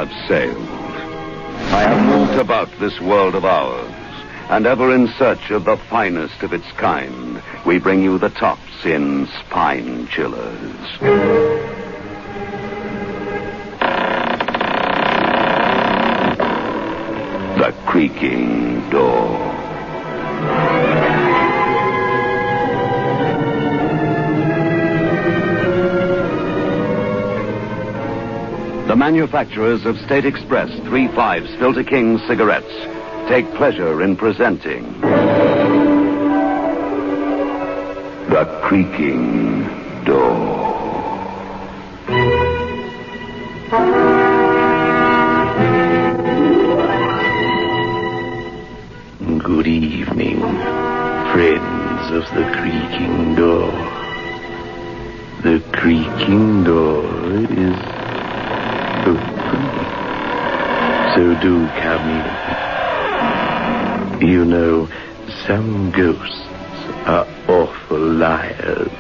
have sailed. I have moved about this world of ours, and ever in search of the finest of its kind, we bring you the tops in spine chillers. The Creaking Door. The manufacturers of State Express 3.5 Filter King cigarettes take pleasure in presenting The Creaking Door. Good evening, friends of the Creaking Door. The Creaking Door is open, so do come in. You know, some ghosts are awful liars.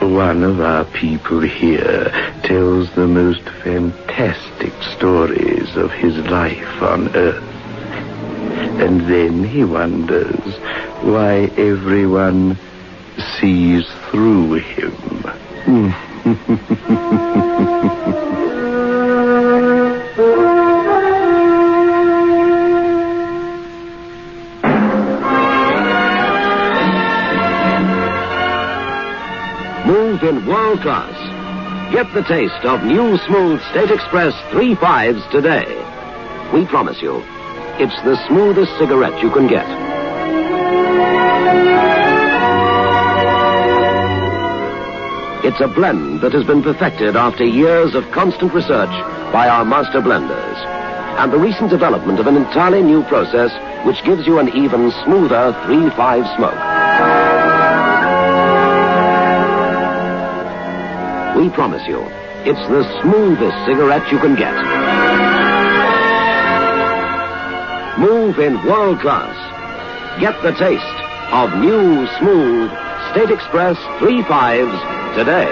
One of our people here tells the most fantastic stories of his life on Earth. And then he wonders why everyone sees through him. Move in world class. Get the taste of new smooth State Express 3.5s today. We promise you, it's the smoothest cigarette you can get. It's a blend that has been perfected after years of constant research by our master blenders, and the recent development of an entirely new process which gives you an even smoother 3.5 smoke. We promise you, it's the smoothest cigarette you can get. Move in world class. Get the taste of new, smooth State Express 3.5s today.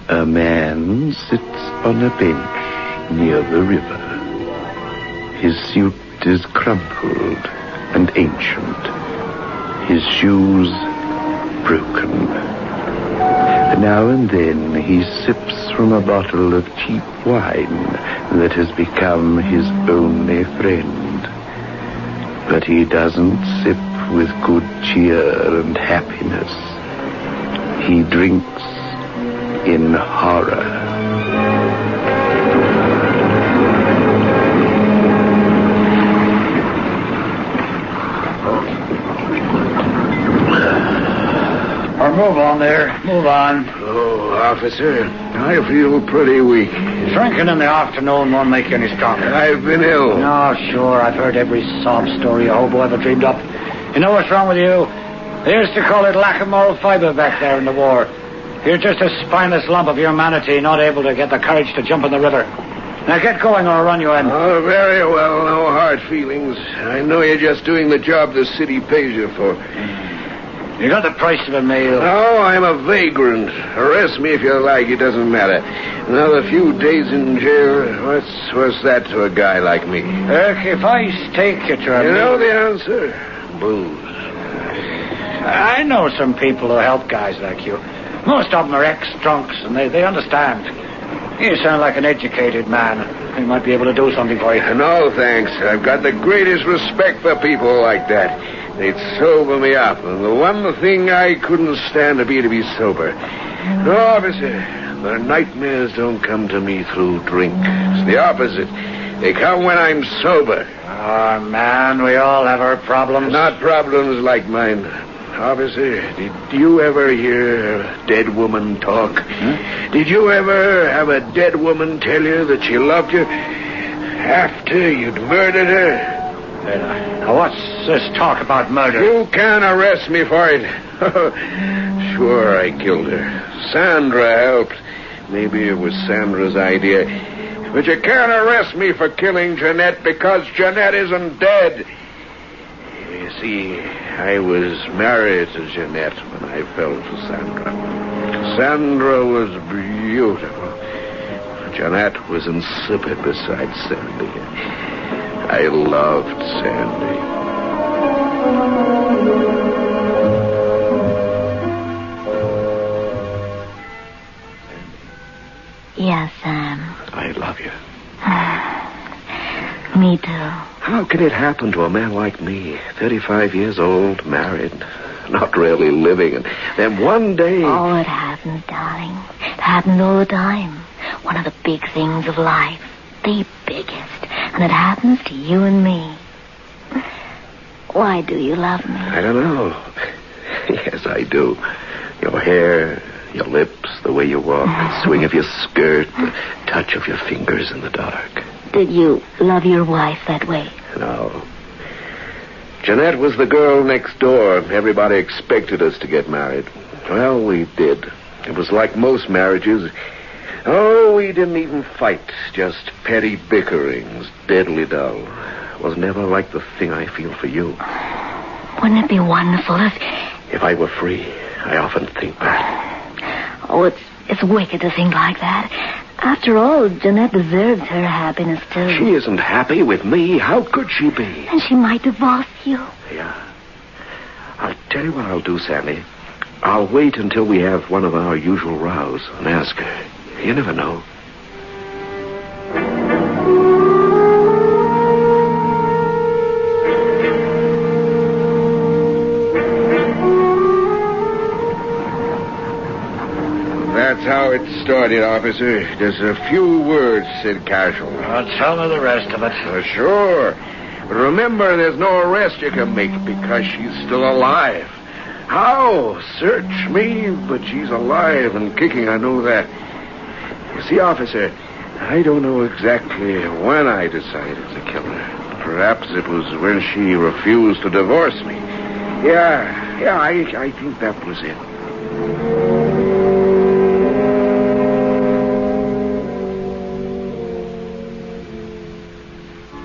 A man sits on a bench near the river. His suit is crumpled and ancient, his shoes broken. Now and then he sips from a bottle of cheap wine that has become his only friend. But he doesn't sip with good cheer and happiness. He drinks in horror. Move on there. Move on. Oh, officer, I feel pretty weak. Drinking in the afternoon won't make you any stronger. I've been ill. No, sure. I've heard every sob story a hobo ever dreamed up. You know what's wrong with you? They used to call it lack of moral fiber back there in the war. You're just a spineless lump of humanity, not able to get the courage to jump in the river. Now get going or I'll run you in. Oh, very well. No hard feelings. I know you're just doing the job the city pays you for. You got the price of a meal. No, I'm a vagrant. Arrest me if you like. It doesn't matter. Another few days in jail. What's that to a guy like me? If I stake you to a You know meal... the answer? Booze. I know some people who help guys like you. Most of them are ex-drunks, and they understand. You sound like an educated man. He might be able to do something for you. No, thanks. I've got the greatest respect for people like that. They'd sober me up, and the one thing I couldn't stand to be sober. No, officer, the nightmares don't come to me through drink. It's the opposite. They come when I'm sober. Oh, man, we all have our problems. Not problems like mine. Officer, did you ever hear a dead woman talk? Huh? Did you ever have a dead woman tell you that she loved you after you'd murdered her? What's this talk about murder? You can't arrest me for it. Sure, I killed her. Sandra helped. Maybe it was Sandra's idea. But you can't arrest me for killing Jeanette because Jeanette isn't dead. You see, I was married to Jeanette when I fell for Sandra. Sandra was beautiful. Jeanette was insipid beside Sandy. I loved Sandy. Yes, Sam. I love you. Me too. How can it happen to a man like me, 35 years old, married, not really living, and then one day... Oh, it happens, darling. It happens all the time. One of the big things of life. The biggest. And it happens to you and me. Why do you love me? I don't know. Yes, I do. Your hair, your lips, the way you walk, the swing of your skirt, the touch of your fingers in the dark. Did you love your wife that way? No. Jeanette was the girl next door. Everybody expected us to get married. Well, we did. It was like most marriages. Oh, we didn't even fight. Just petty bickerings, deadly dull. It was never like the thing I feel for you. Wouldn't it be wonderful If I were free, I often think that. Oh, it's wicked to think like that. After all, Jeanette deserves her happiness, too. She isn't happy with me. How could she be? And she might divorce you. Yeah. I'll tell you what I'll do, Sandy. I'll wait until we have one of our usual rows and ask her. You never know. That's how it started, officer. Just a few words said casual. Tell me the rest of it. Sure. But remember, there's no arrest you can make because she's still alive. How? Search me, but she's alive and kicking, I know that. You see, officer, I don't know exactly when I decided to kill her. Perhaps it was when she refused to divorce me. Yeah, I think that was it.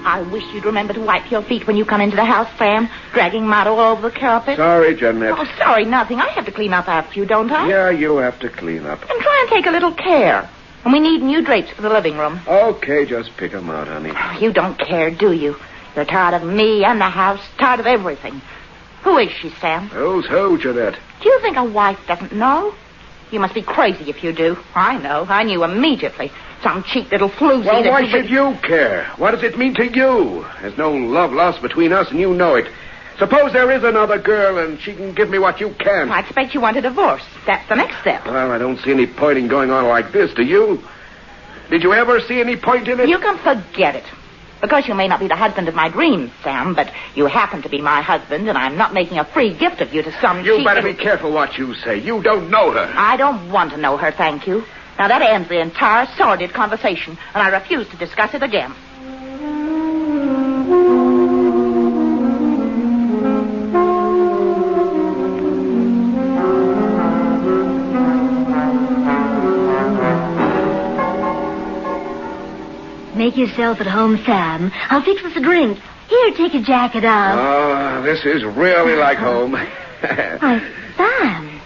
I wish you'd remember to wipe your feet when you come into the house, Sam. Dragging mud all over the carpet. Sorry, Jeanette. Oh, sorry, nothing. I have to clean up after you, don't I? Yeah, you have to clean up. And try and take a little care. And we need new drapes for the living room. Okay, just pick them out, honey. You don't care, do you? You're tired of me and the house, tired of everything. Who is she, Sam? Who's who, Jeanette? Do you think a wife doesn't know? You must be crazy if you do. I know. I knew immediately. Some cheap little floozy. Well, why should you care? What does it mean to you? There's no love lost between us, and you know it. Suppose there is another girl, and she can give me what you can. I expect you want a divorce. That's the next step. Well, I don't see any point in going on like this, do you? Did you ever see any point in it? You can forget it. Because you may not be the husband of my dreams, Sam, but you happen to be my husband, and I'm not making a free gift of you to some You cheap better little... be careful what you say. You don't know her. I don't want to know her, thank you. Now, that ends the entire sordid conversation, and I refuse to discuss it again. Make yourself at home, Sam. I'll fix us a drink. Here, take your jacket off. Oh, this is really like home. Why, Sam.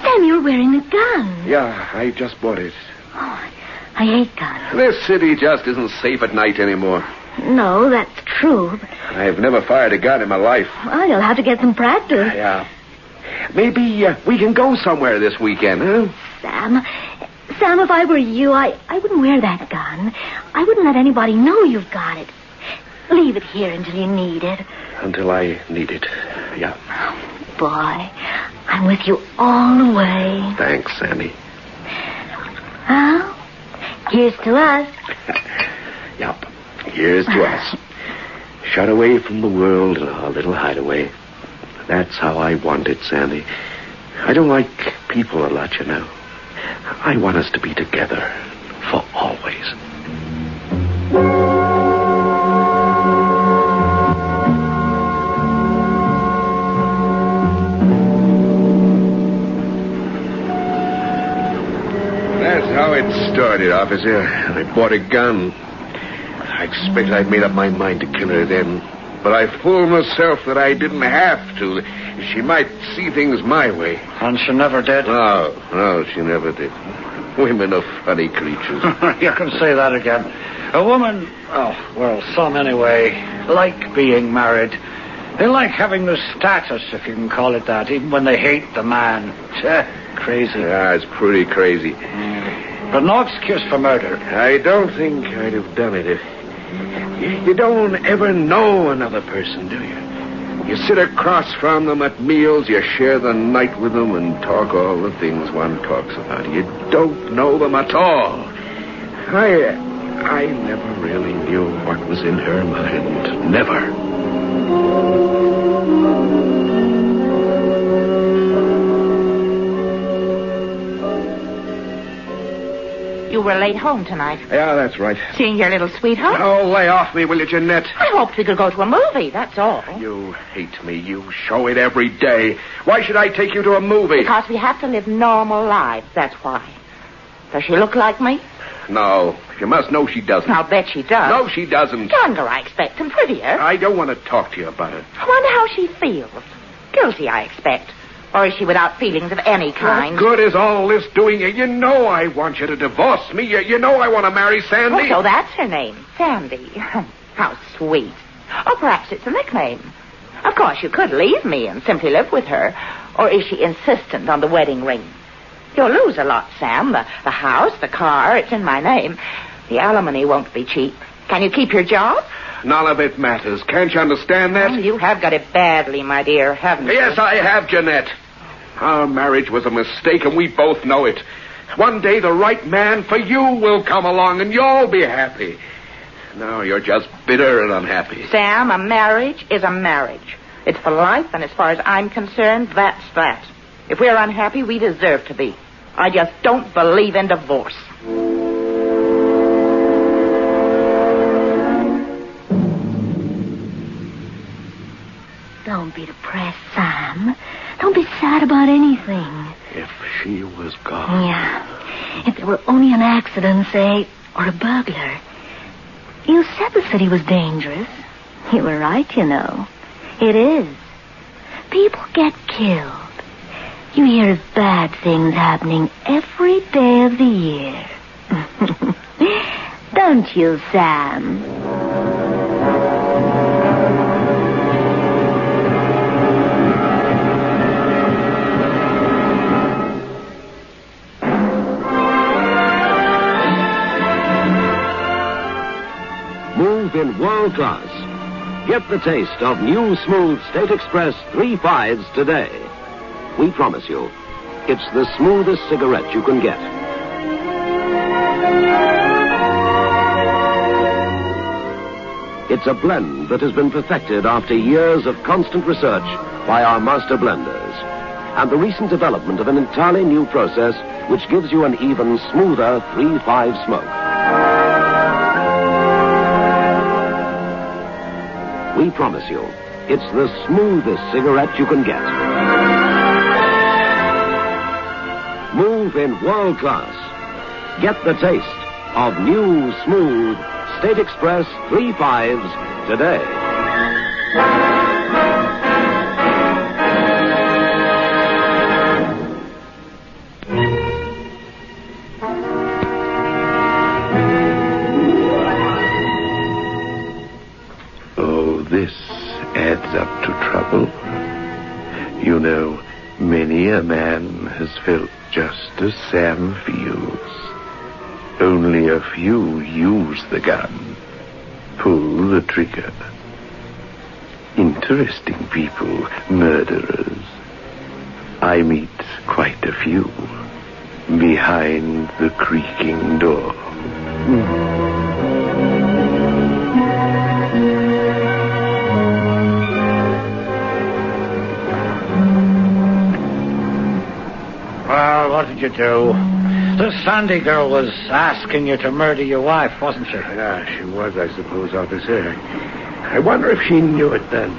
Sam, you're wearing a gun. Yeah, I just bought it. Oh, I hate guns. This city just isn't safe at night anymore. No, that's true. I've never fired a gun in my life. Well, you'll have to get some practice. Yeah. Maybe we can go somewhere this weekend, huh? Sam, if I were you, I wouldn't wear that gun. I wouldn't let anybody know you've got it. Leave it here until you need it. Until I need it, yeah. Oh, boy, I'm with you all the way. Thanks, Sandy. Well, here's to us. Yep, here's to us. Shut away from the world in our little hideaway. That's how I want it, Sandy. I don't like people a lot, you know. I want us to be together for always. That's how it started, officer, and I bought a gun. I expect I'd made up my mind to kill her then. But I fooled myself that I didn't have to. She might see things my way. And she never did? No, she never did. Women are funny creatures. You can say that again. A woman, some anyway, like being married. They like having the status, if you can call it that, even when they hate the man. Crazy. Yeah, it's pretty crazy. But no excuse for murder. I don't think I'd have done it if... You don't ever know another person, do you? You sit across from them at meals, you share the night with them and talk all the things one talks about. You don't know them at all. I never really knew what was in her mind. Never. You were late home tonight. Yeah, that's right. Seeing your little sweetheart? Oh, lay off me, will you, Jeanette? I hoped we could go to a movie, that's all. You hate me. You show it every day. Why should I take you to a movie? Because we have to live normal lives, that's why. Does she look like me? No. You must know she doesn't. I'll bet she does. No, she doesn't. Younger, I expect, and prettier. I don't want to talk to you about it. I wonder how she feels. Guilty, I expect. Or is she without feelings of any kind? What good is all this doing you? You know I want you to divorce me. You know I want to marry Sandy. Oh, so that's her name, Sandy. How sweet. Or perhaps it's a nickname. Of course, you could leave me and simply live with her. Or is she insistent on the wedding ring? You'll lose a lot, Sam. The house, the car, it's in my name. The alimony won't be cheap. Can you keep your job? None of it matters. Can't you understand that? Oh, you have got it badly, my dear, haven't you? Yes, I have, Jeanette. Our marriage was a mistake, and we both know it. One day the right man for you will come along, and you'll be happy. Now you're just bitter and unhappy. Sam, a marriage is a marriage. It's for life, and as far as I'm concerned, that's that. If we're unhappy, we deserve to be. I just don't believe in divorce. Don't be depressed, Sam. Don't be sad about anything. If she was gone... Yeah. If there were only an accident, say, or a burglar. You said the city was dangerous. You were right, you know. It is. People get killed. You hear of bad things happening every day of the year. Don't you, Sam? In world class. Get the taste of new smooth State Express 3/5s today. We promise you, it's the smoothest cigarette you can get. It's a blend that has been perfected after years of constant research by our master blenders, and the recent development of an entirely new process which gives you an even smoother 3/5 smoke. We promise you, it's the smoothest cigarette you can get. Move in world class. Get the taste of new, smooth State Express 3/5s today. This adds up to trouble. You know, many a man has felt just as Sam feels. Only a few use the gun, pull the trigger. Interesting people, murderers. I meet quite a few behind the creaking door. Well, what did you do? The Sandy girl was asking you to murder your wife, wasn't she? Yeah, she was, I suppose, officer. I wonder if she knew it then.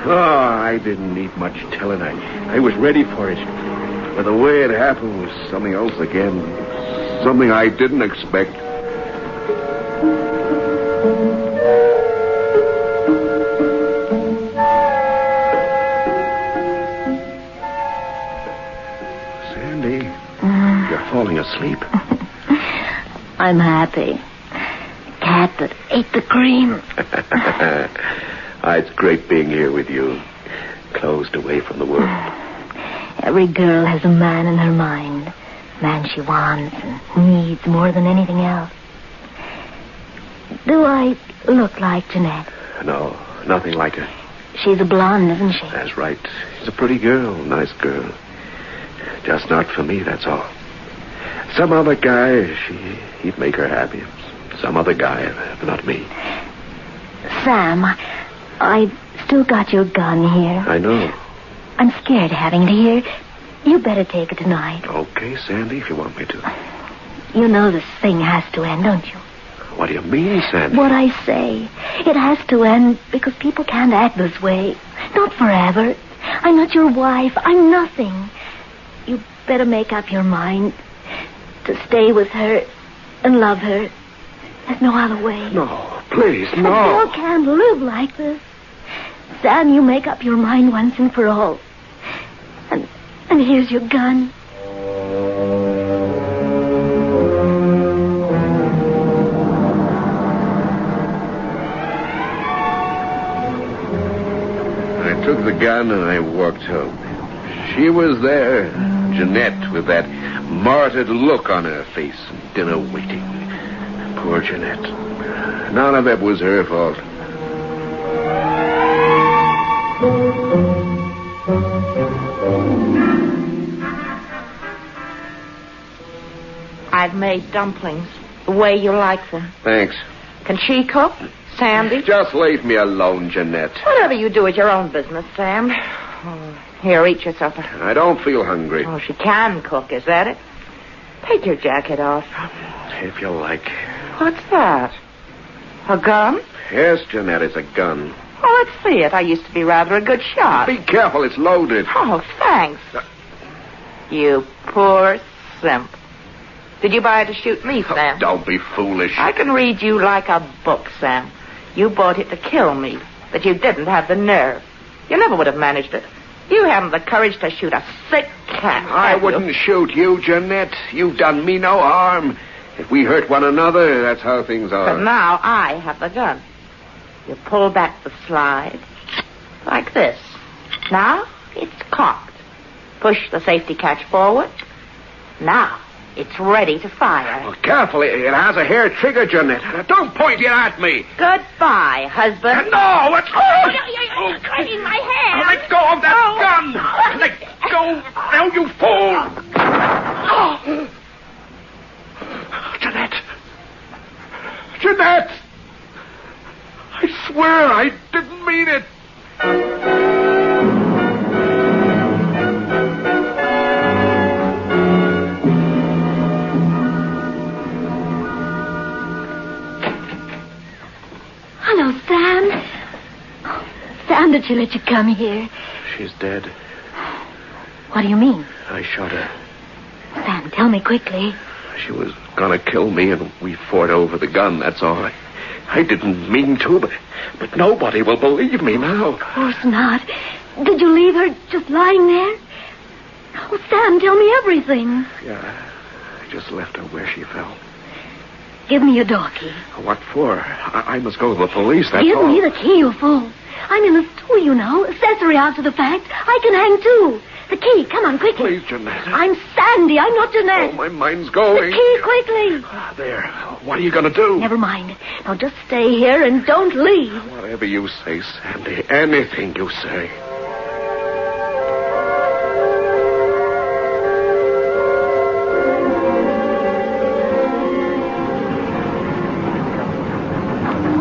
Oh, I didn't need much telling. I was ready for it. But the way it happened was something else again. something I didn't expect. Sandy, you're falling asleep. I'm happy. Cat that ate the cream. It's great being here with you, closed away from the world. Every girl has a man in her mind. Man she wants and needs more than anything else. Do I look like Jeanette? No, nothing like her. She's a blonde, isn't she? That's right. She's a pretty girl, nice girl. Just not for me, that's all. Some other guy, he'd make her happy. Some other guy, but not me. Sam, I've still got your gun here. I know. I'm scared having it here. You better take it tonight. Okay, Sandy, if you want me to. You know this thing has to end, don't you? What do you mean, Sandy? What I say. It has to end because people can't act this way. Not forever. I'm not your wife. I'm nothing. You better make up your mind to stay with her and love her. There's no other way. No, please, no. A girl can't live like this. Sam, you make up your mind once and for all. And here's your gun. I took the gun and I walked home. She was there, Jeanette, with that martyred look on her face, and dinner waiting. Poor Jeanette. None of it was her fault. I've made dumplings the way you like them. Thanks. Can she cook? Sandy? Just leave me alone, Jeanette. Whatever you do is your own business, Sam. Oh, here, eat your supper. I don't feel hungry. Oh, she can cook, is that it? Take your jacket off. If you like. What's that? A gun? Yes, Jeanette, it's a gun. Oh, let's see it. I used to be rather a good shot. Be careful, it's loaded. Oh, thanks. You poor simp. Did you buy it to shoot me, Sam? Don't be foolish. I can read you like a book, Sam. You bought it to kill me, but you didn't have the nerve. You never would have managed it. You haven't the courage to shoot a sick cat. I wouldn't shoot you, Jeanette. You've done me no harm. If we hurt one another, that's how things are. But now I have the gun. You pull back the slide, like this. Now it's cocked. Push the safety catch forward. Now it's ready to fire. Well, careful, it has a hair trigger, Jeanette. Don't point it at me. Goodbye, husband. No, it's... You're cutting my hand. Let go of that gun. Let go. Now, you fool. Jeanette. Jeanette. I swear I didn't mean it. Hello, Sam. Sam, did she let you come here? She's dead. What do you mean? I shot her. Sam, tell me quickly. She was gonna kill me, and we fought over the gun, that's all. I didn't mean to, but nobody will believe me now. Of course not. Did you leave her just lying there? Oh, Sam, tell me everything. Yeah, I just left her where she fell. Give me your door key. What for? I must go to the police, that's Give all. me the key, you fool. I'm in the stool, you know. Accessory after the fact. I can hang, too. The key, come on, quickly. Please, Jeanette. I'm Sandy, I'm not Jeanette. Oh, my mind's going. The key, quickly. There. What are you going to do? Never mind. Now just stay here and don't leave. Whatever you say, Sandy. Anything you say.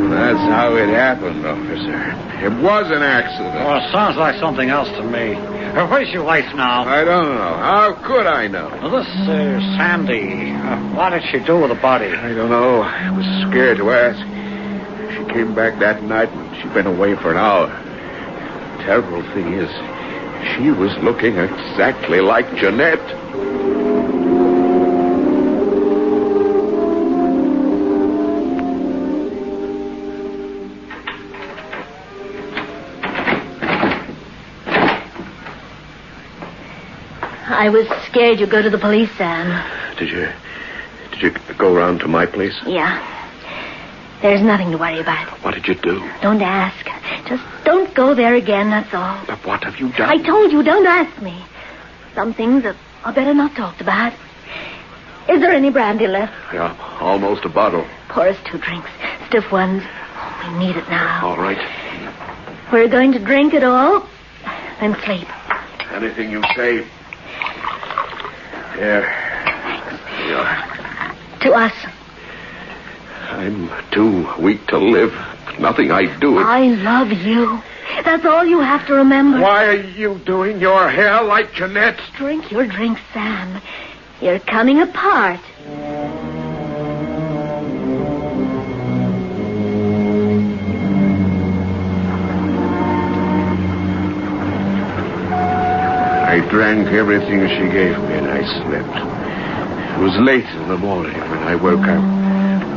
That's how it happened, officer. It was an accident. Oh, it sounds like something else to me. Where's your wife now? I don't know. How could I know? Well, this Sandy, what did she do with the body? I don't know. I was scared to ask. She came back that night, and she'd been away for an hour. The terrible thing is, she was looking exactly like Jeanette. I was scared you'd go to the police, Sam. Did you go around to my place? Yeah. There's nothing to worry about. What did you do? Don't ask. Just don't go there again, that's all. But what have you done? I told you, don't ask me. Some things are better not talked about. Is there any brandy left? Yeah, almost a bottle. Pour us 2 drinks. Stiff ones. Oh, we need it now. All right. We're going to drink it all, then sleep. Anything you say. Here. You are. To us. I'm too weak to live. Nothing I do. I love you. That's all you have to remember. Why are you doing your hair like Jeanette? Drink your drink, Sam. You're coming apart. I drank everything she gave me and I slept. It was late in the morning when I woke up.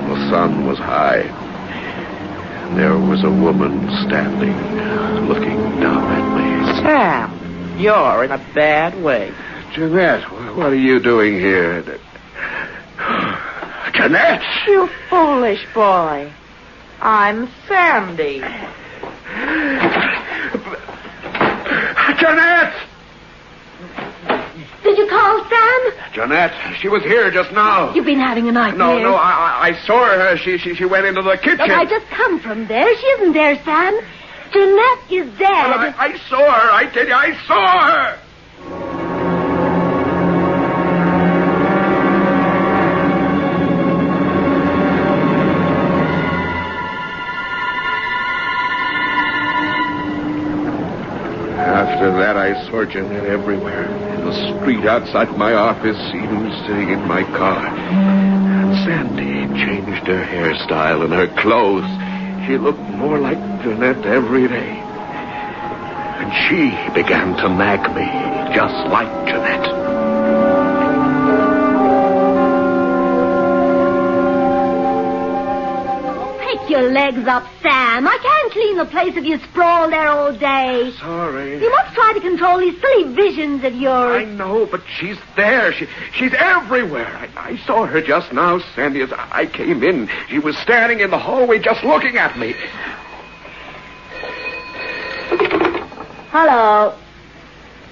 The sun was high. There was a woman standing, looking down at me. Sam, you're in a bad way. Jeanette, what are you doing here? Jeanette! You foolish boy. I'm Sandy. Jeanette! Did you call, Sam? Jeanette, she was here just now. You've been having a nightmare. No, I saw her. She went into the kitchen. Look, I just come from there. She isn't there, Sam. Jeanette is dead. I saw her. I tell you, I saw her. After that, I saw Jeanette everywhere. In the street outside my office, even sitting in my car. And Sandy changed her hairstyle and her clothes. She looked more like Jeanette every day. And she began to nag me, just like Jeanette. Your legs up, Sam. I can't clean the place if you sprawl there all day. Sorry. You must try to control these silly visions of yours. I know, but she's there. She's everywhere. I saw her just now, Sandy, as I came in. She was standing in the hallway just looking at me. Hello.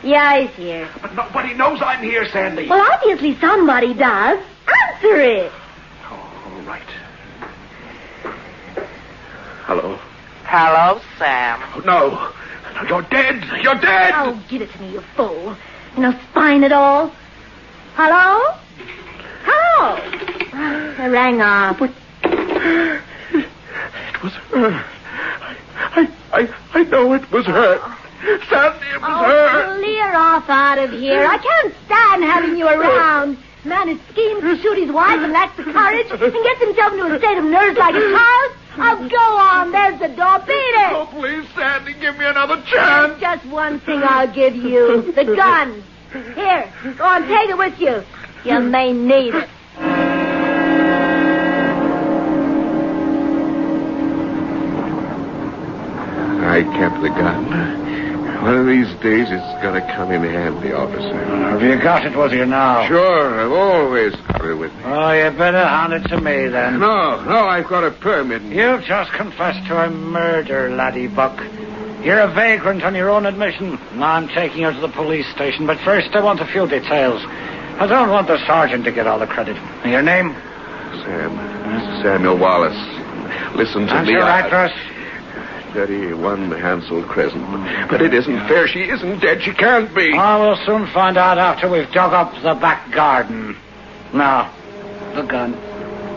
Yeah, he's here. But nobody knows I'm here, Sandy. Well, obviously somebody does. Answer it. Oh, all right. Hello? Hello, Sam. Oh, no, you're dead. You're dead. Oh, give it to me, you fool. No spine at all. Hello? Hello? I rang off. But it was her. I know it was her. Sandy, it was her. Clear off out of here. I can't stand having you around. Man who schemes to shoot his wife and lacks the courage and gets himself into a state of nerves like a child. Oh, go on. There's the door. Beat it. Oh, please, Sandy, give me another chance. Just one thing I'll give you. The gun. Here, go on, take it with you. You may need it. I kept the gun. One of these days it's going to come in handy, officer. Have you got it with you now? Sure, I've always got it with me. Oh, you better hand it to me, then. No, I've got a permit. You've just confessed to a murder, laddie buck. You're a vagrant on your own admission. Now I'm taking you to the police station, but first I want a few details. I don't want the sergeant to get all the credit. Your name? Samuel Wallace. Listen to And me. your address? 31 Hansel Crescent. But it isn't fair. She isn't dead. She can't be. Oh, we'll soon find out after we've dug up the back garden. Now, the gun.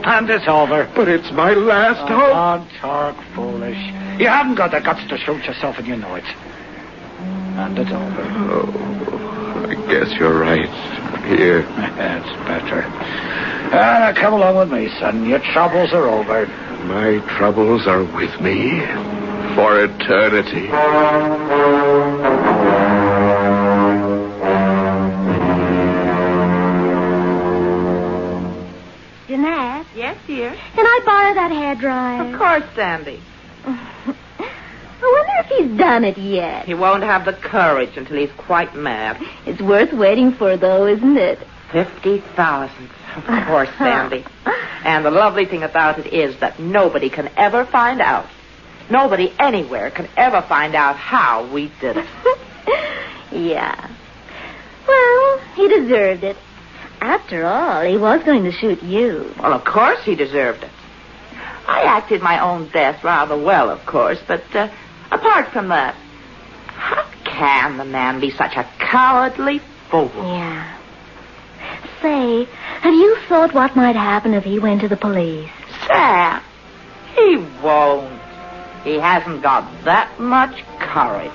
And it's over. But it's my last hope. Don't talk foolish. You haven't got the guts to shoot yourself, and you know it. And it's over. Oh, I guess you're right. Here. That's better. Now, come along with me, son. Your troubles are over. My troubles are with me for eternity. Jeanette? Yes, dear? Can I borrow that hairdryer? Of course, Sandy. I wonder if he's hasn't done it yet. He won't have the courage until he's quite mad. It's worth waiting for, though, isn't it? 50,000. Of course, Sandy. And the lovely thing about it is that nobody can ever find out. Nobody anywhere can ever find out how we did it. Yeah. Well, he deserved it. After all, he was going to shoot you. Well, of course he deserved it. I acted my own death rather well, of course, but apart from that, how can the man be such a cowardly fool? Yeah. Say, have you thought what might happen if he went to the police? Sam, he won't. He hasn't got that much courage.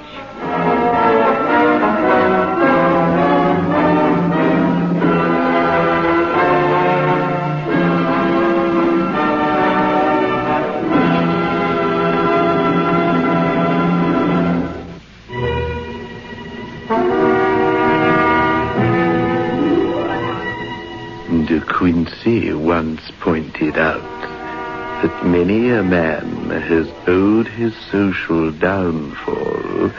De Quincey once pointed out that many a man has owed his social downfall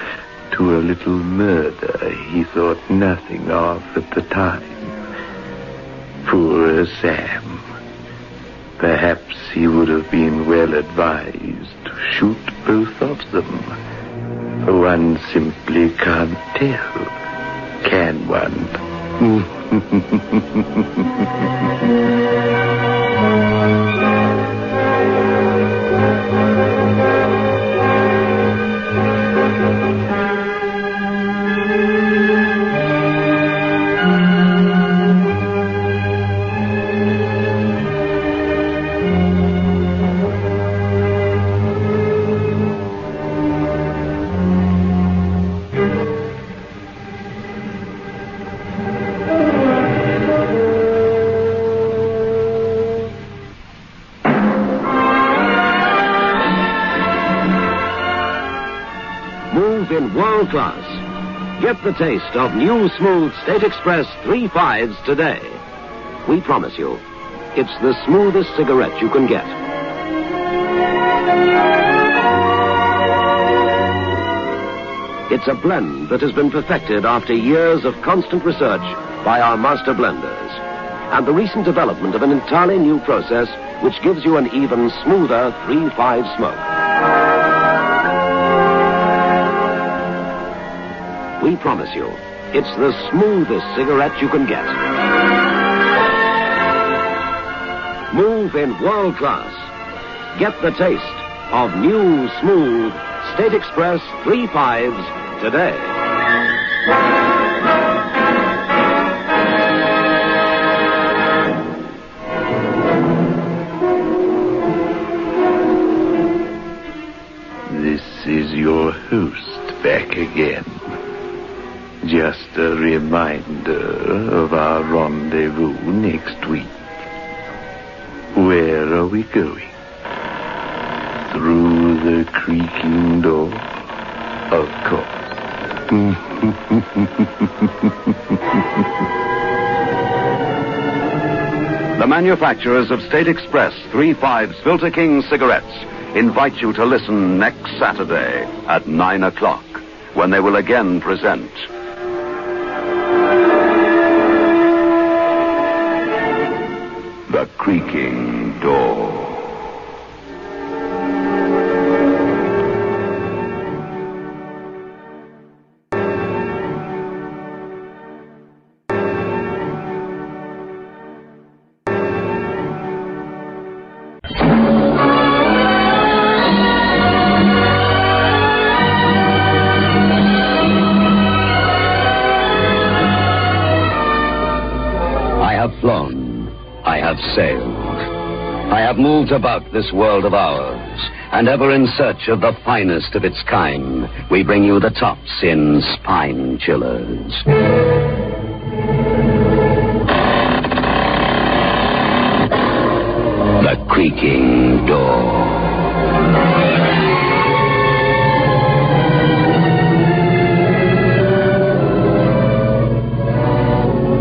to a little murder he thought nothing of at the time. Poor Sam. Perhaps he would have been well advised to shoot both of them. One simply can't tell, can one? In world class. Get the taste of new smooth State Express 3.5s today. We promise you, it's the smoothest cigarette you can get. It's a blend that has been perfected after years of constant research by our master blenders, and the recent development of an entirely new process which gives you an even smoother 3.5 smoke. We promise you, it's the smoothest cigarette you can get. Move in world class. Get the taste of new, smooth State Express 3.5s today. This is your host back again. Just a reminder of our rendezvous next week. Where are we going? Through the creaking door? Of course. The manufacturers of State Express 3.5 Filter King cigarettes invite you to listen next Saturday at 9 o'clock when they will again present The Creaking Door. I have flown. I have sailed. I have moved about this world of ours, and ever in search of the finest of its kind, we bring you the tops in spine chillers. The Creaking Door.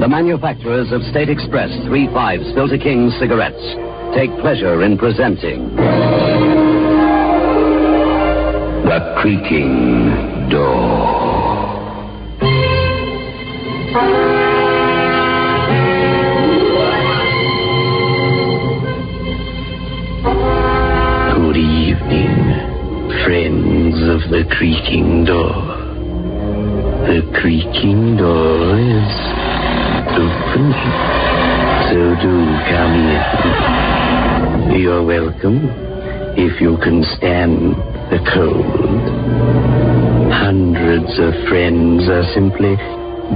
The manufacturers of State Express 3.5 Filter King cigarettes take pleasure in presenting The A creaking door. Good evening, friends of the creaking door. The creaking door is opening, so do come in. You're welcome, if you can stand the cold. Hundreds of friends are simply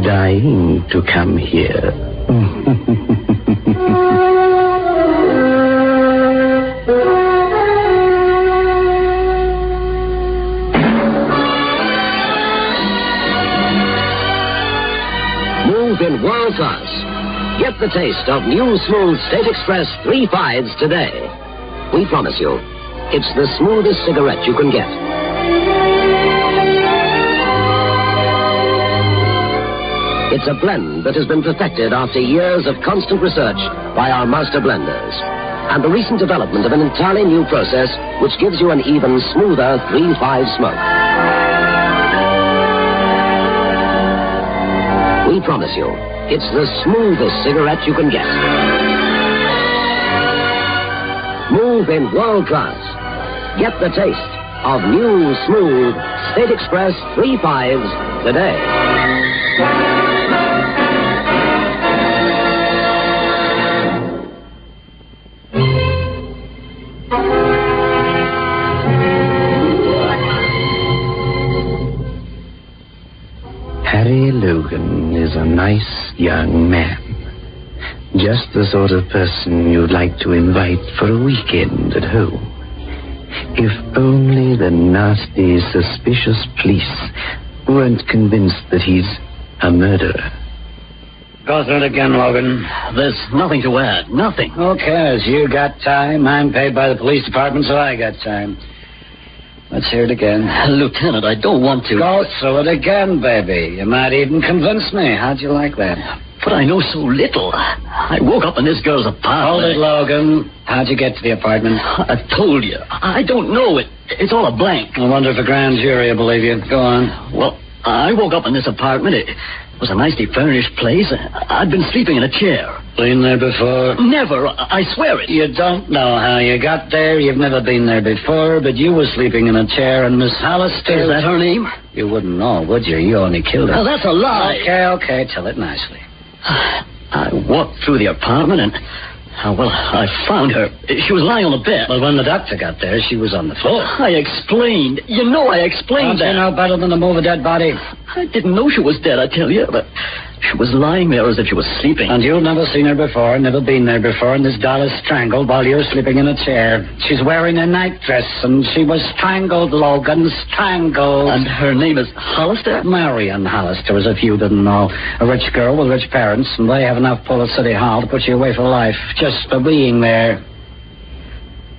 dying to come here. Move in world class. Get the taste of new smooth State Express 3 5s today. We promise you, it's the smoothest cigarette you can get. It's a blend that has been perfected after years of constant research by our master blenders. And the recent development of an entirely new process which gives you an even smoother 3-5 smoke. We promise you, it's the smoothest cigarette you can get. Move in world class. Get the taste of new, smooth State Express 3 5s today. Harry Logan is a nice young man. Just the sort of person you'd like to invite for a weekend at home. If only the nasty, suspicious police weren't convinced that he's a murderer. Go through it again, Logan. There's nothing to add. Nothing. Who cares? You got time. I'm paid by the police department, so I got time. Let's hear it again. Lieutenant, I don't want to. Go through it again, baby. You might even convince me. How'd you like that? But I know so little. I woke up in this girl's apartment. Hold it, Logan. How'd you get to the apartment? I've told you. I don't know. It's all a blank. I wonder if a grand jury will believe you. Go on. Well, I woke up in this apartment. It was a nicely furnished place. I'd been sleeping in a chair. Been there before? Never. I swear it. You don't know how you got there. You've never been there before, but you were sleeping in a chair, and Miss Hollister... Is that her name? You wouldn't know, would you? You only killed her. Well, that's a lie. Okay. Tell it nicely. I walked through the apartment and... I found her. She was lying on the bed. Well, when the doctor got there, she was on the floor. I explained. You know I explained that. Don't you know better than to move a dead body? I didn't know she was dead, I tell you, but she was lying there as if she was sleeping. And you've never seen her before, never been there before, and this doll is strangled while you're sleeping in a chair. She's wearing a nightdress, and she was strangled, Logan, strangled. And her name is Hollister? Marion Hollister, as if you didn't know. A rich girl with rich parents, and they have enough pull at City Hall to put you away for life, just for being there.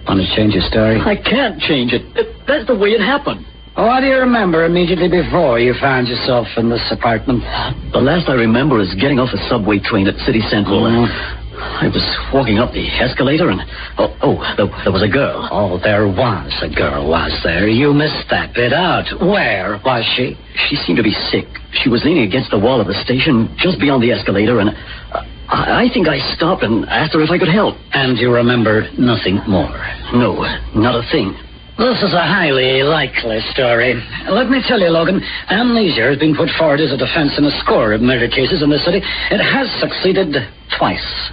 Want to change your story? I can't change it. That's the way it happened. What do you remember immediately before you found yourself in this apartment? The last I remember is getting off a subway train at City Central. I was walking up the escalator and... there was a girl. Oh, there was a girl, was there? You missed that bit out. Where was she? She seemed to be sick. She was leaning against the wall of the station just beyond the escalator, and I think I stopped and asked her if I could help. And you remember nothing more? No, not a thing. This is a highly likely story. Let me tell you, Logan, amnesia has been put forward as a defense in a score of murder cases in the city. It has succeeded twice.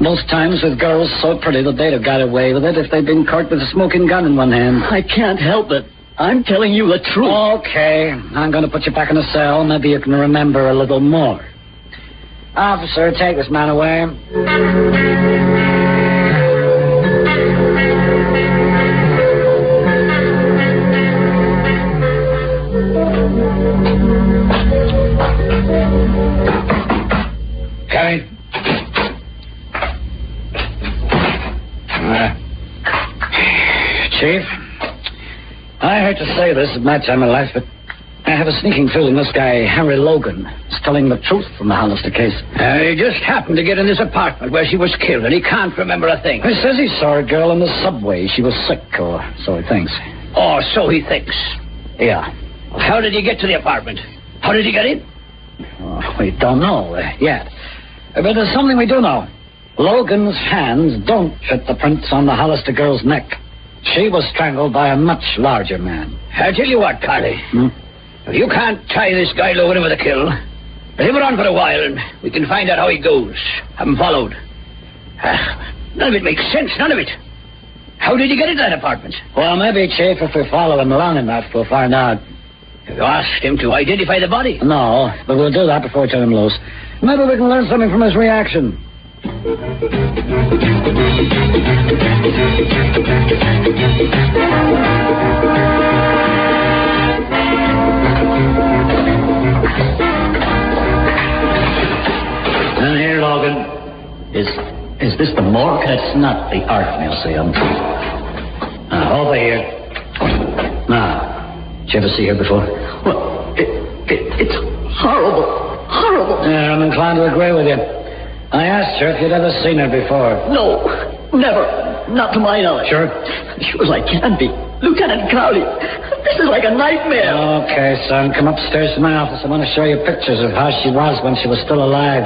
Both times with girls so pretty that they'd have got away with it if they'd been caught with a smoking gun in one hand. I can't help it. I'm telling you the truth. Okay. I'm going to put you back in a cell. Maybe you can remember a little more. Officer, take this man away. Carrie. Chief, I hate to say this at my time of life, but I have a sneaking feeling this guy, Harry Logan, is telling the truth from the Hollister case. He just happened to get in this apartment where she was killed, and he can't remember a thing. He says he saw a girl in the subway. She was sick, or so he thinks. Oh, so he thinks. Yeah. How did he get to the apartment? How did he get in? We don't know yet. But there's something we do know. Logan's hands don't fit the prints on the Hollister girl's neck. She was strangled by a much larger man. I tell you what, Carly. If you can't tie this guy Logan with a kill, let him run for a while and we can find out how he goes. Have him followed. None of it makes sense, none of it. How did he get into that apartment? Well, maybe, Chief, if we follow him long enough, we'll find out. Have you asked him to identify the body? No, but we'll do that before we turn him loose. Maybe we can learn something from his reaction. And here, Logan. Is this the morgue? It's not the art museum. Over here. Now, did you ever see her before? Well, it's horrible. Horrible. Yeah, I'm inclined to agree with you. I asked her if you'd ever seen her before. No, never. Not to my knowledge. Sure? Sure as I can be. Lieutenant Crowley, this is like a nightmare. Okay, son, come upstairs to my office. I want to show you pictures of how she was when she was still alive.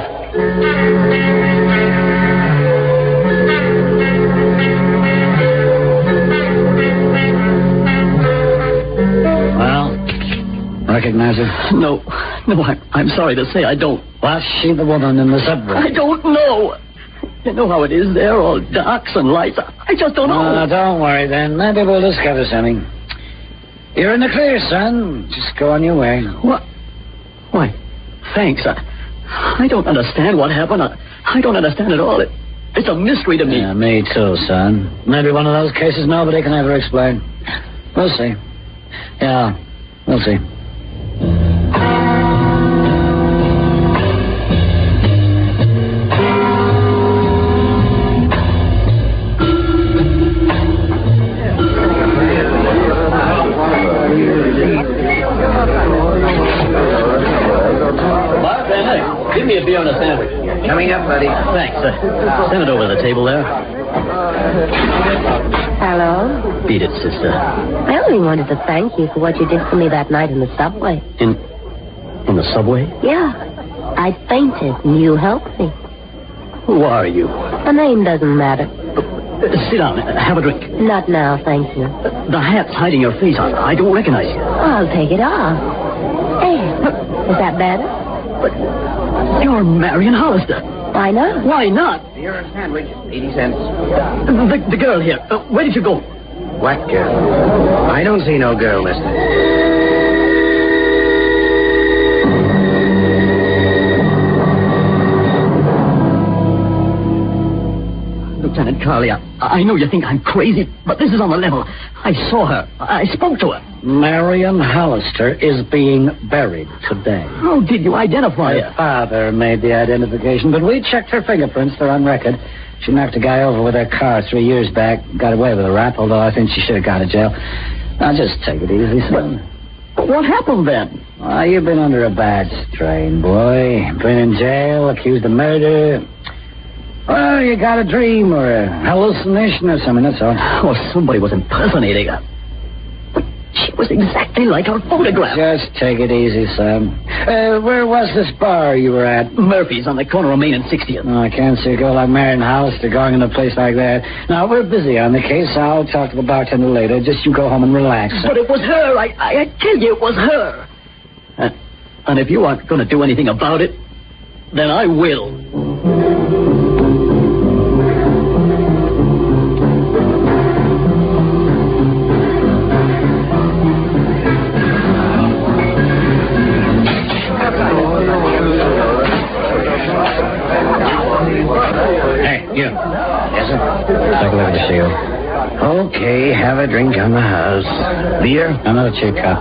Recognize her? No, I'm sorry to say I don't. Was she the woman in the subway? I don't know. You know how it is there, all darks and lights. I just don't know. Don't worry then. Maybe we'll discover something. You're in the clear, son. Just go on your way. What? Why, thanks. I don't understand what happened. I don't understand at all. It's a mystery to me. Yeah, me too, son. Maybe one of those cases nobody can ever explain. We'll see. Yeah, we'll see. Give me a beer and a sandwich. Coming up, buddy. Thanks. Send it over the table there. Hello? Beat it, sister. I only wanted to thank you for what you did for me that night in the subway. In the subway? Yeah. I fainted, and you helped me. Who are you? The name doesn't matter. Sit down. Have a drink. Not now, thank you. The hat's hiding your face. I don't recognize you. I'll take it off. Hey, is that better? But you're Marion Hollister. Why not? Why not? Beer and sandwich, 80 cents. The girl here. Where did you go? What girl? I don't see no girl, mister. Lieutenant Carley, I know you think I'm crazy, but this is on the level. I saw her. I spoke to her. Marion Hollister is being buried today. How did you identify her? Her father made the identification, but we checked her fingerprints. They're on record. She knocked a guy over with her car 3 years back. Got away with a rap, although I think she should have gone to jail. Now, just take it easy, son. But what happened then? You've been under a bad strain, boy. Been in jail, accused of murder. Well, you got a dream or a hallucination or something, that's all. Oh, somebody was impersonating her. But she was exactly like her photograph. Just take it easy, son. Where was this bar you were at? Murphy's on the corner of Main and 60th. I can't see a girl like Marion Hollister going in a place like that. Now, we're busy on the case. I'll talk to the bartender later. Just you go home and relax. But it was her. I tell you, it was her. And if you aren't going to do anything about it, then I will. Okay, have a drink on the house. Beer? Another cheap cup.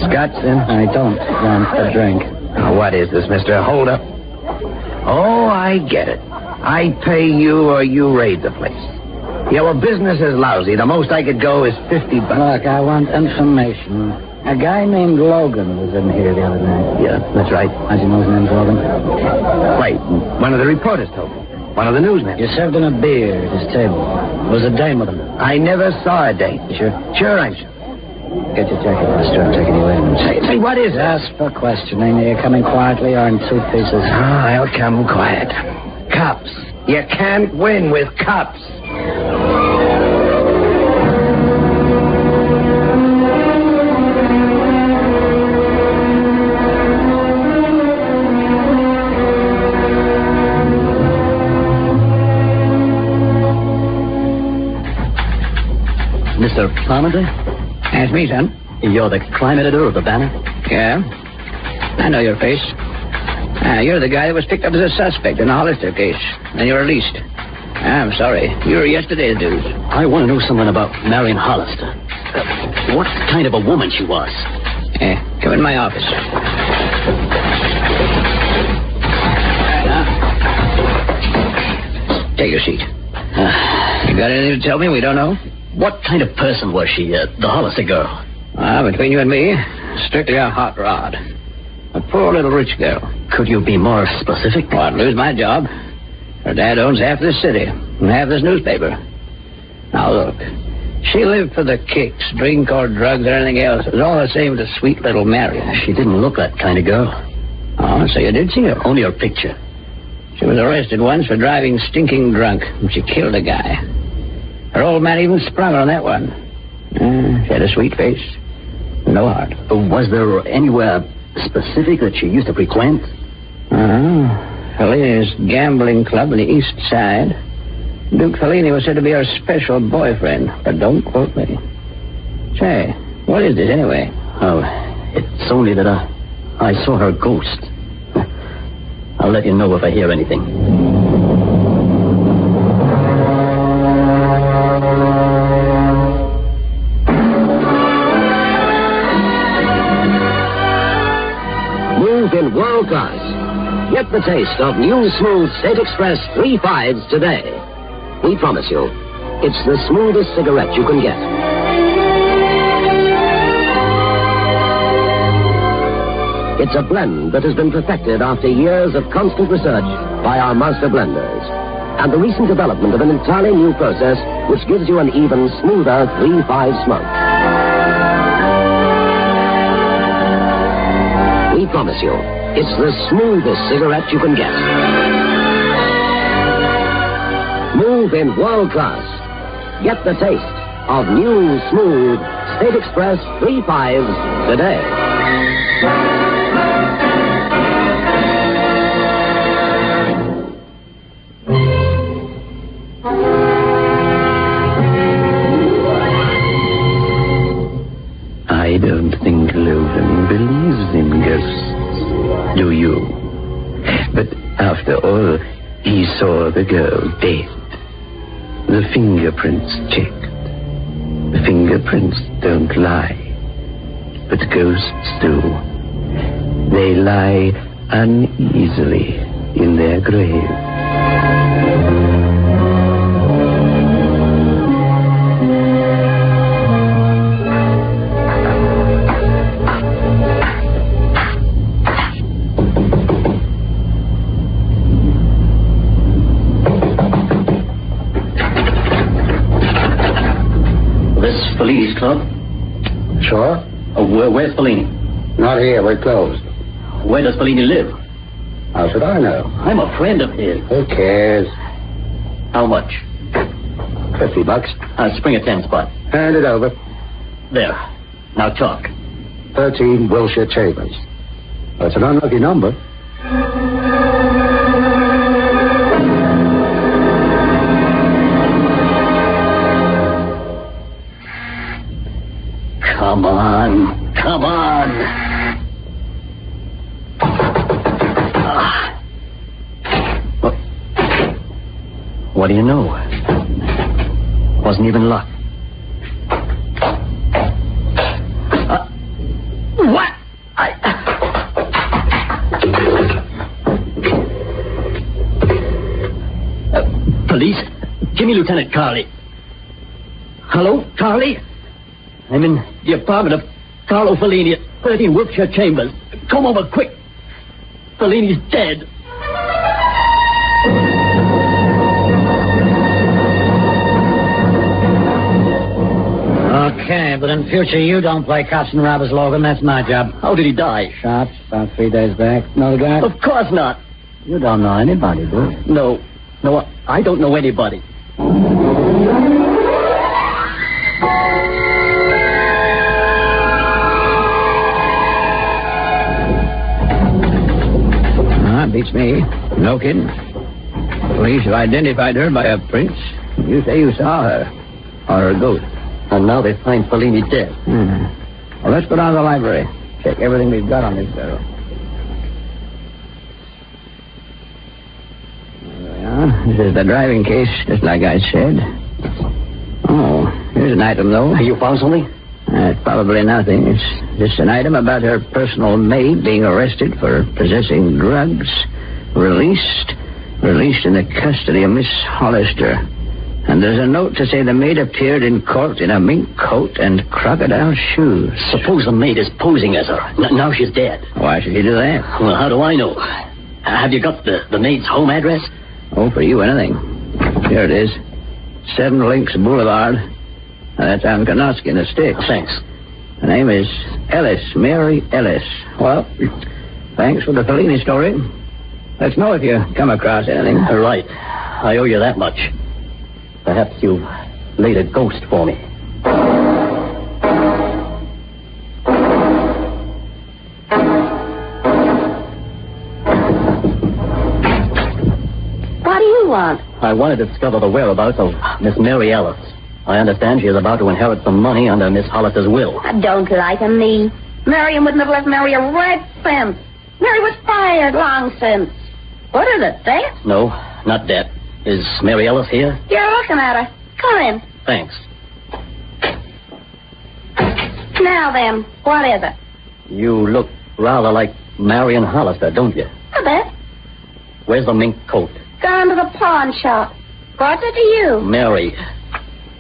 Scotch, then? I don't want a drink. Now, what is this, mister? Hold up. Oh, I get it. I pay you or you raid the place. Yeah, well, business is lousy. The most I could go is $50. Look, I want information. A guy named Logan was in here the other night. Yeah, that's right. How'd you know his name's Logan? Right. One of the reporters told me. One of the newsmen. You served him a beer at his table. Was a dame with him? I never saw a dame. Sure? Sure, I'm sure. Get your jacket. I'll start taking you in. Say, what is this? For questioning. Are you coming quietly or in suitcases? I'll come quiet. Cops. You can't win with cops. Mr. Parmenter? That's me, son. You're the crime editor of the Banner? Yeah? I know your face. You're the guy that was picked up as a suspect in the Hollister case. And you're released. I'm sorry. You were yesterday's news. I want to know something about Marion Hollister. What kind of a woman she was. Come in my office. Take your seat. You got anything to tell me we don't know? What kind of person was she, the Hollister girl? Between you and me, strictly a hot rod. A poor little rich girl. Could you be more specific? Well, I'd lose my job. Her dad owns half this city and half this newspaper. Now, look. She lived for the kicks, drink or drugs or anything else. It was all the same to sweet little Marion. She didn't look that kind of girl. Oh, so you did see her? Only her picture. She was arrested once for driving stinking drunk, and she killed a guy. Her old man even sprung her on that one. She had a sweet face. No heart. Was there anywhere specific that she used to frequent? Fellini's gambling club on the east side. Duke Fellini was said to be her special boyfriend, but don't quote me. Say, what is this anyway? Oh, it's only that I saw her ghost. I'll let you know if I hear anything. In world class. Get the taste of new smooth State Express 3.5s today. We promise you, it's the smoothest cigarette you can get. It's a blend that has been perfected after years of constant research by our master blenders. And the recent development of an entirely new process which gives you an even smoother 3.5 smoke. We promise you, it's the smoothest cigarette you can get. Move in world class. Get the taste of new, smooth State Express 3.5s today. I don't think Logan believes in ghosts. Do you? But after all, he saw the girl dead. The fingerprints checked. The fingerprints don't lie. But ghosts do. They lie uneasily in their grave. Fellini's club? Sure. Where's Fellini? Not here. We're closed. Where does Fellini live? How should I know? I'm a friend of his. Who cares? How much? $50. Spring a 10 spot. Hand it over. There. Now talk. 13 Wilshire Chambers. That's an unlucky number. Come on. Come on. What do you know? Wasn't even luck. What? Police? Give me Lieutenant Carley. Hello, Carley? I'm in the apartment of Carlo Fellini at 13 Wiltshire Chambers. Come over quick. Fellini's dead. okay, but in future you don't play cops and robbers, Logan. That's my job. How did he die? Shot about 3 days back. Know the guy? Of course not. You don't know anybody, do you? No, I don't know anybody. Beats me. No kidding. Police have identified her by a print. You say you saw her. Or her ghost. And now they find Fellini dead. Well, let's go down to the library. Check everything we've got on this girl. There we are. This is the driving case, just like I said. Oh, here's an item, though. You found something? It's probably nothing. It's just an item about her personal maid being arrested for possessing drugs. Released in the custody of Miss Hollister. And there's a note to say the maid appeared in court in a mink coat and crocodile shoes. Suppose the maid is posing as her. Now she's dead. Why should he do that? Well, how do I know? Have you got the maid's home address? Oh, for you, anything. Here it is. 7 Links Boulevard. That's on Konoski in the Sticks. Thanks. Her name is Ellis, Mary Ellis. Well, thanks for the Fellini story. Let's know if you come across anything. Right. I owe you that much. Perhaps you've laid a ghost for me. What do you want? I want to discover the whereabouts of Miss Mary Ellis. I understand she is about to inherit some money under Miss Hollister's will. I don't like me. Marion wouldn't have left Mary a red cent. Mary was fired long since. What is it, death? No, not dead. Is Mary Ellis here? You're looking at her. Come in. Thanks. Now then, what is it? You look rather like Marion Hollister, don't you? A bit. Where's the mink coat? Gone to the pawn shop. What's it to you? Mary.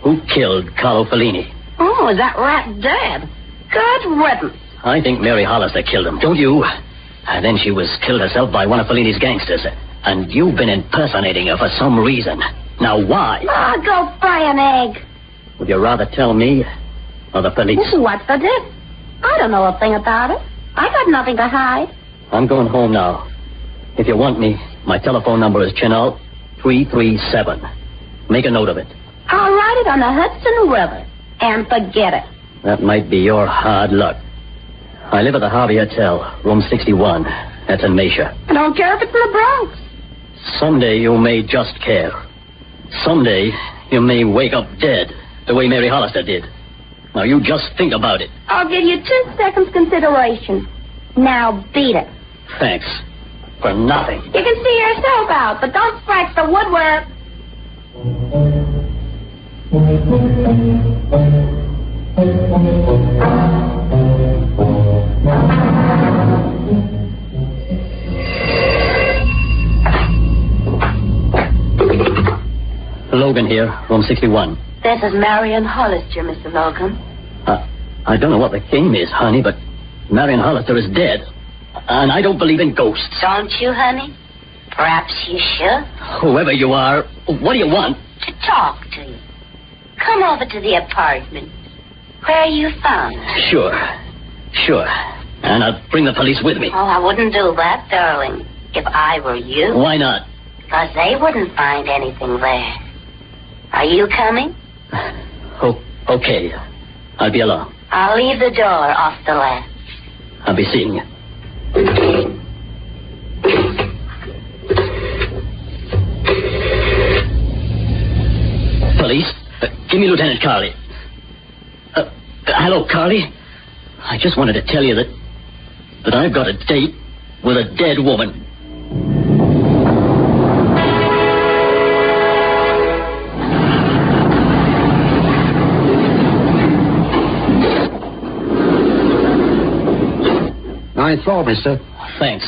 Who killed Carlo Fellini? Oh, is that rat dead? Good riddance. I think Mary Hollister killed him, don't you? And then she was killed herself by one of Fellini's gangsters. And you've been impersonating her for some reason. Now, why? Oh, go buy an egg. Would you rather tell me or the police? What's the diff? I don't know a thing about it. I got nothing to hide. I'm going home now. If you want me, my telephone number is Chenal 337. Make a note of it. I'll write it on the Hudson River and forget it. That might be your hard luck. I live at the Harvey Hotel, room 61. That's in Mesa. I don't care if it's in the Bronx. Someday you may just care. Someday you may wake up dead, the way Mary Hollister did. Now you just think about it. I'll give you 2 seconds consideration. Now beat it. Thanks. For nothing. You can see yourself out, but don't scratch the woodwork. Logan here, room 61. This is Marion Hollister, Mr. Logan. I don't know what the game is, honey, but Marion Hollister is dead. And I don't believe in ghosts. Don't you, honey? Perhaps you should. Whoever you are, what do you want? To talk to you. Come over to the apartment. Where you found? Sure. And I'll bring the police with me. Oh, I wouldn't do that, darling, if I were you. Why not? Because they wouldn't find anything there. Are you coming? Okay. I'll be along. I'll leave the door off the latch. I'll be seeing you. Police? Give me Lieutenant Carley. Hello, Carley. I just wanted to tell you that I've got a date with a dead woman. Ninth floor, mister. Thanks.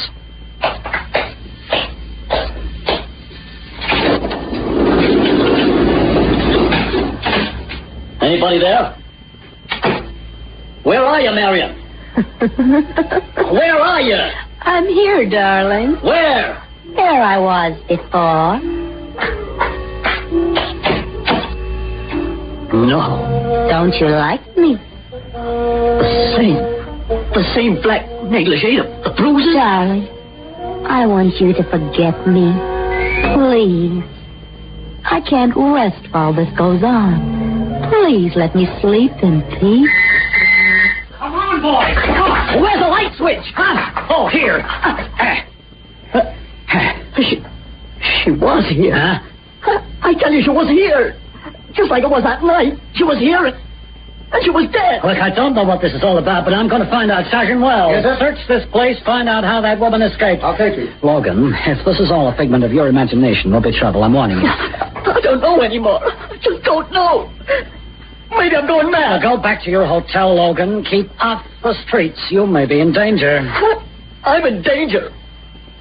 Anybody there? Where are you, Marion? Where are you? I'm here, darling. Where? There I was before. No. Don't you like me? The same black negligee, the bruises? Darling, I want you to forget me. Please. I can't rest while this goes on. Please let me sleep in peace. Come on, boys. Come on. Where's the light switch? Huh? Oh, here. She was here. Huh? I tell you, she was here. Just like it was that night. She was here, and she was dead. Look, I don't know what this is all about, but I'm going to find out. Sergeant Wells, Yes, sir? search this place, find out how that woman escaped. I'll take you. Logan, if this is all a figment of your imagination, there'll be trouble. I'm warning you. I don't know anymore. I just don't know. Maybe I'm going mad. Now go back to your hotel, Logan. Keep off the streets. You may be in danger. I'm in danger.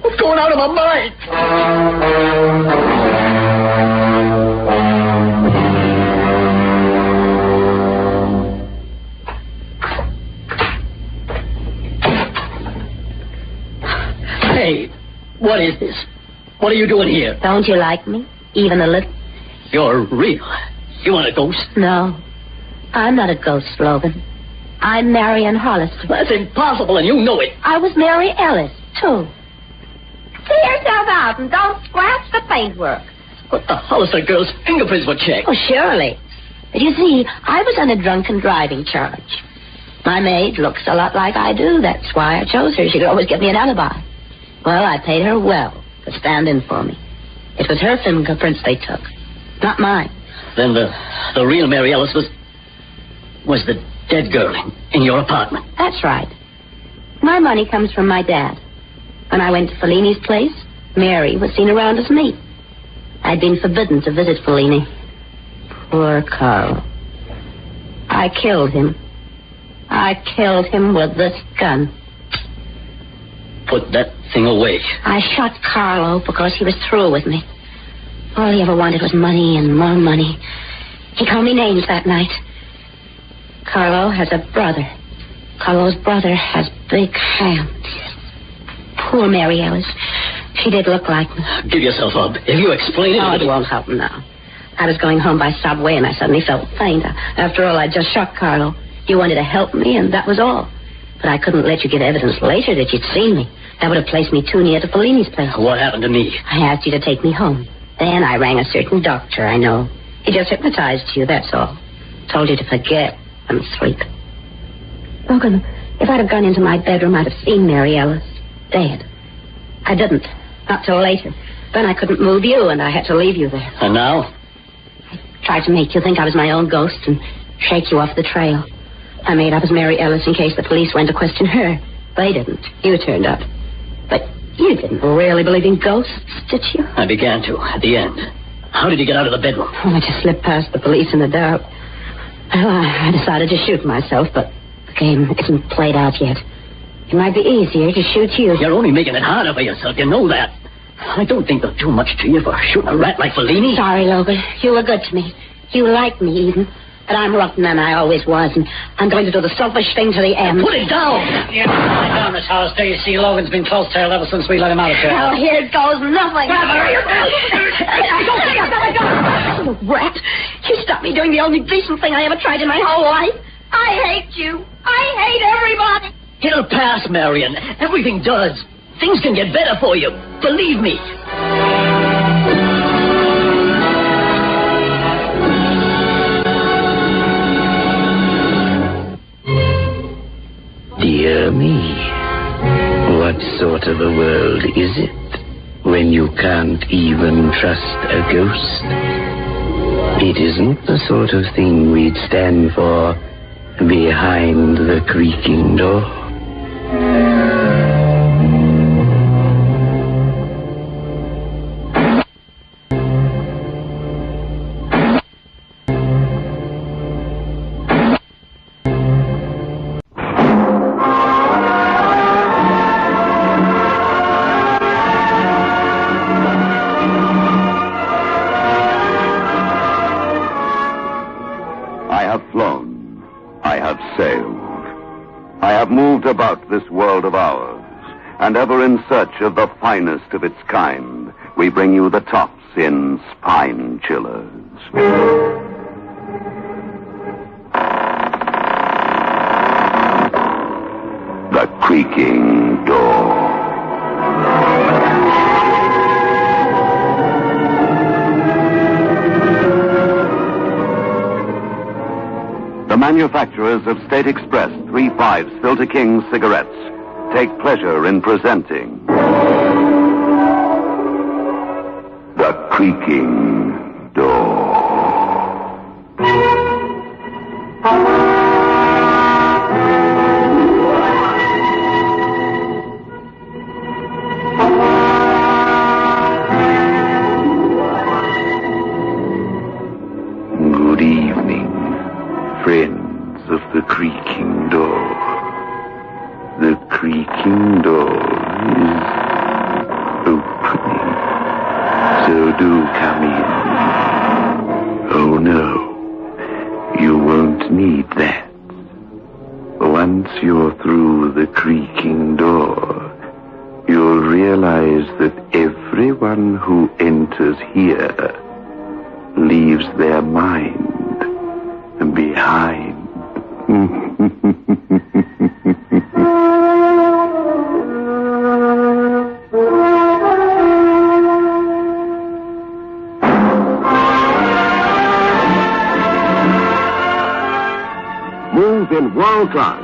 I'm going out of my mind. Hey, what is this? What are you doing here? Don't you like me? Even a little? You're real. You want a ghost? No. I'm not a ghost, Logan. I'm Marion Hollister. That's impossible, and you know it. I was Mary Ellis, too. See yourself out and don't scratch the paintwork. But the Hollister girl's fingerprints were checked. Oh, surely. But you see, I was on a drunken driving charge. My maid looks a lot like I do. That's why I chose her. She could always give me an alibi. Well, I paid her well to stand in for me. It was her fingerprints they took, not mine. Then the real Mary Ellis was the dead girl in your apartment. That's right. My money comes from my dad. When I went to Fellini's place, Mary was seen around as me. I'd been forbidden to visit Fellini. Poor Carl. I killed him. I killed him with this gun. Put that thing away. I shot Carlo because he was through with me. All he ever wanted was money and more money. He called me names that night. Carlo has a brother. Carlo's brother has big hands. Poor Mary Ellis. She did look like me. Give yourself up. If you explain it... Oh, it won't help now. I was going home by subway and I suddenly felt faint. After all, I just shot Carlo. You wanted to help me and that was all. But I couldn't let you give evidence later that you'd seen me. That would have placed me too near to Fellini's place. What happened to me? I asked you to take me home. Then I rang a certain doctor I know. He just hypnotized you, that's all. Told you to forget and sleep. Logan, if I'd have gone into my bedroom, I'd have seen Mary Ellis dead. I didn't. Not till later. Then I couldn't move you, and I had to leave you there. And now? I tried to make you think I was my own ghost and shake you off the trail. I made up as Mary Ellis in case the police went to question her. They didn't. You turned up. But you didn't really believe in ghosts, did you? I began to, at the end. How did you get out of the bedroom? Oh, I just slipped past the police in the dark. Well, I decided to shoot myself, but the game isn't played out yet. It might be easier to shoot you. You're only making it harder for yourself. You know that. I don't think they'll do much to you for shooting a rat like Fellini. Sorry, Logan. You were good to me. You liked me, even. But I'm rotten, and I always was, and I'm going to do the selfish thing to the end. Put it down! Yeah, down, Miss Hollister. You see, Logan's been close-tailed ever since we let him out of jail. Well, here goes nothing. You rat. You stopped me doing the only decent thing I ever tried in my whole life. I hate you. I hate everybody. It'll pass, Marion. Everything does. Things can get better for you. Believe me. Dear me, what sort of a world is it when you can't even trust a ghost? It isn't the sort of thing we'd stand for behind the creaking door. About this world of ours, and ever in search of the finest of its kind, we bring you the tops in spine chillers. creaking door. The manufacturers of State Express 3/5 Filter King cigarettes take pleasure in presenting the creaking door. Good evening, friends of the creaking door. The creaking door is opening, so do come in. Oh no, you won't need that. Once you're through the creaking door, you'll realize that everyone who enters here leaves their mind behind. Move in world class.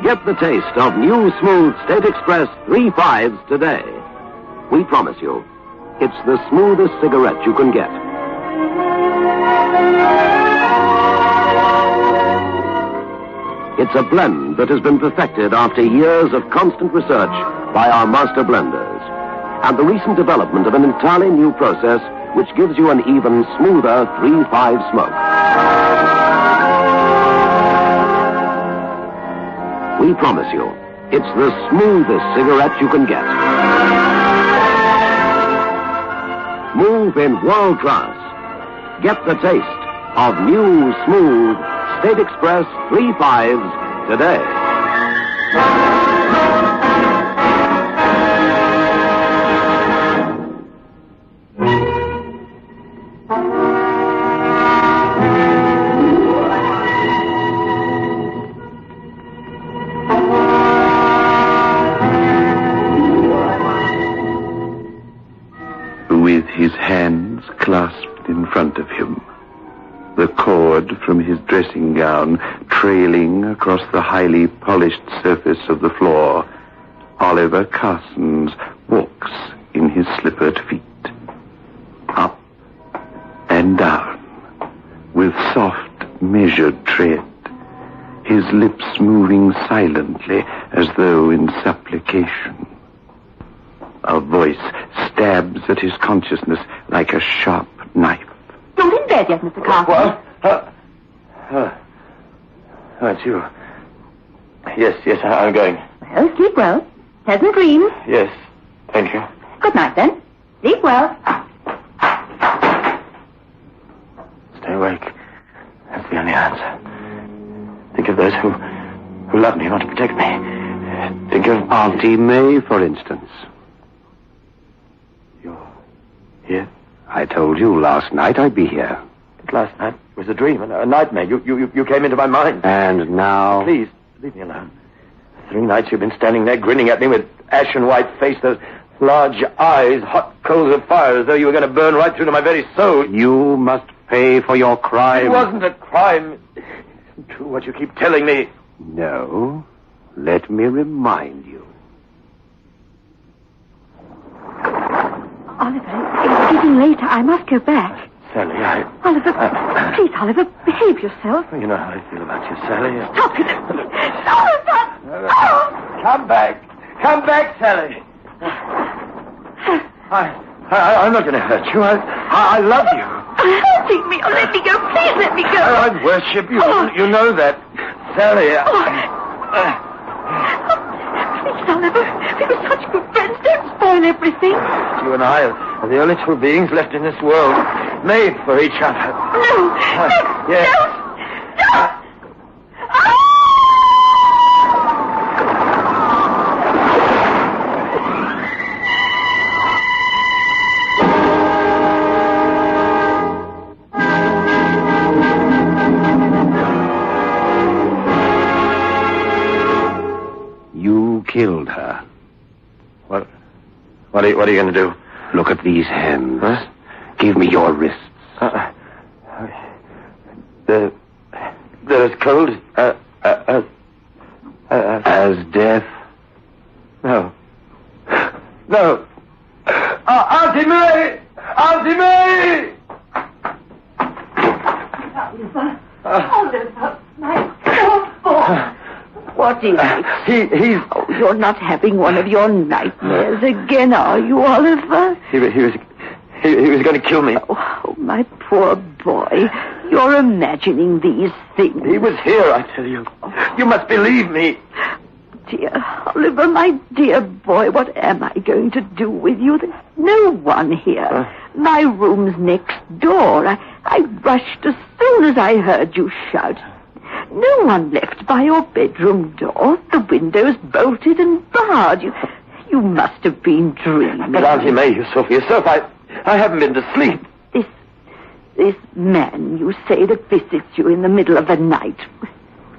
Get the taste of new smooth State Express 3/5s today. We promise you, it's the smoothest cigarette you can get. It's a blend that has been perfected after years of constant research by our master blenders, and the recent development of an entirely new process which gives you an even smoother 3/5 smoke. We promise you, it's the smoothest cigarette you can get. Move in world class. Get the taste of new, smooth State Express 3/5s today. With his hands clasped in front of him, the cord from his dressing gown trailing across the highly polished surface of the floor, Oliver Carsons walks in his slippered feet, up and down, with soft, measured tread, his lips moving silently as though in supplication. A voice stabs at his consciousness like a sharp knife. Not in bed yet, Mr. Carson. What? It's you. Yes, I'm going. Well, sleep well. Pleasant dreams. Yes, thank you. Good night, then. Sleep well. Stay awake. That's the only answer. Think of those who love me, want to protect me. Think of Auntie May, for instance. You're here? I told you last night I'd be here. But last night was a dream, a nightmare. You came into my mind. And now? Please, leave me alone. 3 nights you've been standing there grinning at me with ashen white face, those large eyes, hot coals of fire, as though you were going to burn right through to my very soul. You must pay for your crime. It wasn't a crime. It isn't true what you keep telling me. No. Let me remind you. Oliver, it's getting later. I must go back. Sally, Oliver, please, Oliver, behave yourself. You know how I feel about you, Sally. Stop it. Oliver! Oh! Come back. Come back, Sally. I'm not going to hurt you. I love you. Hurting me. Oh, let me go. Please let me go. I worship you. Oh. You know that. Sally. Please, Oliver. We were such good friends. Don't spoil everything. You and I are the only 2 beings left in this world made for each other. No. Yes. No. You You killed her. What are you going to do? Look at these hands. Huh? Give me your wrists. They're as cold as death. No. Auntie May! Auntie May! Oliver, my poor boy. What is it? He's... Oh, you're not having one of your nightmares again, are you, Oliver? He was going to kill me. Oh, my poor boy. You're imagining these things. He was here, I tell you. You must believe me. Dear Oliver, my dear boy, what am I going to do with you? There's no one here. My room's next door. I rushed as soon as I heard you shout. No one left by your bedroom door. The window's bolted and barred. You must have been dreaming. But Auntie May, yourself, I haven't been to sleep. This man, you say, that visits you in the middle of the night.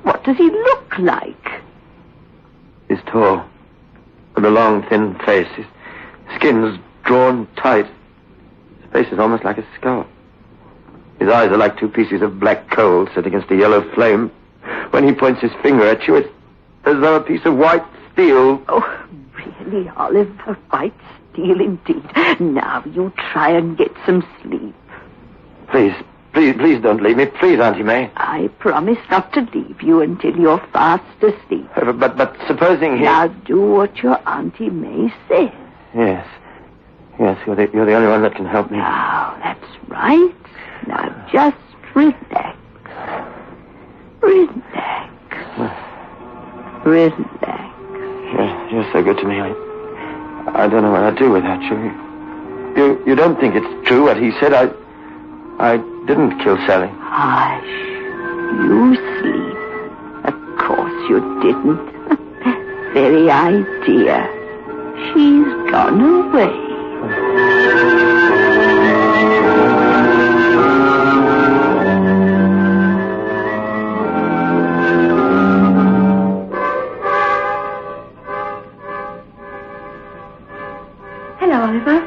What does he look like? He's tall, with a long, thin face. His skin's drawn tight. His face is almost like a skull. His eyes are like two pieces of black coal set against a yellow flame. When he points his finger at you, it's as though a piece of white steel. Oh, really, Oliver? White steel indeed. Now you try and get some sleep. Please don't leave me. Please, Auntie May. I promise not to leave you until you're fast asleep. But supposing he... Now do what your Auntie May says. Yes, you're the only one that can help me. Now, that's right. Now just relax. Relax. You're so good to me. I don't know what I'd do without you. You don't think it's true what he said? I didn't kill Sally. Hush. You sleep. Of course you didn't. Very idea. She's gone away. Hello, Oliver.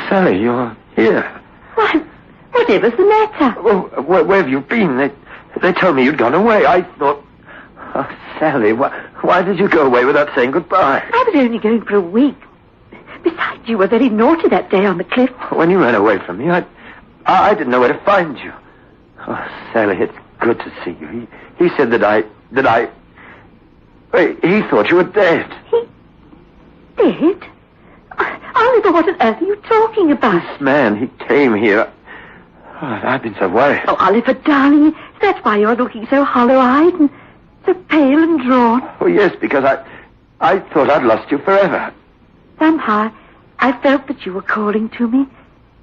Sally, you're here. Why, whatever's the matter? Well, where have you been? They told me you'd gone away. I thought... Oh, Sally, why did you go away without saying goodbye? I was only going for a week. Besides, you were very naughty that day on the cliff. When you ran away from me, I didn't know where to find you. Oh, Sally, it's good to see you. He said that I... Wait, he thought you were dead. He... dead? Oliver, what on earth are you talking about? This man, he came here. Oh, I've been so worried. Oh, Oliver, darling, that's why you're looking so hollow-eyed and so pale and drawn. Oh, yes, because I thought I'd lost you forever. Somehow, I felt that you were calling to me,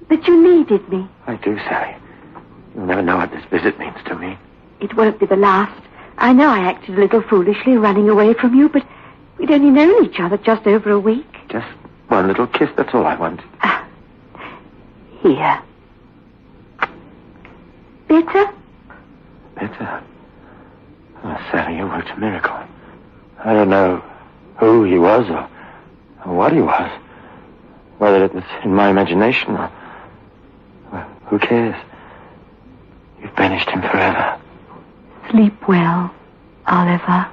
that you needed me. I do, Sally. You'll never know what this visit means to me. It won't be the last. I know I acted a little foolishly running away from you, but we'd only known each other just over a week. Just one little kiss, that's all I want. Here. Better? Better? Oh, Sally, you worked a miracle. I don't know who he was or what he was. Whether it was in my imagination or... Well, who cares? You've banished him forever. Sleep well, Oliver.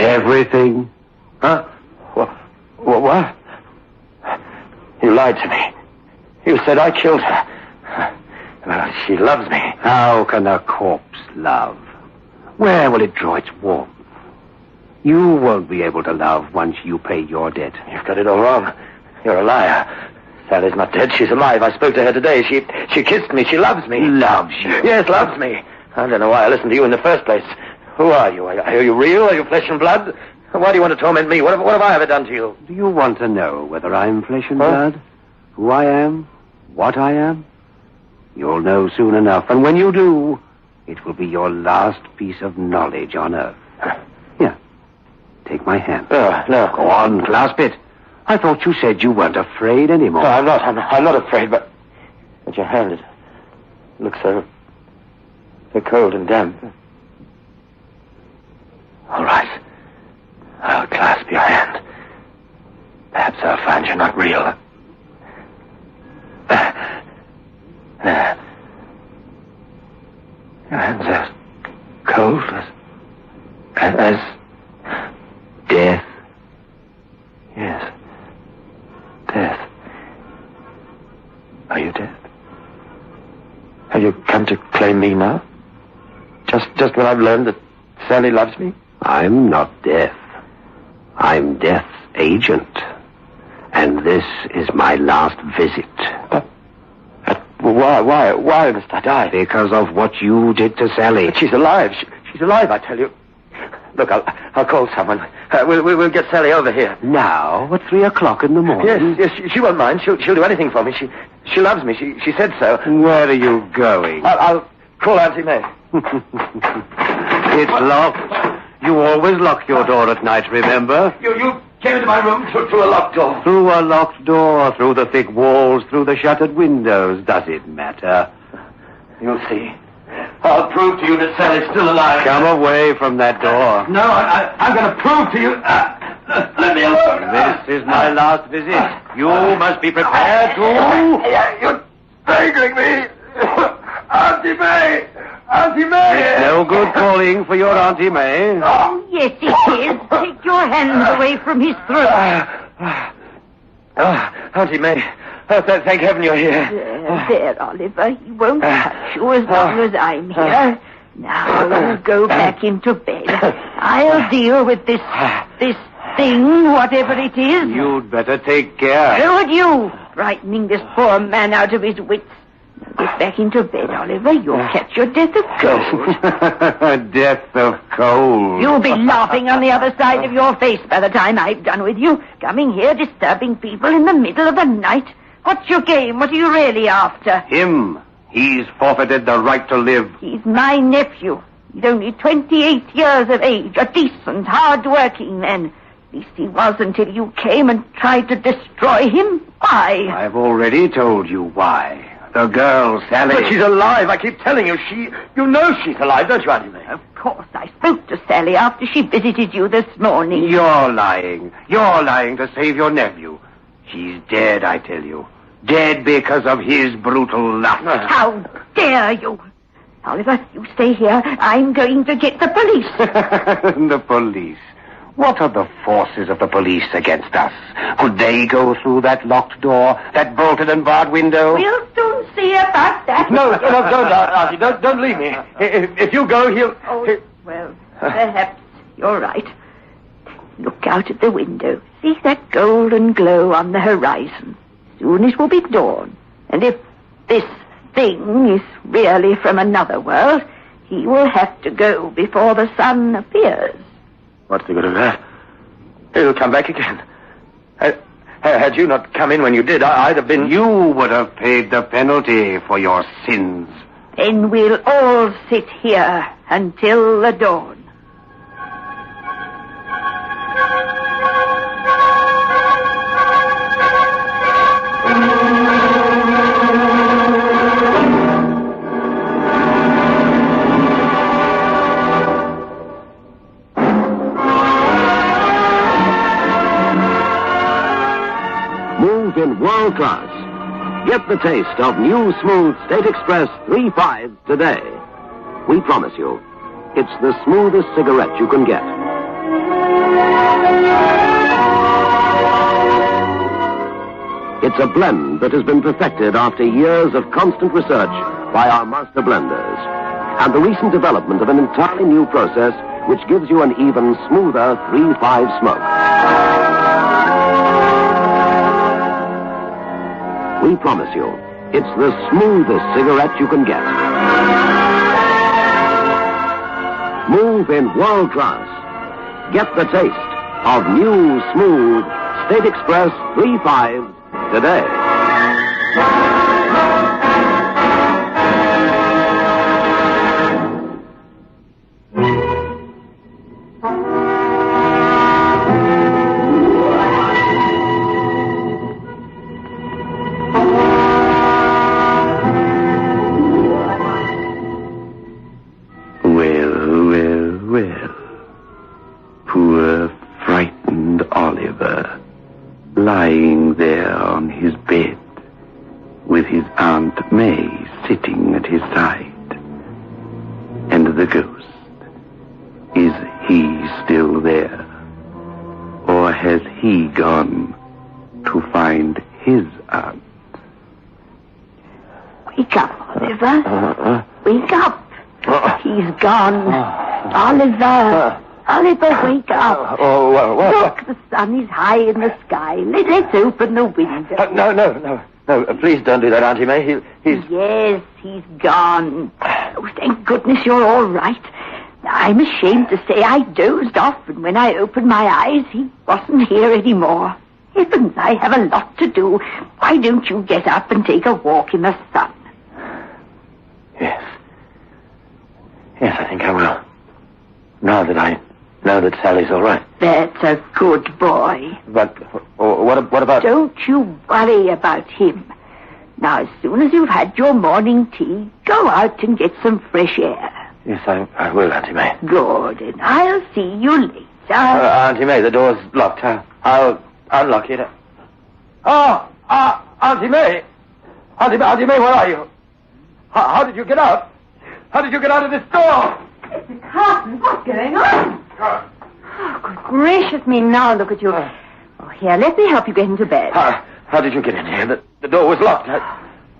Everything? Huh? What? You lied to me. You said I killed her. Well, she loves me. How can a corpse love? Where will it draw its warmth? You won't be able to love once you pay your debt. You've got it all wrong. You're a liar. Sally's not dead. She's alive. I spoke to her today. She kissed me. She loves me. Loves you? Yes, loves me. I don't know why I listened to you in the first place. Who are you? Are you real? Are you flesh and blood? Why do you want to torment me? What have I ever done to you? Do you want to know whether I'm flesh and blood? Who I am? What I am? You'll know soon enough. And when you do, it will be your last piece of knowledge on Earth. Here. Take my hand. No. Go on, clasp it. I thought you said you weren't afraid anymore. No, I'm not afraid, but your hand, it looks so cold and damp. All right. I'll clasp your hand. Perhaps I'll find you're not real. There. Your hands are cold as death. Yes. Death. Are you dead? Have you come to claim me now? Just when I've learned that Sally loves me? I'm not death. I'm Death's agent. And this is my last visit. But why must I die? Because of what you did to Sally. But she's alive. She's alive, I tell you. Look, I'll call someone. We'll get Sally over here. Now, at 3 o'clock in the morning? Yes, she won't mind. She'll do anything for me. She loves me. She said so. Where are you going? I'll call Auntie May. It's locked. You always lock your door at night, remember? You came into my room through a locked door. Through a locked door, through the thick walls, through the shuttered windows. Does it matter? You'll see. I'll prove to you that Sally's still alive. Come away from that door. No, I'm going to prove to you. Let me alone. This is my last visit. You must be prepared to... You're strangling me. Auntie May! Auntie May! It's no good calling for your Auntie May. Oh, yes, it is. Take your hands away from his throat. Auntie May. Thank heaven you're here. There, Oliver. He won't touch you as long as I'm here. Now, you go back into bed. I'll deal with this thing, whatever it is. You'd better take care. So would you, frightening this poor man out of his wits. Now get back into bed, Oliver. You'll catch your death of cold. Death of cold. You'll be laughing on the other side of your face by the time I've done with you. Coming here, disturbing people in the middle of the night. What's your game? What are you really after? Him. He's forfeited the right to live. He's my nephew. He's only 28 years of age. A decent, hard-working man. At least he was until you came and tried to destroy him. Why? I've already told you why. The girl, Sally. But she's alive. I keep telling you. You know she's alive, don't you, Auntie May? Of course. I spoke to Sally after she visited you this morning. You're lying. You're lying to save your nephew. She's dead, I tell you. Dead because of his brutal lust. How dare you? Oliver, you stay here. I'm going to get the police. The police? What are the forces of the police against us? Could they go through that locked door, that bolted and barred window? We'll soon see about that. No, don't, Auntie. Don't leave me. If you go, he'll... Oh, well, perhaps you're right. Look out at the window. See that golden glow on the horizon. Soon it will be dawn. And if this thing is really from another world, he will have to go before the sun appears. What's the good of that? He'll come back again. Had you not come in when you did, I'd have been... You would have paid the penalty for your sins. Then we'll all sit here until the dawn. In world class. Get the taste of new smooth State Express 3.5 today. We promise you, it's the smoothest cigarette you can get. It's a blend that has been perfected after years of constant research by our master blenders, and the recent development of an entirely new process which gives you an even smoother 3.5 smoke. We promise you, it's the smoothest cigarette you can get. Move in world class. Get the taste of new, smooth State Express 3.5 today. Well. Poor, frightened Oliver, lying there on his bed, with his Aunt May sitting at his side. And the ghost, is he still there? Or has he gone to find his aunt? Wake up, Oliver. Wake up. He's gone. Oliver. Oliver, wake up. What? Look, the sun is high in the sky. Let's open the window. No, please don't do that, Auntie May. He's... Yes, he's gone. Oh, thank goodness you're all right. I'm ashamed to say I dozed off, and when I opened my eyes, he wasn't here anymore. Heavens, I have a lot to do. Why don't you get up and take a walk in the sun? Yes, I think I will. Now that I know that Sally's all right. That's a good boy. But what about... Don't you worry about him. Now, as soon as you've had your morning tea, go out and get some fresh air. Yes, I will, Auntie May. Good, and I'll see you later. Auntie May, the door's locked. I'll unlock it. Auntie May! Auntie May, where are you? How did you get out? How did you get out of this door? Mr. Carson, what's going on? Oh, good gracious me, now look at you. Oh, here, let me help you get into bed. How did you get in here? The door was locked.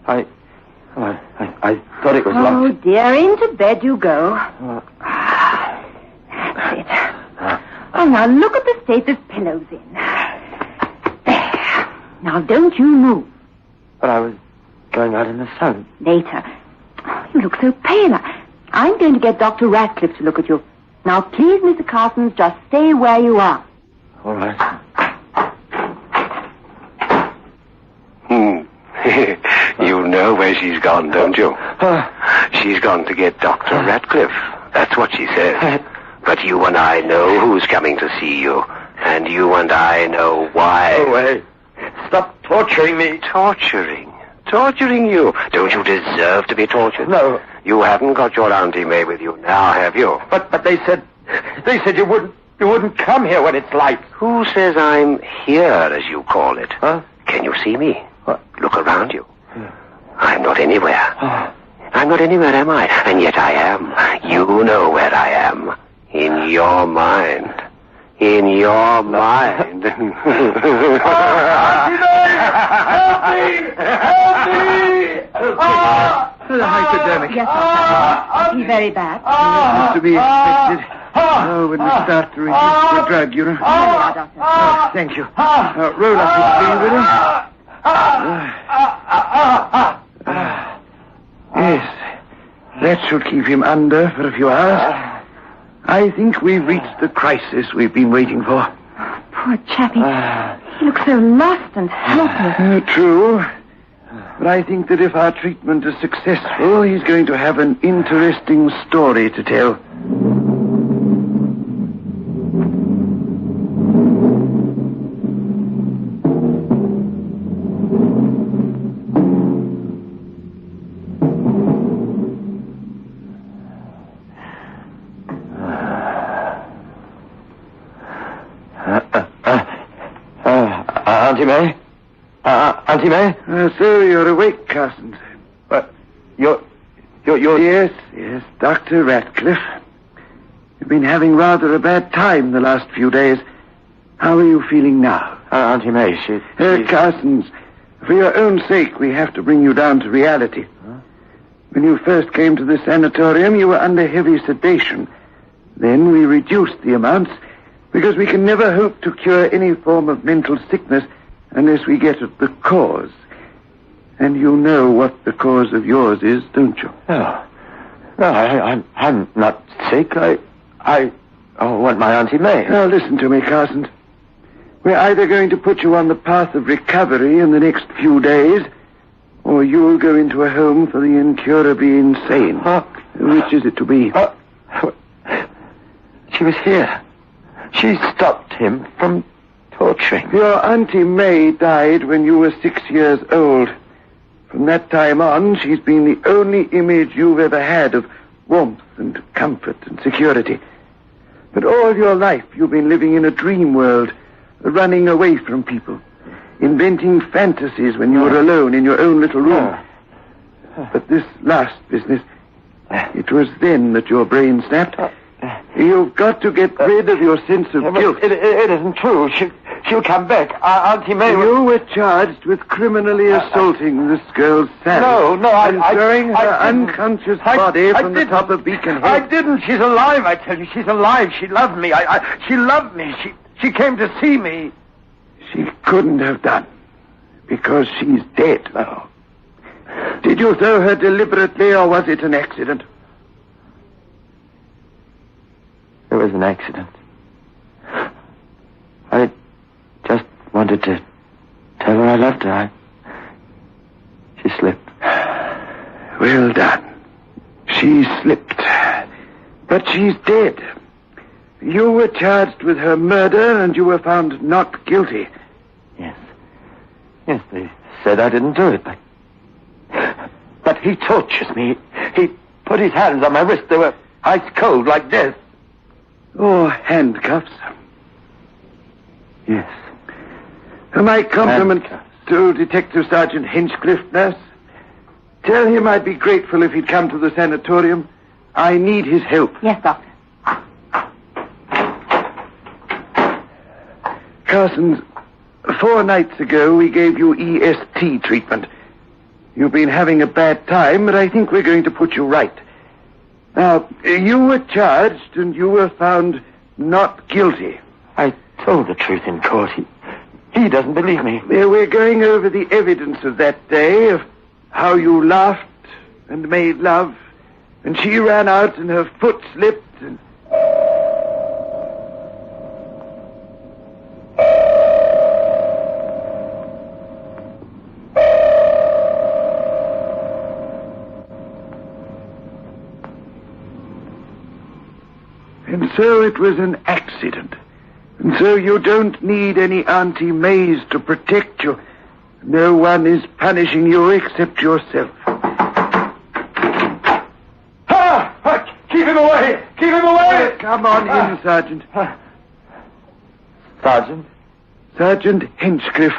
I thought it was locked. Oh, dear, into bed you go. That's it. Oh, now look at the state this pillow's in. There. Now, don't you move. But I was going out in the sun. Later. Oh, you look so pale. I'm going to get Dr. Ratcliffe to look at you. Now, please, Mr. Carson, just stay where you are. All right. You know where she's gone, don't you? She's gone to get Dr. Ratcliffe. That's what she says. But you and I know who's coming to see you. And you and I know why. Oh, wait. Stop torturing me. Torturing? Torturing you? Don't you deserve to be tortured? No. You haven't got your Auntie May with you now, have you? But they said you wouldn't come here when it's light. Who says I'm here, as you call it? Huh? Can you see me? What? Look around you. I'm not anywhere. I'm not anywhere, am I? And yet I am. You know where I am. In your mind. In your mind. Help me! The hypodermic. Yes, Doctor. Is he very bad? It's to be expected. Oh, when we start to resist the drug, you know. Here we are, Doctor. Oh, thank you. Roll up his sleeve, will you? Yes, that should keep him under for a few hours. I think we've reached the crisis we've been waiting for. Poor chappie. He looks so lost and helpless. True. But I think that if our treatment is successful, he's going to have an interesting story to tell. Auntie May? Auntie May? So you're awake, Carson. But you're... Yes, Dr. Ratcliffe. You've been having rather a bad time the last few days. How are you feeling now? Auntie May, she's... Carson's, for your own sake, we have to bring you down to reality. Huh? When you first came to the sanatorium, you were under heavy sedation. Then we reduced the amounts because we can never hope to cure any form of mental sickness unless we get at the cause. And you know what the cause of yours is, don't you? No. No, I'm not sick. I want my Auntie May. Now, listen to me, Carson. We're either going to put you on the path of recovery in the next few days, or you'll go into a home for the incurably insane. Which is it to be? She was here. She stopped him from torturing. Your Auntie May died when you were 6 years old. From that time on, she's been the only image you've ever had of warmth and comfort and security. But all your life, you've been living in a dream world, running away from people, inventing fantasies when you were alone in your own little room. But this last business, it was then that your brain snapped. You've got to get rid of your sense of guilt. It isn't true. She'll come back. Auntie May... You were charged with criminally assaulting this girl, Sally. No, and throwing her unconscious body from the top of Beacon Hill. I didn't. She's alive, I tell you. She's alive. She loved me. She loved me. She came to see me. She couldn't have done, because she's dead. Oh. Did you throw her deliberately, or was it an accident? It was an accident. I just wanted to tell her I loved her. She slipped. Well done. She slipped. But she's dead. You were charged with her murder, and you were found not guilty. Yes. Yes, they said I didn't do it. But he tortures me. He put his hands on my wrist. They were ice cold, like death. Oh, handcuffs. Yes. My compliments to Detective Sergeant Hinchcliffe, nurse. Tell him I'd be grateful if he'd come to the sanatorium. I need his help. Yes, Doctor. Carson's, 4 nights ago we gave you EST treatment. You've been having a bad time, but I think we're going to put you right. Now, you were charged and you were found not guilty. I told the truth in court. He doesn't believe me. We're going over the evidence of that day, of how you laughed and made love, and she ran out and her foot slipped and... And so it was an accident. And so you don't need any Auntie Mays to protect you. No one is punishing you except yourself. Keep him away! Keep him away! Come on in, Sergeant. Sergeant? Sergeant Hinchcliffe,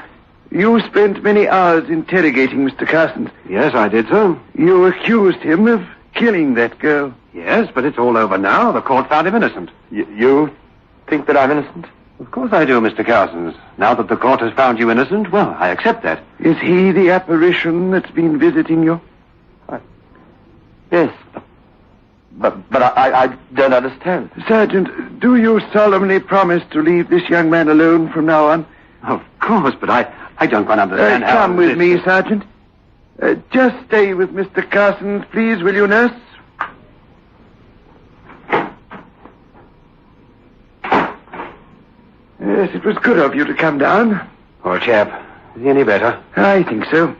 you spent many hours interrogating Mr. Carson. Yes, I did, sir. You accused him of killing that girl. Yes, but it's all over now. The court found him innocent. You think that I'm innocent? Of course I do, Mr. Carsons. Now that the court has found you innocent, well, I accept that. Is he the apparition that's been visiting you? Yes, but I don't understand. Sergeant, do you solemnly promise to leave this young man alone from now on? Of course, but I don't quite understand how... Come with me, Sergeant. Just stay with Mr. Carsons, please, will you, nurse? Yes, it was good of you to come down. Poor chap. Is he any better? I think so.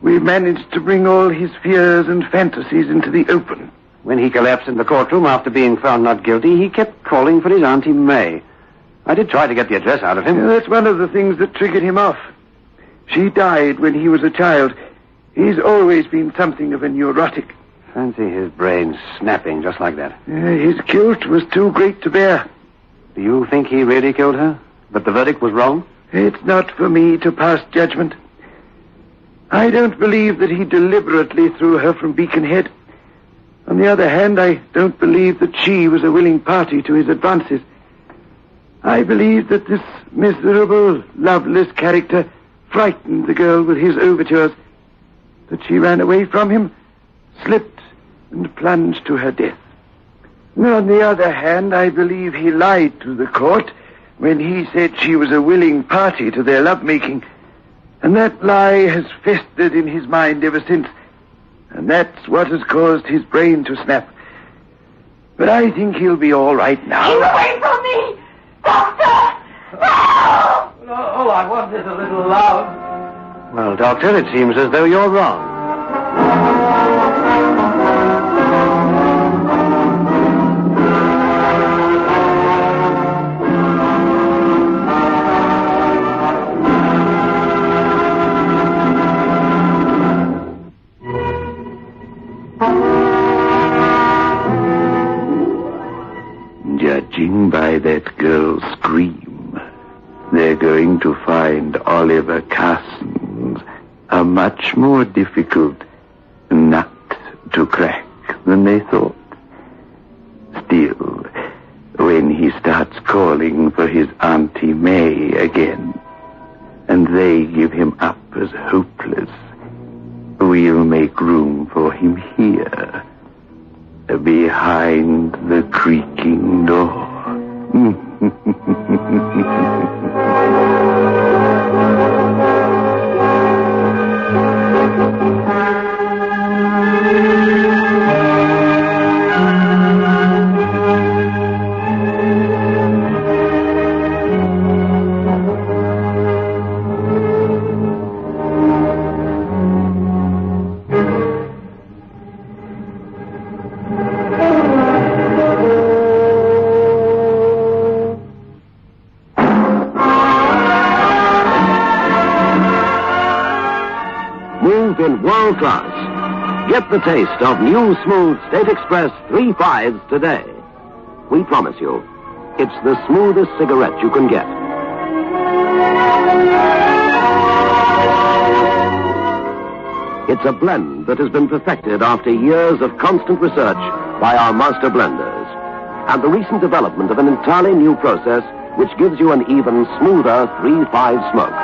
We managed to bring all his fears and fantasies into the open. When he collapsed in the courtroom after being found not guilty, he kept calling for his Auntie May. I did try to get the address out of him. Yeah, that's one of the things that triggered him off. She died when he was a child. He's always been something of a neurotic. Fancy his brain snapping just like that. His guilt was too great to bear. Do you think he really killed her? That the verdict was wrong? It's not for me to pass judgment. I don't believe that he deliberately threw her from Beacon Head. On the other hand, I don't believe that she was a willing party to his advances. I believe that this miserable, loveless character frightened the girl with his overtures, that she ran away from him, slipped, and plunged to her death. On the other hand, I believe he lied to the court when he said she was a willing party to their lovemaking. And that lie has festered in his mind ever since. And that's what has caused his brain to snap. But I think he'll be all right now. Keep away from me! Doctor! No! All I want is a little love. Well, Doctor, it seems as though you're wrong. Judging by that girl's scream, they're going to find Oliver Carson's a much more difficult nut to crack than they thought. Still, when he starts calling for his Auntie May again, and they give him up as hopeless, we'll make room for him here, behind the creaking door. In world class. Get the taste of new smooth State Express 3/5s today. We promise you, it's the smoothest cigarette you can get. It's a blend that has been perfected after years of constant research by our master blenders, and the recent development of an entirely new process which gives you an even smoother 3/5 smoke.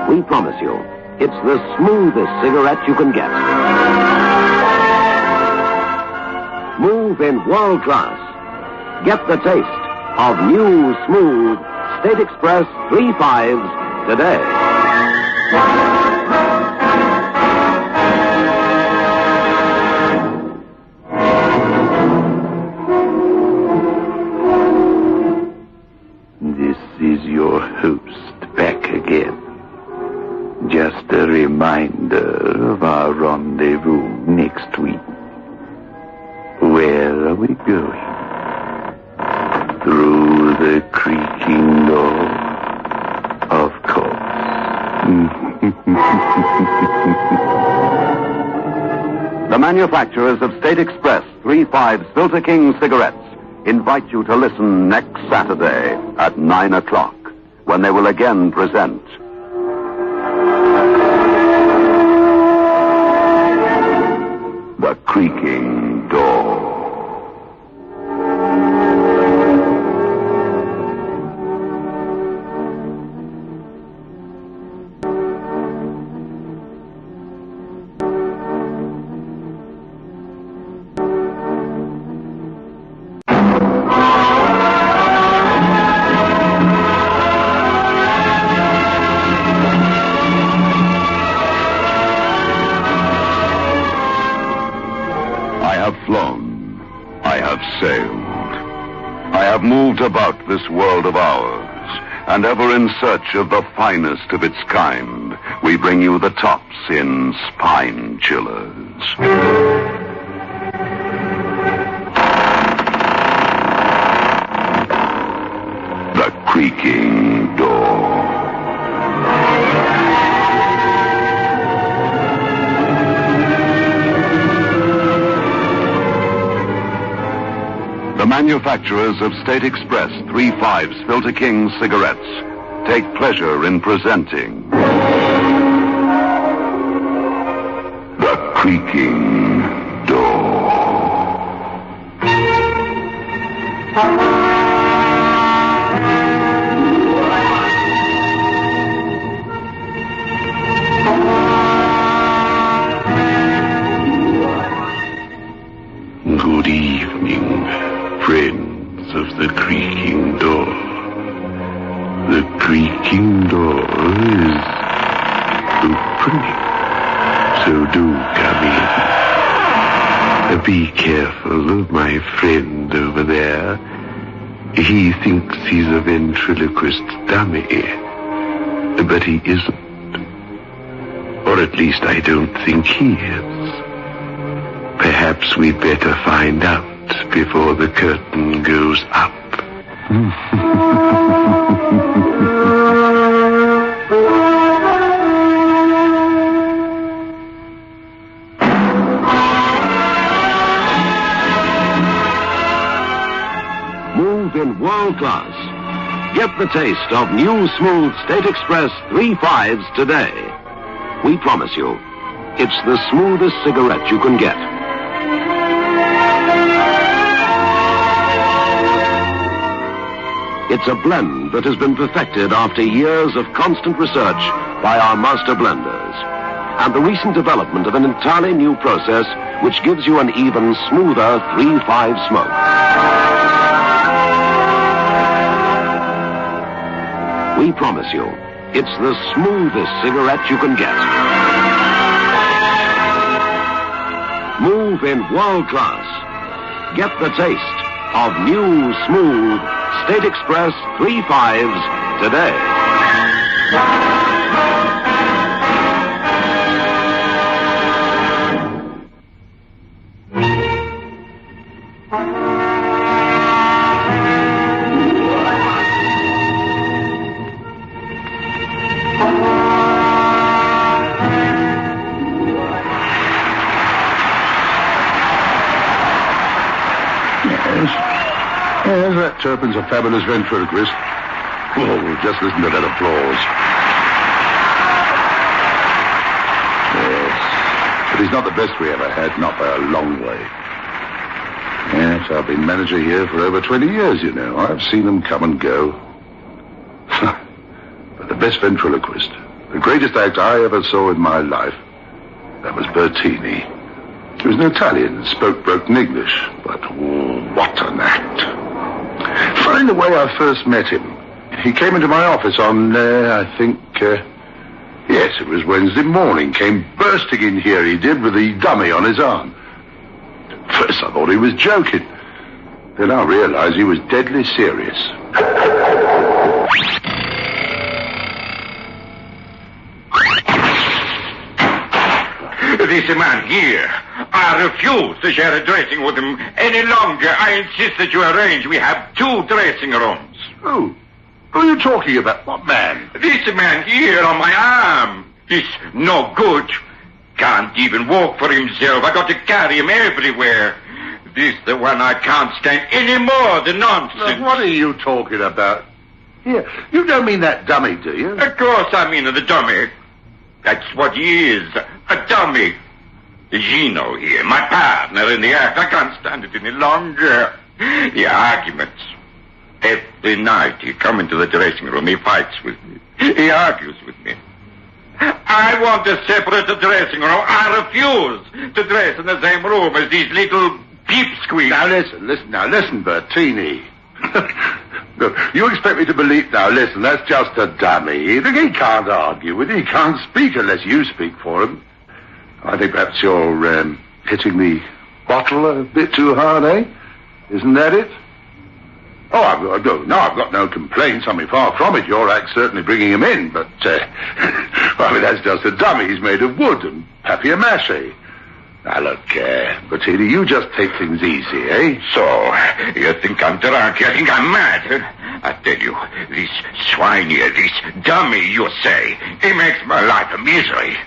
We promise you, it's the smoothest cigarette you can get. Move in world class. Get the taste of new, smooth State Express 3/5s today. This is your host back again. Just a reminder of our rendezvous next week. Where are we going? Through the creaking door? Of course. The manufacturers of State Express 3/5 Filter King cigarettes invite you to listen next Saturday at 9 o'clock when they will again present The Creaking Door. Moved about this world of ours, and ever in search of the finest of its kind, we bring you the tops in spine chillers. The Creaking Door. The manufacturers of State Express 3/5 Filter King cigarettes take pleasure in presenting The Creaking Door. Good evening, friends of the Creaking Door. company. So do come in. Be careful of my friend over there. He thinks he's a ventriloquist dummy, but he isn't. Or at least I don't think he is. Perhaps we'd better find out before the curtain goes up. Move in world class. Get the taste of new smooth State Express 3/5s today. We promise you, it's the smoothest cigarette you can get. It's a blend that has been perfected after years of constant research by our master blenders. And the recent development of an entirely new process which gives you an even smoother 3/5 smoke. We promise you, it's the smoothest cigarette you can get. Move in world class. Get the taste of new, smooth State Express 3/5s today. Yes, that Turpin's a fabulous ventriloquist. Oh, just listen to that applause. Yes, but he's not the best we ever had, not by a long way. Yes, I've been manager here for over 20 years, you know. I've seen them come and go. But the best ventriloquist, the greatest act I ever saw in my life, that was Bertini. He was an Italian, spoke broken English, but what an act. Funny the way I first met him. He came into my office on, yes, it was Wednesday morning. Came bursting in here, he did, with the dummy on his arm. First I thought he was joking. Then I realized he was deadly serious. This man here, I refuse to share a dressing with him any longer. I insist that you arrange. We have 2 dressing rooms. Who? Who are you talking about? What man? This man here on my arm. He's no good. Can't even walk for himself. I got to carry him everywhere. This the one I can't stand any more. The nonsense. Now, what are you talking about? Here, you don't mean that dummy, do you? Of course I mean the dummy. That's what he is. A dummy. Gino here, my partner in the act. I can't stand it any longer. The arguments. Every night he comes into the dressing room, he fights with me. He argues with me. I want a separate dressing room. I refuse to dress in the same room as these little peepsqueaks. Now listen, Bertini. Look, you expect me to believe... Now listen, that's just a dummy. He can't argue with you. He can't speak unless you speak for him. I think perhaps you're hitting the bottle a bit too hard, eh? Isn't that it? Oh, I've got no complaints. I mean, far from it. Your act's certainly bringing him in, but, that's just a dummy. He's made of wood and papier-mâché. Now, look, Bertini, you just take things easy, eh? So, you think I'm drunk? You think I'm mad? I tell you, this swine here, this dummy, you say, he makes my life a misery.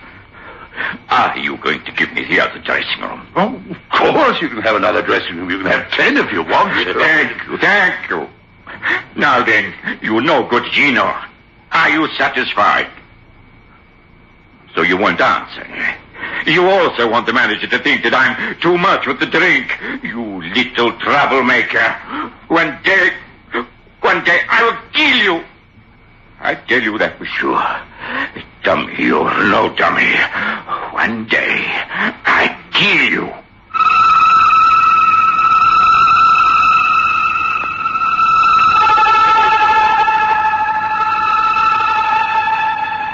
Are you going to give me the other dressing room? Oh, of course you can have another dressing room. You can have 10 if you want. Thank you. Now then, you know good Gino. Are you satisfied? So you won't answer. You also want the manager to think that I'm too much with the drink. You little troublemaker. One day I will kill you. I tell you that for sure. Dummy or no dummy, one day I kill you.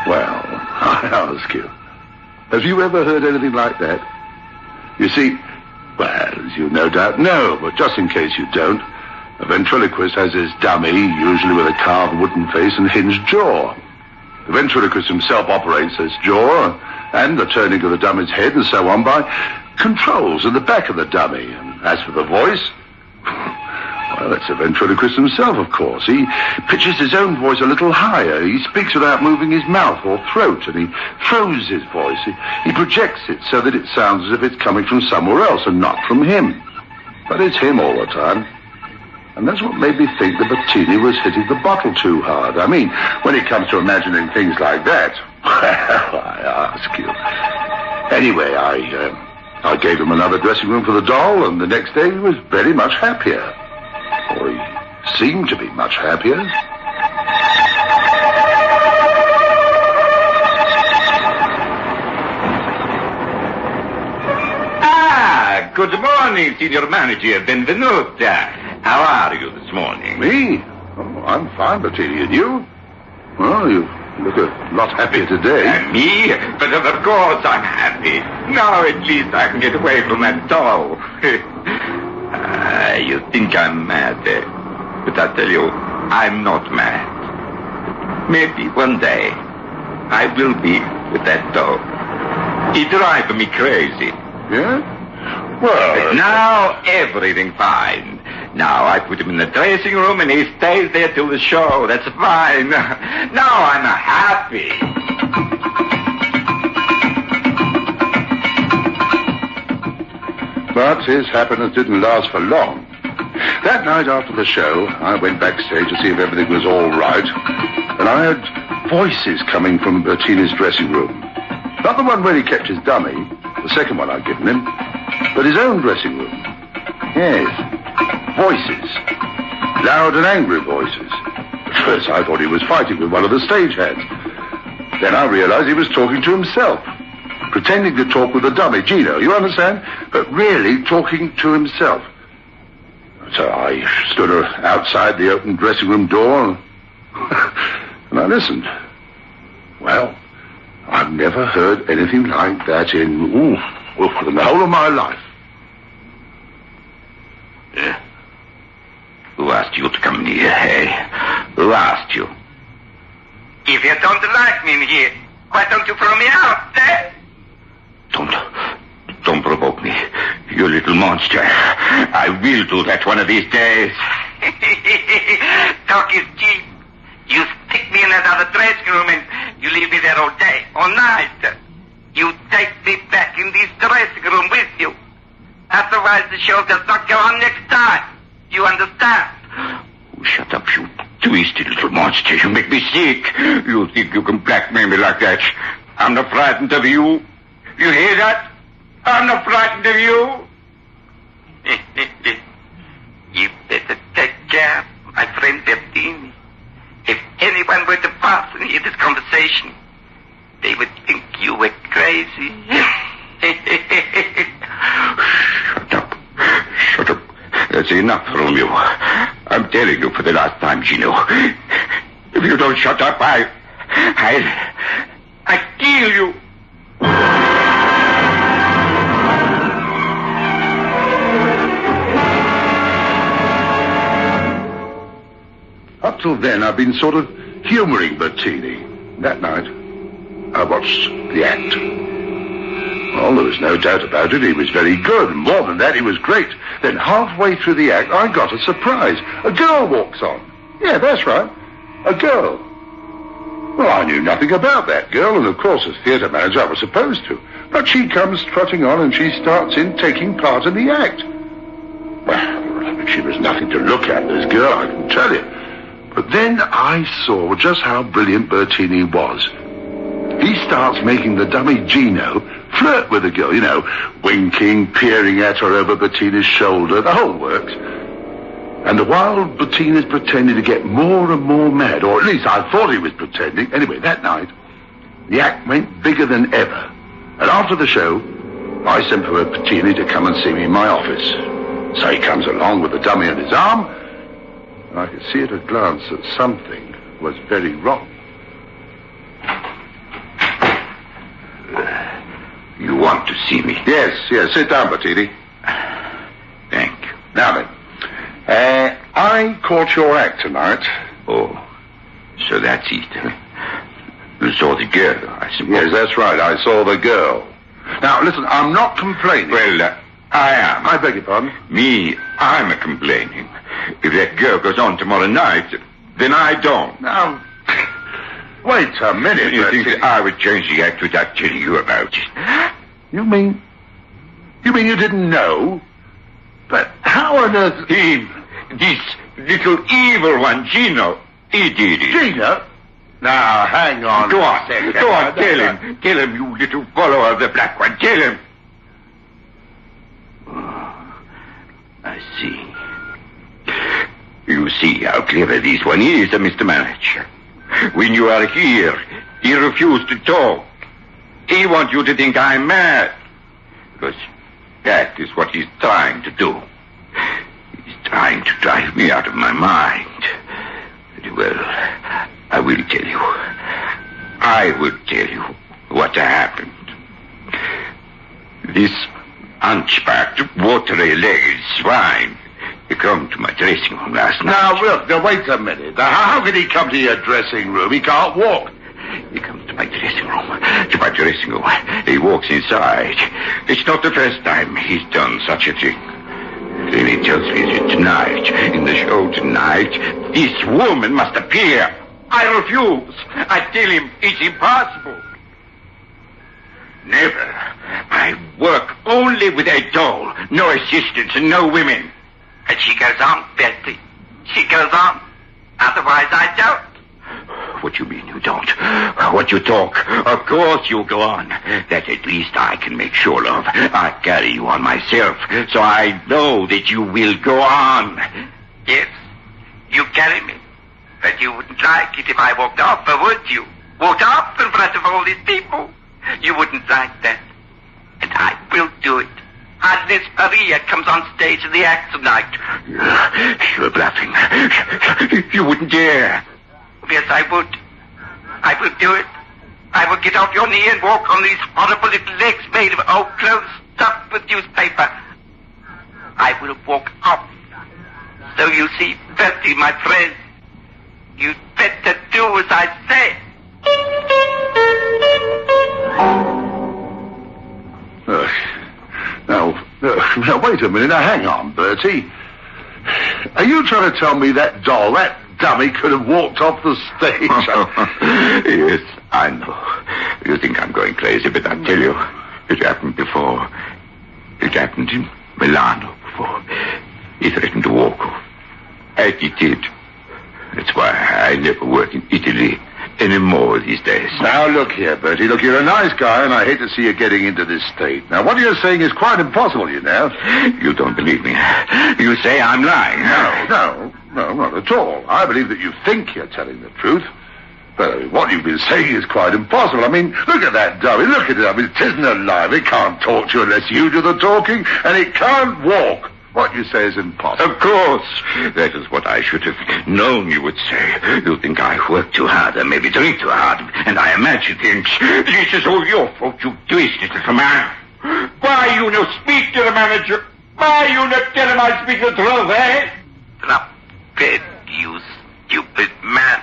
Well, I ask you, Have you ever heard anything like that? You see, well, as you no doubt know, but just in case you don't, a ventriloquist has his dummy, usually with a carved wooden face and hinged jaw. The ventriloquist himself operates this jaw and the turning of the dummy's head and so on by controls in the back of the dummy. And as for the voice, well, that's the ventriloquist himself, of course. He pitches his own voice a little higher. He speaks without moving his mouth or throat, and he throws his voice. He projects it so that it sounds as if it's coming from somewhere else and not from him. But it's him all the time. And that's what made me think that Bettini was hitting the bottle too hard. I mean, when it comes to imagining things like that, well, I ask you. Anyway, I gave him another dressing room for the doll, and the next day he was very much happier. Or he seemed to be much happier. Ah, good morning, Signor Manager. Benvenuta. How are you this morning? Me? Oh, I'm fine, Bettini. And you? Well, you look a lot happier today. Me? But of course I'm happy. Now at least I can get away from that doll. You think I'm mad, but I tell you, I'm not mad. Maybe one day I will be with that doll. He drives me crazy. Yeah? Well... But now everything fine. Now I put him in the dressing room and he stays there till the show. That's fine. Now I'm happy. But his happiness didn't last for long. That night after the show, I went backstage to see if everything was all right, and I heard voices coming from Bettini's dressing room. Not the one where he kept his dummy, the second one I'd given him, but his own dressing room. Yes, voices. Loud and angry voices. At first I thought he was fighting with one of the stagehands. Then I realized he was talking to himself. Pretending to talk with the dummy, Gino, you understand? But really talking to himself. So I stood outside the open dressing room door and I listened. Well, I've never heard anything like that in the whole of my life. Yeah. Who asked you to come in here, hey? Who asked you? If you don't like me in here, why don't you throw me out, eh? Don't provoke me, you little monster. I will do that one of these days. Talk is cheap. You stick me in another dressing room and you leave me there all day, all night. You take me back in this dressing room with you. Otherwise the show does not go on next time. You understand? Oh, shut up, you twisted little monster. You make me sick. You think you can blackmail me like that? I'm not frightened of you. You hear that? I'm not frightened of you. You better take care, my friend Bettini. If anyone were to pass and hear this conversation, they would think you were crazy. Shut up. Shut up. That's enough, Romeo. I'm telling you for the last time, Gino. If you don't shut up, I kill you. Up till then, I've been sort of humoring Bettini. That night, I watched the act. Well, there was no doubt about it. He was very good. More than that, he was great. Then halfway through the act, I got a surprise. A girl walks on. Yeah, that's right. A girl. Well, I knew nothing about that girl, and of course, as theatre manager, I was supposed to. But she comes trotting on, and she starts in taking part in the act. Well, she was nothing to look at, this girl, I can tell you. But then I saw just how brilliant Bettini was. He starts making the dummy Gino flirt with the girl, you know, winking, peering at her over Bettini's shoulder, the whole works. And while Bettini's pretending to get more and more mad, or at least I thought he was pretending, anyway, that night, the act went bigger than ever. And after the show, I sent for Bettini to come and see me in my office. So he comes along with the dummy on his arm, and I could see at a glance that something was very wrong. to see me? Yes. Sit down, Bertini. Thank you. Now then, I caught your act tonight. Oh, so that's it. You saw the girl, I suppose. Yes, that's right. I saw the girl. Now, listen, I'm not complaining. Well, I am. I beg your pardon? Me, I'm complaining. If that girl goes on tomorrow night, then I don't. Now, wait a minute. You think that I would change the act without telling you about it? You mean you didn't know? But how on earth... Him, this little evil one, Gino, he did it. Gino? Now, hang on. Go on, tell him. Tell him, you little follower of the Black One. Tell him. I see. You see how clever this one is, Mr. Manager. When you are here, he refused to talk. He wants you to think I'm mad. Because that is what he's trying to do. He's trying to drive me out of my mind. Very well, I will tell you. I will tell you what happened. This hunchbacked, watery-legged swine, he came to my dressing room last night. Now, look, wait a minute. Now, how can he come to your dressing room? He can't walk. He comes to my dressing room. He walks inside. It's not the first time he's done such a thing. Then he tells me that tonight, in the show tonight, this woman must appear. I refuse. I tell him it's impossible. Never. I work only with a doll. No assistants and no women. And she goes on, Betty. She goes on. Otherwise I don't. What you mean you don't? What you talk? Of course you go on. That at least I can make sure of. I carry you on myself, so I know that you will go on. Yes, you carry me. But you wouldn't like it if I walked off, would you? Walked off in front of all these people. You wouldn't like that. And I will do it. Unless Maria comes on stage in the act tonight. You're bluffing. You wouldn't dare. Yes, I would. I will do it. I will get off your knee and walk on these horrible little legs made of old clothes stuffed with newspaper. I will walk off. So you see, Bertie, my friend, you'd better do as I say. Now, wait a minute. Now, hang on, Bertie. Are you trying to tell me that doll, that dummy, could have walked off the stage? Yes, I know. You think I'm going crazy, but I tell you, it happened before. It happened in Milano before. He threatened to walk off. And he did. That's why I never work in Italy anymore these days. Now, look here, Bertie. Look, you're a nice guy, and I hate to see you getting into this state. Now, what you're saying is quite impossible, you know. You don't believe me. You say I'm lying. No, not at all. I believe that you think you're telling the truth. But what you've been saying is quite impossible. I mean, look at that dummy. Look at it. I mean, it isn't alive. It can't talk to you unless you do the talking, and it can't walk. What you say is impossible. Of course. That is what I should have known you would say. You think I work too hard and maybe drink too hard, and I imagine things. This is all your fault, you twisted little man. Why you no speak to the manager? Why you not tell him I speak the truth, eh? Drop dead, you stupid man.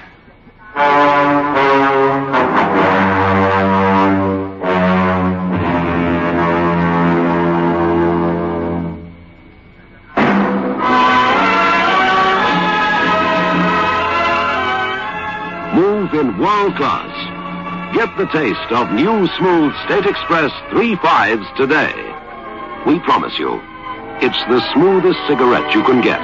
In world class. Get the taste of new smooth State Express 3.5s today. We promise you, it's the smoothest cigarette you can get.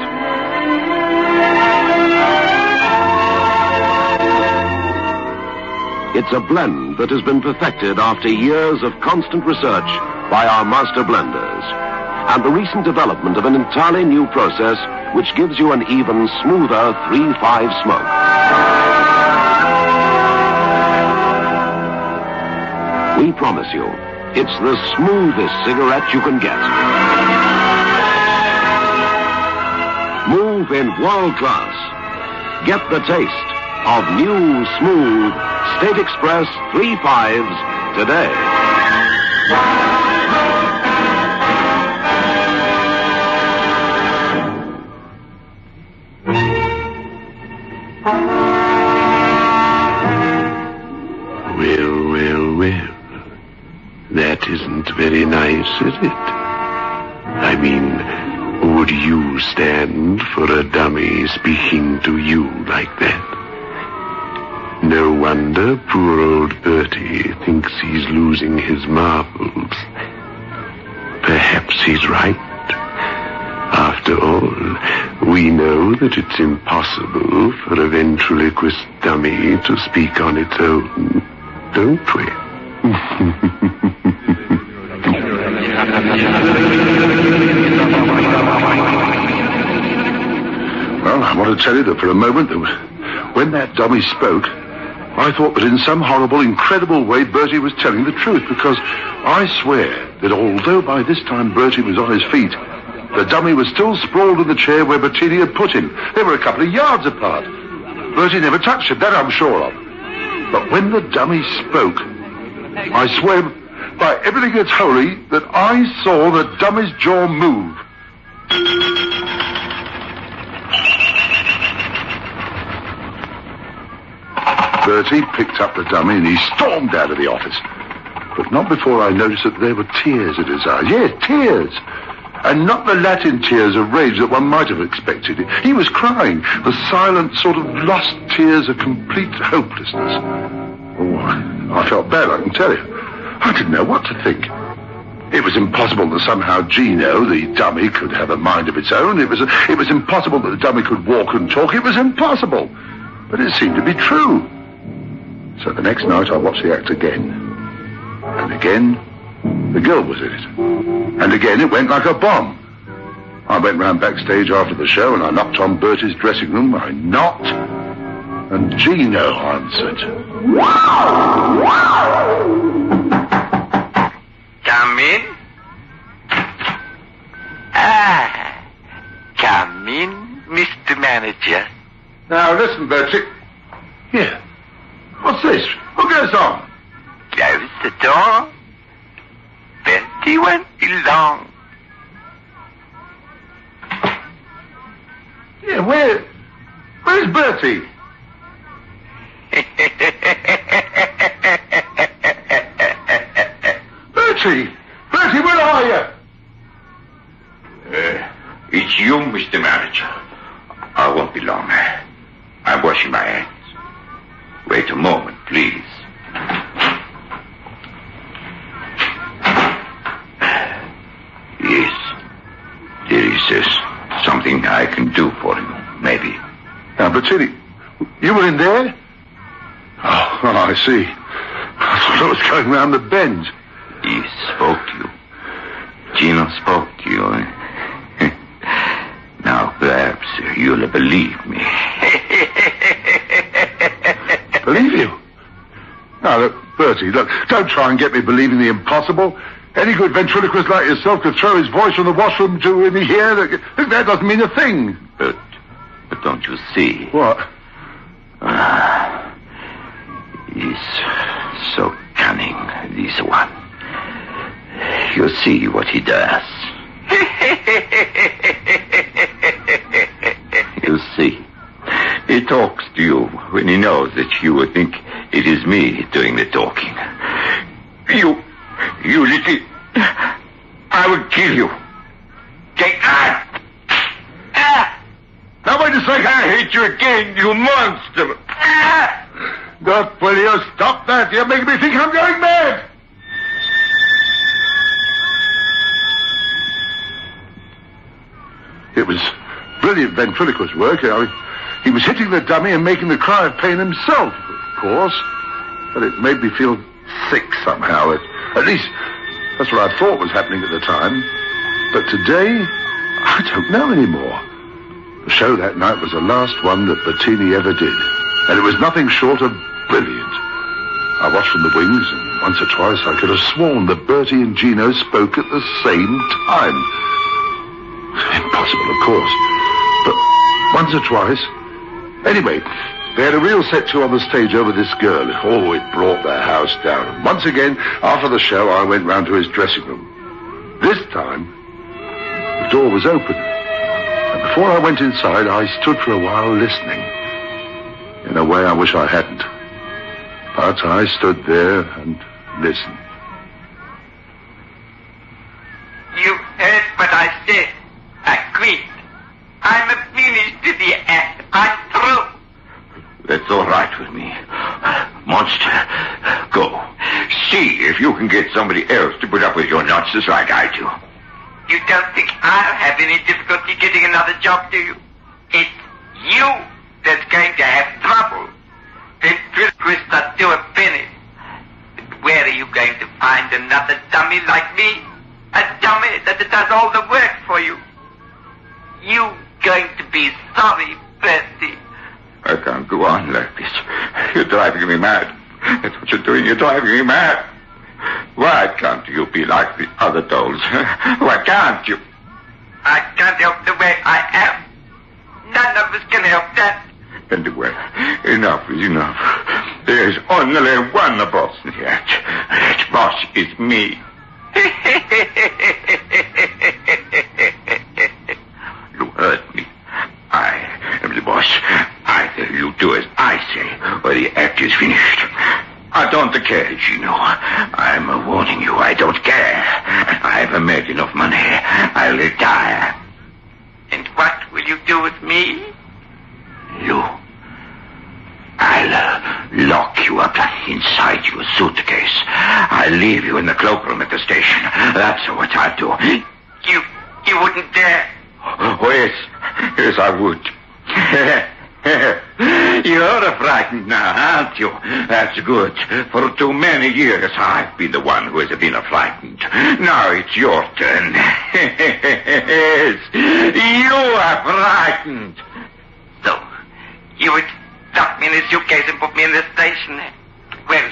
It's a blend that has been perfected after years of constant research by our master blenders, and the recent development of an entirely new process which gives you an even smoother 3.5 smoke. We promise you, it's the smoothest cigarette you can get. Move in world class. Get the taste of new, smooth State Express 3.5s today. That isn't very nice, is it? I mean, would you stand for a dummy speaking to you like that? No wonder poor old Bertie thinks he's losing his marbles. Perhaps he's right. After all, we know that it's impossible for a ventriloquist dummy to speak on its own, don't we? Well, I want to tell you that for a moment, when that dummy spoke, I thought that in some horrible, incredible way Bertie was telling the truth, because I swear that although by this time Bertie was on his feet, the dummy was still sprawled in the chair where Bettini had put him. They were a couple of yards apart. Bertie never touched him, that I'm sure of. But when the dummy spoke, I swear by everything that's holy that I saw the dummy's jaw move. Bertie picked up the dummy and he stormed out of the office. But not before I noticed that there were tears in his eyes. Yes, tears. And not the Latin tears of rage that one might have expected. He was crying, the silent sort of lost tears of complete hopelessness. Oh, I felt bad, I can tell you. I didn't know what to think. It was impossible that somehow Gino, the dummy, could have a mind of its own. It was impossible that the dummy could walk and talk. It was impossible. But it seemed to be true. So the next night I watched the act again. And again, the girl was in it. And again it went like a bomb. I went round backstage after the show and I knocked on Bertie's dressing room. I knocked, and Gino answered. Come in. Come in, Mr. Manager. Now listen, Bertie. Here. What's this? What goes on? Close the door. Bertie won't be long. Yeah, where's Bertie? Bertie! Bertie, where are you? It's you, Mr. Manager. I won't be long. I'm washing my hands. Wait a moment, please. Yes. There is something I can do for you, maybe. Now, Bettini, you were in there? Oh, I see. I thought I was going round the bend. He spoke to you. Gino spoke to you. Now, perhaps you'll believe me. Believe you? Now, look, Bertie, look, don't try and get me believing the impossible. Any good ventriloquist like yourself could throw his voice from the washroom to in the air. That doesn't mean a thing. But don't you see? What? He's so cunning, this one. You see what he does. You see, he talks to you when he knows that you would think it is me doing the talking. You little... I will kill you. Take that! Now wait a second, I hate you again, you monster! God, will you stop that? You're making me think I'm going mad! It was brilliant ventriloquist work. He was hitting the dummy and making the cry of pain himself, of course. But it made me feel sick somehow. At least, that's what I thought was happening at the time. But today, I don't know anymore. The show that night was the last one that Bettini ever did. And it was nothing short of brilliant. I watched from the wings, and once or twice I could have sworn that Bertie and Gino spoke at the same time. Impossible, of course. But once or twice... Anyway, they had a real set-to on the stage over this girl. Oh, it brought their house down. And once again, after the show, I went round to his dressing room. This time, the door was open. And before I went inside, I stood for a while listening. In a way, I wish I hadn't. But I stood there and listened. dead. I quit. I'm finished with the act. I'm through. That's all right with me. Monster, go. See if you can get somebody else to put up with your nonsense like I do. You don't think I'll have any difficulty getting another job, do you? It's you that's going to have trouble. Then twist not do a penny. But where are you going to find another dummy like me? A dummy that does all the work for you. You going to be sorry, Bertie. I can't go on like this. You're driving me mad. That's what you're doing. You're driving me mad. Why can't you be like the other dolls? Why can't you? I can't help the way I am. None of us can help that. Anyway, enough is enough. There's only one boss here. That boss is me. You heard me. I am the boss. Either you do as I say, or the act is finished. I don't care, Gino. I'm warning you, I don't care. I've made enough money. I'll retire. And what will you do with me? I'll lock you up inside your suitcase. I'll leave you in the cloakroom at the station. That's what I'll do. You wouldn't dare. Oh, yes. Yes, I would. You're frightened now, aren't you? That's good. For too many years, I've been the one who has been frightened. Now it's your turn. Yes, you are frightened. So, you would stuff me in a suitcase and put me in the station. Well,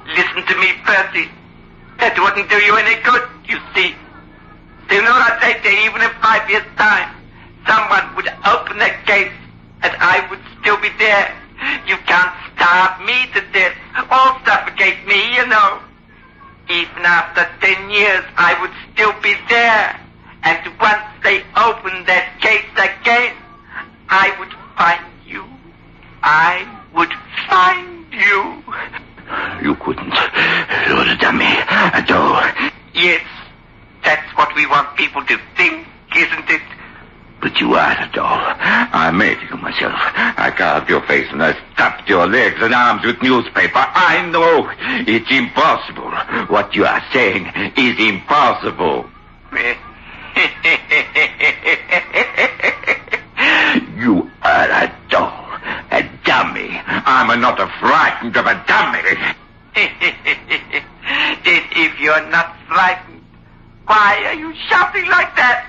listen to me, Percy. That wouldn't do you any good, you see. Sooner or later, even in 5 years' time, someone would open that gate and I would still be there. You can't starve me to death or suffocate me, you know. Even after 10 years, I would still be there. And once they open that gate again, I would find you. I would find you. You couldn't. You're a dummy, a doll. Yes, that's what we want people to think, isn't it? But you are a doll. I made you myself. I carved your face and I stuffed your legs and arms with newspaper. I know it's impossible. What you are saying is impossible. You are a doll, a dummy. I'm not frightened of a dummy. Then if you're not frightened, why are you shouting like that?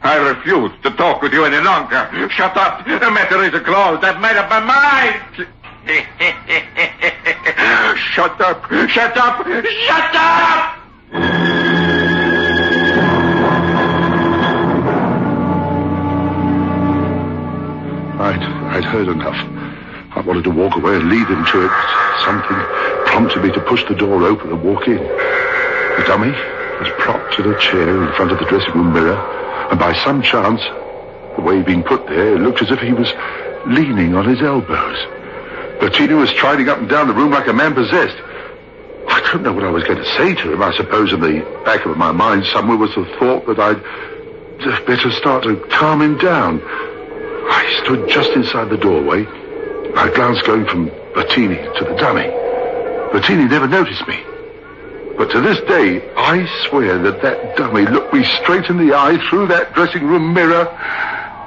I refuse to talk with you any longer. Shut up. The matter is closed. I've made up my mind. Shut up. Shut up. Shut up! I'd heard enough. I wanted to walk away and lead him to it. Something prompted me to push the door open and walk in. The dummy was propped in a chair in front of the dressing room mirror, and by some chance, the way he'd been put there, it looked as if he was leaning on his elbows. Bertini was striding up and down the room like a man possessed. I don't know what I was going to say to him. I suppose in the back of my mind somewhere was the thought that I'd better start to calm him down. I stood just inside the doorway, my glance going from Bertini to the dummy. Bertini never noticed me. But to this day, I swear that dummy looked me straight in the eye through that dressing room mirror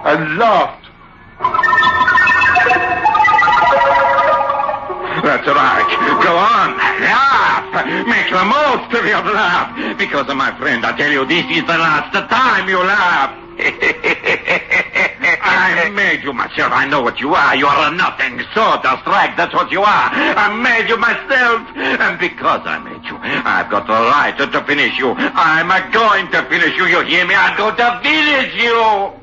and laughed. That's right. Go on. Laugh. Make the most of your laugh. Because, my friend, I tell you, this is the last time you laugh. I made you myself. I know what you are. You are a nothing. Sawdust rag. That's what you are. I made you myself. And because I made you, I've got the right to finish you. I'm going to finish you. You hear me? I'm going to finish you.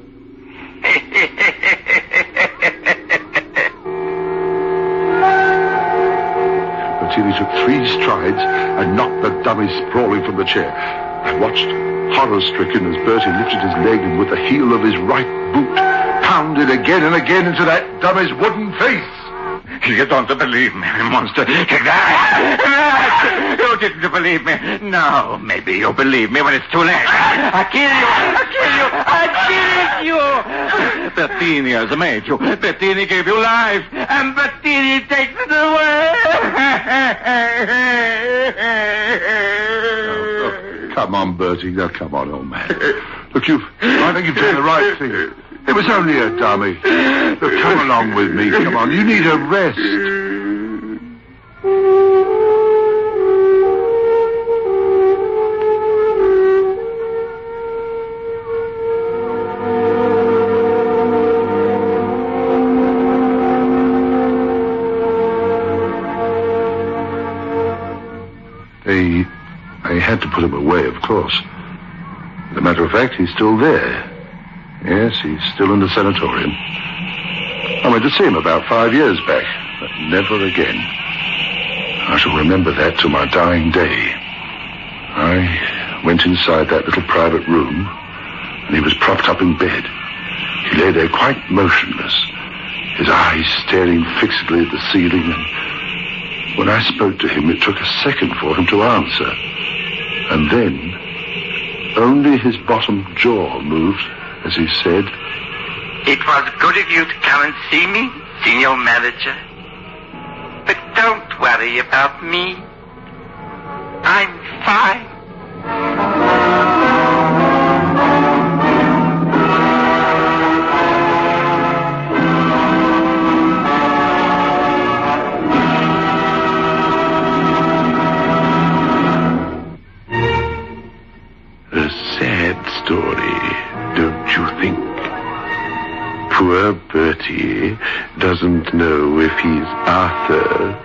Bertini took 3 strides and knocked the dummy sprawling from the chair. I watched, horror-stricken, as Bertie lifted his leg and with the heel of his right boot pounded again and again into that dummy's wooden face. You don't believe me, monster. Take that! You didn't believe me. No, maybe you'll believe me when it's too late. I killed you! Bettini has made you. Bettini gave you life. And Bettini takes it away. Come on, Bertie. Now, come on, old man. Look, I think you've done the right thing. It was only a dummy. Look, come along with me. Come on, you need a rest. They had to put him away, of course. As a matter of fact, he's still there. Yes, he's still in the sanatorium. I went to see him about 5 years back, but never again. I shall remember that to my dying day. I went inside that little private room, and he was propped up in bed. He lay there quite motionless, his eyes staring fixedly at the ceiling, and when I spoke to him, it took a second for him to answer. And then, only his bottom jaw moved as he said, "It was good of you to come and see me, Senior Manager. But don't worry about me. I'm fine." A sad story, don't you think? Poor Bertie doesn't know if he's Arthur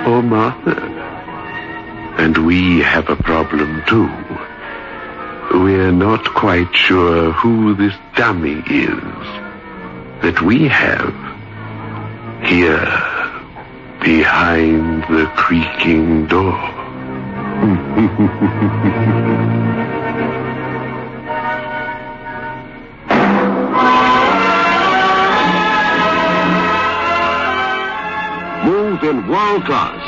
or Martha. And we have a problem too. We're not quite sure who this dummy is that we have here behind the creaking door. Move in world class.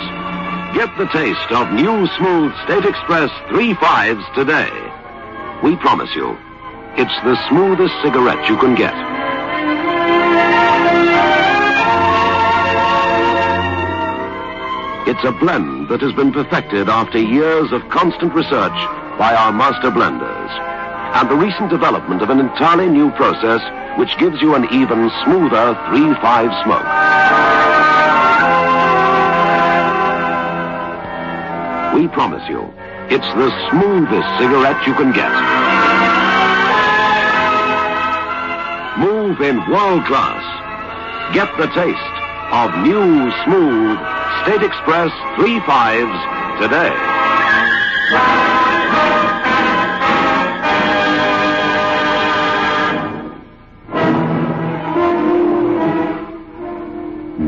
Get the taste of new smooth State Express 3.5s today. We promise you, it's the smoothest cigarette you can get. It's a blend that has been perfected after years of constant research by our master blenders, and the recent development of an entirely new process which gives you an even smoother 3.5 smoke. We promise you, it's the smoothest cigarette you can get. Move in world class. Get the taste of new, smooth State Express 3.5s today.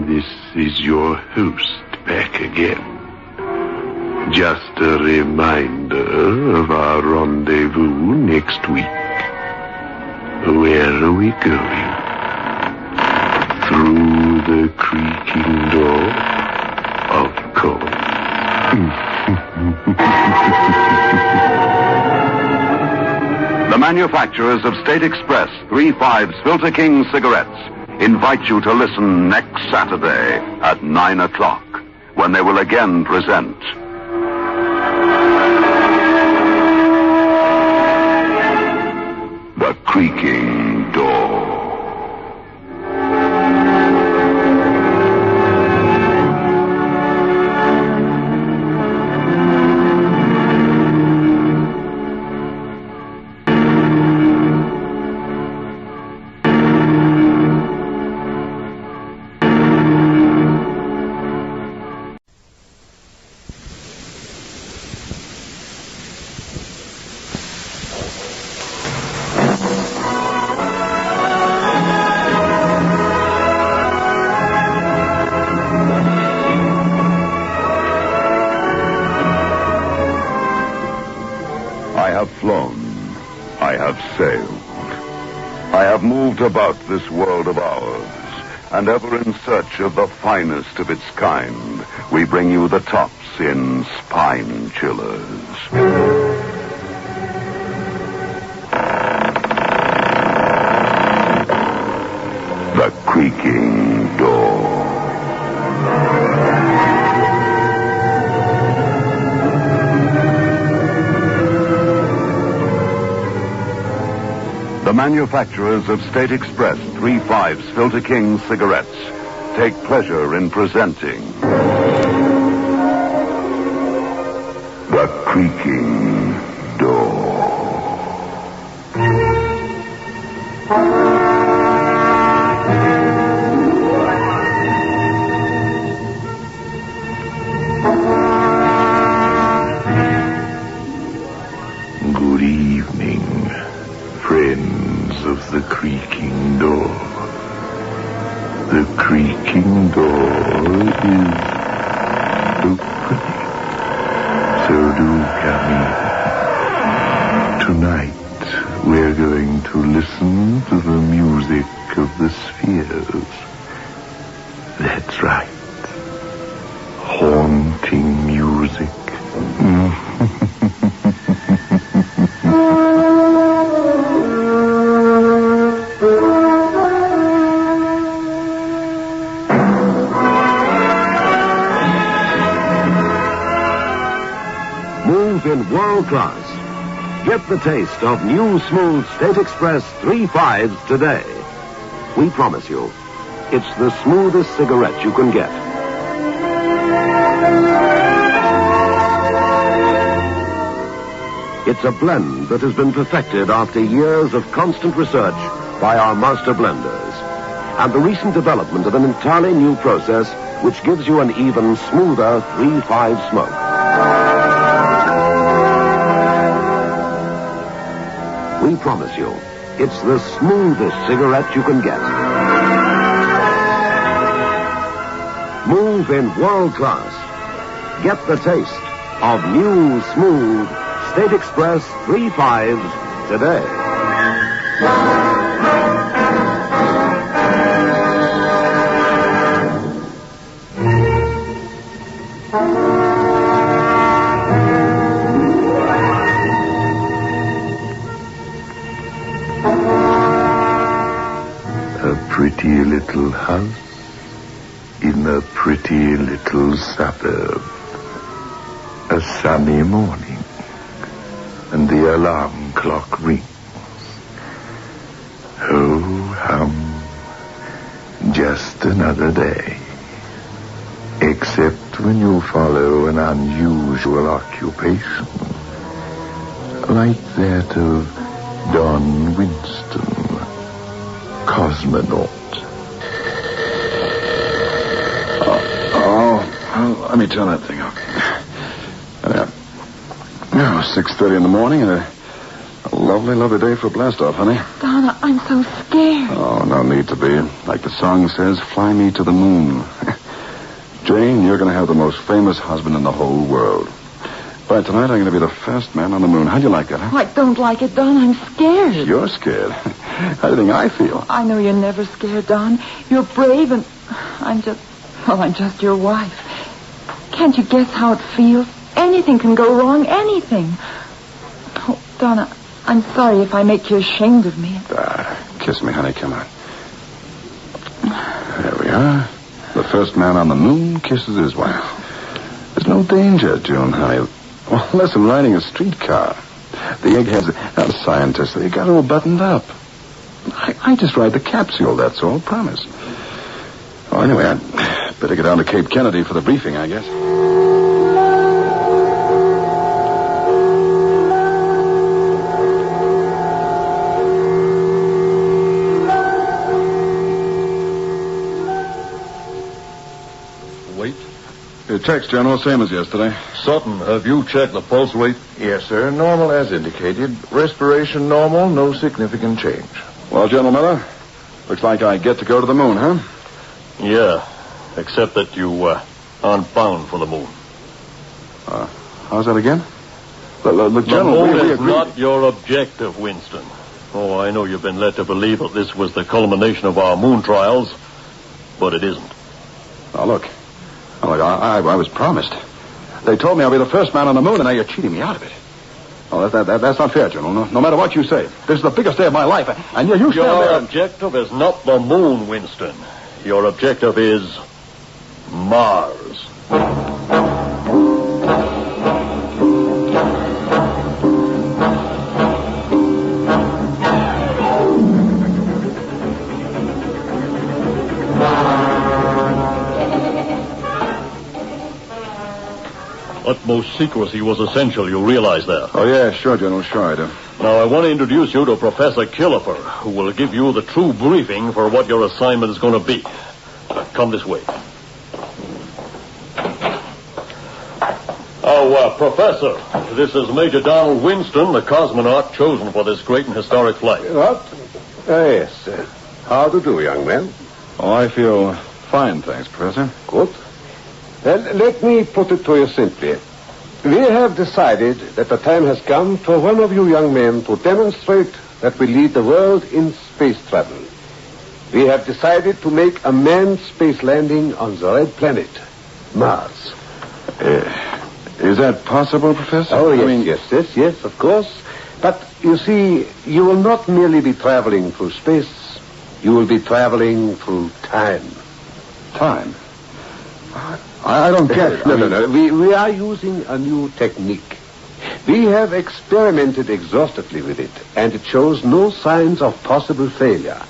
This is your host back again. Just a reminder of our rendezvous next week. Where are we going? Through the creaking door, of course. The manufacturers of State Express 3.5's Filter King cigarettes invite you to listen next Saturday at 9 o'clock when they will again present The Creaking Door. I have flown. I have sailed. I have moved about this world of ours, and ever in search of the finest of its kind, we bring you the tops in spine chillers. The creaking door. The manufacturers of State Express 3.5 Filter King cigarettes take pleasure in presenting The Creaking Door. Good evening, friends of the creaking door. The creaking door is opening, so do come in. Tonight, we're going to listen to the music of the spheres. That's right. Haunting music. Move in world class. Get the taste of new smooth State Express 3.5s today. We promise you, it's the smoothest cigarette you can get. It's a blend that has been perfected after years of constant research by our master blenders, and the recent development of an entirely new process which gives you an even smoother 3.5 smoke. We promise you, it's the smoothest cigarette you can get. Move in world class. Get the taste of new, smooth State Express 3.5s today. Pretty little house in a pretty little suburb. A sunny morning, and the alarm clock rings. Ho hum, just another day. Except when you follow an unusual occupation, like that of Don Winston, cosmonaut. Let me turn that thing up. Now, 6:30 in the morning and a lovely, lovely day for a blast-off, honey. Donna, I'm so scared. Oh, no need to be. Like the song says, fly me to the moon. Jane, you're going to have the most famous husband in the whole world. By tonight, I'm going to be the first man on the moon. How'd you like that, huh? Oh, I don't like it, Don. I'm scared. You're scared. How do you think I feel? I know you're never scared, Don. You're brave, and I'm just your wife. Can't you guess how it feels? Anything can go wrong, anything. Oh, Donna, I'm sorry if I make you ashamed of me. Kiss me, honey, come on. There we are. The first man on the moon kisses his wife. There's no danger, June, honey. Well, less than riding a streetcar. The eggheads are scientists. They got it all buttoned up. I just ride the capsule, that's all, promise. Oh, anyway, I'd better get down to Cape Kennedy for the briefing, I guess. Wait. Your text, General, same as yesterday. Sutton, have you checked the pulse rate? Yes, sir. Normal as indicated. Respiration normal. No significant change. Well, General Miller, looks like I get to go to the moon, huh? Yeah, except that you aren't bound for the moon. How's that again? Look, General, the moon we is agreed. not your objective, Winston. Oh, I know you've been led to believe that this was the culmination of our moon trials. but it isn't. Now, look. I was promised. They told me I'll be the first man on the moon, and now you're cheating me out of it. Oh, that's not fair, General. No matter what you say. This is the biggest day of my life, and you stand there. Your objective is not the moon, Winston. Your objective is Mars. Utmost secrecy was essential, you realize that? Oh, yeah, sure, General, sure I do. Now, I want to introduce you to Professor Killefer, who will give you the true briefing for what your assignment is going to be. Come this way. Oh, Professor, this is Major Donald Winston, the cosmonaut chosen for this great and historic flight. What? Yes. How do you do, young man? Oh, I feel fine, thanks, Professor. Good. Well, let me put it to you simply. We have decided that the time has come for one of you young men to demonstrate that we lead the world in space travel. We have decided to make a manned space landing on the red planet, Mars. Is that possible, Professor? Oh, yes, yes, of course. But, you see, you will not merely be traveling through space. You will be traveling through time. Time? I don't get it. No. We are using a new technique. We have experimented exhaustively with it, and it shows no signs of possible failure.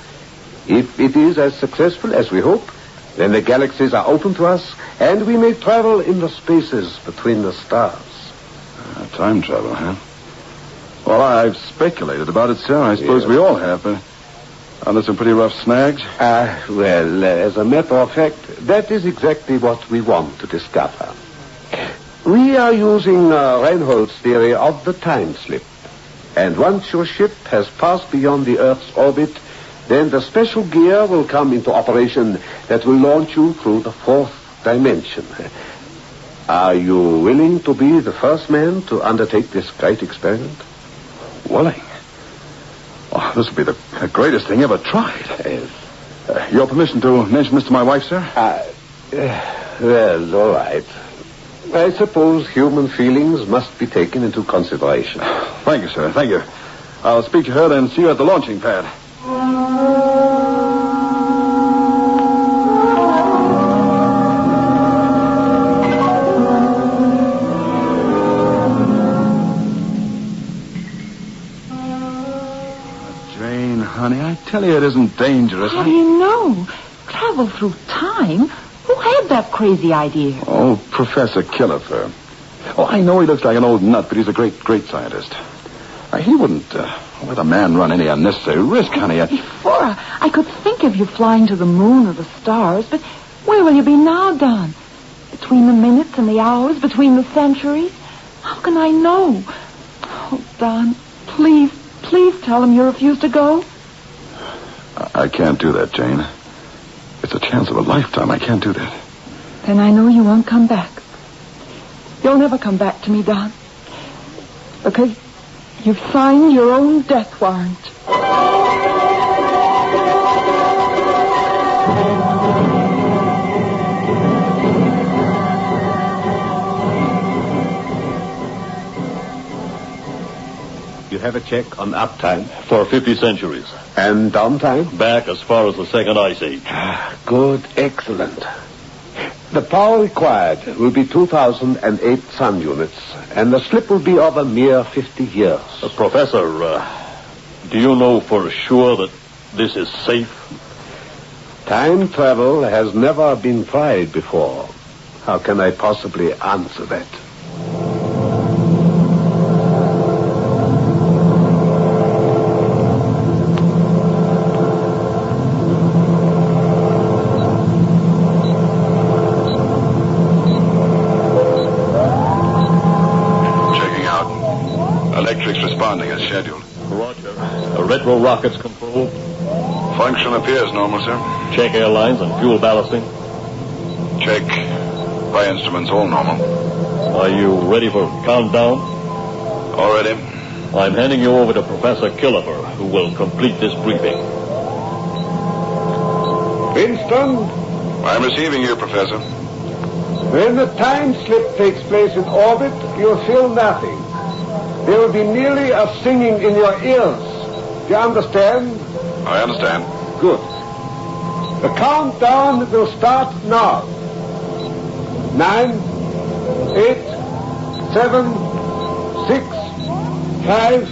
If it is as successful as we hope, then the galaxies are open to us, and we may travel in the spaces between the stars. Time travel, huh? Well, I've speculated about it, sir. I suppose we all have, but under some pretty rough snags. Well, as a matter of fact, that is exactly what we want to discover. We are using Reinhold's theory of the time slip. And once your ship has passed beyond the Earth's orbit, then the special gear will come into operation that will launch you through the fourth dimension. Are you willing to be the first man to undertake this great experiment? Willing? Oh, this will be the greatest thing ever tried. Your permission to mention this to my wife, sir? Well, all right. I suppose human feelings must be taken into consideration. Thank you, sir. Thank you. I'll speak to her and see you at the launching pad. Jane, honey, I tell you it isn't dangerous. How do you know? Travel through time? Who had that crazy idea? Oh, Professor Killefer. Oh, I know he looks like an old nut, but he's a great, great scientist. He wouldn't let a man run any unnecessary risk, honey. Before I could think of you flying to the moon or the stars, but where will you be now, Don? Between the minutes and the hours, between the centuries? How can I know? Oh, Don, please tell him you refuse to go. I can't do that, Jane. It's a chance of a lifetime. I can't do that. Then I know you won't come back. You'll never come back to me, Don. Because you've signed your own death warrant. You have a check on uptime? For 50 centuries. And downtime? Back as far as the Second Ice Age. Good, excellent. The power required will be 2008 sun units, and the slip will be of a mere 50 years. Professor, do you know for sure that this is safe? Time travel has never been tried before. How can I possibly answer that? Responding as scheduled. Roger. Retro rockets controlled. Function appears normal, sir. Check airlines and fuel ballasting. Check. By instruments, all normal. Are you ready for countdown? All ready. I'm handing you over to Professor Killefer, who will complete this briefing. Winston, I'm receiving you, Professor. When the time slip takes place in orbit, you'll feel nothing. There will be merely a singing in your ears. Do you understand? I understand. Good. The countdown will start now. 9, 8, 7, 6, 5,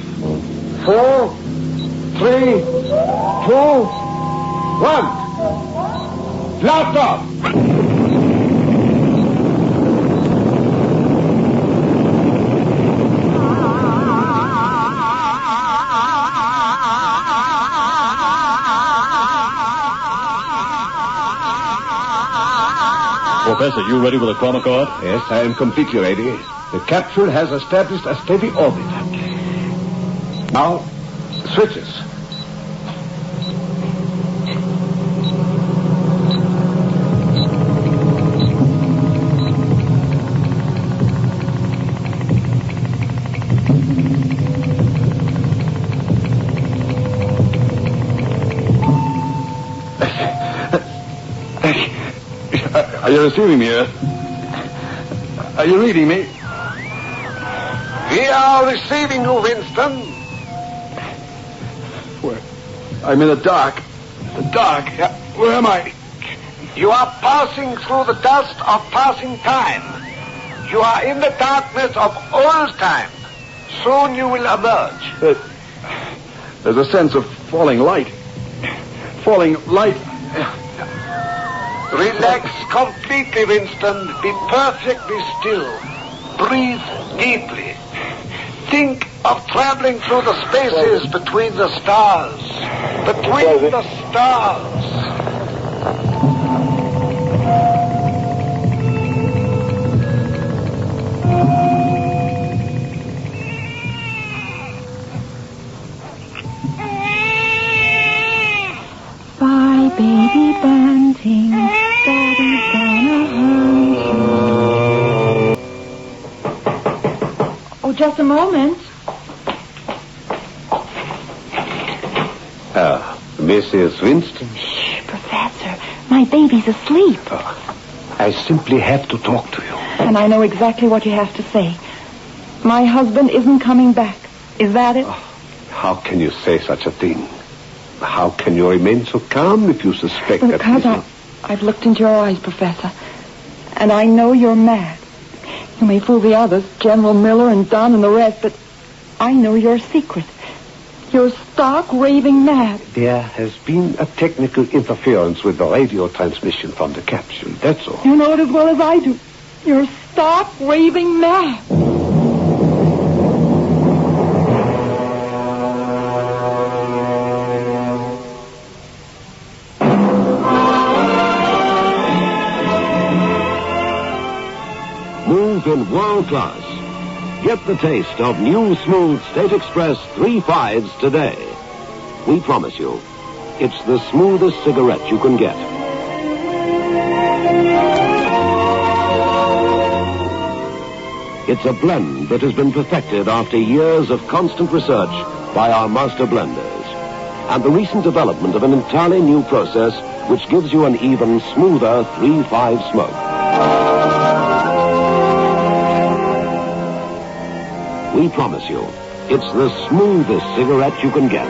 4, 3, 2, 1. Blast off! Professor, you ready with the chronocord? Yes, I am completely ready. The capsule has established a steady orbit. Now, switches. Are you receiving me, Earth? Are you reading me? We are receiving you, Winston. Where? I'm in the dark. The dark. Where am I? You are passing through the dust of passing time. You are in the darkness of old time. Soon you will emerge. There's a sense of falling light. Falling light. Relax completely, Winston. Be perfectly still. Breathe deeply. Think of traveling through the spaces between the stars. Between the stars. Bye, baby bunting. Daddy's gonna hunt you. Oh, just a moment. Mrs. Winston. Shh, Professor. My baby's asleep. I simply have to talk to you. And I know exactly what you have to say. My husband isn't coming back. Is that it? How can you say such a thing? How can you remain so calm if you suspect that... Because I've looked into your eyes, Professor. And I know you're mad. You may fool the others, General Miller and Dunn and the rest, but I know your secret. You're stark raving mad. There has been a technical interference with the radio transmission from the capsule, that's all. You know it as well as I do. You're stark raving mad. Move in world class. Get the taste of new smooth State Express 3/5s today. We promise you, it's the smoothest cigarette you can get. It's a blend that has been perfected after years of constant research by our master blenders. And the recent development of an entirely new process which gives you an even smoother 3/5 smoke. We promise you, it's the smoothest cigarette you can get.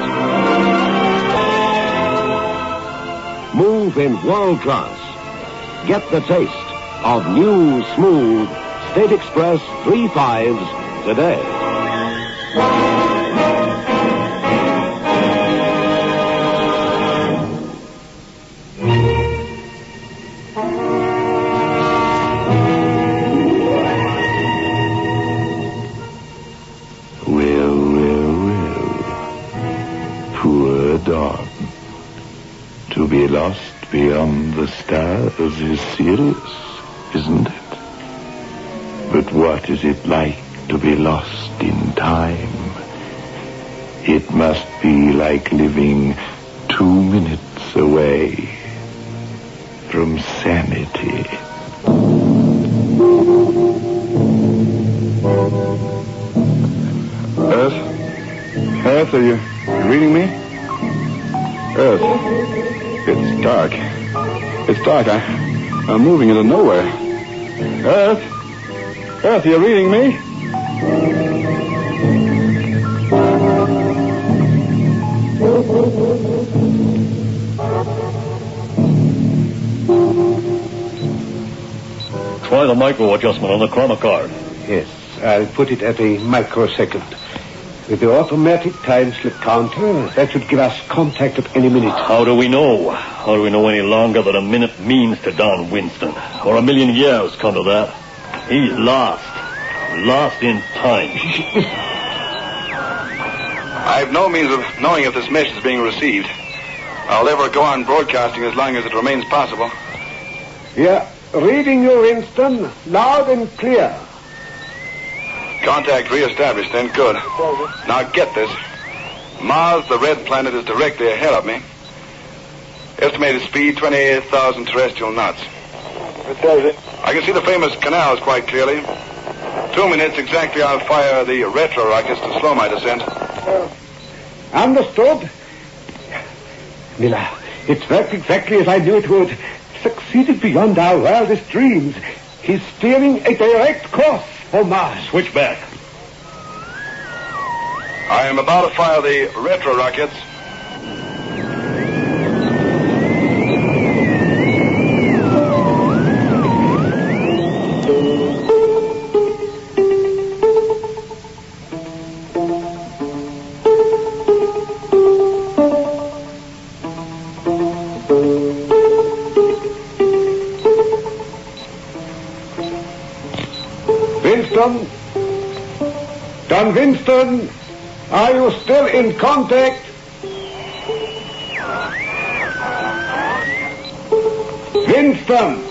Move in world class. Get the taste of new, smooth State Express 3/5s today. To be lost beyond the stars is serious, isn't it? But what is it like to be lost in time? It must be like living 2 minutes away from sanity. Earth, are you reading me? Earth. It's dark. It's dark. I'm moving into nowhere. Earth? Earth, you're reading me? Try the micro adjustment on the chroma card. Yes, I'll put it at a microsecond. With the automatic time slip counter, that should give us contact at any minute. How do we know? How do we know any longer that a minute means to Don Winston? Or a million years come to that? He's lost. Lost in time. I have no means of knowing if this message is being received. I'll never go on broadcasting as long as it remains possible. Yeah, reading you, Winston, loud and clear. Contact reestablished, then. Good. Now get this. Mars, the red planet, is directly ahead of me. Estimated speed, 28,000 terrestrial knots. I can see the famous canals quite clearly. 2 minutes exactly, I'll fire the retro rockets to slow my descent. Understood. Miller, it's worked exactly as I knew it would. Succeeded beyond our wildest dreams. He's steering a direct course for Mars. Switch back. I am about to fire the retro rockets. Winston? Don Winston, are you still in contact? Winston,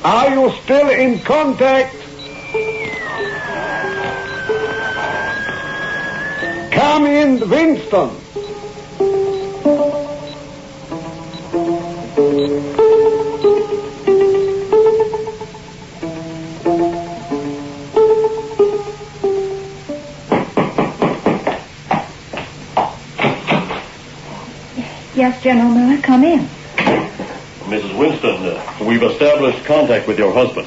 are you still in contact? Come in, Winston. Yes, General Miller, come in. Mrs. Winston, we've established contact with your husband.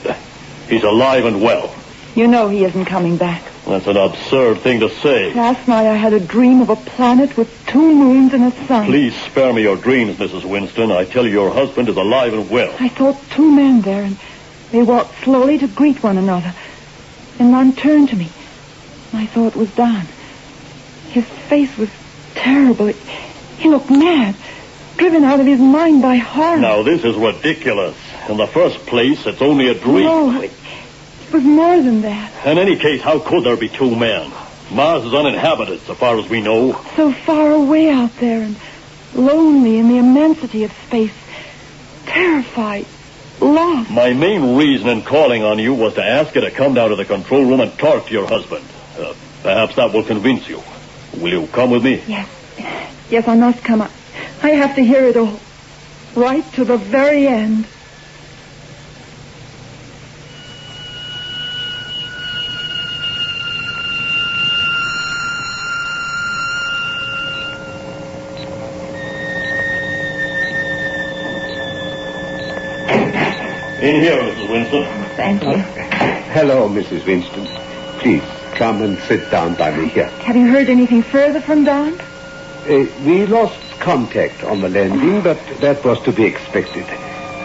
He's alive and well. You know he isn't coming back. That's an absurd thing to say. Last night I had a dream of a planet with 2 moons and a sun. Please spare me your dreams, Mrs. Winston. I tell you, your husband is alive and well. I saw 2 men there, and they walked slowly to greet one another. And one turned to me. I thought it was Don. His face was terrible. He looked mad, driven out of his mind by horror. Now, this is ridiculous. In the first place, it's only a dream. No, it was more than that. In any case, how could there be 2 men? Mars is uninhabited, so far as we know. So far away out there and lonely in the immensity of space. Terrified. Lost. My main reason in calling on you was to ask you to come down to the control room and talk to your husband. Perhaps that will convince you. Will you come with me? Yes. Yes, I must come. I have to hear it all. Right to the very end. In here, Mrs. Winston. Thank you. Hello, Mrs. Winston. Please, come and sit down by me here. Have you heard anything further from Don? We lost contact on the landing, but that was to be expected.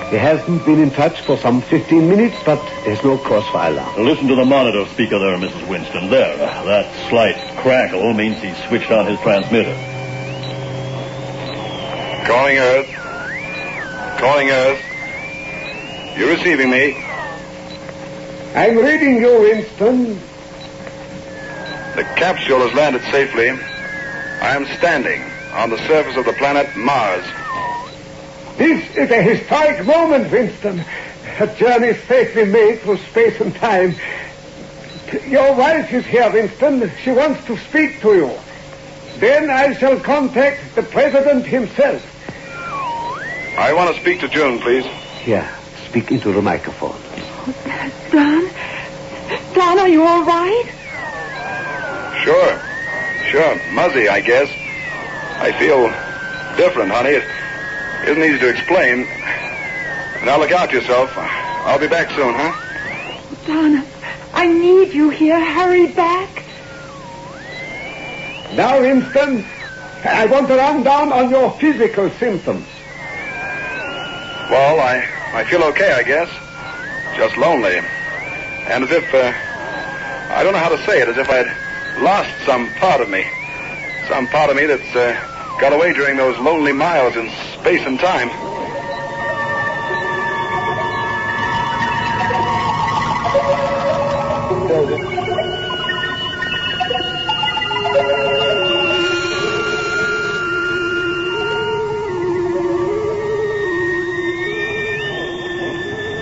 He hasn't been in touch for some 15 minutes, but there's no cause for alarm. Listen to the monitor speaker there, Mrs. Winston. There. That slight crackle means he's switched on his transmitter. Calling Earth. Calling Earth. You receiving me? I'm reading you, Winston. The capsule has landed safely. I am standing on the surface of the planet Mars. This is a historic moment, Winston. A journey safely made through space and time. Your wife is here, Winston. She wants to speak to you. Then I shall contact the President himself. I want to speak to June, please. Here, speak into the microphone. Don? Don, are you all right? Sure. Muzzy, I guess. I feel different, honey. It isn't easy to explain. Now look out yourself. I'll be back soon, huh? Don, I need you here. Hurry back. Now, Winston, I want to run down on your physical symptoms. Well, I feel okay, I guess. Just lonely. And as if, I don't know how to say it, as if I'd lost some part of me. Some part of me that's got away during those lonely miles in space and time.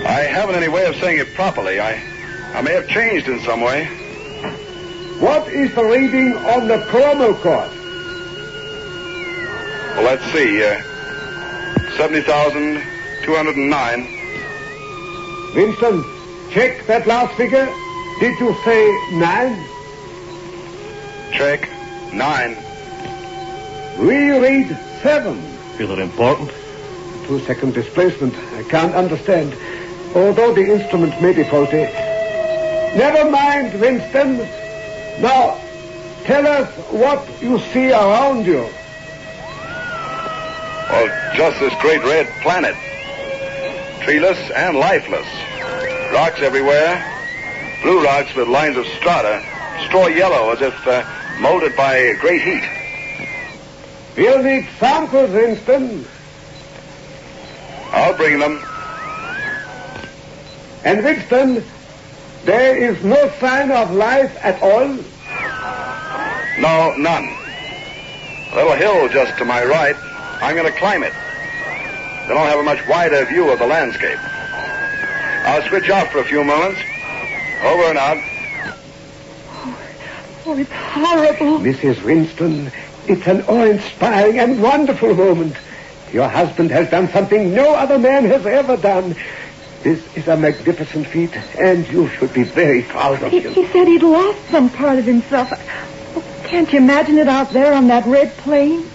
I haven't any way of saying it properly. I may have changed in some way. What is the reading on the chromo cord? Well, let's see. 70,209. Winston, check that last figure. Did you say 9? Check. 9. We read 7. Is it important? 2-second displacement. I can't understand. Although the instrument may be faulty. Never mind, Winston. Now, tell us what you see around you. Well, just this great red planet. Treeless and lifeless. Rocks everywhere. Blue rocks with lines of strata. Straw yellow as if molded by great heat. We'll need samples, Winston. I'll bring them. And Winston, there is no sign of life at all? No, none. A little hill just to my right. I'm going to climb it. Then I'll have a much wider view of the landscape. I'll switch off for a few moments. Over and out. Oh, it's horrible. Mrs. Winston, it's an awe-inspiring and wonderful moment. Your husband has done something no other man has ever done. This is a magnificent feat, and you should be very proud of him. He said he'd lost some part of himself. Oh, can't you imagine it out there on that red plain?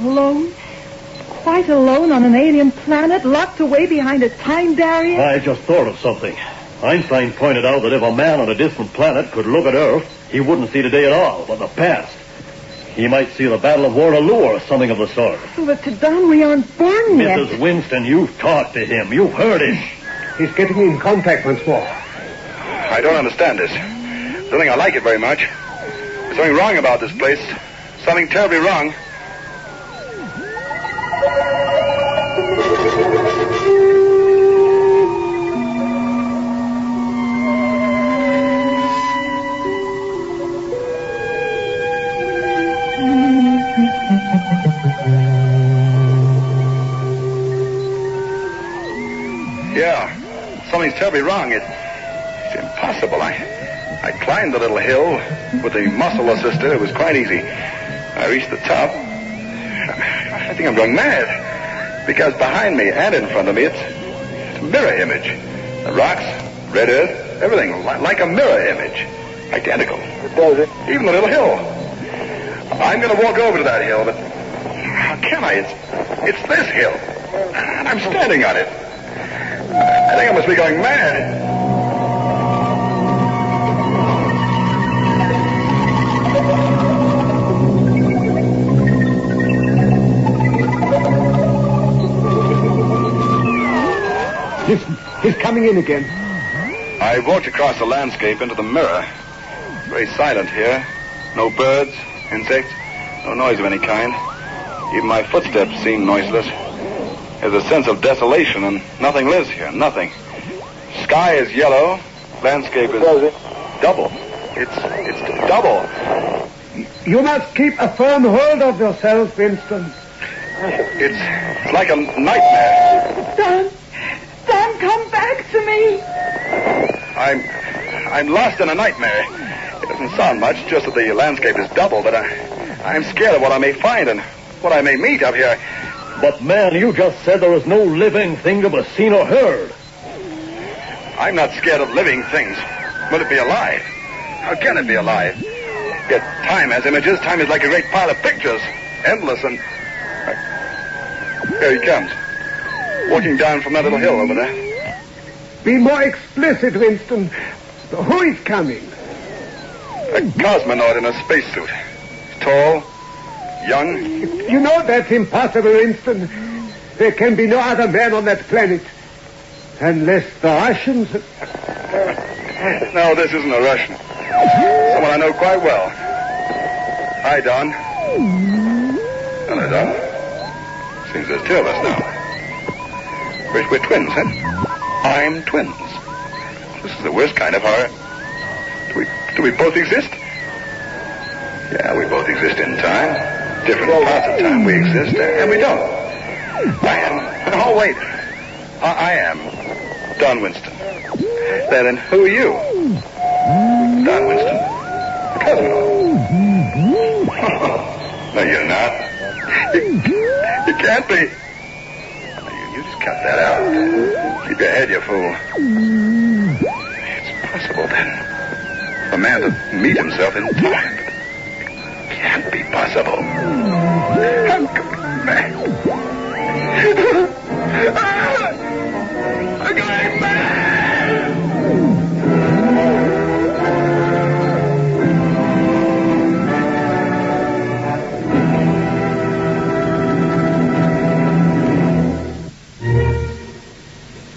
Alone? Quite alone on an alien planet, locked away behind a time barrier? I just thought of something. Einstein pointed out that if a man on a distant planet could look at Earth, he wouldn't see today at all, but the past. He might see the Battle of Waterloo or something of the sort. So that to Don we aren't born yet. Mrs. Winston, you've talked to him. You've heard him. He's getting in contact once more. I don't understand this. I don't think I like it very much. There's something wrong about this place. Something terribly wrong. Yeah, something's terribly wrong. It's impossible. I climbed the little hill with the muscle assisted. It was quite easy. I reached the top. I think I'm going mad. Because behind me and in front of me, it's a mirror image. The rocks, red earth, everything like a mirror image. Identical. Even the little hill. I'm going to walk over to that hill, but how can I? It's this hill. And I'm standing on it. I think I must be going mad. Listen, he's coming in again. I walked across the landscape into the mirror. Very silent here. No birds, insects, no noise of any kind. Even my footsteps seem noiseless. There's a sense of desolation, and nothing lives here, nothing. Sky is yellow. Landscape is double. It's double. You must keep a firm hold of yourself, Winston. It's like a nightmare. Don, come back to me. I'm lost in a nightmare. It doesn't sound much, just that the landscape is double, but I'm scared of what I may find and what I may meet up here. But, man, you just said there was no living thing to be seen or heard. I'm not scared of living things. Will it be alive? How can it be alive? Yet time has images. Time is like a great pile of pictures. Endless and... Here he comes. walking down from that little hill over there. Be more explicit, Winston. Who is coming? A cosmonaut in a spacesuit. Tall, young. You know that's impossible, Winston. There can be no other man on that planet. Unless the Russians... No, this isn't a Russian. Someone I know quite well. Hi, Don. Hello, Don. Seems there's two of us now. We're twins, huh? I'm twins. This is the worst kind of horror. Do we both exist? Yeah, we both exist in time. Different parts of time we exist, and we don't. I am. Oh, wait. I am Don Winston. Then who are you? Don Winston. Cosmonaut. No, you're not. You can't be. You just cut that out. Keep your head, you fool. It's possible, then, for a man to meet himself in time. Can't be possible. I'm coming back. I'm going back.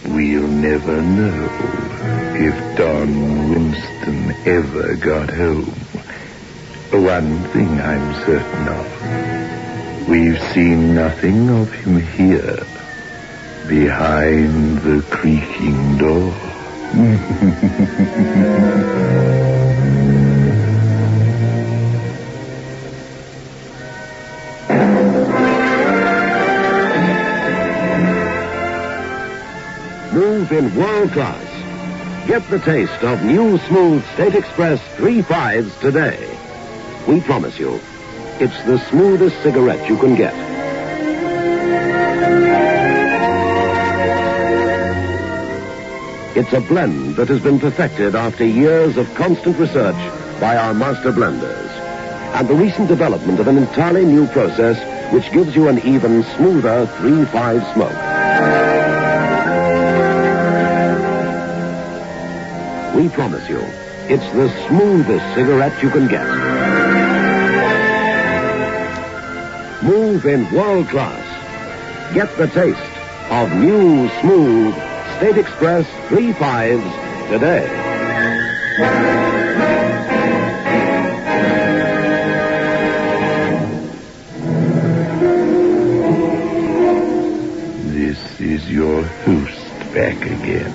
We'll never know if Don Winston ever got home. One thing I'm certain of. We've seen nothing of him here, behind the creaking door. Move in world class. Get the taste of new smooth State Express 3.5s today. We promise you, it's the smoothest cigarette you can get. It's a blend that has been perfected after years of constant research by our master blenders, and the recent development of an entirely new process which gives you an even smoother 3.5 smoke. We promise you, it's the smoothest cigarette you can get. Move in world class. Get the taste of new, smooth State Express 3.5s today. This is your host back again.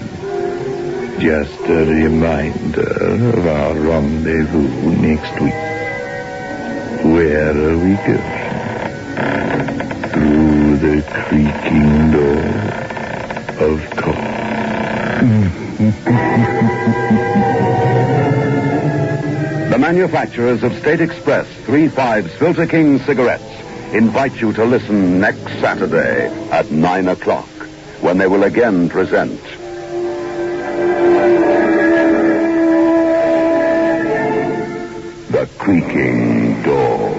Just a reminder of our rendezvous next week. Where are we going? Through the creaking door, of course. The manufacturers of State Express 3.5's Filter King cigarettes invite you to listen next Saturday at 9 o'clock, when they will again present The Creaking Door.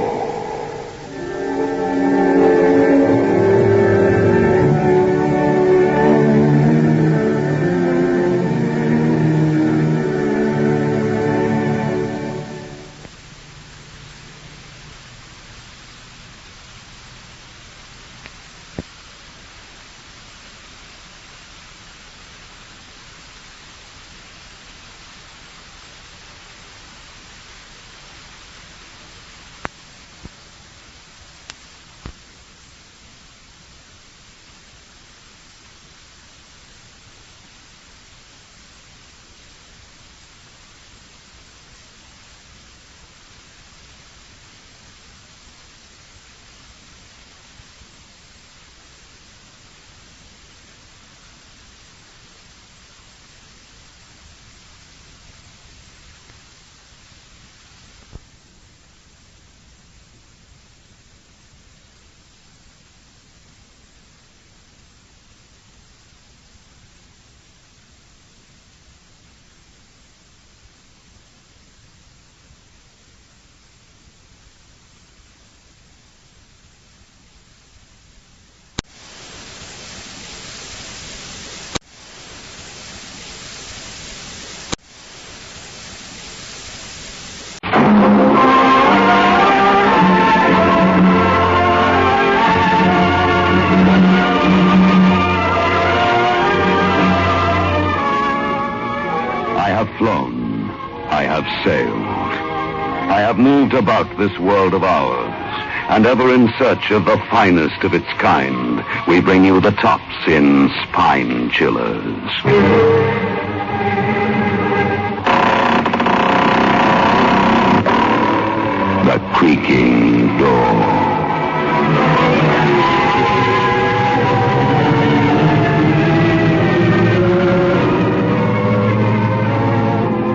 moved about this world of ours, and ever in search of the finest of its kind, we bring you the tops in spine chillers. The Creaking Door.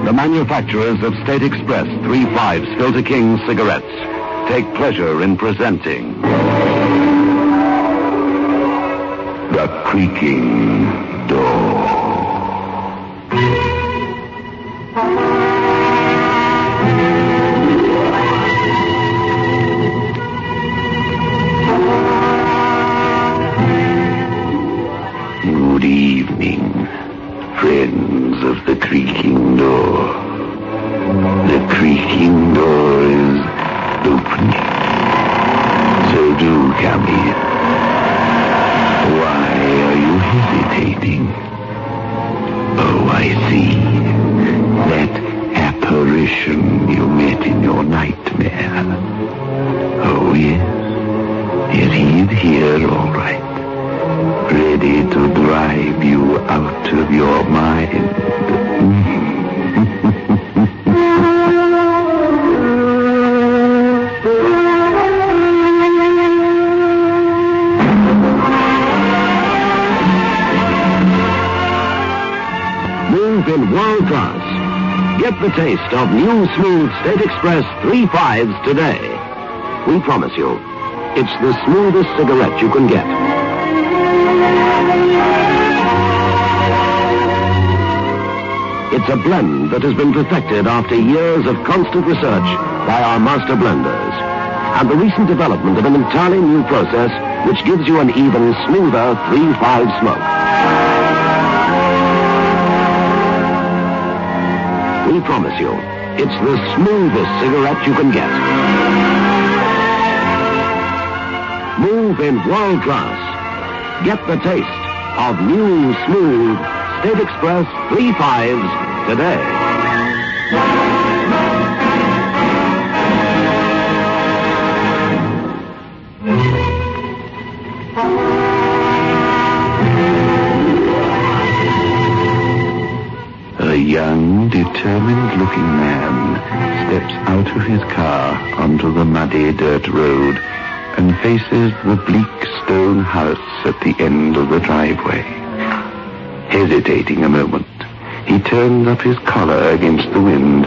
The manufacturers of State Express 3/5 Filter King cigarettes take pleasure in presenting The Creaking Door. Good evening, friends of the Creaking Door. The Creaking Door is opening, so do come in. Why are you hesitating? Oh, I see. That apparition you met in your nightmare. Oh, yes. Yes, he is here, all right. Ready to drive you out of your mind. Move in world class. Get the taste of new smooth State Express 3/5s today. We promise you, it's the smoothest cigarette you can get. It's a blend that has been perfected after years of constant research by our master blenders, and the recent development of an entirely new process which gives you an even smoother 3/5 smoke. We promise you, it's the smoothest cigarette you can get. Move in world class. Get the taste of new smooth State Express 3/5s today. A young, determined-looking man steps out of his car onto the muddy dirt road and faces the bleak stone house at the end of the driveway. Hesitating a moment, he turns up his collar against the wind,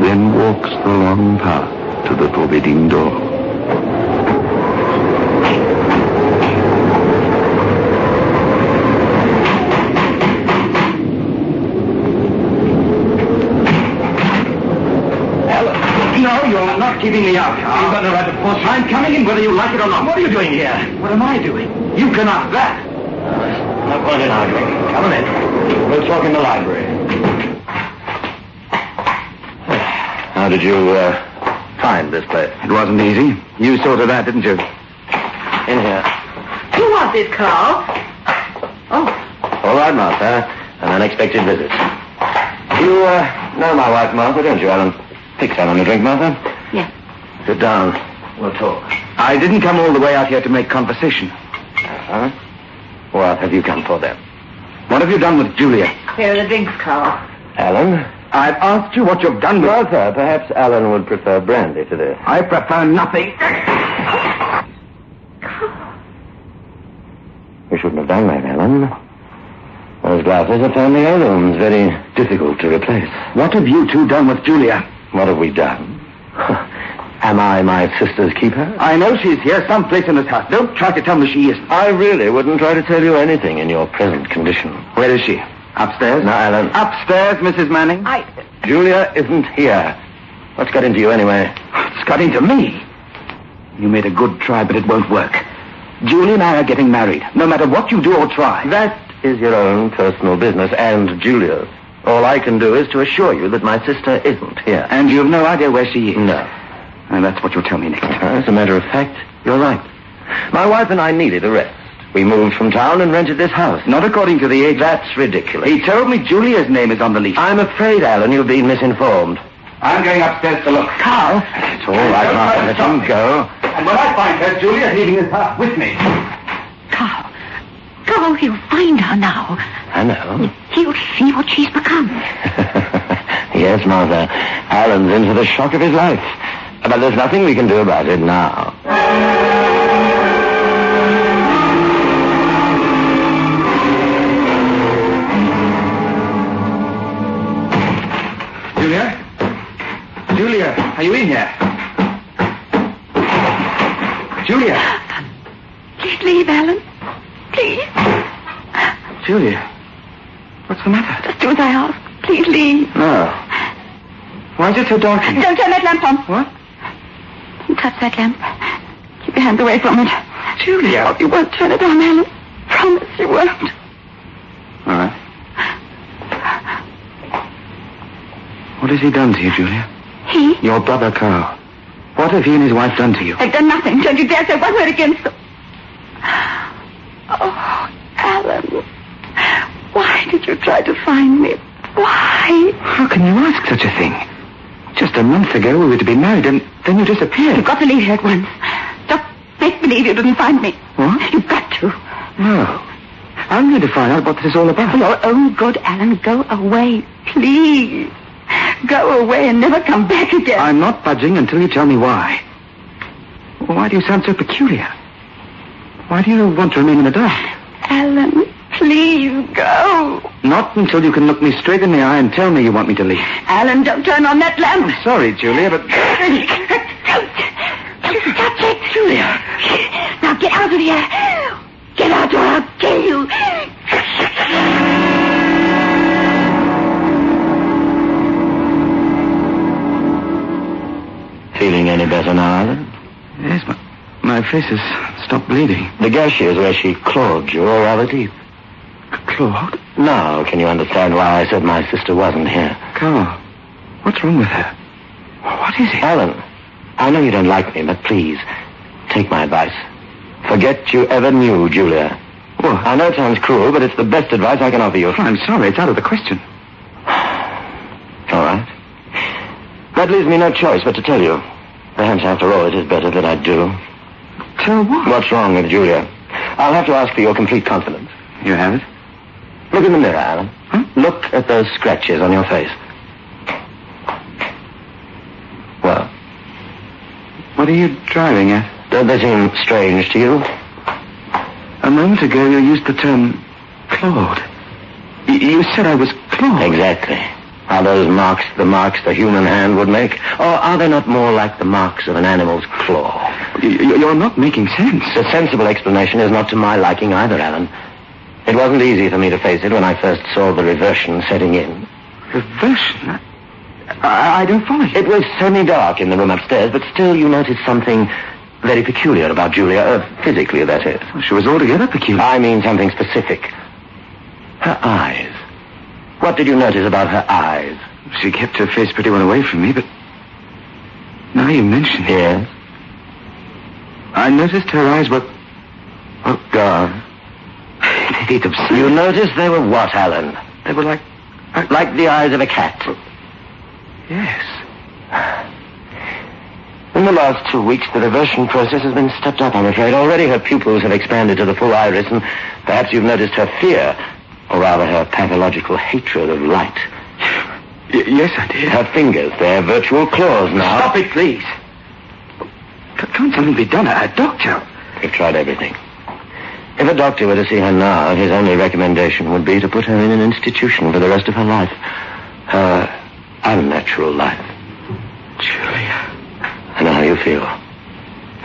then walks the long path to the forbidding door. No, you're not keeping me out. You've got no right to force. I'm coming in whether you like it or not. What are you doing here? What am I doing? You can ask that. No point in arguing. Come on in. We'll talk in the library. How did you, find this place? It wasn't easy. You sorted that, didn't you? In here. Who was it, Carl? Oh. All right, Martha. An unexpected visit. You, know my wife, Martha, don't you, Alan? Fix Alan a drink, Martha. Yes. Sit down. We'll talk. I didn't come all the way out here to make conversation. Uh-huh. What have you come for, then? What have you done with Julia? Here are the drinks, Carl. Alan? I've asked you what you've done with... Martha, perhaps Alan would prefer brandy to this. I prefer nothing. You shouldn't have done that, Alan. Those glasses are family heirlooms, very difficult to replace. What have you two done with Julia? What have we done? Am I my sister's keeper? I know she's here someplace in this house. Don't try to tell me she isn't. I really wouldn't try to tell you anything in your present condition. Where is she? Upstairs? No, Alan. Upstairs, Mrs. Manning? Julia isn't here. What's got into you anyway? It's got into me. You made a good try, but it won't work. Julie and I are getting married, no matter what you do or try. That is your own personal business and Julia's. All I can do is to assure you that my sister isn't here. And you've no idea where she is? No. And that's what you'll tell me next. As a matter of fact, you're right. My wife and I needed a rest. We moved from town and rented this house. Not according to the age. That's ridiculous. He told me Julia's name is on the lease. I'm afraid, Alan, you've been misinformed. I'm going upstairs to look. Carl. It's all right, Martha. Let him go. And when I find her, Julia, leaving this house with me. Carl, he'll find her now. I know. He'll see what she's become. Yes, Martha. Alan's in for the shock of his life. But there's nothing we can do about it now. Julia, are you in here? Julia. Please leave, Alan. Please. Julia, what's the matter? Just do as I ask. Please leave. No. Why is it so dark in here? Don't turn that lamp on. What? Don't touch that lamp. Keep your hands away from it. Julia. Oh, you won't turn it on, Alan. Promise you won't. All right. What has he done to you, Julia? He? Your brother, Carl. What have he and his wife done to you? They've done nothing. Don't you dare say one word against them. Oh, Alan. Why did you try to find me? Why? How can you ask such a thing? Just a month ago we were to be married and then you disappeared. You've got to leave here at once. Just make believe you didn't find me. What? You've got to. No. I'm going to find out what this is all about. For your own good, Alan, go away. Please. Go away and never come back again. I'm not budging until you tell me why. Why do you sound so peculiar? Why do you want to remain in the dark? Alan, please go. Not until you can look me straight in the eye and tell me you want me to leave. Alan, don't turn on that lamp. I'm sorry, Julia, but... Don't touch it. Julia. Now get out of here. Get out or I'll kill you. Feeling any better now, Alan? Yes, my face has stopped bleeding. The gash is where she clawed you, or rather deep. Clawed? Now, can you understand why I said my sister wasn't here? Carl, what's wrong with her? What is it? Alan, I know you don't like me, but please, take my advice. Forget you ever knew Julia. What? I know it sounds cruel, but it's the best advice I can offer you. I'm sorry, it's out of the question. All right. That leaves me no choice but to tell you. Perhaps, after all, it is better that I do. Tell what? What's wrong with Julia? I'll have to ask for your complete confidence. You have it? Look in the mirror, Alan. Huh? Look at those scratches on your face. Well? What are you driving at? Don't they seem strange to you? A moment ago you used the term clawed. You said I was clawed. Exactly. Are those marks the marks the human hand would make? Or are they not more like the marks of an animal's claw? You're not making sense. The sensible explanation is not to my liking either, Alan. It wasn't easy for me to face it when I first saw the reversion setting in. Reversion? I don't follow you. It was semi-dark in the room upstairs, but still you noticed something very peculiar about Julia. Physically, that is. Well, she was altogether peculiar. I mean something specific. Her eyes. What did you notice about her eyes? She kept her face pretty well away from me, but now you mention it. Yes? I noticed her eyes were... Oh, God. It's absurd. You noticed they were what, Alan? They were like the eyes of a cat. Yes. In the last 2 weeks, the reversion process has been stepped up, I'm afraid. Already her pupils have expanded to the full iris, and perhaps you've noticed her fear, or rather her pathological hatred of light. Yes, I did. Her fingers, they're virtual claws now. Stop it, please. Can't something be done? A doctor? We've tried everything. If a doctor were to see her now, his only recommendation would be to put her in an institution for the rest of her life. Her unnatural life. Julia. I know how you feel.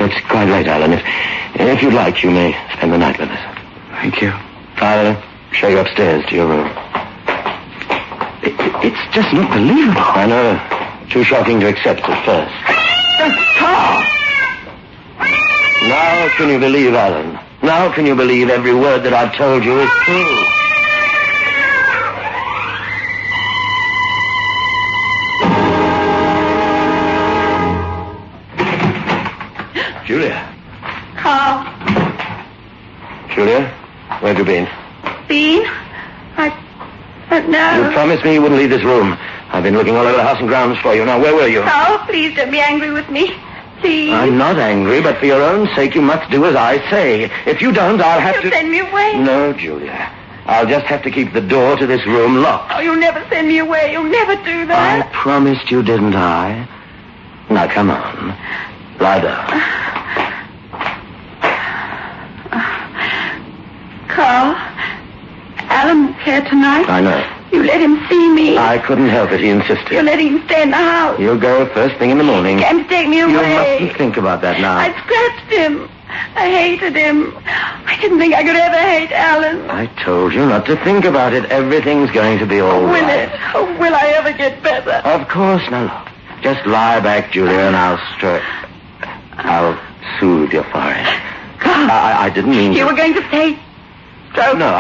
It's quite late, Alan. If you'd like, you may spend the night with us. Thank you. I'll show you upstairs to your room. It's just not believable. I know. Too shocking to accept at first. Carl! Now can you believe, Alan? Now can you believe every word that I've told you is true? Julia. Carl. Julia, where have you been? Bean? I don't know. You promised me you wouldn't leave this room. I've been looking all over the house and grounds for you. Now, where were you? Oh, please don't be angry with me. Please. I'm not angry, but for your own sake, you must do as I say. If you don't, I'll have You'll send me away. No, Julia. I'll just have to keep the door to this room locked. Oh, you'll never send me away. You'll never do that. I promised you, didn't I? Now, come on. Lie down. Carl, Alan was here tonight. I know. You let him see me. I couldn't help it. He insisted. You're letting him stay in the house. You'll go first thing in the morning. He came to take me away. You mustn't think about that now. I scratched him. I hated him. I didn't think I could ever hate Alan. I told you not to think about it. Everything's going to be all Will right. it? Oh, will I ever get better? Of course. Now, look. Just lie back, Julia, and I'll soothe your forehead. I didn't mean You were going to say stroke. No,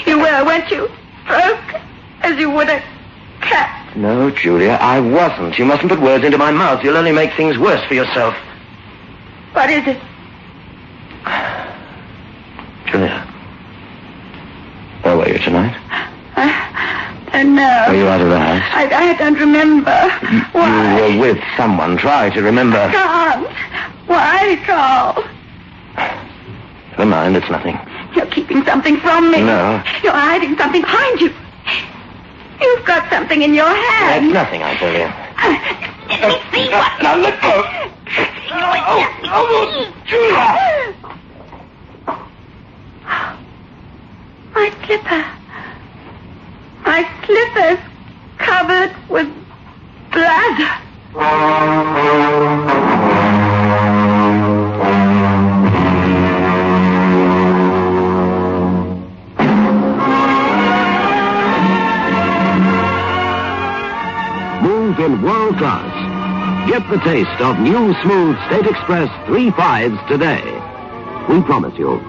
You were, weren't you? Stroke, as you would a cat. No, Julia, I wasn't. You mustn't put words into my mouth. You'll only make things worse for yourself. What is it? Julia, where were you tonight? No. Were you out of the house? I don't remember. Why? You were with someone. Try to remember. I can't. Why, Carl? Never mind, it's nothing. You're keeping something from me. No. You're hiding something behind you. You've got something in your hand. That's nothing, I tell you. Let me see what... Now, let go. Julia! My slipper. My slipper's covered with blood. Move in world class. Get the taste of new smooth State Express 3/5s today. We promise you,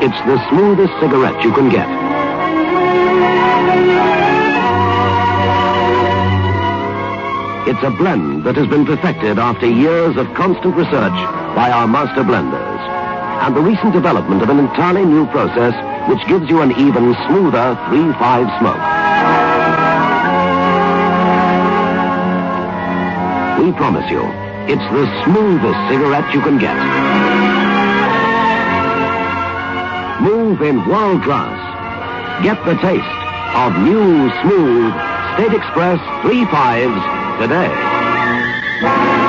it's the smoothest cigarette you can get. It's a blend that has been perfected after years of constant research by our master blenders. And the recent development of an entirely new process which gives you an even smoother 3/5 smoke. We promise you, it's the smoothest cigarette you can get. Move in world class. Get the taste of new, smooth State Express 3/5s today. Well.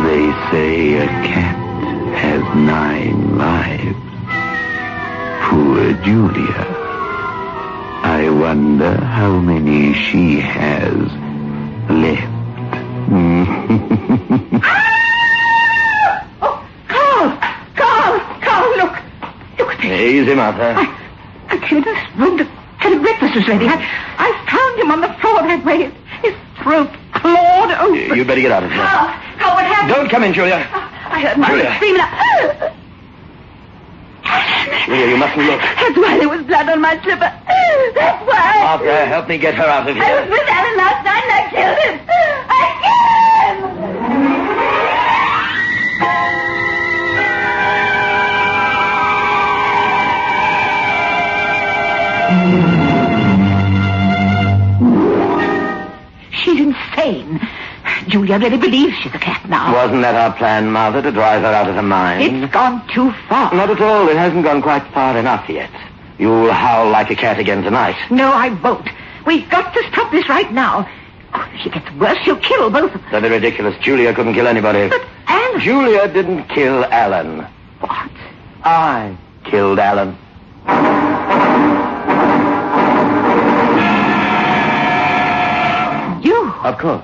They say a cat has 9 lives. Poor Julia. I wonder how many she has left. Carl, look. Look at this. Easy, Martha. I came to this room to tell him breakfast was ready. I found him on the floor that way. His throat clawed open. You better get out of here. Carl, what happened? Don't come in, Julia. I heard Martha screaming. Julia, you mustn't look. That's why there was blood on my slipper. That's why. Martha, help me get her out of here. I was with Alan last night and I killed him. I killed him. She's insane. Julia really believes she's a cat now. Wasn't that our plan, Martha, to drive her out of her mind? It's gone too far. Not at all. It hasn't gone quite far enough yet. You'll howl like a cat again tonight. No, I won't. We've got to stop this right now. Oh, if she gets worse, she'll kill both of them. That'd be ridiculous. Julia couldn't kill anybody. But Alan... Julia didn't kill Alan. What? I killed Alan. You? Of course.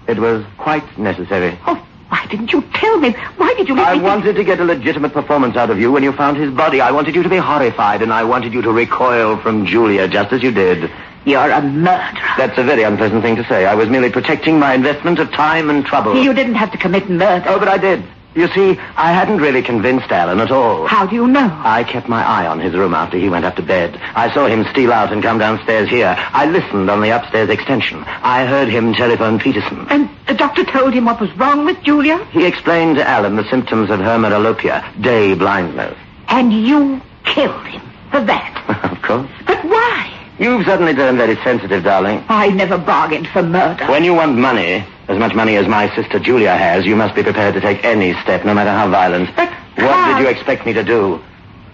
It was quite necessary. Oh, why didn't you tell me? Why did you let I me... wanted to get a legitimate performance out of you when you found his body. I wanted you to be horrified, and I wanted you to recoil from Julia, just as you did. You're a murderer. That's a very unpleasant thing to say. I was merely protecting my investment of time and trouble. You didn't have to commit murder. Oh, but I did. You see, I hadn't really convinced Alan at all. How do you know? I kept my eye on his room after he went up to bed. I saw him steal out and come downstairs here. I listened on the upstairs extension. I heard him telephone Peterson. And the doctor told him what was wrong with Julia? He explained to Alan the symptoms of hemeralopia, day blindness. And you killed him for that? Of course. But why? You've suddenly turned very sensitive, darling. I never bargained for murder. When you want money, as much money as my sister Julia has, you must be prepared to take any step, no matter how violent. But what did you expect me to do?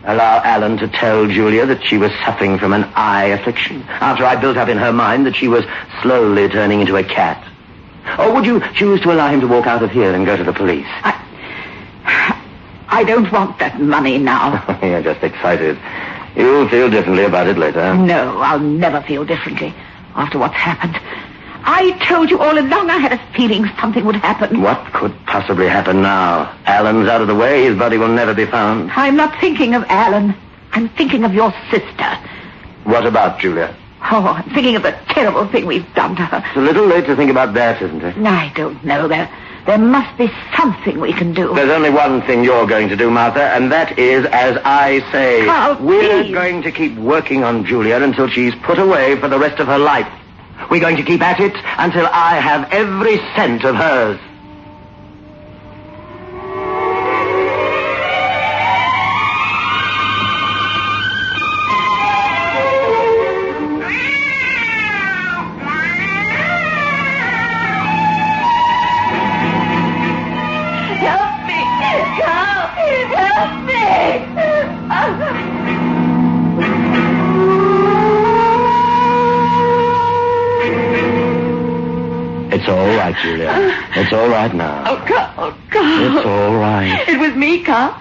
Allow Alan to tell Julia that she was suffering from an eye affliction, after I built up in her mind that she was slowly turning into a cat? Or would you choose to allow him to walk out of here and go to the police? I don't want that money now. You're just excited. You'll feel differently about it later. No, I'll never feel differently after what's happened. I told you all along I had a feeling something would happen. What could possibly happen now? Alan's out of the way. His body will never be found. I'm not thinking of Alan. I'm thinking of your sister. What about Julia? Oh, I'm thinking of the terrible thing we've done to her. It's a little late to think about that, isn't it? I don't know. There must be something we can do. There's only one thing you're going to do, Martha, and that is, as I say, we're going to keep working on Julia until she's put away for the rest of her life. We're going to keep at it until I have every cent of hers. It's all right, Julia. It's all right now. Oh, Carl. It's all right. It was me, Carl.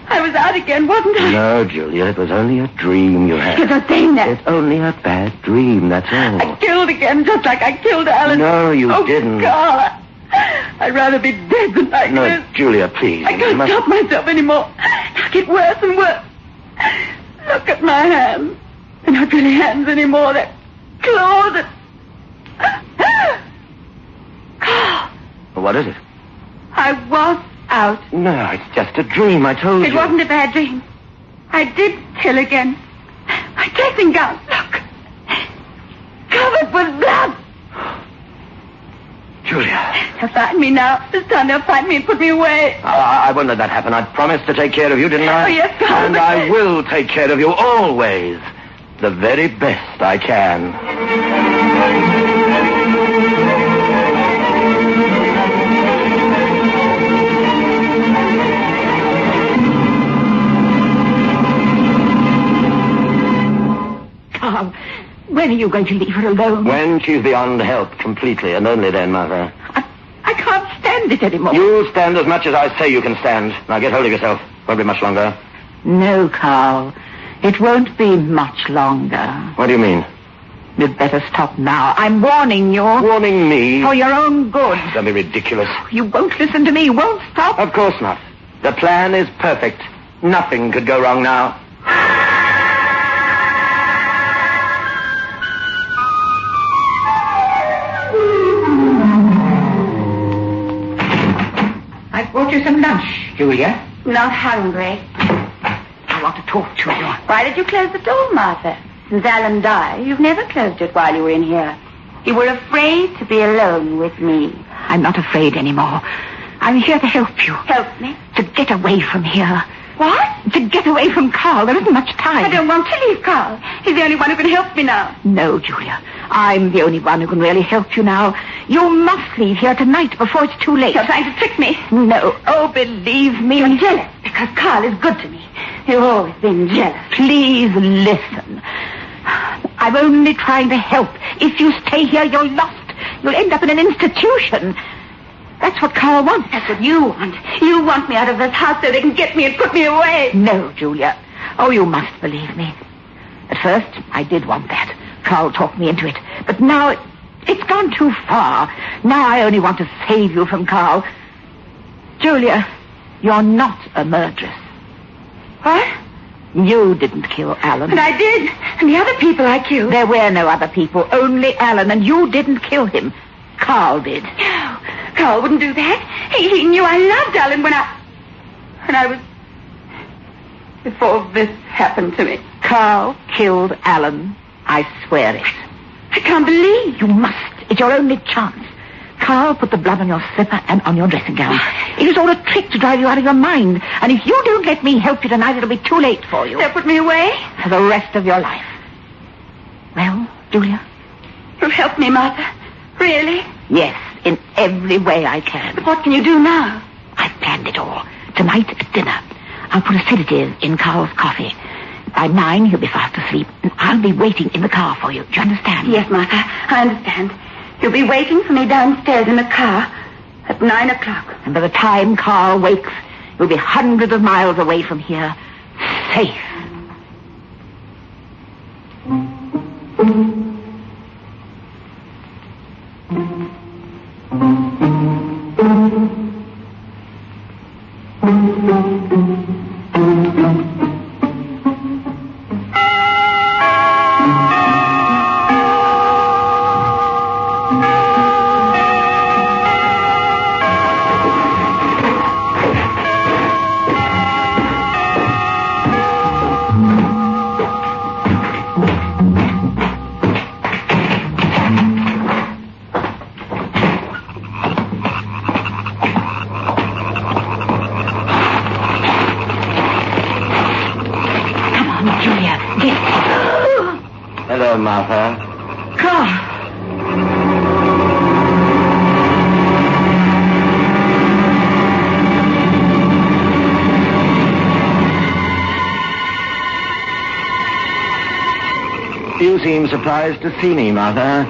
I was out again, wasn't I? No, Julia, it was only a dream you had. You're not saying that. It's only a bad dream, that's all. I killed again, just like I killed Alan. No, you didn't. Carl, I'd rather be dead than like no, this. Julia, please. I can't stop myself anymore. I get worse and worse. Look at my hands. They're not really hands anymore. They're claws. What is it? I was out. No, it's just a dream, I told you. It wasn't a bad dream. I did kill again. My dressing gown, look. Covered with blood. Julia. They'll find me now. This time they'll find me and put me away. I won't let that happen. I promised to take care of you, didn't I? Oh, yes, Carl. And I will take care of you always. The very best I can. Carl, when are you going to leave her alone? When she's beyond help completely, and only then, Mother. I can't stand it anymore. You'll stand as much as I say you can stand. Now get hold of yourself. Won't be much longer. No, Carl. It won't be much longer. What do you mean? You'd better stop now. I'm warning you. Warning me? For your own good. Don't be ridiculous. You won't listen to me. You won't stop. Of course not. The plan is perfect. Nothing could go wrong now. I brought you some lunch, Julia. Not hungry. I want to talk to you. Why did you close the door, Martha? Since Alan died, you've never closed it while you were in here. You were afraid to be alone with me. I'm not afraid anymore. I'm here to help you. Help me? To get away from here. What? To get away from Carl. There isn't much time. I don't want to leave Carl. He's the only one who can help me now. No, Julia. I'm the only one who can really help you now. You must leave here tonight before it's too late. You're trying to trick me. No. Oh, believe me. You're jealous because Carl is good to me. You've always been jealous. Please listen. I'm only trying to help. If you stay here, you're lost. You'll end up in an institution. That's what Carl wants. That's what you want. You want me out of this house so they can get me and put me away. No, Julia. Oh, you must believe me. At first, I did want that. Carl talked me into it. But now, it's gone too far. Now I only want to save you from Carl. Julia, you're not a murderess. What? You didn't kill Alan. But I did. And the other people I killed. There were no other people, only Alan, and you didn't kill him. Carl did. No, Carl wouldn't do that. He knew I loved Alan when I... And I was... Before this happened to me. Carl killed Alan. I swear it. I can't believe. You must. It's your only chance. Carl put the blood on your slipper and on your dressing gown. It was all a trick to drive you out of your mind. And if you don't let me help you tonight, it'll be too late for you. They'll put me away? For the rest of your life. Well, Julia? You'll help me, Martha? Really? Yes, in every way I can. But what can you do now? I've planned it all. Tonight at dinner, I'll put a sedative in Carl's coffee. By 9, he'll be fast asleep, and I'll be waiting in the car for you. Do you understand? Yes, Martha, I understand. You'll be waiting for me downstairs in the car at 9 o'clock. And by the time Carl wakes, you'll be hundreds of miles away from here, safe. Hello, Martha. Carl. You seem surprised to see me, Martha.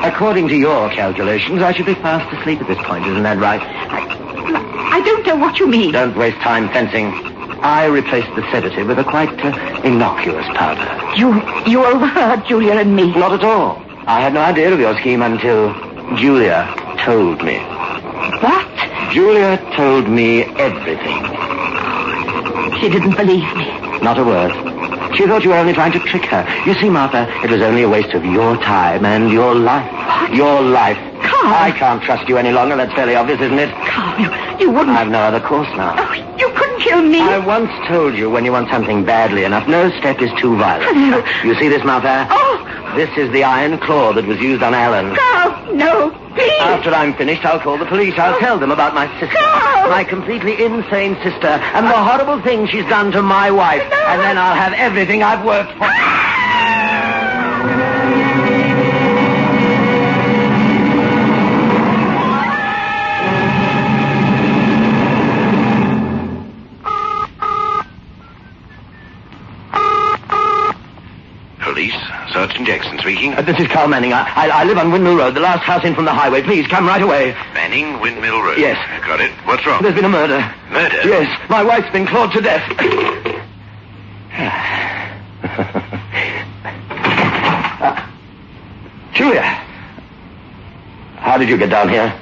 According to your calculations, I should be fast asleep at this point, isn't that right? I don't know what you mean. Don't waste time fencing. I replaced the sedative with a quite innocuous powder. You overheard Julia and me. Not at all. I had no idea of your scheme until Julia told me. What? Julia told me everything. She didn't believe me. Not a word. She thought you were only trying to trick her. You see, Martha, it was only a waste of your time and your life. What? Your life. Carl. I can't trust you any longer. That's fairly obvious, isn't it? Carl, you wouldn't... I've no other course now. Oh, you couldn't kill me. I once told you when you want something badly enough, no step is too violent. No. You see this, Martha? Oh! This is the iron claw that was used on Alan. Carl, no, please. After I'm finished, I'll call the police. I'll tell them about my sister. Carl! My completely insane sister, and the horrible thing she's done to my wife. No. And then I'll have everything I've worked for. Police, Sergeant Jackson speaking. This is Carl Manning. I live on Windmill Road, the last house in from the highway. Please, come right away. Manning, Windmill Road. Yes. Got it. What's wrong? There's been a murder. Murder? Yes, my wife's been clawed to death. Julia, how did you get down here?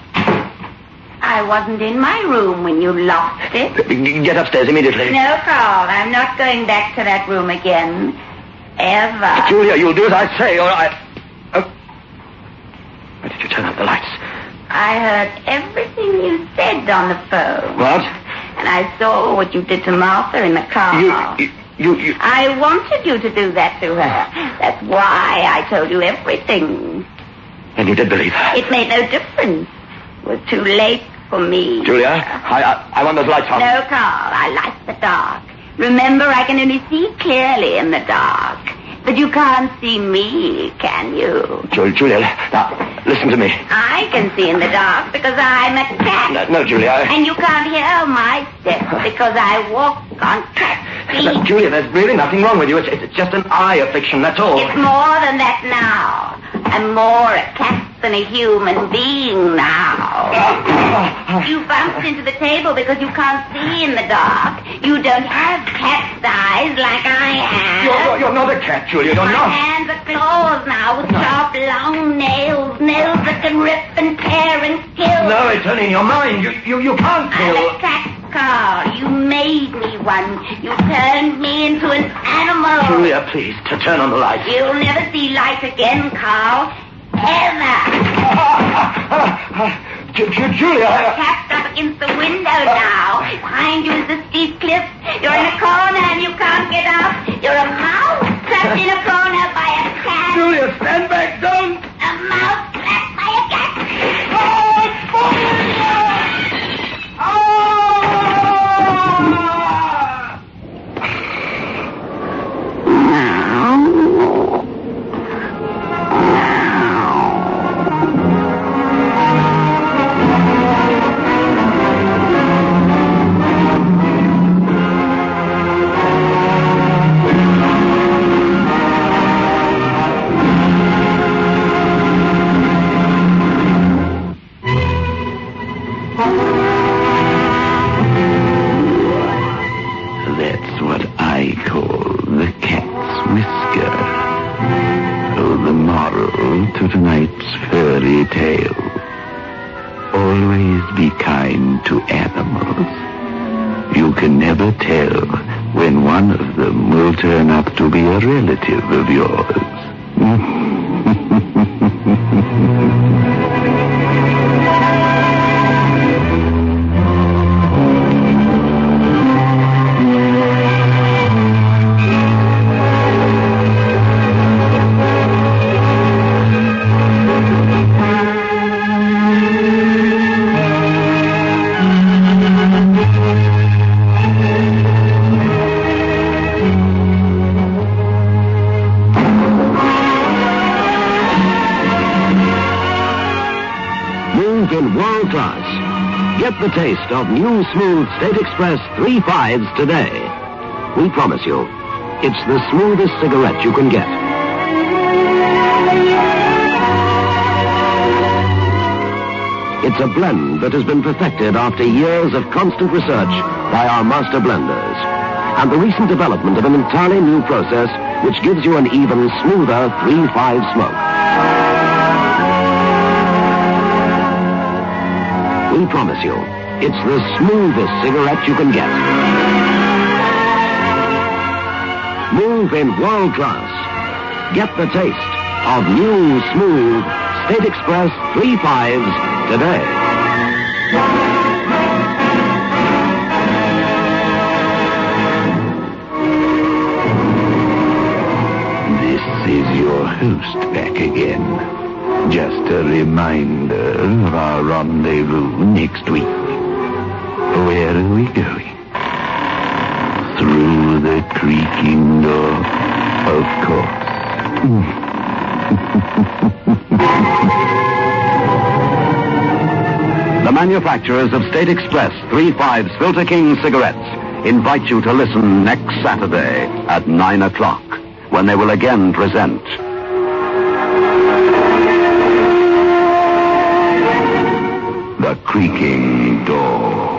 I wasn't in my room when you locked it. Get upstairs immediately. No, Carl, I'm not going back to that room again. Ever. Julia, you'll do as I say, or I... Oh. Why did you turn out the lights? I heard everything you said on the phone. What? And I saw what you did to Martha in the car. You... I wanted you to do that to her. That's why I told you everything. And you did believe her? It made no difference. It was too late for me. Julia, I want those lights on. No, Carl, I like the dark. Remember, I can only see clearly in the dark. But you can't see me, can you? Julia, now, listen to me. I can see in the dark because I'm a cat. No, Julia. And you can't hear my steps because I walk on cat feet. Julia, there's really nothing wrong with you. It's just an eye affliction, that's all. It's more than that now. I'm more a cat than a human being now. You bumped into the table because you can't see in the dark. You don't have cat's eyes like I have. You're not a cat, Julia. You're My not. hands are claws now with sharp, long nails. Nails that can rip and tear and kill. No, it's only in your mind. You can't kill. I'm a cat, Carl. You made me one. You turned me into an animal. Julia, please, to turn on the lights. You'll never see light again, Carl. Ever. Julia, Cat's up against the window now. Behind you is the steep cliff. You're in a corner and you can't get out. You're a mouse trapped in a corner by a cat. Julia, stand back, don't! A mouse trapped by a cat. That's what I call the cat's whisker. Oh, the moral to tonight's fairy tale. Always be kind to animals. You can never tell when one of them will turn up to be a relative of yours. World class. Get the taste of new smooth State Express 3.5s today. We promise you, it's the smoothest cigarette you can get. It's a blend that has been perfected after years of constant research by our master blenders. And the recent development of an entirely new process which gives you an even smoother 3.5 smoke. We promise you, it's the smoothest cigarette you can get. Move in world class. Get the taste of new, smooth State Express 3.5s today. This is your host back again. Just a reminder of our rendezvous next week. Where are we going? Through the creaking door, of course. The manufacturers of State Express 3.5 Filter King cigarettes invite you to listen next Saturday at 9 o'clock when they will again present The Creaking Door.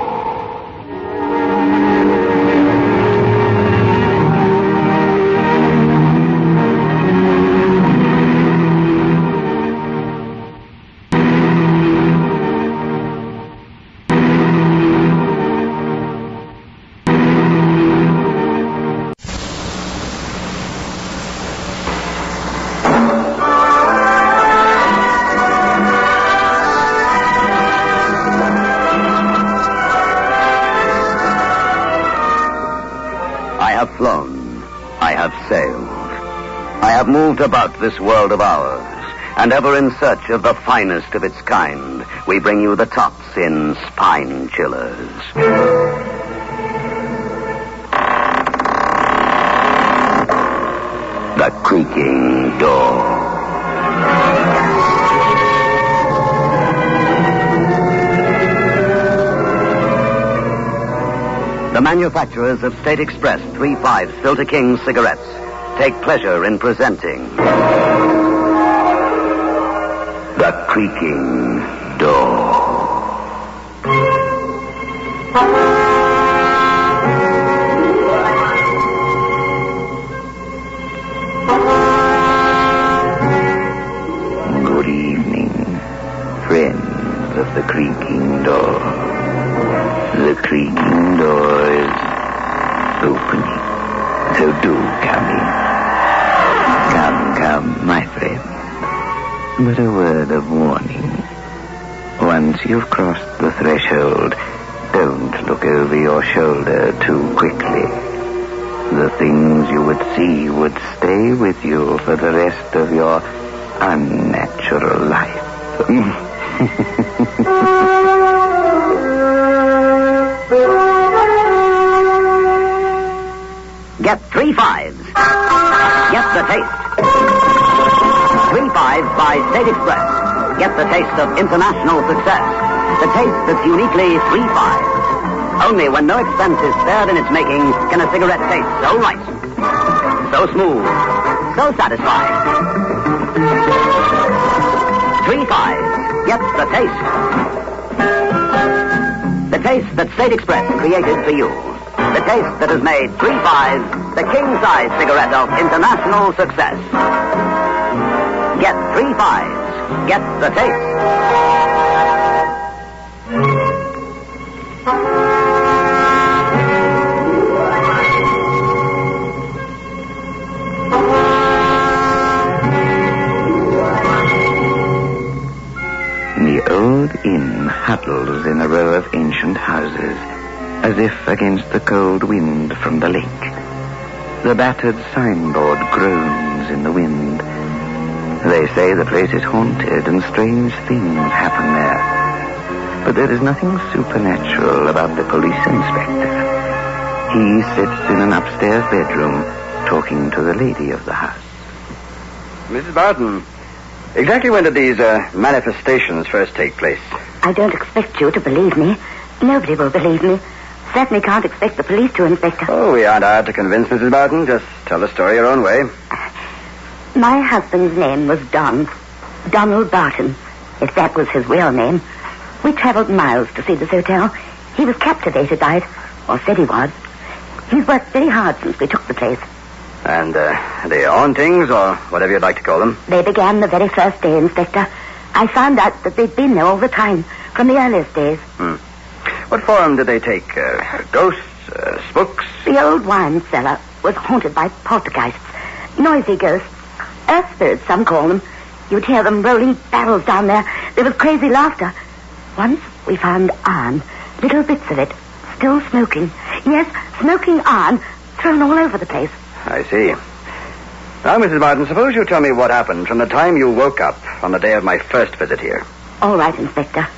Moved about this world of ours, and ever in search of the finest of its kind, we bring you the tops in spine chillers. The Creaking Door. The manufacturers of State Express 3.5 Filter King cigarettes take pleasure in presenting The Creaking Door. Good evening, friends of The Creaking Door. The creaking door is opening, so do come in. Come, my friend. But a word of warning. Once you've crossed the threshold, don't look over your shoulder too quickly. The things you would see would stay with you for the rest of your unnatural life. Get 3 5s. Get the taste. 3 5s by State Express. Get the taste of international success. The taste that's uniquely 3 5s. Only when no expense is spared in its making can a cigarette taste so right, so smooth, so satisfying. 3 5s. Get the taste. The taste that State Express created for you. The taste that has made 3 5s the king-size cigarette of international success. Get 3 5s. Get the taste. The old inn huddles in a row of ancient houses, as if against the cold wind from the lake. The battered signboard groans in the wind. They say the place is haunted and strange things happen there. But there is nothing supernatural about the police inspector. He sits in an upstairs bedroom talking to the lady of the house. Mrs. Barton, exactly when did these manifestations first take place? I don't expect you to believe me. Nobody will believe me. Certainly can't expect the police to, Inspector. Oh, we aren't hard to convince, Mrs. Barton. Just tell the story your own way. My husband's name was Donald Barton, if that was his real name. We traveled miles to see this hotel. He was captivated by it, or said he was. He's worked very hard since we took the place. And the hauntings, or whatever you'd like to call them? They began the very first day, Inspector. I found out that they'd been there all the time, from the earliest days. What form did they take? Ghosts? Spooks? The old wine cellar was haunted by poltergeists, noisy ghosts, earth spirits, some call them. You'd hear them rolling barrels down there. There was crazy laughter. Once we found iron, little bits of it, still smoking. Yes, smoking iron, thrown all over the place. I see. Now, Mrs. Barton, suppose you tell me what happened from the time you woke up on the day of my first visit here. All right, Inspector.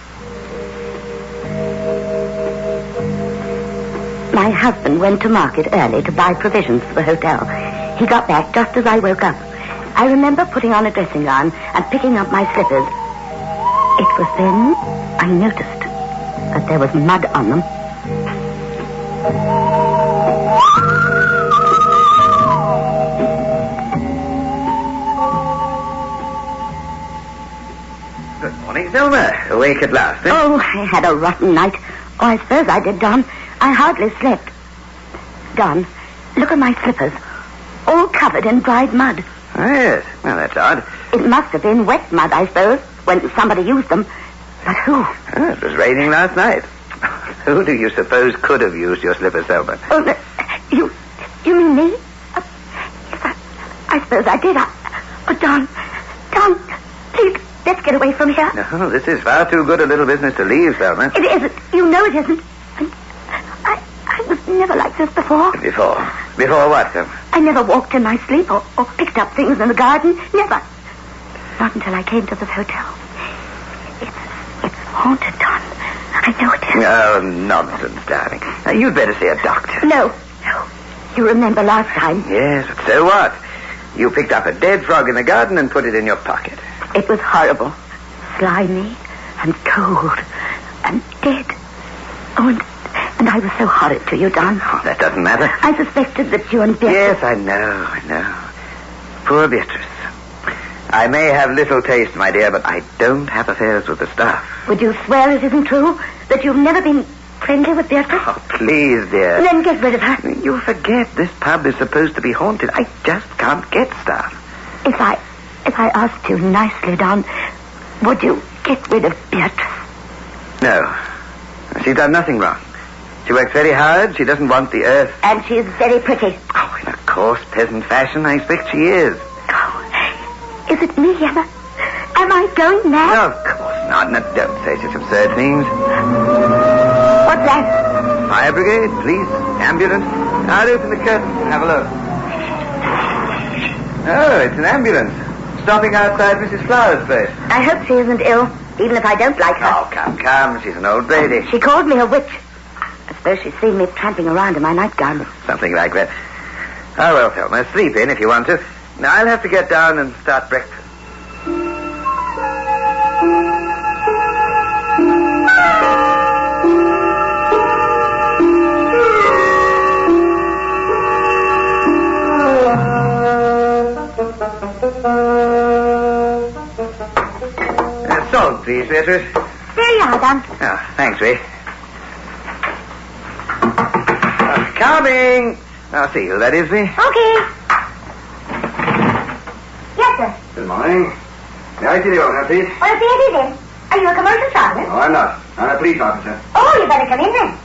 My husband went to market early to buy provisions for the hotel. He got back just as I woke up. I remember putting on a dressing gown and picking up my slippers. It was then I noticed that there was mud on them. Good morning, Zelma. Awake at last, eh? Oh, I had a rotten night. Oh, I suppose I did, Don. I hardly slept. Don, look at my slippers. All covered in dried mud. Oh, yes. Well, that's odd. It must have been wet mud, I suppose, when somebody used them. But who? Oh, it was raining last night. Who do you suppose could have used your slippers, Selma? Oh, you mean me? Yes, I suppose I did. Don, please, let's get away from here. No, this is far too good a little business to leave, Selma. It isn't. You know it isn't. I was never like this before. Before what, Selma? I never walked in my sleep or picked up things in the garden. Never. Not until I came to this hotel. It's haunted, Don. I know it is. Oh, nonsense, darling. Now, you'd better see a doctor. No. You remember last time? Yes, but so what? You picked up a dead frog in the garden and put it in your pocket. It was horrible. Slimy and cold and dead. Oh, and I was so horrid to you, Don. Oh, that doesn't matter. I suspected that you and Beatrice... Yes, I know. Poor Beatrice. I may have little taste, my dear, but I don't have affairs with the staff. Would you swear it isn't true? That you've never been friendly with Beatrice? Oh, please, dear. Then get rid of her. You forget this pub is supposed to be haunted. I just can't get staff. If I asked you nicely, Don, would you get rid of Beatrice? No. She's done nothing wrong. She works very hard. She doesn't want the earth. And she's very pretty. Oh, in a coarse peasant fashion, I expect she is. Oh, is it me, Emma? Am I going mad? No, of course No, don't say such absurd things. What's that? Fire brigade, police, ambulance. I'll open the curtain and have a look. Oh, it's an ambulance. Stopping outside Mrs. Flower's place. I hope she isn't ill, even if I don't like her. Oh, come. She's an old lady. She called me a witch. I suppose she's seen me tramping around in my nightgown. Something like that. Oh, well, Thelma, sleep in if you want to. Now, I'll have to get down and start breakfast. Salt, please, Beatrice. There you are, Don. Oh, thanks, Ray. Coming. I'll see who that is, me. Okay. Yes, sir. Good morning. May I see the owner, please? Well, see it is in. Are you a commercial traveler? No, I'm not. I'm a police officer. Oh, you better come in then.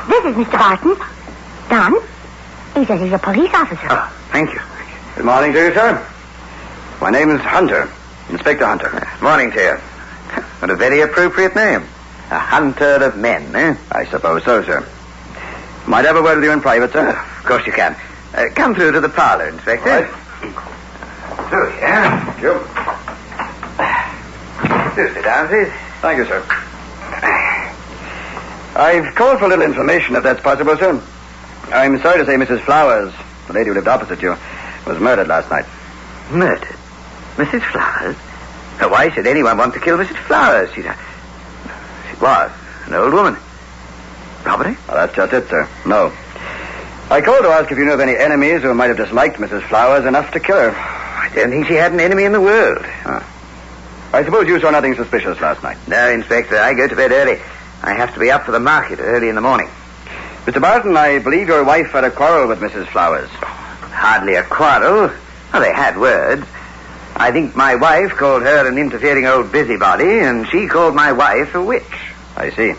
This is Mr. Barton. Don, he says he's a police officer. Oh, thank you. Good morning to you, sir. My name is Hunter. Inspector Hunter. Morning to you. What a very appropriate name. A hunter of men, eh? I suppose so, sir. Might I have a word with you in private, sir? Of course you can. Come through to the parlor, Inspector. Right. Through here. Thank you. Do sit down, please. Thank you, sir. I've called for a little information, if that's possible, sir. I'm sorry to say Mrs. Flowers, the lady who lived opposite you, was murdered last night. Murdered? Mrs. Flowers? Now, why should anyone want to kill Mrs. Flowers? She was an old woman. Robbery? Well, that's just it, sir. No. I called to ask if you knew of any enemies who might have disliked Mrs. Flowers enough to kill her. I don't think she had an enemy in the world. Huh. I suppose you saw nothing suspicious last night. No, Inspector. I go to bed early. I have to be up for the market early in the morning. Mr. Barton, I believe your wife had a quarrel with Mrs. Flowers. Hardly a quarrel. Well, they had words. I think my wife called her an interfering old busybody, and she called my wife a witch. I see.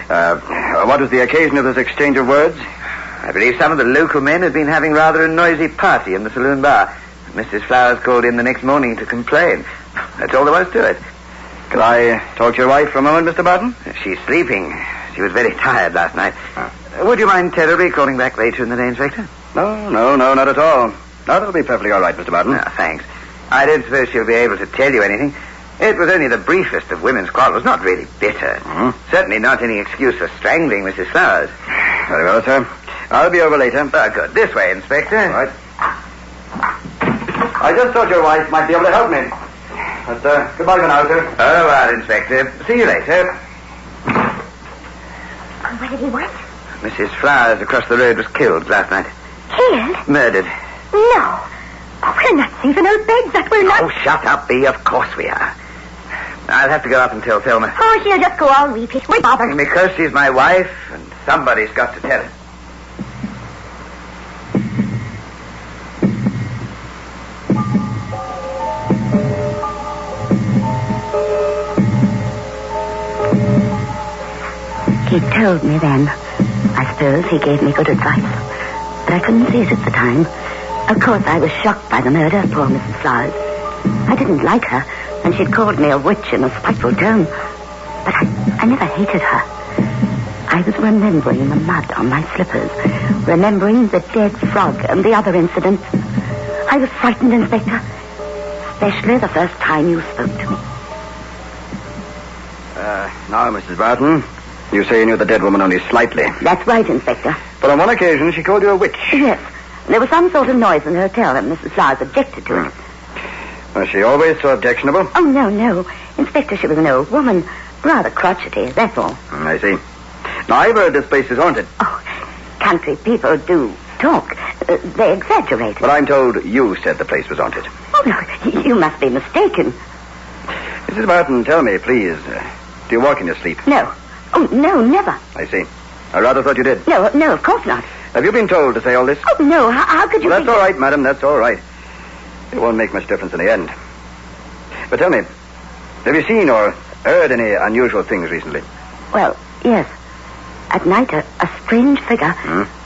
What was the occasion of this exchange of words? I believe some of the local men had been having rather a noisy party in the saloon bar. Mrs. Flowers called in the next morning to complain. That's all there was to it. Could I talk to your wife for a moment, Mr. Barton? She's sleeping. She was very tired last night. Would you mind terribly calling back later in the day, Inspector? No, not at all. No, that'll be perfectly all right, Mr. Barton. Thanks. I don't suppose she'll be able to tell you anything. It was only the briefest of women's quarrels, not really bitter. Mm-hmm. Certainly not any excuse for strangling Mrs. Flowers. Very well, sir. I'll be over later. Good. This way, Inspector. All right. I just thought your wife might be able to help me. But, goodbye for now, sir. Au revoir, Inspector. See you later. What did he want? Mrs. Flowers across the road was killed last night. Killed? Murdered. No. Oh, we're not safe in our beds. That we're not. Oh, shut up, Bee. Of course we are. I'll have to go up and tell Thelma. Oh, she'll just go all weepy. Why bother? Because she's my wife, and somebody's got to tell her. He told me then. I suppose he gave me good advice. But I couldn't see it at the time. Of course, I was shocked by the murder of poor Mrs. Flowers. I didn't like her, and she'd called me a witch in a spiteful tone. But I never hated her. I was remembering the mud on my slippers, remembering the dead frog and the other incidents. I was frightened, Inspector, especially the first time you spoke to me. Now, Mrs. Barton, you say you knew the dead woman only slightly. That's right, Inspector. But on one occasion, she called you a witch. Yes. There was some sort of noise in the hotel, and Mrs. Flowers objected to it. Was she always so objectionable? Oh, no. Inspector, she was an old woman. Rather crotchety, that's all. I see. Now, I've heard this place is haunted. Oh, country people do talk. They exaggerate. But I'm told you said the place was haunted. Oh, no, you must be mistaken. Mrs. Barton, tell me, please, do you walk in your sleep? No. Oh, no, never. I see. I rather thought you did. No, of course not. Have you been told to say all this? Oh, no, how could you... Well, that's all right, madam, that's all right. It won't make much difference in the end. But tell me, have you seen or heard any unusual things recently? Well, yes. At night, a strange figure,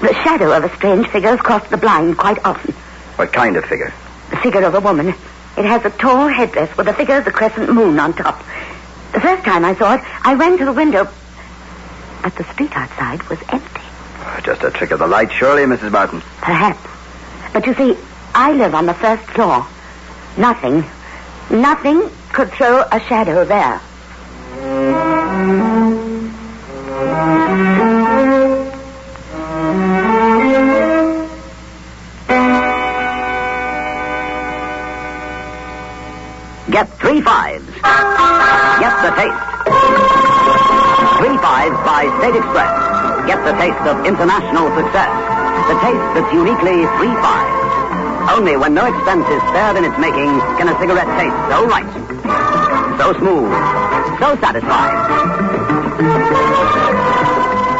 the shadow of a strange figure has crossed the blind quite often. What kind of figure? The figure of a woman, It has a tall headdress with the figure of the crescent moon on top. The first time I saw it, I ran to the window, but the street outside was empty. Just a trick of the light, surely, Mrs. Barton. Perhaps. But you see, I live on the first floor. Nothing could throw a shadow there. Get 3 5s. Get the taste. 3 5s by State Express. Get the taste of international success. The taste that's uniquely 3 5s. Only when no expense is spared in its making can a cigarette taste so right, so smooth, so satisfying.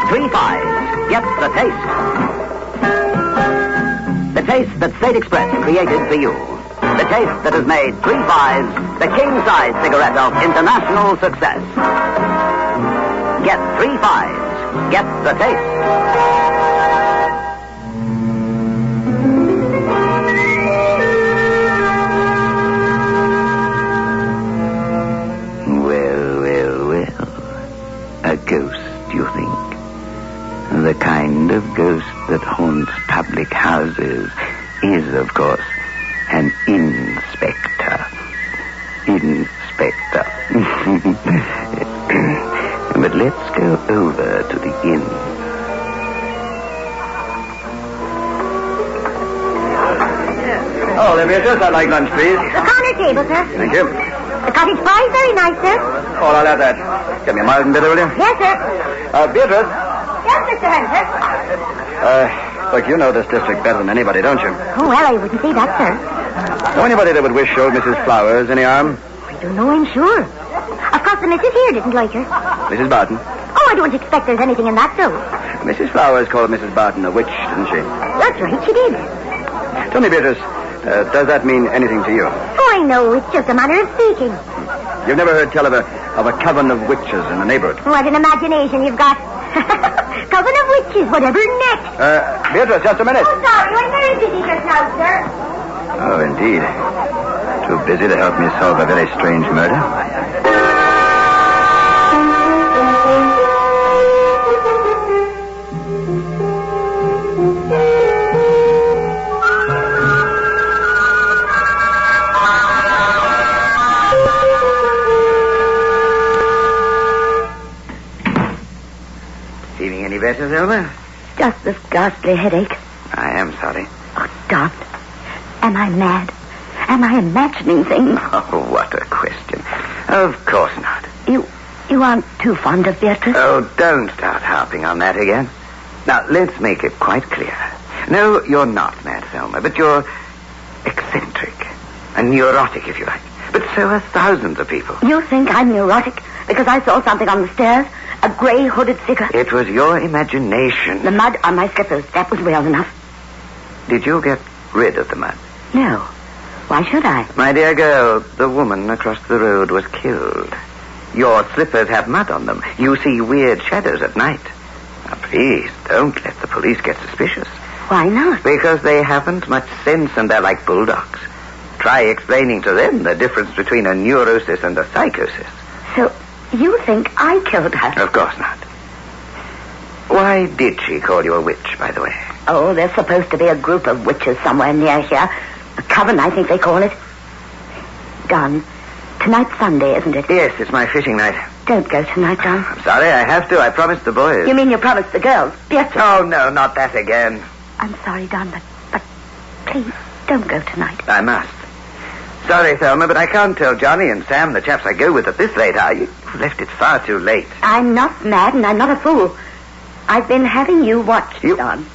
3 5s. Get the taste. The taste that State Express created for you. The taste that has made 3 5s the king-size cigarette of international success. Get 3 5s. Get the taste. Well. A ghost, you think? The kind of ghost that haunts public houses is, of course, an inspector. But let's go over to the inn. Oh, Beatrice, I'd like lunch, please. The corner table, sir. Thank you. The cottage pie is very nice, sir. Oh, I'll have that. Get me a mild and bitter, will you? Yes, sir. Beatrice. Yes, Mr. Hunter. Look, you know this district better than anybody, don't you? Oh, well, I wouldn't say that, sir. Know anybody that would wish old Mrs. Flowers any harm? I don't know, I'm sure. Of course, the missus here didn't like her. Mrs. Barton? Oh, I don't expect there's anything in that, though. Mrs. Flowers called Mrs. Barton a witch, didn't she? That's right, she did. Tell me, Beatrice, does that mean anything to you? Oh, I know, it's just a manner of speaking. You've never heard tell of a coven of witches in the neighborhood? What an imagination you've got. Coven of witches, whatever next. Beatrice, just a minute. Oh, sorry, I'm very busy just now, sir. Oh, indeed. Too busy to help me solve a very strange murder. Feeling any better, Zelma? Just this ghastly headache. I am sorry. Oh, Don, am I mad? Am I imagining things? Oh, what a question. Of course not. You aren't too fond of Beatrice? Oh, don't start harping on that again. Now, let's make it quite clear. No, you're not mad, Selma, but you're eccentric and neurotic, if you like. But so are thousands of people. You think I'm neurotic because I saw something on the stairs? A grey hooded figure? It was your imagination. The mud on my slippers, that was real enough. Did you get rid of the mud? No. Why should I? My dear girl, the woman across the road was killed. Your slippers have mud on them. You see weird shadows at night. Now, please, don't let the police get suspicious. Why not? Because they haven't much sense and they're like bulldogs. Try explaining to them the difference between a neurosis and a psychosis. So, you think I killed her? Of course not. Why did she call you a witch, by the way? Oh, there's supposed to be a group of witches somewhere near here. A coven, I think they call it. Don, tonight's Sunday, isn't it? Yes, it's my fishing night. Don't go tonight, Don. I'm sorry, I have to. I promised the boys. You mean you promised the girls? Yes. Oh, no, not that again. I'm sorry, Don, but please, don't go tonight. I must. Sorry, Thelma, but I can't tell Johnny and Sam, the chaps I go with, at this late hour. You've left it far too late. I'm not mad and I'm not a fool. I've been having you watched, Don.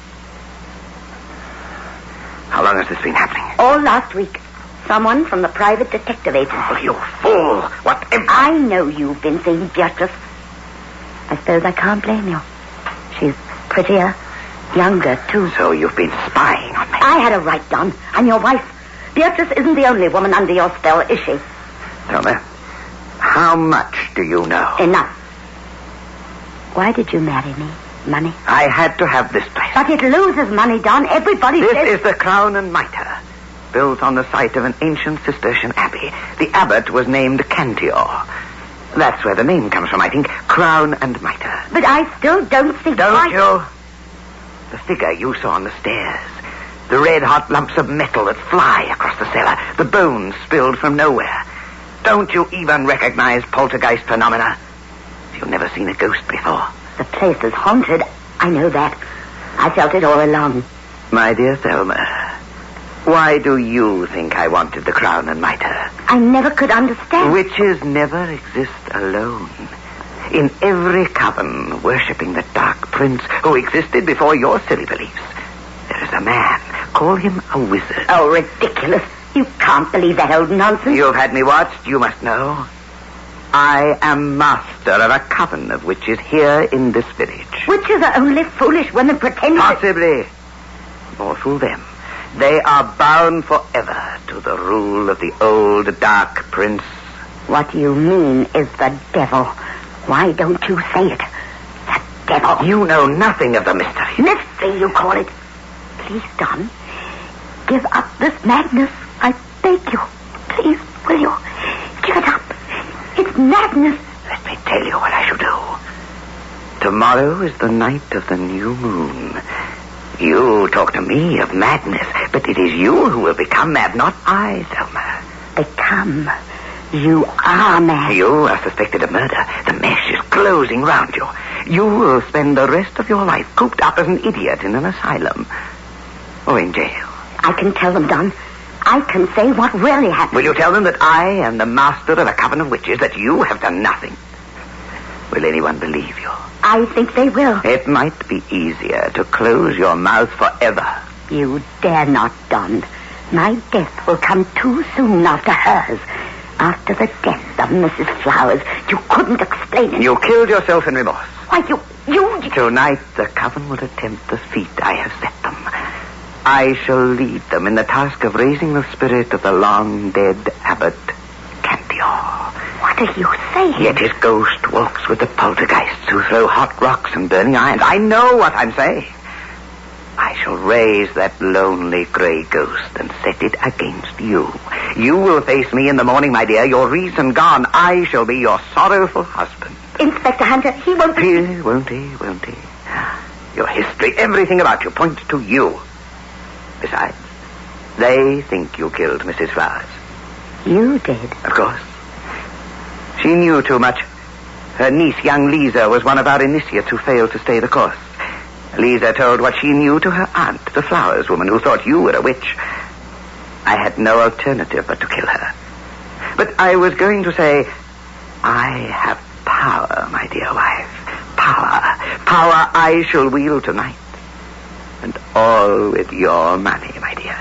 How long has this been happening? All last week. Someone from the private detective agency. Oh, you fool! Whatever. I know you've been seeing Beatrice. I suppose I can't blame you. She's prettier, younger, too. So you've been spying on me? I had a right, Don. I'm your wife. Beatrice isn't the only woman under your spell, is she? Tell me, how much do you know? Enough. Why did you marry me? Money? I had to have this place. But it loses money, Don. Everybody This says... is the Crown and Mitre. built on the site of an ancient Cistercian abbey. The abbot was named Cantior. That's where the name comes from, I think. Crown and mitre. But I still don't see Don't you? The figure you saw on the stairs. The red-hot lumps of metal that fly across the cellar. The bones spilled from nowhere. Don't you even recognize poltergeist phenomena? You've never seen a ghost before. The place is haunted. I know that. I felt it all along. My dear Thelma, why do you think I wanted the crown and mitre? I never could understand. Witches never exist alone. In every coven worshipping the dark prince who existed before your silly beliefs, there is a man. Call him a wizard. Oh, ridiculous. You can't believe that old nonsense. You've had me watched, you must know. I am master of a coven of witches here in this village. Witches are only foolish women pretending... Possibly. Or through them. They are bound forever to the rule of the old dark prince. What you mean is the devil. Why don't you say it? The devil. You know nothing of the mystery. Mystery, you call it. Please, Don, give up this madness. I beg you. Please, will you? Give it up. It's madness. Let me tell you what I shall do. Tomorrow is the night of the new moon. You talk to me of madness, but it is you who will become mad, not I, Thelma. Become? You are mad. You are suspected of murder. The mesh is closing round you. You will spend the rest of your life cooped up as an idiot in an asylum. Or in jail. I can tell them, Don. I can say what really happened. Will you tell them that I am the master of a coven of witches, that you have done nothing? Will anyone believe you? I think they will. It might be easier to close your mouth forever. You dare not, Don. My death will come too soon after hers. After the death of Mrs. Flowers. You couldn't explain it. You killed yourself in remorse. Why, you... Tonight, the coven will attempt the feat I have set them. I shall lead them in the task of raising the spirit of the long-dead abbot, Cantior. What are you saying? Yet his ghost walks with the poltergeists who throw hot rocks and burning irons. I know what I'm saying. I shall raise that lonely grey ghost and set it against you. You will face me in the morning, my dear, your reason gone. I shall be your sorrowful husband. Inspector Hunter, he won't... Won't he? Your history, everything about you points to you. Besides, they think you killed Mrs. Flowers. You did? Of course. She knew too much. Her niece, young Lisa, was one of our initiates who failed to stay the course. Lisa told what she knew to her aunt, the Flowers woman, who thought you were a witch. I had no alternative but to kill her. But I was going to say, I have power, my dear wife. Power. Power I shall wield tonight. And all with your money, my dear.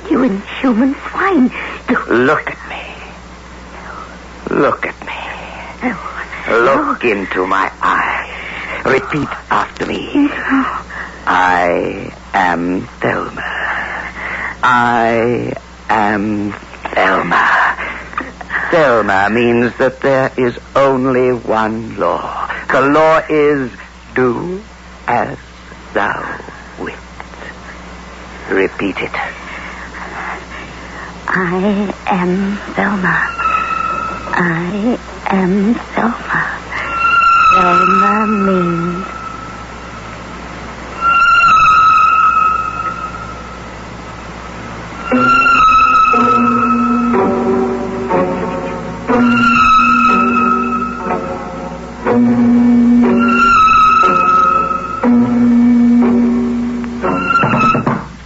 You inhuman swine. Look at me. Look at me. Look into my eyes. Repeat after me. I am Thelma. I am Thelma. Thelma means that there is only one law. The law is do as thou wilt. Repeat it. I am Thelma. I am Thelma. Thelma means...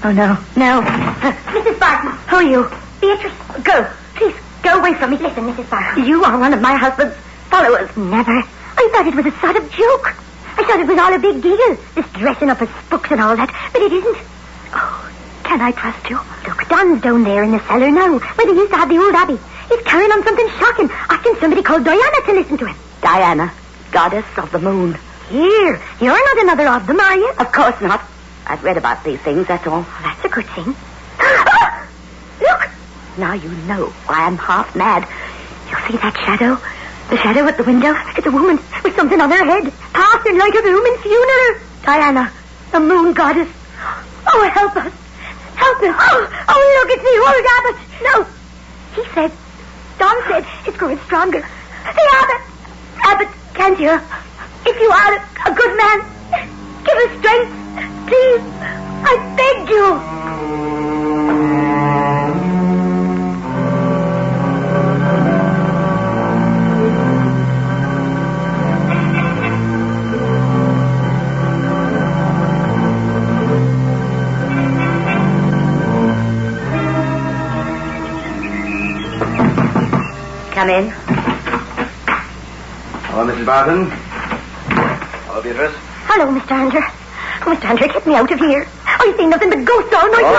Oh, no. Mrs. Barton, who are you? Beatrice, go. Please, go away from me. Listen, Mrs. Barton. You are one of my husband's followers. Never. I thought it was a sort of joke. I thought it was all a big deal. This dressing up as spooks and all that. But it isn't. Oh, can I trust you? Look, Don's down there in the cellar now, where they used to have the old abbey. He's carrying on something shocking, asking somebody called Diana to listen to him. Diana, goddess of the moon. Here, you're not another of them, are you? Of course not. I've read about these things, that's all. Oh, that's a good thing. Ah! Look! Now you know why I'm half mad. You see that shadow? The shadow at the window? It's a woman with something on her head. Passing like a human funeral. Diana, the moon goddess. Oh, help us. Help husband. Oh, look, it's the old Abbott. No. He said, Don said, it's growing stronger. The Abbott, can't you? If you are a good man, give us strength. Please, I beg you. Come in. Hello, Mrs. Barton. Hello, Beatrice. Hello, Mr. Andrew. Oh, Mr. Andrew, get me out of here. I've seen nothing but ghosts all night long.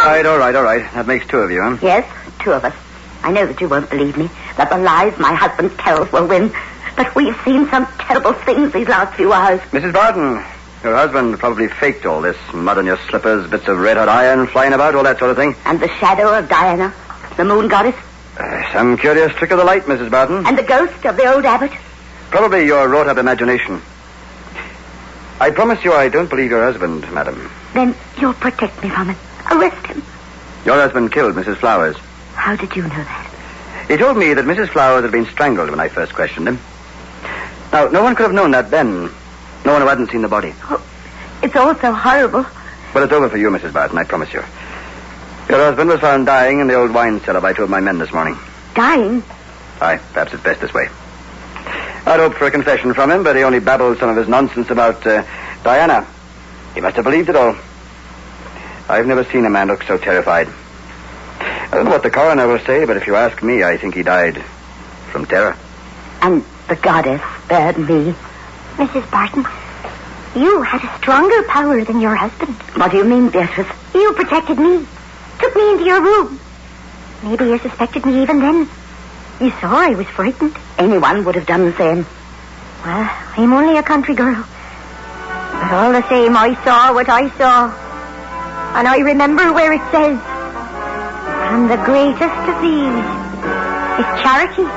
All right. That makes two of you, huh? Yes, two of us. I know that you won't believe me, that the lies my husband tells will win. But we've seen some terrible things these last few hours. Mrs. Barton, your husband probably faked all this. Mud on your slippers, bits of red-hot iron flying about, all that sort of thing. And the shadow of Diana, the moon goddess. Some curious trick of the light, Mrs. Barton. And the ghost of the old abbot. Probably your wrought-up imagination. I promise you I don't believe your husband, madam. Then you'll protect me from him. Arrest him. Your husband killed Mrs. Flowers. How did you know that? He told me that Mrs. Flowers had been strangled when I first questioned him. Now, no one could have known that then. No one who hadn't seen the body. Oh, it's all so horrible. Well, it's over for you, Mrs. Barton, I promise you. Your husband was found dying in the old wine cellar by two of my men this morning. Dying? Aye, perhaps it's best this way. I'd hoped for a confession from him, but he only babbled some of his nonsense about Diana. He must have believed it all. I've never seen a man look so terrified. I don't know what the coroner will say, but if you ask me, I think he died from terror. And the goddess spared me. Mrs. Barton, you had a stronger power than your husband. What do you mean, Beatrice? You protected me. Took me into your room. Maybe you suspected me even then. You saw I was frightened. Anyone would have done the same. Well, I'm only a country girl. But all the same, I saw what I saw. And I remember where it says, and the greatest of these is charity.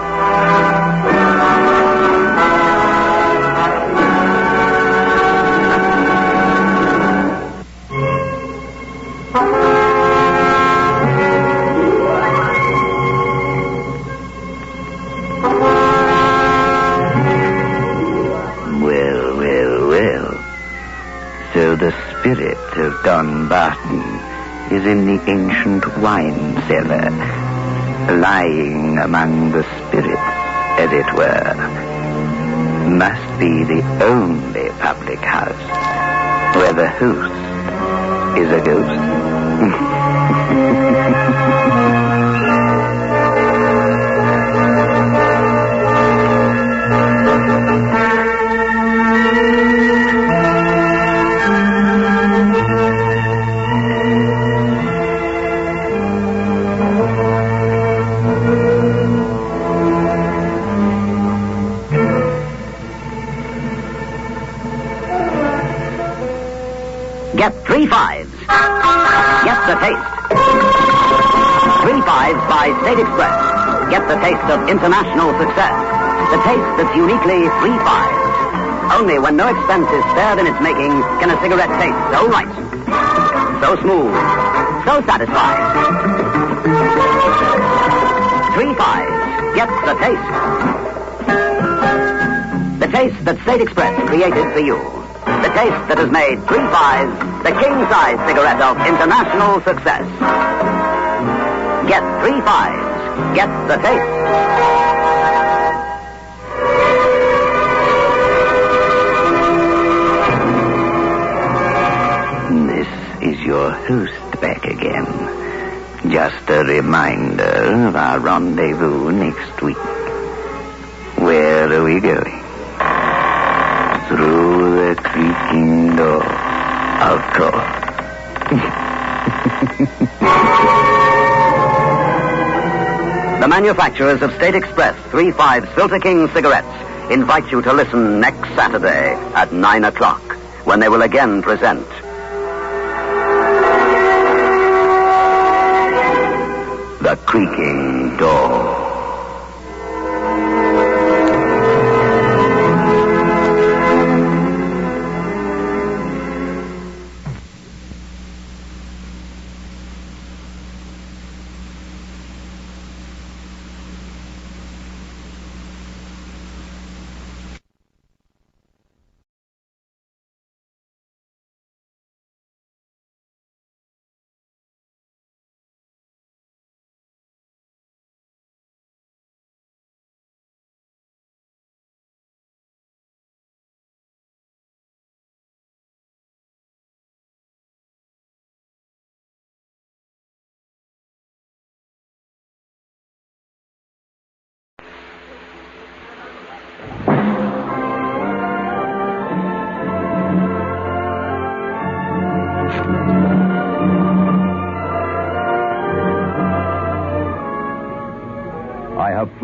So the spirit of Don Barton is in the ancient wine cellar, lying among the spirits, as it were. Must be the only public house where the host is a ghost. Get 3 5s. Get the taste. 3 5s by State Express. Get the taste of international success. The taste that's uniquely 3 5s. Only when no expense is spared in its making can a cigarette taste so right, so smooth, so satisfying. 3 5s. Get the taste. The taste that State Express created for you. The taste that has made 3 5s the king-size cigarette of international success. Get 3 5s. Get the taste. This is your host back again. Just a reminder of our rendezvous next week. Where are we going? Through the creaking door, of course. The manufacturers of State Express 3 5 Filter King cigarettes invite you to listen next Saturday at 9 o'clock when they will again present The Creaking Door.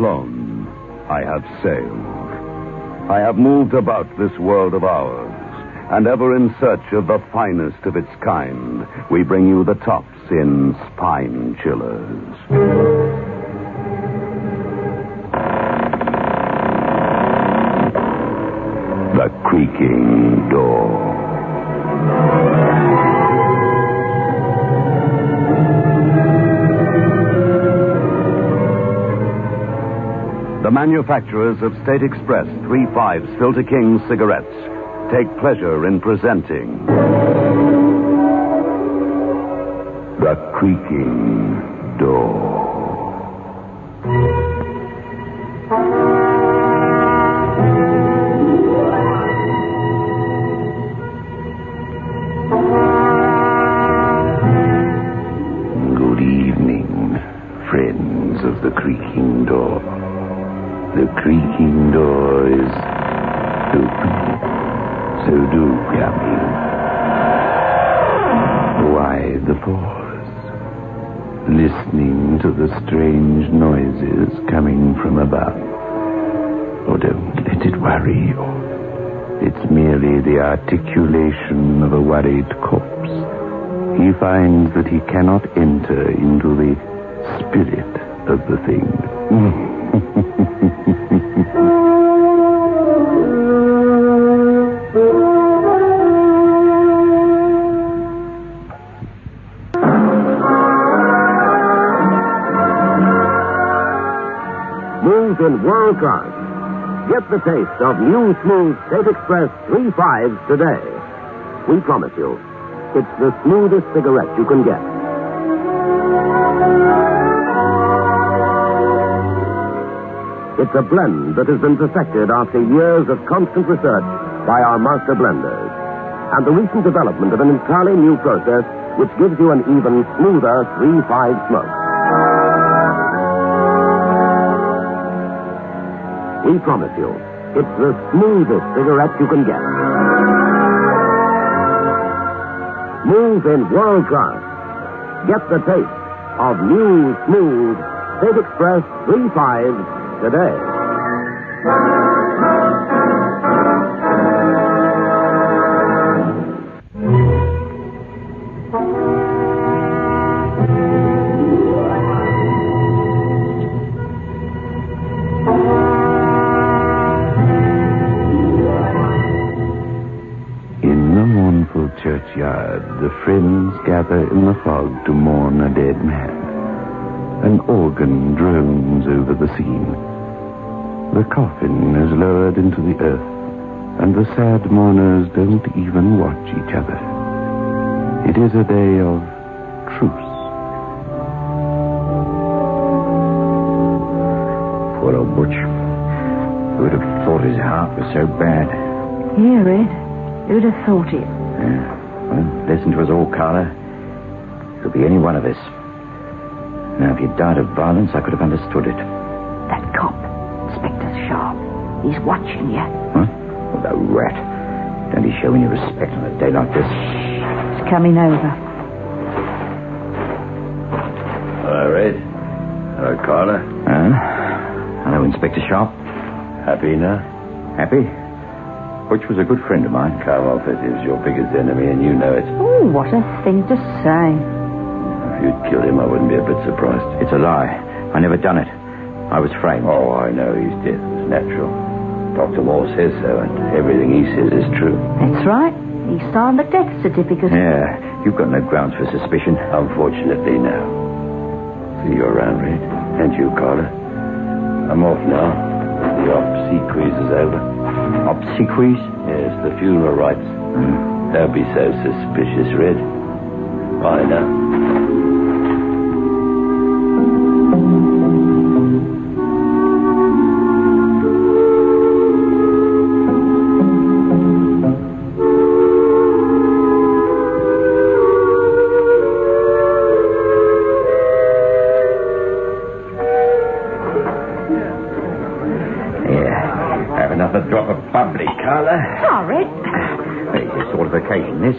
flown. I have sailed. I have moved about this world of ours, and ever in search of the finest of its kind, we bring you the tops in spine chillers. The creaking door. The manufacturers of State Express 3.5 Filter King cigarettes take pleasure in presenting The Creaking Door. Good evening, friends of The Creaking Door. The creaking door is open, so do come in. Why the pause? Listening to the strange noises coming from above. Oh, don't let it worry you. It's merely the articulation of a worried corpse. He finds that he cannot enter into the spirit of the thing. Smooth in world class. Get the taste of new smooth State Express 3.5s today. We promise you, it's the smoothest cigarette you can get. It's a blend that has been perfected after years of constant research by our master blenders, and the recent development of an entirely new process which gives you an even smoother 3.5 smoke. We promise you, it's the smoothest cigarette you can get. Smooth in world class. Get the taste of new, smooth State Express 3.5 today. In the mournful churchyard, the friends gather in the fog to mourn a dead man. An organ drones over the scene. The coffin is lowered into the earth, and the sad mourners don't even watch each other. It is a day of truce. Poor old Butch. Who would have thought his heart was so bad? Yeah, Red. Who'd have thought it? Yeah. Well, listen to us all, Carla. It could be any one of us. Now, if he'd died of violence, I could have understood it. That cop, Inspector Sharp, he's watching you. Huh? Oh, the rat. Don't he show any respect on a day like this? It's coming over. Hello, Red. Hello, Carla. Hello, Inspector Sharp. Happy now? Happy? Butch was a good friend of mine. Come off it. He was your biggest enemy, and you know it. Oh, what a thing to say. If you'd killed him, I wouldn't be a bit surprised. It's a lie. I never done it. I was framed. Oh, I know he's dead. It's natural. Dr. Moore says so, and everything he says is true. That's right. He signed the death certificate. Yeah, you've got no grounds for suspicion. Unfortunately, no. See you around, Red. And you, Carla. I'm off now. The obsequies is over. Obsequies? Yes, the funeral rites. Don't be so suspicious, Red. Bye now. Another drop of bubbly, Carla. Sorry. It's a sort of occasion, this.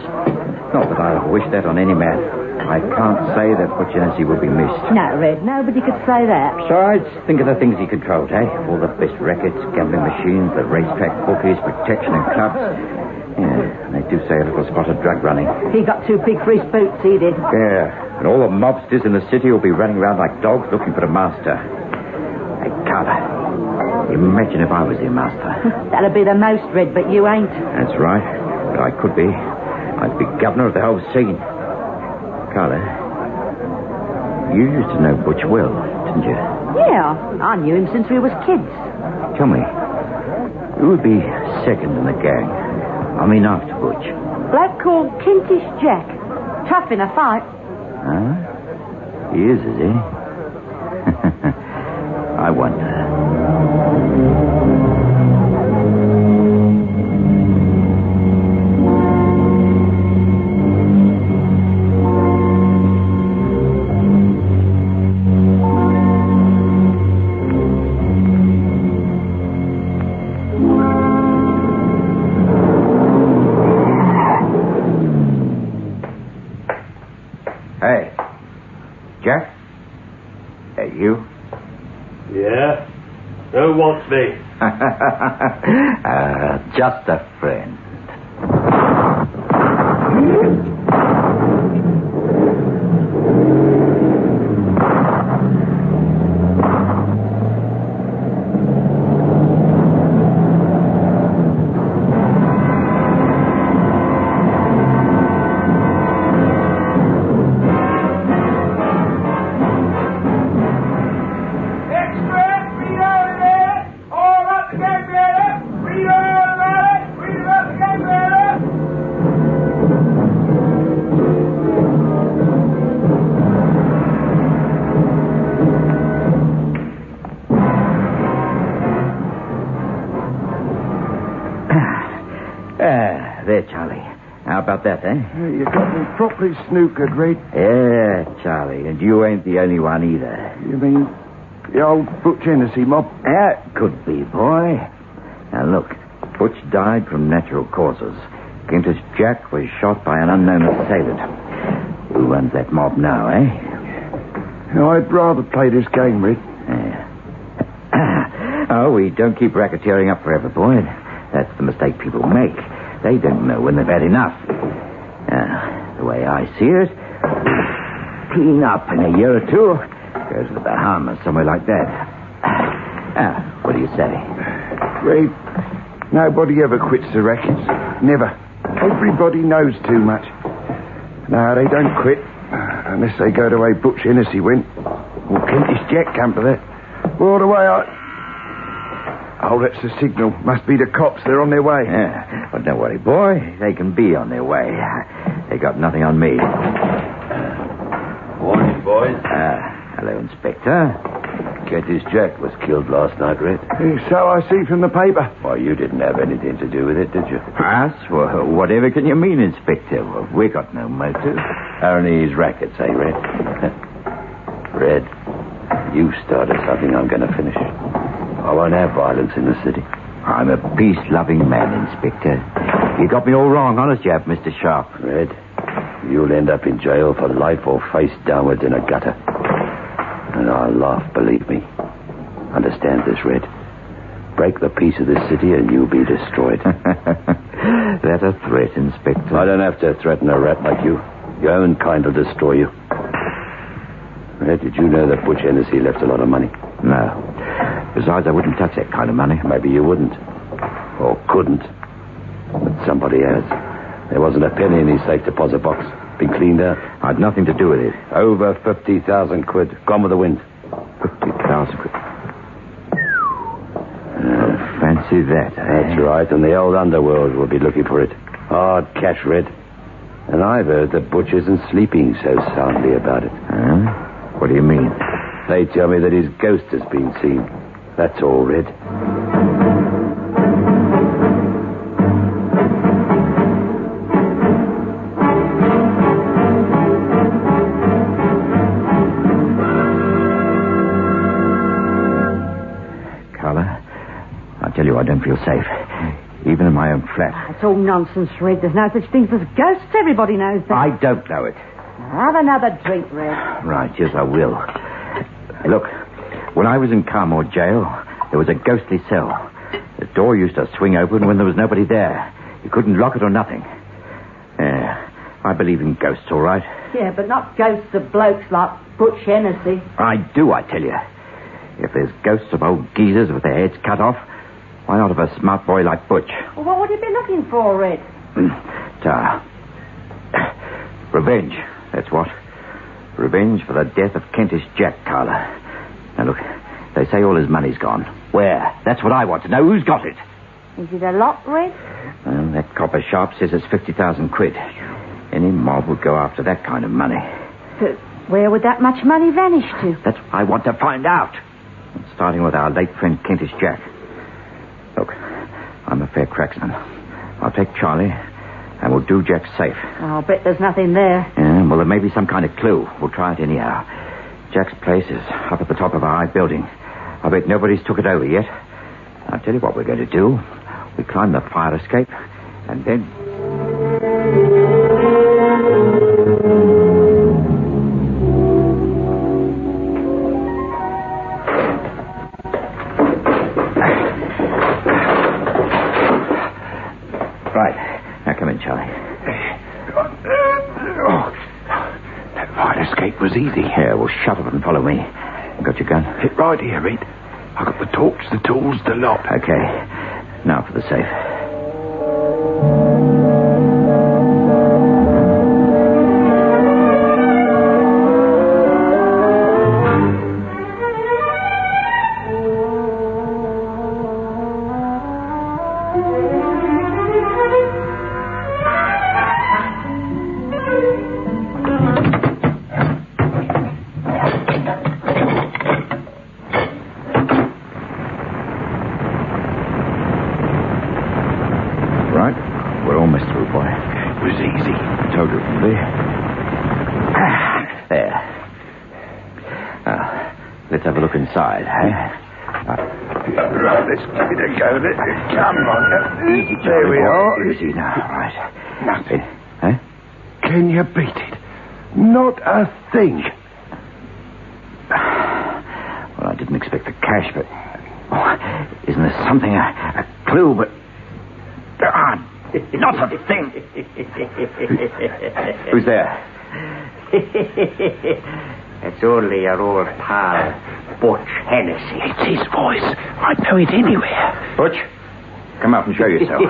Not that I wish that on any man. I can't say that Butch Hennessy will be missed. No, Red, nobody could say that. Besides, think of the things he controlled, eh? All the best rackets, gambling machines, the racetrack bookies, protection and clubs. Yeah, and they do say a little spot of drug running. He got too big for his boots, he did. Yeah, and all the mobsters in the city will be running around like dogs looking for the master. Hey, Carter, imagine if I was your master. That'd be the most, Red, but you ain't. That's right, but I could be. I'd be governor of the whole scene. Carla, you used to know Butch well, didn't you? Yeah, I knew him since we was kids. Tell me, who would be second in the gang? I mean, after Butch. Bloke called Kentish Jack. Tough in a fight. Huh? He is he? I wonder. Hey, Jack? Hey, you? Yeah? Who wants me? Just a friend. There, Charlie. How about that, eh? You got me properly snookered, Red. Yeah, Charlie, and you ain't the only one either. You mean the old Butch Hennessy mob? Could be, boy. Now, look, Butch died from natural causes. Kentish Jack was shot by an unknown assailant. Who runs that mob now, eh? I'd rather play this game, Red. Oh, we don't keep racketeering up forever, boy. That's the mistake people make. They don't know when they've had enough. The way I see it, clean up in a year or two, goes to the Bahamas, somewhere like that. What do you say? Ray, nobody ever quits the rackets. Never. Everybody knows too much. No, they don't quit unless they go the way Butch Hennessy went. Or Kentish Jack come to that. Or the way I... Oh, that's the signal. Must be the cops. They're on their way. Yeah. But don't worry, boy. They can be on their way. They got nothing on me. Morning, boys. Hello, Inspector. Kentish Jack was killed last night, Red. So I see from the paper. Well, you didn't have anything to do with it, did you? Us? Well, whatever can you mean, Inspector? Well, we got no motive. Only his rackets, eh, Red? Red, you started something I'm going to finish. I won't have violence in the city. I'm a peace-loving man, Inspector. You got me all wrong, honest you have, Mr. Sharp. Red, you'll end up in jail for life or face downwards in a gutter. And I'll laugh, believe me. Understand this, Red. Break the peace of this city and you'll be destroyed. That a threat, Inspector? I don't have to threaten a rat like you. Your own kind will destroy you. Red, did you know that Butch Hennessy left a lot of money? No. Besides, I wouldn't touch that kind of money. Maybe you wouldn't. Or couldn't. But somebody has. There wasn't a penny in his safe deposit box. Been cleaned out. I'd nothing to do with it. Over 50,000 quid. Gone with the wind. 50,000 quid. Fancy that, eh? That's right, and the old underworld will be looking for it. Hard cash, Red. And I've heard that Butch isn't sleeping so soundly about it. Huh? What do you mean? They tell me that his ghost has been seen. That's all, Red. Carla, I tell you, I don't feel safe. Even in my own flat. It's all nonsense, Red. There's no such thing as ghosts. Everybody knows that. I don't know it. Have another drink, Red. Right, yes, I will. Look, when I was in Carmore jail, there was a ghostly cell. The door used to swing open when there was nobody there. You couldn't lock it or nothing. I believe in ghosts, all right. Yeah, but not ghosts of blokes like Butch Hennessy. I do, I tell you. If there's ghosts of old geezers with their heads cut off, why not of a smart boy like Butch? Well, what would you be looking for, Red? Revenge, that's what. Revenge for the death of Kentish Jack, Carla. Now, look, they say all his money's gone. Where? That's what I want to know. Who's got it? Is it a lot, Red? Well, that copper sharp says it's 50,000 quid. Any mob would go after that kind of money. But where would that much money vanish to? That's what I want to find out. Starting with our late friend Kentish Jack. Look, I'm a fair cracksman. I'll take Charlie, and we'll do Jack safe. I'll bet there's nothing there. Yeah, well, there may be some kind of clue. We'll try it anyhow. Jack's place is up at the top of a high building. I bet nobody's took it over yet. I'll tell you what we're going to do. We climb the fire escape, and then... Right. Now come in, Charlie. That fire escape was easy. Yeah, well, shut up and follow me. Got your gun? Hit right here, Red. I got the torch, the tools, the lot. Okay. Now for the safe. Inside, right, let's give it a go. Come on. Easy, Charlie. There we are. Easy now, right. Nothing. Huh? Can you beat it? Not a thing. Well, I didn't expect the cash, but... Oh, isn't there something, a clue, but... not a thing. Who's there? It's only your old pal, Butch Hennessy. It's his voice. I'd know it anywhere. Butch, come out and show yourself.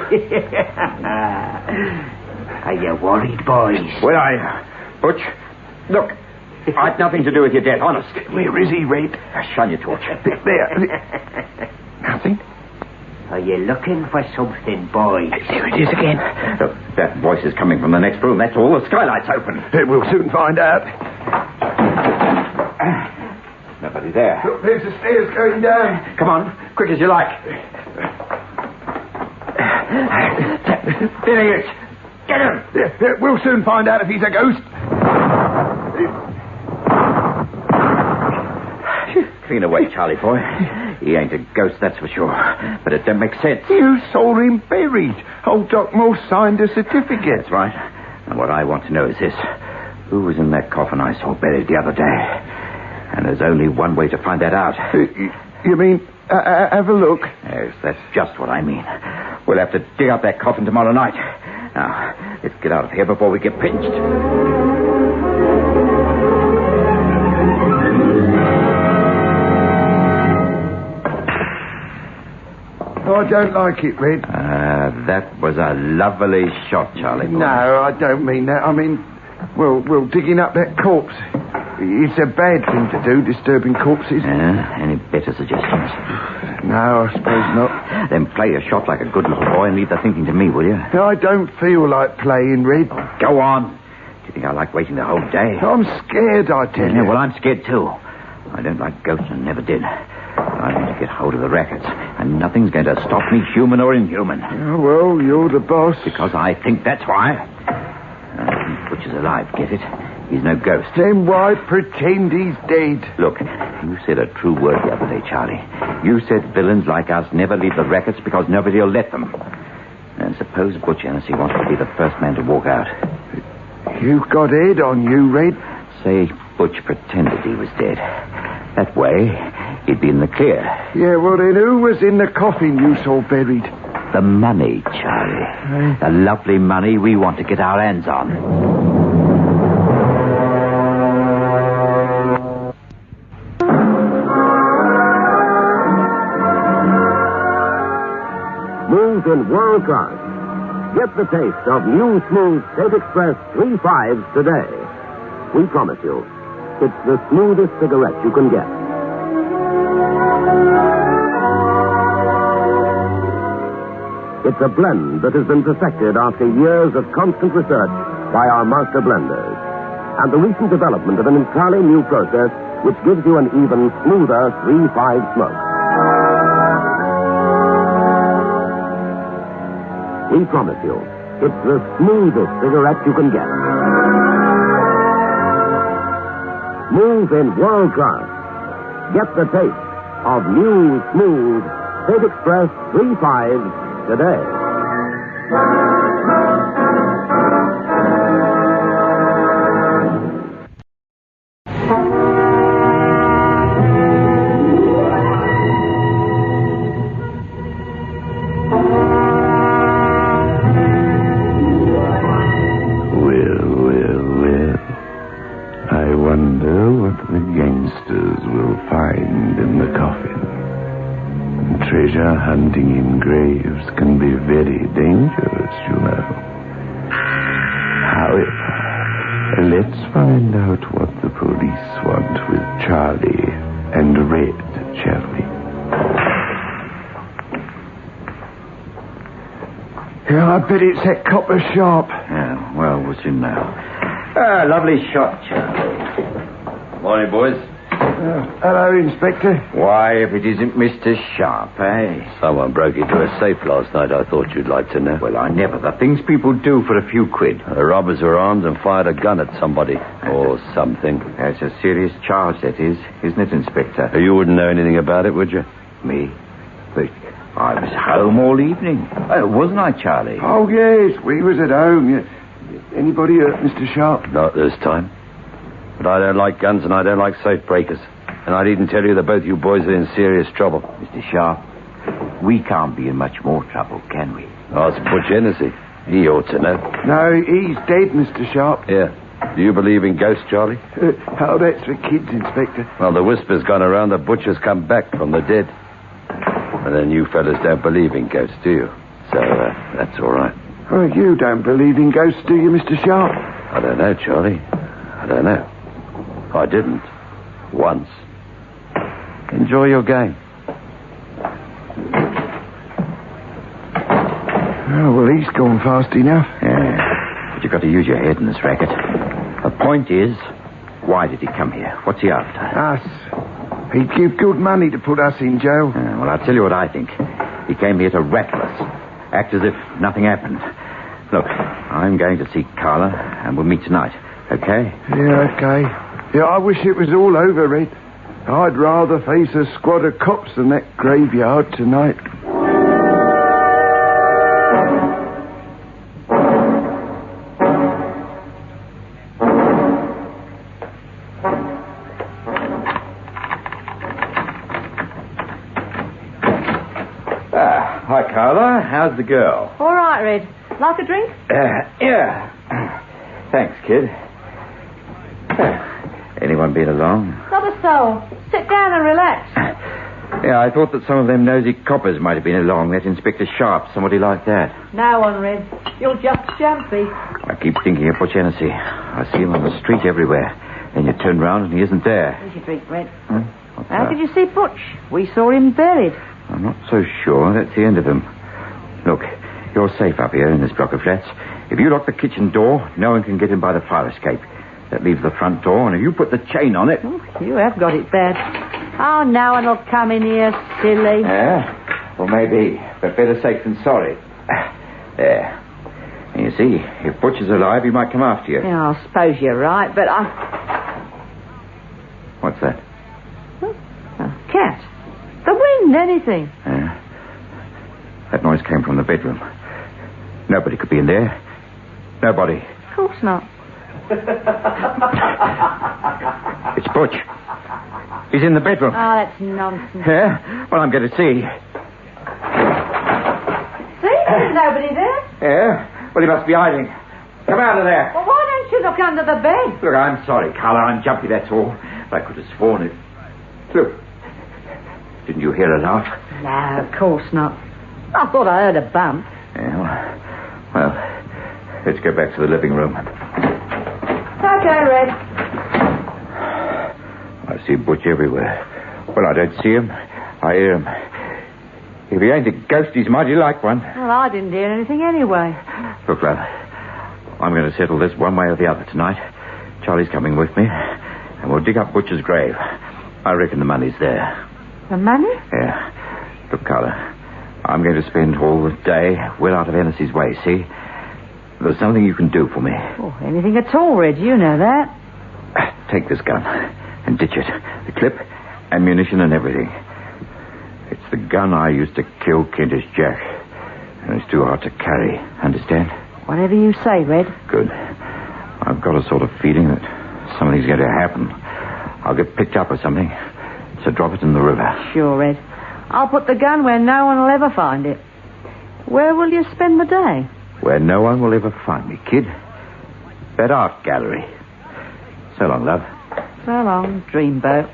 Are you worried, boys? Where are you? Butch, look. I've nothing to do with your death, honest. Where is he, Red? Shine your torch. There. Nothing? Are you looking for something, boys? There it is again. Look, that voice is coming from the next room. That's all. The skylight's open. We'll soon find out. Nobody there. Look, there's the stairs going down. Come on, quick as you like. There he is. Get him. We'll soon find out if he's a ghost. Clean away, Charlie boy. He ain't a ghost, that's for sure. But it don't make sense. You saw him buried. Old Doc Moore signed a certificate. That's right. And what I want to know is this. Who was in that coffin I saw buried the other day? And there's only one way to find that out. You mean, have a look? Yes, that's just what I mean. We'll have to dig up that coffin tomorrow night. Now, let's get out of here before we get pinched. Oh, I don't like it, Red. That was a lovely shot, Charlie boy. No, I don't mean that. I mean, well, digging up that corpse. It's a bad thing to do, disturbing corpses. Any better suggestions? No, I suppose not. Then play your shot like a good little boy and leave the thinking to me, will you? No, I don't feel like playing, Red. Go on. Do you think I like waiting the whole day? I'm scared, I tell you. Well, I'm scared too. I don't like ghosts and never did. I want to get hold of the rackets, and nothing's going to stop me, human or inhuman. Oh, well, you're the boss. Because I think that's why. Butch is alive, get it? He's no ghost. Then why pretend he's dead? Look, you said a true word the other day, Charlie. You said villains like us never leave the rackets because nobody will let them. And suppose Butch Hennessy wants to be the first man to walk out. You've got head on you, Red. Say Butch pretended he was dead. That way, he'd be in the clear. Yeah, well then who was in the coffin you saw buried? The money, Charlie. The lovely money we want to get our hands on. Smooth in world class. Get the taste of new smooth State Express 3.5s today. We promise you, it's the smoothest cigarette you can get. It's a blend that has been perfected after years of constant research by our master blenders. And the recent development of an entirely new process which gives you an even smoother 3.5 smoke. We promise you, it's the smoothest cigarette you can get. Smooth in world class. Get the taste of new, smooth State Express 3.5s today. Treasure hunting in graves can be very dangerous, you know. However, let's find out what the police want with Charlie and Red, shall we? Yeah, I bet it's that copper Sharp. Yeah, well, what's in now? Lovely shot, Charlie. Morning, boys. Hello, Inspector. Why, if it isn't Mr. Sharp, eh? Someone broke into a safe last night. I thought you'd like to know. Well, I never. The things people do for a few quid. The robbers were armed and fired a gun at somebody. Or something. That's a serious charge, that is. Isn't it, Inspector? You wouldn't know anything about it, would you? Me? But I was home all evening. Wasn't I, Charlie? Oh, yes. We was at home. Yeah. Anybody hurt Mr. Sharp? Not this time. But I don't like guns and I don't like safe breakers. And I needn't tell you that both you boys are in serious trouble. Mr. Sharp, we can't be in much more trouble, can we? Ask Butch Hennessy. He ought to know. No, he's dead, Mr. Sharp. Yeah. Do you believe in ghosts, Charlie? Oh, that's for kids, Inspector. Well, the whisper's gone around that Butch has come back from the dead. And then you fellas don't believe in ghosts, do you? So, that's all right. Well, you don't believe in ghosts, do you, Mr. Sharp? I don't know, Charlie. I don't know. I didn't. Once. Enjoy your game. Oh, well, he's gone fast enough. Yeah, but you've got to use your head in this racket. The point is, why did he come here? What's he after? Us. He'd give good money to put us in jail. Well, I'll tell you what I think. He came here to rattle us. Act as if nothing happened. Look, I'm going to see Carla, and we'll meet tonight. Okay? Yeah, okay. Yeah, I wish it was all over, Red. I'd rather face a squad of cops than that graveyard tonight. Hi, Carla. How's the girl? All right, Red. Like a drink? Yeah. Thanks, kid. Anyone been along? Not a soul. Sit down and relax. Yeah, I thought that some of them nosy coppers might have been along. That Inspector Sharp, somebody like that. No one, Red. You're just jumpy. I keep thinking of Butch Hennessy. I see him on the street everywhere. Then you turn round and he isn't there. Here's your drink, Red. How did you see Butch? We saw him buried. I'm not so sure. That's the end of him. Look, you're safe up here in this block of flats. If you lock the kitchen door, no one can get in by the fire escape. That leaves the front door, and if you put the chain on it... Oh, you have got it bad. Oh, no one will come in here, silly. Yeah? Well, maybe. But better safe than sorry. There. And you see, if Butch is alive, he might come after you. Yeah, I suppose you're right, but What's that? A cat. The wind, anything. Yeah. That noise came from the bedroom. Nobody could be in there. Nobody. Of course not. It's Butch. He's in the bedroom. Oh, that's nonsense. Yeah? Well, I'm going to see. See? There's nobody there. Yeah? Well, he must be hiding. Come out of there. Well, why don't you look under the bed? Look, I'm sorry, Carla. I'm jumpy, that's all. I could have sworn it. Look. Didn't you hear a laugh? No, of course not. I thought I heard a bump. Yeah, well, let's go back to the living room. Okay, Red. I see Butch everywhere. Well, I don't see him. I hear him. If he ain't a ghost, he's mighty like one. Well, I didn't hear anything anyway. Look, love, I'm going to settle this one way or the other tonight. Charlie's coming with me, and we'll dig up Butch's grave. I reckon the money's there. The money? Yeah. Look, Carla, I'm going to spend all the day well out of Ennis's way, see? There's something you can do for me. Oh, anything at all, Red. You know that. Take this gun and ditch it. The clip, ammunition, and everything. It's the gun I used to kill Kentish Jack. And it's too hard to carry. Understand? Whatever you say, Red. Good. I've got a sort of feeling that something's going to happen. I'll get picked up or something. So drop it in the river. Sure, Red. I'll put the gun where no one will ever find it. Where will you spend the day? Where no one will ever find me, kid. That art gallery. So long, love. So long, dreamboat.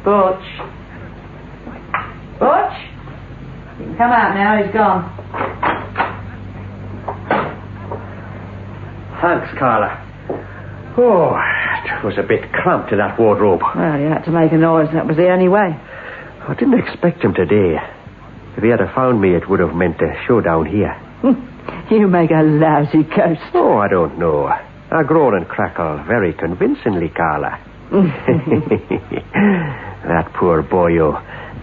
Butch. Butch? You can come out now, he's gone. Thanks, Carla. Oh, it was a bit cramped in that wardrobe. Well, you had to make a noise, that was the only way. I didn't expect him today. If he had found me, it would have meant a showdown here. You make a lousy ghost. Oh, I don't know. I groan and crackle very convincingly, Carla. That poor boyo,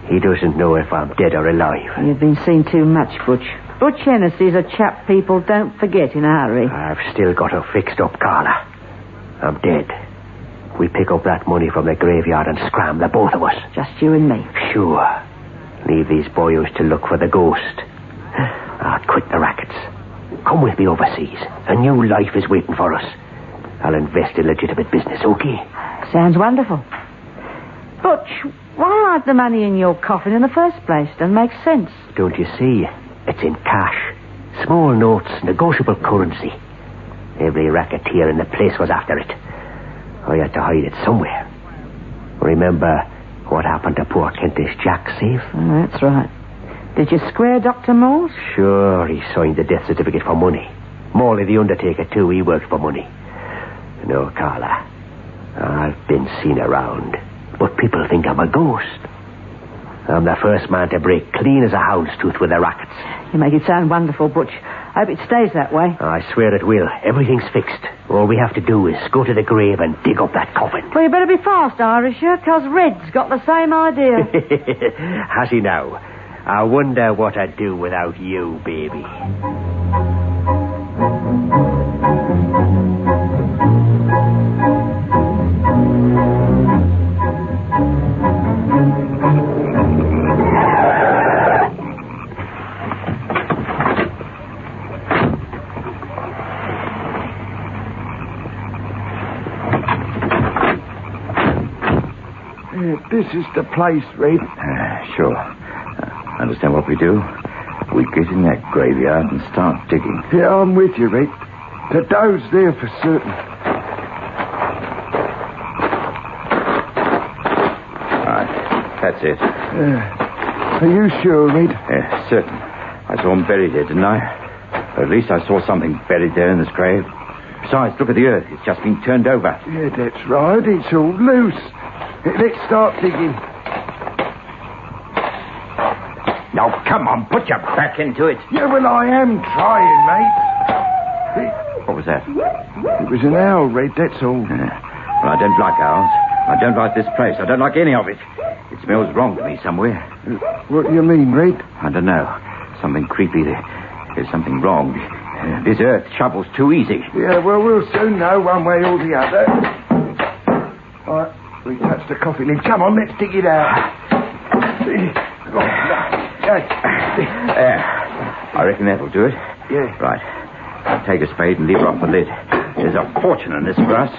he doesn't know if I'm dead or alive. You've been seen too much, Butch. Butch Hennessy's a chap people don't forget in a hurry. I've still got her fixed up, Carla. I'm dead. We pick up that money from the graveyard and scram, the both of us. Just you and me. Sure. Leave these boyos to look for the ghost. I'll quit the rackets. Come with me overseas. A new life is waiting for us. I'll invest in legitimate business, okay? Sounds wonderful. Butch, why hide the money in your coffin in the first place? Doesn't make sense. Don't you see? It's in cash. Small notes, negotiable currency. Every racketeer in the place was after it. I had to hide it somewhere. Remember what happened to poor Kentish Jack's safe? Oh, that's right. Did you square Dr. Morse? Sure, he signed the death certificate for money. Morley the undertaker, too, he worked for money. No, Carla, I've been seen around, but people think I'm a ghost. I'm the first man to break clean as a hound's tooth with the rackets. You make it sound wonderful, Butch. I hope it stays that way. I swear it will. Everything's fixed. All we have to do is go to the grave and dig up that coffin. Well, you better be fast, Irisher, because Red's got the same idea. Has he now? I wonder what I'd do without you, baby. This is the place, Red. Sure. Understand what we do? We get in that graveyard and start digging. Yeah, I'm with you, Red. The dough's there for certain. Right, that's it. Are you sure, Red? Yeah, certain. I saw him buried there, didn't I? Or at least I saw something buried there in this grave. Besides, look at the earth. It's just been turned over. Yeah, that's right. It's all loose. Let's start digging. Now, come on, put your back into it. Yeah, well, I am trying, mate. What was that? It was an owl, Red, that's all. Well, I don't like owls. I don't like this place. I don't like any of it. It smells wrong to me somewhere. What do you mean, Red? I don't know. Something creepy. There's something wrong. This earth shovel's too easy. Yeah, well, we'll soon know one way or the other. All right, we touched the coffee lid. Come on, let's dig it out. There. I reckon that'll do it. Yeah. Right. Take a spade and lever off the lid. There's a fortune in this grass.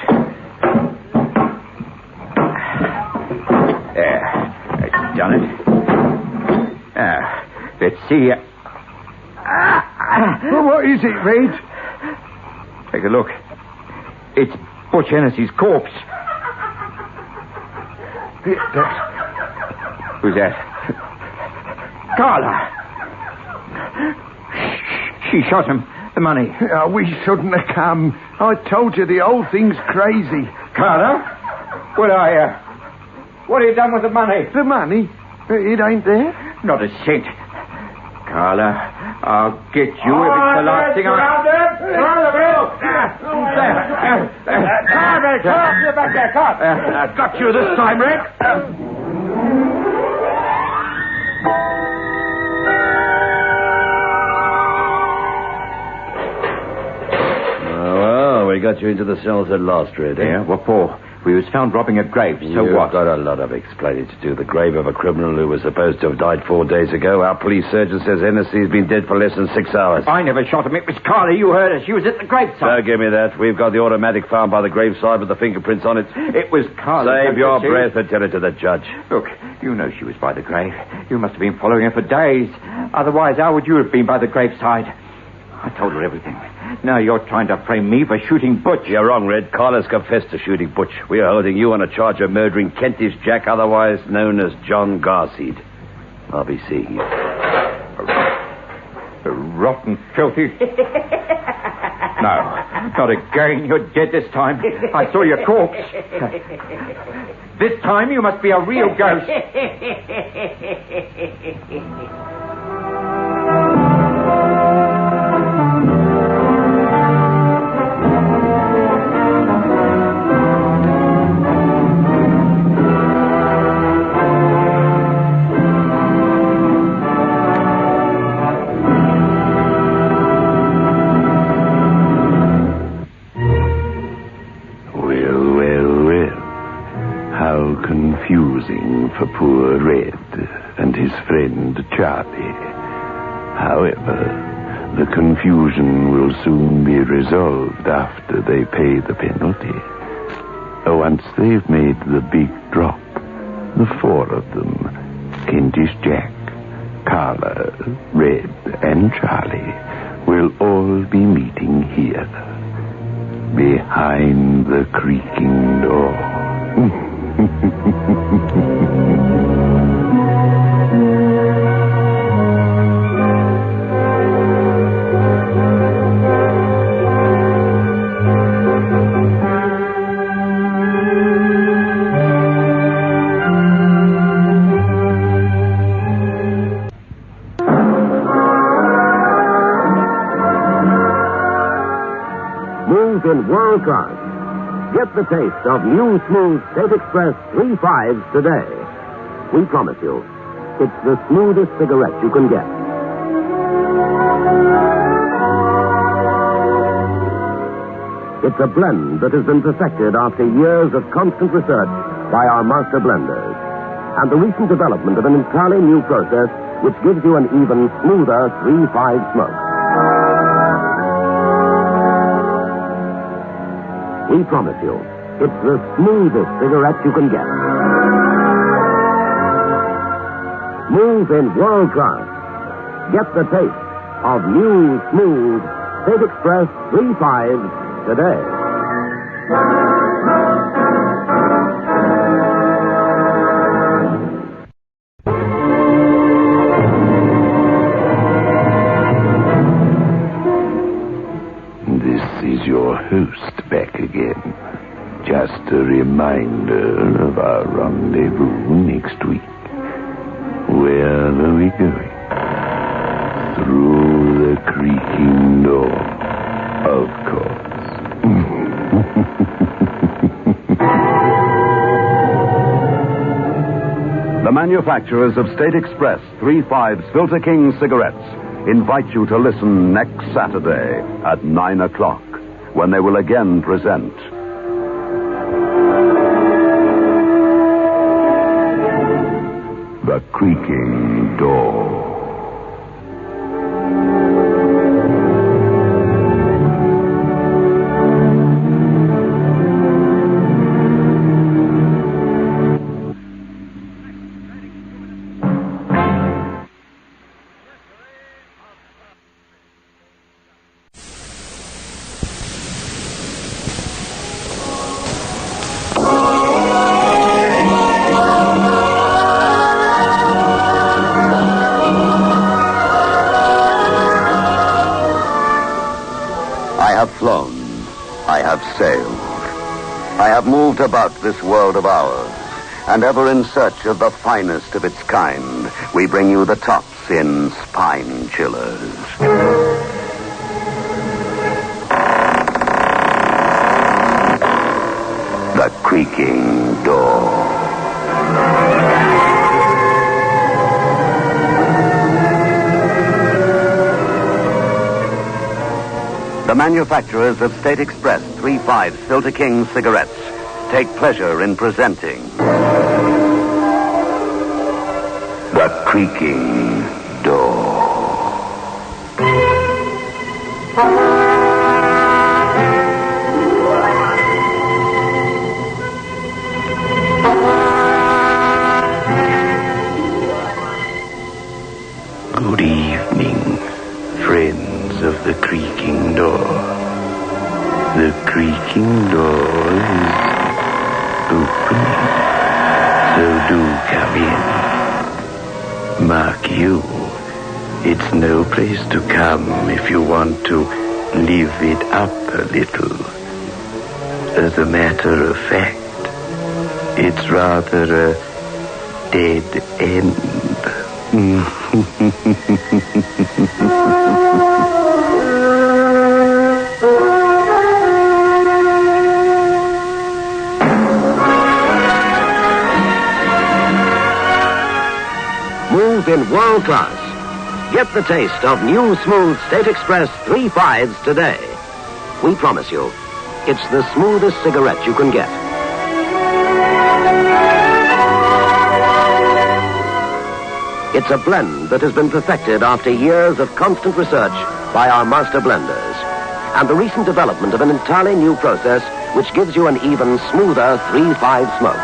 There. That's done it. Let's see. Well, what is it, Red? Take a look. It's Butch Hennessy's corpse. Who's that? Carla. She shot him. The money. Oh, we shouldn't have come. I told you the old thing's crazy. Carla? What have you done with the money? The money? It ain't there? Not a cent. Carla, I'll get you if it's the last thing I... I've got you this time, Red. Well, we got you into the cells at last, Red. Yeah, what for? We was found robbing a grave, so You've what? got a lot of explaining to do. The grave of a criminal who was supposed to have died 4 days ago. Our police surgeon says Hennessy's been dead for less than 6 hours. I never shot him. It was Carla. You heard her. She was at the graveside. Don't give me that. We've got the automatic found by the graveside with the fingerprints on it. It was Carla. Save your breath and tell it to the judge. Look, you know she was by the grave. You must have been following her for days. Otherwise, how would you have been by the graveside? I told her everything. Now you're trying to frame me for shooting Butch. You're wrong, Red. Carla's confessed to shooting Butch. We are holding you on a charge of murdering Kentish Jack, otherwise known as John Garseed. I'll be seeing you. Rotten, filthy... No, not again. You're dead this time. I saw your corpse. This time you must be a real ghost. Confusing for poor Red and his friend Charlie. However, the confusion will soon be resolved after they pay the penalty. Once they've made the big drop, the 4 of them, Kentish Jack, Carla, Red, and Charlie, will all be meeting here, behind the creaking door. Move in world class. Get the taste of new smooth State Express 3.5s today. We promise you, it's the smoothest cigarette you can get. It's a blend that has been perfected after years of constant research by our master blenders. And the recent development of an entirely new process which gives you an even smoother 3.5 smoke. We promise you, it's the smoothest cigarette you can get. Move in world class. Get the taste of new, smooth State Express 3.5s today. Your host back again. Just a reminder of our rendezvous next week. Where are we going? Through the creaking door, of course. The manufacturers of State Express 3.5 Filter King cigarettes invite you to listen next Saturday at 9 o'clock. When they will again present The Creaking Door. I have sailed. I have moved about this world of ours, and ever in search of the finest of its kind, we bring you the tops in spine chillers. The creaking door. The manufacturers of State Express 3.5 Filter King cigarettes take pleasure in presenting The Creaking Door. Good evening, friends of the creaking door. The creaking door is opening, so do come in. Mark you, it's no place to come if you want to live it up a little. As a matter of fact, it's rather a dead end. Move in world class. Get the taste of new smooth State Express 3.5s today. We promise you, it's the smoothest cigarette you can get. It's a blend that has been perfected after years of constant research by our master blenders, and the recent development of an entirely new process which gives you an even smoother 3.5 smoke.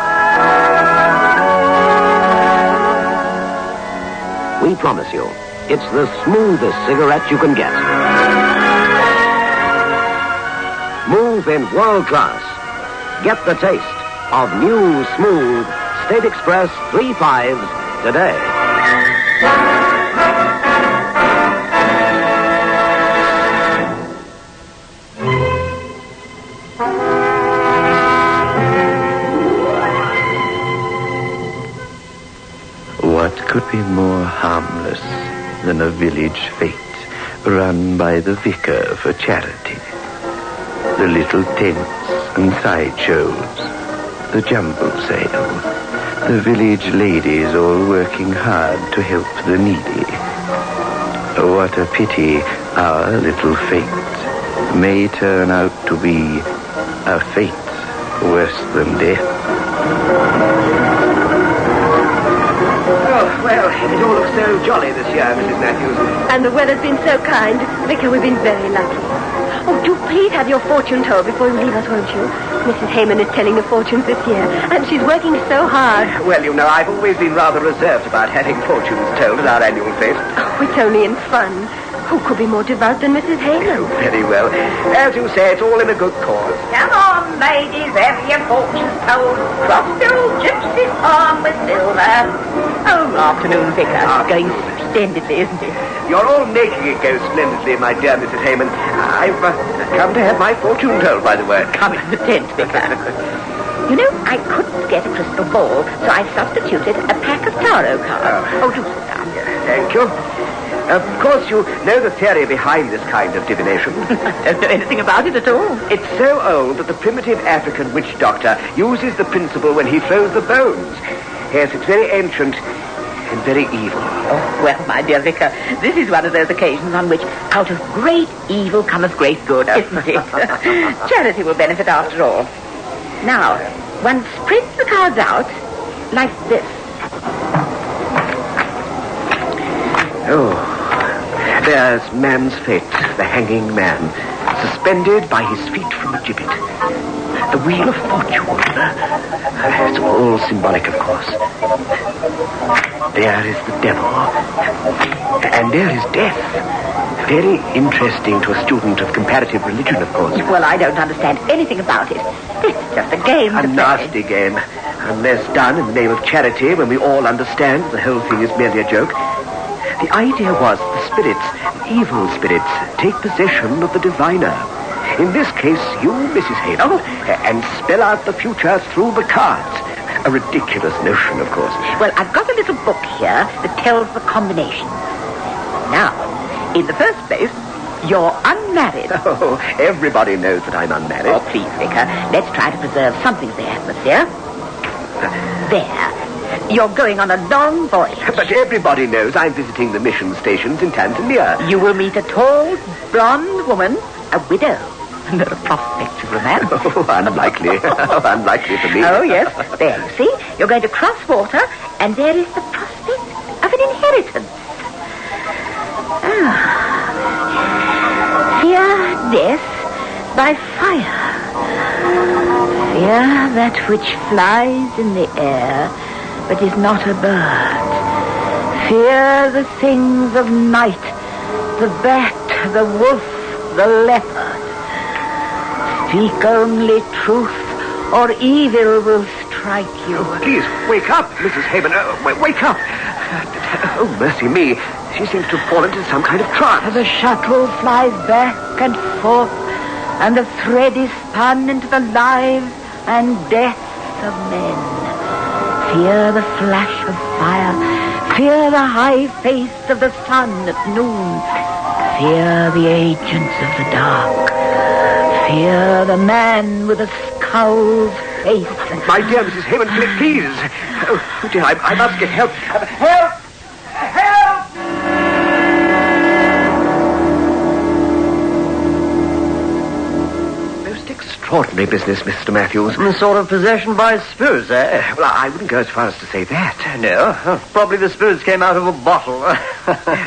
We promise you, it's the smoothest cigarette you can get. Move in world class. Get the taste of new, smooth State Express 3.5s today. What could be more harmless than a village fete run by the vicar for charity? The little tents and sideshows, the jumble sale, the village ladies all working hard to help the needy. What a pity our little fete may turn out to be a fate worse than death. Well, it all looks so jolly this year, Mrs. Matthews. And the weather's been so kind. Vicar, we've been very lucky. Oh, do please have your fortune told before you leave us, won't you? Mrs. Hayman is telling the fortunes this year, and she's working so hard. Well, you know, I've always been rather reserved about having fortunes told at our annual fete. Oh, it's only in fun. Who could be more devout than Mrs. Hayman? Oh, very well. As you say, it's all in a good cause. Come on, ladies, have your fortunes told. Cross the old gypsy's arm with silver. Oh, afternoon, Vicar. Going splendidly, isn't it? You're all making it go splendidly, my dear Mrs. Hayman. I've come to have my fortune told, by the way. Come in the tent, Vicar. You know, I couldn't get a crystal ball, so I substituted a pack of tarot cards. Oh, do sit down. Thank you. Of course, you know the theory behind this kind of divination. I don't know anything about it at all. It's so old that the primitive African witch doctor uses the principle when he throws the bones. Yes, it's very ancient and very evil. Oh, well, my dear Vicar, this is one of those occasions on which out of great evil cometh great good, isn't it? Charity will benefit after all. Now, one spreads the cards out like this. Oh, there's man's fate, the hanging man, suspended by his feet from a gibbet. The wheel of fortune. It's all symbolic, of course. There is the devil. And there is death. Very interesting to a student of comparative religion, of course. Well, I don't understand anything about it. It's just a game. A nasty game. Unless done in the name of charity, when we all understand the whole thing is merely a joke. The idea was the spirits, evil spirits, take possession of the diviner. In this case, you, Mrs. Hayden, and spell out the future through the cards. A ridiculous notion, of course. Well, I've got a little book here that tells the combinations. Now, in the first place, you're unmarried. Oh, everybody knows that I'm unmarried. Oh, please, Vicar, let's try to preserve something of the atmosphere. There. You're going on a long voyage. But everybody knows I'm visiting the mission stations in Tanzania. You will meet a tall, blonde woman, a widow. No prospect of romance. Oh, unlikely. Unlikely for me. Oh, yes. There, you see, you're going to cross water, and there is the prospect of an inheritance. Fear death by fire. Fear that which flies in the air, but is not a bird. Fear the things of night, the bat, the wolf, the leopard. Speak only truth, or evil will strike you. Oh, please, wake up, Mrs. Hayman. Wake up. Oh, mercy me. She seems to have fallen into some kind of trance. The shuttle flies back and forth, and the thread is spun into the lives and deaths of men. Fear the flash of fire. Fear the high face of the sun at noon. Fear the agents of the dark. Fear the man with a scowled face. My dear Mrs. Hayman, please. Oh, dear, I must get help. Help! Help! Most extraordinary business, Mr. Matthews. Some sort of possession by spirits, eh? Well, I wouldn't go as far as to say that. No, probably the spirits came out of a bottle.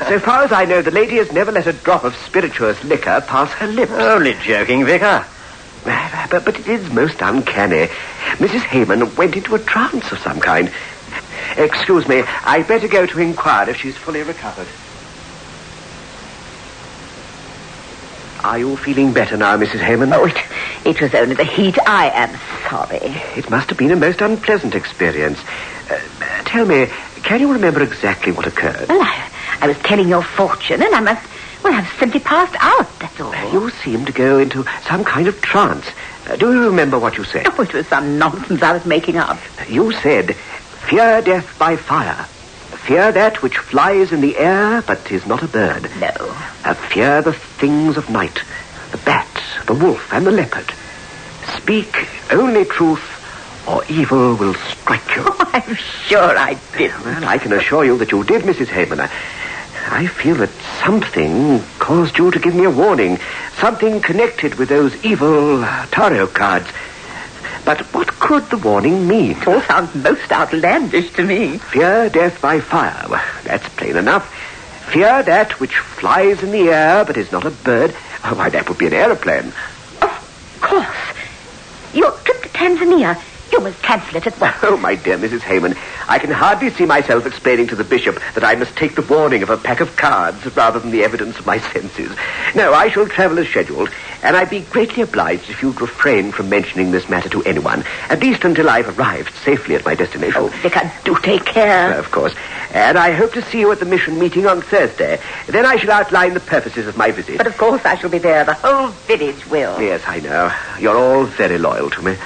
So far as I know, the lady has never let a drop of spirituous liquor pass her lips. Only joking, Vicar. But it is most uncanny. Mrs. Hayman went into a trance of some kind. Excuse me, I'd better go to inquire if she's fully recovered. Are you feeling better now, Mrs. Hayman? Oh, it was only the heat. I am sorry. It must have been a most unpleasant experience. Tell me, can you remember exactly what occurred? Well, I was telling your fortune, and I've simply passed out, that's all. You seemed to go into some kind of trance. Do you remember what you said? Oh, it was some nonsense I was making up. You said, fear death by fire. Fear that which flies in the air, but is not a bird. No. Fear the things of night, the bat, the wolf, and the leopard. Speak only truth, or evil will strike you. Oh, I'm sure I did. Well, I can assure you that you did, Mrs. Hayman. I feel that something caused you to give me a warning. Something connected with those evil tarot cards. But what could the warning mean? It all sounds most outlandish to me. Fear death by fire. Well, that's plain enough. Fear that which flies in the air but is not a bird. Oh, why, that would be an aeroplane. Of course. Your trip to Tanzania. You must cancel it at once. Oh, my dear Mrs. Hayman, I can hardly see myself explaining to the bishop that I must take the warning of a pack of cards rather than the evidence of my senses. No, I shall travel as scheduled, and I'd be greatly obliged if you'd refrain from mentioning this matter to anyone, at least until I've arrived safely at my destination. Oh, Vicar, do take care. Of course. And I hope to see you at the mission meeting on Thursday. Then I shall outline the purposes of my visit. But of course I shall be there. The whole village will. Yes, I know. You're all very loyal to me.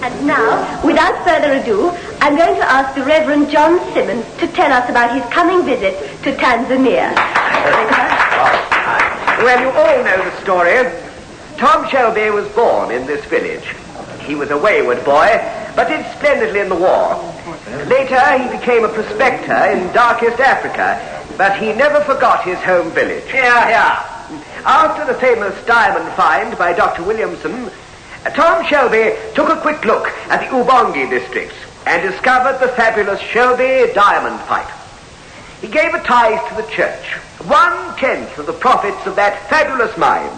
And now, without further ado, I'm going to ask the Reverend John Simmons to tell us about his coming visit to Tanzania. Well, you all know the story. Tom Shelby was born in this village. He was a wayward boy, but did splendidly in the war. Later, he became a prospector in darkest Africa, but he never forgot his home village. Here. After the famous diamond find by Dr. Williamson, Tom Shelby took a quick look at the Ubongi districts and discovered the fabulous Shelby diamond pipe. He gave a tithe to the church, 1/10 of the profits of that fabulous mine,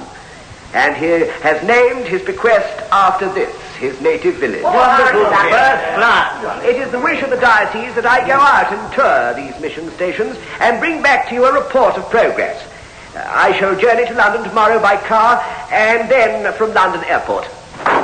and he has named his bequest after this, his native village. Wonderful. First class. It is the wish of the diocese that I go out and tour these mission stations and bring back to you a report of progress. I shall journey to London tomorrow by car and then from London Airport. And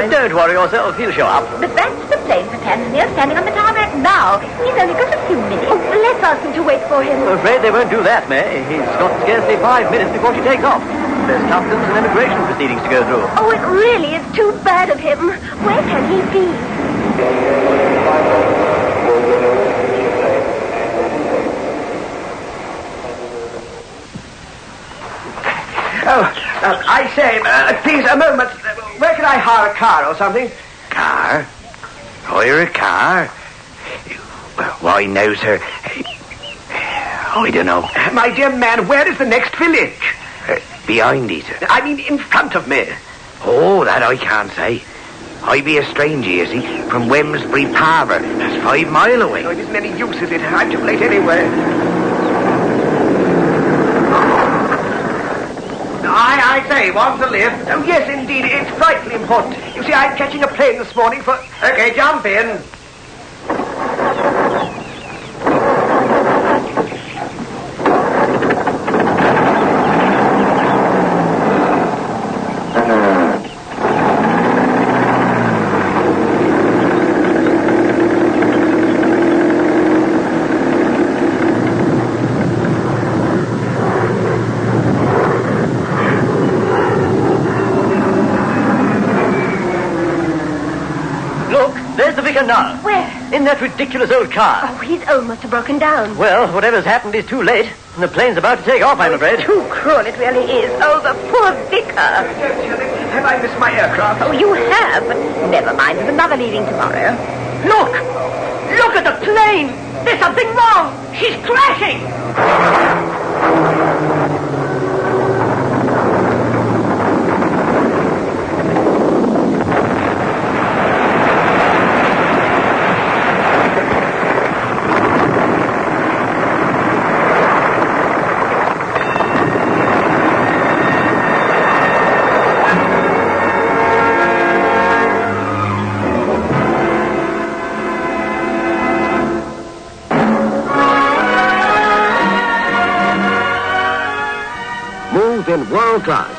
mind. Don't worry yourself. He'll show up. But that's the plane for Tanzania standing on the tarmac now. He's only got a few minutes. Oh, let's ask him to wait for him. I'm afraid they won't do that, May. He's got scarcely 5 minutes before she takes off. There's customs and immigration proceedings to go through. Oh, it really is too bad of him. Where can he be? I say, please, a moment. Where can I hire a car or something? Car? Hire a car? Well, why no, sir. I don't know. My dear man, where is the next village? Behind you, sir. I mean, in front of me. Oh, that I can't say. I be a stranger, you see, from Wemsbury Parver. That's 5 mile away. Oh, it isn't any use, is it? I'm too late anyway. I say, want to live? Oh, yes, indeed. It's frightfully important. You see, I'm catching a plane this morning for... Okay, jump in. Now. Where? In that ridiculous old car. Oh, his own must have broken down. Well, whatever's happened is too late. And the plane's about to take off, I'm afraid. Too cruel, it really is. Oh, the poor vicar. Have I missed my aircraft? Oh, you have, but never mind. There's another leaving tomorrow. Look! Look at the plane! There's something wrong! She's crashing! In world class.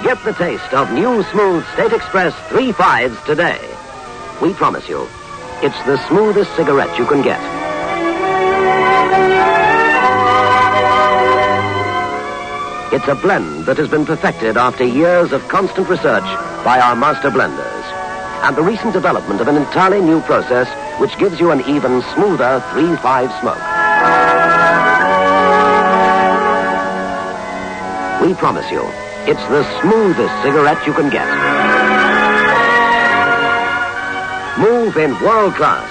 Get the taste of new smooth State Express 3.5s today. We promise you, it's the smoothest cigarette you can get. It's a blend that has been perfected after years of constant research by our master blenders, and the recent development of an entirely new process which gives you an even smoother 3.5 smoke. We promise you, it's the smoothest cigarette you can get. Move in world class.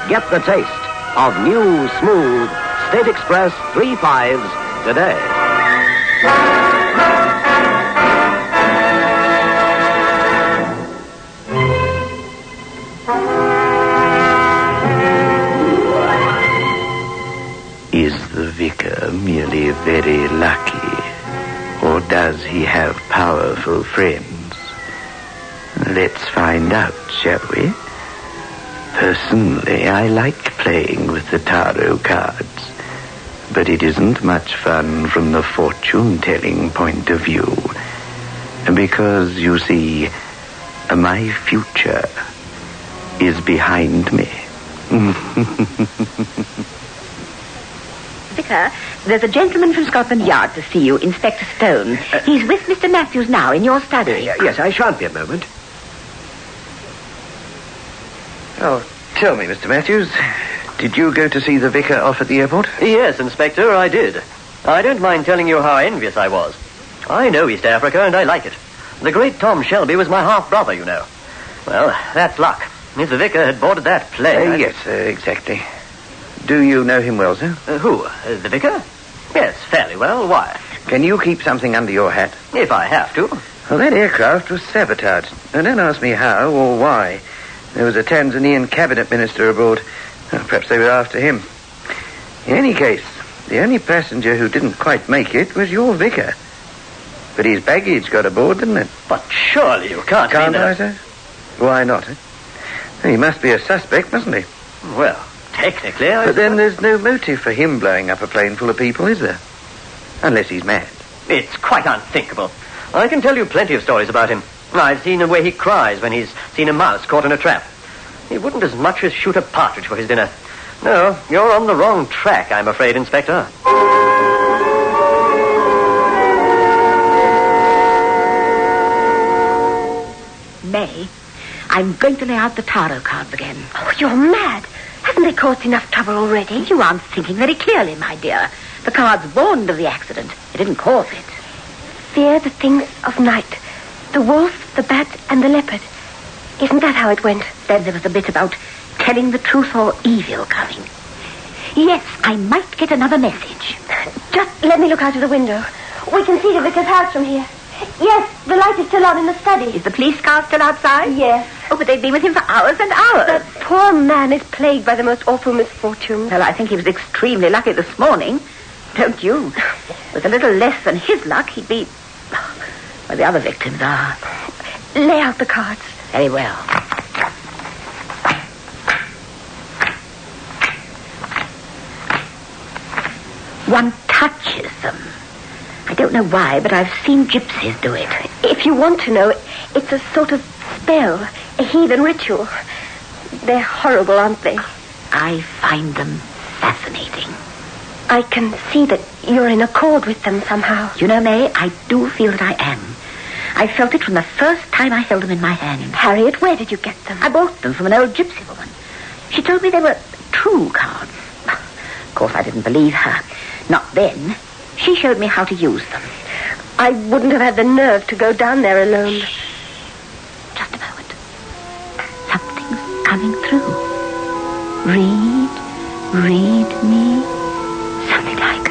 Get the taste of new, smooth State Express 3.5s today. Is the vicar merely very lucky? Or does he have powerful friends? Let's find out, shall we? Personally, I like playing with the tarot cards, but it isn't much fun from the fortune-telling point of view. Because, you see, my future is behind me. Vicar, there's a gentleman from Scotland Yard to see you, Inspector Stone. He's with Mr. Matthews now in your study. Yes, I shan't be a moment. Oh, tell me, Mr. Matthews, did you go to see the vicar off at the airport? Yes, Inspector, I did. I don't mind telling you how envious I was. I know East Africa, and I like it. The great Tom Shelby was my half-brother, you know. Well, that's luck. If the vicar had boarded that plane... Yes, exactly. Do you know him well, sir? Who? The vicar? Yes, fairly well. Why? Can you keep something under your hat? If I have to. Well, that aircraft was sabotaged. Now, don't ask me how or why. There was a Tanzanian cabinet minister aboard. Well, perhaps they were after him. In any case, the only passenger who didn't quite make it was your vicar. But his baggage got aboard, didn't it? But surely you can't Can't mean I, that... sir? Why not? He must be a suspect, mustn't he? Well, technically, But then there's no motive for him blowing up a plane full of people, is there? Unless he's mad. It's quite unthinkable. I can tell you plenty of stories about him. I've seen the way he cries when he's seen a mouse caught in a trap. He wouldn't as much as shoot a partridge for his dinner. No, you're on the wrong track, I'm afraid, Inspector. May, I'm going to lay out the tarot cards again. Oh, you're mad. Haven't they caused enough trouble already? You aren't thinking very clearly, my dear. The cards warned of the accident. It didn't cause it. Fear the things of night. The wolf, the bat, and the leopard. Isn't that how it went? Then there was a bit about telling the truth or evil coming. Yes, I might get another message. Just let me look out of the window. We can see the vicar's house from here. Yes, the light is still on in the study. Is the police car still outside? Yes. Oh, but they've been with him for hours and hours. That poor man is plagued by the most awful misfortunes. Well, I think he was extremely lucky this morning. Don't you? With a little less than his luck, he'd be where the other victims are. Lay out the cards. Very well. One touches them. I don't know why, but I've seen gypsies do it. If you want to know, it's a sort of spell, a heathen ritual. They're horrible, aren't they? I find them fascinating. I can see that you're in accord with them somehow. You know, May, I do feel that I am. I felt it from the first time I held them in my hand. Harriet, where did you get them? I bought them from an old gypsy woman. She told me they were true cards. Of course, I didn't believe her. Not then. She showed me how to use them. I wouldn't have had the nerve to go down there alone. Shh. Just a moment. Something's coming through. Read me. Something like,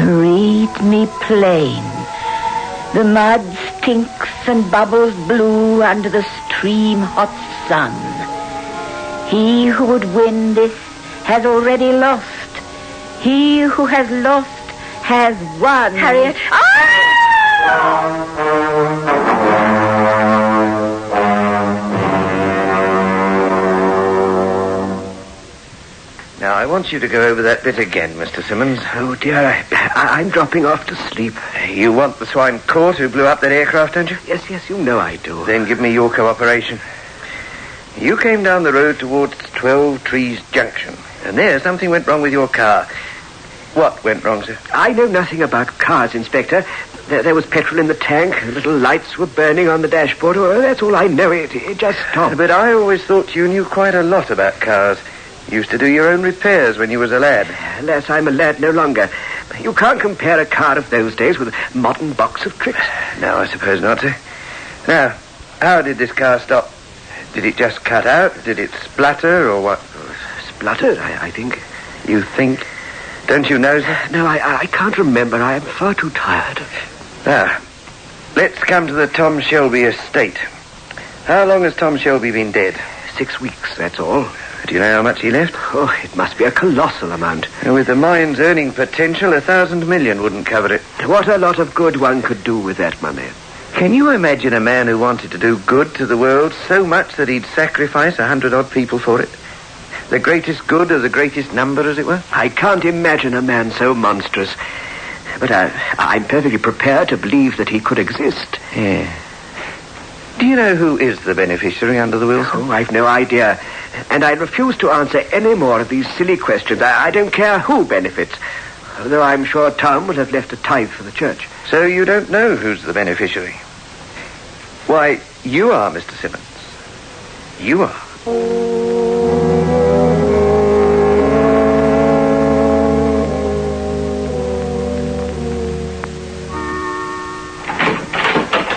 read me plain. The mud stinks and bubbles blue under the stream-hot sun. He who would win this has already lost. He who has lost has won. Harriet. Now, I want you to go over that bit again, Mr. Simmons. Oh, dear, I'm dropping off to sleep. You want the swine court who blew up that aircraft, don't you? Yes, you know I do. Then give me your cooperation. You came down the road towards 12 Trees Junction, and there something went wrong with your car. What went wrong, sir? I know nothing about cars, Inspector. There was petrol in the tank. The little lights were burning on the dashboard. Oh, that's all I know. It just stopped. But I always thought you knew quite a lot about cars. You used to do your own repairs when you was a lad. Alas, I'm a lad no longer. You can't compare a car of those days with a modern box of tricks. No, I suppose not, sir. Now, how did this car stop? Did it just cut out? Did it splatter, or what? Spluttered, I think. You think? Don't you know, sir? No, I can't remember. I am far too tired. Now, let's come to the Tom Shelby estate. How long has Tom Shelby been dead? 6 weeks, that's all. Do you know how much he left? Oh, it must be a colossal amount. And with the mine's earning potential, 1,000 million wouldn't cover it. What a lot of good one could do with that money. Can you imagine a man who wanted to do good to the world so much that he'd sacrifice 100-odd people for it? The greatest good of the greatest number, as it were? I can't imagine a man so monstrous. But I'm perfectly prepared to believe that he could exist. Yeah. Do you know who is the beneficiary under the will? Oh, I've no idea. And I refuse to answer any more of these silly questions. I don't care who benefits. Although I'm sure Tom will have left a tithe for the church. So you don't know who's the beneficiary? Why, you are, Mr. Simmons. You are.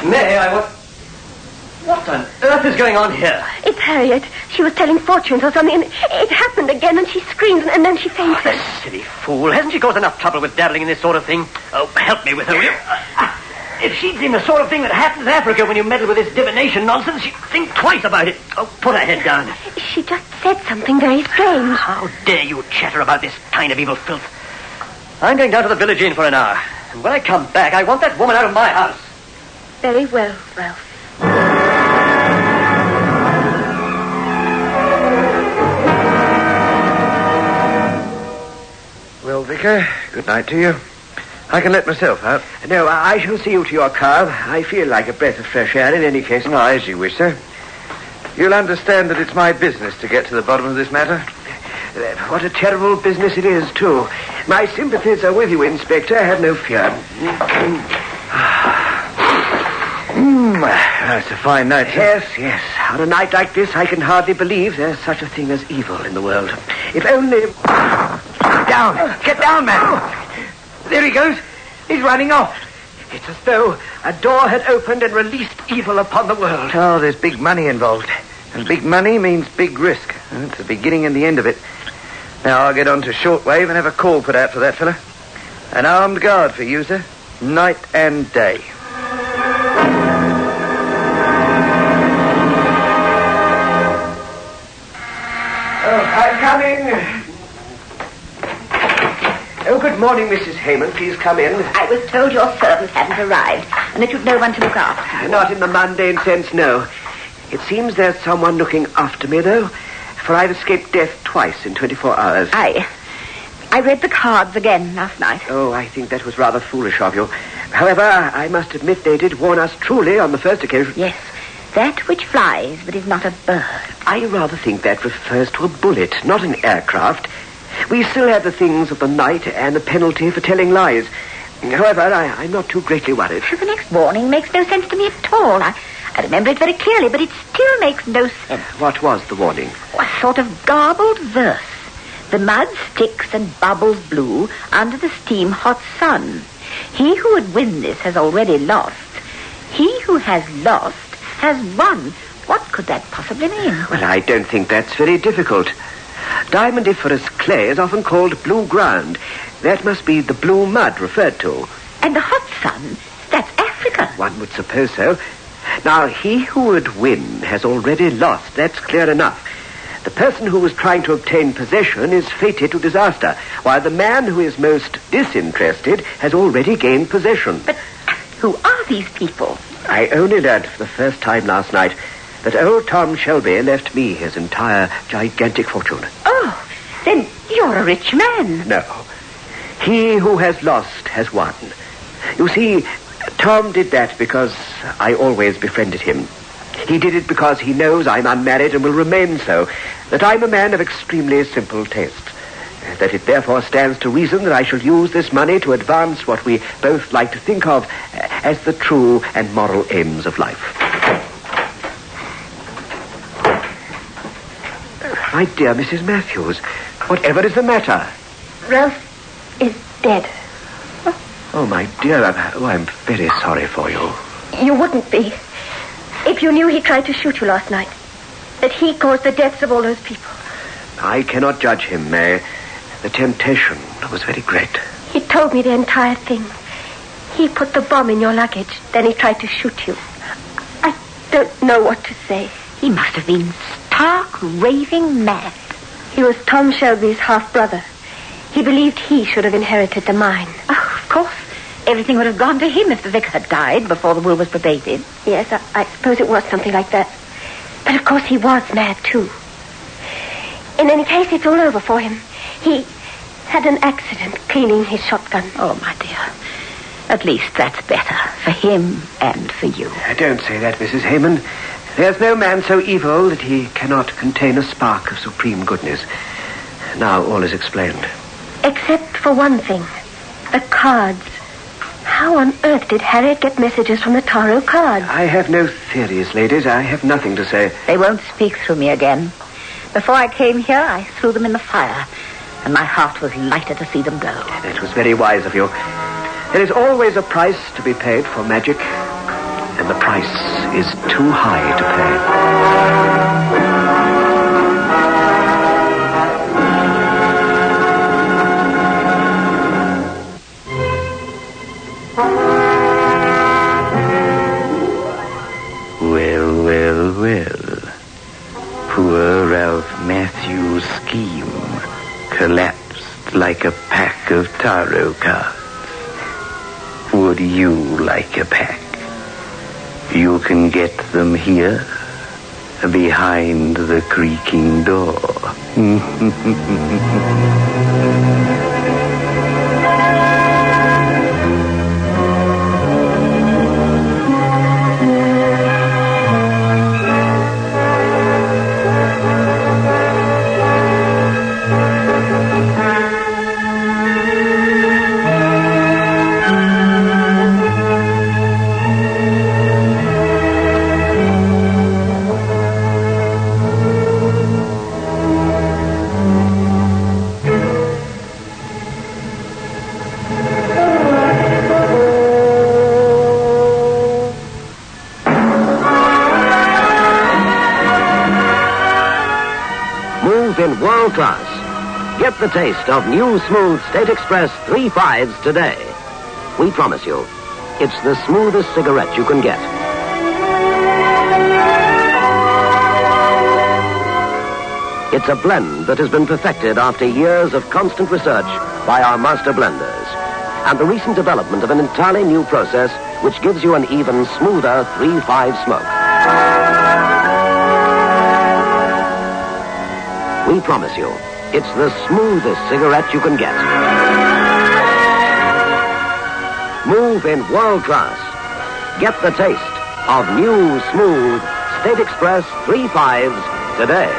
May I want... What on earth is going on here? It's Harriet. She was telling fortunes or something, and it happened again, and she screamed, and then she fainted. Oh, the silly fool. Hasn't she caused enough trouble with dabbling in this sort of thing? Oh, help me with her, will you? If she'd seen the sort of thing that happens in Africa when you meddle with this divination nonsense, she'd think twice about it. Oh, put her head down. She just said something very strange. How dare you chatter about this kind of evil filth? I'm going down to the village inn for an hour. And when I come back, I want that woman out of my house. Very well, Ralph. Well, Vicar, good night to you. I can let myself out. No, I shall see you to your car. I feel like a breath of fresh air in any case. Oh, as you wish, sir. You'll understand that it's my business to get to the bottom of this matter. What a terrible business it is, too. My sympathies are with you, Inspector. Have no fear. That's a fine night, sir. Yes. On a night like this, I can hardly believe there's such a thing as evil in the world. If only... Down! Get down, man! There he goes. He's running off. It's as though a door had opened and released evil upon the world. Oh, there's big money involved. And big money means big risk. It's the beginning and the end of it. Now I'll get on to shortwave and have a call put out for that fella. An armed guard for you, sir. Night and day. I'm coming. Oh, good morning, Mrs. Hayman. Please come in. I was told your servant hadn't arrived and that you'd no one to look after. Not in the mundane sense, no. It seems there's someone looking after me, though, for I've escaped death twice in 24 hours. I read the cards again last night. Oh, I think that was rather foolish of you. However, I must admit they did warn us truly on the first occasion. Yes, that which flies but is not a bird. I rather think that refers to a bullet, not an aircraft. We still have the things of the night and the penalty for telling lies. However, I'm not too greatly worried. The next warning makes no sense to me at all. I remember it very clearly, but it still makes no sense. What was the warning? A sort of garbled verse. The mud sticks and bubbles blue under the steam-hot sun. He who would win this has already lost. He who has lost has won. What could that possibly mean? Well, I don't think that's very difficult. Diamondiferous clay is often called blue ground. That must be the blue mud referred to. And the hot sun, that's Africa. One would suppose so. Now, he who would win has already lost. That's clear enough. The person who was trying to obtain possession is fated to disaster, while the man who is most disinterested has already gained possession. But who are these people? I only learned for the first time last night that old Tom Shelby left me his entire gigantic fortune. Oh, then you're a rich man. No. He who has lost has won. You see, Tom did that because I always befriended him. He did it because he knows I'm unmarried and will remain so, that I'm a man of extremely simple taste, that it therefore stands to reason that I shall use this money to advance what we both like to think of as the true and moral aims of life. My dear Mrs. Matthews, whatever is the matter? Ralph is dead. Oh, my dear, I'm very sorry for you. You wouldn't be if you knew he tried to shoot you last night. That he caused the deaths of all those people. I cannot judge him, May. The temptation was very great. He told me the entire thing. He put the bomb in your luggage, then he tried to shoot you. I don't know what to say. He must have been stark, raving mad. He was Tom Shelby's half-brother. He believed he should have inherited the mine. Oh, of course. Everything would have gone to him if the vicar had died before the will was probated. Yes, I suppose it was something like that. But of course he was mad, too. In any case, it's all over for him. He had an accident cleaning his shotgun. Oh, my dear. At least that's better for him and for you. Don't say that, Mrs. Hayman. There's no man so evil that he cannot contain a spark of supreme goodness. Now all is explained. Except for one thing. The cards. How on earth did Harriet get messages from the tarot cards? I have no theories, ladies. I have nothing to say. They won't speak through me again. Before I came here, I threw them in the fire, and my heart was lighter to see them go. It was very wise of you. There is always a price to be paid for magic, and the price is too high to pay. Well. Poor Ralph Matthews' scheme collapsed like a pack of tarot cards. Would you like a pack? You can get them here, behind the creaking door. Smooth in world class. Get the taste of new smooth State Express 3.5s today. We promise you, it's the smoothest cigarette you can get. It's a blend that has been perfected after years of constant research by our master blenders. And the recent development of an entirely new process which gives you an even smoother 3.5 smoke. We promise you, it's the smoothest cigarette you can get. Move in world class. Get the taste of new, smooth State Express 3.5s today.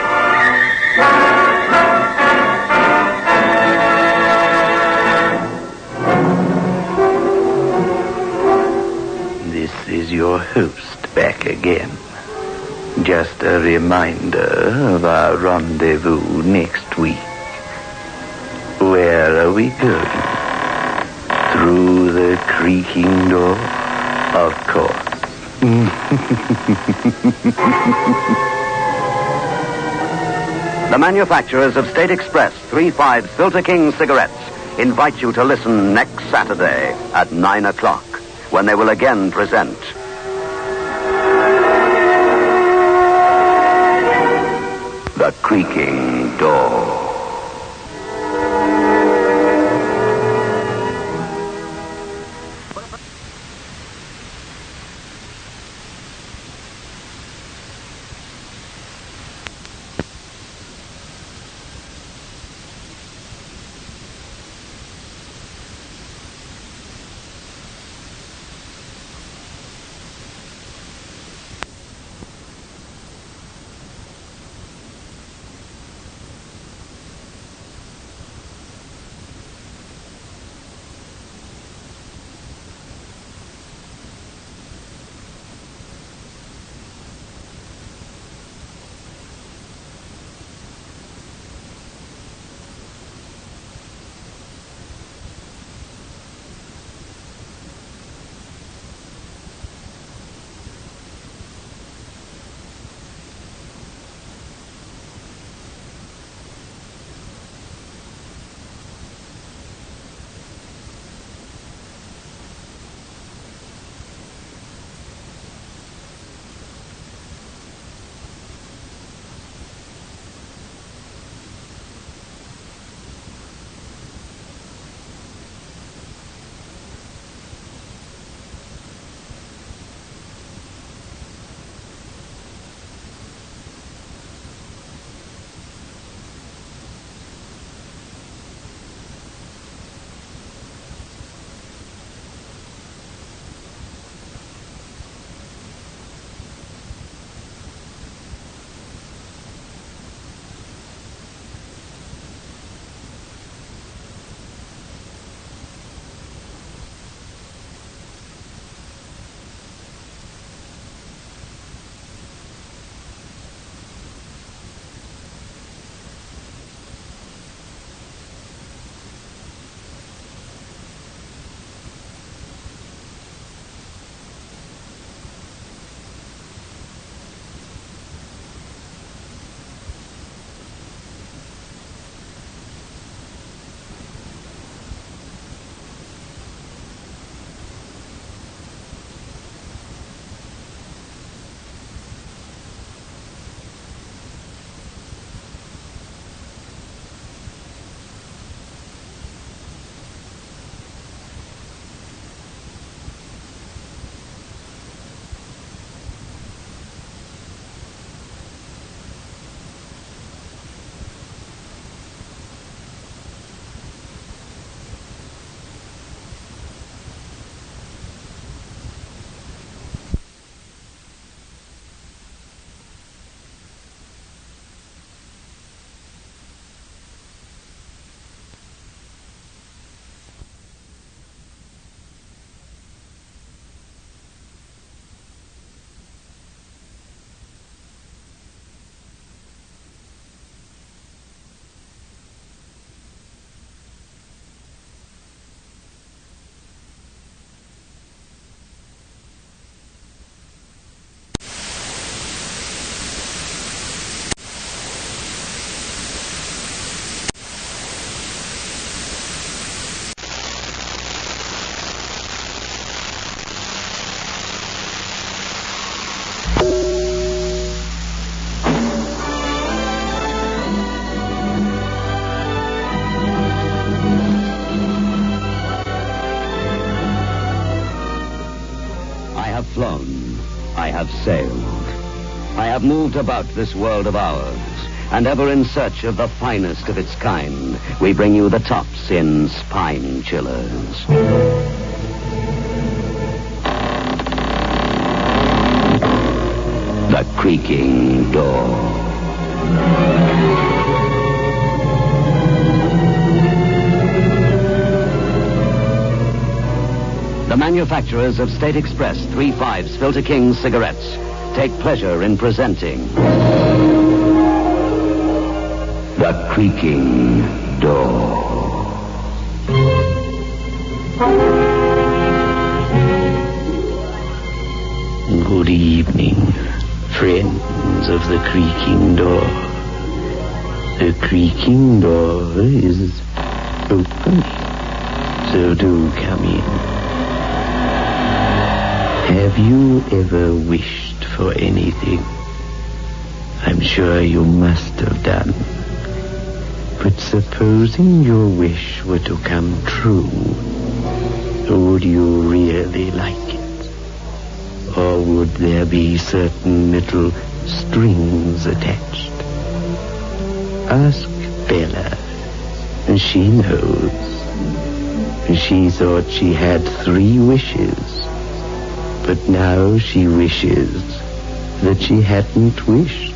This is your host back again. Just a reminder of our rendezvous next week. Where are we going? Through the creaking door? Of course. The manufacturers of State Express 3.5 Filter King cigarettes invite you to listen next Saturday at 9 o'clock when they will again present The Creaking Door. have moved about this world of ours, and ever in search of the finest of its kind, we bring you the tops in spine chillers. The creaking door. The manufacturers of State Express 3/5 Filter King cigarettes take pleasure in presenting The Creaking Door. Good evening, friends of the creaking door. The creaking door is open, so do come in. Have you ever wished for anything? I'm sure you must have done. But supposing your wish were to come true, would you really like it? Or would there be certain little strings attached? Ask Bella. She knows. She thought she had 3 wishes. But now she wishes that she hadn't wished.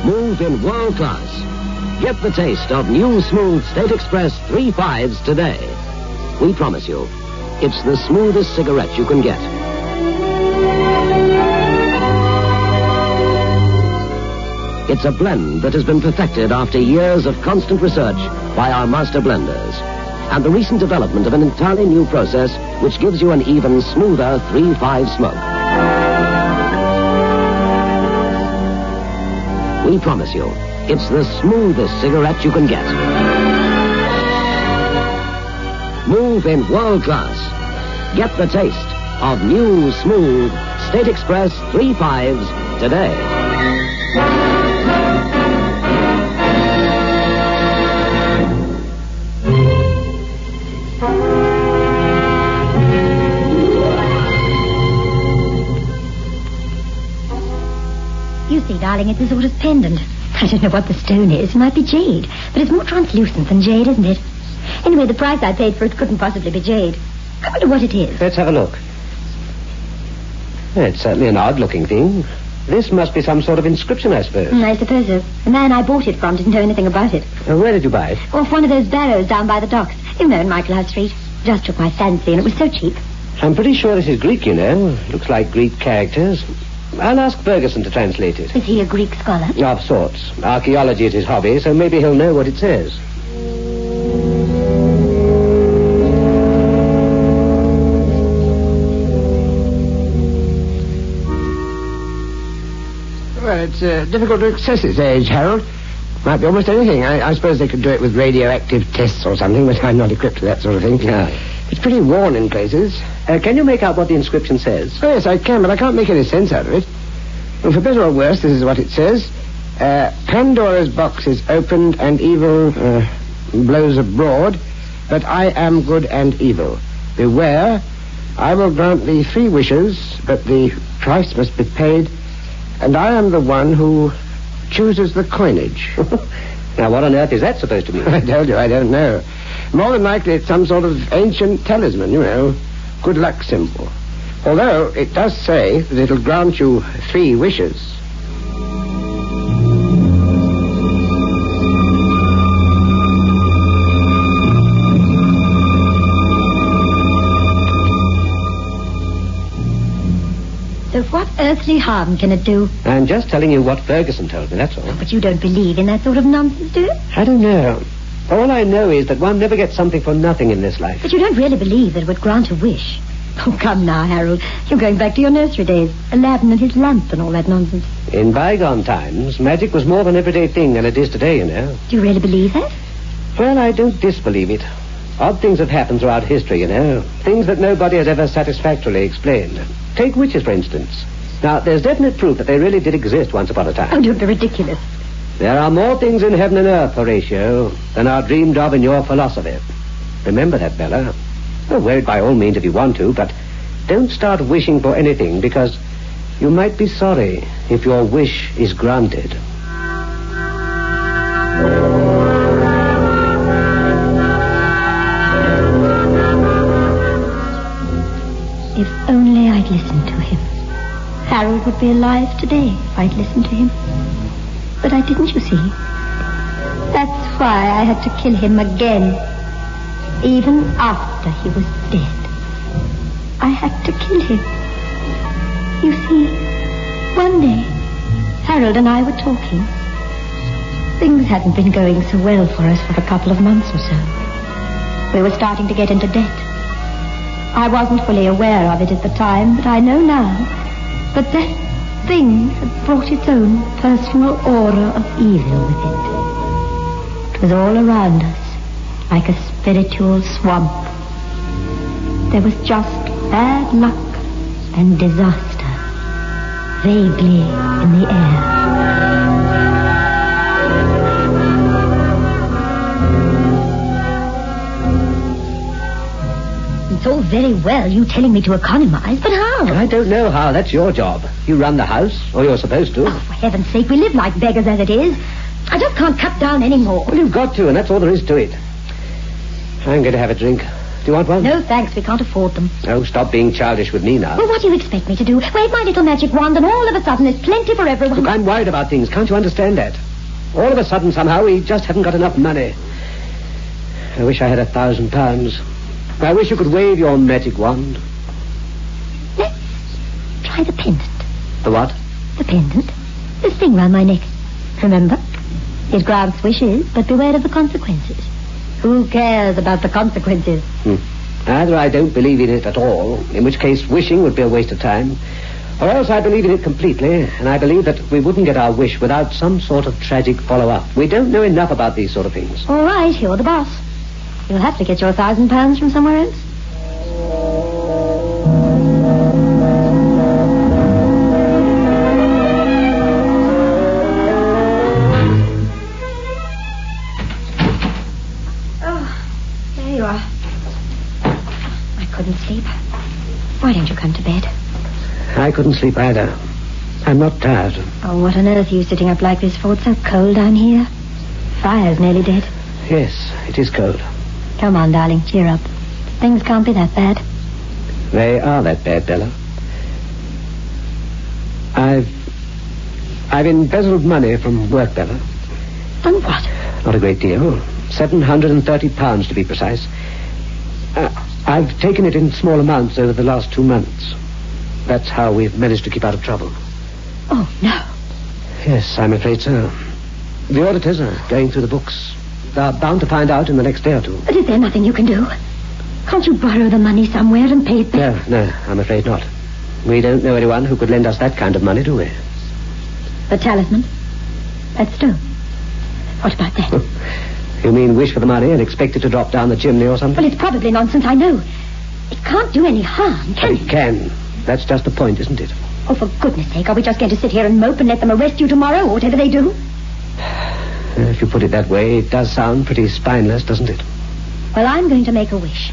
Move in world class. Get the taste of new smooth State Express 3/5s today. We promise you, it's the smoothest cigarette you can get. It's a blend that has been perfected after years of constant research by our master blenders, and the recent development of an entirely new process which gives you an even smoother 3/5 smoke. We promise you, it's the smoothest cigarette you can get. Move in world class. Get the taste of new, smooth State Express 3/5s today. You see, darling, it's a sort of pendant. I don't know what the stone is. It might be jade, but it's more translucent than jade, isn't it? Anyway, the price I paid for it couldn't possibly be jade. I wonder what it is. Let's have a look. It's certainly an odd-looking thing. This must be some sort of inscription, I suppose. I suppose so. The man I bought it from didn't know anything about it. Where did you buy it? Off one of those barrows down by the docks. You know, in Michaelhouse Street. Just took my fancy, and it was so cheap. I'm pretty sure this is Greek, you know. Looks like Greek characters. I'll ask Ferguson to translate it. Is he a Greek scholar? Of sorts. Archaeology is his hobby, so maybe he'll know what it says. Well, it's difficult to access its age, Harold. Might be almost anything. I suppose they could do it with radioactive tests or something, but I'm not equipped for that sort of thing. No. It's pretty worn in places. Can you make out what the inscription says? Oh, yes, I can, but I can't make any sense out of it. Well, for better or worse, this is what it says. Pandora's box is opened and evil blows abroad, but I am good and evil. Beware, I will grant thee 3 wishes, but the price must be paid, and I am the one who chooses the coinage. Now, what on earth is that supposed to mean? I told you, I don't know. More than likely it's some sort of ancient talisman, you know. Good luck symbol. Although it does say that it'll grant you 3 wishes. So what earthly harm can it do? I'm just telling you what Ferguson told me, that's all. But you don't believe in that sort of nonsense, do you? I don't know. All I know is that one never gets something for nothing in this life. But you don't really believe that it would grant a wish. Oh, come now, Harold. You're going back to your nursery days. Aladdin and his lamp and all that nonsense. In bygone times, magic was more of an everyday thing than it is today, you know. Do you really believe that? Well, I don't disbelieve it. Odd things have happened throughout history, you know. Things that nobody has ever satisfactorily explained. Take witches, for instance. Now, there's definite proof that they really did exist once upon a time. Oh, don't be ridiculous. There are more things in heaven and earth, Horatio, than are dreamed of in your philosophy. Remember that, Bella. Well, wear it by all means if you want to, but don't start wishing for anything, because you might be sorry if your wish is granted. If only I'd listened to him. Harold would be alive today if I'd listened to him. But I didn't, you see. That's why I had to kill him again. Even after he was dead. I had to kill him. You see, one day, Harold and I were talking. Things hadn't been going so well for us for a couple of months or so. We were starting to get into debt. I wasn't fully aware of it at the time, but I know now that that thing had brought its own personal aura of evil with it. It was all around us, like a spiritual swamp. There was just bad luck and disaster, vaguely in the air. It's all very well you telling me to economize, but how? I don't know how. That's your job. You run the house, or you're supposed to. Oh, for heaven's sake, we live like beggars as it is. I just can't cut down any more. Well, you've got to, and that's all there is to it. I'm going to have a drink. Do you want one? No, thanks. We can't afford them. Oh, stop being childish with me now. Well, what do you expect me to do? Wave my little magic wand and all of a sudden there's plenty for everyone. Look, I'm worried about things. Can't you understand that? All of a sudden, somehow, we just haven't got enough money. I wish I had £1,000. I wish you could wave your magic wand. Let's try the pendant. The what? The pendant. This thing round my neck. Remember? It grants wishes, but beware of the consequences. Who cares about the consequences? Either I don't believe in it at all, in which case wishing would be a waste of time, or else I believe in it completely, and I believe that we wouldn't get our wish without some sort of tragic follow-up. We don't know enough about these sort of things. All right, you're the boss. You'll have to get your £1,000 from somewhere else. Couldn't sleep. Why don't you come to bed? I couldn't sleep either. I'm not tired. Oh, what on earth are you sitting up like this for? It's so cold down here. Fire's nearly dead. Yes, it is cold. Come on, darling, cheer up. Things can't be that bad. They are that bad, Bella. I've embezzled money from work, Bella. And what? Not a great deal. £730 to be precise. I've taken it in small amounts over the last 2 months. That's how we've managed to keep out of trouble. Oh, no. Yes, I'm afraid so. The auditors are going through the books. They're bound to find out in the next day or two. But is there nothing you can do? Can't you borrow the money somewhere and pay it back? No, I'm afraid not. We don't know anyone who could lend us that kind of money, do we? The talisman? That stone? What about that? You mean wish for the money and expect it to drop down the chimney or something? Well, it's probably nonsense, I know. It can't do any harm, can it? It can. That's just the point, isn't it? Oh, for goodness sake, are we just going to sit here and mope and let them arrest you tomorrow, or whatever they do? If you put it that way, it does sound pretty spineless, doesn't it? Well, I'm going to make a wish.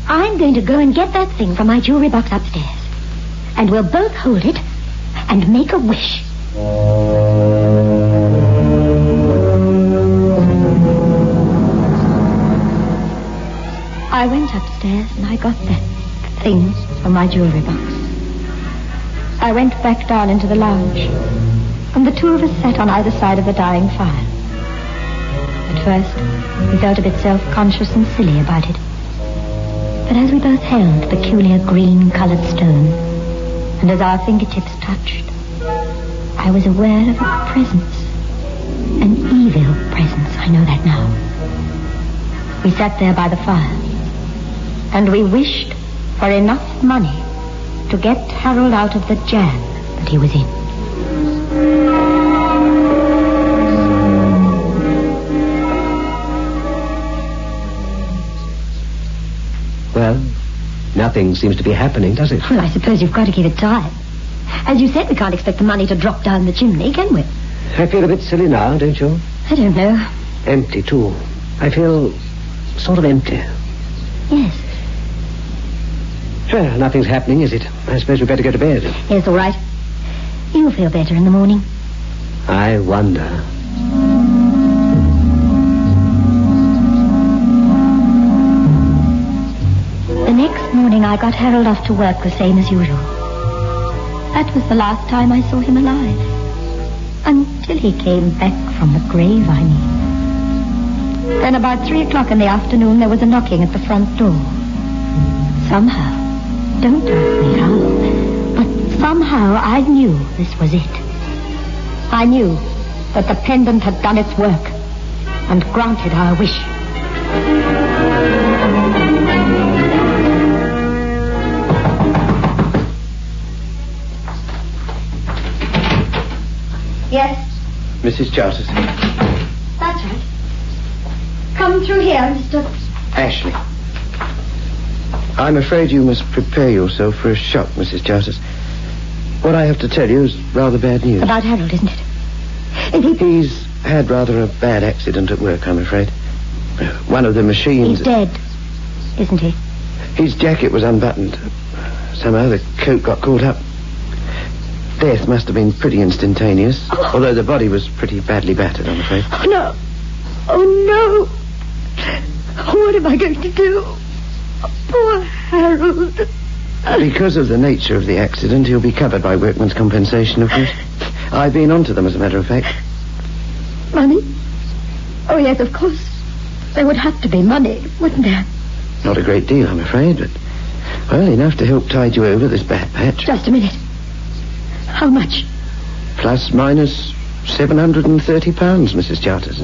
I'm going to go and get that thing from my jewelry box upstairs. And we'll both hold it and make a wish. I went upstairs and I got that thing from my jewelry box. I went back down into the lounge, and the two of us sat on either side of the dying fire. At first, we felt a bit self-conscious and silly about it. But as we both held the peculiar green-colored stone, and as our fingertips touched, I was aware of a presence. An evil presence, I know that now. We sat there by the fire, and we wished for enough money to get Harold out of the jam that he was in. Well, nothing seems to be happening, does it? Well, I suppose you've got to keep it time. As you said, we can't expect the money to drop down the chimney, can we? I feel a bit silly now, don't you? I don't know. Empty, too. I feel sort of empty. Yes. Well, nothing's happening, is it? I suppose we'd better go to bed. Yes, all right. You'll feel better in the morning. I wonder. The next morning I got Harold off to work the same as usual. That was the last time I saw him alive. Until he came back from the grave, I mean. Then about 3 o'clock in the afternoon there was a knocking at the front door. Somehow, don't ask me how, but somehow I knew this was it. I knew that the pendant had done its work and granted our wish. Yes? Mrs. Charters. That's right. Come through here, Mr. Ashley. I'm afraid you must prepare yourself for a shock, Mrs. Charters. What I have to tell you is rather bad news. About Harold, isn't it? He's had rather a bad accident at work, I'm afraid. One of the machines... He's dead, isn't he? His jacket was unbuttoned. Somehow the coat got caught up. Death must have been pretty instantaneous, although the body was pretty badly battered, I'm afraid. Oh, no. Oh, no. What am I going to do? Poor Harold. Because of the nature of the accident, he'll be covered by workman's compensation, of course. I've been on to them, as a matter of fact. Money? Oh, yes, of course. There would have to be money, wouldn't there? Not a great deal, I'm afraid, but, well, enough to help tide you over this bad patch. Just a minute. How much? Plus minus £730, Mrs. Charters.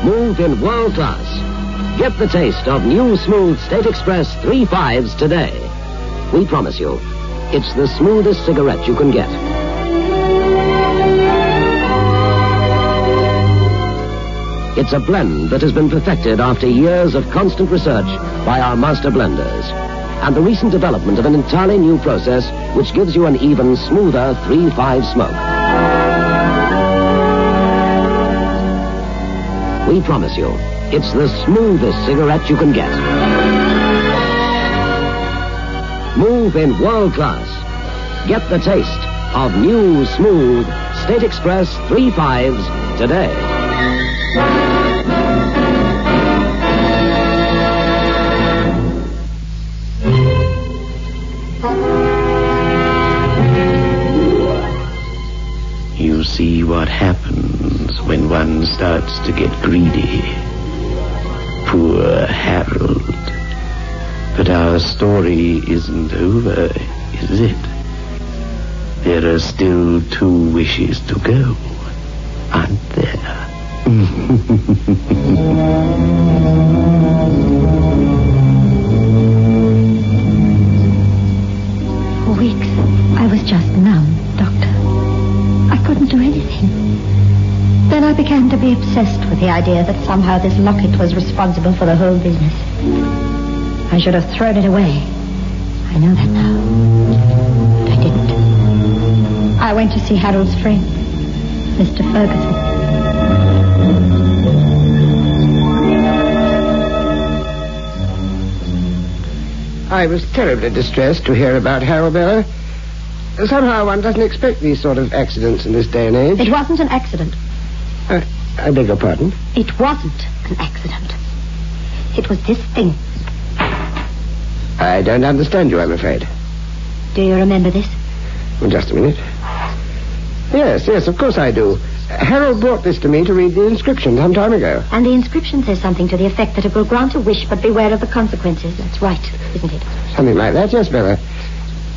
Move in world class. Get the taste of new smooth State Express 3.5s today. We promise you, it's the smoothest cigarette you can get. It's a blend that has been perfected after years of constant research by our master blenders, and the recent development of an entirely new process which gives you an even smoother 3.5 smoke. We promise you, it's the smoothest cigarette you can get. Move in world class. Get the taste of new, smooth State Express 3.5s today. You see what happens when one starts to get greedy. Poor Harold. But our story isn't over, is it? There are still 2 wishes to go, aren't there? For weeks, I was just numb, Doctor. I couldn't do anything. Then I began to be obsessed with the idea that somehow this locket was responsible for the whole business. I should have thrown it away. I know that now. But I didn't. I went to see Harold's friend, Mr. Ferguson. I was terribly distressed to hear about Harold Bella. Somehow one doesn't expect these sort of accidents in this day and age. It wasn't an accident. I beg your pardon? It wasn't an accident. It was this thing. I don't understand you, I'm afraid. Do you remember this? Well, just a minute. Yes, of course I do. Harold brought this to me to read the inscription some time ago. And the inscription says something to the effect that it will grant a wish, but beware of the consequences. That's right, isn't it? Something like that, yes, Bella.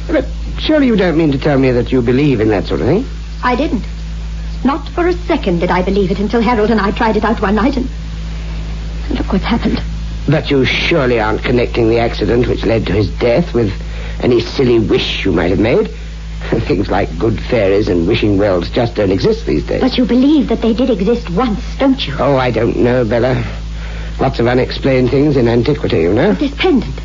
But surely you don't mean to tell me that you believe in that sort of thing? I didn't. Not for a second did I believe it until Harold and I tried it out one night, and look what's happened. But you surely aren't connecting the accident which led to his death with any silly wish you might have made. Things like good fairies and wishing wells just don't exist these days. But you believe that they did exist once, don't you? Oh, I don't know, Bella. Lots of unexplained things in antiquity, you know. This pendant.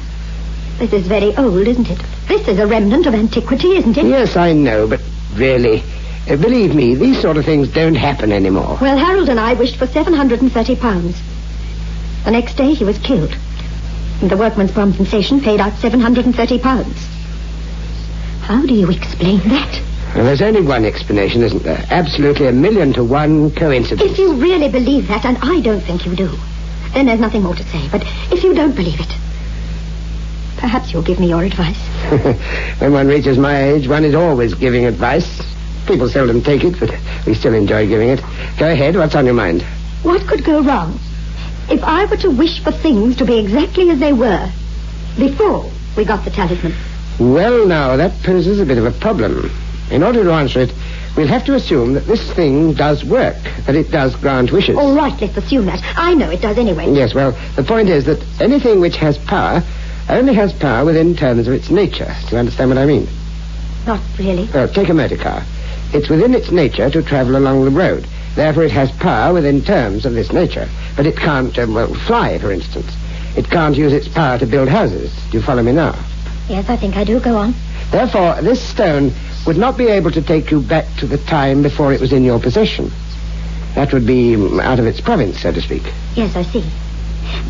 This is very old, isn't it? This is a remnant of antiquity, isn't it? Yes, I know, but really, believe me, these sort of things don't happen anymore. Well, Harold and I wished for £730. The next day he was killed. And the workman's compensation paid out £730. How do you explain that? Well, there's only one explanation, isn't there? Absolutely 1,000,000 to 1 coincidence. If you really believe that, and I don't think you do, then there's nothing more to say. But if you don't believe it, perhaps you'll give me your advice. When one reaches my age, one is always giving advice. People seldom take it, but we still enjoy giving it. Go ahead, what's on your mind? What could go wrong if I were to wish for things to be exactly as they were before we got the talisman? Well, now, that poses a bit of a problem. In order to answer it, we'll have to assume that this thing does work, that it does grant wishes. All right, let's assume that. I know it does anyway. Yes, well, the point is that anything which has power only has power within terms of its nature. Do you understand what I mean? Not really. Take a motor car. It's within its nature to travel along the road. Therefore, it has power within terms of this nature. But it can't, fly, for instance. It can't use its power to build houses. Do you follow me now? Yes, I think I do. Go on. Therefore, this stone would not be able to take you back to the time before it was in your possession. That would be out of its province, so to speak. Yes, I see.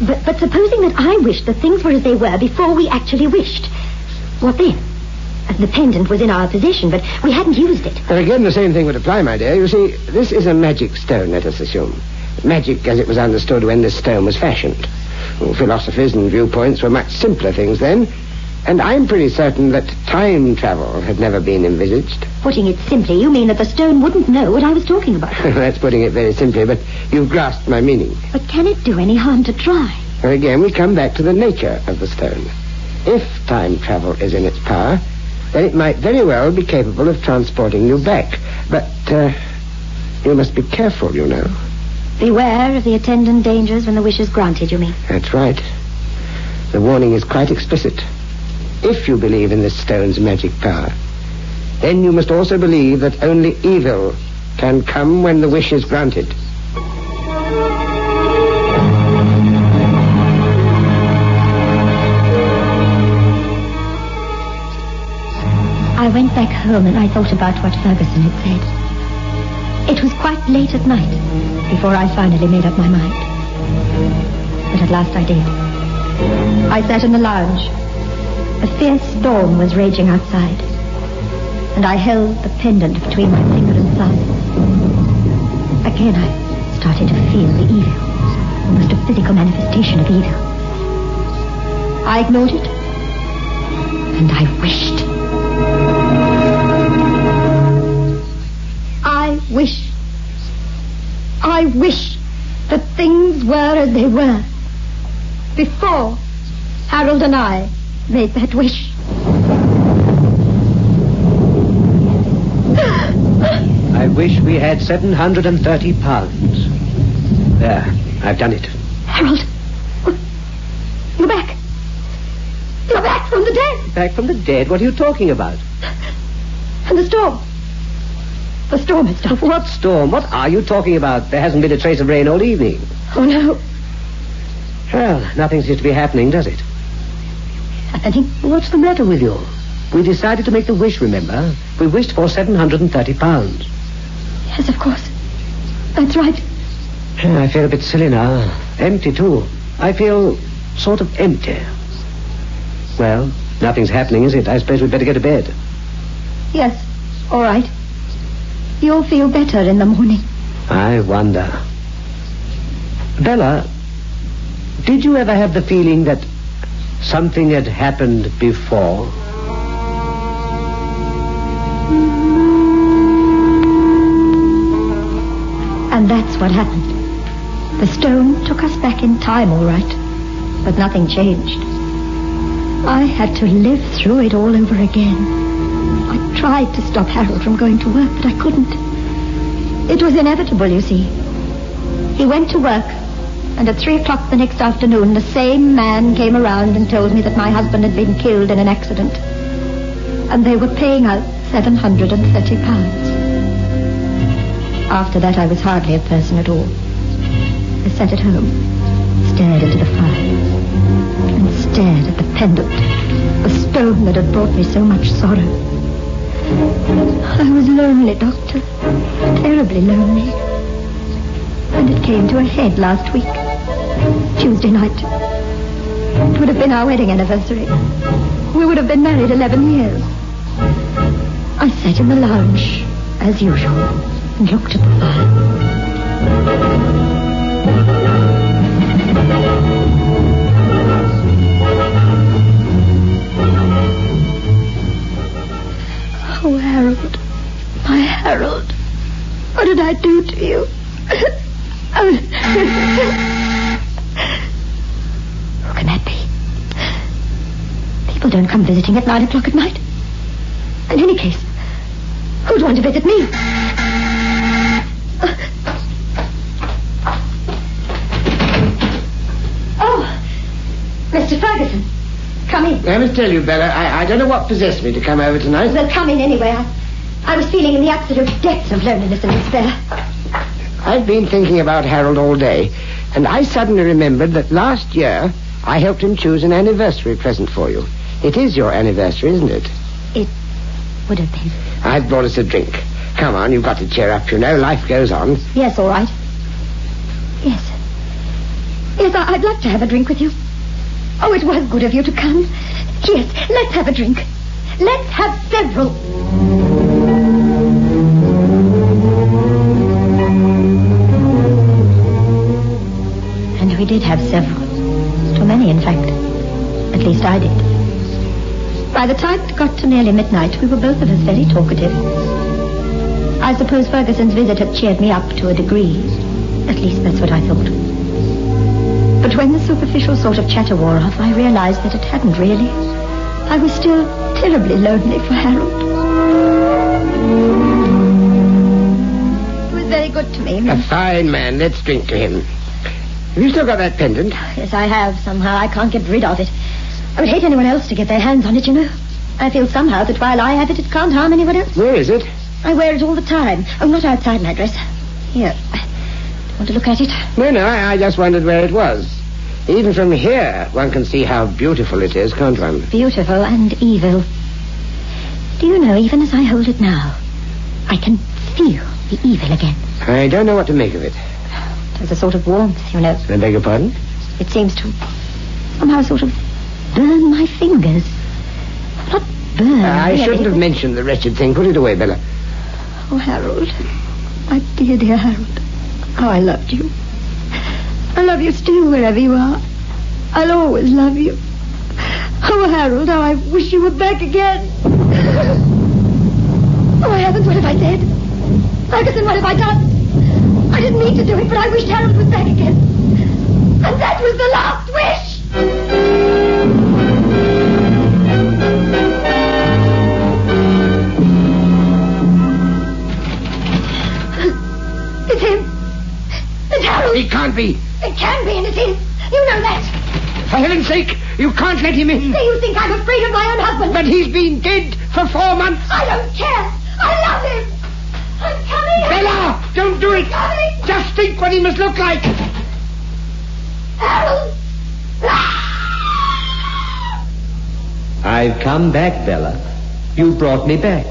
But supposing that I wished that things were as they were before we actually wished, what then? The pendant was in our possession, but we hadn't used it. Well, again, the same thing would apply, my dear. You see, this is a magic stone, let us assume. Magic as it was understood when this stone was fashioned. Philosophies and viewpoints were much simpler things then, and I'm pretty certain that time travel had never been envisaged. Putting it simply, you mean that the stone wouldn't know what I was talking about? That's putting it very simply, but you've grasped my meaning. But can it do any harm to try? Well, again, we come back to the nature of the stone. If time travel is in its power, then it might very well be capable of transporting you back. But you must be careful, you know. Beware of the attendant dangers when the wish is granted, you mean? That's right. The warning is quite explicit. If you believe in this stone's magic power, then you must also believe that only evil can come when the wish is granted. I went back home and I thought about what Ferguson had said. It was quite late at night before I finally made up my mind. But at last I did. I sat in the lounge. A fierce storm was raging outside, and I held the pendant between my finger and thumb. Again, I started to feel the evil, almost a physical manifestation of evil. I ignored it, and I wished. I wish that things were as they were before Harold and I made that wish. I wish we had £730. There, I've done it. Harold, you're back. You're back from the dead. Back from the dead? What are you talking about? And the storm. The storm has stopped. What storm? What are you talking about? There hasn't been a trace of rain all evening. Oh, no. Well, nothing seems to be happening, does it? Happening? What's the matter with you? We decided to make the wish, remember? We wished for £730. Yes, of course. That's right. I feel a bit silly now. Empty, too. I feel sort of empty. Well, nothing's happening, is it? I suppose we'd better go to bed. Yes, all right. You'll feel better in the morning. I wonder. Bella, did you ever have the feeling that something had happened before? And that's what happened. The stone took us back in time, all right. But nothing changed. I had to live through it all over again. I tried to stop Harold from going to work, but I couldn't. It was inevitable, you see. He went to work, and at 3 o'clock the next afternoon, the same man came around and told me that my husband had been killed in an accident. And they were paying out £730. After that, I was hardly a person at all. I sat at home, stared into the fire, and stared at the pendant, the stone that had brought me so much sorrow. I was lonely, Doctor, terribly lonely. And it came to a head last week, Tuesday night. It would have been our wedding anniversary. We would have been married 11 years. I sat in the lounge, as usual, and looked at the fire. Oh, Harold. My Harold. What did I do to you? Who can that be? People don't come visiting at 9 o'clock at night. In any case, who'd want to visit me? Oh, Mr. Ferguson, come in. I must tell you, Bella, I don't know what possessed me to come over tonight. Well, come in anyway. I was feeling in the absolute depths of loneliness and despair. I've been thinking about Harold all day, and I suddenly remembered that last year I helped him choose an anniversary present for you. It is your anniversary, isn't it? It would have been. I've brought us a drink. Come on, you've got to cheer up, you know. Life goes on. Yes, all right. Yes. Yes, I'd like to have a drink with you. Oh, it was good of you to come. Yes, let's have a drink. Let's have several. And we did have several. Too many, in fact. At least I did. By the time it got to nearly midnight, we were both of us very talkative. I suppose Ferguson's visit had cheered me up to a degree. At least that's what I thought. But when the superficial sort of chatter wore off, I realized that it hadn't really. I was still terribly lonely for Harold. He was very good to me. A fine man. Let's drink to him. Have you still got that pendant? Yes, I have. Somehow I can't get rid of it. I would hate anyone else to get their hands on it, you know. I feel somehow that while I have it, it can't harm anyone else. Where is it? I wear it all the time. Oh, not outside my dress. Here. Want to look at it? No, I just wondered where it was. Even from here, one can see how beautiful it is, can't one? Beautiful and evil. Do you know, even as I hold it now, I can feel the evil again. I don't know what to make of it. There's a sort of warmth, you know. I beg your pardon? It seems to somehow sort of burn my fingers. Not burn. I shouldn't have mentioned the wretched thing. Put it away, Bella. Oh, Harold. My dear, dear Harold. How I loved you. I love you still wherever you are. I'll always love you. Oh, Harold, how I wish you were back again. Oh, heavens, what have I said? Ferguson, what have I done? I didn't mean to do it, but I wished Harold was back again. And that was the last wish! It's him. It's Harold. He can't be. It can be, and it is. You know that. For heaven's sake, you can't let him in. Do you think I'm afraid of my own husband? But he's been dead for 4 months. I don't care. I love him. I'm coming. Bella, don't do it. Coming. Just think what he must look like. Harold. I've come back, Bella. You brought me back.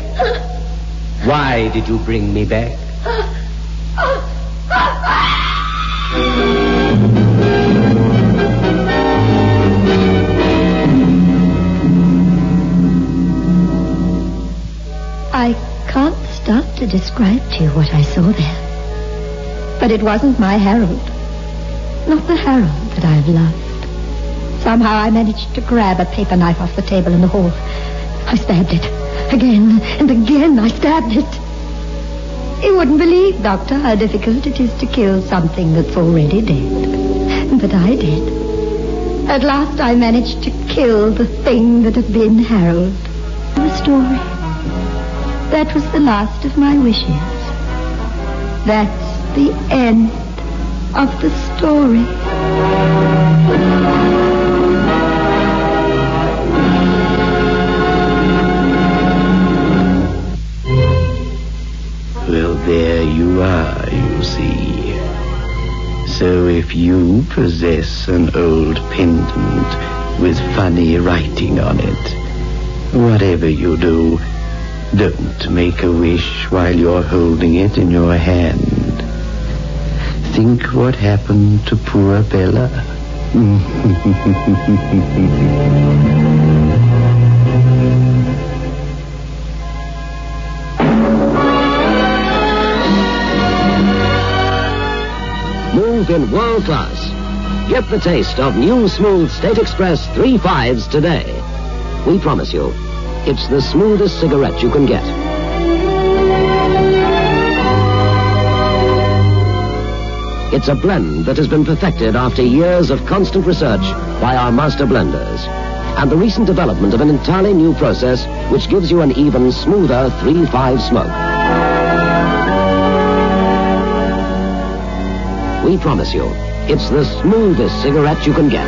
Why did you bring me back? I can't start to describe to you what I saw there. But it wasn't my Harold. Not the Harold that I've loved. Somehow I managed to grab a paper knife off the table in the hall. I stabbed it. Again and again I stabbed it. You wouldn't believe, Doctor, how difficult it is to kill something that's already dead. But I did. At last I managed to kill the thing that had been Harold. The story. That was the last of my wishes. That's the end of the story. you possess an old pendant with funny writing on it. Whatever you do, don't make a wish while you're holding it in your hand. Think what happened to poor Bella. Move in world class. Get the taste of new smooth State Express 3.5s today. We promise you, it's the smoothest cigarette you can get. It's a blend that has been perfected after years of constant research by our master blenders, and the recent development of an entirely new process which gives you an even smoother 3.5 smoke. We promise you, it's the smoothest cigarette you can get.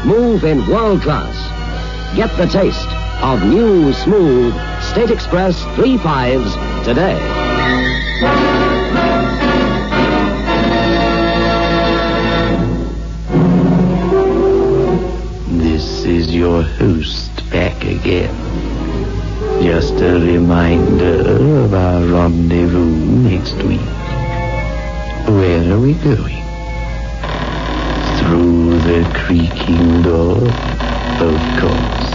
Move in world class. Get the taste of new, smooth State Express 3.5s today. This is your host back again. Just a reminder of our rendezvous next week. Where are we going? Through the creaking door, of course.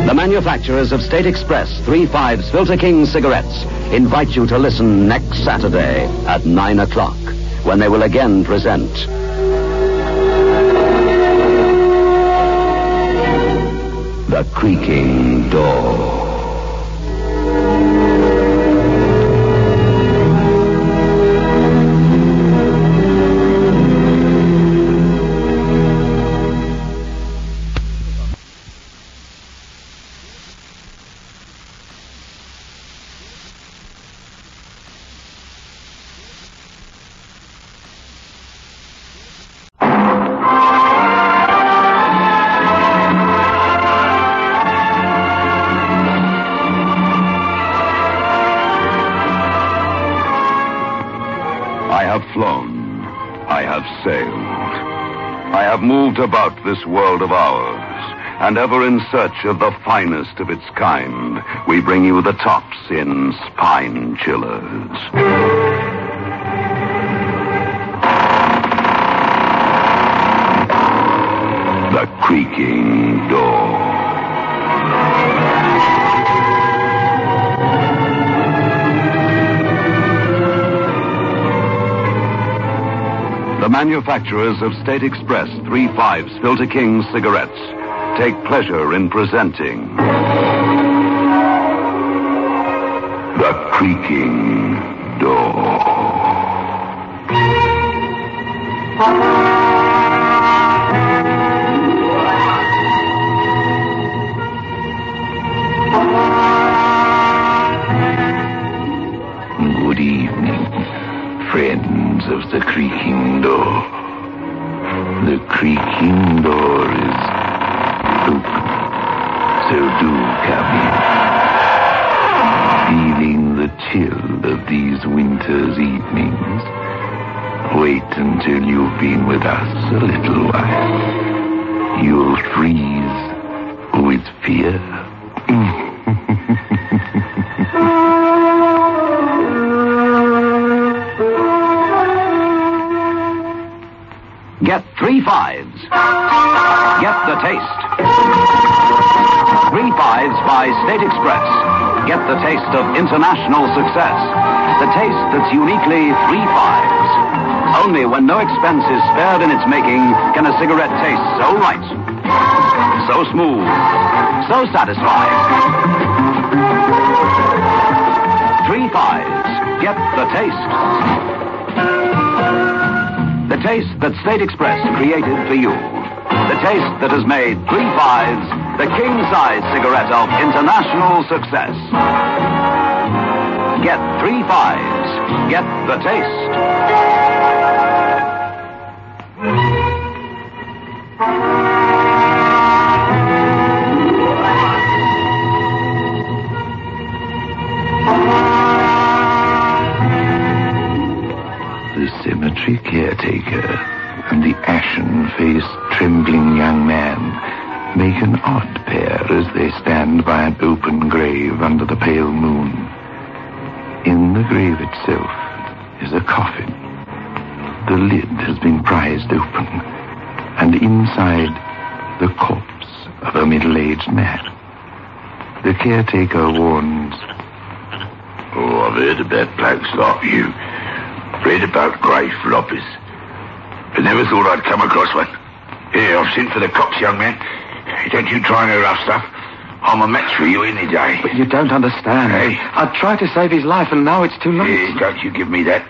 The manufacturers of State Express 3.5s Filter King cigarettes invite you to listen next Saturday at 9 o'clock when they will again present The Creaking Door. I have flown. I have sailed. I have moved about this world of ours, and ever in search of the finest of its kind, we bring you the tops in spine chillers. The Creaking Door. The manufacturers of State Express 3.5s Filter King cigarettes take pleasure in presenting The Creaking Door. Good evening, friends of the Creaking Door. The Creaking Door is open, so do come in. Feeling the chill of these winter's evenings? Wait until you've been with us a little while. You'll freeze with fear. Get 3.5s. Get the taste. 3.5s by State Express. Get the taste of international success. The taste that's uniquely 3.5s. Only when no expense is spared in its making can a cigarette taste so right, so smooth, so satisfying. 3.5s. Get the taste. The taste that State Express created for you. The taste that has made 3.5s the king-size cigarette of international success. Get 3.5s. Get the taste. country caretaker and the ashen-faced, trembling young man make an odd pair as they stand by an open grave under the pale moon. In the grave itself is a coffin. The lid has been prized open, and inside the corpse of a middle-aged man. The caretaker warns, "Oh, I've heard about blokes like you. Read about grave robbers. But never thought I'd come across one. Here, I've sent for the cops, young man. Don't you try no rough stuff. I'm a match for you any day." But you don't understand. Hey. I tried to save his life, and now it's too late. Hey, don't you give me that.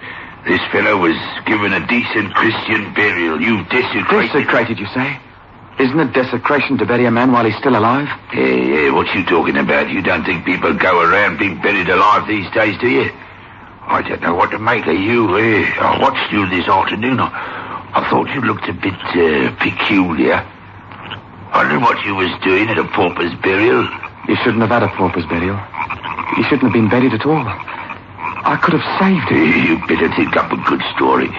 This fellow was given a decent Christian burial. You've desecrated... Desecrated, you say? Isn't it desecration to bury a man while he's still alive? Hey, what you talking about? You don't think people go around being buried alive these days, do you? I don't know what to make of you. I watched you this afternoon. I thought you looked a bit peculiar. Wondering what you was doing at a pauper's burial. You shouldn't have had a pauper's burial. You shouldn't have been buried at all. I could have saved him. You better think up a good story.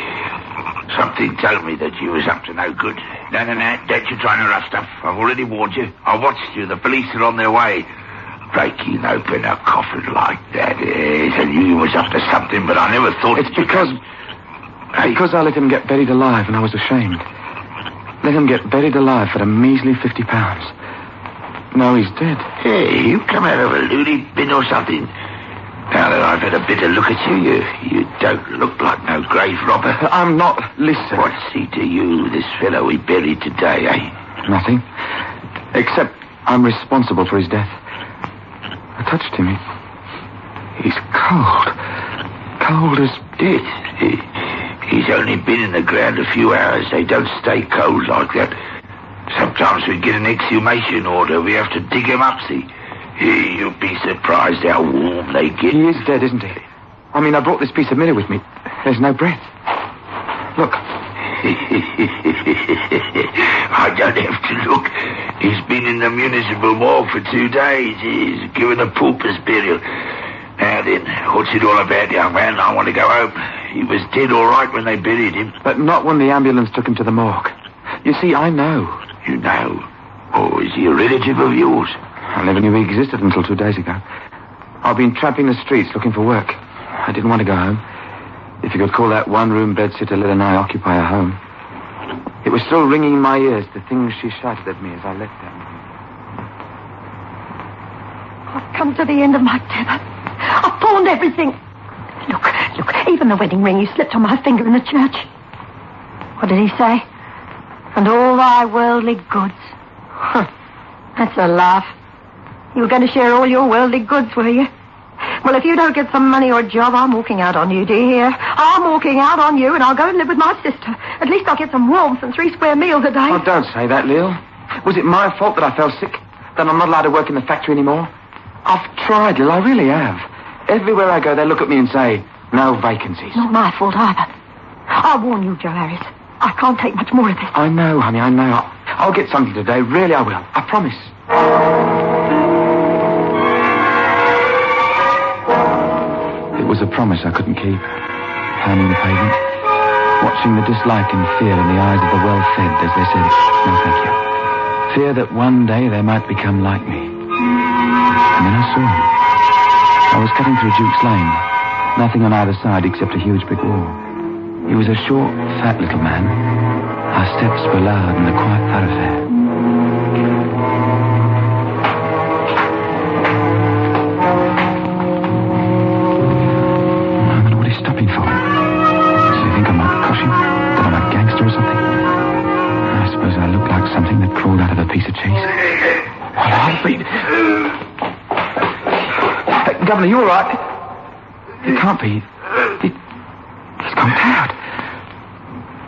Something told me that you was up to no good. No, don't you try no rough stuff. I've already warned you. I watched you. The police are on their way. Breaking open a coffin like that. I knew you was up to something, but I never thought... It's because I let him get buried alive, and I was ashamed. Let him get buried alive for a measly £50. No, he's dead. Hey, you come out of a loony bin or something. Now that I've had a better look at you, you don't look like no grave robber. I'm not. Listen. What's he to you, this fellow we buried today, eh? Nothing. Except I'm responsible for his death. I touched him. He's cold. Cold as death. He's only been in the ground a few hours. They don't stay cold like that. Sometimes we get an exhumation order. We have to dig him up, see? You'll be surprised how warm they get. He is dead, isn't he? I mean, I brought this piece of mirror with me. There's no breath. Look. I don't have to look. He's been in the municipal morgue for 2 days. He's given a pauper's burial. Now then, what's it all about, young man? I want to go home. He was dead all right when they buried him. But not when the ambulance took him to the morgue. You see, I know. You know? Oh, is he a relative of yours? I never knew he existed until 2 days ago. I've been tramping the streets looking for work. I didn't want to go home. If you could call that one-room bedsitter let an eye occupy a home. It was still ringing in my ears, the things she shouted at me as I left them. I've come to the end of my tether. I've pawned everything. Look, even the wedding ring you slipped on my finger in the church. What did he say? And all thy worldly goods. Huh. That's a laugh. You were going to share all your worldly goods, were you? Well, if you don't get some money or a job, I'm walking out on you, do you hear? I'm walking out on you, and I'll go and live with my sister. At least I'll get some warmth and 3 square meals a day. Oh, don't say that, Lil. Was it my fault that I fell sick? That I'm not allowed to work in the factory anymore? I've tried, Lil, I really have. Everywhere I go, they look at me and say, no vacancies. Not my fault either. I warn you, Joe Harris. I can't take much more of this. I know, honey, I know. I'll get something today. Really, I will. I promise. It was a promise I couldn't keep. Pounding the pavement, watching the dislike and fear in the eyes of the well-fed as they said, no, thank you. Fear that one day they might become like me. And then I saw him. I was cutting through Duke's Lane. Nothing on either side except a huge brick wall. He was a short, fat little man. Our steps were loud in the quiet thoroughfare. What are you stopping for? Do you think I might crush him? That I'm a gangster or something? I suppose I look like something that crawled out of a piece of cheese. Well, I'll be... Governor, you all right? It can't be. He's gone out.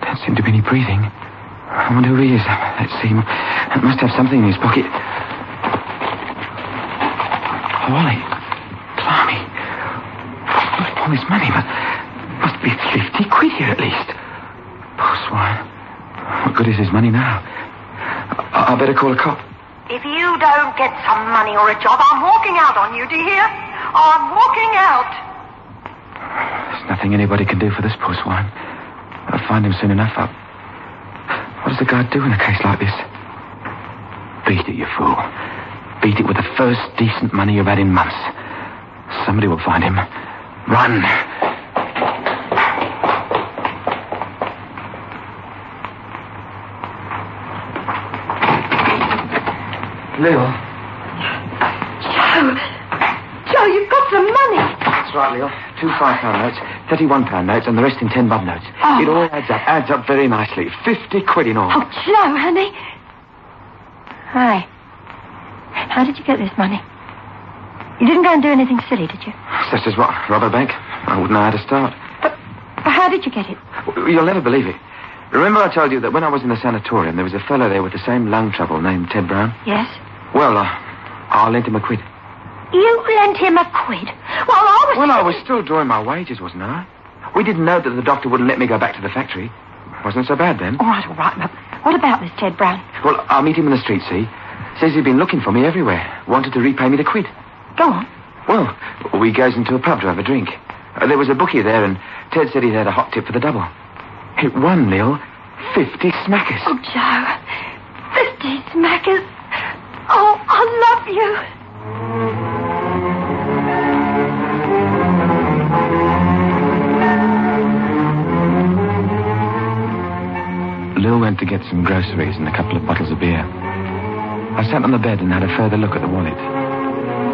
Don't seem to be any breathing. I wonder who he is. Let's see. He must have something in his pocket. Holly. Blimey. All this money, but must be 50 quid here at least. Poor swine. What good is his money now? I better call a cop. If you don't get some money or a job, I'm walking out on you, do you hear? I'm walking out. There's nothing anybody can do for this poor swine. I'll find him soon enough. What does a guy do in a case like this? Beat it, you fool. Beat it with the first decent money you've had in months. Somebody will find him. Run! Lil. Joe, you've got some money. That's right, Lil. 2 £5 notes, 31 notes, and the rest in 10 bob notes. Oh. It all adds up very nicely. 50 quid in all. Oh, Joe, honey. Hi. How did you get this money? You didn't go and do anything silly, did you? Such as what? Rob a bank? I wouldn't know how to start. But how did you get it? You'll never believe it. Remember I told you that when I was in the sanatorium, there was a fellow there with the same lung trouble named Ted Brown? Yes. Well, I lent him a quid. You lent him a quid? Well, I was still drawing my wages, wasn't I? We didn't know that the doctor wouldn't let me go back to the factory. Wasn't so bad then. All right. But what about this Ted Brown? Well, I'll meet him in the street, see? Says he'd been looking for me everywhere. Wanted to repay me the quid. Go on. Well, we goes into a pub to have a drink. There was a bookie there, and Ted said he'd had a hot tip for the double. It won, Lil. 50 smackers. Oh, Joe. 50 smackers. Oh, I love you. Lil went to get some groceries and a couple of bottles of beer. I sat on the bed and had a further look at the wallet.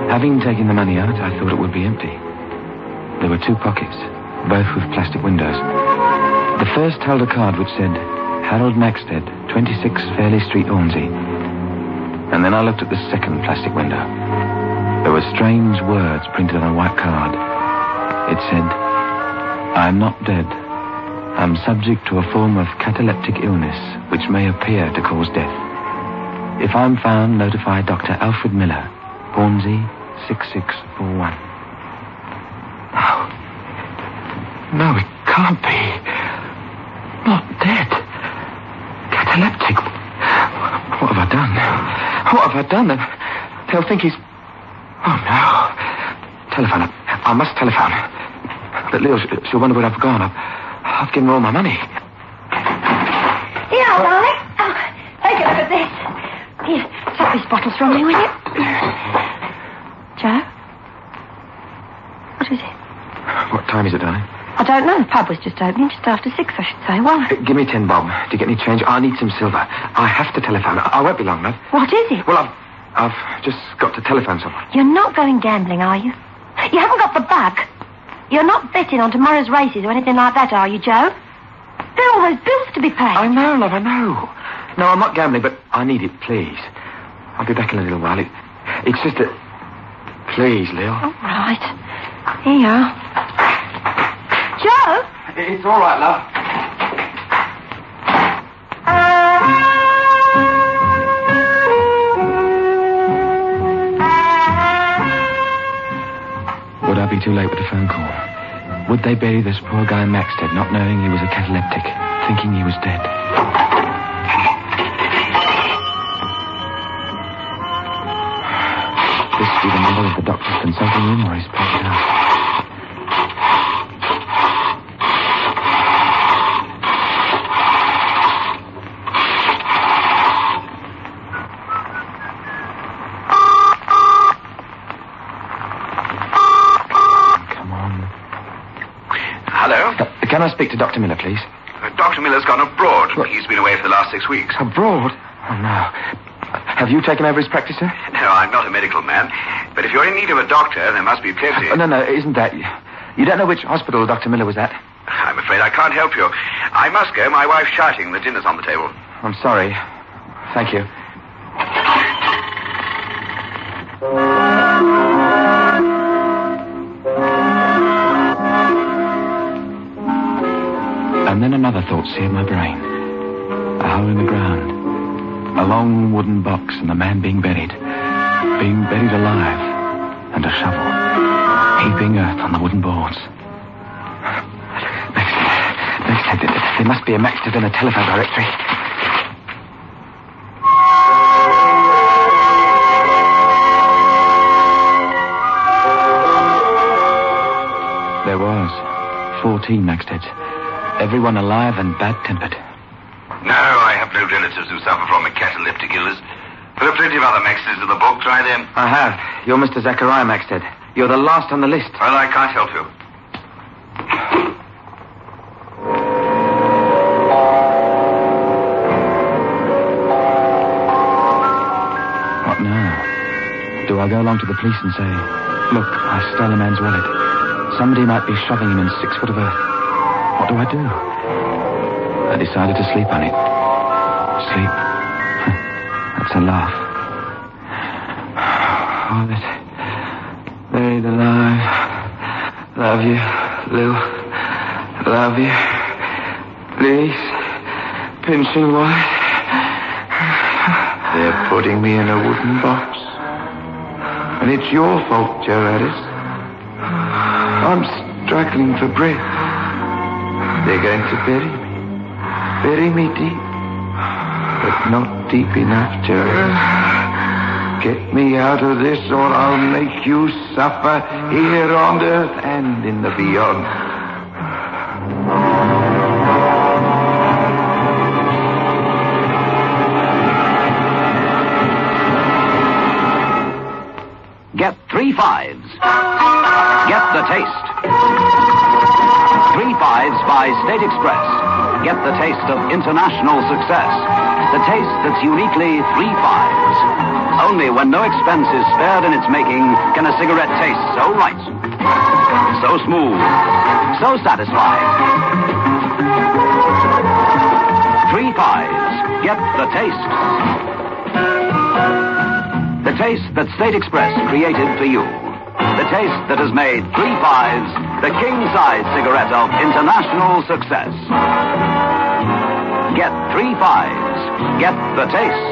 Having taken the money out, I thought it would be empty. There were 2 pockets, both with plastic windows. The first held a card which said, Harold Maxted, 26 Fairley Street, Hornsey. And then I looked at the second plastic window. There were strange words printed on a white card. It said, I'm not dead. I'm subject to a form of cataleptic illness which may appear to cause death. If I'm found, notify Dr. Alfred Miller, Hornsey, 6641. No, it can't be. Not dead. Cataleptic. What have I done? What have I done? They'll think he's... Oh, no. Telephone. I must telephone. But Lil, she'll wonder where I've gone. I've given her all my money. Here, darling. Oh, take a look at this. Here, take these bottles from me, will you? Joe? What is it? What time is it, darling? I don't know. The pub was just opening, just after 6, I should say. Why? Give me 10 bob. Do you get any change? I need some silver. I have to telephone. I won't be long, love. What is it? Well, I've just got to telephone someone. You're not going gambling, are you? You haven't got the bug. You're not betting on tomorrow's races or anything like that, are you, Joe? There are all those bills to be paid. I know, love, I know. No, I'm not gambling, but I need it, please. I'll be back in a little while. It's just that... Please, Lil. All right. Here you are. Joe? It's all right, love. Would I be too late with the phone call? Would they bury this poor guy Maxted, not knowing he was a cataleptic, thinking he was dead? This be the number of the doctor's consulting room or his private house. Can I speak to Dr. Miller, please? Dr. Miller's gone abroad. He's been away for the last 6 weeks. Abroad? Oh, no. Have you taken over his practice, sir? No, I'm not a medical man. But if you're in need of a doctor, there must be plenty. Oh, no, isn't that... You don't know which hospital Dr. Miller was at? I'm afraid I can't help you. I must go. My wife's shouting. The dinner's on the table. I'm sorry. Thank you. And then another thought seared my brain. A hole in the ground. A long wooden box and the man being buried alive. And a shovel. Heaping earth on the wooden boards. Maxted. There must be a Maxted in a telephone directory. There was 14 Maxteds. everyone alive and bad-tempered. No, I have no relatives who suffer from a cataleptic illness. There are plenty of other Maxteds in the book. Try them. I have. You're Mr. Zachariah Maxted. You're the last on the list. Well, I can't help you. What now? Do I go along to the police and say, look, I stole a man's wallet. Somebody might be shoving him in 6 foot of earth. What do I do? I decided to sleep on it. Sleep. That's a laugh. Oh, that buried alive. Love you, Lou. Love you. Please. Pinching wallet. They're putting me in a wooden box. And it's your fault, Joe Harris. I'm struggling for breath. They're going to bury me. Bury me deep. But not deep enough, Joe Harris. Get me out of this or I'll make you suffer here on earth and in the beyond. Get 3 fives. Get the taste. 3 fives by State Express. Get the taste of international success. The taste that's uniquely 3 fives. Only when no expense is spared in its making can a cigarette taste so right, so smooth, so satisfying. 3 fives. Get the taste. The taste that State Express created for you. The taste that has made 3 fives the king-size cigarette of international success. Get 3 fives. Get the taste.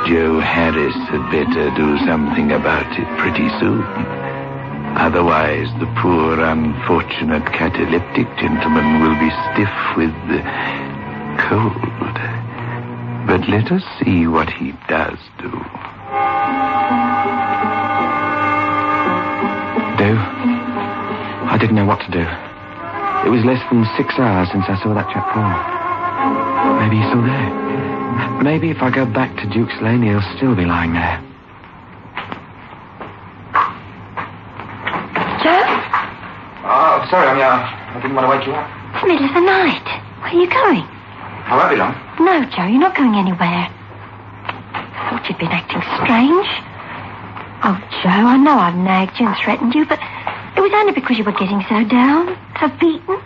Joe Harris had better do something about it pretty soon. Otherwise, the poor, unfortunate cataleptic gentleman will be stiff with the cold. But let us see what he does do. Do? I didn't know what to do. It was less than 6 hours since I saw that chap fall. Maybe he's still there. Maybe if I go back to Duke's Lane, he'll still be lying there. Joe? Oh, sorry, I didn't want to wake you up. It's the middle of the night. Where are you going? I won't be long. No, Joe, you're not going anywhere. I thought you'd been acting strange. Oh, Joe, I know I've nagged you and threatened you, but it was only because you were getting so down, so beaten.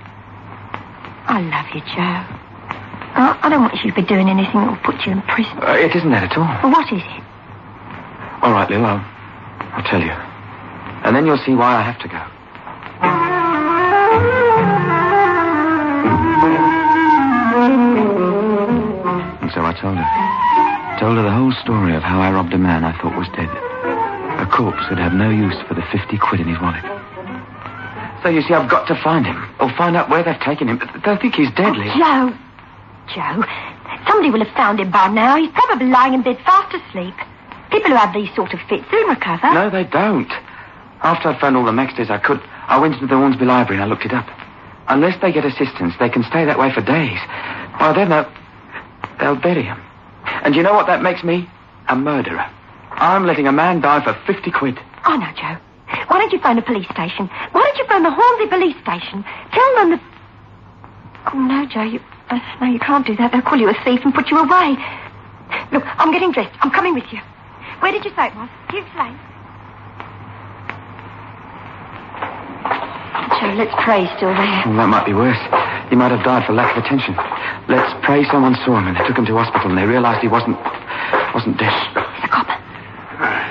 I love you, Joe. I don't want you to be doing anything that will put you in prison. It isn't that at all. Well, what is it? All right, Lou, I'll tell you. And then you'll see why I have to go. And so I told her. Told her the whole story of how I robbed a man I thought was dead. A corpse who'd have no use for the 50 quid in his wallet. So you see, I've got to find him. Or find out where they've taken him. They'll think he's dead, Lou. Joe, somebody will have found him by now. He's probably lying in bed fast asleep. People who have these sort of fits soon recover. No, they don't. After I'd found all the Maxters I could, I went into the Hornsby Library and I looked it up. Unless they get assistance, they can stay that way for days. By then, they'll bury him. And you know what that makes me? A murderer. I'm letting a man die for 50 quid. Oh, no, Joe. Why don't you phone the police station? Why don't you phone the Hornsby police station? Tell them that... Oh, no, Joe, no, you can't do that. They'll call you a thief and put you away. Look, I'm getting dressed. I'm coming with you. Where did you say it was? Duke's Lane. Joe, let's pray he's still there. Well, that might be worse. He might have died for lack of attention. Let's pray someone saw him and they took him to hospital and they realized he wasn't dead. He's a copper.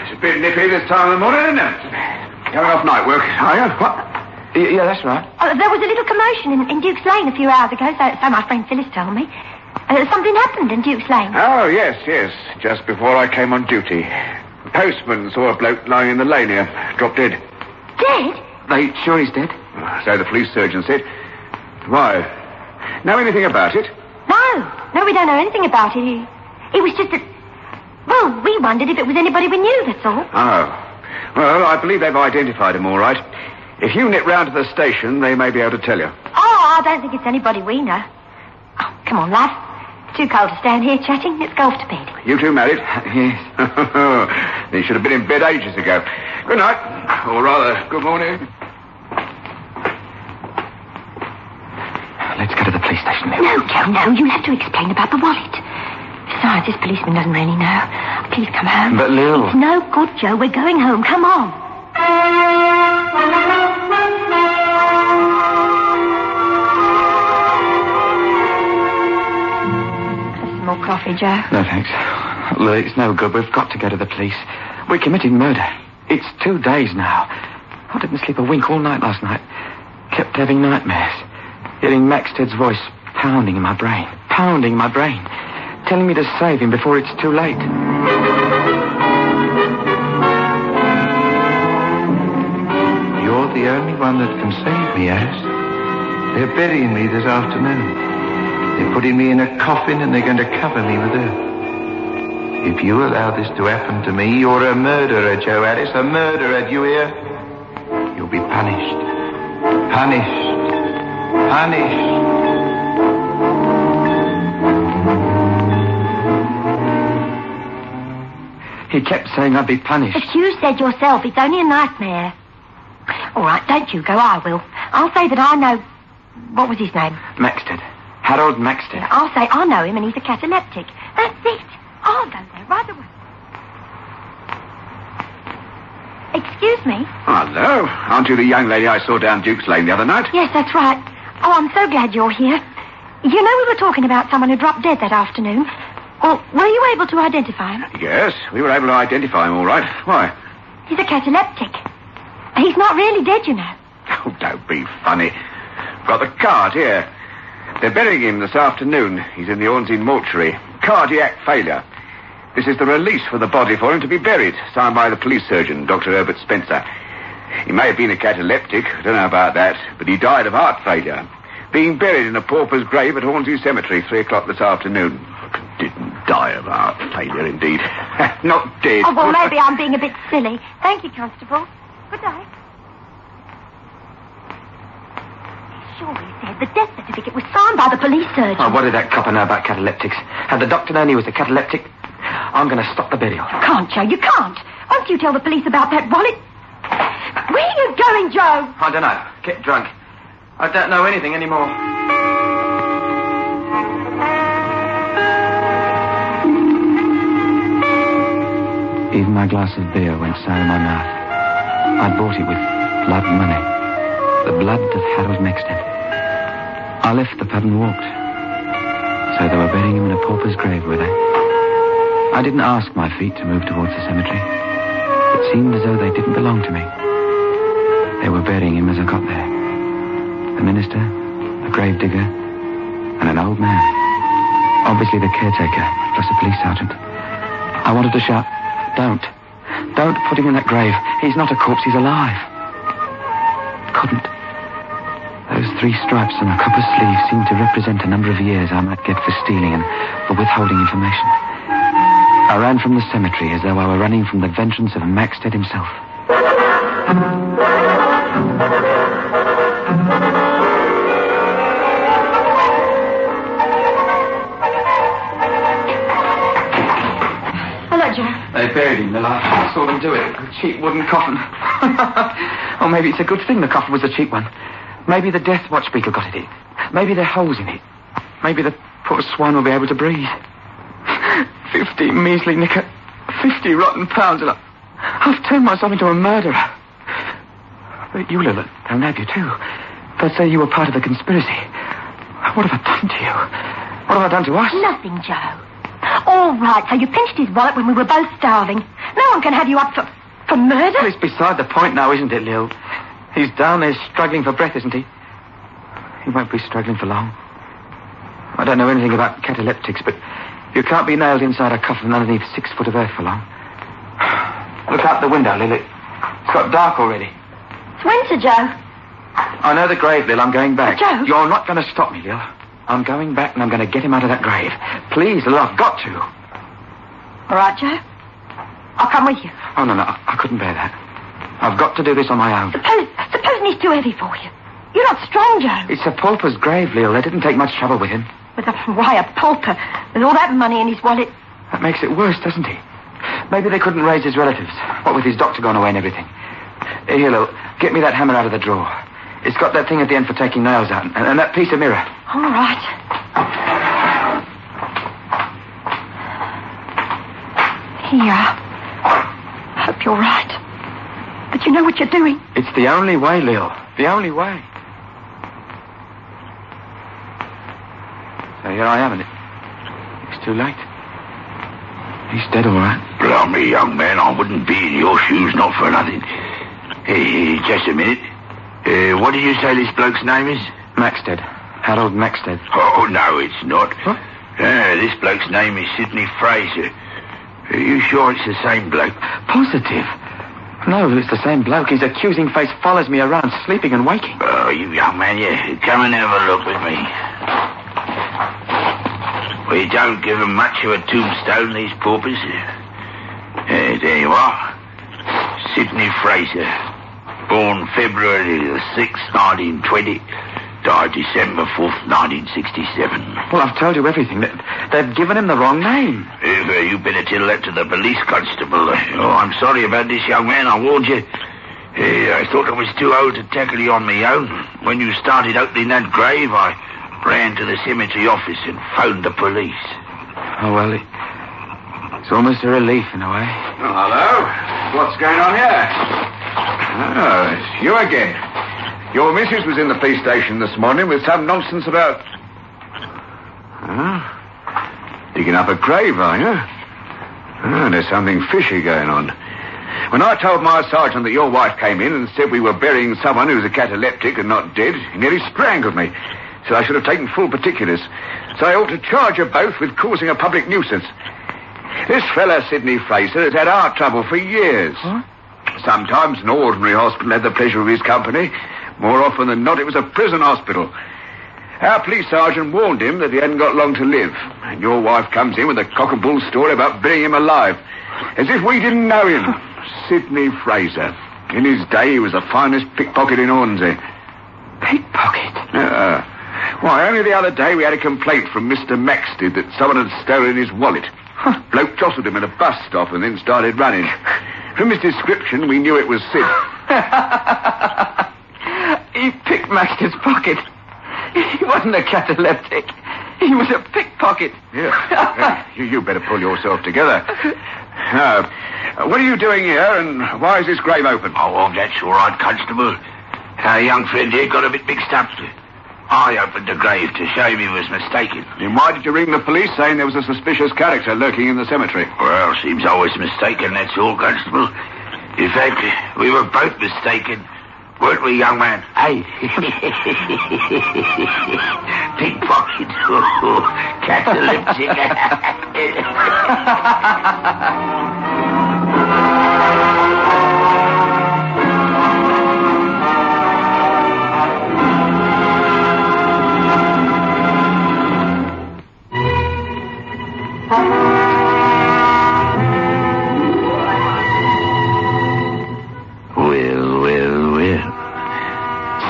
It's a bit nippy this time of the morning, isn't it? Going off night work, are you? What? Yeah, that's right. There was a little commotion in Duke's Lane a few hours ago, so my friend Phyllis told me. Something happened in Duke's Lane. Oh, yes. Just before I came on duty. The postman saw a bloke lying in the lane here, dropped dead. Dead? They sure he's dead? So the police surgeon said. Why? Know anything about it? No, we don't know anything about it. It was just that... Well, we wondered if it was anybody we knew, that's all. Oh. Well, I believe they've identified him all right. If you nip round to the station, they may be able to tell you. Oh, I don't think it's anybody we know. Oh, come on, lad. It's too cold to stand here chatting. Let's go off to bed. You two married? Yes. You should have been in bed ages ago. Good night. Or rather, good morning. Let's go to the police station, Lil. No, Joe, no. You'll have to explain about the wallet. Besides, this policeman doesn't really know. Please come home. But, Lil... It's no good, Joe. We're going home. Come on. Some more coffee, Joe? No, thanks. Look, it's no good. We've got to go to the police. We committed murder. It's 2 days now. I didn't sleep a wink all night last night. Kept having nightmares. Hearing Maxted's voice pounding in my brain. Telling me to save him before it's too late. You're the only one that can save me, Alice. They're burying me this afternoon. They're putting me in a coffin and they're going to cover me with earth. If you allow this to happen to me, you're a murderer, Joe Alice. A murderer, do you hear? You'll be punished. Punished. He kept saying I'd be punished. But you said yourself it's only a nightmare. All right, don't you go. I will. I'll say that I know... What was his name? Maxted. Harold Maxted. Yeah, I'll say I know him and he's a cataleptic. That's it. I'll go there right away. Excuse me? Hello. Aren't you the young lady I saw down Duke's Lane the other night? Yes, that's right. Oh, I'm so glad you're here. You know we were talking about someone who dropped dead that afternoon. Well, were you able to identify him? Yes, we were able to identify him all right. Why? He's a cataleptic. He's not really dead, you know. Oh, don't be funny. Got the card here. They're burying him this afternoon. He's in the Ornsey mortuary. Cardiac failure. This is the release for the body for him to be buried, signed by the police surgeon, Dr. Herbert Spencer. He may have been a cataleptic, I don't know about that, but he died of heart failure. Being buried in a pauper's grave at Hornsey Cemetery, 3 o'clock this afternoon. Didn't die of heart failure, indeed. Not dead. Oh, well, maybe I'm being a bit silly. Thank you, Constable. Good day. Sure, he said the death certificate was signed by the police surgeon. Oh, what did that copper know about cataleptics? Had the doctor known he was a cataleptic? I'm going to stop the burial. You can't, Joe, you can't. Once you tell the police about that wallet... Where are you going, Joe? I don't know. Get drunk. I don't know anything anymore. Even my glass of beer went sour in my mouth. I'd bought it with blood money. The blood of Harold Maxted. I left the pub and walked. So they were burying him in a pauper's grave, were they? I didn't ask my feet to move towards the cemetery. It seemed as though they didn't belong to me. They were burying him as I got there. The minister, a gravedigger, and an old man. Obviously the caretaker, plus a police sergeant. I wanted to shout, Don't put him in that grave. He's not a corpse, he's alive. Couldn't. Those 3 stripes on a copper sleeve seemed to represent a number of years I might get for stealing and for withholding information. I ran from the cemetery as though I were running from the vengeance of Maxted himself. Hello, Joe. They buried him, Lil. I saw them do it. A cheap wooden coffin. Or maybe it's a good thing the coffin was a cheap one. Maybe the death watch beetle got it in. Maybe there are holes in it. Maybe the poor swine will be able to breathe. 50 measly nicker, 50 rotten pounds, and I've turned myself into a murderer. But you, Lil, they'll nab you too. They'll say you were part of the conspiracy. What have I done to you? What have I done to us? Nothing, Joe. All right, so you pinched his wallet when we were both starving. No one can have you up for murder. Well, it's beside the point now, isn't it, Lil? He's down there struggling for breath, isn't he? He won't be struggling for long. I don't know anything about cataleptics, but you can't be nailed inside a coffin underneath 6 foot of earth for long. Look out the window, Lil. It's got dark already. It's winter, Joe. I know the grave, Lil. I'm going back. But Joe... You're not going to stop me, Lil. I'm going back and I'm going to get him out of that grave. Please, Lil, I've got to. All right, Joe. I'll come with you. Oh, no, I couldn't bear that. I've got to do this on my own. Supposing he's too heavy for you. You're not strong, Joe. It's a pauper's grave, Lil. They didn't take much trouble with him. With why a pauper? With all that money in his wallet. That makes it worse, doesn't it? Maybe they couldn't raise his relatives. What with his doctor gone away and everything. Here, Lil, get me that hammer out of the drawer. It's got that thing at the end for taking nails out, and that piece of mirror. All right. Here you are. I hope you're right. But you know what you're doing. It's the only way, Lil. The only way. So here I am, and it's too late. He's dead, all right. Blimey, young man, I wouldn't be in your shoes, not for nothing. Hey, just a minute. What did you say this bloke's name is? Maxted. Harold Maxted. Oh, no, it's not. What? This bloke's name is Sidney Fraser. Are you sure it's the same bloke? Positive. No, it's the same bloke. His accusing face follows me around, sleeping and waking. Oh, you young man, yeah. Come and have a look with me. We don't give them much of a tombstone, these paupers. There you are. Sidney Fraser. Born February the 6th, 1920. Died December 4th, 1967. Well, I've told you everything. They've given him the wrong name. If you better tell that to the police constable. Oh, I'm sorry about this, young man. I warned you. I thought I was too old to tackle you on my own. When you started opening that grave, I ran to the cemetery office and phoned the police. Oh, well, it's almost a relief in a way. Oh, hello. What's going on here? Oh, it's you again. Your missus was in the police station this morning with some nonsense about... digging up a grave, are you? There's something fishy going on. When I told my sergeant that your wife came in and said we were burying someone who was a cataleptic and not dead, he nearly strangled me. Said I should have taken full particulars. So I ought to charge you both with causing a public nuisance. This fella, Sidney Fraser, has had our trouble for years. Huh? Sometimes an ordinary hospital had the pleasure of his company. More often than not, it was a prison hospital. Our police sergeant warned him that he hadn't got long to live. And your wife comes in with a cock-and-bull story about burying him alive. As if we didn't know him. Sidney Fraser. In his day, he was the finest pickpocket in Hornsey. Pickpocket? Why, only the other day we had a complaint from Mr. Maxted that someone had stolen his wallet. Bloke jostled him at a bus stop and then started running. From his description, we knew it was Sid. He picked Maxted's pocket. He wasn't a cataleptic. He was a pickpocket. Yeah. You better pull yourself together. Now, what are you doing here, and why is this grave open? Oh, that's all right, Constable. Our young friend here got a bit mixed up. I opened the grave to show him he was mistaken. Then why did you ring the police saying there was a suspicious character lurking in the cemetery? Well, seems I was mistaken, that's all, Constable. In fact, we were both mistaken. Weren't we, young man? Hey. Pickpocket. Cataleptic.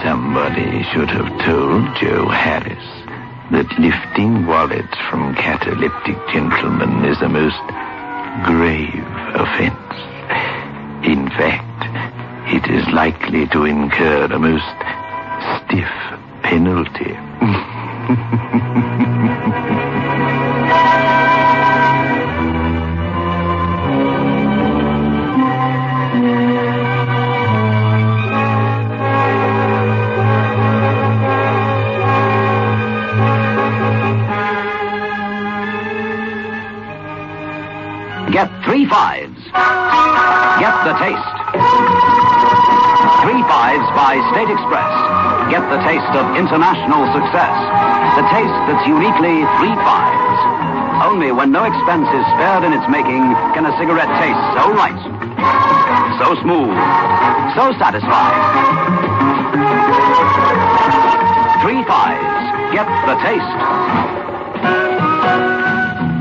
Somebody should have told Joe Harris that lifting wallets from cataleptic gentlemen is a most grave offense. In fact, it is likely to incur a most stiff penalty. Get 3 5s. Get the taste. 3 5s by State Express. Get the taste of international success. The taste that's uniquely 3 5s. Only when no expense is spared in its making can a cigarette taste so right, so smooth, so satisfying. 3 Fives. Get the taste.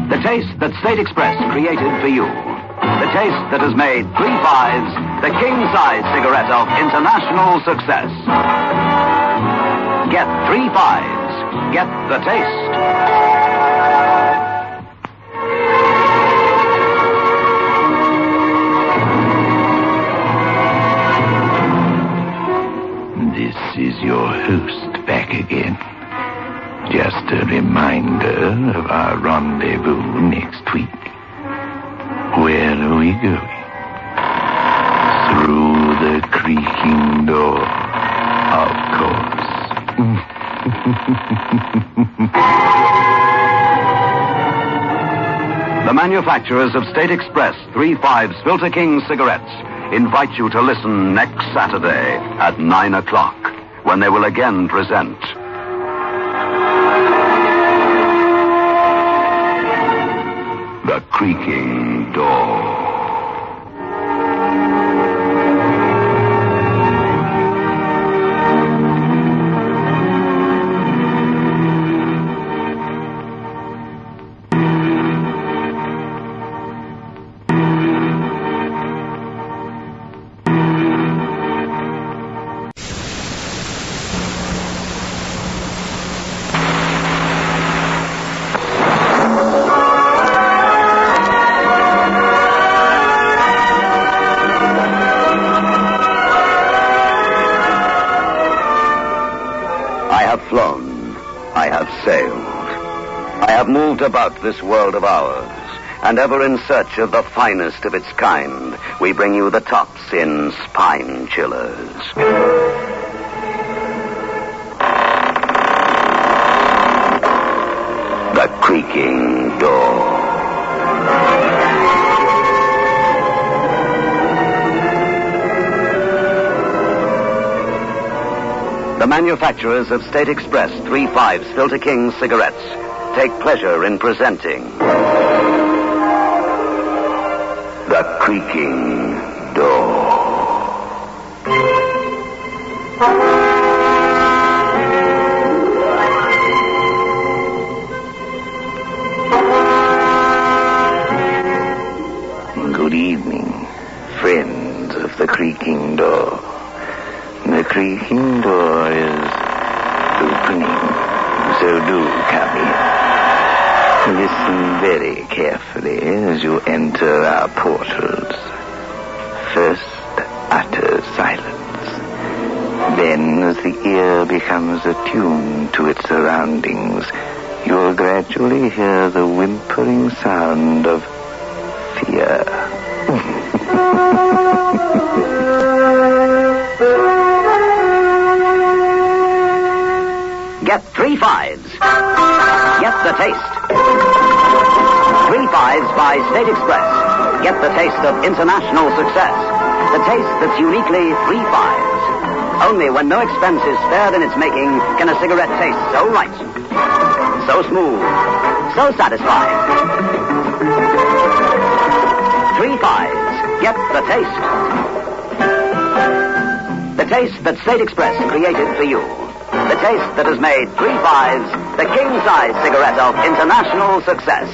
The taste that State Express created for you. The taste that has made 3 Fives the king-size cigarette of international success. Get 3 Fives. Get the taste. This is your host back again. Just a reminder of our rendezvous next week. Where are we going? Through the creaking door, of course. The manufacturers of State Express 3 Fives Filter King cigarettes invite you to listen next Saturday at 9 o'clock when they will again present The Creaking Door. Moved about this world of ours, and ever in search of the finest of its kind, we bring you the tops in spine chillers. The Creaking Door. The manufacturers of State Express 3 Fives Filter King cigarettes take pleasure in presenting The Creaking Door. Good evening, friends of The Creaking Door. The creaking door is opening, so do come in. Listen very carefully as you enter our portals. First, utter silence. Then, as the ear becomes attuned to its surroundings, you will gradually hear the whimpering sound of fear. Get 3 Fives. Get the taste. 3 Fives by State Express. Get the taste of international success. The taste that's uniquely 3 Fives. Only when no expense is spared in its making can a cigarette taste so right, so smooth, so satisfying. 3 Fives. Get the taste. The taste that State Express created for you. The taste that has made 3 Fives the king-size cigarette of international success.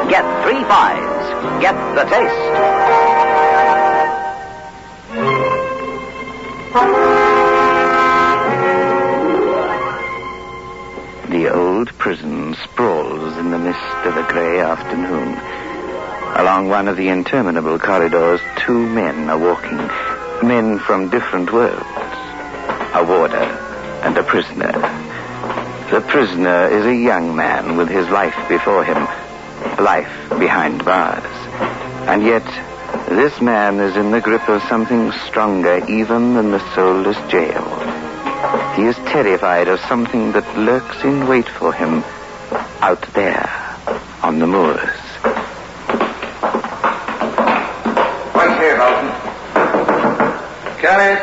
Get 3 Fives. Get the taste. The old prison sprawls in the mist of a grey afternoon. Along one of the interminable corridors, 2 men are walking. Men from different worlds. A warder and a prisoner. The prisoner is a young man with his life before him. Life behind bars. And yet, this man is in the grip of something stronger even than the soulless jail. He is terrified of something that lurks in wait for him out there on the moors. Wait here, Bolton. Come in.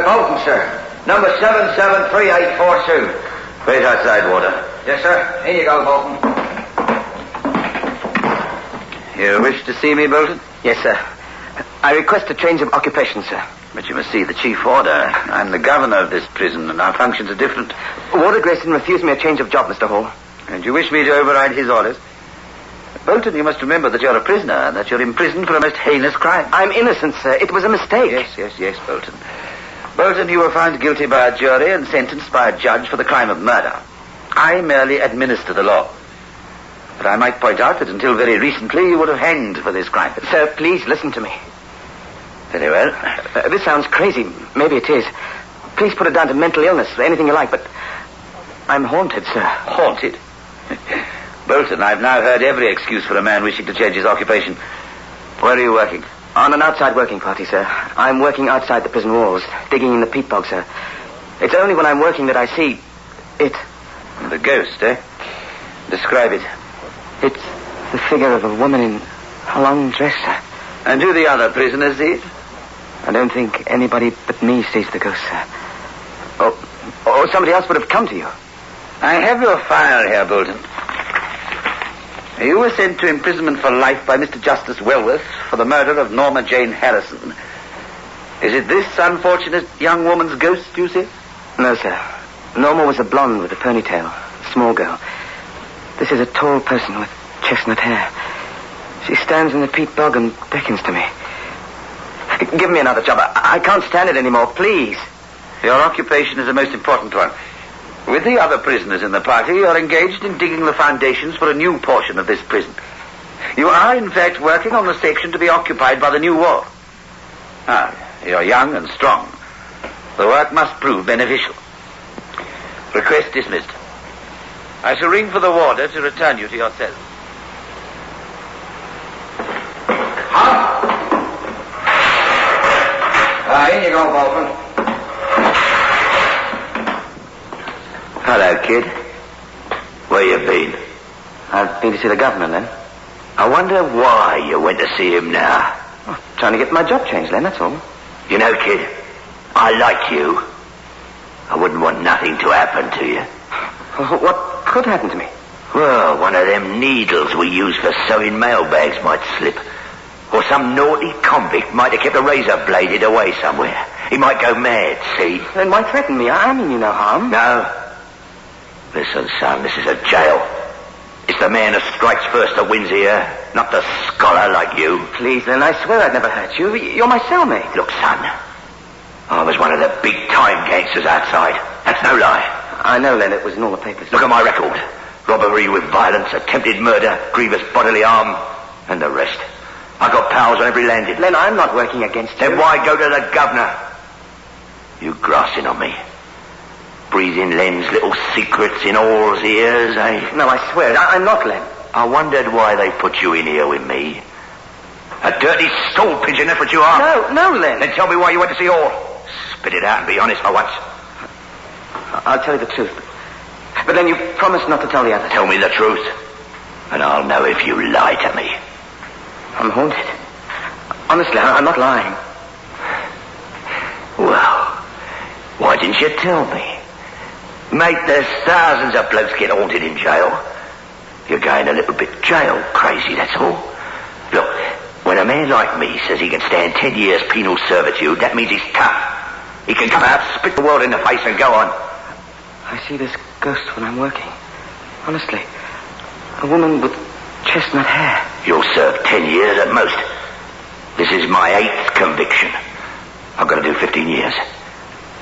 Bolton, sir. Number 773842. Wait outside, Warder. Yes, sir. Here you go, Bolton. You wish to see me, Bolton? Yes, sir. I request a change of occupation, sir. But you must see the chief warder. I'm the governor of this prison, and our functions are different. Warder Grayson refused me a change of job, Mr. Hall. And you wish me to override his orders? Bolton, you must remember that you're a prisoner, and that you're imprisoned for a most heinous crime. I'm innocent, sir. It was a mistake. Yes, Bolton. Bolton, you were found guilty by a jury and sentenced by a judge for the crime of murder. I merely administer the law. But I might point out that until very recently you would have hanged for this crime. Sir, please listen to me. Very well. This sounds crazy. Maybe it is. Please put it down to mental illness, anything you like, but I'm haunted, sir. Haunted? Bolton, I've now heard every excuse for a man wishing to change his occupation. Where are you working? On an outside working party, sir. I'm working outside the prison walls, digging in the peat bog, sir. It's only when I'm working that I see it. The ghost, eh? Describe it. It's the figure of a woman in a long dress, sir. And do the other prisoners see it? I don't think anybody but me sees the ghost, sir. Or somebody else would have come to you. I have your file here, Bolton. You were sent to imprisonment for life by Mr. Justice Wellworth for the murder of Norma Jane Harrison. Is it this unfortunate young woman's ghost you see? No, sir. Norma was a blonde with a ponytail, a small girl. This is a tall person with chestnut hair. She stands in the peat bog and beckons to me. Give me another job. I can't stand it anymore, please. Your occupation is a most important one. With the other prisoners in the party, you're engaged in digging the foundations for a new portion of this prison. You are, in fact, working on the section to be occupied by the new wall. You're young and strong. The work must prove beneficial. Request dismissed. I shall ring for the warder to return you to your cell. In you go, Bolton. Hello, kid. Where you been? I've been to see the governor, Len. I wonder why you went to see him now. Trying to get my job changed, Len, that's all. You know, kid, I like you. I wouldn't want nothing to happen to you. What could happen to me? Well, one of them needles we use for sewing mailbags might slip. Or some naughty convict might have kept a razor blade hid away somewhere. He might go mad, see? Then why threaten me? I mean you no harm. No. Listen, son, this is a jail. It's the man who strikes first that wins here, not the scholar like you. Please, Len, I swear I'd never hurt you. You're my cellmate. Look, son, I was one of the big-time gangsters outside. That's no lie. I know, Len, it was in all the papers. Look at my record. Robbery with violence, attempted murder, grievous bodily harm, and the rest. I got pals on every landing. Len, I'm not working against you. Then why go to the governor? You grassing on me. Breathing Len's little secrets in all's ears, eh? No, I swear it. I'm not Len. I wondered why they put you in here with me. A dirty stool pigeon, that's what you are. No, Len. Then tell me why you went to see Orr. Spit it out and be honest for once. I'll tell you the truth. But then you promised not to tell the others. Tell me the truth, and I'll know if you lie to me. I'm haunted. Honestly, I'm not lying. Well, why didn't you tell me? Mate, there's thousands of blokes get haunted in jail. You're going a little bit jail crazy, that's all. Look, when a man like me says he can stand 10 years penal servitude, that means he's tough. He can come out, spit the world in the face and go on. I see this ghost when I'm working. Honestly. A woman with chestnut hair. You'll serve 10 years at most. This is my 8th conviction. I've got to do 15 years.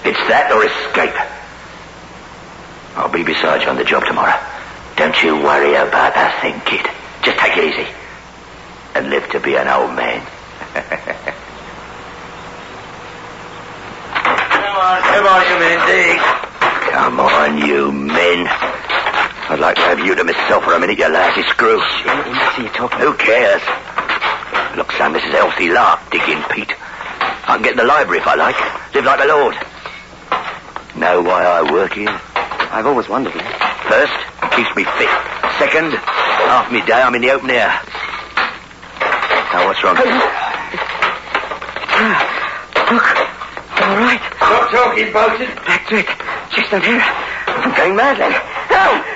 It's that or escape. I'll be beside you on the job tomorrow. Don't you worry about a thing, kid. Just take it easy. And live to be an old man. Come on, you men, dig. Come on, you men. I'd like to have you to myself for a minute, you lousy screw. I see you talking. Who cares? Look, son, this is a healthy lark, digging peat. I can get in the library if I like. Live like a lord. Know why I work here? I've always wondered, Len. First, it keeps me fit. Second, half my day I'm in the open air. Now, what's wrong? Look, I'm all right. Stop talking, Bolton. Back to it. Chestnut hair. I'm going mad, Len.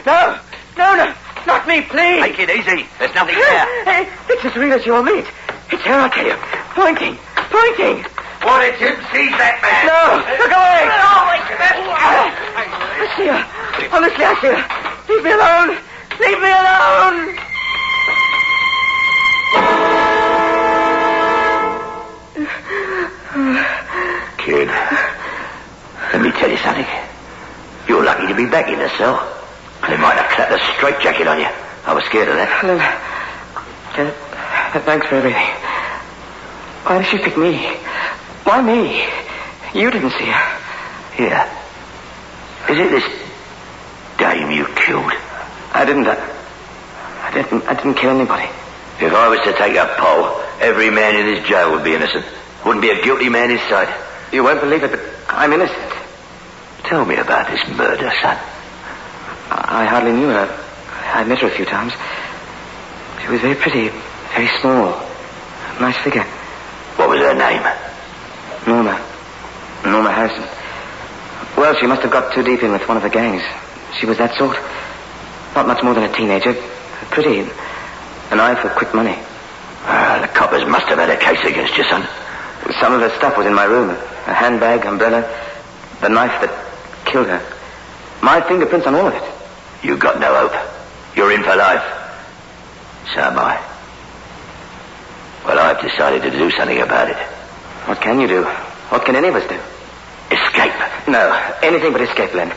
No, not me, please. Take it easy. There's nothing there. Hey, it's as real as your meat. It's here, I'll tell you. Pointing! Pointing! What, it's him? Seize that man! No! Look away! I see her. Honestly, I see her. Leave me alone! Leave me alone! Kid, let me tell you something. You're lucky to be back in the cell. They might have clapped a straitjacket on you. I was scared of that. Thanks for everything. Why did she pick me? Why me? You didn't see her. Yeah. Is it this dame you killed? I didn't kill anybody. If I was to take a poll, every man in this jail would be innocent. Wouldn't be a guilty man inside. You won't believe it, but I'm innocent. Tell me about this murder, son. I hardly knew her. I met her a few times. She was very pretty, very small. Nice figure. What was her name? Norma Harrison. Well, she must have got too deep in with one of the gangs. She was that sort. Not much more than a teenager. Pretty. An eye for quick money. The coppers must have had a case against you, son. Some of her stuff was in my room. A handbag, umbrella, the knife that killed her. My fingerprints on all of it. You got no hope. You're in for life. So am I. Well, I've decided to do something about it. What can you do? What can any of us do? Escape. No, anything but escape, Len.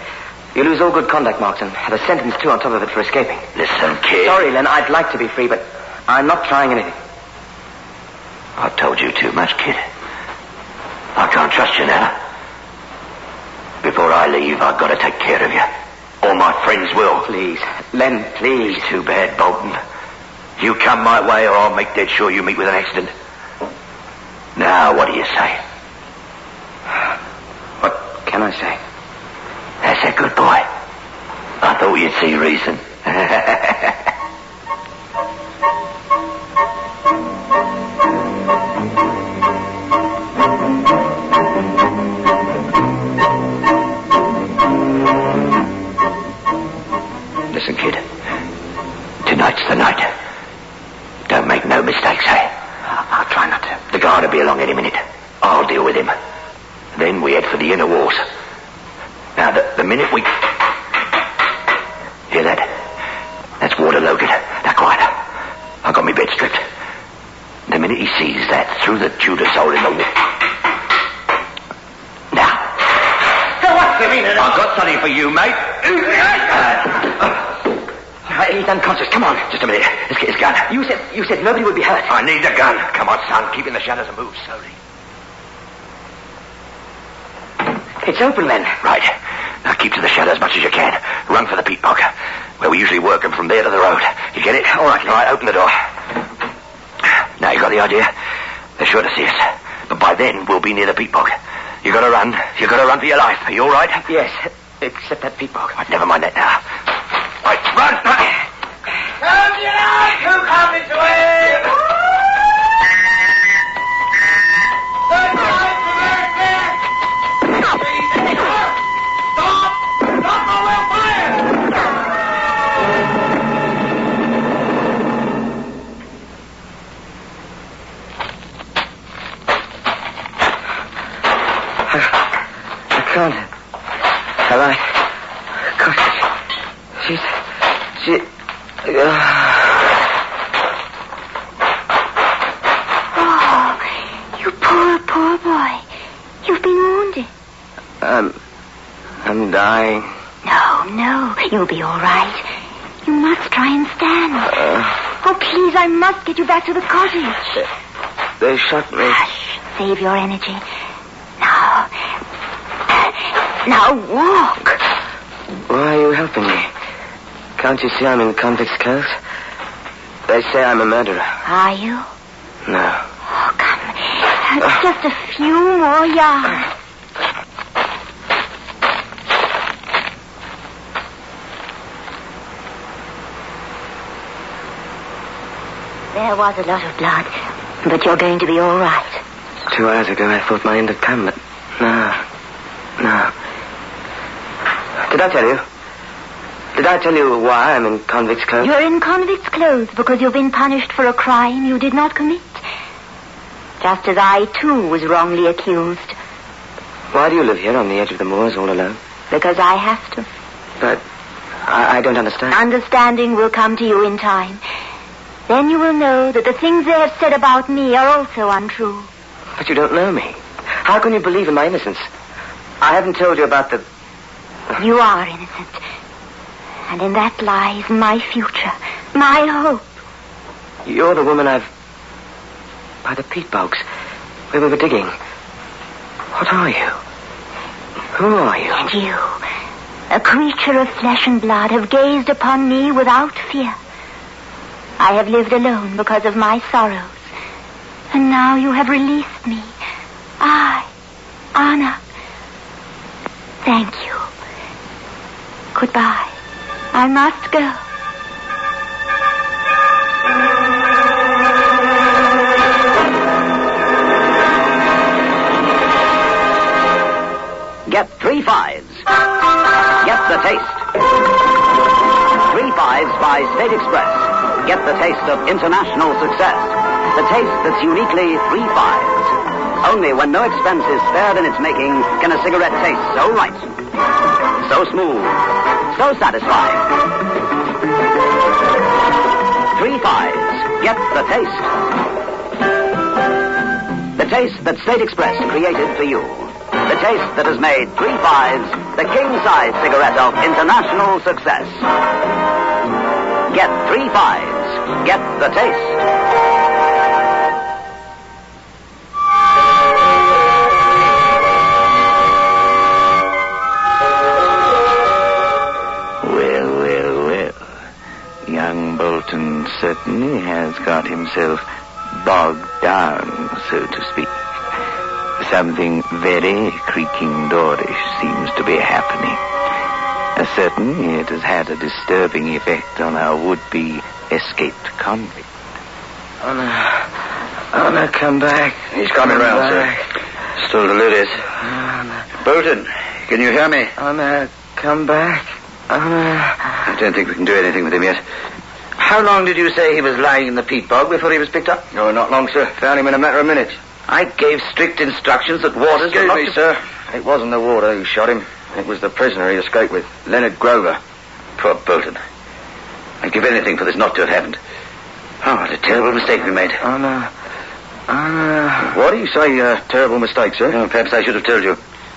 You lose all good conduct marks and have a sentence too on top of it for escaping. Listen, kid. Sorry, Len, I'd like to be free, but I'm not trying anything. I've told you too much, kid. I can't trust you now. Before I leave, I've got to take care of you. All my friends will. Please, Len, please. It's too bad, Bolton. You come my way or I'll make dead sure you meet with an accident. Now, what do you say? What can I say? That's a good boy. I thought you'd see reason. Listen, kid. Tonight's the night. Don't make no mistakes, eh? I'll try not to. The guard will be along any minute. I'll deal with him. Then we head for the inner walls. Now, the minute we... Hear that? That's water-loaded. Now, quiet. I got my bed stripped. The minute he sees that, through the Judas hole in the wall... Now. So what's the meaning of... I've got something for you, mate. He's unconscious. Come on. Just a minute. Let's get his gun. You said nobody would be hurt. I need the gun. Come on, son. Keep in the shadows and move slowly. It's open, Len. Right. Now keep to the shadow as much as you can. Run for the peat bog, where we usually work, and from there to the road. You get it? All right. All right, open the door. Now you got the idea? They're sure to see us. But by then, we'll be near the peat bog. You gotta run. You gotta run for your life. Are you all right? Yes, except that peat bog. Right, never mind that now. Right, run! Come get out! You come into it! Can't. Have I? Oh, you poor boy. You've been wounded. I'm dying. No, you'll be all right. You must try and stand. Oh, please, I must get you back to the cottage. They shot me. Hush, save your energy. Now walk. Why are you helping me? Can't you see I'm in convict's clothes? They say I'm a murderer. Are you? No. Oh, come. Just a few more yards. There was a lot of blood, but you're going to be all right. 2 hours ago, I thought my end had come, but no. Did I tell you? Did I tell you why I'm in convict's clothes? You're in convict's clothes because you've been punished for a crime you did not commit. Just as I, too, was wrongly accused. Why do you live here on the edge of the moors all alone? Because I have to. But I don't understand. Understanding will come to you in time. Then you will know that the things they have said about me are also untrue. But you don't know me. How can you believe in my innocence? I haven't told you about the... You are innocent. And in that lies my future, my hope. You're the woman I've... By the peat bogs, where we were digging. What are you? Who are you? And you, a creature of flesh and blood, have gazed upon me without fear. I have lived alone because of my sorrows. And now you have released me. I, Anna. Thank you. Goodbye. I must go. Get 3 5s. Get the taste. 3 5s by State Express. Get the taste of international success. The taste that's uniquely 3 5s. Only when no expense is spared in its making can a cigarette taste so right, so smooth, so satisfying. 3 5s. Get the taste. The taste that State Express created for you. The taste that has made 3 5s the king-size cigarette of international success. Get 3 5s. Get the taste. Well. Young Bolton certainly has got himself bogged down, so to speak. Something very creaking doorish seems to be happening. Certainly it has had a disturbing effect on our would-be escaped convict. Anna, come back. He's coming round, sir. Still delirious. Bolton, can you hear me? Anna, come back. Anna. I don't think we can do anything with him yet. How long did you say he was lying in the peat bog before he was picked up? No, not long, sir. Found him in a matter of minutes. I gave strict instructions that Waters... Excuse me, sir. It wasn't the water who shot him. It was the prisoner he escaped with, Leonard Grover. Poor Bolton. I'd give anything for this not to have happened. Oh, what a terrible mistake we made. Anna. What do you say, terrible mistake, sir? Oh, perhaps I should have told you.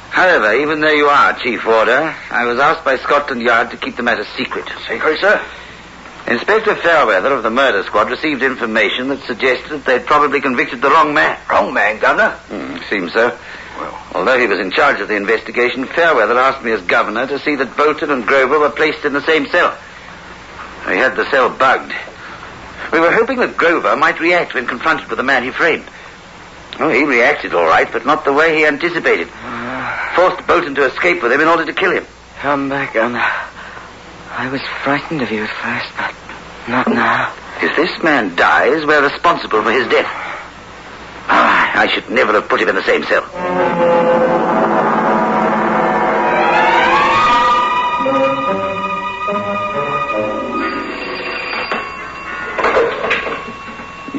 However, even though you are Chief Warder, I was asked by Scotland Yard to keep the matter secret. Secret, sir? Inspector Fairweather of the murder squad received information that suggested that they'd probably convicted the wrong man. Wrong man, Governor? Seems so. Well, although he was in charge of the investigation, Fairweather asked me as governor to see that Bolton and Grover were placed in the same cell. We had the cell bugged. We were hoping that Grover might react when confronted with the man he framed. Oh, he reacted all right, but not the way he anticipated. Forced Bolton to escape with him in order to kill him. Come back, Anna. I was frightened of you at first, but not now. If this man dies, we're responsible for his death. I should never have put him in the same cell.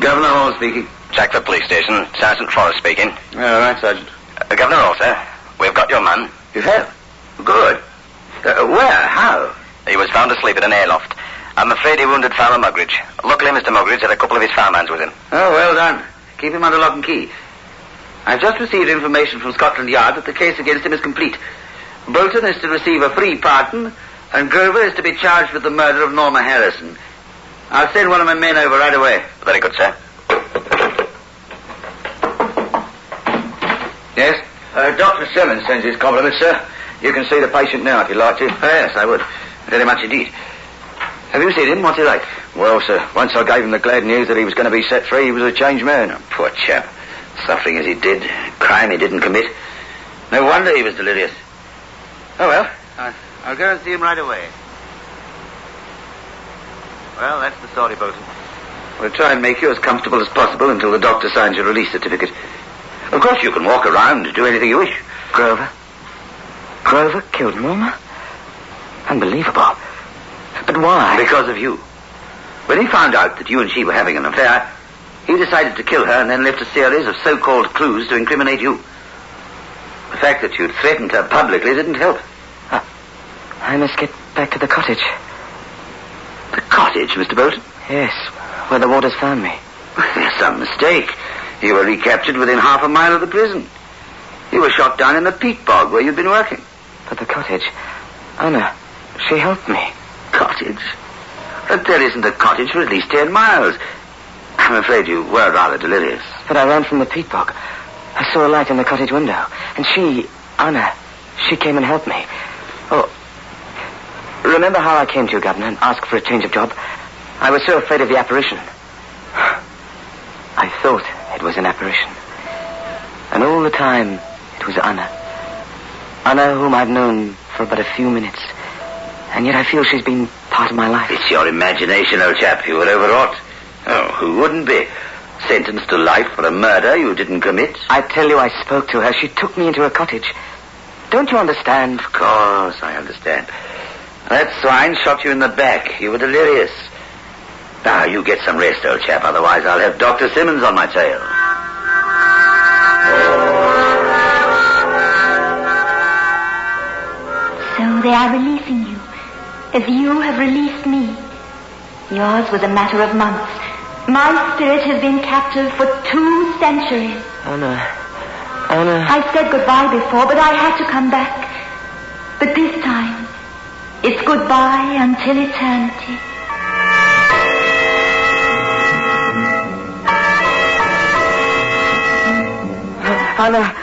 Governor Hall speaking. Sackford Police Station. Sergeant Forrest speaking. All right, Sergeant. Governor Hall, sir. We've got your man. You have? Good. Where? How? He was found asleep in an airloft. I'm afraid he wounded Farmer Mugridge. Luckily, Mr. Mugridge had a couple of his farmhands with him. Oh, well done. Keep him under lock and key. I've just received information from Scotland Yard that the case against him is complete. Bolton is to receive a free pardon, and Grover is to be charged with the murder of Norma Harrison. I'll send one of my men over right away. Very good, sir. Yes? Dr. Simmons sends his compliments, sir. You can see the patient now if you'd like to. Oh, yes, I would. Very much indeed. Have you seen him? What's he like? Well, sir, once I gave him the glad news that he was going to be set free, he was a changed man. Oh, poor chap. Suffering as he did, crime he didn't commit. No wonder he was delirious. Oh, well, I'll go and see him right away. Well, that's the story, Bolton. We'll try and make you as comfortable as possible until the doctor signs your release certificate. Of course, you can walk around and do anything you wish. Grover killed Norma? Unbelievable. But why? Because of you. When he found out that you and she were having an affair, He decided to kill her and then left a series of so-called clues to incriminate you. The fact that you'd threatened her publicly didn't help. I must get back to the cottage. The cottage, Mr. Bolton? Yes, where the warders found me. There's some mistake. You were recaptured within half a mile of the prison. You were shot down in the peat bog where you'd been working. But the cottage... Anna, she helped me. Cottage? But there isn't a cottage for at least 10 miles. I'm afraid you were rather delirious. But I ran from the peat bog. I saw a light in the cottage window. And she, Anna, she came and helped me. Oh, remember how I came to you, Governor, and asked for a change of job? I was so afraid of the apparition. I thought it was an apparition. And all the time, it was Anna. Anna, whom I've known for but a few minutes. And yet I feel she's been part of my life. It's your imagination, old chap. You were overwrought. Oh, who wouldn't be? Sentenced to life for a murder you didn't commit. I tell you, I spoke to her. She took me into her cottage. Don't you understand? Of course, I understand. That swine shot you in the back. You were delirious. Now, you get some rest, old chap. Otherwise, I'll have Dr. Simmons on my tail. So they are releasing you, as you have released me. Yours was a matter of months. My spirit has been captive for 2 centuries. Anna. I said goodbye before, but I had to come back. But this time, it's goodbye until eternity. Anna!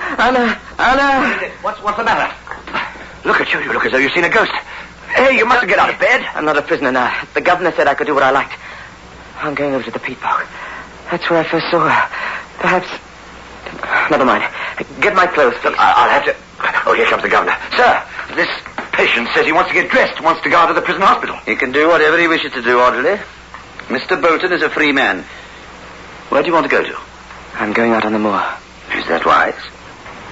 What's the matter? Look at you. You look as though you've seen a ghost. Hey, you mustn't get out of bed. I'm not a prisoner now. The governor said I could do what I liked. I'm going over to the peat bog. That's where I first saw her. Perhaps... Never mind. Get my clothes, please. I'll have to... Oh, here comes the governor. Sir, this patient says he wants to get dressed, wants to go out to the prison hospital. He can do whatever he wishes to do, orderly. Mr. Bolton is a free man. Where do you want to go to? I'm going out on the moor. Is that wise?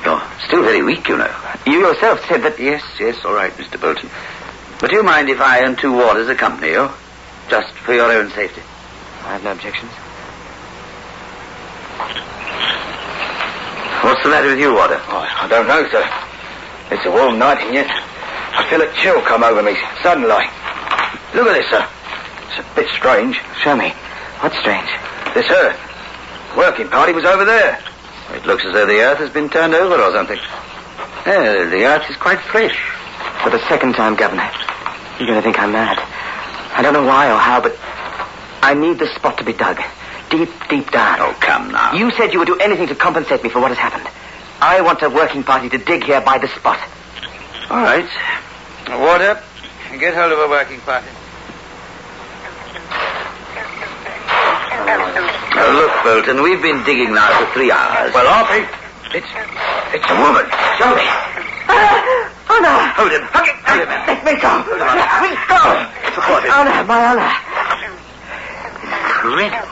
You're still very weak, you know. You yourself said that... Yes, all right, Mr. Bolton. But do you mind if I and 2 warders accompany you? Just for your own safety. I have no objections. What's the matter with you, warder? Oh, I don't know, sir. It's a warm night, and yet I feel a chill come over me suddenly. Look at this, sir. It's a bit strange. Show me. What's strange? This earth. Working party was over there. It looks as though the earth has been turned over or something. The earth is quite fresh. For the second time, Governor. You're going to think I'm mad. I don't know why or how, but I need this spot to be dug. Deep, deep down. Oh, come now. You said you would do anything to compensate me for what has happened. I want a working party to dig here by the spot. All right. Warder, get hold of a working party. Oh, look, Bolton, we've been digging now for 3 hours. Well, Arpy, it's a woman. Show me. Anna! Hold him. Hold him. Let me go. Let me go. Anna, my Anna. Incredible.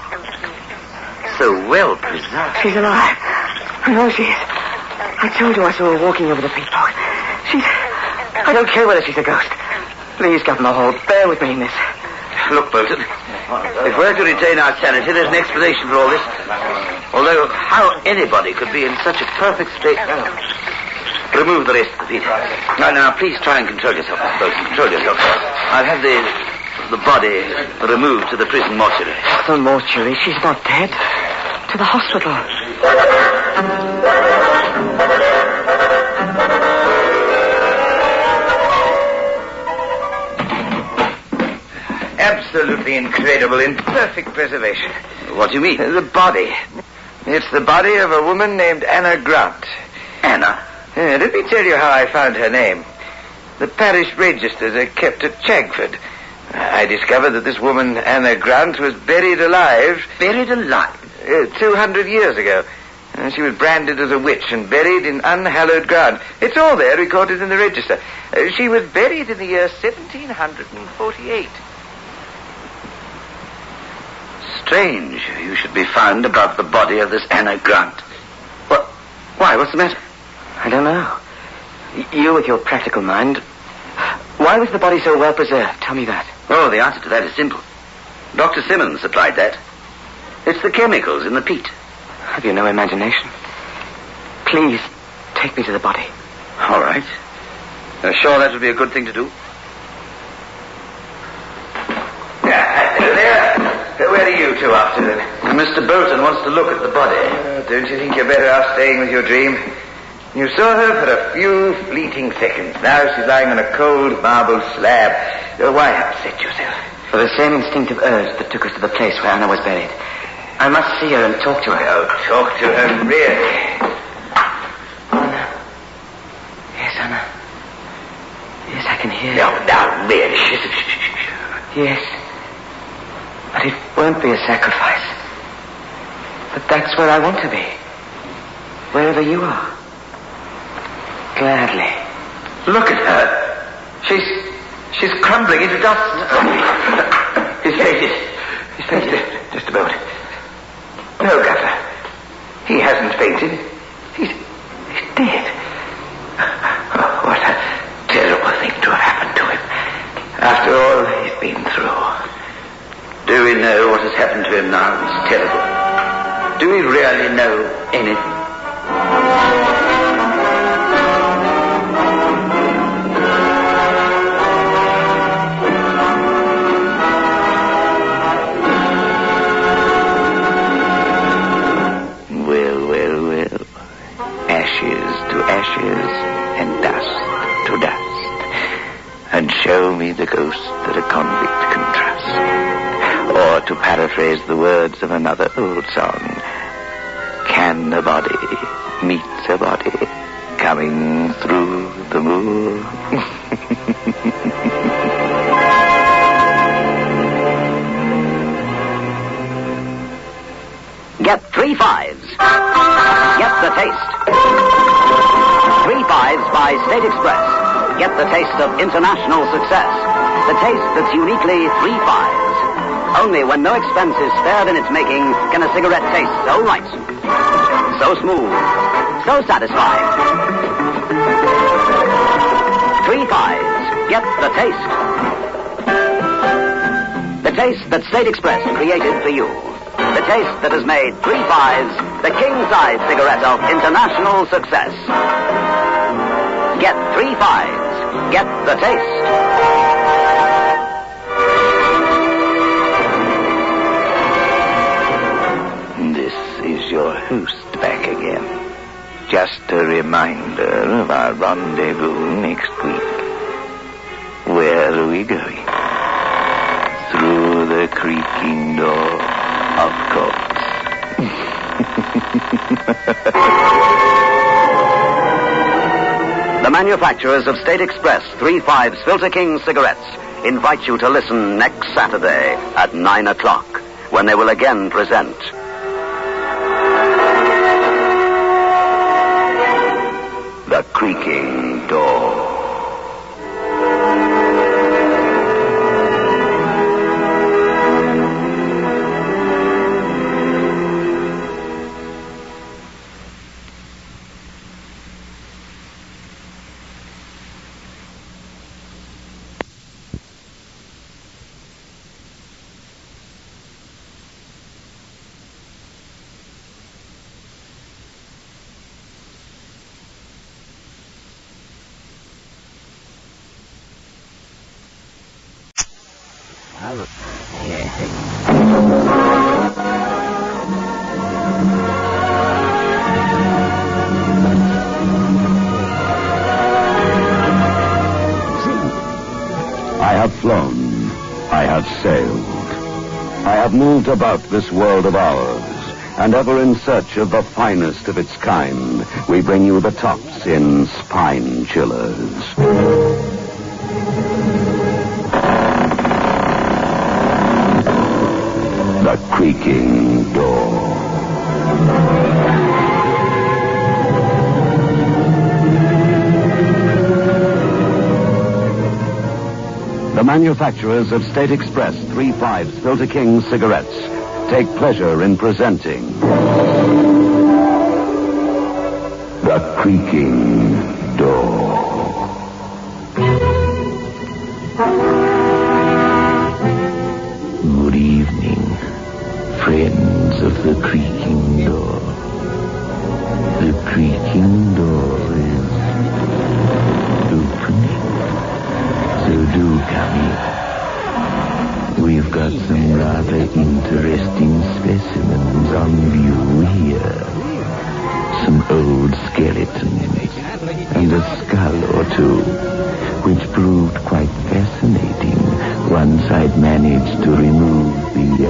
So well preserved. She's alive. I know she is. I told you I saw her walking over the peat bog. I don't care whether she's a ghost. Please, Governor Hall, bear with me in this. Look, Bolton, if we're to retain our sanity, there's an explanation for all this. Although, how anybody could be in such a perfect state... Remove the rest of the feet. Now, please try and control yourself, Bolton. Control yourself. I'll have the body removed to the prison mortuary. The mortuary? She's not dead. To the hospital. Absolutely incredible, in perfect preservation. What do you mean? The body. It's the body of a woman named Anna Grant. Anna? Let me tell you how I found her name. The parish registers are kept at Chagford. I discovered that this woman, Anna Grant, was buried alive. Buried alive? 200 years ago. She was branded as a witch and buried in unhallowed ground. It's all there, recorded in the register. She was buried in the year 1748. Strange. You should be found above the body of this Anna Grant. What? Why? What's the matter? I don't know. You with your practical mind. Why was the body so well preserved? Tell me that. Oh, the answer to that is simple. Dr. Simmons supplied that. It's the chemicals in the peat. Have you no imagination? Please, take me to the body. All right. Sure that would be a good thing to do? Where are you two up to then? Mr. Bolton wants to look at the body. Don't you think you're better off staying with your dream? You saw her for a few fleeting seconds. Now she's lying on a cold marble slab. Why upset yourself? For the same instinctive urge that took us to the place where Anna was buried. I must see her and talk to her. Oh, talk to her, really? Anna. Yes, Anna. Yes, I can hear you. No, now, really. Yes. But it won't be a sacrifice. But that's where I want to be. Wherever you are. Gladly. Look at her. She's crumbling into dust. He's fainted. He's fainted. Just a moment. No, Governor. He hasn't fainted. He's dead. Oh, what a terrible thing to have happened to him. After all he's been through. Do we know what has happened to him now? It's terrible. Do we really know anything? Well. Ashes to ashes and dust to dust. And show me the ghost that a convict can trust. Or to paraphrase the words of another old song, can a body meet a body coming through the moor? Get 3 5s. Get the taste. 3 5s by State Express. Get the taste of international success. The taste that's uniquely 3 5s. Only when no expense is spared in its making can a cigarette taste so right, so smooth, so satisfying. 3 5s. Get the taste. The taste that State Express created for you. The taste that has made 3 5s the king-size cigarette of international success. Get 3 5s. Get the taste. Your host back again. Just a reminder of our rendezvous next week. Where are we going? Through the creaking door, of course. The manufacturers of State Express 3 5s Filter King cigarettes invite you to listen next Saturday at 9 o'clock when they will again present The Creaking Door. I have flown. I have sailed. I have moved about this world of ours, and ever in search of the finest of its kind, we bring you the tops in spine chillers. The Creaking Door. The manufacturers of State Express 3 5s Filter King cigarettes take pleasure in presenting The Creaking Door. Good evening, friends creaking door is opening. So do come in. We've got some rather interesting specimens on view here. Some old skeletons and a skull or two, which proved quite fascinating once I'd managed to remove the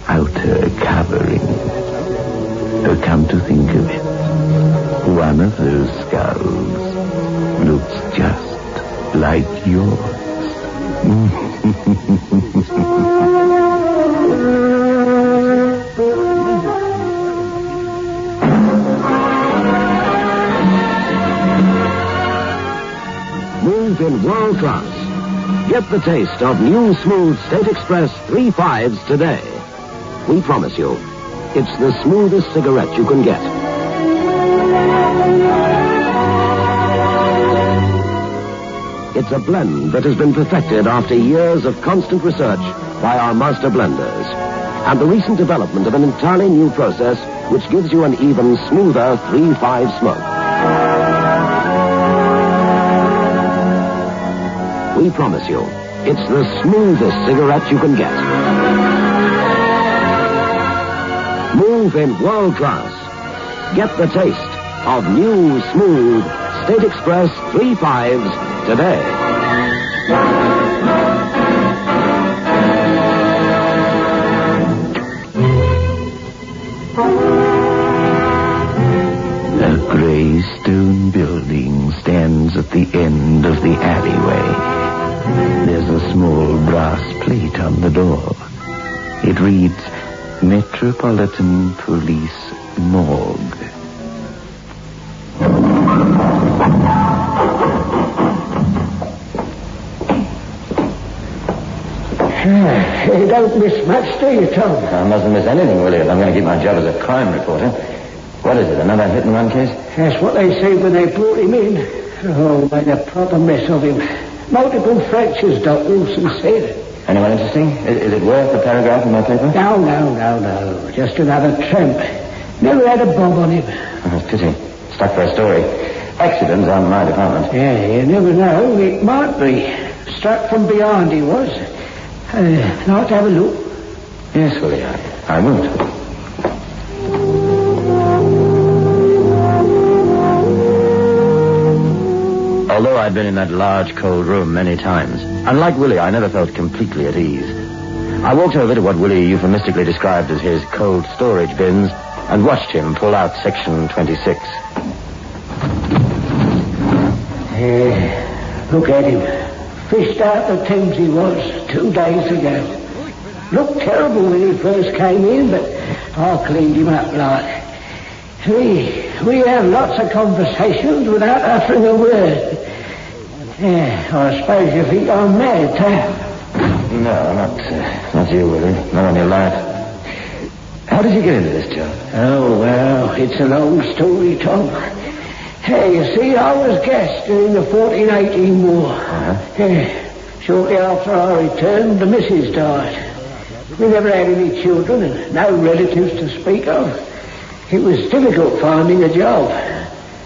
outer covering. Come to think of it, one of those skulls looks just like yours. Move in world class. Get the taste of new smooth State Express 3.5s today. We promise you, it's the smoothest cigarette you can get. It's a blend that has been perfected after years of constant research by our master blenders. And the recent development of an entirely new process which gives you an even smoother 3.5 smoke. We promise you, it's the smoothest cigarette you can get. Move in world class. Get the taste of new, smooth State Express 3.5s today. A gray stone building stands at the end of the alleyway. There's a small brass plate on the door. It reads, Metropolitan Police Morgue. You don't miss much, do you, Tom? I mustn't miss anything, Willie, if I'm going to keep my job as a crime reporter. What is it, another hit-and-run case? That's what they said when they brought him in. Oh, made a proper mess of him. Multiple fractures, Dr. Wilson said. Anyone interesting? Is it worth a paragraph in my paper? No. Just another tramp. Never had a bob on him. Oh, pity. Stuck for a story. Accidents aren't my department. Yeah, you never know. It might be. Struck from behind he was. Like to have a look? Yes, Willie, I won't. Although I'd been in that large, cold room many times, unlike Willie, I never felt completely at ease. I walked over to what Willie euphemistically described as his cold storage bins and watched him pull out Section 26. Look at him. Fished out the Thames he was 2 days ago. Looked terrible when he first came in, but I cleaned him up like. We have lots of conversations without uttering a word. Yeah, I suppose you think I'm mad, Tom? No, not you, Willie. Not on your life. How did you get into this job? Oh, well, it's a long story, Tom. Hey, you see, I was gassed during the 14-18 war. Yeah. Shortly after I returned, the missus died. We never had any children and no relatives to speak of. It was difficult finding a job.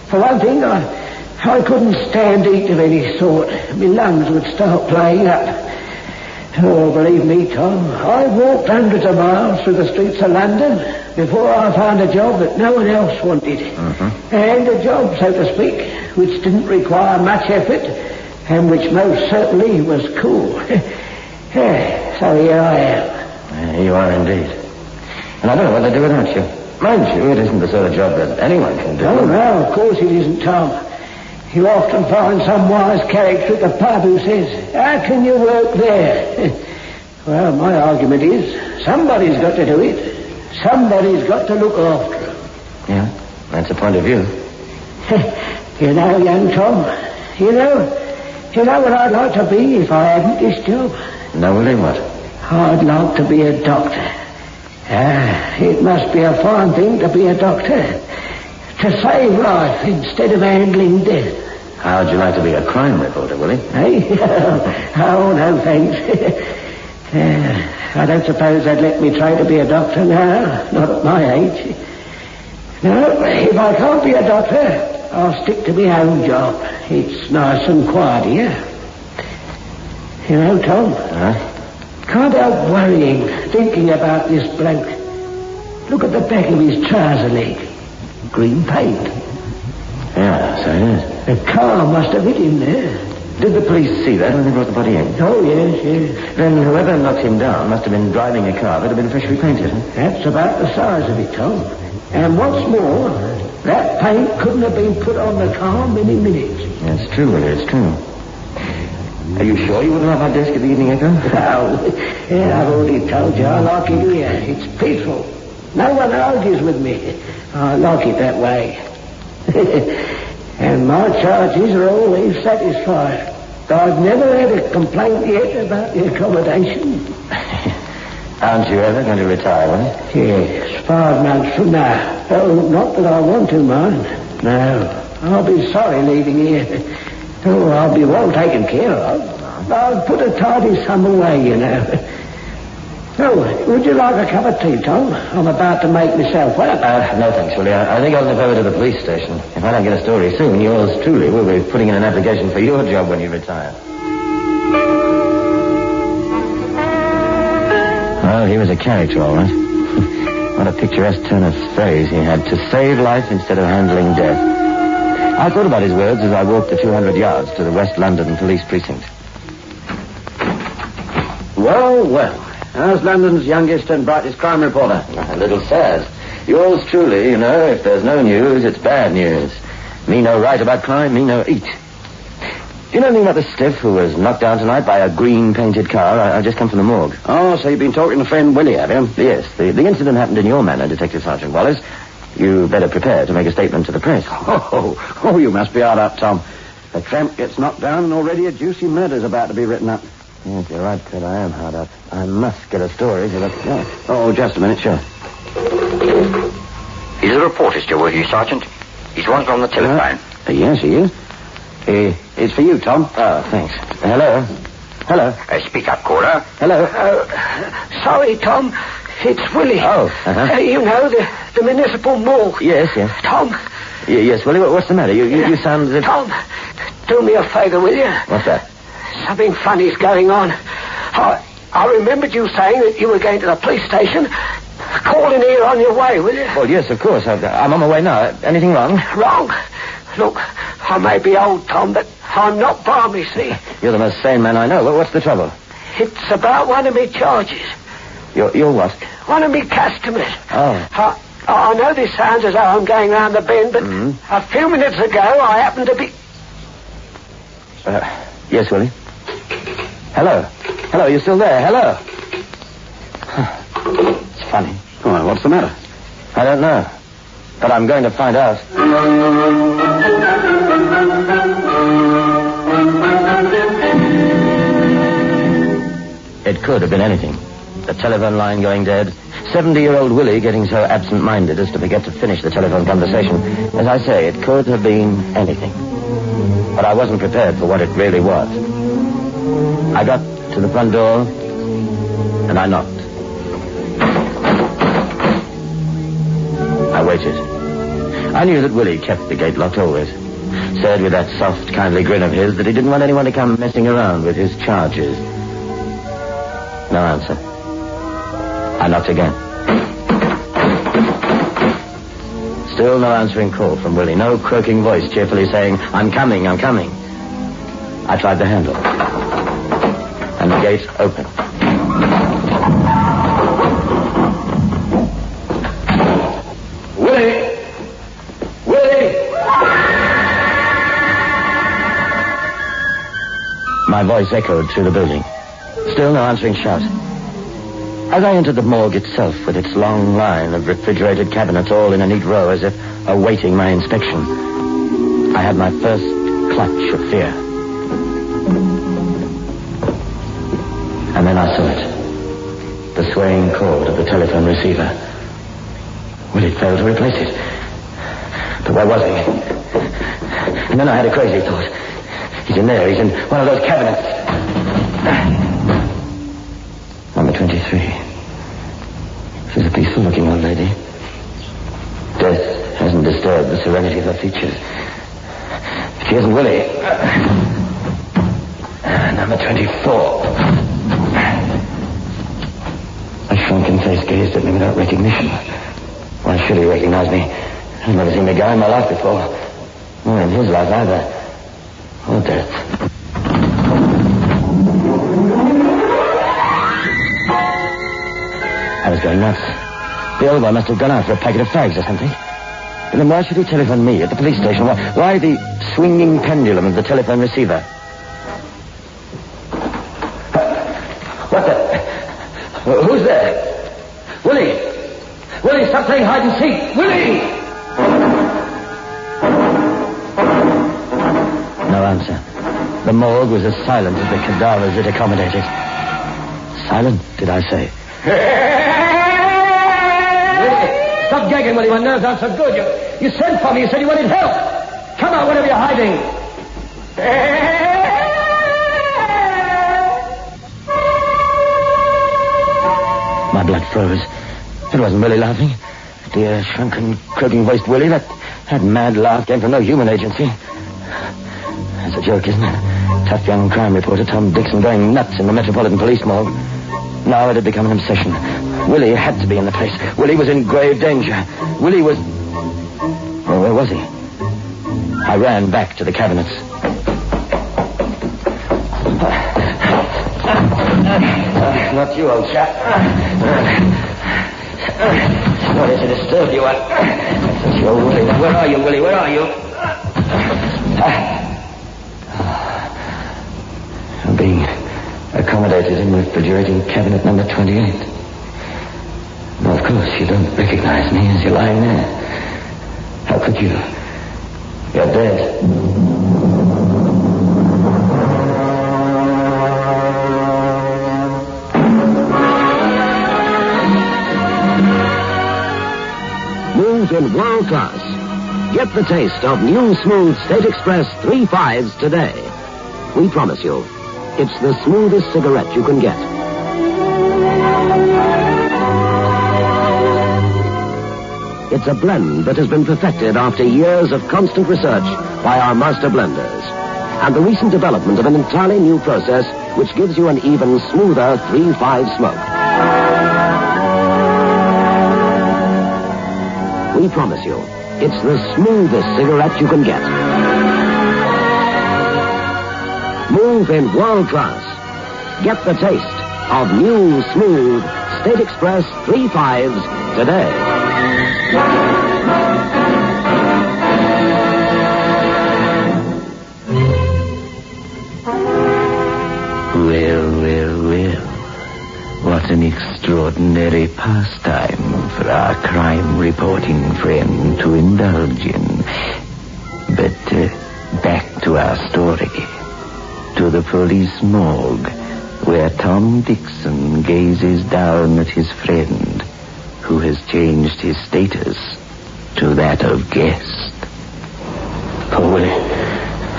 For one thing, I couldn't stand heat of any sort. My lungs would start playing up. Oh, believe me, Tom, I walked hundreds of miles through the streets of London before I found a job that no one else wanted. And a job, so to speak, which didn't require much effort and which most certainly was cool. So here I am. You are indeed. And I don't know what to do without you. Mind you, it isn't the sort of job that anyone can do. Oh, no, of course it isn't, Tom. You often find some wise character at the pub who says, how can you work there? Well, my argument is, somebody's got to do it. Somebody's got to look after them. Yeah, that's a point of view. You know, young Tom, you know what I'd like to be if I hadn't this job? No, Willie, what? I'd like to be a doctor. It must be a fine thing to be a doctor. To save life instead of handling death. How'd you like to be a crime reporter, Willie? Hey? Oh, no, thanks. I don't suppose they'd let me try to be a doctor now, not at my age. No, if I can't be a doctor, I'll stick to my own job. It's nice and quiet here. You know, Tom, can't help worrying, thinking about this bloke. Look at the back of his trouser leg. Green paint. Yeah, so it is. A car must have hit him there. Did the police see that when they brought the body in? Oh, yes. Then whoever knocked him down must have been driving a car that had been freshly painted. That's about the size of it, Tom. And what's more, that paint couldn't have been put on the car many minutes. It's true, Willie, it's true. Are you sure you wouldn't have my desk at the Evening Echo? Oh, yeah, I've already told you. I like it here. It's peaceful. No one argues with me. I like it that way. And my charges are always satisfied. I've never had a complaint yet about the accommodation. Aren't you ever going to retire, Willie? Yes, 5 months from now. Oh, not that I want to, mind. No, I'll be sorry leaving here. Oh, I'll be well taken care of. I'll put a tidy sum away, you know. Oh, would you like a cup of tea, Tom? I'm about to make myself up. No thanks, Willie. I think I'll nip over to the police station. If I don't get a story soon, yours truly will be putting in an application for your job when you retire. Well, he was a character, all right. What a picturesque turn of phrase he had. To save life instead of handling death. I thought about his words as I walked the 200 yards to the West London police precinct. Well. How's London's youngest and brightest crime reporter? A little sad. Yours truly, you know, if there's no news, it's bad news. Me no write about crime, me no eat. Do you know anything about the stiff who was knocked down tonight by a green-painted car? I just come from the morgue. Oh, so you've been talking to friend Willie, have you? Yes, the incident happened in your manor, Detective Sergeant Wallace. You better prepare to make a statement to the press. Oh, you must be hard up, Tom. A tramp gets knocked down and already a juicy murder's about to be written up. Yes, you're right, Ted. I am hard up. I must get a story to the... Oh, just a minute, sure. Is the reporter still with you, Sergeant? He's wanted on the telephone. Yes, he is. It's for you, Tom. Oh, thanks. Hello? Speak up, caller. Hello? Sorry, Tom. It's Willie. Oh, you know, the municipal morgue. Yes. Tom. Yes, Willie, what's the matter? You sound as if... Tom, do me a favour, will you? What's that? Something funny's going on. I remembered you saying that you were going to the police station. Call in here on your way, will you? Well, yes, of course. I'm on my way now. Anything wrong? Wrong? Look, I may be old, Tom, but I'm not balmy, see? You're the most sane man I know. What's the trouble? It's about one of me charges. Your what? One of me customers. Oh. I know this sounds as though I'm going round the bend, but a few minutes ago I happened to be... Yes, Willie? Hello, you still there? Hello? It's funny. Oh, what's the matter? I don't know. But I'm going to find out. It could have been anything. The telephone line going dead. 70-year-old Willie getting so absent-minded as to forget to finish the telephone conversation. As I say, it could have been anything. But I wasn't prepared for what it really was. I got to the front door, and I knocked. I waited. I knew that Willie kept the gate locked always. Said with that soft, kindly grin of his that he didn't want anyone to come messing around with his charges. No answer. I knocked again. Still no answering call from Willie. No croaking voice cheerfully saying, I'm coming. I tried the handle. And the gate opened. Willie! My voice echoed through the building. Still no answering shout. As I entered the morgue itself, with its long line of refrigerated cabinets all in a neat row as if awaiting my inspection, I had my first clutch of fear. And then I saw it. The swaying cord of the telephone receiver. Will it fail to replace it? But where was he? And then I had a crazy thought. He's in there. He's in one of those cabinets. Number 23. She's a peaceful-looking old lady. Death and disturb the serenity of her features. But she isn't Willie. Number 24. A shrunken face gazed at me without recognition. Why should he recognize me? I've never seen the guy in my life before. Nor in his life either. Or death. I was going nuts. The old boy must have gone out for a packet of fags or something. But then why should he telephone me at the police station? Why the swinging pendulum of the telephone receiver? What the... Who's there? Willie! Willie, stop playing hide and seek! Willie! No answer. The morgue was as silent as the cadavers it accommodated. Silent, did I say? Stop gagging, Willie. My nerves aren't so good. You sent for me. You said you wanted help. Come out, whatever you're hiding. My blood froze. It wasn't Willie laughing. Dear, shrunken, croaking-voiced Willie. That mad laugh came from no human agency. That's a joke, isn't it? Tough young crime reporter Tom Dixon going nuts in the Metropolitan Police morgue. Now it had become an obsession. Willie had to be in the place. Willie was in grave danger. Willie was... Well, where was he? I ran back to the cabinets. Not you, old chap. Sorry to disturb you. That's your Willie. Where are you, Willie? Where are you? I'm being accommodated in refrigerating cabinet number 28. Well, of course, you don't recognize me as you're lying there. How could you? You're dead. Move in world class. Get the taste of new smooth State Express 3 5s today. We promise you, it's the smoothest cigarette you can get. It's a blend that has been perfected after years of constant research by our master blenders. And the recent development of an entirely new process which gives you an even smoother 3-5 smoke. We promise you, it's the smoothest cigarette you can get. Move in world class. Get the taste of new, smooth State Express 3 5s today. Well. What an extraordinary pastime for our crime reporting friend to indulge in. But back to our story. To the police morgue, where Tom Dixon gazes down at his friend, who has changed his status to that of guest. Poor Willie.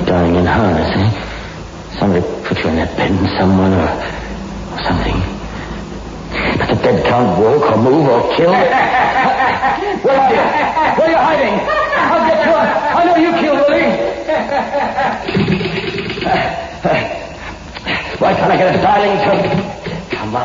Dying in harness, eh? Somebody put you in that bed, someone or something. But the dead can't walk or move or kill. Where are you? Where are you hiding? I'll get you. I know you killed Willie. Why can't I get a dialing tone? Come on.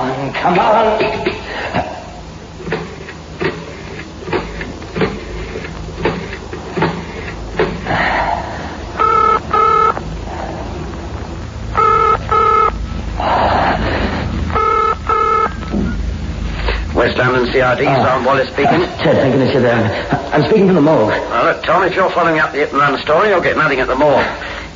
West London CRD, Sergeant Wallace speaking. Ted, thank goodness you're there. I'm speaking from the morgue. Look, Tom, if you're following up the hit and run story, you'll get nothing at the morgue.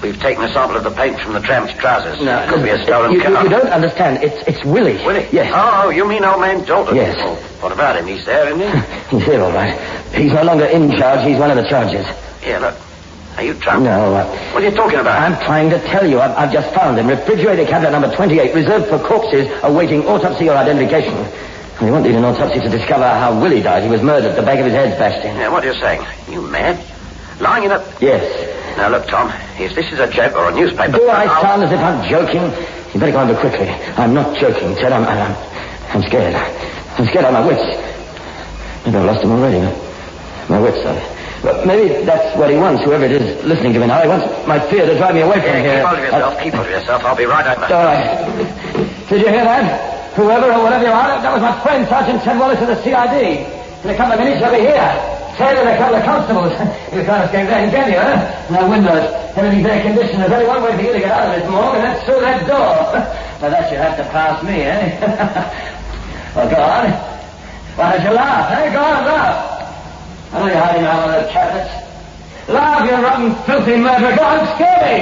We've taken a sample of the paint from the tramp's trousers. No, could be a stolen car. You don't understand. It's Willie. Willie? Yes. Oh, you mean old man Dalton? Yes. Well, what about him? He's there, isn't he? He's here, all right. He's no longer in charge. He's one of the charges. Here, look. Are you drunk? No. What are you talking about? I'm trying to tell you. I've just found him. Refrigerator cabinet number 28, reserved for corpses awaiting autopsy or identification. We won't need an autopsy to discover how Willie died. He was murdered. The back of his head's bashed in. Yeah, what are you saying? You mad? Lying in a... Yes. Now, look, Tom, if this is a joke or a newspaper... Do I sound as if I'm joking? You better go over quickly. I'm not joking, Ted. I'm scared. I'm scared out of my wits. Maybe I've lost them already. My wits, though. But maybe that's what he wants, whoever it is listening to me now. He wants my fear to drive me away from here. Keep hold of yourself. Keep hold of yourself. I'll be right over. All right. Did you hear that? Whoever or whatever you are, that was my friend, Sergeant Ted Wallace of the CID. In a couple of minutes, he'll be here. Ted and a couple of constables. You can't escape that, can you, huh? No windows. Everything's air conditioned. There's only one way for you to get out of this morgue, and that's through that door. Now, that you have to pass me, eh? Well, go on. Why don't you laugh, eh? Go on, laugh. I know you're hiding behind one of those cabinets. Laugh, you rotten, filthy murderer. Go on, scare me.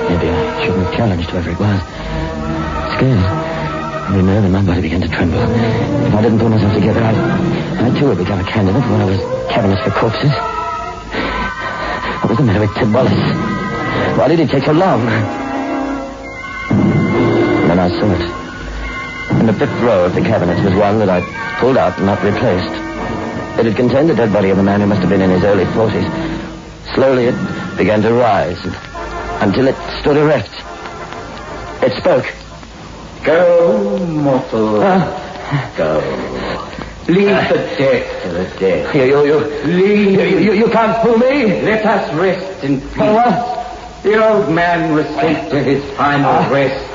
Maybe I shouldn't have challenged whoever it was. Scared. Every nerve in my body began to tremble. If I didn't pull myself together, I too would become a candidate for one of those cabinets for corpses. What was the matter with Ted Wallace? Why did he take so long? Then I saw it. In the fifth row of the cabinets was one that I pulled out and not replaced. It had contained the dead body of a man who must have been in his early 40s. Slowly it began to rise until it stood erect. It spoke. Go, mortal. Go. Leave the dead to the dead. You can't fool me. Let us rest in peace. The old man was sent to his final rest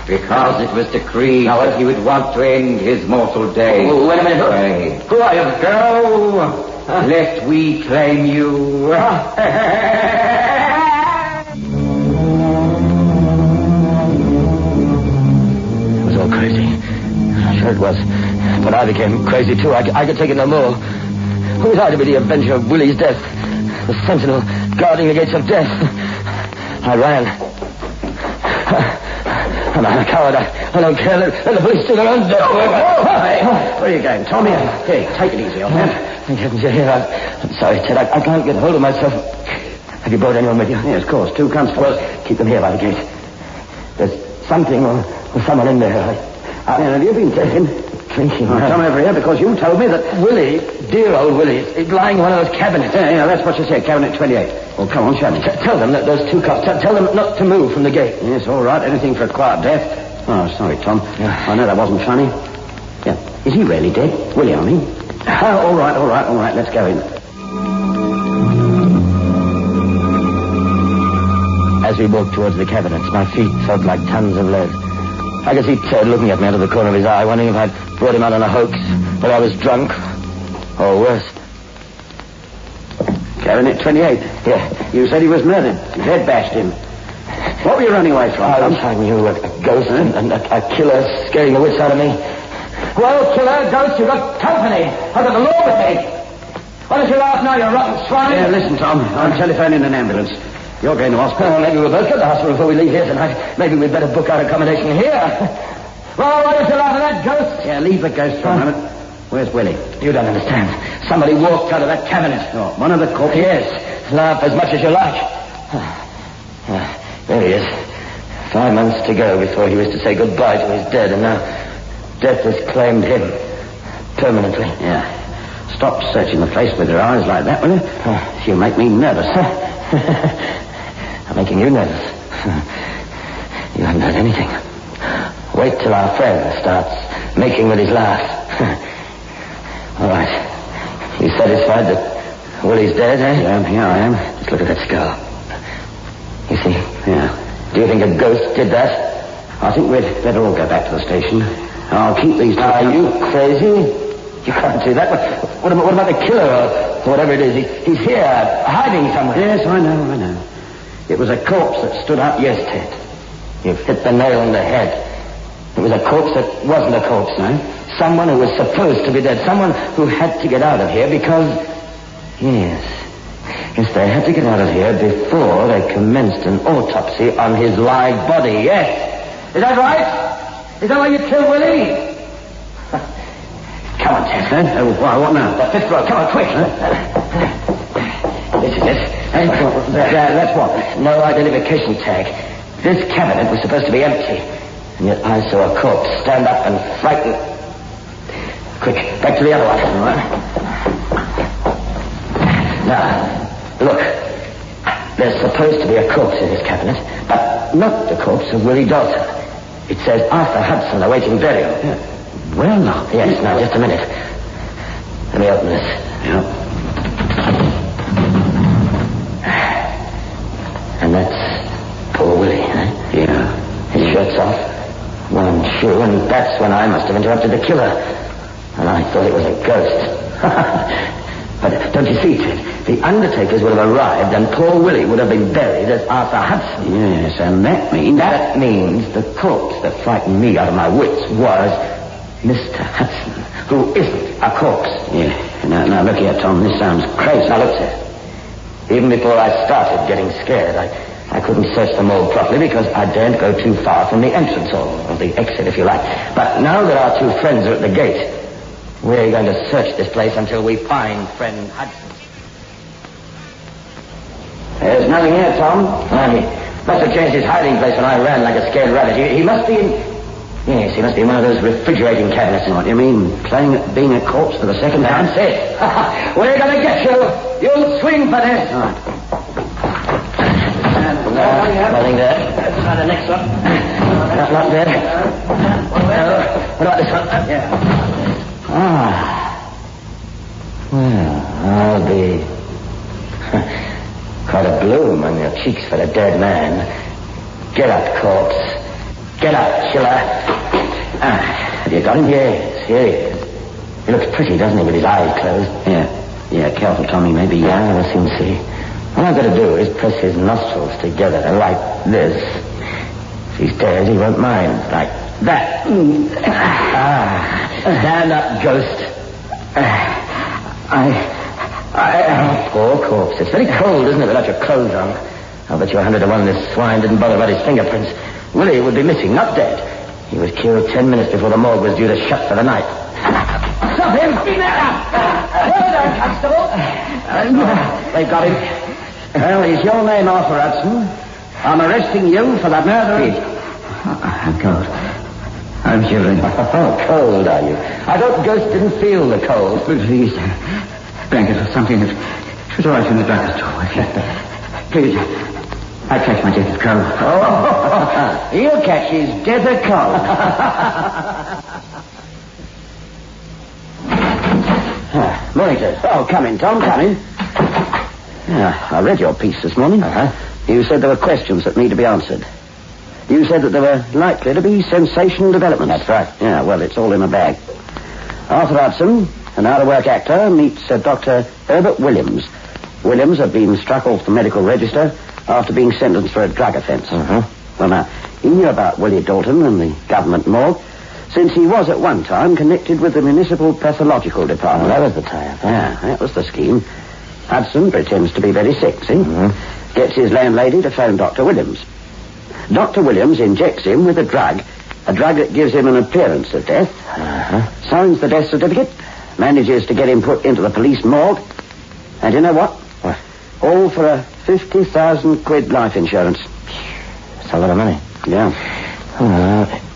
because it was decreed that he would want to end his mortal days. Oh, wait a minute. Who are you? Go, lest we claim you. It was all crazy. I'm sure it was. But I became crazy, too. I could take it no more. Who was I to be the avenger of Willie's death? The sentinel guarding the gates of death. I ran. I'm a coward. I don't care. Let the police do their own death. Where are you going, Tommy? Here, take it easy, old man. Thank heavens you're here. I'm sorry, Ted. I can't get hold of myself. Have you brought anyone with you? Yes, of course. 2 constables. Keep them here by the gate. There's something or someone in there. Have you been taken? Drinking. I've come over here because you told me that... Willie, dear old Willie, is lying in one of those cabinets. Yeah, that's what you said, cabinet 28. Well, come on, show me. Tell them that those 2 cops. Tell them not to move from the gate. Yes, all right. Anything for a quiet death. Oh, sorry, Tom. Yeah. I know that wasn't funny. Yeah. Is he really dead? Willie, I mean. All right. Let's go in. As we walked towards the cabinets, my feet felt like tons of lead. I could see Ted looking at me out of the corner of his eye, wondering if I'd brought him out on a hoax, that I was drunk, or worse. Cabinet 28. Yeah. You said he was murdered. His head bashed in. What were you running away from? I knew a ghost and a killer scaring the wits out of me. Well, killer, ghost, you've got company. I've got the law with me. Why don't you laugh now, you rotten swine? Yeah, listen, Tom. I'm telephoning an ambulance. You're going to hospital. Well, maybe we'll both go to the hospital before we leave here tonight. Maybe we'd better book our accommodation here. Well, why don't you laugh at that ghost? Yeah, leave the ghost for a moment. Where's Willie? You don't understand. Somebody walked out of that cabinet. Oh, one of the corpses? Yes. Laugh as much as you like. There he is. 5 months to go before he was to say goodbye to his dead, and now death has claimed him permanently. Yeah. Stop searching the place with your eyes like that, will you? You make me nervous. I'm making you nervous. You haven't heard anything. Wait till our friend starts making with his laugh. All right. You satisfied that Willie's dead, eh? Yeah, I am. Just look at that scar. You see? Yeah. Do you think a ghost did that? I think we'd better all go back to the station. I'll keep these... Are you crazy? You can't do that. What about the killer or whatever it is? He's here, hiding somewhere. Yes, I know. It was a corpse that stood up. Yes, Ted. You've hit the nail on the head. It was a corpse that wasn't a corpse, no? Someone who was supposed to be dead. Someone who had to get out of here because... Yes, they had to get out of here before they commenced an autopsy on his live body. Yes. Is that right? Is that why you killed Willie? Come on, Ted. What now? The 5th row. Come on, quick. This is it. That's what? No identification tag. This cabinet was supposed to be empty. And yet I saw a corpse stand up and frighten. Quick, back to the other one. All right. Now, look. There's supposed to be a corpse in this cabinet, but not the corpse of Willie Dalton. It says Arthur Hudson awaiting burial. Yeah. Well, now. Yes, now, just a minute. Let me open this. Yeah. And that's poor Willie, eh? Yeah. His shirt's off, one shoe, and that's when I must have interrupted the killer. And I thought it was a ghost. But don't you see, Ted? The undertakers would have arrived and poor Willie would have been buried as Arthur Hudson. Yes, and that means... That means the corpse that frightened me out of my wits was Mr. Hudson, who isn't a corpse. Yeah. Now, look here, Tom. This sounds crazy. Now, look, sir. Even before I started getting scared, I couldn't search the morgue properly because I daren't go too far from the entrance hall, or the exit, if you like. But now that our two friends are at the gate, we're going to search this place until we find friend Hudson. There's nothing here, Tom. He must have changed his hiding place when I ran like a scared rabbit. He must be in... Yes, he must be in one of those refrigerating cabinets. What do you mean, playing at being a corpse for the second time? That's it. We're going to get you. You'll swing for this. All right. Nothing there. Try the next one. Not there. What about this one? Yeah. Well, I'll be... Quite a bloom on your cheeks for a dead man. Get up, corpse. Get up, chiller. Have you got him? Yes, here he is. He looks pretty, doesn't he, with his eyes closed? Yeah, careful, Tommy. Maybe... Yeah, we'll soon see. All I've got to do is press his nostrils together like this. If he stares, he won't mind. Like that. Stand up, ghost. Poor corpse. It's very cold, isn't it, without your clothes on? I'll bet you 100 to 1 this swine didn't bother about his fingerprints. Willie would be missing, not dead. He was killed 10 minutes before the morgue was due to shut for the night. Stop him! Well done, Constable. They've got him. Well, is your name Arthur Hudson? I'm arresting you for the murder of... I'm cold. I'm shivering. Oh, cold, are you? I thought Ghost didn't feel the cold. Please, blanket or something. It was all right in the drugstore. Please, I catch my death of cold. Oh, he'll catch his death of cold. Morning, sir. Oh, come in, Tom, come in. Yeah, I read your piece this morning. You said there were questions that need to be answered. You said that there were likely to be sensational developments. That's right. Yeah, well, it's all in a bag. Arthur Hudson, an out-of-work actor, meets Dr. Herbert Williams. Williams had been struck off the medical register after being sentenced for a drug offence. Well, now, he knew about Willie Dalton and the government morgue, since he was at one time connected with the municipal pathological department. That was the tie-up. Yeah, that was the scheme. Hudson pretends to be very sick, see? Gets his landlady to phone Dr. Williams. Dr. Williams injects him with a drug that gives him an appearance of death, signs the death certificate, manages to get him put into the police morgue, and you know what? What? All for a 50,000 quid life insurance. That's a lot of money. Yeah.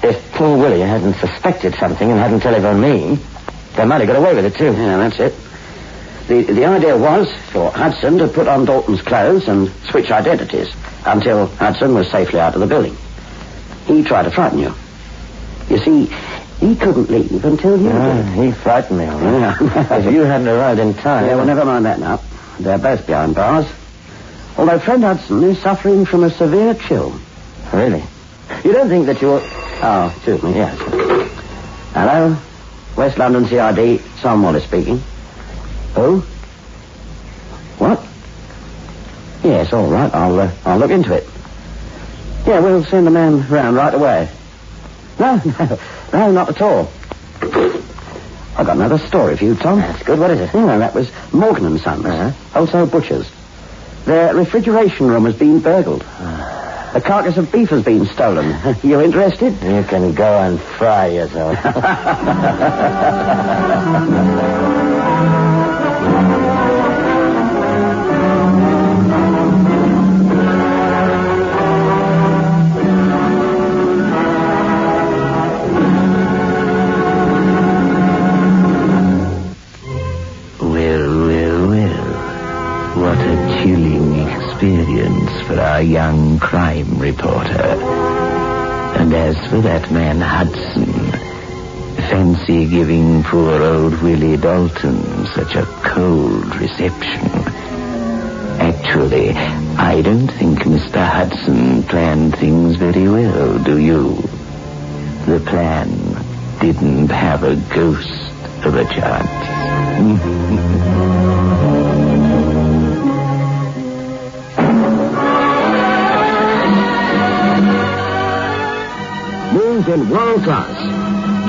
If poor Willie hadn't suspected something and hadn't telephoned me, they might have got away with it, too. Yeah, that's it. The idea was for Hudson to put on Dalton's clothes and switch identities until Hudson was safely out of the building. He tried to frighten you. You see, he couldn't leave until you did. He frightened me, all right. Yeah. If you hadn't arrived in time... Yeah, well, never mind that now. They're both behind bars. Although friend Hudson is suffering from a severe chill. Really? You don't think that you're... Oh, excuse me. Yes. Hello? West London CID, Sam Wallace speaking. Who? What? Yes, all right. I'll look into it. Yeah, we'll send a man round right away. No, not at all. I've got another story for you, Tom. That's good. What is it? Yeah, that was Morgan and Sons, wholesale butchers. Their refrigeration room has been burgled. A carcass of beef has been stolen. You interested? You can go and fry yourself. What a chilling experience for our young crime reporter. And as for that man Hudson, fancy giving poor old Willie Dalton such a cold reception. Actually, I don't think Mr. Hudson planned things very well, do you? The plan didn't have a ghost of a chance. Move in world class.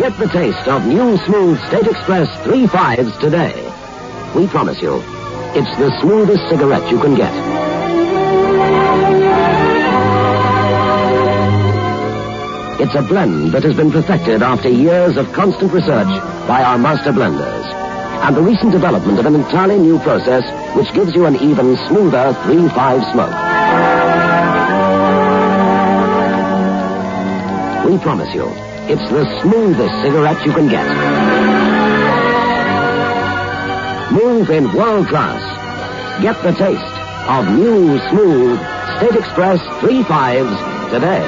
Get the taste of new smooth State Express 3.5s today. We promise you, it's the smoothest cigarette you can get. It's a blend that has been perfected after years of constant research by our master blenders. And the recent development of an entirely new process which gives you an even smoother 3.5 smoke. We promise you, it's the smoothest cigarette you can get. Move in world class. Get the taste of new, smooth State Express 3.5s today.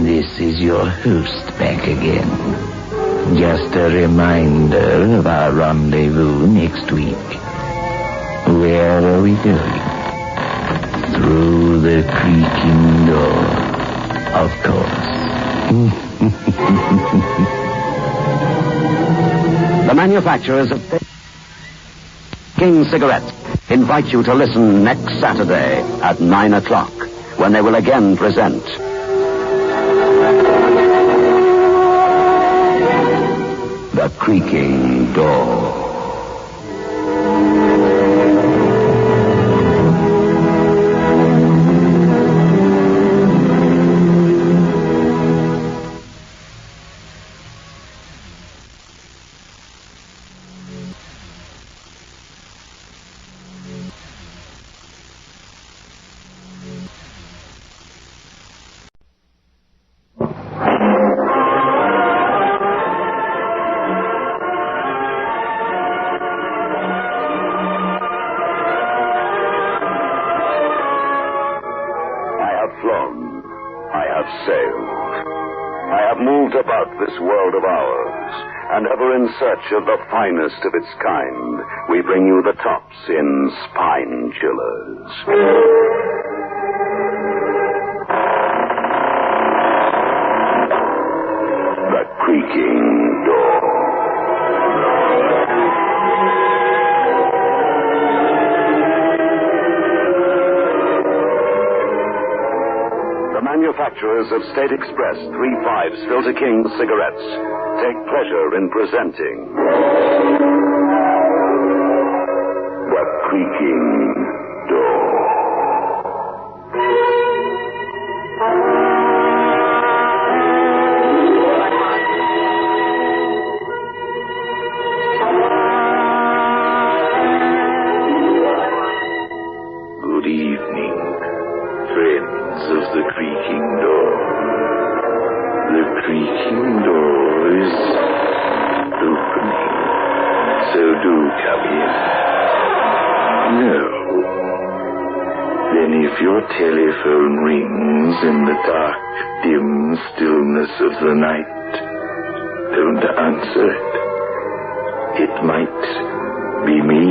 This is your host back again. Just a reminder of our rendezvous next week. Where are we going? Through the creaking door, of course. The manufacturers of King Cigarettes invite you to listen next Saturday at 9 o'clock when they will again present The Creaking Door. This world of ours, and ever in search of the finest of its kind, we bring you the tops in spine chillers. The Creaking Door. Manufacturers of State Express 3.5s Filter King cigarettes take pleasure in presenting The Creaking Door. Good evening, friends of the creaking door. The creaking door is opening, so do come in. No. Then if your telephone rings in the dark, dim stillness of the night, don't answer it. It might be me.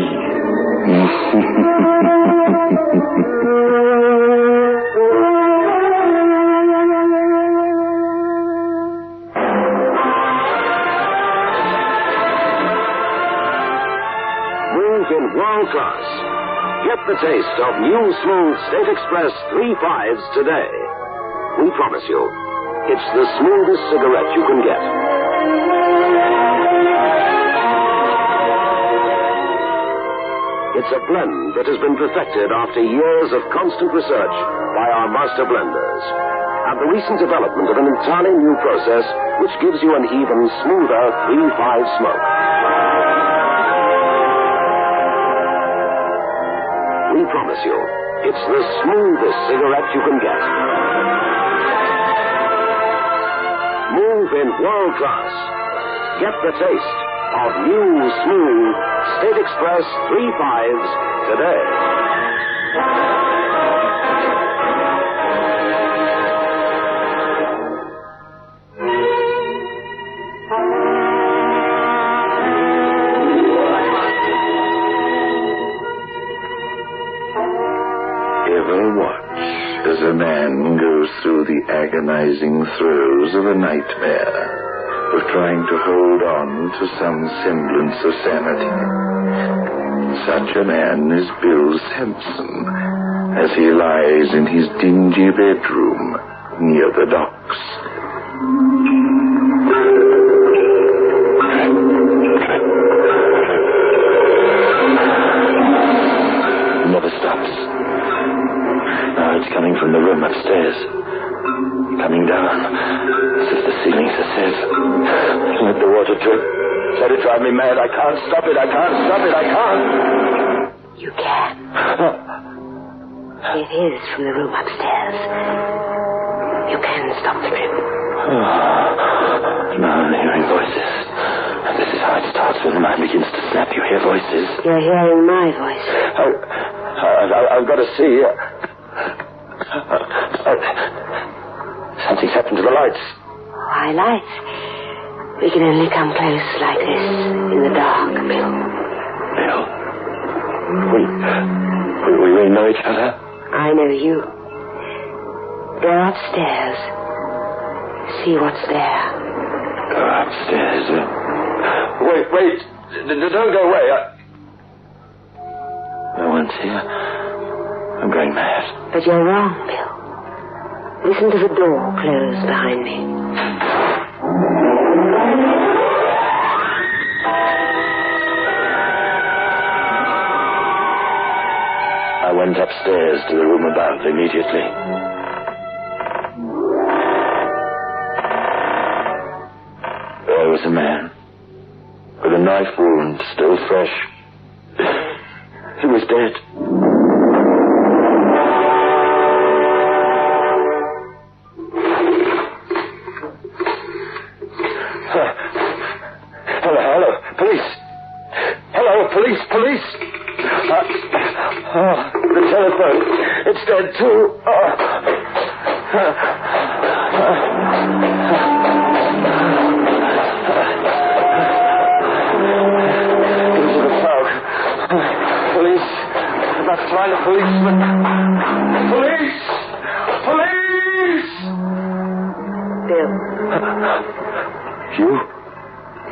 In world class. Get the taste of new smooth State Express 3.5s today. We promise you, it's the smoothest cigarette you can get. It's a blend that has been perfected after years of constant research by our master blenders. And the recent development of an entirely new process which gives you an even smoother 3.5 smoke. We promise you, it's the smoothest cigarette you can get. Move in world class. Get the taste of new, smooth State Express 3 5s today. Ever watch as a man goes through the agonizing throes of a nightmare, of trying to hold on to some semblance of sanity? Such a man is Bill Sampson, as he lies in his dingy bedroom near the docks. It never stops. Now it's coming from the room upstairs. Coming down, as if the ceilings are safe. Let the water drip. Let it drive me mad. I can't stop it. I can't stop it. I can't. You can. It is from the room upstairs. You can stop the drip. Now I'm hearing voices. This is how it starts when the mind begins to snap. You hear voices. You're hearing my voice. I've got to see. Something's happened to the lights. Why lights? We can only come close like this in the dark, Bill. Bill? We know each other? I know you. Go upstairs. See what's there. Go upstairs. Wait. Don't go away. No one's here. I'm going mad. But you're wrong, Bill. Listen to the door close behind me. I went upstairs to the room above immediately. There was a man with a knife wound still fresh. He was dead. Hello, police. Hello, police. The telephone. It's dead too. Into the fog. Police. I must find a policeman. Police! Bill. You?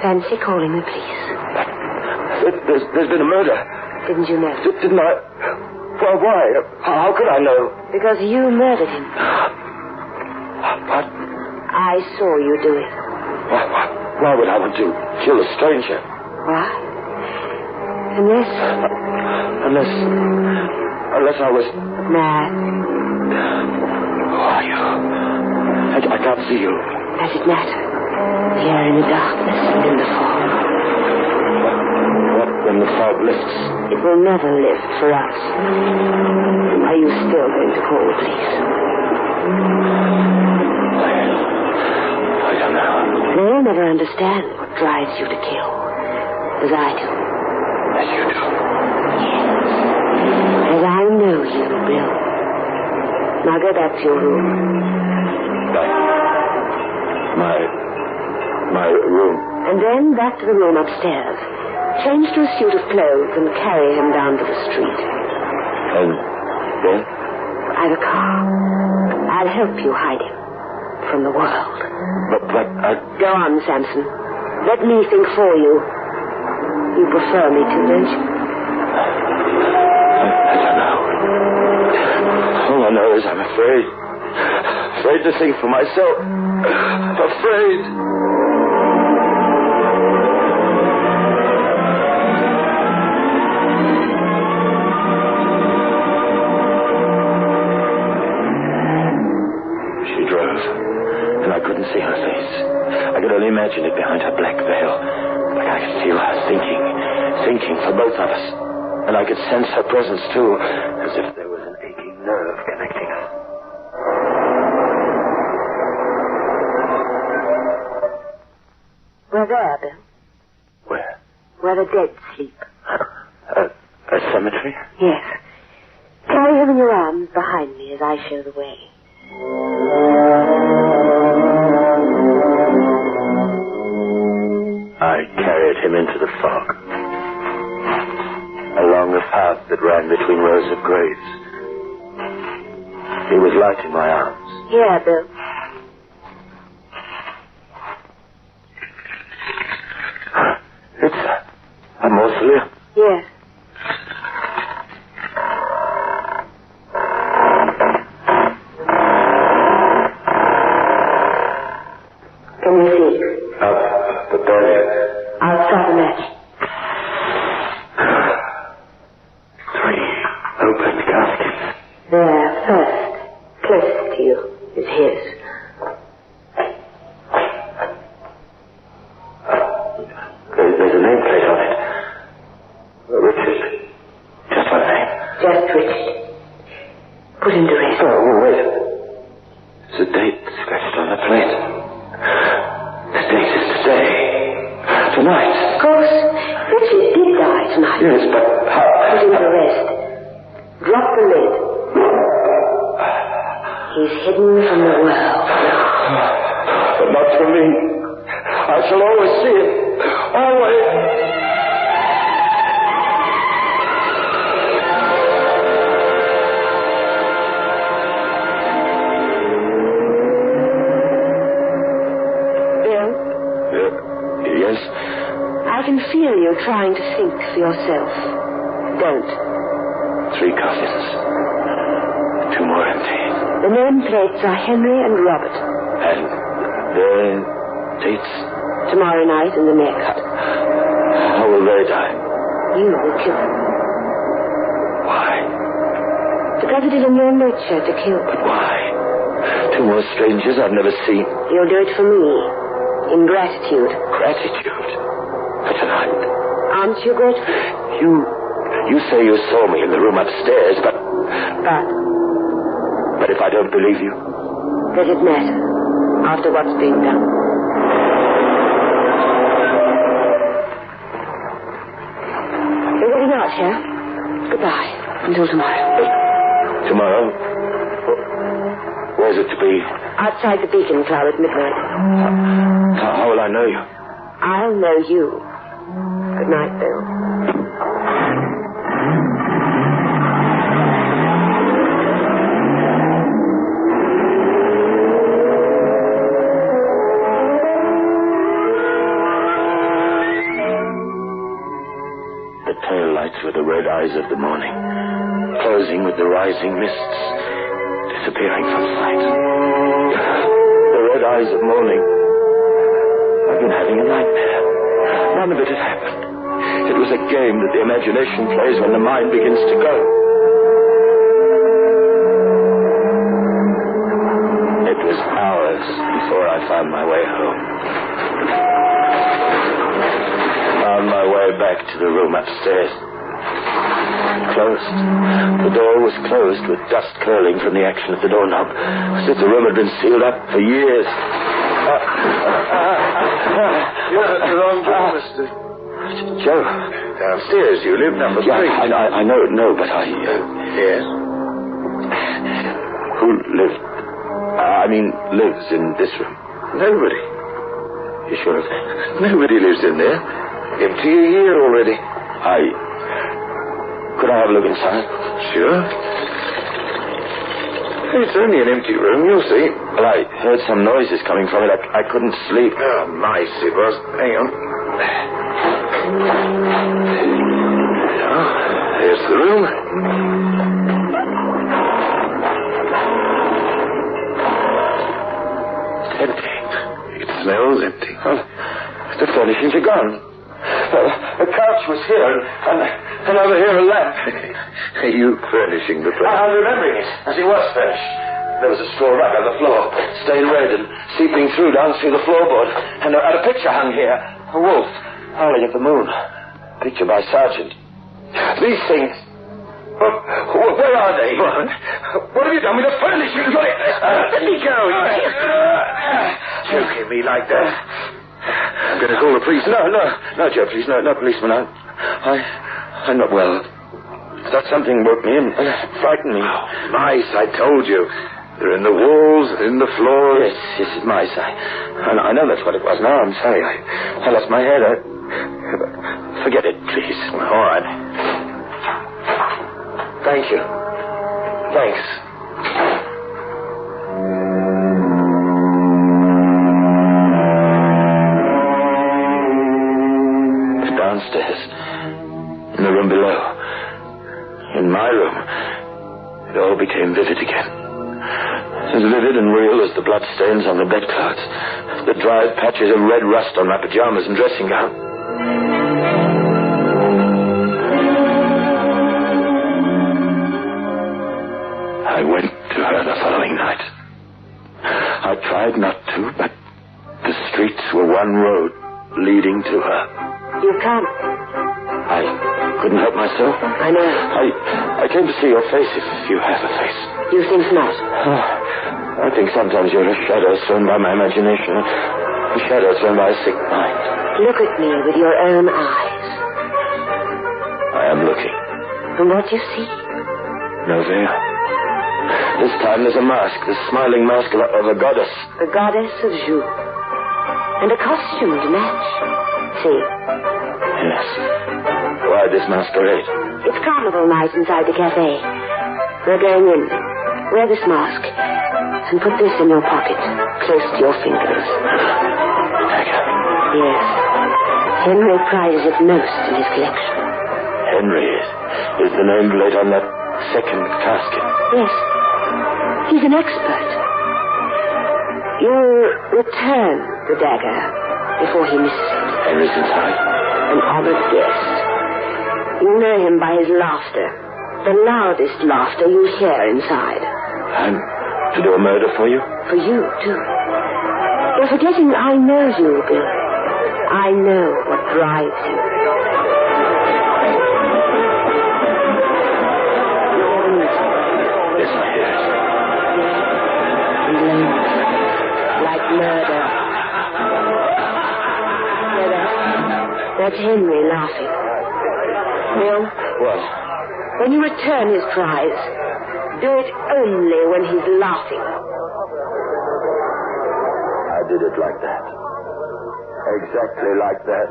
Fancy calling the police. There's been a murder. Didn't you know? Didn't I? Well, why? How could I know? Because you murdered him. What? I saw you do it. Why would I want to kill a stranger? Why? Unless I was... Mad. Who are you? I can't see you. Does it matter? Here in the darkness and in the fog. What when the fog lifts? It will never lift for us. Are you still going to call the police? I don't know. They'll never understand what drives you to kill. As I do. As you do? Yes. As I know you, Bill. Now go back to your room. My room. And then back to the room upstairs. Change to a suit of clothes and carry him down to the street. And then? I've a car. I'll help you hide him. From the world. But I... Go on, Samson. Let me think for you. You prefer me to, don't you? I don't know. All I know is I'm afraid. Afraid to think for myself. Afraid. See her face. I could only imagine it behind her black veil. But I could feel her thinking for both of us. And I could sense her presence too, as if there was an aching nerve connecting us. We're there, Bill. Where? Where the dead sleep. cemetery? Yes. Carry him in your arms behind me as I show the way. I carried him into the fog, along the path that ran between rows of graves. He was light in my arms. Here, Bill. It's a mausoleum. Yes. Can you see? Up the burial. I'll strike a match. 3 open caskets. There, first, closest to you, is his. There's a nameplate on it. Richard. Just one name. Just Richard. Put him to rest. Oh, wait. There's a date scratched on the plate. The date is today. Tonight. Of course, Richard did die tonight. Yes, but how? Put him to rest. Drop the lid. He's hidden from the world. But not from me. I shall always see it. Always. Yes? I can feel you trying to think for yourself. Don't. 3 coffins. 2 more empty. The nameplates are Henry and Robert. And their dates? Tomorrow night and the next. How will they die? You will kill them. Why? Because it is in your nature to kill. But why? 2 more strangers I've never seen. You'll do it for me. In gratitude. Gratitude? For tonight? Aren't you grateful? You say you saw me in the room upstairs, but... But if I don't believe you? Does it matter? After what's being done? You're getting out here. Goodbye. Until tomorrow. Tomorrow? Where's it to be? Outside the Beacon Club at midnight. How will I know you? I'll know you. Good night, Bill. The tail lights were the red eyes of the morning, closing with the rising mists, disappearing from sight. The red eyes of morning. I've been having a nightmare. None of it had happened. It was a game that the imagination plays when the mind begins to go. It was hours before I found my way home. Found my way back to the room upstairs. Closed. The door was closed with dust curling from the action of the doorknob, as if the room had been sealed up for years. You're at the wrong door, mister. Joe. Downstairs, you live number 3. I know, but I... Yes? Who lives in this room? Nobody. You sure of that? Nobody lives in there. Empty a year already. Could I have a look inside? Sure. It's only an empty room, you'll see. Well, I heard some noises coming from it. I couldn't sleep. Oh, mice it was. Hang on. Here's the room. It's empty. It smells empty. Well, the furnishings are gone. The couch was here, and over here a lamp. Are you furnishing the place? I'm remembering it, as it was furnished. There was a straw rug on the floor, stained red and seeping through down through the floorboard. And a picture hung here. A wolf, howling at the moon. Picture by Sargent. These things... where are they? What have you done with the furnishings? Let me go. Joking me like that. I'm going to call the police. No, Joe, please. No, policeman. I'm not well. something woke me and frightened me. Oh, mice, I told you. They're in the walls, in the floors. Yes, it's mice. I know that's what it was. Now I'm sorry. I lost my head. Forget it, please. All right. Thank you. Thanks. Downstairs. In the room below. In my room. It all became vivid again. As vivid and real as the bloodstains on the bedclothes. The dried patches of red rust on my pajamas and dressing gown. I went to her the following night. I tried not to, but the streets were one road leading to her. You can't. I couldn't help myself. I know. I came to see your face, if you have a face. You think not? I think sometimes you're a shadow thrown by my imagination. A shadow thrown by a sick mind. Look at me with your own eyes. I am looking. And what do you see? No veil. This time there's a mask, the smiling mask of a goddess. The goddess of Ju. And a costume to match. See? Yes. Why this masquerade? It's carnival night inside the cafe. We're going in. Wear this mask. And put this in your pocket, close to your fingers. Yes. Henry prizes it most in his collection. Henry is the nameplate on that second casket. Yes. He's an expert. You'll return the dagger before he misses it. Henry's inside. An honored guest. You know him by his laughter. The loudest laughter you hear inside. I'm to do a murder for you? For you, too. You're forgetting I know you, Bill. I know what drives you. Yes, I hear it. Like murder. That's Henry laughing. Bill? What? When you return his prize, do it only when he's laughing. I did it like that. Exactly like that.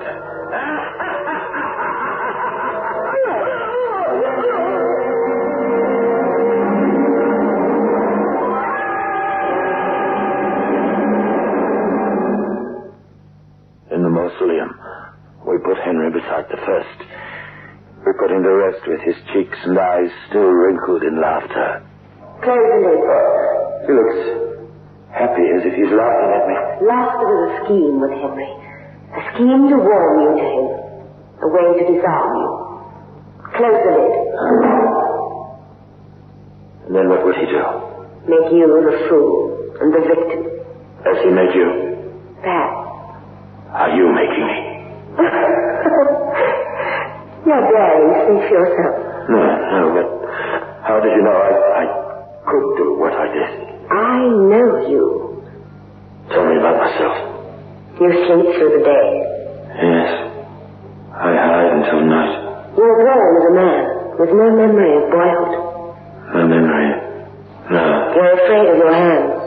In the mausoleum, we put Henry beside the first. We put him to rest with his cheeks and eyes still wrinkled in laughter. Close the lid. He looks happy, as if he's laughing at me. Laughter was a scheme with Henry. A scheme to warm you to him. A way to disarm you. Close the lid. And then what would he do? Make you the fool and the victim. As he made you? Perhaps. Are you making me? You're daring, think yourself. No, but how did you know I could do what I did? I know you. Tell me about myself. You sleep through the day. Yes. I hide until night. You were born as a man, with no memory of boyhood. No memory. No. You're afraid of your hands.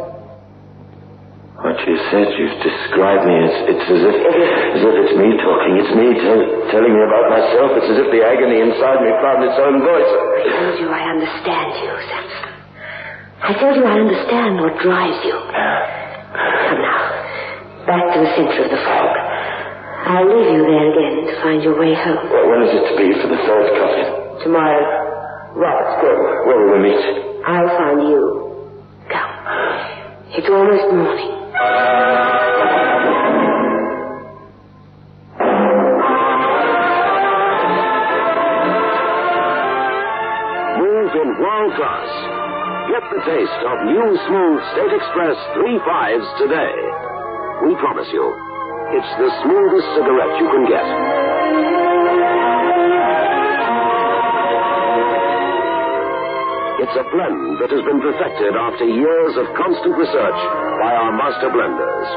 What you said, you've described me. It's as if it's me talking. It's me telling me about myself. It's as if the agony inside me found its own voice. I told you I understand you, Samson. I told you I understand what drives you. Come now, back to the center of the fog. I'll leave you there again to find your way home. Well, when is it to be for the third coffin? Tomorrow. Robert's good. Where will we meet? I'll find you. Come. It's almost morning. Move in world class. Get the taste of new smooth State Express 3.5s today. We promise you, it's the smoothest cigarette you can get. It's a blend that has been perfected after years of constant research by our master blenders.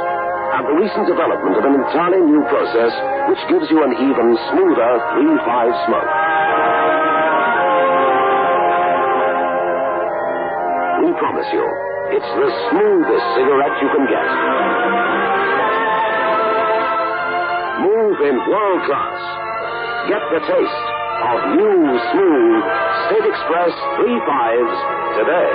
And the recent development of an entirely new process which gives you an even smoother 3.5 smoke. promise you, it's the smoothest cigarette you can get. Move in world class. Get the taste of new smooth State Express 3.5s today.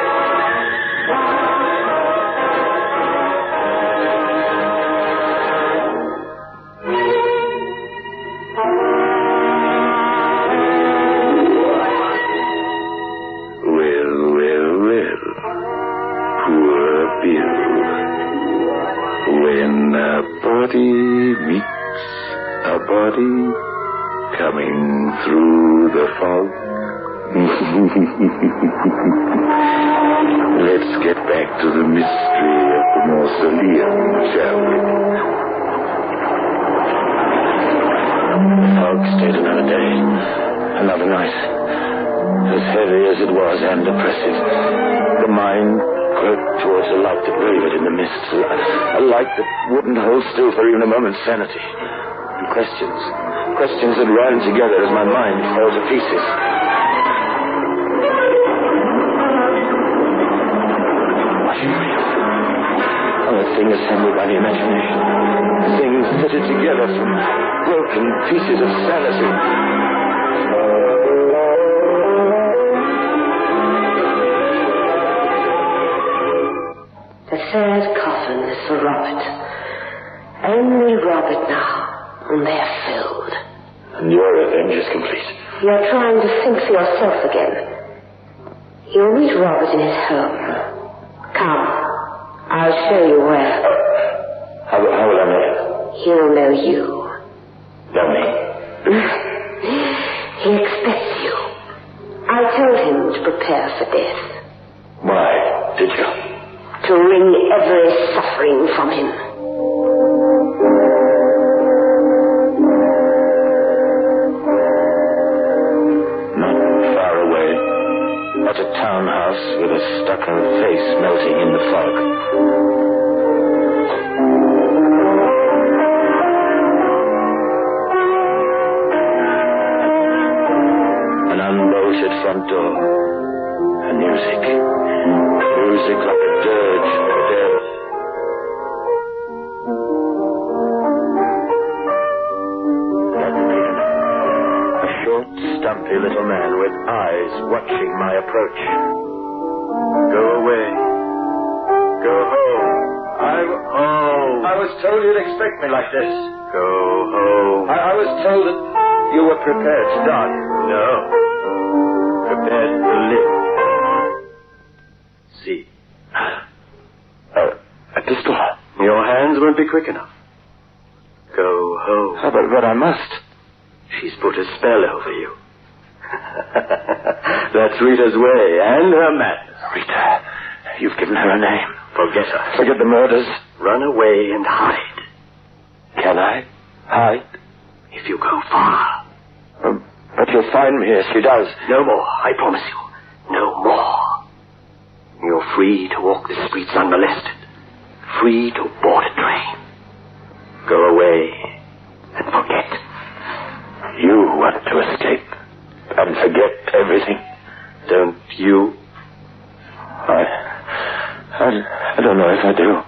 Meets a body coming through the fog. Let's get back to the mystery of the mausoleum, shall we? The fog stayed another day, another night. As heavy as it was and oppressive. The mind groped towards a light that wavered in the mists, a light that wouldn't hold still for even a moment's sanity. And questions that ran together as my mind fell to pieces. Was she real? Oh, a thing assembled by the imagination. A thing fitted together from broken pieces of sanity. The third coffin is for Robert. Only Robert now, and they're filled. And your revenge is complete. You're trying to think for yourself again. You'll meet Robert in his home. Come, I'll show you where. How will I know him? He'll know you. Know me? He expects you. I told him to prepare for death. Why did you? To wring every suffering from him. Not far away, at a townhouse with a stucco face melting in the fog. An unbolted front door. And music. Music like a dirge of the dead. A short, stumpy little man with eyes watching my approach. Go away. Go home. I was told you'd expect me like this. Go home. I was told that you were prepared to die. No. Prepared to live. See. A pistol. Your hands won't be quick enough. Go home. But I must. She's put a spell over you. That's Rita's way, and her madness. Rita, you've given her a name. Forget her. Forget the murders. Run away and hide. Can I hide? If you go far. But you'll find me if she does. No more, I promise you. No more. You're free to walk the streets unmolested. Free to board a train. Go away and forget. You want to escape and forget everything. Don't you? I don't know if I do.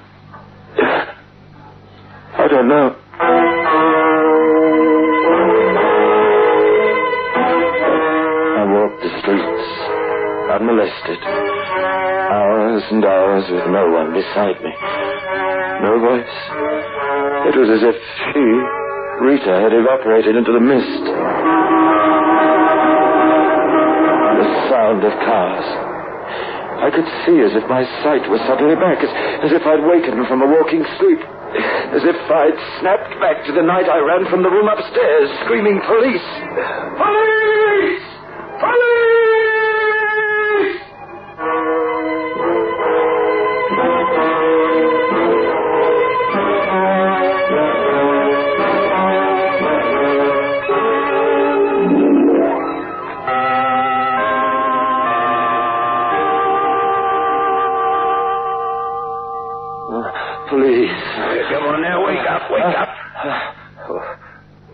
I don't know. I walked the streets unmolested. Hours and hours with no one beside me. No voice. It was as if she, Rita, had evaporated into the mist. The sound of cars. I could see as if my sight was suddenly back, as if I'd wakened from a walking sleep. As if I'd snapped back to the night I ran from the room upstairs, screaming, "Police! Police! Police!" Please. Come on now, wake up.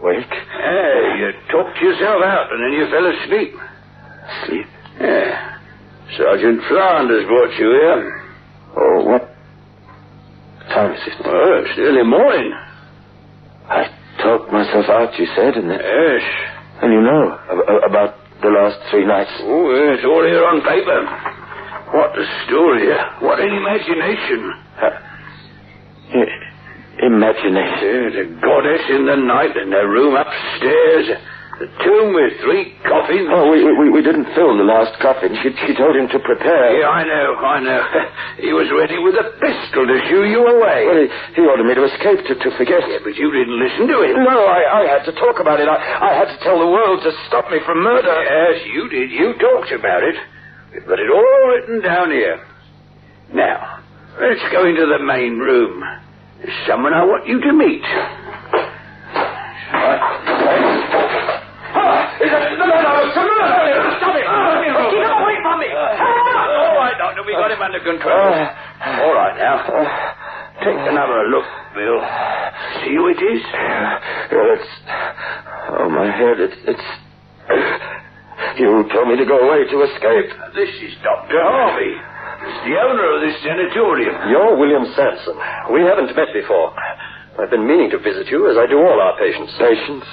Wake? Hey, you talked yourself out and then you fell asleep. Sleep? Yeah. Sergeant Flanders brought you here. Oh, what time is it? Well, it's early morning. I talked myself out, you said, and Yes. And you know about the last 3 nights. Oh, it's all here on paper. What a story. What an imagination. Imagination. There's a goddess in the night in a room upstairs. The tomb with 3 coffins. Oh, we didn't fill the last coffin. She told him to prepare. Yeah, I know. He was ready with a pistol to shoo you away. Well, he ordered me to escape, to forget. Yeah, but you didn't listen to him. No, I had to talk about it. I had to tell the world to stop me from murder. Yes, you did. You talked about it. We've got it all written down here. Now, let's go into the main room. There's someone I want you to meet. No, stop it! Keep him away from me! All right, Doctor, we got him under control. All right, now. Take another look, Bill. See who it is? Well, it's... Oh, my head, it's... You told me to go away to escape. This is Dr. Harvey. He's the owner of this sanatorium. You're William Sanson. We haven't met before. I've been meaning to visit you, as I do all our patients. Patients?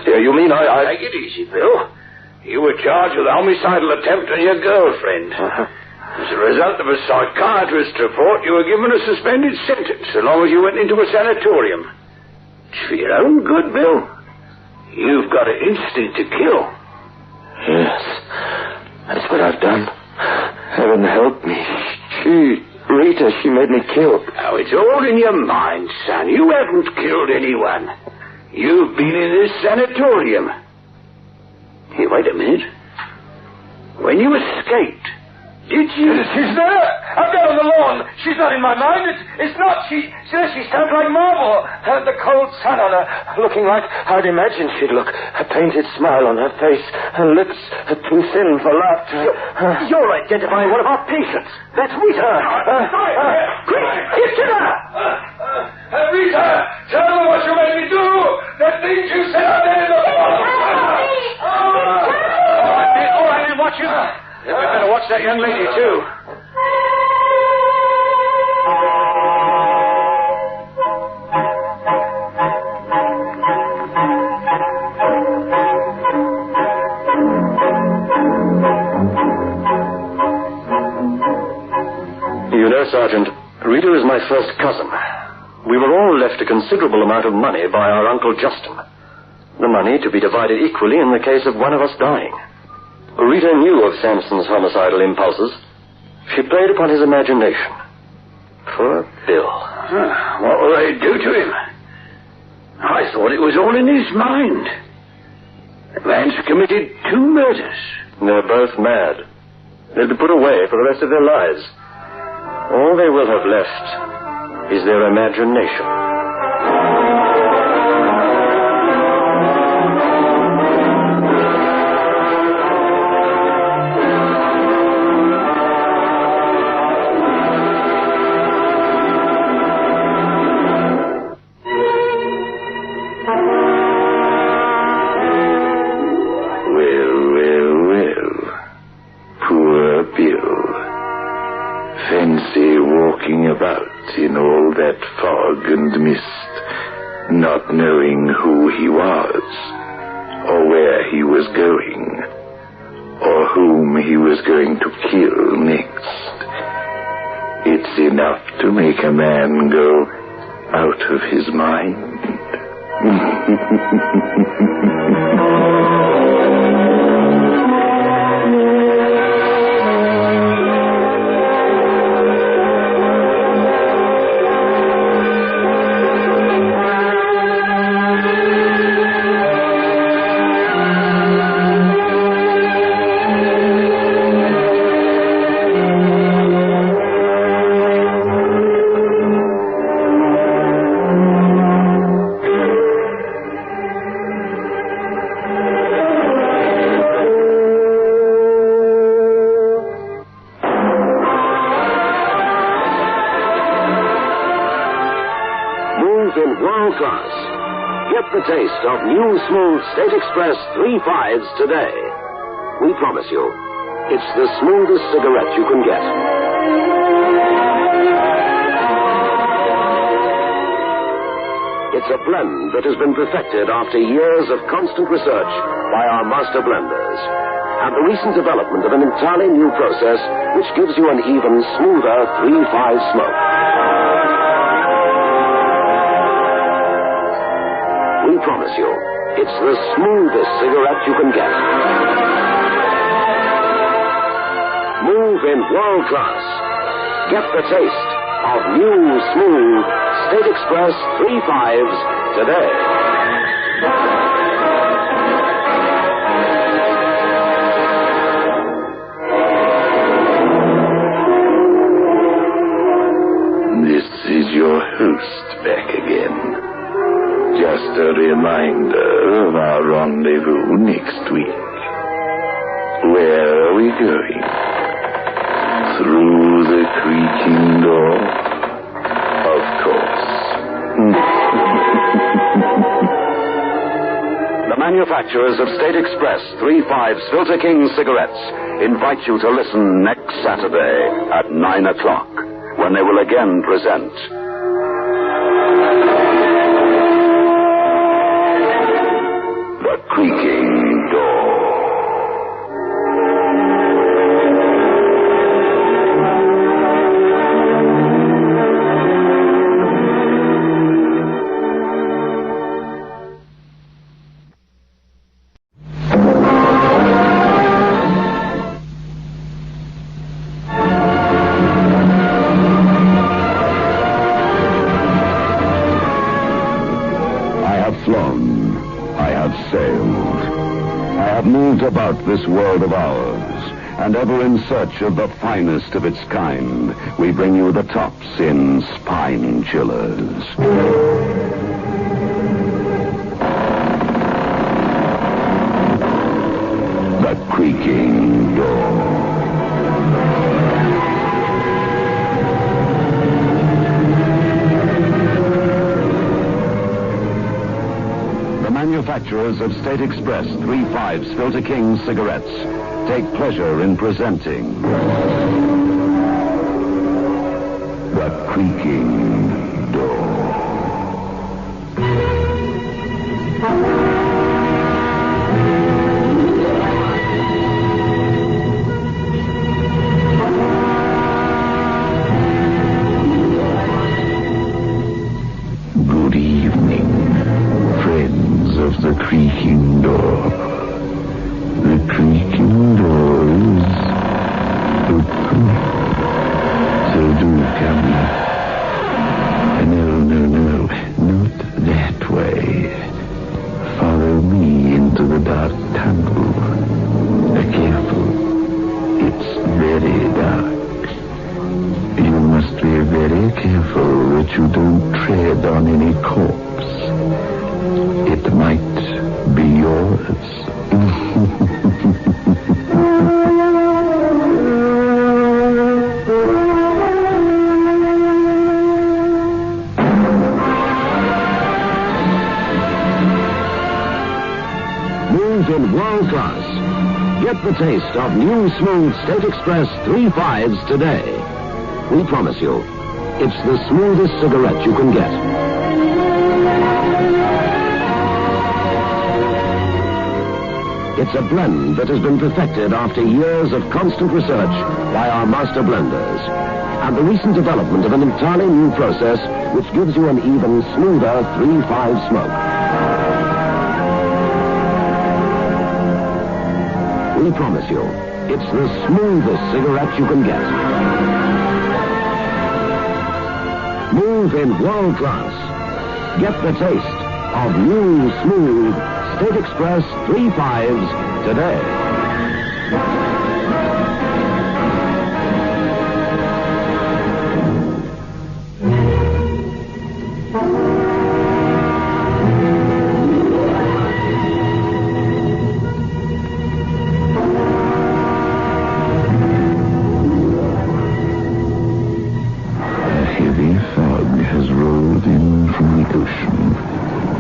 Yeah, you mean I... Take it easy, Bill. You were charged with a homicidal attempt on your girlfriend. As a result of a psychiatrist's report, you were given a suspended sentence so long as you went into a sanatorium. It's for your own good, Bill. You've got an instinct to kill. Yes, that's what I've done. Heaven help me. Rita, she made me kill. Now, it's all in your mind, son. You haven't killed anyone. You've been in this sanatorium. Here, wait a minute. When you escaped, did you... She's there! I've got on the lawn. She's not in my mind. It's not. She stands like marble. The cold sun on her, looking like I'd imagined she'd look. A painted smile on her face. Her lips are too thin for laughter. You're identifying one of our patients. That's Rita. Quick, get to her! Rita, tell her what you made me do. The things you said out there in the fall. All right, then, watch you. We better watch that young lady, too. You know, Sergeant, Rita is my first cousin. We were all left a considerable amount of money by our Uncle Justin. The money to be divided equally in the case of one of us dying. Rita knew of Samson's homicidal impulses. She played upon his imagination. Poor Bill. What will they do to him? I thought it was all in his mind. The man's committed 2 murders. They're both mad. They'll be put away for the rest of their lives. All they will have left is their imagination. In all that fog and mist, not knowing who he was, or where he was going, or whom he was going to kill next. It's enough to make a man go out of his mind. Get the taste of new smooth State Express 3/5s today. We promise you, it's the smoothest cigarette you can get. It's a blend that has been perfected after years of constant research by our master blenders. And the recent development of an entirely new process which gives you an even smoother 3-5 smoke. We promise you, it's the smoothest cigarette you can get. Move in world class. Get the taste of new, smooth State Express 3-5s today. This is your host back again. Just a reminder of our rendezvous next week. Where are we going? Through the creaking door? Of course. The manufacturers of State Express 3-5 Filter King cigarettes invite you to listen next Saturday at 9 o'clock when they will again present The Creaking Door. About this world of ours, and ever in search of the finest of its kind, we bring you the tops in spine chillers. The Creaking Door. Manufacturers of State Express 3-5 Filter King cigarettes take pleasure in presenting The Creaking Door. Good evening, friends of the creaking door. The creaking door is open. So do come. No, not that way. Follow me into the dark tunnel. Careful. It's very dark. You must be very careful that you don't tread on any corpse. It might be yours. Move in world class. Get the taste of new smooth State Express 3-5s today. We promise you, it's the smoothest cigarette you can get. It's a blend that has been perfected after years of constant research by our master blenders. And the recent development of an entirely new process which gives you an even smoother 3-5 smoke. We promise you, it's the smoothest cigarette you can get. Move in world class. Get the taste of new, smooth State Express 3-5s today.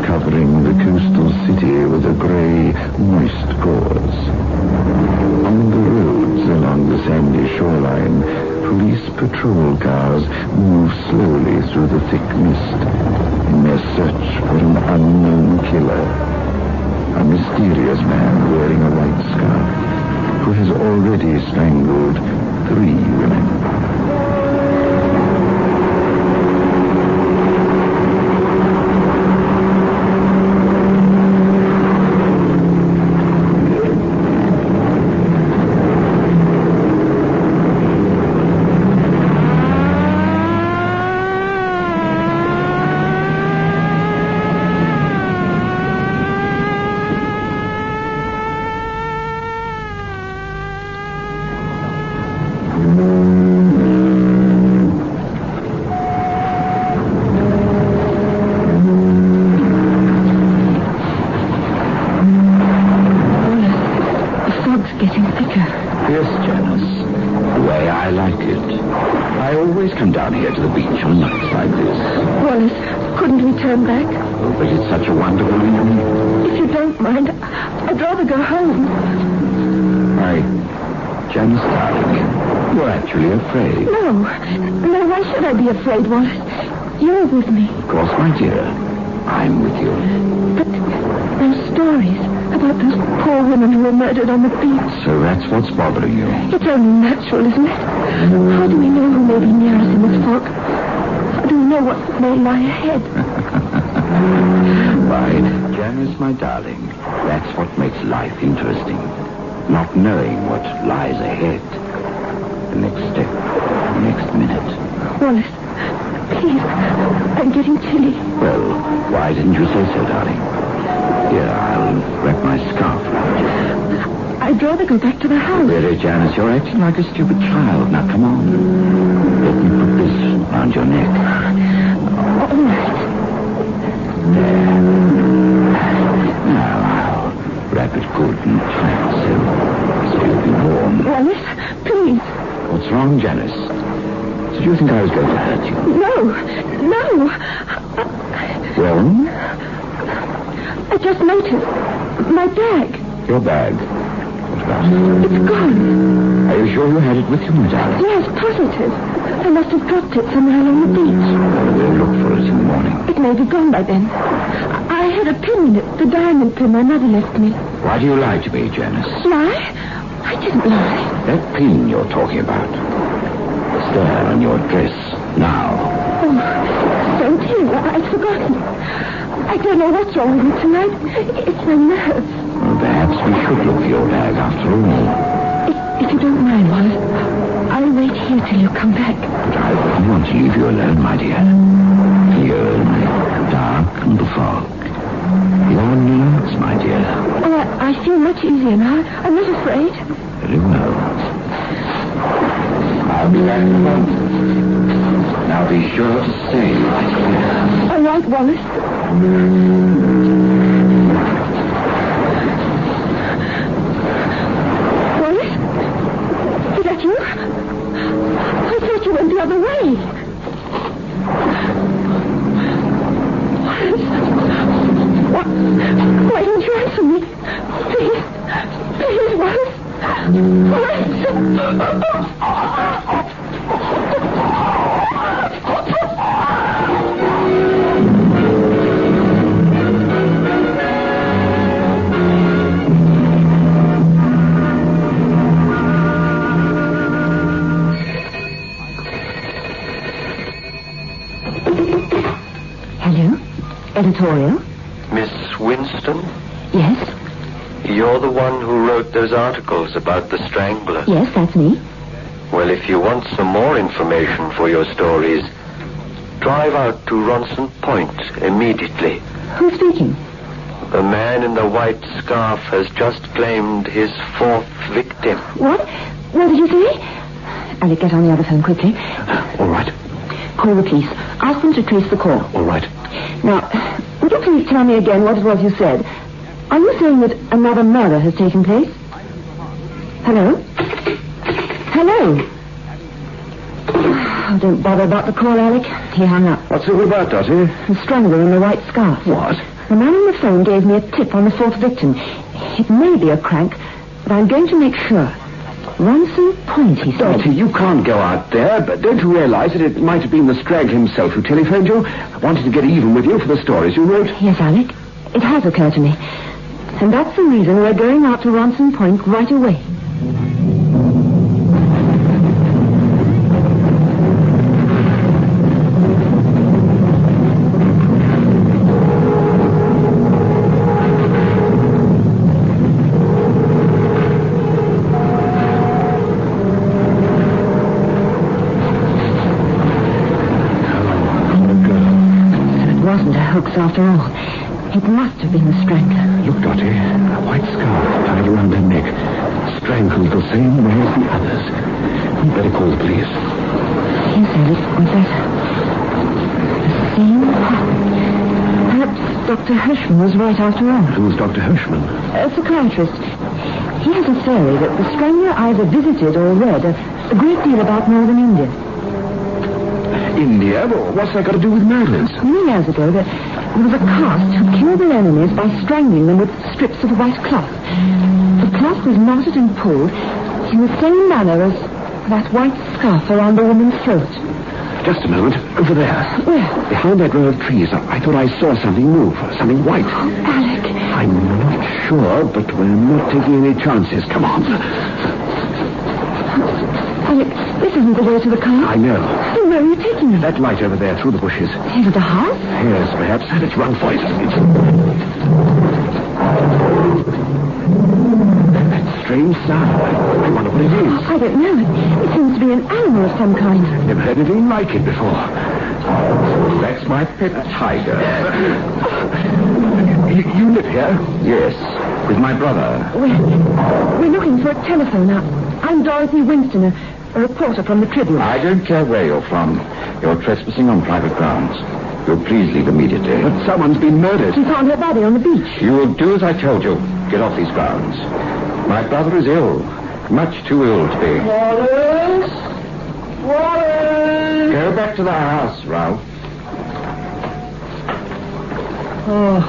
Covering the coastal city with a gray, moist gauze. On the shoreline, police patrol cars move slowly through the thick mist in their search for an unknown killer. A mysterious man wearing a white scarf who has already strangled 3 women. Afraid, Wallace. You're with me. Of course, my dear. I'm with you. But those stories about those poor women who were murdered on the beach. So that's what's bothering you. It's only natural, isn't it? How do we know who may be near us in this fog? How do we know what may lie ahead? Why, Janice, my darling, that's what makes life interesting. Not knowing what lies ahead. The next step, the next minute. Wallace, please, I'm getting chilly. Well, why didn't you say so, darling? Here, I'll wrap my scarf around you. I'd rather go back to the house. Really, Janice, you're acting like a stupid child. Now, come on. Let me put this around your neck. All right. There. Now, I'll wrap it good and tight so you'll be warm. Wallace, please. What's wrong, Janice? Did you think I was going to hurt you? No. Well? I just noticed. My bag. Your bag? What about it? It's gone. Are you sure you had it with you, my darling? Yes, positive. I must have dropped it somewhere along the beach. Well, we'll look for it in the morning. It may be gone by then. I had a pin in it, the diamond pin my mother left me. Why do you lie to me, Janice? Lie? I didn't lie. That pin you're talking about. There on your dress now. Oh, don't you? I'd forgotten. I don't know what's wrong with me tonight. It's my nerves. Well, perhaps we should look for your bag after all. If you don't mind, Wallace, I'll wait here till you come back. But I wouldn't want to leave you alone, my dear. Here in the dark and the fog. Your nerves, my dear. Oh, I feel much easier now. I'm not afraid. Very well. I'll be back in a moment. Now be sure to stay right here. All right, Wallace. Wallace? Is that you? I thought you went the other way. Wallace? Why didn't you answer me? Please, Wallace. Hello? Editorial? Miss Winston? Yes? You're the one who wrote those articles about the Strangler? Yes, that's me. Well, if you want some more information for your stories, drive out to Ronson Point immediately. Who's speaking? The man in the white scarf has just claimed his 4th victim. What? What did you say? Alec, get on the other phone quickly. All right. Call the police. Ask them to trace the call. All right. Now, would you please tell me again what it was you said? Are you saying that another murder has taken place? Hello? Hello? Oh, don't bother about the call, Alec. He hung up. What's it all about, Dottie? The strangler in the white scarf. What? The man on the phone gave me a tip on the 4th victim. It may be a crank, but I'm going to make sure. Ronson Point, he said. Dottie, you can't go out there, but don't you realize that it might have been the Strangler himself who telephoned you? I wanted to get even with you for the stories you wrote. Yes, Alec. It has occurred to me. And that's the reason we're going out to Ronson Point right away. After all, it must have been the Strangler. Look, Dottie, a white scarf tied around her neck, strangled the same way as the others. We'd better call the police. Yes, Alec, we'd better. The same pattern. Perhaps Dr. Hirschman was right after all. Who's Dr. Hirschman? A psychiatrist. He has a theory that the Strangler either visited or read a great deal about northern India. India? Well, what's that got to do with murders? Many years ago, there was a caste who killed their enemies by strangling them with strips of white cloth. The cloth was knotted and pulled in the same manner as that white scarf around the woman's throat. Just a moment. Over there. Where? Behind that row of trees. I thought I saw something move. Something white. Alec. I'm not sure, but we're not taking any chances. Come on. Alec, this isn't the way to the car. I know. Then where are you taking me? That light over there, through the bushes. Into the house? Yes, perhaps. Let's run for it. That strange sound. I wonder what it is. I don't know. It seems to be an animal of some kind. Never heard anything like it before. That's my pet tiger. You live here? Yes, with my brother. We're looking for a telephone now. I'm Dorothy Winston, a reporter from the Tribune. I don't care where you're from. You're trespassing on private grounds. You'll please leave immediately. But someone's been murdered. We found her body on the beach. You will do as I told you. Get off these grounds. My brother is ill. Much too ill to be. Wallace! Wallace! Go back to the house, Ralph. Oh,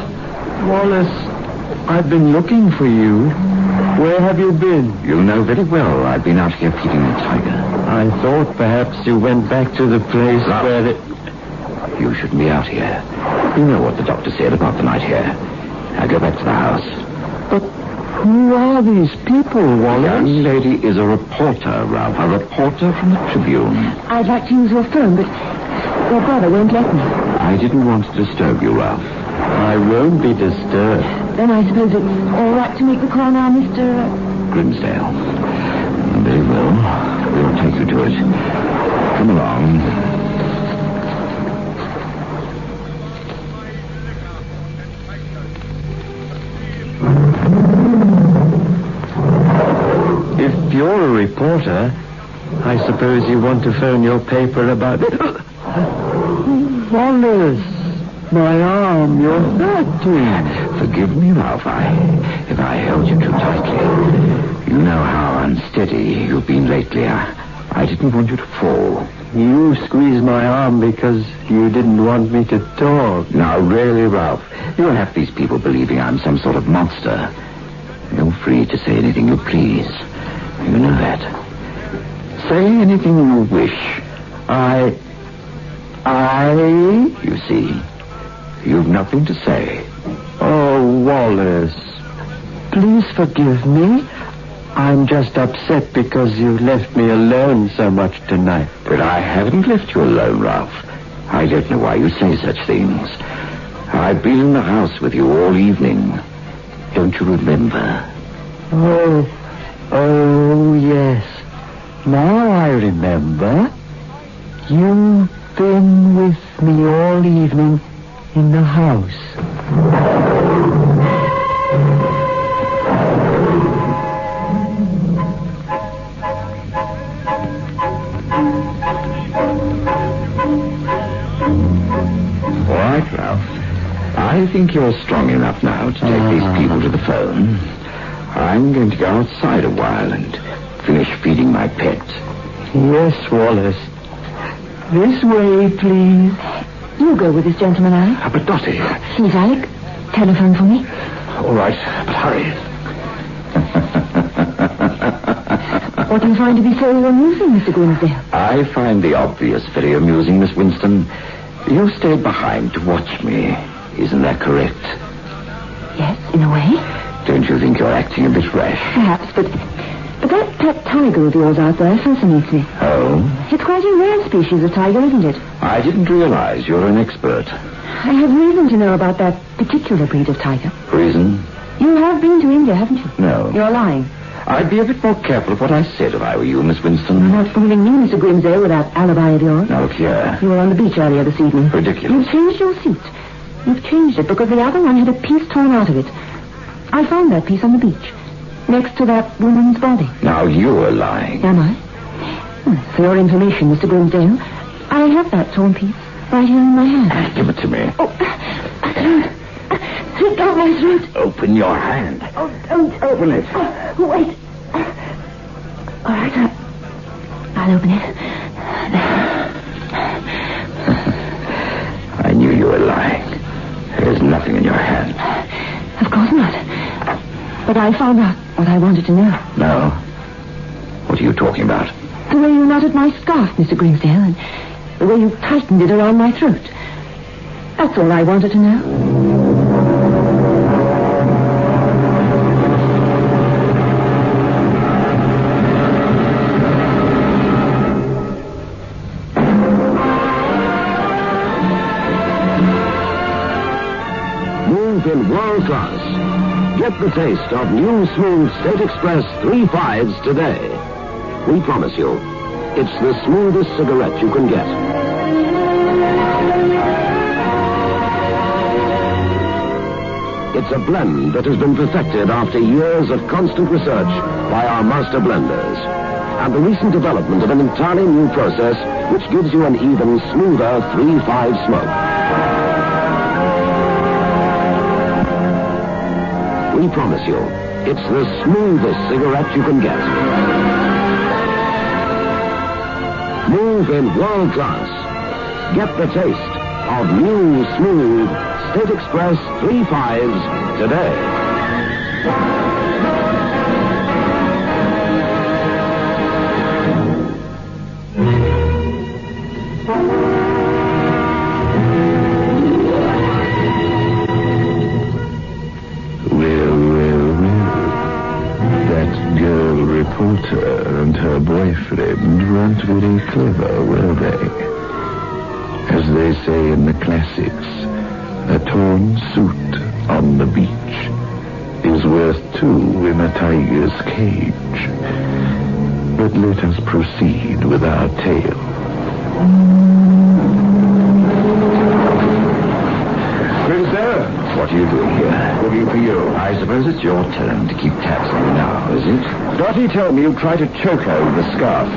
Wallace, I've been looking for you. Where have you been? You know very well I've been out here feeding the tiger. I thought perhaps you went back to the place where the... You shouldn't be out here. You know what the doctor said about the night here. Now go back to the house. But who are these people, Wallace? The young lady is a reporter, Ralph. A reporter from the Tribune. I'd like to use your phone, but your brother won't let me. I didn't want to disturb you, Ralph. I won't be disturbed. Then I suppose it's all right to make the call now, Mr. Grimsdale. Very well. We'll take you to it. Come along. If you're a reporter, I suppose you want to phone your paper about... Wallace! My arm, you're hurting. Forgive me, Ralph, if I held you too tightly. You know how unsteady you've been lately. I didn't want you to fall. You squeezed my arm because you didn't want me to talk. Now, really, Ralph, you'll have these people believing I'm some sort of monster. You're free to say anything you please. You know that. Say anything you wish. You see... You've nothing to say. Oh, Wallace. Please forgive me. I'm just upset because you left me alone so much tonight. But I haven't left you alone, Ralph. I don't know why you say such things. I've been in the house with you all evening. Don't you remember? Oh, yes. Now I remember. You've been with me all evening in the house. All right, Ralph. I think you're strong enough now to take these people to the phone. I'm going to go outside a while and finish feeding my pet. Yes, Wallace. This way, please. You go with this gentleman, Alec. But Dottie... Please, Alec. Telephone for me. All right, but hurry. What do you find to be so amusing, Mr. Grimsdale? I find the obvious very amusing, Miss Winston. You stayed behind to watch me. Isn't that correct? Yes, in a way. Don't you think you're acting a bit rash? Perhaps, but that pet tiger of yours out there fascinates me. Oh? It's quite a rare species of tiger, isn't it? I didn't realize you're an expert. I have reason to know about that particular breed of tiger. Reason? You have been to India, haven't you? No. You're lying. I'd be a bit more careful of what I said if I were you, Miss Winston. You're not fooling me, Mr. Grimsdale, with that alibi of yours. Now, look here. You were on the beach earlier this evening. Ridiculous. You've changed your seat. You've changed it because the other one had a piece torn out of it. I found that piece on the beach, next to that woman's body. Now, you are lying. Am I? For your information, Mr. Grimsdale, I have that torn piece right here in my hand. Give it to me. Oh, let go of my throat. Open your hand. Oh, don't. Open it. Oh, wait. All right, I'll open it. I knew you were lying. There's nothing in your hand. Of course not. But I found out what I wanted to know. No? What are you talking about? The way you knotted my scarf, Mr. Grimsdale, and the way you tightened it around my throat. That's all I wanted to know. Move in world class. Get the taste of new smooth State Express 3.5s today. We promise you, it's the smoothest cigarette you can get. It's a blend that has been perfected after years of constant research by our master blenders. And the recent development of an entirely new process which gives you an even smoother 3.5 smoke. We promise you, it's the smoothest cigarette you can get. Move in world class. Get the taste of new, smooth State Express 3.5s today. Reporter and her boyfriend weren't very clever, were they? As they say in the classics, a torn suit on the beach is worth two in a tiger's cage. But let us proceed with our tale. Grimsdale, what are you doing here? Looking for you. I suppose it's your turn to keep tabs on me now, is it? Dottie told me you tried to choke her with the scarf.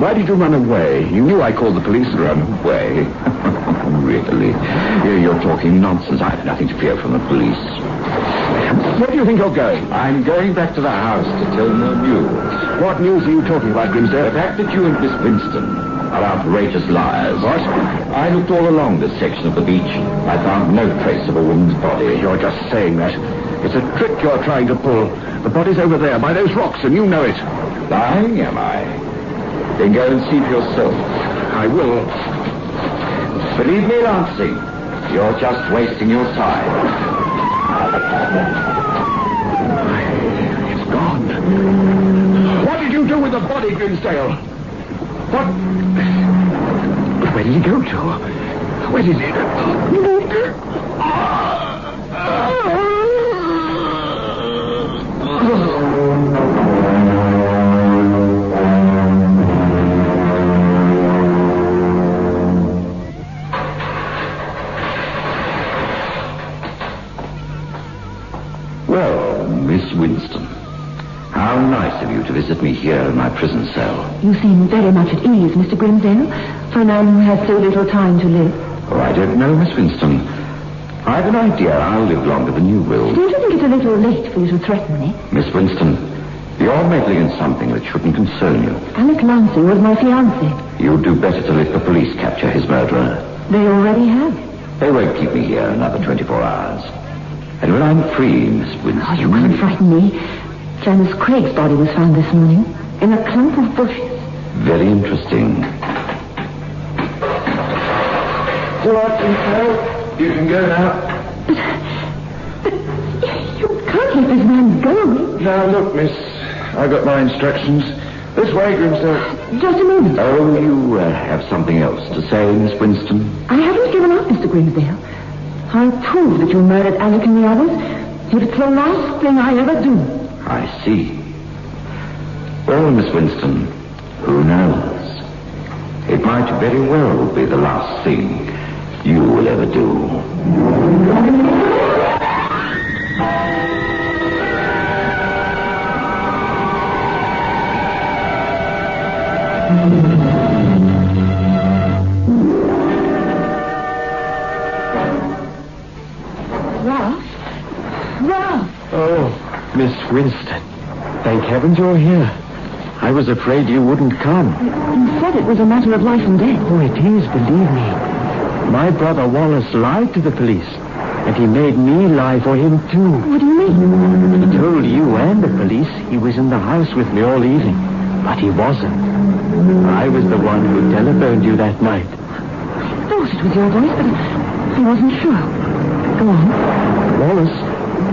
Why did you run away? You knew I called the police and ran away. Really? You're talking nonsense. I have nothing to fear from the police. Where do you think you're going? I'm going back to the house to tell no news. What news are you talking about, Grimsdale? The fact that you and Miss Winston are outrageous liars. What? I looked all along this section of the beach. I found no trace of a woman's body. You're just saying that. It's a trick you're trying to pull. The body's over there by those rocks, and you know it. Lying, am I? Then go and see for yourself. I will. Believe me, Lancing, you're just wasting your time. It's gone. What did you do with the body, Grimsdale? What? Where did he go to? Where did he... Well, Miss Winston, how nice of you to visit me here in my prison cell. You seem very much at ease, Mr. Grimsdale, for a man who has so little time to live. Oh, I don't know, Miss Winston. I've an idea I'll live longer than you will. Don't you think it's a little late for you to threaten me? Miss Winston, you're meddling in something that shouldn't concern you. Alec Lancing was my fiancé. You'd do better to let the police capture his murderer. They already have. They won't keep me here another 24 hours. And when I'm free, Miss Winston... Oh, you can't frighten me. Janice Craig's body was found this morning. in a clump of bushes. Very interesting. All right, Kingsdale. You can go now. But you can't let this man go. Now, look, miss. I got my instructions. This way, Grimsdale. Just a moment. Oh, you have something else to say, Miss Winston? I haven't given up, Mr. Grimsdale. I'll prove that you murdered Alec and the others. It's the last thing I ever do. I see. Well, Miss Winston, who knows? It might very well be the last thing you will ever do. Oh, Miss Winston. Thank heavens you're here. I was afraid you wouldn't come. You said it was a matter of life and death. Oh, it is, believe me. My brother Wallace lied to the police, and he made me lie for him, too. What do you mean? He told you and the police he was in the house with me all evening, but he wasn't. I was the one who telephoned you that night. I thought it was your voice, but I wasn't sure. Go on. Wallace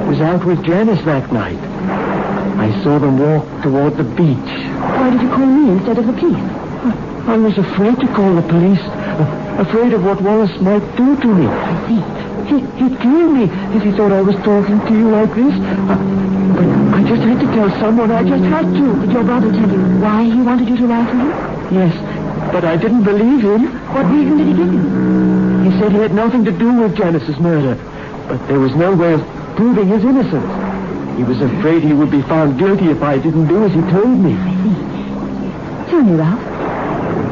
was out with Janice that night. I saw them walk toward the beach. Why did you call me instead of the police? I was afraid to call the police. Afraid of what Wallace might do to me. I see. He'd kill me if he thought I was talking to you like this. But I just had to tell someone. I just had to. Did your brother tell you why he wanted you to lie to him? Yes, but I didn't believe him. What reason did he give you? He said he had nothing to do with Janice's murder. But there was no way of proving his innocence. He was afraid he would be found guilty if I didn't do as he told me. I see. Tell me, Ralph.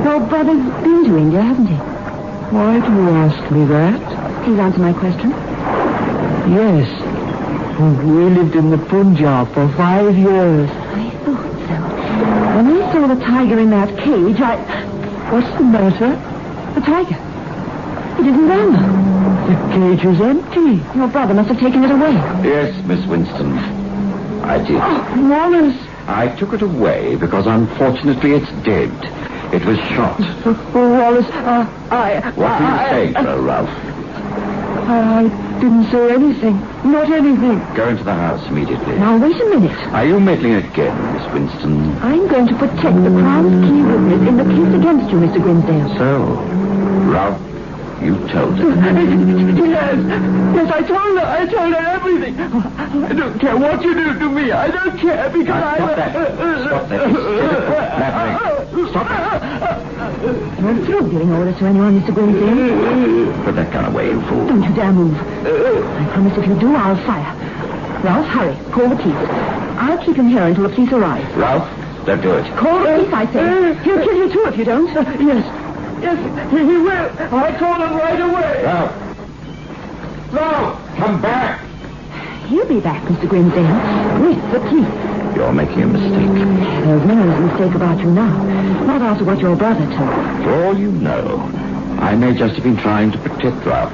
Your brother's been to India, hasn't he? Why do you ask me that? Please answer my question. Yes. We lived in the Punjab for 5 years. I thought so. When I saw the tiger in that cage, What's the matter? The tiger. It isn't there now. The cage is empty. Your brother must have taken it away. Yes, Miss Winston. I did. Oh, Wallace. I took it away because unfortunately it's dead. It was shot. Wallace, What were you saying, Sir Ralph? I didn't say anything. Not anything. Go into the house immediately. Now, wait a minute. Are you meddling again, Miss Winston? I'm going to protect the Crown's key witness in the case against you, Mr. Grimsdale. So, Ralph, you told her. Yes, I told her everything. I don't care what you do to me. I don't care because Stop that. Stop that. You're through giving orders to anyone, Mr. Grimsdale. Put that gun away, you fool. Don't you dare move. I promise if you do, I'll fire. Ralph, hurry. Call the police. I'll keep him here until the police arrive. Ralph, don't do it. Call the police, I say. He'll kill you too if you don't. Yes, he will. I'll call him right away. Ralph, come back. He'll be back, Mr. Grimsdale, with the police. You're making a mistake. There's no mistake about you now. Not after what your brother told. For all you know, I may just have been trying to protect Ralph.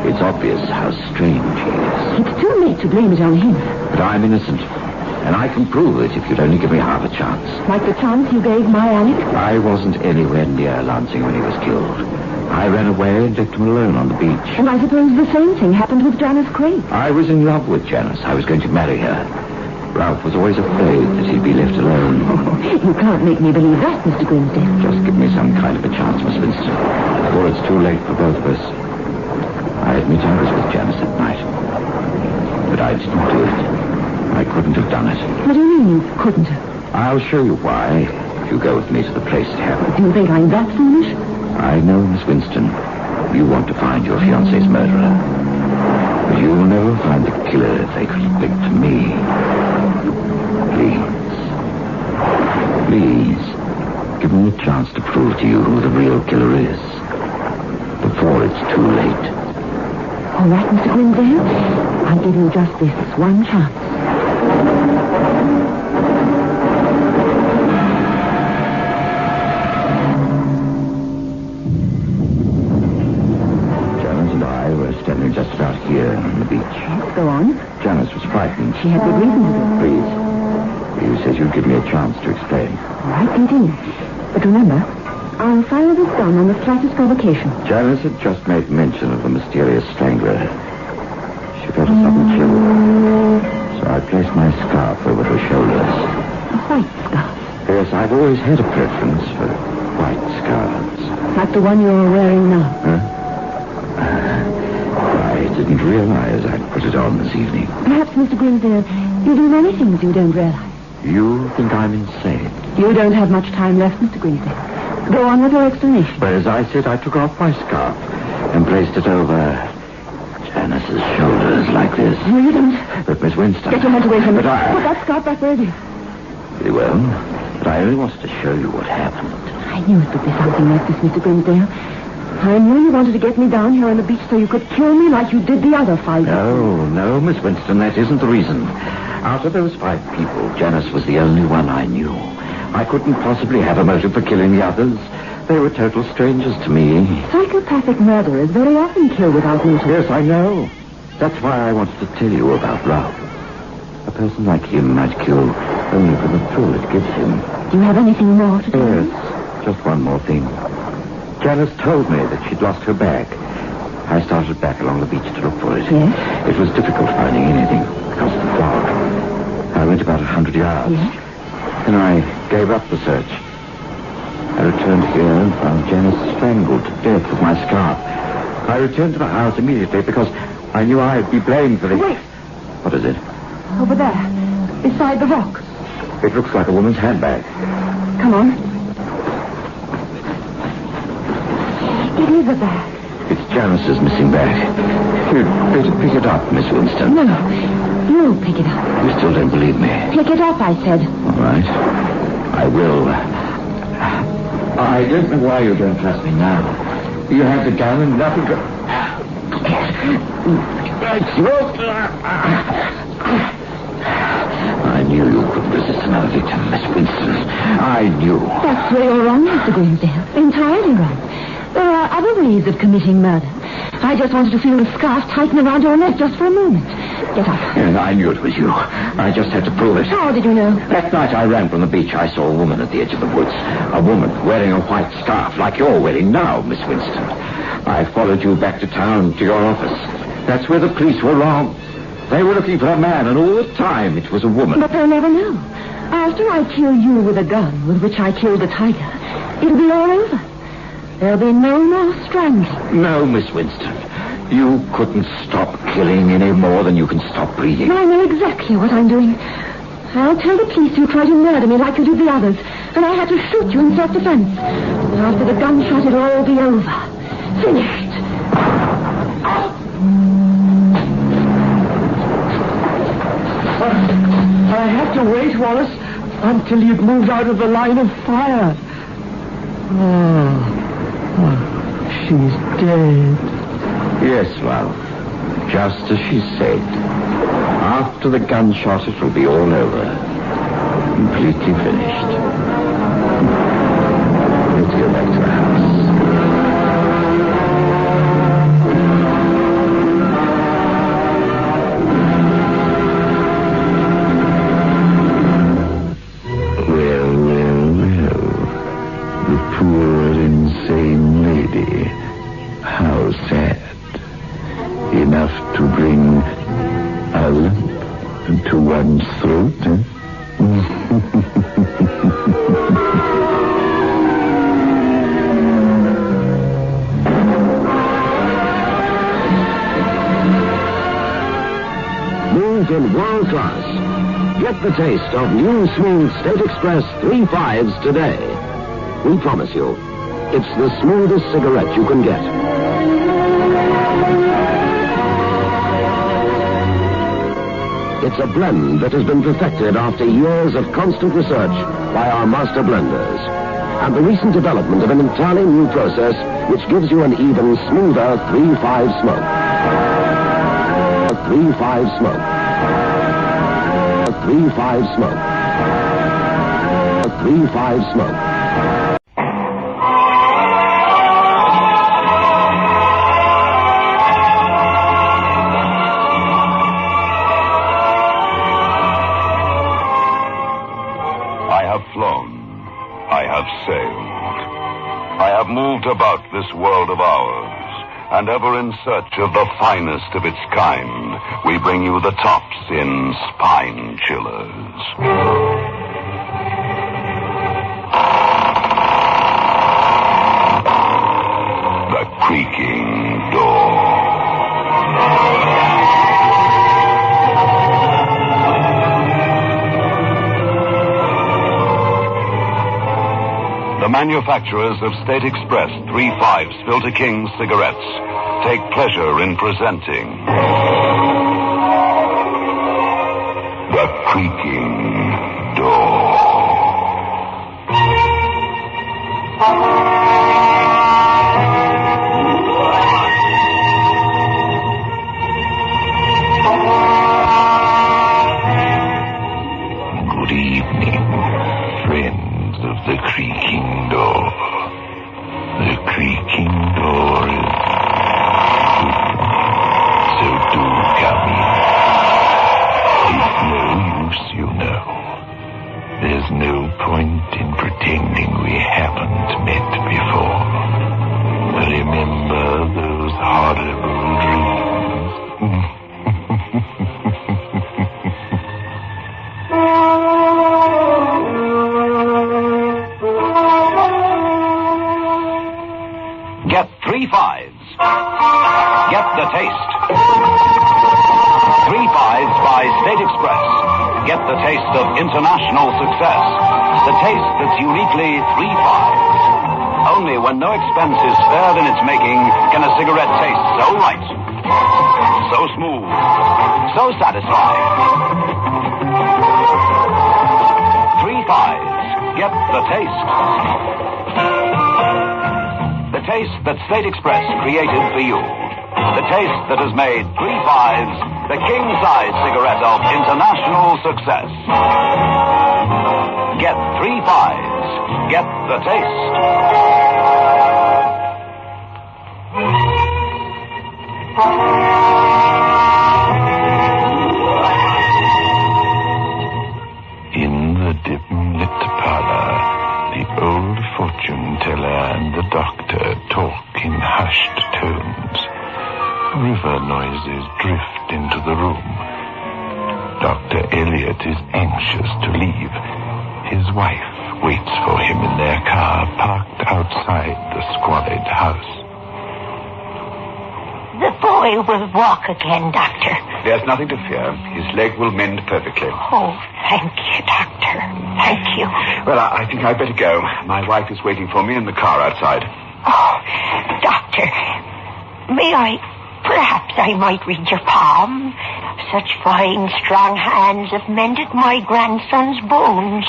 It's obvious how strange he is. It's too late to blame it on him. But I'm innocent. And I can prove it if you'd only give me half a chance. Like the chance you gave my Alec? I wasn't anywhere near Lansing when he was killed. I ran away and left him alone on the beach. And I suppose the same thing happened with Janice Craig. I was in love with Janice. I was going to marry her. Ralph was always afraid that he'd be left alone. You can't make me believe that, Mr. Grimsdale. Just give me some kind of a chance, Miss Winston, before it's too late for both of us. I admit I was with Janice that night. But I didn't do it. I couldn't have done it. What do you mean you couldn't have? I'll show you why, if you go with me to the place it happened. Do you think I'm that foolish? I know, Miss Winston, you want to find your fiancé's murderer. But you'll never find the killer if they could link to me. Please, give me a chance to prove to you who the real killer is. Before it's too late. All right, Mr. Grimsdale. I'll give you just this one chance. Janice and I were standing just about here on the beach. Go on. Janice was frightened. She had good reason to be. Please, will you She says you'll give me a chance to explain. All right, continue. But remember, I'll fire this gun on the slightest provocation. Janice had just made mention of the mysterious strangler. She felt a sudden chill. So I placed my scarf over her shoulders. A white scarf? Yes, I've always had a preference for white scarves. Like the one you're wearing now? Huh? I didn't realize I'd put it on this evening. Perhaps, Mr. Grimsdale, you do many things you don't realize. You think I'm insane? You don't have much time left, Mr. Grimsdale. Go on with your explanation. But as I said, I took off my scarf and placed it over Janice's shoulders like this. No, you don't. But Miss Winston... Get your hands away from me. But Put that scarf back where it is. Very well. But I only wanted to show you what happened. I knew it would be something like this, Mr. Grimsdale. I knew you wanted to get me down here on the beach so you could kill me like you did the other 5 people. No, Miss Winston, that isn't the reason. Out of those 5 people, Janice was the only one I knew. I couldn't possibly have a motive for killing the others. They were total strangers to me. Psychopathic murderers very often kill without motive. Yes, I know. That's why I wanted to tell you about love. A person like him might kill only for the thrill it gives him. Do you have anything more to tell me? Yes, just one more thing. Janice told me that she'd lost her bag. I started back along the beach to look for it. Yes? It was difficult finding anything because of the fog. I went about 100 yards. Yes? Then I gave up the search. I returned here and found Janice strangled to death with my scarf. I returned to the house immediately because I knew I'd be blamed for this. Wait! What is it? Over there, beside the rock. It looks like a woman's handbag. Come on. It is a bag. It's Janice's missing bag. You'd better pick it up, Miss Winston. No, you pick it up. You still don't believe me? Pick it up, I said. All right. I will. I don't know why you don't trust me now. You have the gun and nothing to... I knew you couldn't resist another victim, Miss Winston. I knew. That's where you're wrong, Mr. Grimsdale. Entirely wrong. There are other ways of committing murder. I just wanted to feel the scarf tighten around your neck just for a moment. Get up. And I knew it was you. I just had to prove it. How did you know? That night I ran from the beach. I saw a woman at the edge of the woods. A woman wearing a white scarf like you're wearing now, Miss Winston. I followed you back to town to your office. That's where the police were wrong. They were looking for a man, and all the time it was a woman. But they'll never know. After I kill you with a gun with which I killed the tiger, it'll be all over. There'll be no more strangling. No, Miss Winston. You couldn't stop killing any more than you can stop breathing. I know exactly what I'm doing. I'll tell the police you tried to murder me like you did the others, and I had to shoot you in self-defense. After the gunshot, it'll all be over. Finished. I had to wait, Wallace, until you'd moved out of the line of fire. Oh, she's dead. Yes, love. Just as she said. After the gunshot, it will be all over. Completely finished. Let's go back to the house. How sad. Enough to bring a lump to one's throat, eh? Moved in world class. Get the taste of new smooth State Express 3.5s today. We promise you, it's the smoothest cigarette you can get. It's a blend that has been perfected after years of constant research by our master blenders. And the recent development of an entirely new process which gives you an even smoother 3.5 smoke. A 3.5 smoke. A 3.5 smoke. A 3.5 smoke. have moved about this world of ours, and ever in search of the finest of its kind, we bring you the tops in spine chillers. The Creaking Door. The manufacturers of State Express 3/5 Filter King cigarettes take pleasure in presenting The Creaking Door. Good evening, friends of The Creaking Door. The Creaking Door is so do come in. It's no use, you know. There's no point in pretending we haven't met before. Remember those horrible dreams? Get 3/5s. Get the taste. 3/5s by State Express. Get the taste of international success. The taste that's uniquely 3/5s. Only when no expense is spared in its making can a cigarette taste so right, so smooth, so satisfying. 3/5s. Get the taste. The taste that State Express created for you. The taste that has made 3/5s the king-size cigarette of international success. Get 3/5s. Get the taste. In the dim-lit parlor, the old fortune teller and the doctor talk in hushed tones. River noises drift into the room. Dr. Elliot is anxious to leave. His wife waits for him in their car parked outside the squalid house. The boy will walk again, Doctor. There's nothing to fear. His leg will mend perfectly. Oh, thank you, Doctor. Thank you. Well, I think I'd better go. My wife is waiting for me in the car outside. Oh, Doctor, perhaps I might read your palm. Such fine, strong hands have mended my grandson's bones.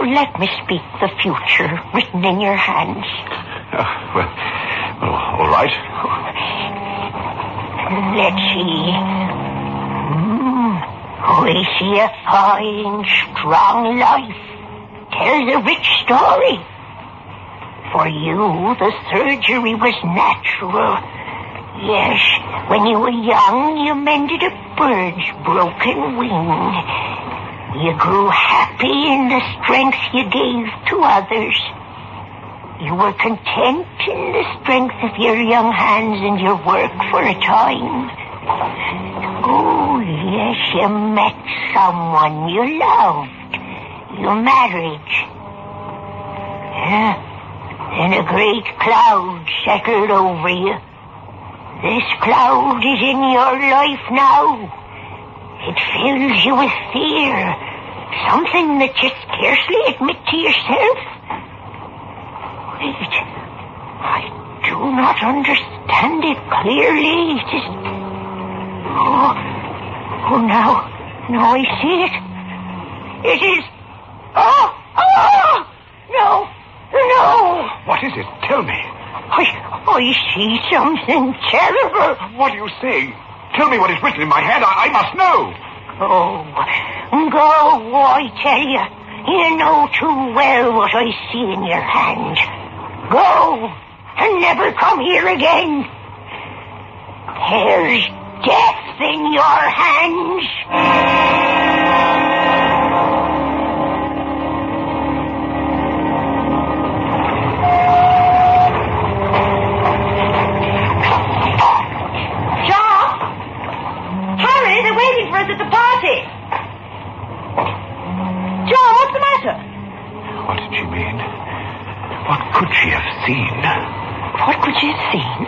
Let me speak the future written in your hands. All right. Let's see. We see a fine, strong life. Tells a rich story. For you, the surgery was natural. Yes, when you were young, you mended a bird's broken wing. You grew happy in the strength you gave to others. You were content in the strength of your young hands and your work for a time. Oh, yes, you met someone you loved. You married. Yeah. Then a great cloud settled over you. This cloud is in your life now. It fills you with fear. Something that you scarcely admit to yourself. Wait. I do not understand it clearly. It is... Oh, now I see it. It is... No. What is it? Tell me. I see something terrible. What are you saying? Tell me what is written in my hand. I must know. Go, I tell you. You know too well what I see in your hand. Go, and never come here again. There's death in your hands. seen? What could she have seen?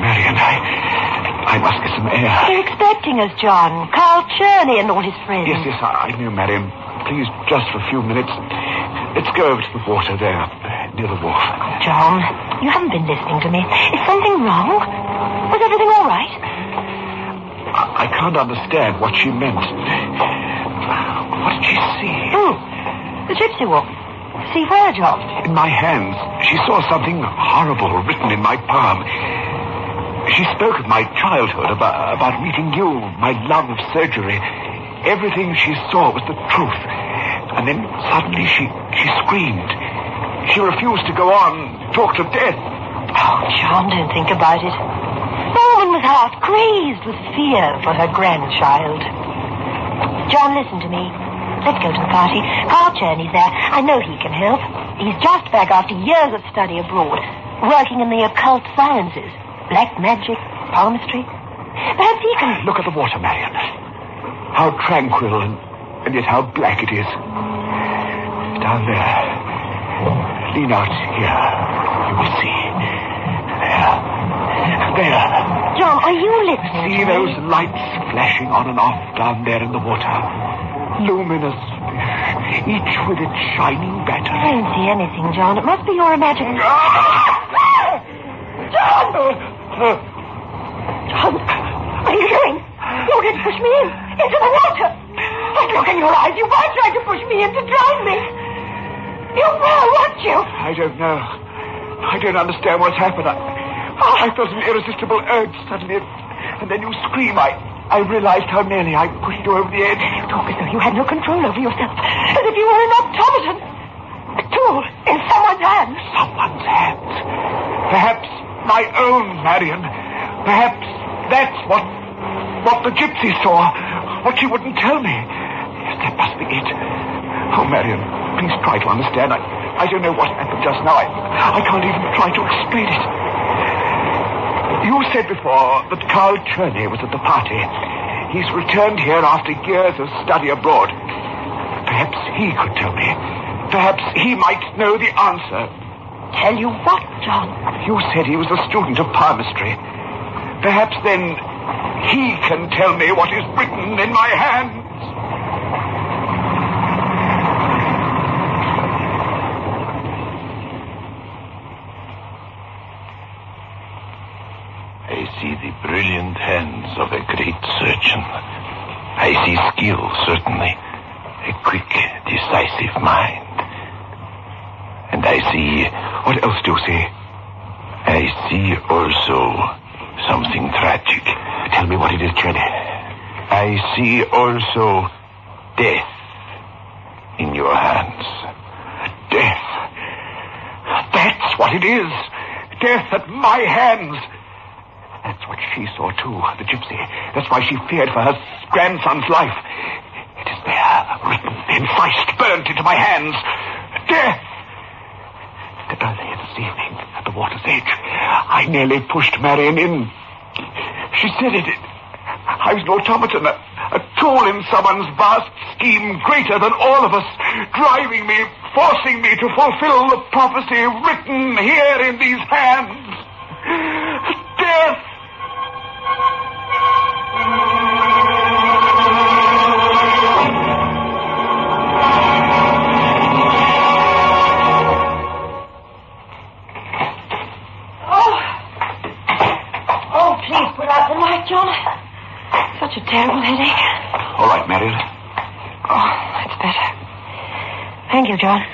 Marion, I must get some air. They're expecting us, John. Carl Cherney and all his friends. Yes, I know, Marion. Please, just for a few minutes. Let's go over to the water there, near the wharf. John, you haven't been listening to me. Is something wrong? Was everything all right? I can't understand what she meant. What did she see? The gypsy walk. See where, John? In my hands, she saw something horrible written in my palm. She spoke of my childhood, about meeting you, my love of surgery. Everything she saw was the truth. And then suddenly she screamed. She refused to go on, talked of death. Oh, John, don't think about it. The woman was half crazed with fear for her grandchild. John, listen to me. Let's go to the party. Carl Cherney's there. I know he can help. He's just back after years of study abroad, working in the occult sciences. Black magic, palmistry. Perhaps he can... Look at the water, Marion. How tranquil and yet how black it is. Down there. Lean out here. You will see. There. John, are you listening? See those lights flashing on and off down there in the water? Luminous fish, each with its shining battery. I don't see anything, John. It must be your imagination. John! John, what are you doing? You're going to push me into the water. That look in your eyes. You were trying to push me in to drown me. You were, weren't you? I don't know. I don't understand what's happened. I felt an irresistible urge suddenly, and then you scream. I realized how nearly I pushed you over the edge. You talk as though you had no control over yourself, as if you were an automaton, a tool in someone's hands. Someone's hands? Perhaps my own, Marion. Perhaps that's what the gypsy saw, what she wouldn't tell me. Yes, that must be it. Oh, Marion, please try to understand. I don't know what happened just now. I can't even try to explain it. You said before that Carl Cherney was at the party. He's returned here after years of study abroad. Perhaps he could tell me. Perhaps he might know the answer. Tell you what, John? You said he was a student of palmistry. Perhaps then he can tell me what is written in my hands. I see the brilliant hands of a great surgeon. I see skill, certainly. A quick, decisive mind. And I see... What else do you see? I see also something tragic. Tell me what it is, Cherney. I see also death in your hands. Death. That's what it is. Death at my hands. That's what she saw, too, the gypsy. That's why she feared for her grandson's life. It is there, written, incised, burnt into my hands. Death! Earlier this evening, at the water's edge, I nearly pushed Marion in. She said it. I was an automaton, a tool in someone's vast scheme greater than all of us, driving me, forcing me to fulfill the prophecy written here in these hands. Death! Oh, please put out the light, John. Such a terrible headache. All right, Marion. Oh, that's better. Thank you, John.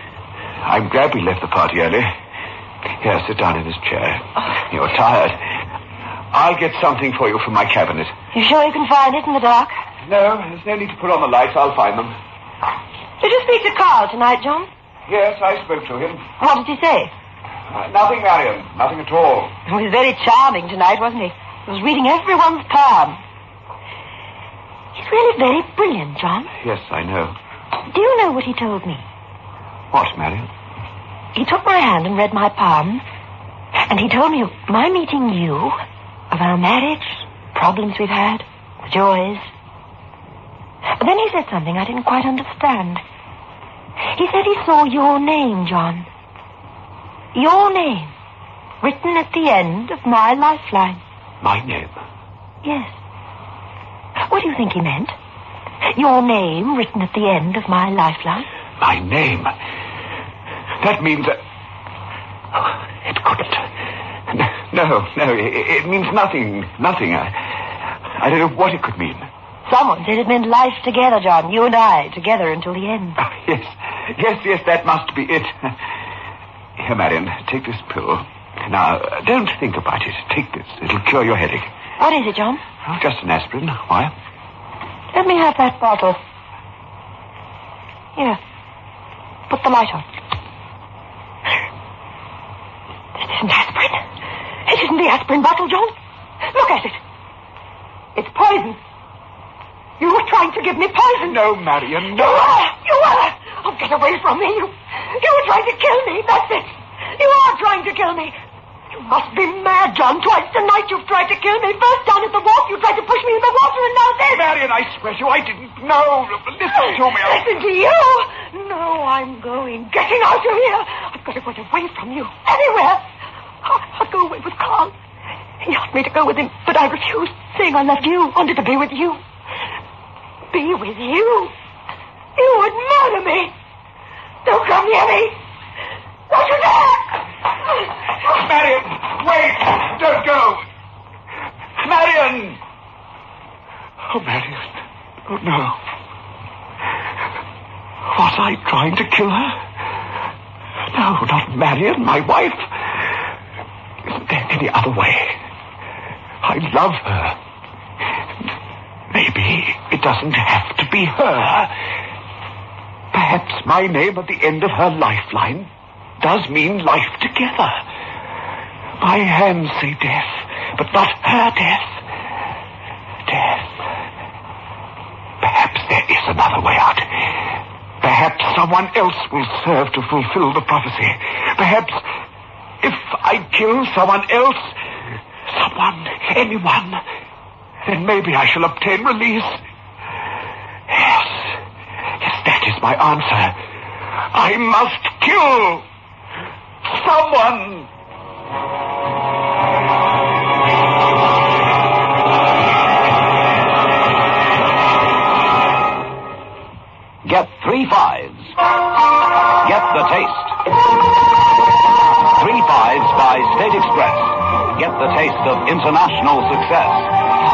I'm glad we left the party early. Here, sit down in this chair. Oh. You're tired. I'll get something for you from my cabinet. You sure you can find it in the dark? No, there's no need to put on the lights. I'll find them. Did you speak to Carl tonight, John? Yes, I spoke to him. What did he say? Nothing, Marion. Nothing at all. He was very charming tonight, wasn't he? He was reading everyone's palm. He's really very brilliant, John. Yes, I know. Do you know what he told me? What, Marion? He took my hand and read my palm, and he told me of my meeting you, of our marriage, problems we've had, the joys. But then he said something I didn't quite understand. He said he saw your name, John. Your name written at the end of my lifeline. My name? Yes. What do you think he meant? Your name written at the end of my lifeline? My name? That means... it couldn't. No, it means nothing. I don't know what it could mean. Someone said it meant life together, John. You and I, together until the end. Yes, that must be it. Here, Marion, take this pill. Now, don't think about it. Take this. It'll cure your headache. What is it, John? Oh, just an aspirin. Why? Let me have that bottle. Here. Put the light on. It isn't aspirin. It isn't the aspirin bottle, John. Look at it. It's poison. You were trying to give me poison. No, Marion, no. You were. Oh, get away from me. You were trying to kill me. That's it. You are trying to kill me. You must be mad, John. Twice tonight you've tried to kill me. First down at the wharf, you tried to push me in the water, and now this. Marion, I swear to you, I didn't know. Listen to me. Listen to you? No, I'm going. Getting out of here. I've got to get away from you. Anywhere. I'll go away with Carl. He asked me to go with him, but I refused, saying I loved you, wanted to be with you. Be with you? You would murder me. Don't come near me. Don't you dare! Marion, wait! Don't go! Marion! Oh, Marion. Oh, no. Was I trying to kill her? No, not Marion, my wife. Isn't there any other way? I love her. Maybe it doesn't have to be her. Perhaps my name at the end of her lifeline does mean life together. My hands say death, but not her death. Death. Perhaps there is another way out. Perhaps someone else will serve to fulfill the prophecy. Perhaps if I kill someone else, anyone, then maybe I shall obtain release. Yes, that is my answer. I must kill someone. Get 3 5s. Get the taste. 3 5s by State Express. Get the taste of international success.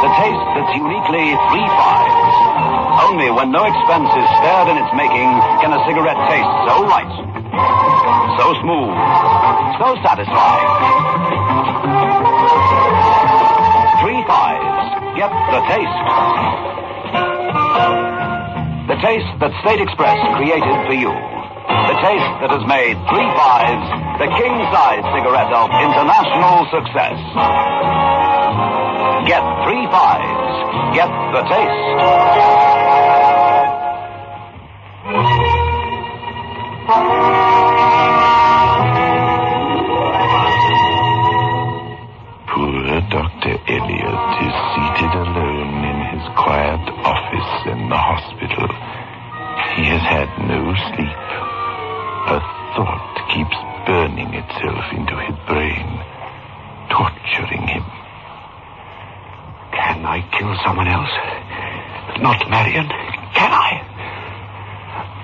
The taste that's uniquely 3 5s. Only when no expense is spared in its making can a cigarette taste so right, so smooth, so satisfying. 3 5s. Get the taste. The taste that State Express created for you. The taste that has made 3 5s the king-size cigarette of international success. Get 3 5s. Get the taste. Poor Dr. Elliot is seated alone in his quiet office in the hospital. He has had no sleep. A thought keeps burning itself into his brain, torturing him. Can I kill someone else? Not Marion? Can I?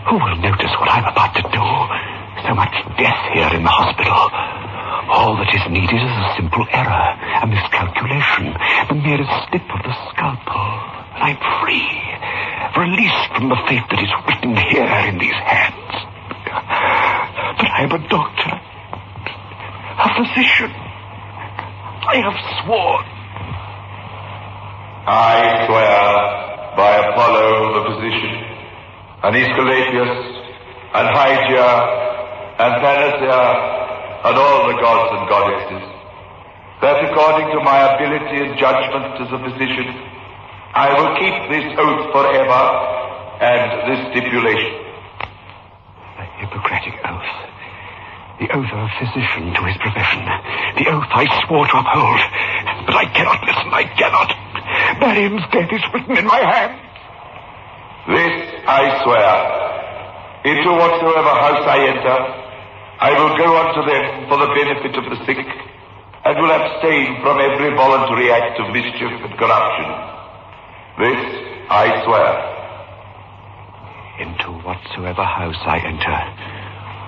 Who will notice what I'm about to do? So much death here in the hospital. All that is needed is a simple error, a miscalculation, the merest slip of the scalpel, and I'm free, released from the fate that is written here in these hands. But I'm a doctor, a physician. I have sworn. I swear by Apollo the physician, and Aesculapius, and Hygia, and Panacea, and all the gods and goddesses, that according to my ability and judgment as a physician, I will keep this oath forever, and this stipulation. The Hippocratic oath. The oath of a physician to his profession. The oath I swore to uphold. But I cannot listen, I cannot. Mariam's death is written in my hand. This I swear. Into whatsoever house I enter, I will go unto them for the benefit of the sick, and will abstain from every voluntary act of mischief and corruption. This I swear. Into whatsoever house I enter,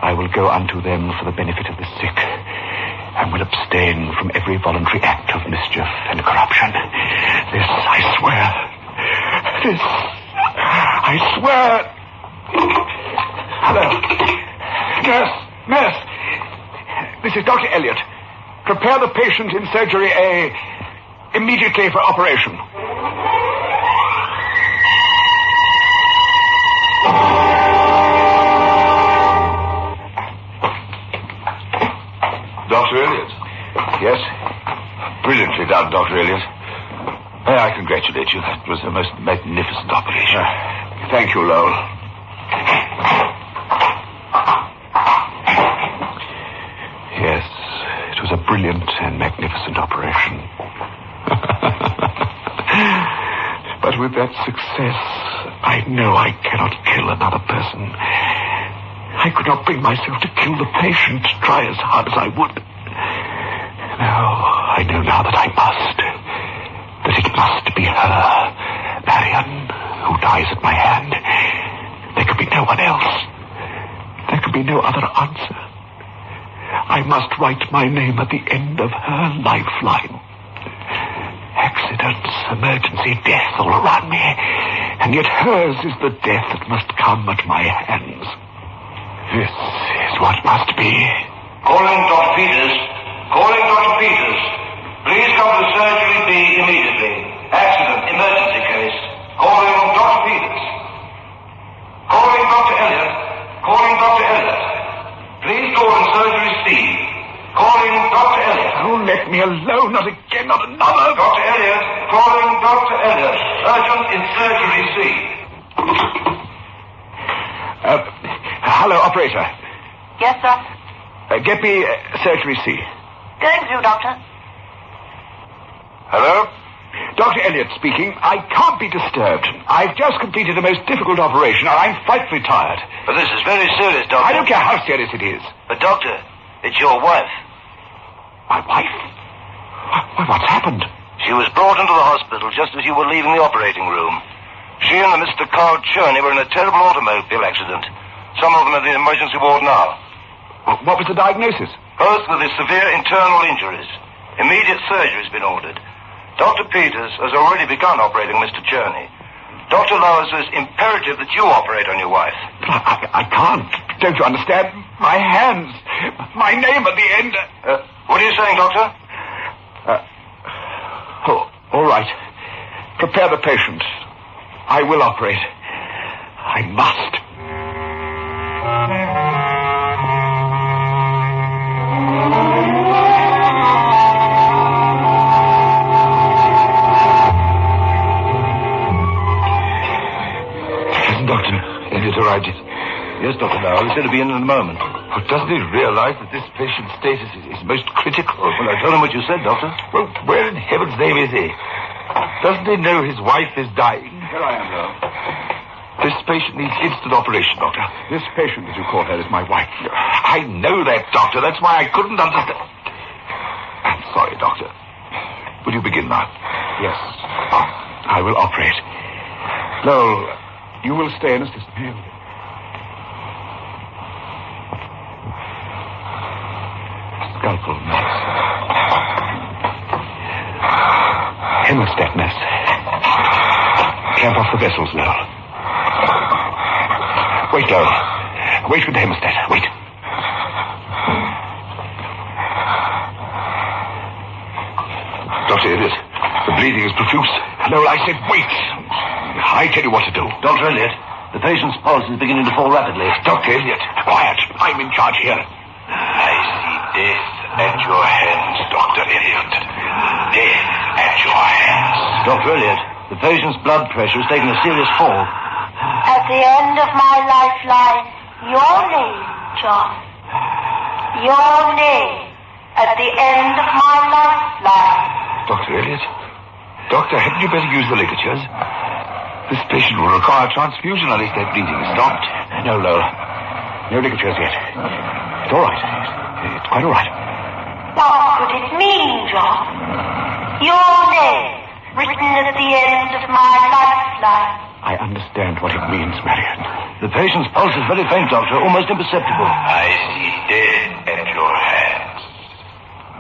I will go unto them for the benefit of the sick, and will abstain from every voluntary act of mischief and corruption. This I swear. This I swear. Hello. Nurse. This is Dr. Elliot. Prepare the patient in surgery A immediately for operation. Dr. Elliot? Yes? Brilliantly done, Dr. Elliot. May I congratulate you. That was a most magnificent operation. Thank you, Lowell. Yes, it was a brilliant and magnificent operation. But with that success, I know I cannot kill another person. I could not bring myself to kill the patient, try as hard as I would. No, I know now that I must. That it must be her, Marion, who dies at my hand. There could be no one else. There could be no other answer. I must write my name at the end of her lifeline. Accidents, emergency, death all around me. And yet hers is the death that must come at my hands. This is what must be. Calling Dr. Peters. Calling Dr. Peters. Please come to surgery B immediately. Accident, emergency case. Calling Dr. Peters. Calling Dr. Elliot. Calling Dr. Elliot. Please go in surgery C. Calling Dr. Elliot. Oh, let me alone. Not again, not another. Dr. Elliot. Calling Dr. Elliot. Urgent in surgery C. Hello, operator. Yes, sir. Get me surgery C. Going through, Doctor. Hello? Dr. Elliot speaking. I can't be disturbed. I've just completed a most difficult operation, and I'm frightfully tired. But this is very serious, Doctor. I don't care how serious it is. But, Doctor, it's your wife. My wife? What's happened? She was brought into the hospital just as you were leaving the operating room. She and the Mr. Carl Cherney were in a terrible automobile accident. Some of them are in the emergency ward now. What was the diagnosis? Both with severe internal injuries. Immediate surgery has been ordered. Dr. Peters has already begun operating Mr. Cherney. Dr. Lowe says imperative that you operate on your wife. I can't. Don't you understand? My hands. My name at the end. What are you saying, Doctor? All right. Prepare the patient. I will operate. I must. Dr. Elliot arrived yet? Yes, Dr. Lowe. He said he'd be in a moment. Well, doesn't he realize that this patient's status is most critical? Well, I told him what you said, Doctor. Well, where in heaven's name is he? Doesn't he know his wife is dying? Here I am, Lowe. This patient needs instant operation, Doctor. This patient, as you call her, is my wife. I know that, Doctor. That's why I couldn't understand. I'm sorry, Doctor. Will you begin now? Yes. I will operate. Lowell, you will stay and assist me. Scalpel, nurse. Hemostat, nurse. Clamp off the vessels, Lowell. Wait, Lowell. Wait with the hemostat. Wait. Dr. Elliot, the bleeding is profuse. Lowell, I said wait. I tell you what to do. Dr. Elliot, the patient's pulse is beginning to fall rapidly. Dr. Elliot, quiet. I'm in charge here. I see death at your hands, Dr. Elliot. Death at your hands. Dr. Elliot, the patient's blood pressure has taken a serious fall. At the end of my lifeline, your name, John. Your name. At the end of my lifeline. Dr. Elliot? Doctor, hadn't you better use the ligatures? This patient will require transfusion unless that bleeding is stopped. No, Lowell. No ligatures yet. It's all right. It's quite all right. Doctor, could it mean, John? Your name, written at the end of my lifeline. I understand what it means, Marion. The patient's pulse is very faint, Doctor, almost imperceptible. I see death at your hands.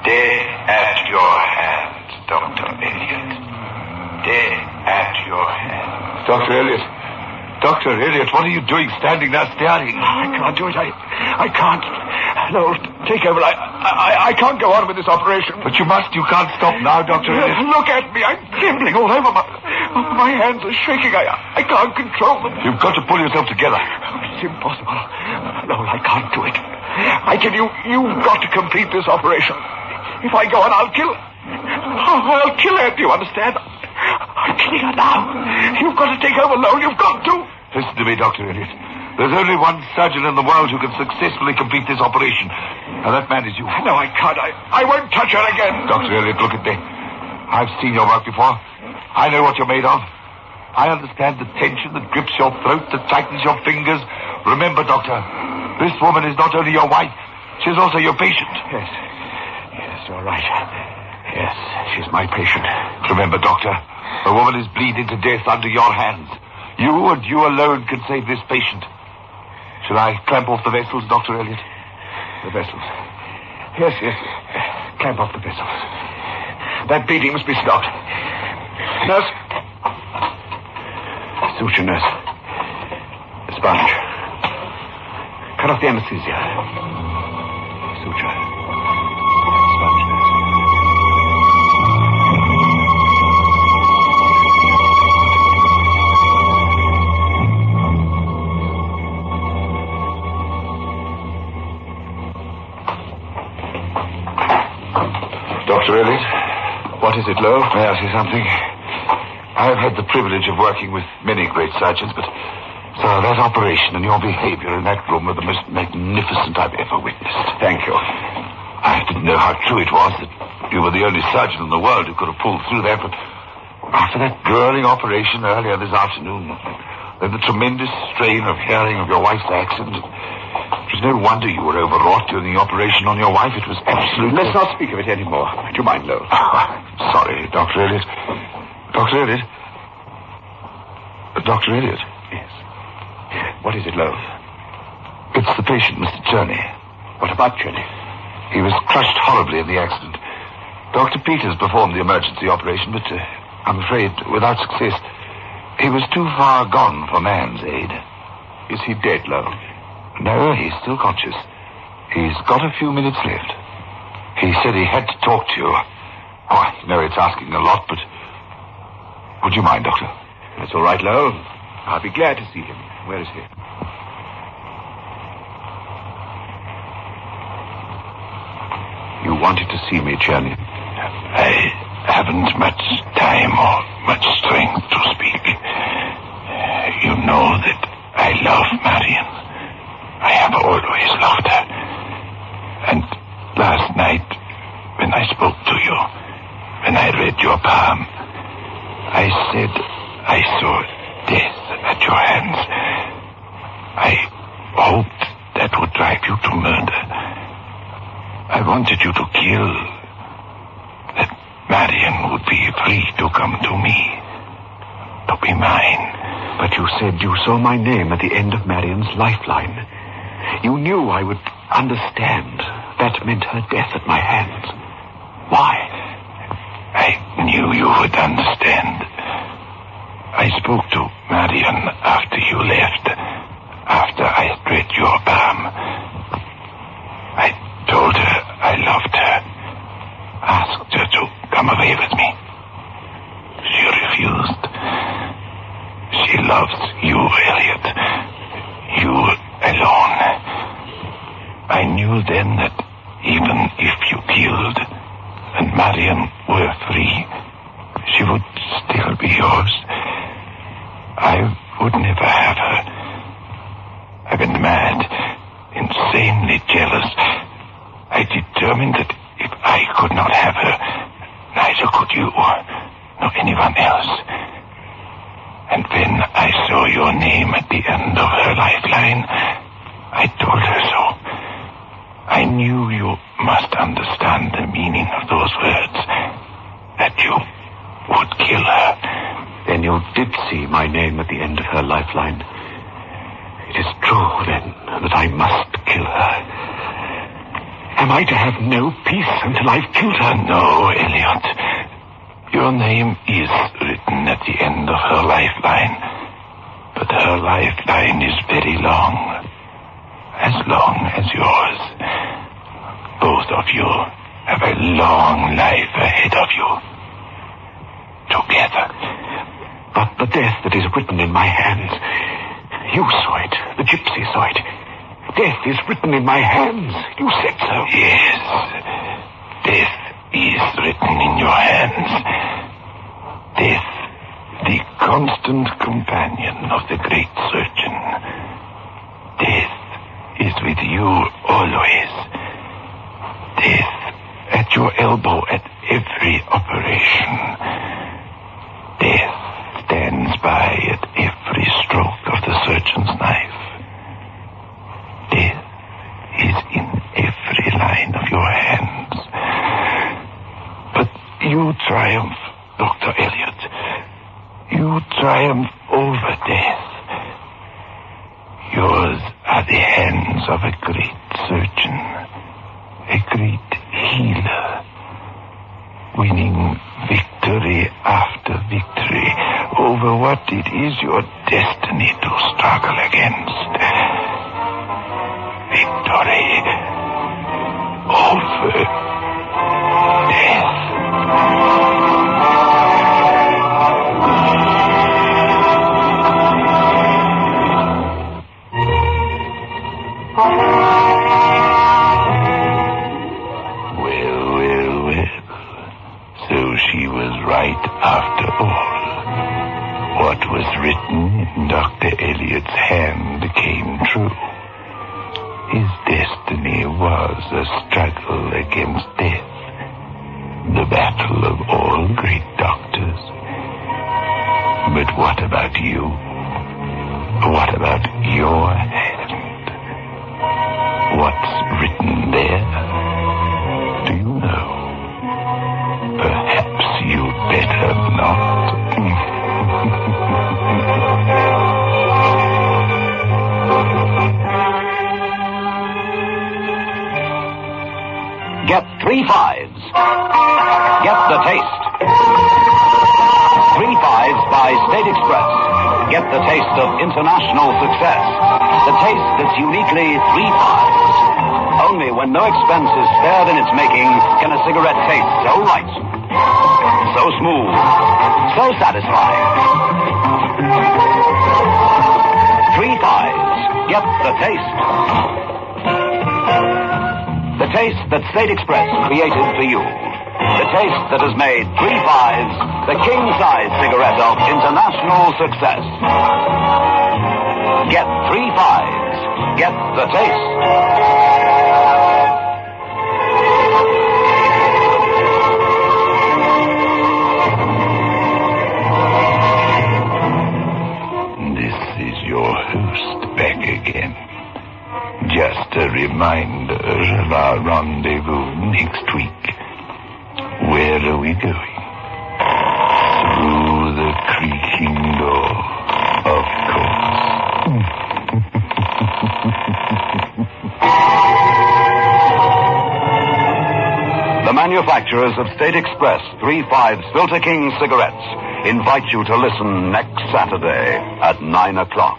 Death at your hands, Dr. Elliot. Death at your hands. Dr. Elliot. Dr. Elliot, what are you doing standing there staring? I can't do it. I can't. No, take over. I can't go on with this operation. But you must. You can't stop now, Dr. Elliot. Look at me. I'm trembling all over. My hands are shaking. I can't control them. You've got to pull yourself together. It's impossible. No, I can't do it. I tell you, you've got to complete this operation. If I go on, I'll kill her. Do you understand? I'm killing her now. You've got to take over, Lowell. You've got to. Listen to me, Dr. Elliot. There's only one surgeon in the world who can successfully complete this operation. And that man is you. No, I can't. I won't touch her again. Dr. Elliot, look at me. I've seen your work before. I know what you're made of. I understand the tension that grips your throat, that tightens your fingers. Remember, Doctor, this woman is not only your wife, she's also your patient. Yes, you're right. Yes, she's my patient. Remember, Doctor, the woman is bleeding to death under your hands. You and you alone can save this patient. Shall I clamp off the vessels, Dr. Elliot? The vessels. Yes. Clamp off the vessels. That bleeding must be stopped. Nurse. Suture, nurse. A sponge. Cut off the anesthesia. Suture. Sponge, nurse. Dr. Elliot? What is it, Lowe? May I say something? I've had the privilege of working with many great surgeons, but sir, that operation and your behavior in that room were the most magnificent I've ever witnessed. Thank you. I didn't know how true it was that you were the only surgeon in the world who could have pulled through that, but after that grueling operation earlier this afternoon, then the tremendous strain of hearing of your wife's accident, it was no wonder you were overwrought during the operation on your wife. It was absolutely... Let's not speak of it anymore. Do you mind, Lowe? Sorry, Dr. Elliot. Dr. Elliot? Dr. Elliot? Yes. What is it, Lowe? It's the patient, Mr. Cherney. What about Cherney? He was crushed horribly in the accident. Dr. Peters performed the emergency operation, but I'm afraid without success. He was too far gone for man's aid. Is he dead, Lowe? No, he's still conscious. He's got a few minutes left. He said he had to talk to you. Oh, I know it's asking a lot, but... Would you mind, Doctor? That's all right, Lowe. I'll be glad to see him. Where is he? You wanted to see me, Cherney. I haven't much time or much strength to speak. You know that I love Marion. I have always loved her. And last night, when I spoke to you, when I read your palm, I said I saw death at your hands. I hoped that would drive you to murder. I wanted you to kill, that Marion would be free to come to me, to be mine. But you said you saw my name at the end of Marion's lifeline. You knew I would understand. That meant her death at my hands. Why? I knew you would understand. I spoke to Marion after you left, after I read your palm. I told her I loved her, asked her to come away with me. She refused. She loves you, Elliot. You alone. I knew then that even if you killed and Marion were free, she would still be yours. I would never have her. I've been mad, insanely jealous. I determined that if I could not have her, neither could you, nor anyone else. And when I saw your name at the end of her lifeline, I told her so. I knew you must understand the meaning of those words. That you would kill her. Then you did see my name at the end of her lifeline. It is true, then, that I must kill her. Am I to have no peace until I've killed her? No, Elliot. Your name is written at the end of her lifeline. But her lifeline is very long. As long as yours. Both of you have a long life ahead of you. Together. But the death that is written in my hands, you saw it. The gypsy saw it. Death is written in my hands. You said so. Yes. Death is written in your hands. Death, the constant companion of the great surgeon. Death is with you always. Death at your elbow at every operation. Death stands by at every stroke of the surgeon's knife. Death is in every line of your hands. But you triumph, Dr. Elliot. You triumph over death. Yours are the hands of a great surgeon, a great healer, winning victory after victory over what it is your destiny to struggle against. Victory over death. After all, what was written in Dr. Elliot's hand came true. His destiny was a struggle against death, the battle of all great doctors. But what about you? What about your hand? What's written there? Do you know? Perhaps you better not. Get 3 5s. Get the taste. 3 5s by State Express. Get the taste of international success. The taste that's uniquely 3 5s. Only when no expense is spared in its making can a cigarette taste so right, so smooth, so satisfying. 3 5s. Get the taste. The taste that State Express created for you. The taste that has made 3 5s the king-size cigarette of international success. Get 3 5s. Get the taste. Back again. Just a reminder of our rendezvous next week. Where are we going? Through the creaking door, of course. The manufacturers of State Express 3 5s Filter King cigarettes invite you to listen next Saturday at 9 o'clock.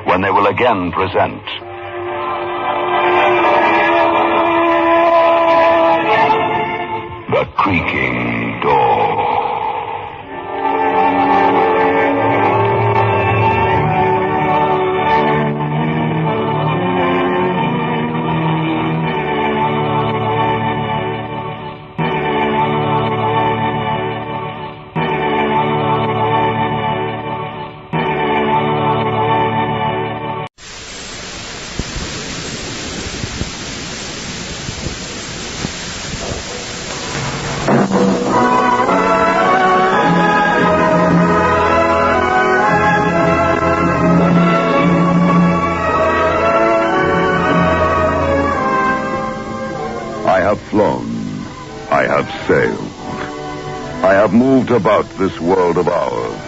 When they will again present The Creaking Door. sailed. I have moved about this world of ours,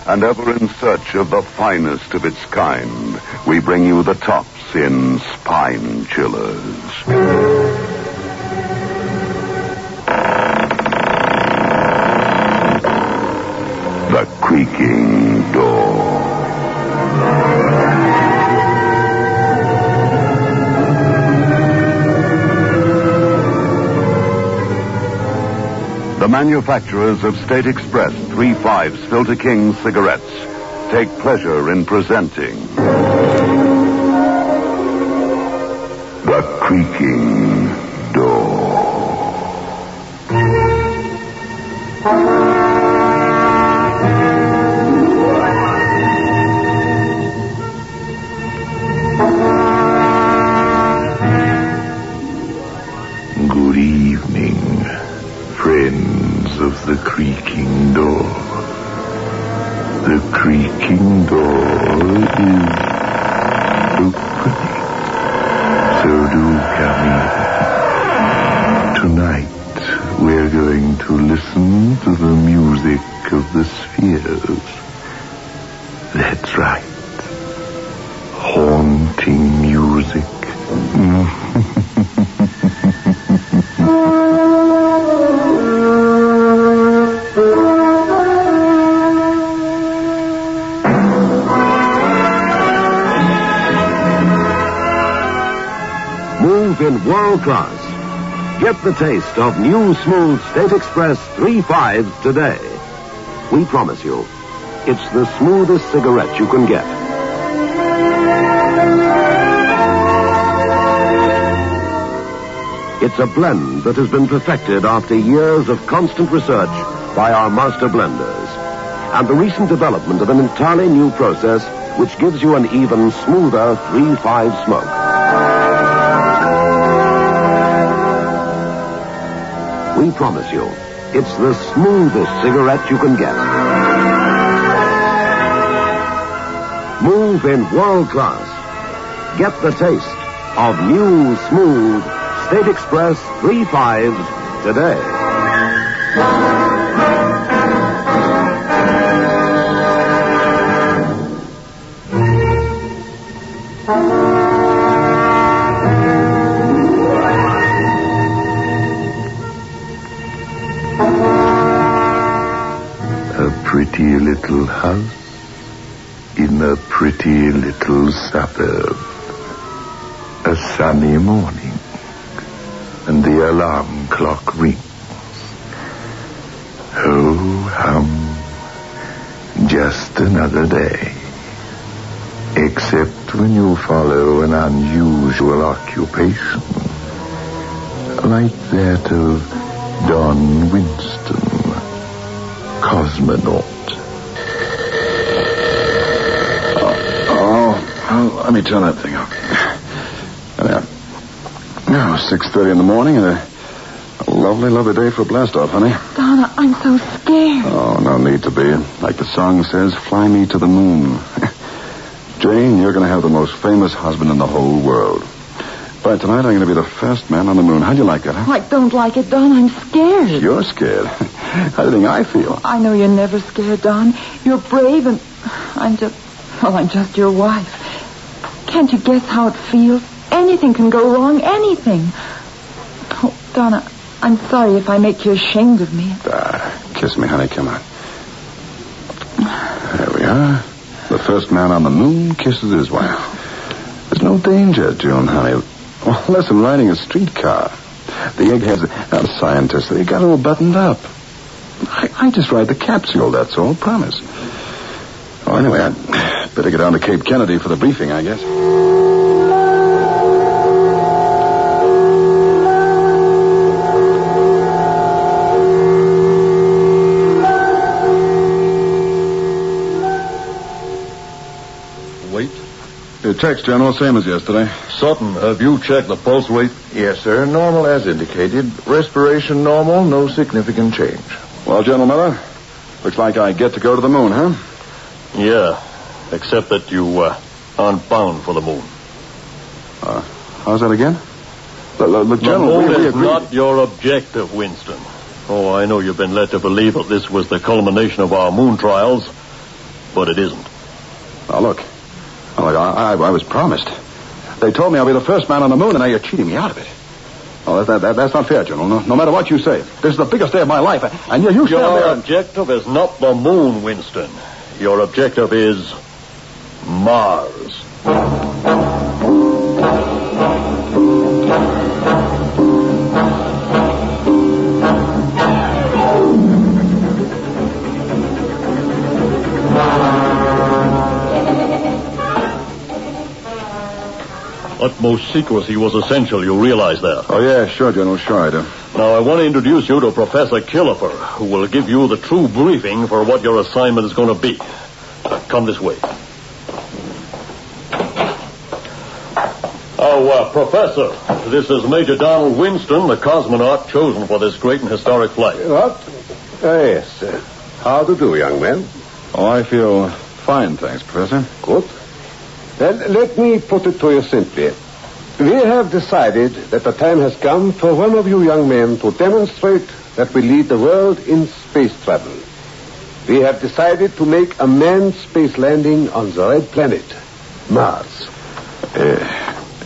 and ever in search of the finest of its kind, we bring you the tops in spine chillers. The creaking door. The manufacturers of State Express 3/5 Filter King cigarettes take pleasure in presenting The Creaking Door. Good evening, friends of the creaking door. The creaking door is opening. So do come in. Tonight we're going to listen to the music of the spheres. That's right. Haunting music. Move in world class. Get the taste of new smooth State Express 3/5s today. We promise you, it's the smoothest cigarette you can get. It's a blend that has been perfected after years of constant research by our master blenders, and the recent development of an entirely new process which gives you an even smoother 3/5 smoke. We promise you, it's the smoothest cigarette you can get. Move in world class. Get the taste of new, smooth State Express 3/5s today. Pretty little house in a pretty little suburb. A sunny morning, and the alarm clock rings. Ho hum, just another day. Except when you follow an unusual occupation, like that of Don Winston, cosmonaut. Let me turn that thing up. There. Now, 6:30 in the morning, and a lovely, lovely day for a blast-off, honey. Donna, I'm so scared. Oh, no need to be. Like the song says, fly me to the moon. Jane, you're going to have the most famous husband in the whole world. By tonight, I'm going to be the first man on the moon. How do you like that, huh? I don't like it, Don. I'm scared. You're scared. How do you think I feel? I know you're never scared, Don. You're brave, and I'm just your wife. Can't you guess how it feels? Anything can go wrong, anything. Oh, Donna, I'm sorry if I make you ashamed of me. Kiss me, honey, come on. There we are. The first man on the moon kisses his wife. There's no danger, June, honey. Well, unless I'm riding a streetcar. The eggheads are scientists. They got all buttoned up. I just ride the capsule, that's all, promise. Oh, anyway, I'd better get down to Cape Kennedy for the briefing, I guess. Wait. Your text, General, same as yesterday. Sutton, have you checked the pulse rate? Yes, sir. Normal as indicated. Respiration normal, no significant change. Well, General Miller, looks like I get to go to the moon, huh? Yeah, except that you aren't bound for the moon. How's that again? Look, the General, moon we is agree. not your objective, Winston. Oh, I know you've been led to believe that this was the culmination of our moon trials, but it isn't. Now, look. I was promised. They told me I'll be the first man on the moon, and now you're cheating me out of it. Oh, that's not fair, General. No matter what you say. This is the biggest day of my life, and you stand there... Your objective is not the moon, Winston. Your objective is Mars. Utmost secrecy was essential, you realize that? Oh, yeah, sure, General, sure I do. Now, I want to introduce you to Professor Killefer, who will give you the true briefing for what your assignment is going to be. Come this way. Professor, this is Major Donald Winston, the cosmonaut chosen for this great and historic flight. What? Yes. How do you do, young man? Oh, I feel fine, thanks, Professor. Good. Then let me put it to you simply. We have decided that the time has come for one of you young men to demonstrate that we lead the world in space travel. We have decided to make a manned space landing on the red planet, Mars.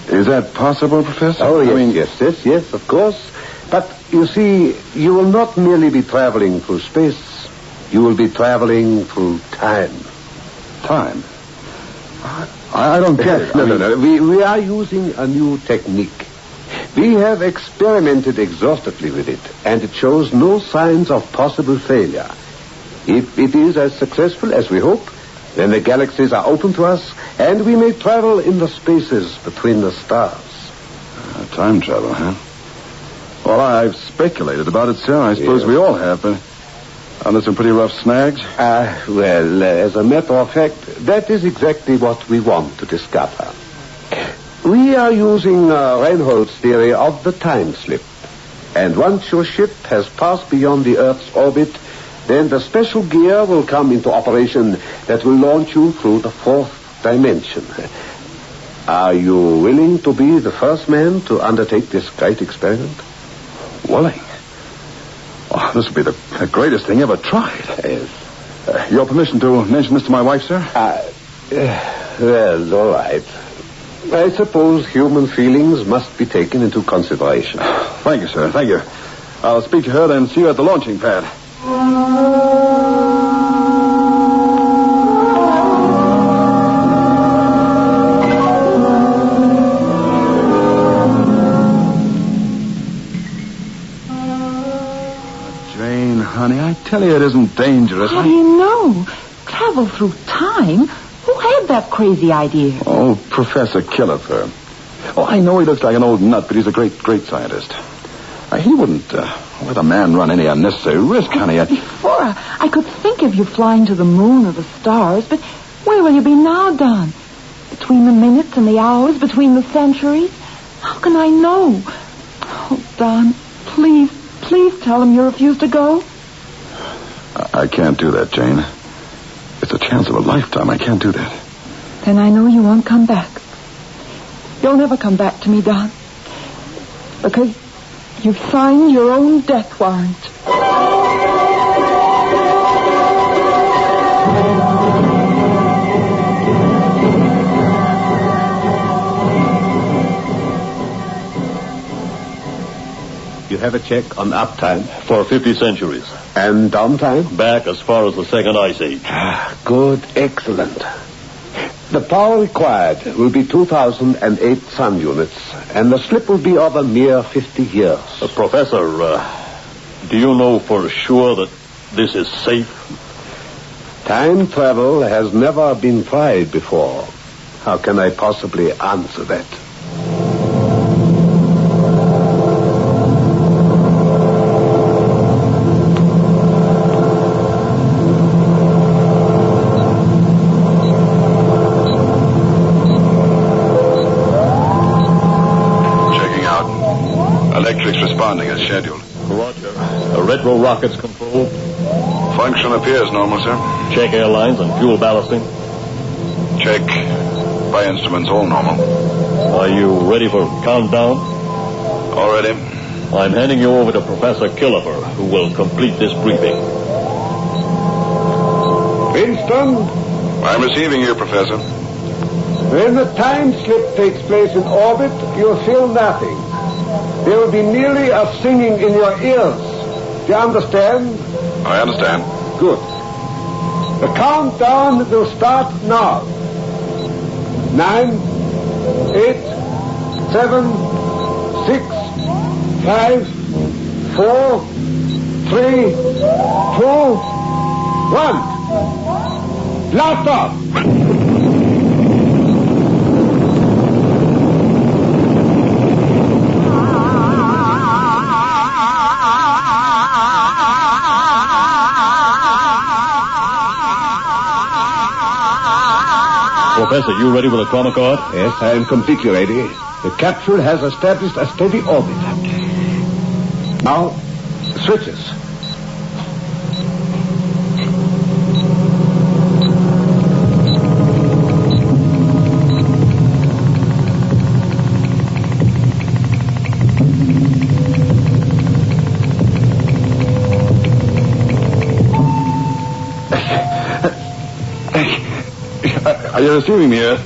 Is that possible, Professor? Oh, yes, yes, of course. But, you see, you will not merely be traveling through space. You will be traveling through time. Time? I don't get it. No. We are using a new technique. We have experimented exhaustively with it, and it shows no signs of possible failure. If it is as successful as we hope, then the galaxies are open to us, and we may travel in the spaces between the stars. Time travel, huh? Well, I've speculated about it, sir. I suppose we all have, but under some pretty rough snags. As a matter of fact, that is exactly what we want to discover. We are using Reinhold's theory of the time slip. And once your ship has passed beyond the Earth's orbit, then the special gear will come into operation that will launch you through the fourth dimension. Are you willing to be the first man to undertake this great experiment? Willing? Oh, this will be the greatest thing ever tried. Yes. Your permission to mention this to my wife, sir? Well, all right. I suppose human feelings must be taken into consideration. Thank you, sir. Thank you. I'll speak to her, then see you at the launching pad. Jane, honey, I tell you it isn't dangerous. How do you know? Travel through time? Who had that crazy idea? Oh, Professor Killefer. Oh, I know he looks like an old nut, but he's a great, great scientist. He wouldn't let a man run any unnecessary risk, honey. Before I could think of you flying to the moon or the stars, but where will you be now, Don? Between the minutes and the hours, between the centuries? How can I know? Oh, Don, please tell him you refuse to go. I can't do that, Jane. It's a chance of a lifetime. I can't do that. Then I know you won't come back. You'll never come back to me, Don. Because you've signed your own death warrant. You have a check on uptime? For 50 centuries. And downtime? Back as far as the Second Ice Age. Good, excellent. The power required will be 2008 sun units, and the slip will be of a mere 50 years. Professor, do you know for sure that this is safe? Time travel has never been tried before. How can I possibly answer that? Responding as scheduled. Roger. The retro rockets control. Function appears normal, sir. Check airlines and fuel ballasting. Check. By instruments, all normal. Are you ready for countdown? All ready. I'm handing you over to Professor Killefer, who will complete this briefing. Winston? I'm receiving you, Professor. When the time slip takes place in orbit, you'll feel nothing. There will be merely a singing in your ears. Do you understand? I understand. Good. The countdown will start now. 9, 8, 7, 6, 5, 4, 3, 2, 1. Blast off! Professor, you ready with a chronocard? Yes, I am completely ready. The capsule has established a steady orbit. Now, switches. Are you receiving me, Earth?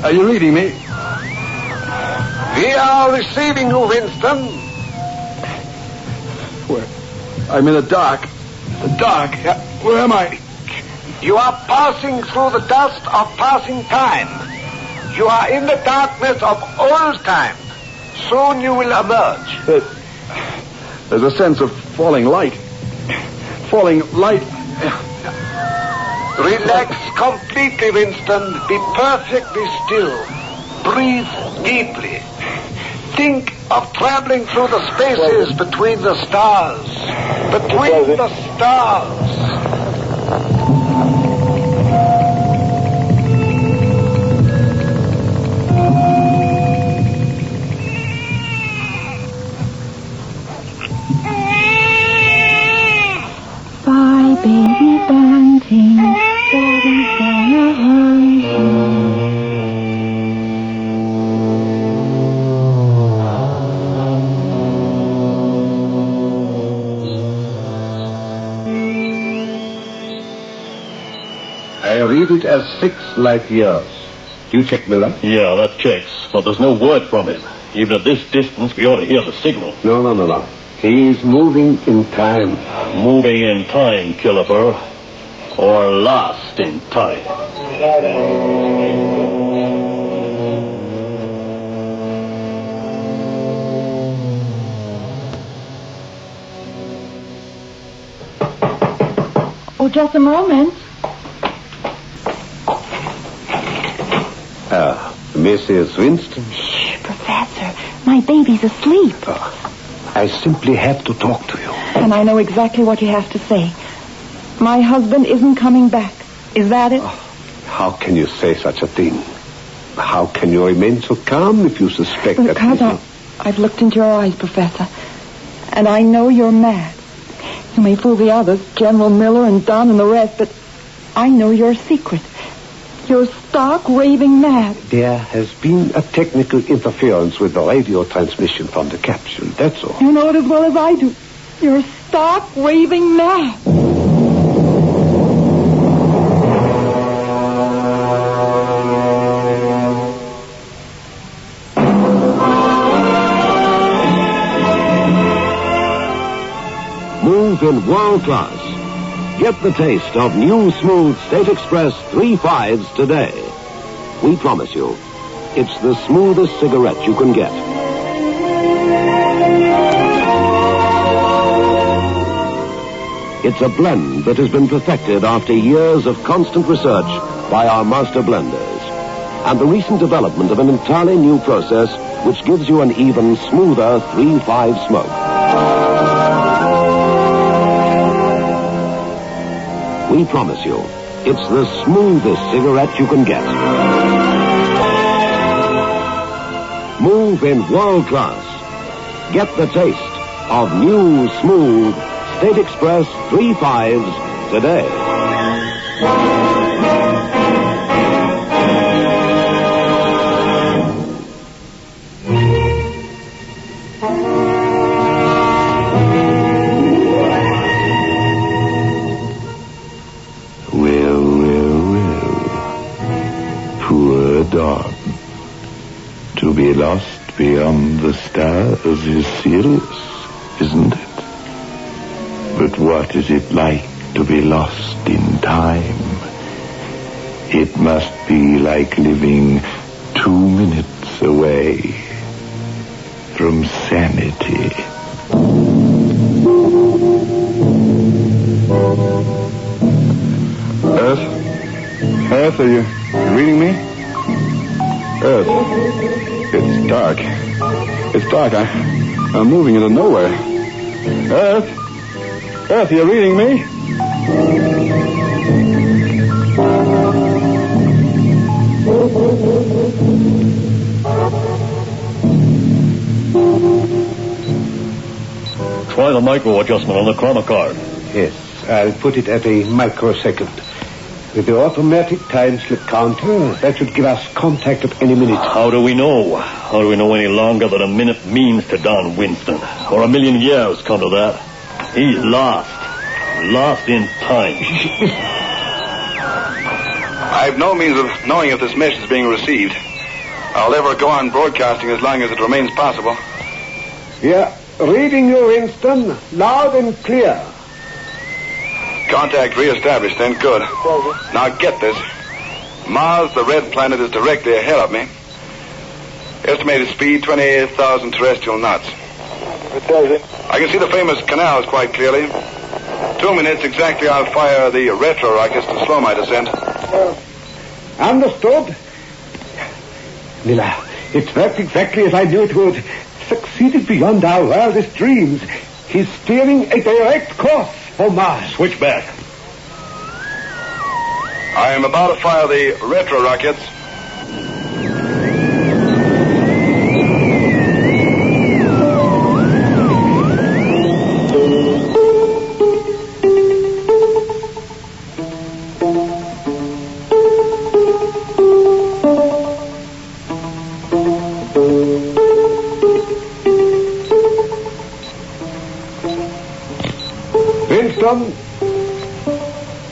Are you reading me? We are receiving you, Winston. Where? I'm in the dark. The dark? Where am I? You are passing through the dust of passing time. You are in the darkness of old time. Soon you will emerge. There's a sense of falling light. Falling light. Relax completely, Winston. Be perfectly still. Breathe deeply. Think of traveling through the spaces between the stars. Between the stars. Bye, baby bunting. I read it as 6 light years. Do you check, Miller? Yeah, that checks. But there's no word from him. Even at this distance, we ought to hear the signal. No. He's moving in time. Moving in time, Killefer. Or lost in time. Oh, just a moment. Mrs. Winston. Shh, Professor. My baby's asleep. I simply have to talk to you. And I know exactly what you have to say. My husband isn't coming back. Is that it? How can you say such a thing? How can you remain so calm if you suspect that... Because I've looked into your eyes, Professor. And I know you're mad. You may fool the others, General Miller and Dunn and the rest, but I know your secret. You're stark raving mad. There has been a technical interference with the radio transmission from the capsule, that's all. You know it as well as I do. You're stark raving mad. Move in world class. Get the taste of new smooth State Express 3.5s today. We promise you, it's the smoothest cigarette you can get. It's a blend that has been perfected after years of constant research by our master blenders. And the recent development of an entirely new process which gives you an even smoother 3.5 smoke. We promise you, it's the smoothest cigarette you can get. Move in world class. Get the taste of new, smooth State Express 3.5s today. lost beyond the stars is serious, isn't it? But what is it like to be lost in time? It must be like living 2 minutes away from sanity. Earth, are you reading me? Earth, it's dark. It's dark. I'm moving into nowhere. Earth, you're reading me? Try the micro adjustment on the chroma card. Yes, I'll put it at a microsecond. With the automatic time slip counter, that should give us contact at any minute. How do we know? How do we know any longer that a minute means to Don Winston? Or a million years come to that? He's lost. Lost in time. I've no means of knowing if this message is being received. I'll never go on broadcasting as long as it remains possible. Yeah, reading you, Winston, loud and clear. Contact reestablished then. Good. Now get this. Mars, the red planet, is directly ahead of me. Estimated speed, 28,000 terrestrial knots. I can see the famous canals quite clearly. 2 minutes exactly, I'll fire the retro rockets to slow my descent. Understood. Miller, it's worked exactly as I knew it would. Succeeded beyond our wildest dreams. He's steering a direct course for Mars. Switch back. I am about to fire the retro rockets.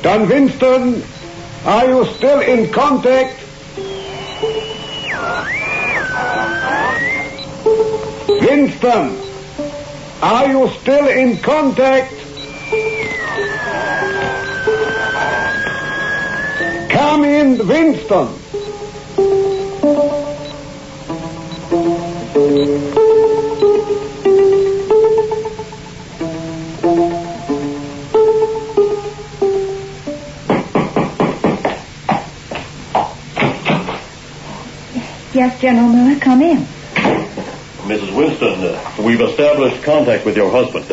Don Winston, are you still in contact? Winston, are you still in contact? Come in, Winston. Yes, General Miller, come in. Mrs. Winston, we've established contact with your husband.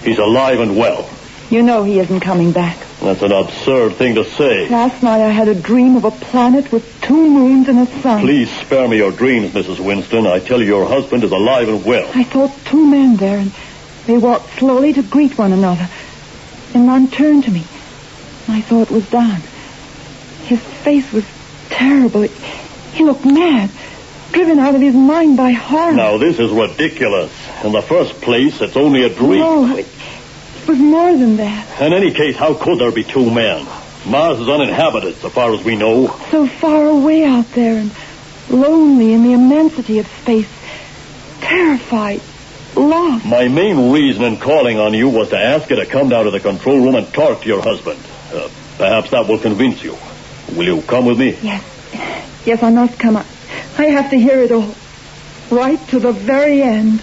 He's alive and well. You know he isn't coming back. That's an absurd thing to say. Last night I had a dream of a planet with 2 moons and a sun. Please spare me your dreams, Mrs. Winston. I tell you, your husband is alive and well. I saw 2 men there, and they walked slowly to greet one another. And one turned to me. I saw it was Don. His face was terrible. He looked mad, driven out of his mind by horror. Now, this is ridiculous. In the first place, it's only a dream. No, it was more than that. In any case, how could there be 2 men? Mars is uninhabited, so far as we know. So far away out there and lonely in the immensity of space. Terrified. Lost. My main reason in calling on you was to ask you to come down to the control room and talk to your husband. Perhaps that will convince you. Will you come with me? Yes, I must come. I have to hear it all. Right to the very end.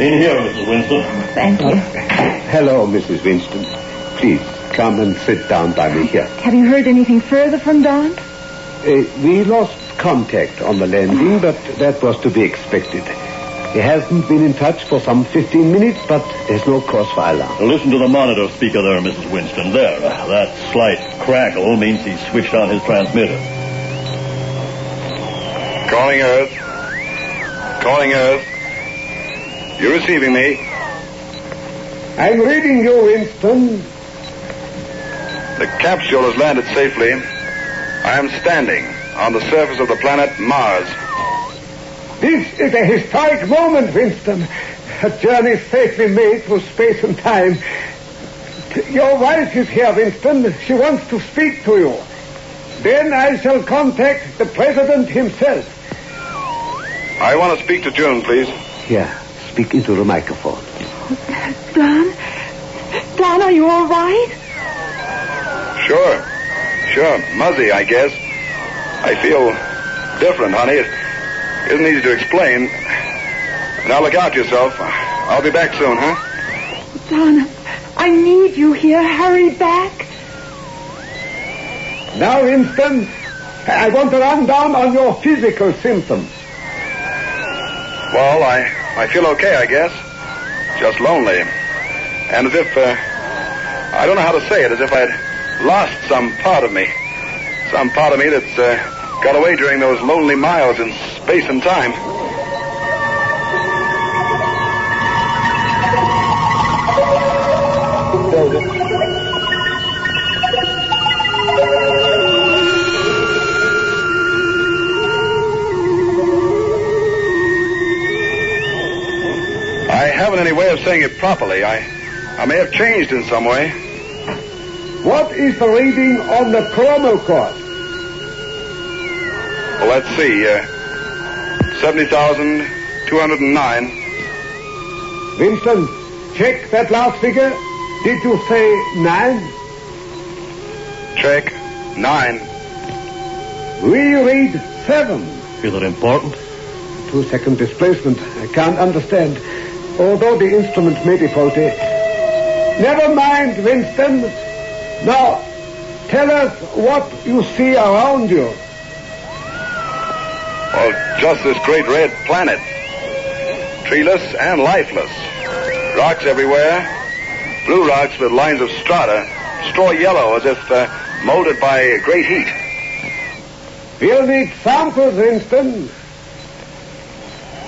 In here, Mrs. Winston. Thank you. Hello, Mrs. Winston. Please, come and sit down by me here. Have you heard anything further from Don? We lost contact on the landing, but that was to be expected. He hasn't been in touch for some 15 minutes, but there's no cause for alarm. Listen to the monitor speaker there, Mrs. Winston. There. That slight crackle means he's switched on his transmitter. Calling Earth. Calling Earth. You receiving me? I'm reading you, Winston. The capsule has landed safely. I am standing on the surface of the planet Mars. This is a historic moment, Winston. A journey safely made through space and time. Your wife is here, Winston. She wants to speak to you. Then I shall contact the president himself. I want to speak to June, please. Here, speak into the microphone. Don? Don, are you all right? Sure. Muzzy, I guess. I feel different, honey. It isn't easy to explain. Now look out yourself. I'll be back soon, huh? Don, I need you here. Hurry back. Now, Winston, I want to run down on your physical symptoms. Well, I feel okay, I guess. Just lonely. And as if, I don't know how to say it, as if I'd lost some part of me. Some part of me that's got away during those lonely miles in space and time. I haven't any way of saying it properly. I may have changed in some way. What is the reading on the chromocord? Well, let's see. 70,209. Winston, check that last figure. Did you say 9? Check. 9. We read 7. Is it important? 2-second displacement. I can't understand. Although the instrument may be faulty. Never mind, Winston. Now, tell us what you see around you. Well, just this great red planet. Treeless and lifeless. Rocks everywhere. Blue rocks with lines of strata. Straw yellow as if molded by great heat. We'll need samples, Winston.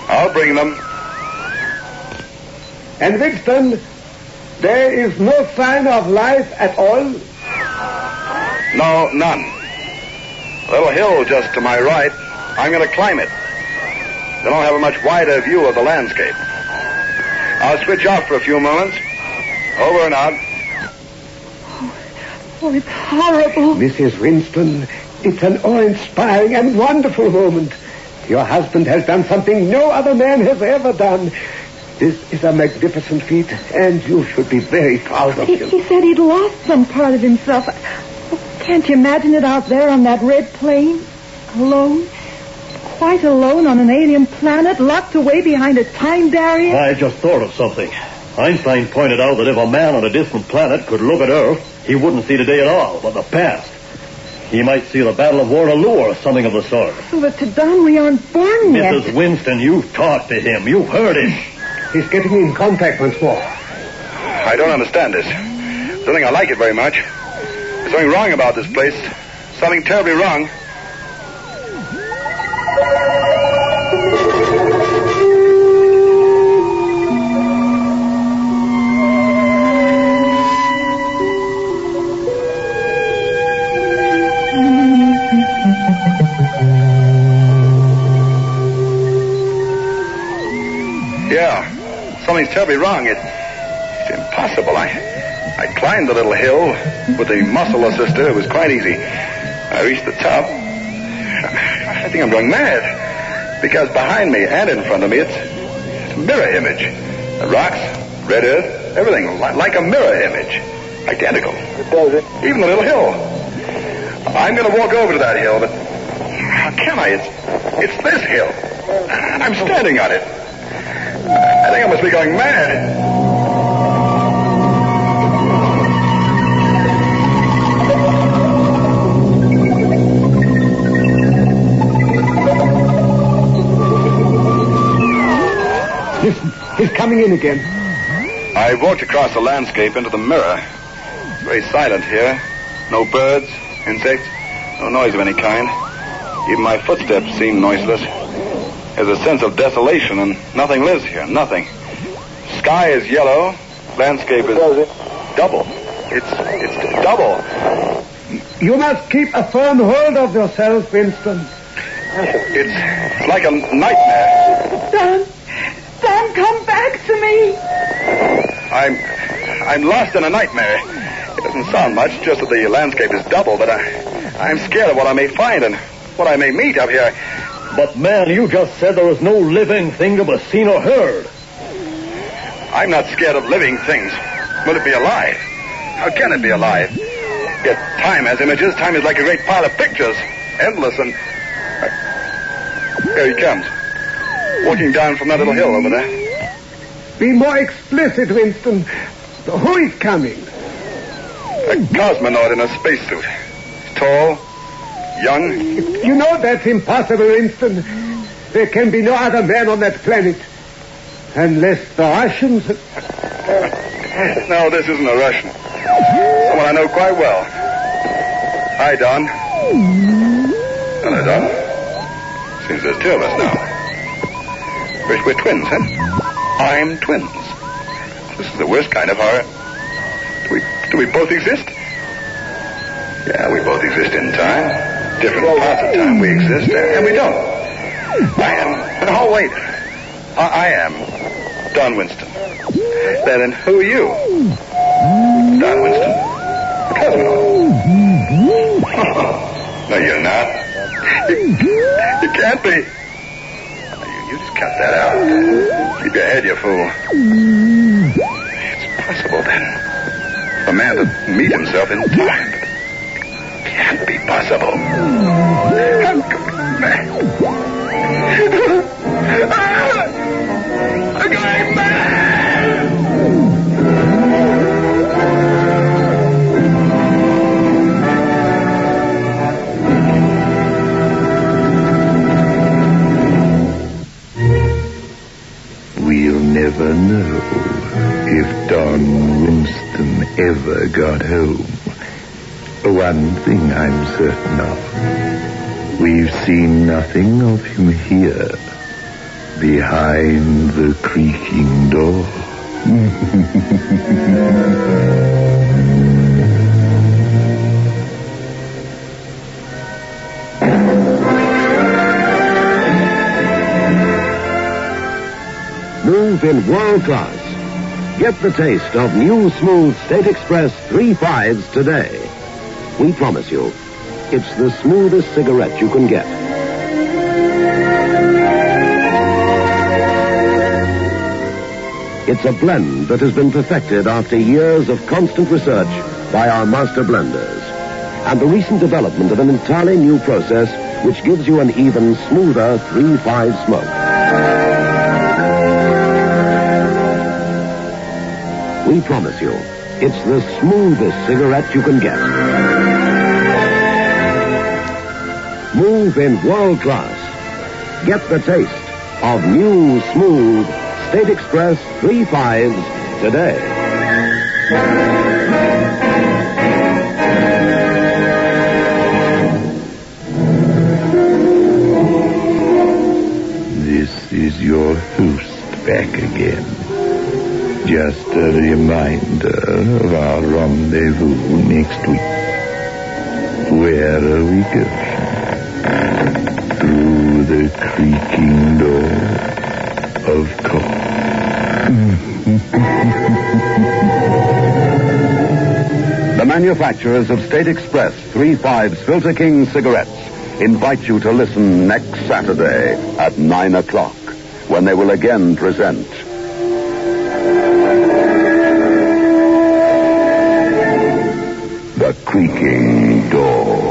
I'll bring them. And Winston, there is no sign of life at all? No, none. A little hill just to my right. I'm going to climb it. Then I'll have a much wider view of the landscape. I'll switch off for a few moments. Over and out. Oh, it's horrible. Mrs. Winston, it's an awe-inspiring and wonderful moment. Your husband has done something no other man has ever done. This is a magnificent feat, and you should be very proud of him. He said he'd lost some part of himself. Can't you imagine it out there on that red plain? Alone? Quite alone on an alien planet, locked away behind a time barrier? I just thought of something. Einstein pointed out that if a man on a distant planet could look at Earth, he wouldn't see today at all, but the past. He might see the Battle of Waterloo or something of the sort. But to Don, we aren't born yet. Mrs. Winston, you've talked to him. You've heard him. He's getting in contact once more. I don't understand this. I don't think I like it very much. There's something wrong about this place. Something terribly wrong. Yeah, something's terribly wrong. It's impossible. I climbed the little hill with the muscle assister. It was quite easy. I reached the top. I think I'm going mad. Because behind me and in front of me, it's a mirror image. The rocks, red earth, everything like a mirror image. Identical. Even the little hill. I'm going to walk over to that hill, but how can I? It's this hill. And I'm standing on it. I think I must be going mad. Listen, he's coming in again. I walked across the landscape into the mirror. Very silent here. No birds, insects, no noise of any kind. Even my footsteps seem noiseless. There's a sense of desolation, and nothing lives here, nothing. Sky is yellow, landscape is double. It's double. You must keep a firm hold of yourself, Winston. It's like a nightmare. Dan, come back to me. I'm lost in a nightmare. It doesn't sound much, just that the landscape is double, but I'm scared of what I may find and what I may meet up here. But, man, you just said there was no living thing to be seen or heard. I'm not scared of living things. Will it be alive? How can it be alive? Yet time has images. Time is like a great pile of pictures. Endless and... Here he comes. Walking down from that little hill over there. Be more explicit, Winston. Who is coming? A cosmonaut in a spacesuit. Tall, young. You know that's impossible, Winston. There can be no other man on that planet. Unless the Russians... No, this isn't a Russian. Someone I know quite well. Hi, Don. Hello, Don. Seems there's two of us now. We're twins, huh? I'm twins. This is the worst kind of horror. Do we both exist? Yeah, we both exist in time. Different parts of time we exist, and we don't. I am... Oh, wait. I am Don Winston. Then who are you? Don Winston. The cosmonaut. No, you're not. You can't be. You just cut that out. Keep your head, you fool. It's possible, then. For a man to meet himself in time. Can't be possible. I'm going back. I'm going back. We'll never know if Don Winston ever got home. One thing I'm certain of. We've seen nothing of him here, behind the creaking door. Smooth in world class. Get the taste of new smooth State Express 3.5s today. We promise you, it's the smoothest cigarette you can get. It's a blend that has been perfected after years of constant research by our master blenders. And the recent development of an entirely new process which gives you an even smoother 3.5 smoke. We promise you, it's the smoothest cigarette you can get. Smooth in world class. Get the taste of new smooth State Express 3.5s today. This is your host back again. Just a reminder of our rendezvous next week. Where are we going? Through the creaking door, of course. The manufacturers of State Express 3.5 Filter King cigarettes invite you to listen next Saturday at 9 o'clock when they will again present The Creaking Door.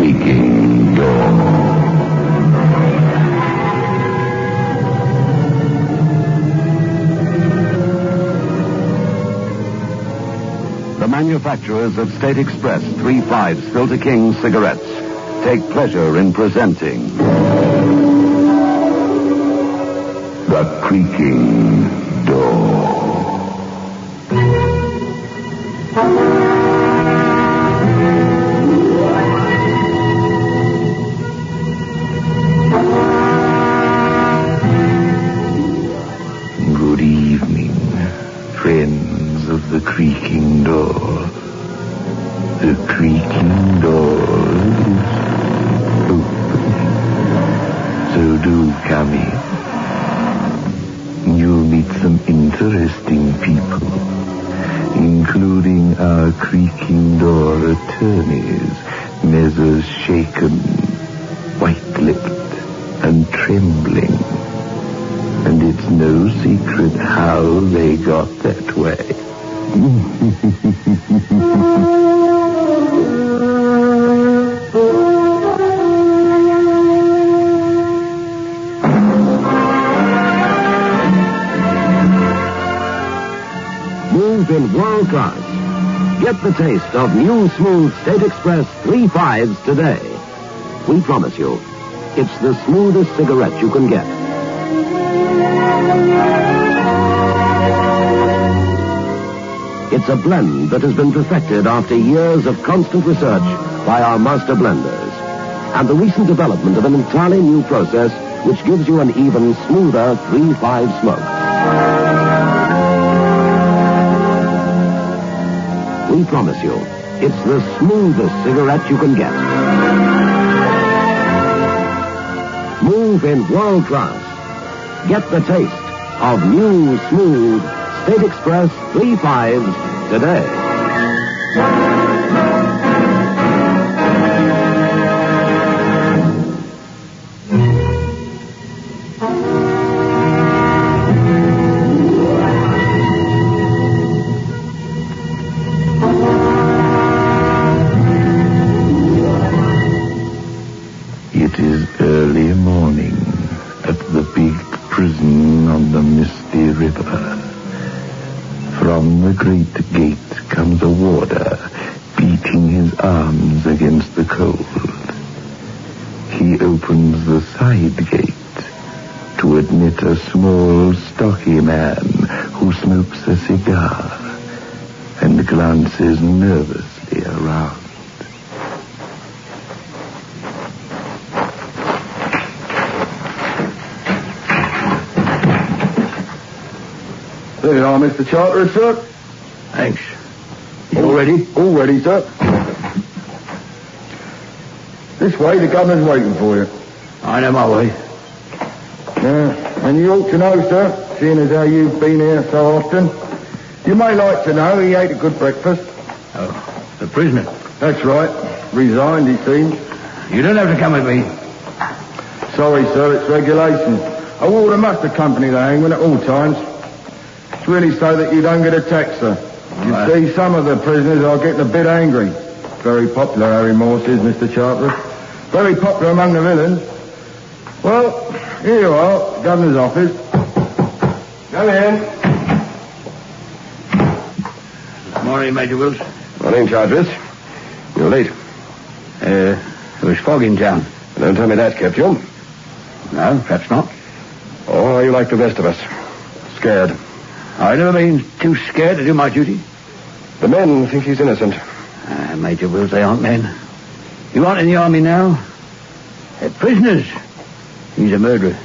creaking door. The manufacturers of State Express 3/5 Filter King cigarettes take pleasure in presenting the creaking door. Good evening, friends of the creaking door. The creaking door is open, so do come in. You'll meet some interesting people, including our creaking door attorneys, Messrs. Shaken, White-lipped, and Trembling. And it's no secret how they got that way. Move in world class. Get the taste of new smooth State Express 3/5s today. We promise you, it's the smoothest cigarette you can get. It's a blend that has been perfected after years of constant research by our master blenders. And the recent development of an entirely new process which gives you an even smoother 3/5 smoke. We promise you, it's the smoothest cigarette you can get. Move in world class. Get the taste of new, smooth State Express 3/5s today. It is early morning at the big prison on the misty river. From the great gate comes a warder, beating his arms against the cold. He opens the side gate to admit a small, stocky man who smokes a cigar and glances nervously around. There you are, Mr. Charteris, sir. Thanks. All ready? All ready, sir. This way, the governor's waiting for you. I know my way. Yeah, and you ought to know, sir, seeing as how you've been here so often. You may like to know he ate a good breakfast. Oh, the prisoner? That's right. Resigned, he seems. You don't have to come with me. Sorry, sir, it's regulation. A warder must accompany the hangman at all times. It's really so that you don't get attacked, sir. You see, some of the prisoners are getting a bit angry. Very popular, Harry Morse is, Mr. Charteris. Very popular among the villains. Well, here you are, Governor's office. Come in. Morning, Major Wills. Morning, Charteris. You're late. There was fog in town. Don't tell me that kept you. No, perhaps not. Or are you like the rest of us? Scared? I've never been too scared to do my duty. The men think he's innocent. Major Wills, they aren't men. You aren't in the army now. They're prisoners. He's a murderer.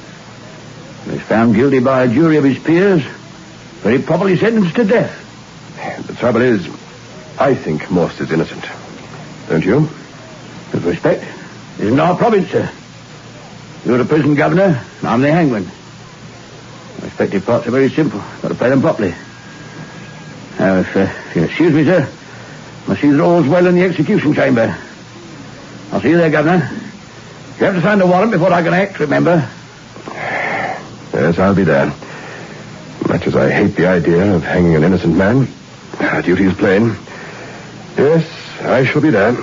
He was found guilty by a jury of his peers, very properly sentenced to death. The trouble is, I think Morse is innocent. Don't you? With respect, it isn't our province, sir. You're the prison governor, and I'm the hangman. Respective parts are very simple. Got to play them properly. Now, if you'll excuse me, sir, I see that all's well in the execution chamber. I'll see you there, Governor. You have to sign the warrant before I can act, remember? Yes, I'll be there. Much as I hate the idea of hanging an innocent man, our duty is plain. Yes, I shall be there.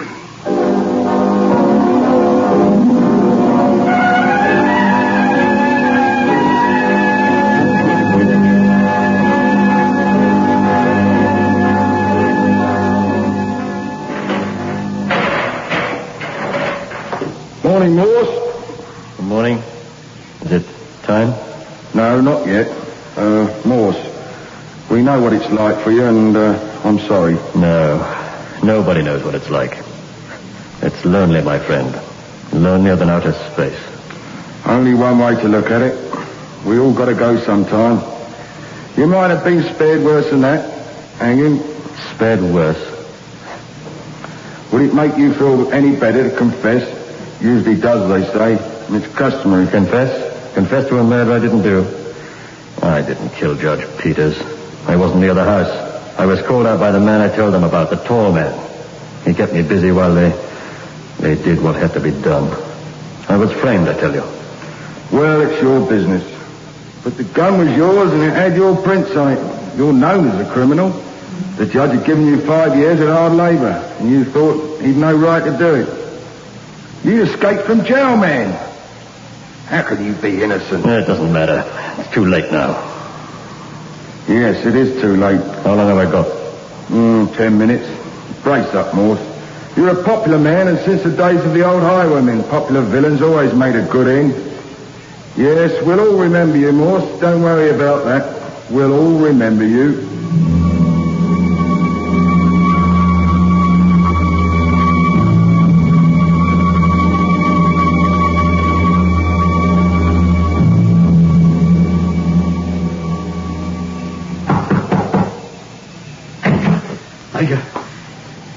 Morning, Morse. Good morning. Is it time? No, not yet. Morse, we know what it's like for you, and I'm sorry. No, nobody knows what it's like. It's lonely, my friend. Lonelier than outer space. Only one way to look at it. We all got to go sometime. You might have been spared worse than that, hanging. Spared worse? Would it make you feel any better to confess? Usually does, they say. It's customary. Confess? Confess to a murder I didn't do. I didn't kill Judge Peters. I wasn't near the house. I was called out by the man I told them about, the tall man. He kept me busy while they did what had to be done. I was framed, I tell you. Well, it's your business. But the gun was yours and it had your prints on it. You're known as a criminal. The judge had given you 5 years of hard labor, and you thought he'd no right to do it. You escaped from jail, man. How could you be innocent? It doesn't matter. It's too late now. Yes, it is too late. How long have I got? 10 minutes. Brace up, Morse. You're a popular man, and since the days of the old highwaymen, popular villains always made a good end. Yes, we'll all remember you, Morse. Don't worry about that. We'll all remember you.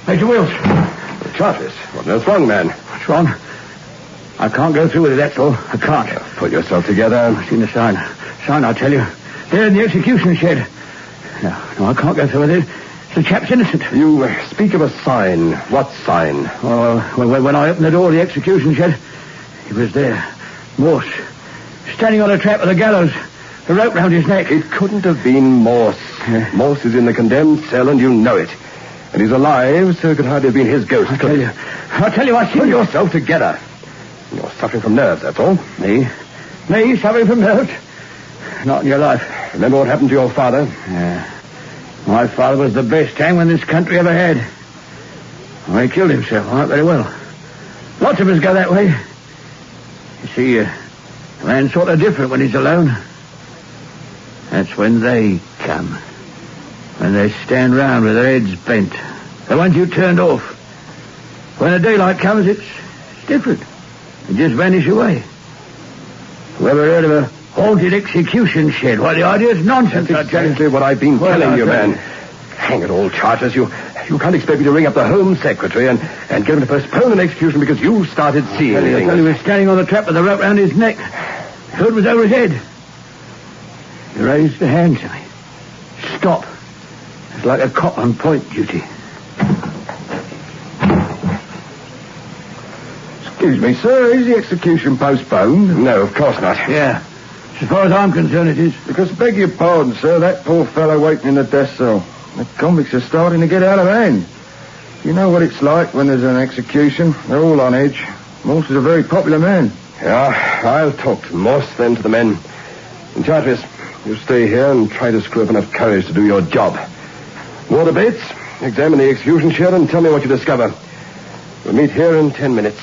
Major Wills. Charges? What on earth's wrong, man? What's wrong? I can't go through with it, that's all. I can't. Pull yourself together. I've seen the sign. Sign, I'll tell you. There in the execution shed. No, I can't go through with it. The chap's innocent. You speak of a sign. What sign? Oh, when I opened the door of the execution shed, he was there. Morse. Standing on a trap of the gallows. The rope round his neck. It couldn't have been Morse. Yeah. Morse is in the condemned cell, and you know it. And he's alive, so it could hardly have been his ghost. I'll tell you, I see. Pull yourself together. You're suffering from nerves, that's all. Me? Me suffering from nerves? Not in your life. Remember what happened to your father? Yeah. My father was the best hangman this country ever had. Well, he killed himself, all right, very well. Lots of us go that way. You see, a man's sort of different when he's alone. That's when they come. When they stand round with their heads bent. The ones you turned off. When the daylight comes, it's different. They just vanish away. Whoever heard of a haunted execution shed? Why, the idea's nonsense. That's exactly what I've been telling you, man. Hang it all, Charters. You can't expect me to ring up the Home Secretary and get him to postpone an execution because you started seeing things. I tell you, he was standing on the trap with the rope round his neck. The hood was over his head. He raised a hand to me. Stop. It's like a cop on point duty. Excuse me, sir, is the execution postponed? No, of course not. Yeah. As far as I'm concerned, it is. Because, beg your pardon, sir, that poor fellow waiting in the death cell. The convicts are starting to get out of hand. You know what it's like when there's an execution. They're all on edge. Morse is a very popular man. Yeah, I'll talk to Morse, then to the men. And Charters, you stay here and try to screw up enough courage to do your job. Water Bates, examine the execution shed and tell me what you discover. We'll meet here in 10 minutes.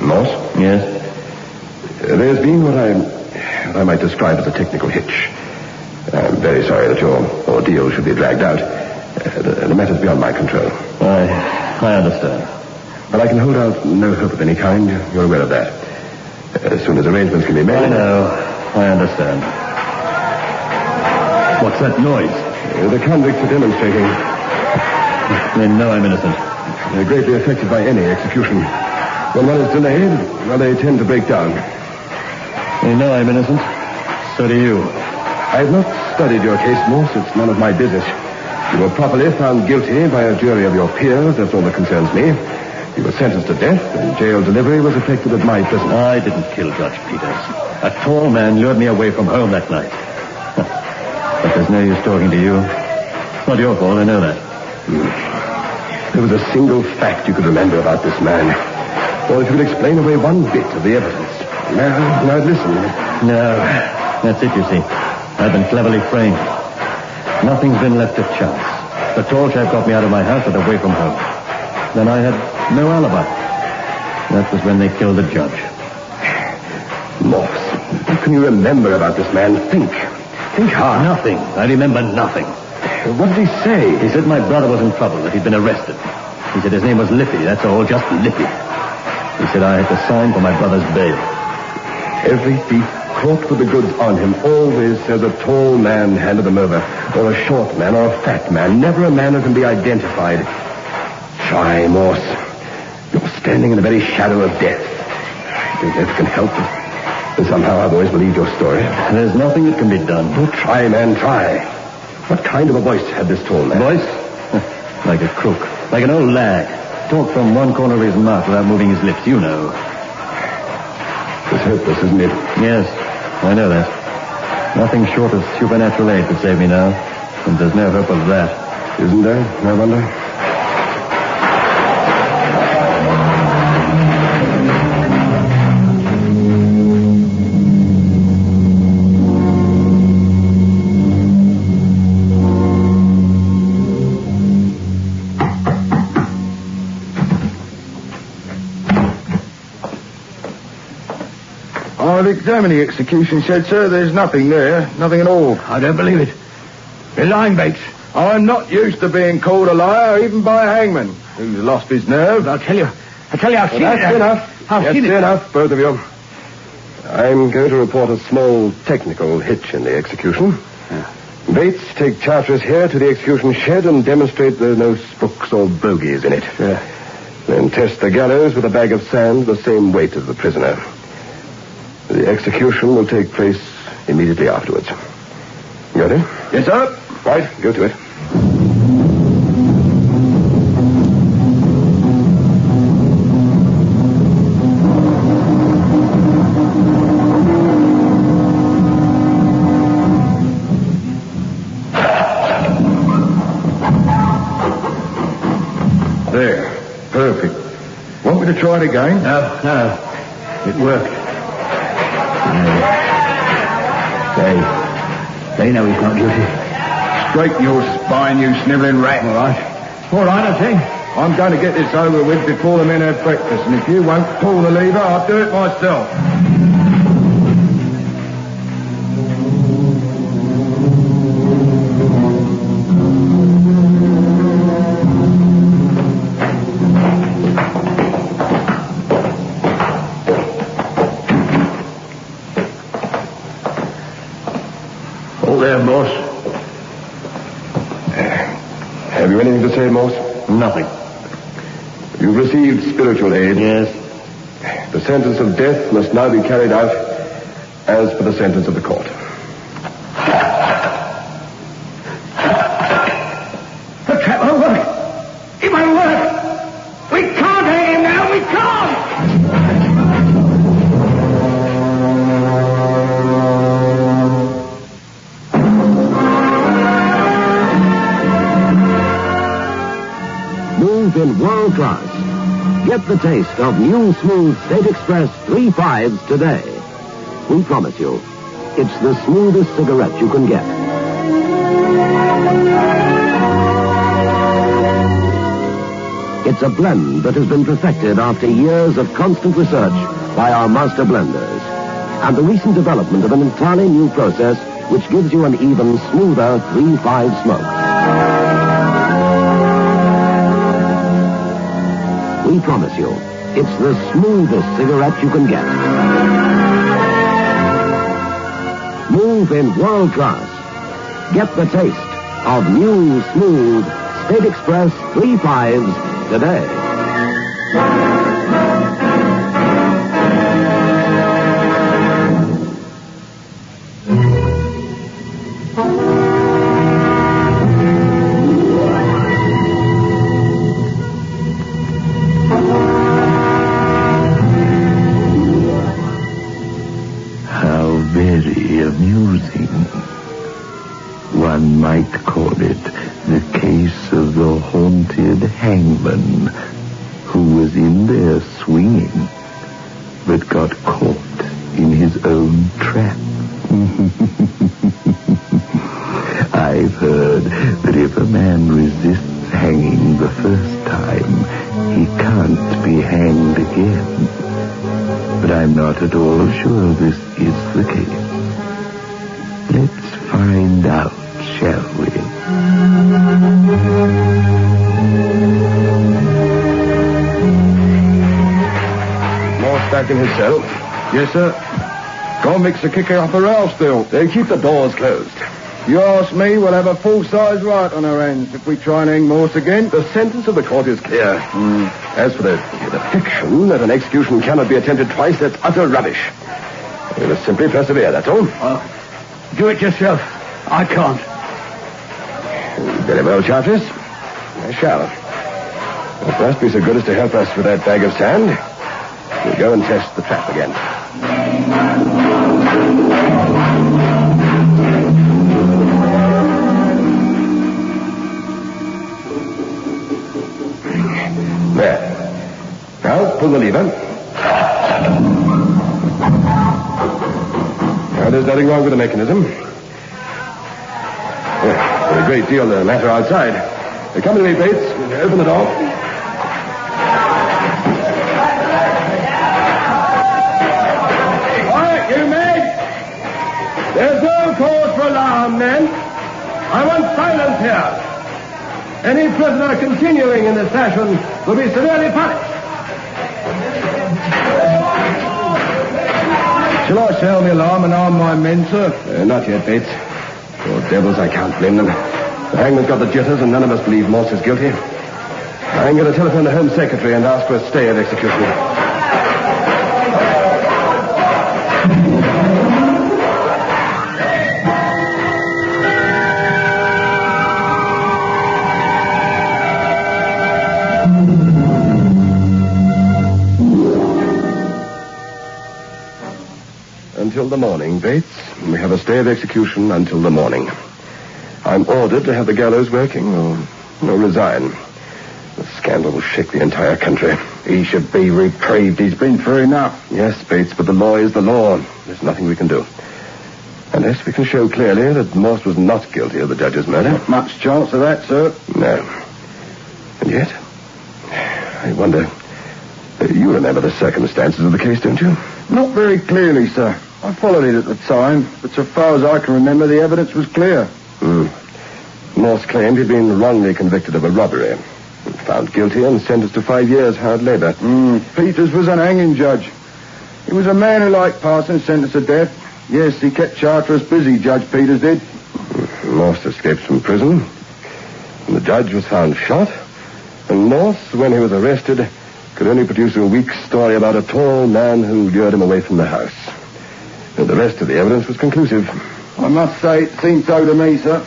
Morse? Yes? There's been what I might describe as a technical hitch. I'm very sorry that your ordeal should be dragged out. The matter's beyond my control. I understand. But I can hold out no hope of any kind. You're aware of that. As soon as arrangements can be made... I know. I understand. What's that noise? The convicts are demonstrating. They know I'm innocent. They're greatly affected by any execution. When one is delayed, well, they tend to break down. They know I'm innocent. So do you. I've not studied your case, Morse. It's none of my business. You were properly found guilty by a jury of your peers. That's all that concerns me. You were sentenced to death, and jail delivery was effected at my prison. I didn't kill Judge Peters. A tall man lured me away from home that night. But there's no use talking to you. It's not your fault, I know that. There was a single fact you could remember about this man. Or if you could explain away one bit of the evidence. Now listen. No, that's it, you see. I've been cleverly framed. Nothing's been left to chance. The tall chap got me out of my house and away from home. Then I had no alibi. That was when they killed the judge. Morse, what can you remember about this man? Think hard. Nothing. I remember nothing. What did he say? He said my brother was in trouble, that he'd been arrested. He said his name was Lippy, that's all, just Lippy. He said I had to sign for my brother's bail. Every thief caught with the goods on him always says a tall man handed them over, or a short man, or a fat man, never a man who can be identified. Try, Morse. You're standing in the very shadow of death. I think death can help us. And somehow I've always believed your story. There's nothing that can be done. Oh, try, man, try. What kind of a voice had this tall man? Voice? Like a crook. Like an old lag. Talk from one corner of his mouth without moving his lips, you know. It's hopeless, isn't it? Yes, I know that. Nothing short of supernatural aid could save me now. And there's no hope of that. Isn't there? I wonder. I've examined the execution shed, sir. There's nothing there. Nothing at all. I don't believe it. You're lying, Bates. I'm not used to being called a liar, even by a hangman who's lost his nerve. I'll tell you, I've seen it. That's enough. I've seen it. Enough, both of you. I'm going to report a small technical hitch in the execution. Bates, take Charteris here to the execution shed and demonstrate there are no spooks or bogies in it. Then test the gallows with a bag of sand the same weight as the prisoner. The execution will take place immediately afterwards. You ready? Yes, sir. Right, go to it. There. Perfect. Want me to try it again? No. It worked. They know he's not guilty. Straighten your spine, you snivelling rat. All right, I say. I'm going to get this over with before the men have breakfast, and if you won't pull the lever, I'll do it myself. There, boss. Have you anything to say, Morse? Nothing. You've received spiritual aid. Yes. The sentence of death must now be carried out as per the sentence of the court. The trap won't work. It won't work. We can't hang him now. We can't. In world class. Get the taste of new smooth State Express 3/5s today. We promise you, it's the smoothest cigarette you can get. It's a blend that has been perfected after years of constant research by our master blenders, and the recent development of an entirely new process which gives you an even smoother 3/5 smoke. We promise you, it's the smoothest cigarette you can get. Move in world class. Get the taste of new, smooth State Express 3/5s today. One might might call it the case of the haunted hangman who was in there swinging but got caught in his own trap. I've heard that if a man resists hanging the first time, he can't be hanged again. But I'm not at all sure this is the case. Let's find out, shall we? Morse back in his cell. Yes, sir. Convicts are kicking up a row still. They keep the doors closed. You ask me, we'll have a full-size right on our hands if we try and hang Morse again. The sentence of the court is clear. As for the fiction that an execution cannot be attempted twice, that's utter rubbish. We must simply persevere, that's all. Do it yourself. I can't. Very well, Chartres. I shall. But first be so good as to help us with that bag of sand. We'll go and test the trap again. There. Now, pull the lever. Now, there's nothing wrong with the mechanism. There's a great deal the matter outside. Come to me, Bates. Open the door. Quiet, you men! There's no cause for alarm, men. I want silence here. Any prisoner continuing in this fashion will be severely punished. Shall I sound the alarm and arm my men, sir? Not yet, Bates. Poor devils, I can't blame them. The hangman's got the jitters and none of us believe Morse is guilty. I'm going to telephone the Home Secretary and ask for a stay of execution. Until the morning, Bates. We have a stay of execution until the morning. I'm ordered to have the gallows working or resign. The scandal will shake the entire country. He should be reprieved. He's been through enough. Yes, Bates, but the law is the law. There's nothing we can do. Unless we can show clearly that Morse was not guilty of the judge's murder. Not much chance of that, sir. No. And yet, I wonder... You remember the circumstances of the case, don't you? Not very clearly, sir. I followed it at the time, but so far as I can remember, the evidence was clear. Morse claimed he'd been wrongly convicted of a robbery. Found guilty and sentenced to 5 years hard labor. Peters was an hanging judge. He was a man who liked passing sentence of death. Yes, he kept Chartres busy, Judge Peters did. Morse escaped from prison. And the judge was found shot. And Morse, when he was arrested, could only produce a weak story about a tall man who lured him away from the house. And the rest of the evidence was conclusive. I must say it seemed so to me, sir.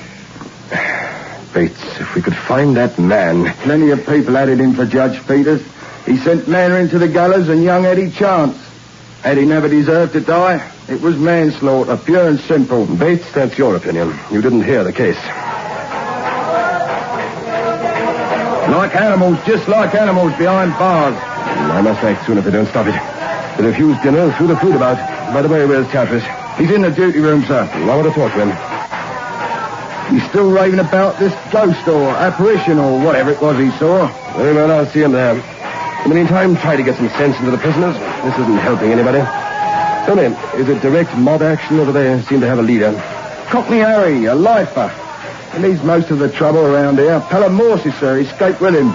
Bates, if we could find that man... Plenty of people had it in for Judge Peters. He sent Manor into the gallows and young Eddie Chance. Eddie never deserved to die. It was manslaughter, pure and simple. Bates, that's your opinion. You didn't hear the case. Like animals, just like animals behind bars. I must act soon if they don't stop it. The refused dinner threw the food about. By the way, where's Chartres? He's in the duty room, sir. I want to talk to him. He's still raving about this ghost or apparition or whatever it was he saw. Very well, I'll see him there. In the meantime, try to get some sense into the prisoners. This isn't helping anybody. Tell me, is it direct mob action or do they seem to have a leader? Cockney Harry, a lifer. He leads most of the trouble around here. Pelham Morse, sir. He escaped with him.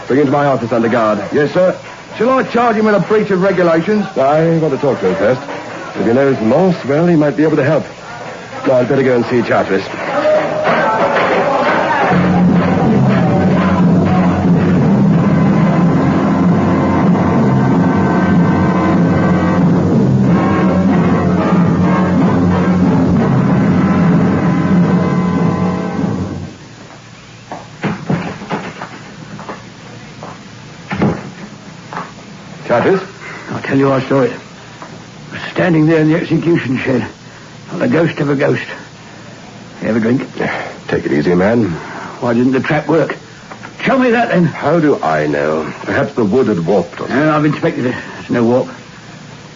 Bring him to my office under guard. Yes, sir. Shall I charge him with a breach of regulations? I want to talk to him first. If he knows Morse, well, he might be able to help. No, I'd better go and see Chartres. Chartres? I'll tell you I saw it. I was standing there in the execution shed, like the ghost of a ghost. You have a drink? Take it easy, man. Why didn't the trap work? Show me that, then. How do I know? Perhaps the wood had warped or something. I've inspected it. There's no warp.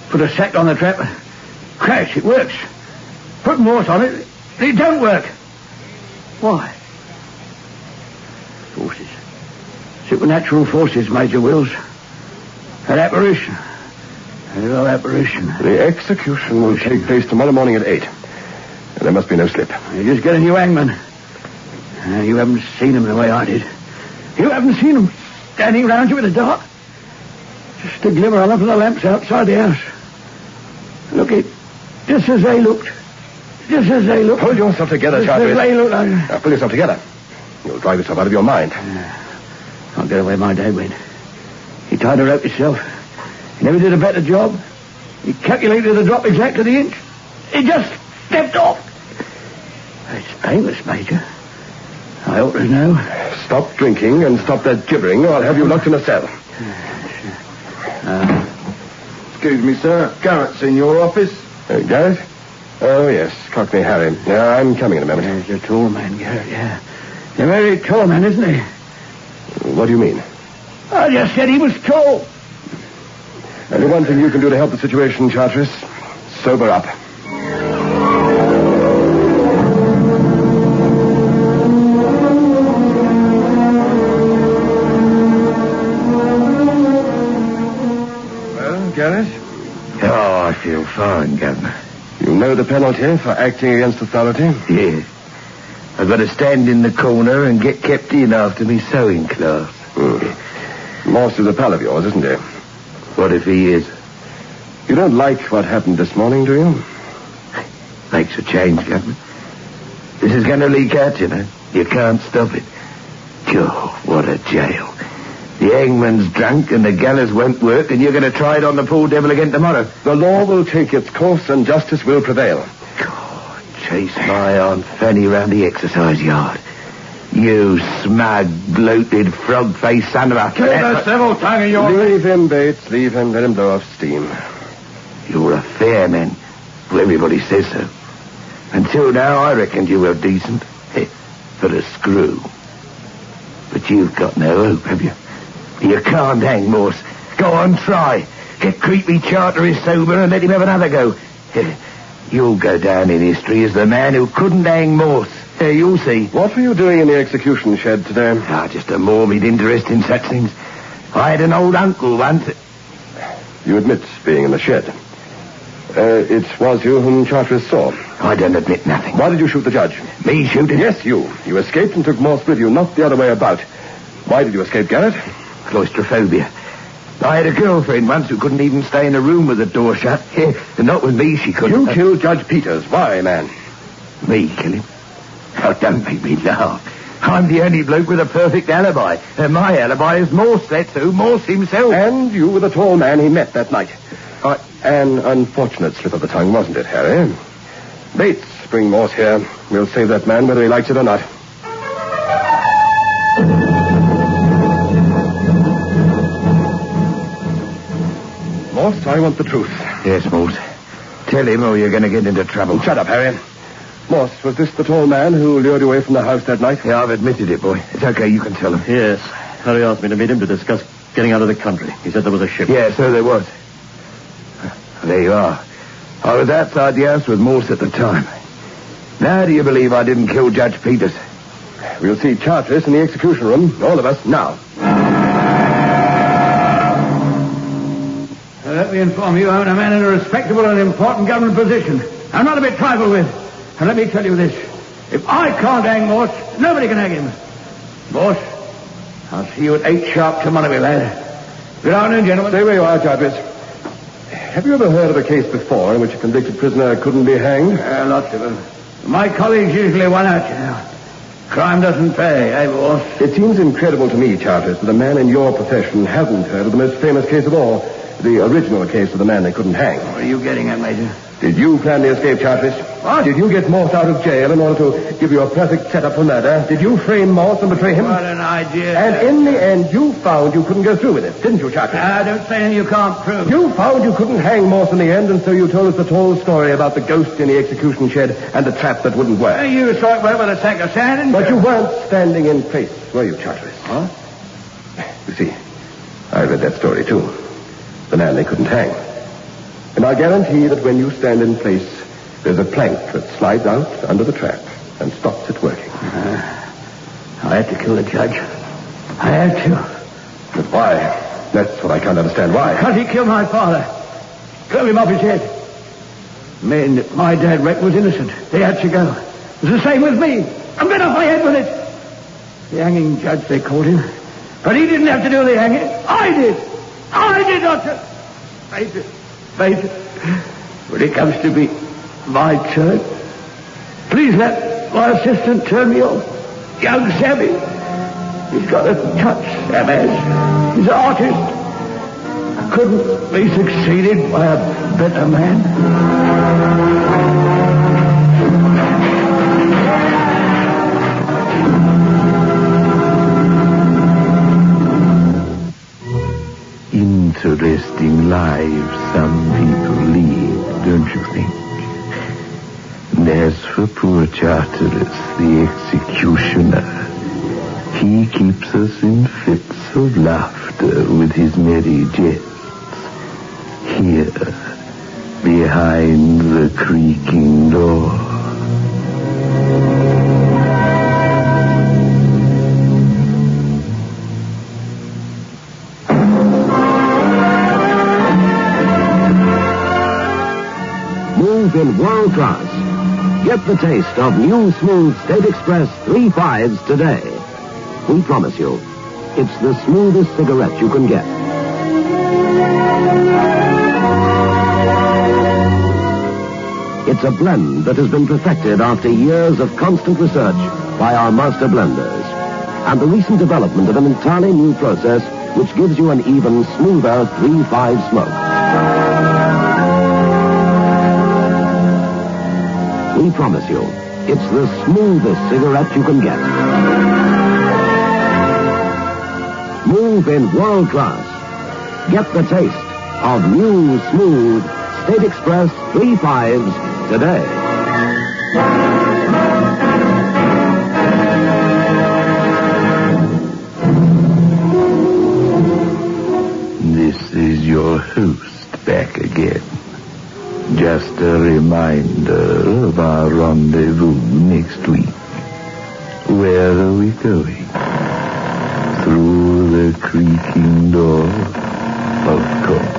Put a sack on the trap. Crash, it works. Put Morse on it. It don't work. Why? Forces. Supernatural forces, Major Wills. An apparition. A real apparition. The execution will take place tomorrow morning at 8. And there must be no slip. You just get a new hangman. You haven't seen him the way I did. You haven't seen him standing round you in the dark. Just a glimmer on the lamps outside the house. Look, just as they looked. Just as they looked. Hold yourself together, Charles. Just as they looked. Now, pull yourself together. You'll drive yourself out of your mind. Can't get away my dad went. He tied a rope himself. He never did a better job. He calculated the drop exact to the inch. He just stepped off. It's painless, Major. I ought to know. Stop drinking and stop that gibbering, or I'll have you locked in a cell. Excuse me, sir. Garrett's in your office. Garrett? Oh, yes. Cockney Harry. Yeah, I'm coming in a moment. He's a tall man, Garrett, yeah. He's a very tall man, isn't he? What do you mean? I just said he was tall. Only one thing you can do to help the situation, Charteris. Sober up. Garrett? Oh, I feel fine, Governor. You know the penalty for acting against authority? Yes. I've got to stand in the corner and get kept in after me sewing class. Morse is a pal of yours, isn't he? What if he is? You don't like what happened this morning, do you? Makes a change, Governor. This is going to leak out, you know. You can't stop it. Oh, what a jail. The hangman's drunk and the gallows won't work, and you're going to try it on the poor devil again tomorrow. The law will take its course and justice will prevail. God, chase my Aunt Fanny round the exercise yard. You smug, bloated, frog-faced son of a... Kill that devil tongue of yours. Leave him, Bates. Leave him. Let him blow off steam. You're a fair man. Well, everybody says so. Until now, I reckoned you were decent. For a screw. But you've got no hope, have you? You can't hang Morse. Go on, try. Get creepy Charteris sober and let him have another go. You'll go down in history as the man who couldn't hang Morse. You'll see. What were you doing in the execution shed today? Just a morbid interest in such things. I had an old uncle once. You admit being in the shed. It was you whom Charteris saw. I don't admit nothing. Why did you shoot the judge? Me shooting? Yes, you. You escaped and took Morse with you, not the other way about. Why did you escape, Garrett? Claustrophobia. I had a girlfriend once who couldn't even stay in a room with the door shut. And not with me, she couldn't. You killed Judge Peters. Why, man? Me kill him? Oh, don't make me laugh. I'm the only bloke with a perfect alibi. And my alibi is Morse, that's who. Morse himself. And you were the tall man he met that night. An unfortunate slip of the tongue, wasn't it, Harry? Bates, bring Morse here. We'll save that man whether he likes it or not. Morse, I want the truth. Yes, Morse. Tell him or you're going to get into trouble. Shut up, Harry. Morse, was this the tall man who lured you away from the house that night? Yeah, I've admitted it, boy. It's okay, you can tell him. Yes. Harry asked me to meet him to discuss getting out of the country. He said there was a ship. Yeah, so there was. There you are. I was outside the house with Morse at the time. Now do you believe I didn't kill Judge Peters? We'll see Charteris in the execution room, all of us, now. Let me inform you, I'm a man in a respectable and important government position. I'm not to be trifled with. And let me tell you this. If I can't hang Morse, nobody can hang him. Morse, I'll see you at 8 sharp tomorrow, lad. Good afternoon, gentlemen. Stay where you are, Charteris. Have you ever heard of a case before in which a convicted prisoner couldn't be hanged? Lots of them. My colleagues usually won out, you know. Crime doesn't pay, eh, boss? It seems incredible to me, Charteris, that a man in your profession hasn't heard of the most famous case of all. The original case of the man they couldn't hang. What are you getting at, Major? Did you plan the escape, Charteris? What? Did you get Morse out of jail in order to give you a perfect setup for murder? Did you frame Morse and betray him? What an idea. And in the end, you found you couldn't go through with it, didn't you, Charteris? Don't say anything you can't prove. You found you couldn't hang Morse in the end, and so you told us the tall story about the ghost in the execution shed and the trap that wouldn't work. You saw it well with a sack of sand and... But you weren't standing in place, were you, Charteris? Huh? You see, I read that story, too. The man they couldn't hang. And I guarantee that when you stand in place, there's a plank that slides out under the trap and stops it working. I had to kill the judge. I had to. But why? That's what I can't understand. Why? Because he killed my father. Drove him off his head. Men that my dad reckoned was innocent. They had to go. It was the same with me. I'm going off my head with it. The hanging judge, they called him. But he didn't have to do the hanging. I did. I did, Doctor. Major, when it comes to be my turn, please let my assistant turn me off. Young Sammy. He's got a touch, Sam has. He's an artist. I couldn't be succeeded by a better man. Interesting lives some people lead, don't you think? And as for poor Charteris, the executioner, he keeps us in fits of laughter with his merry jests. Here, behind the creaking door. In world class. Get the taste of new smooth State Express 3.5s today. We promise you, it's the smoothest cigarette you can get. It's a blend that has been perfected after years of constant research by our master blenders, and the recent development of an entirely new process which gives you an even smoother 3.5 smoke. We promise you, it's the smoothest cigarette you can get. Move in world class. Get the taste of new, smooth State Express 3.5s today. This is your host back again. Just a reminder of our rendezvous next week. Where are we going? Through the creaking door? Of course.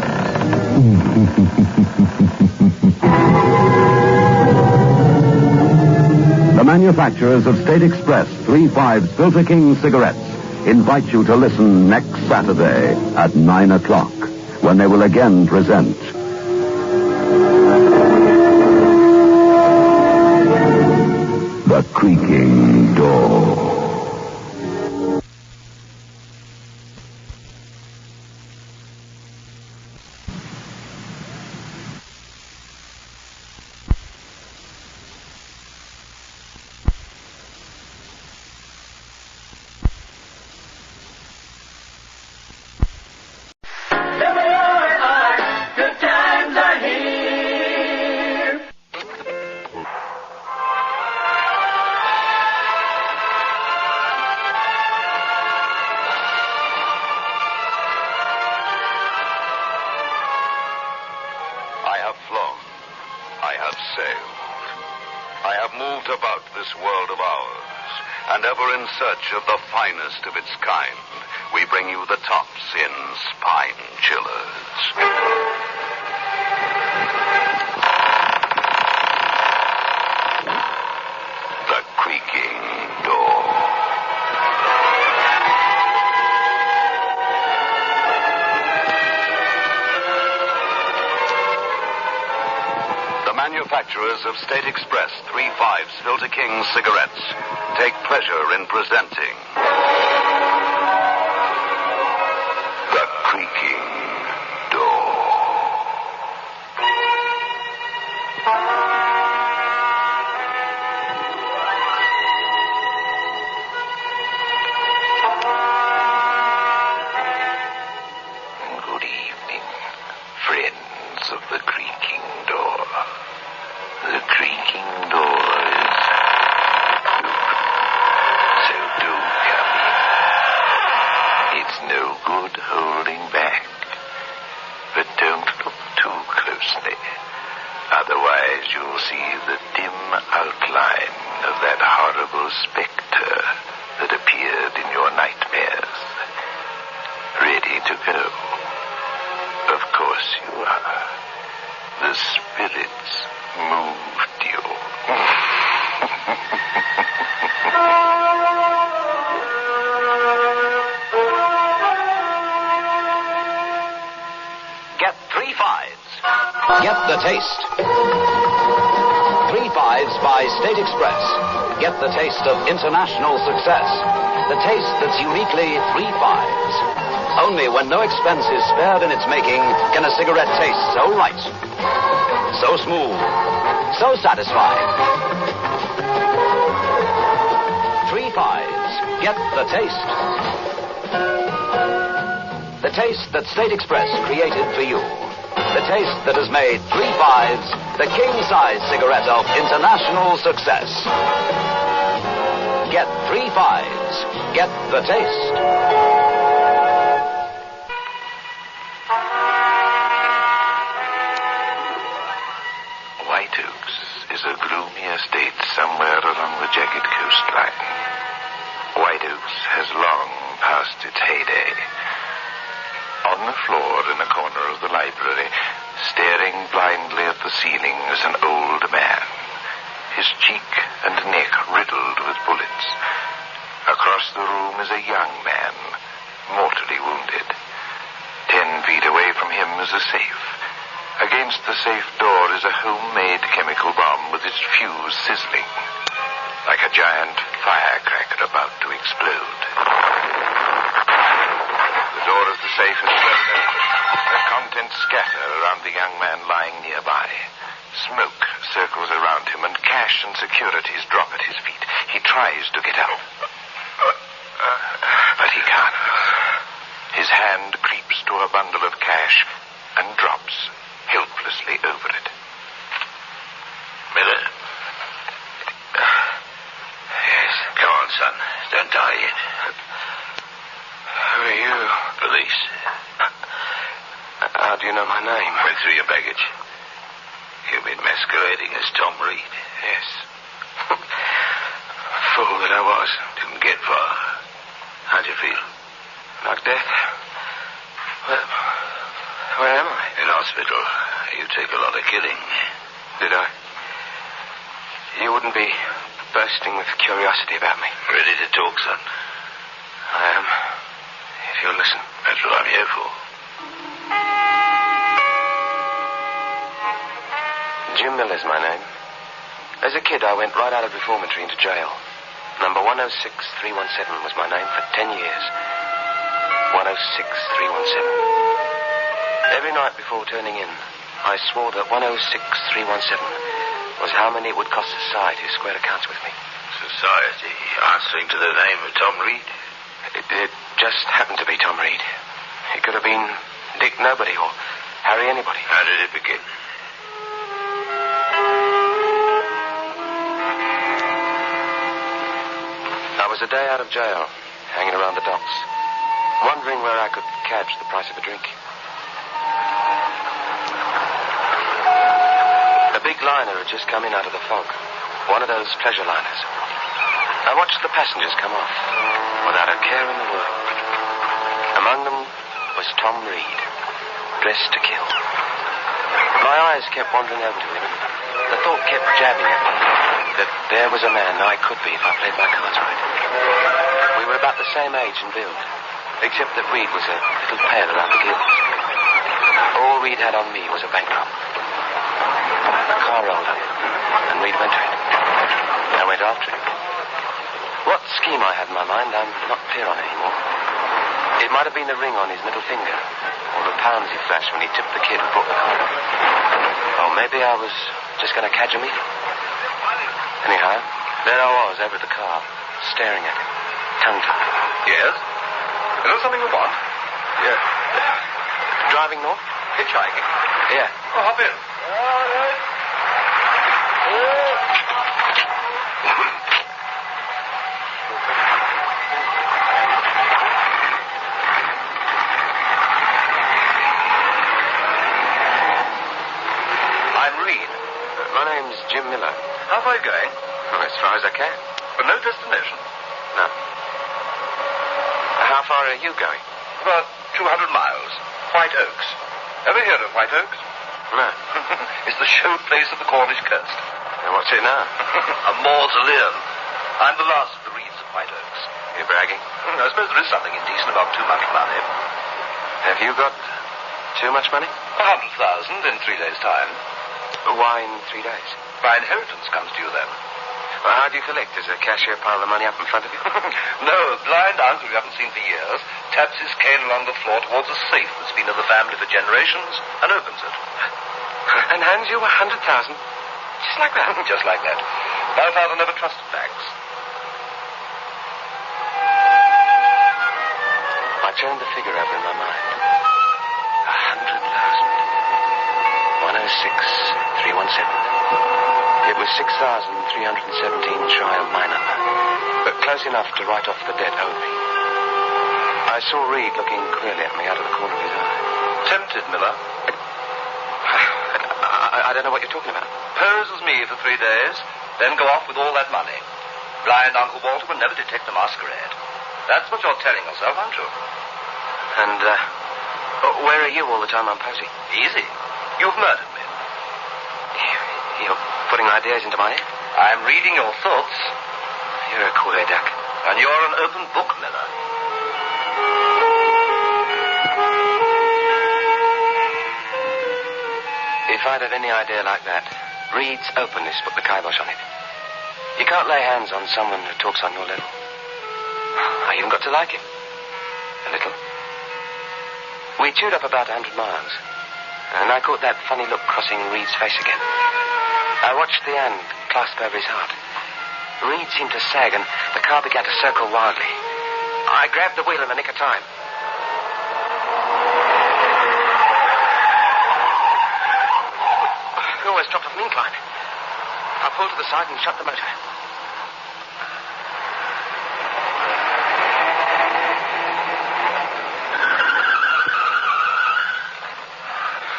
The manufacturers of State Express 3.5 Filter King cigarettes invite you to listen next Saturday at 9 o'clock when they will again present The Creaking Door. Of the finest of its kind, we bring you the tops in spine chillers. The Creaking Door. The manufacturers of State Express 3.5s Filter King cigarettes take pleasure in presenting The Creaking Door. Get the taste. 3 5s by State Express. Get the taste of international success. The taste that's uniquely 3 5s. Only when no expense is spared in its making can a cigarette taste so right, so smooth, so satisfying. 3 5s. Get the taste. The taste that State Express created for you. The taste that has made 3 5s the king-size cigarette of international success. Get 3 5s. Get the taste. White Oaks is a gloomy estate somewhere along the jagged coastline. White Oaks has long past its heyday. On the floor in a corner of the library, staring blindly at the ceiling, is an old man, his cheek and neck riddled with bullets. Across the room is a young man, mortally wounded. 10 feet away from him is a safe. Against the safe door is a homemade chemical bomb with its fuse sizzling, like a giant firecracker about to explode. The door of the safe is thrown open. The contents scatter around the young man lying nearby. Smoke circles around him, and cash and securities drop at his feet. He tries to get up, but he can't. His hand creeps to a bundle of cash and drops helplessly over it. Miller? Yes? Come on, son. Don't die yet. Who are you? Police. How do you know my name? Went through your baggage. You've been masquerading as Tom Reed. Yes. Fool that I was. Didn't get far. How'd you feel? Like death. Where am I? In hospital. You take a lot of killing. Did I? You wouldn't be bursting with curiosity about me. Ready to talk, son? I am. If you'll listen. That's what I'm here for. Jim Miller's my name. As a kid, I went right out of reformatory into jail. Number 106317 was my name for 10 years. 106317. Every night before turning in, I swore that 106317 was how many it would cost society to square accounts with me. Society answering to the name of Tom Reed? It just happened to be Tom Reed. It could have been Dick Nobody or Harry Anybody. How did it begin? I was a day out of jail, hanging around the docks, wondering where I could catch the price of a drink. A big liner had just come in out of the fog, one of those pleasure liners. I watched the passengers come off, without a care in the world. Among them was Tom Reed, dressed to kill. My eyes kept wandering over to him, and the thought kept jabbing at me that there was a man I could be if I played my cards right. We were about the same age and build, except that Reed was a little pale around the gills. All Reed had on me was a bankroll. A car rolled up, and Reed went to it. I went after him. What scheme I had in my mind, I'm not clear on anymore. It might have been the ring on his middle finger, or the pounds he flashed when he tipped the kid who brought the car. Or maybe I was just going to catch him eating. Anyhow, there I was over the car, staring at him, tongue-tied. Yes? Is there something you want? Yeah. Driving north? Hitchhiking? Yeah. Oh, hop in. All right. I'm Reed. My name's Jim Miller. How far are you going? Well, as far as I can. But no destination? No. How far are you going? About 200 miles. White Oaks. Ever heard of White Oaks? No. It's the show place of the Cornish coast. And what's it now? A mausoleum. I'm the last of the Reeds of White Oaks. You're bragging? I suppose there is something indecent about too much money. Have you got too much money? 100,000 in 3 days' time. Why in 3 days? My inheritance comes to you then. Well, how do you collect? Does a cashier pile the money up in front of you? No, a blind uncle you haven't seen for years taps his cane along the floor towards a safe that's been in the family for generations and opens it. And hands you 100,000? Just like that? Just like that. My father never trusted banks. I turned the figure over in my mind. 100,000. 106,317. It was 6,317 shy of my number, but close enough to write off the debt owed me. I saw Reed looking queerly at me out of the corner of his eye. Tempted, Miller. I don't know what you're talking about. Pose as me for 3 days, then go off with all that money. Blind Uncle Walter will never detect the masquerade. That's what you're telling yourself, aren't you? And, where are you all the time I'm posing? Easy. You've murdered me. You're putting ideas into my head? I'm reading your thoughts. You're a queer duck. And you're an open book, Miller. If I'd had any idea like that, Reed's openness put the kibosh on it. You can't lay hands on someone who talks on your level. I even got to like him. A little. We chewed up about 100 miles, and I caught that funny look crossing Reed's face again. I watched the hand clasp over his heart. Reed seemed to sag, and the car began to circle wildly. I grabbed the wheel in the nick of time. We almost dropped off an incline. I pulled to the side and shut the motor.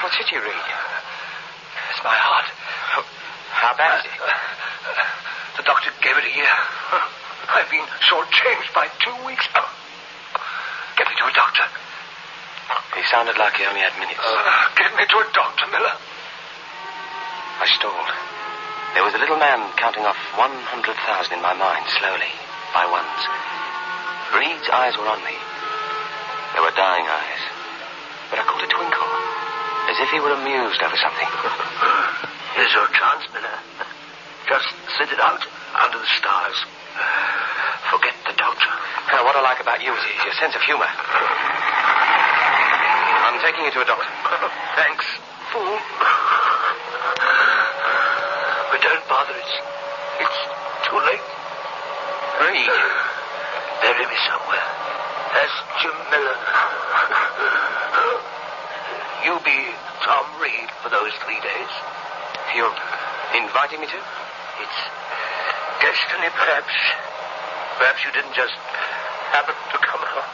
What's hit you, Reed? It's my heart. How bad is it? The doctor gave it a year. I've been shortchanged by 2 weeks. Get me to a doctor. He sounded like he only had minutes. Get me to a doctor, Miller. I stalled. There was a little man counting off 100,000 in my mind, slowly, by ones. Reed's eyes were on me. They were dying eyes. But I caught a twinkle, as if he were amused over something. Here's your chance, Miller. Just sit it out under the stars. Forget the doctor. What I like about you is your sense of humor. I'm taking you to a doctor. Thanks, fool. But don't bother. It's too late. Reed. Bury me somewhere. As Jim Miller. You be Tom Reed for those 3 days. You're inviting me to? It's destiny, perhaps. Perhaps you didn't just happen to come along.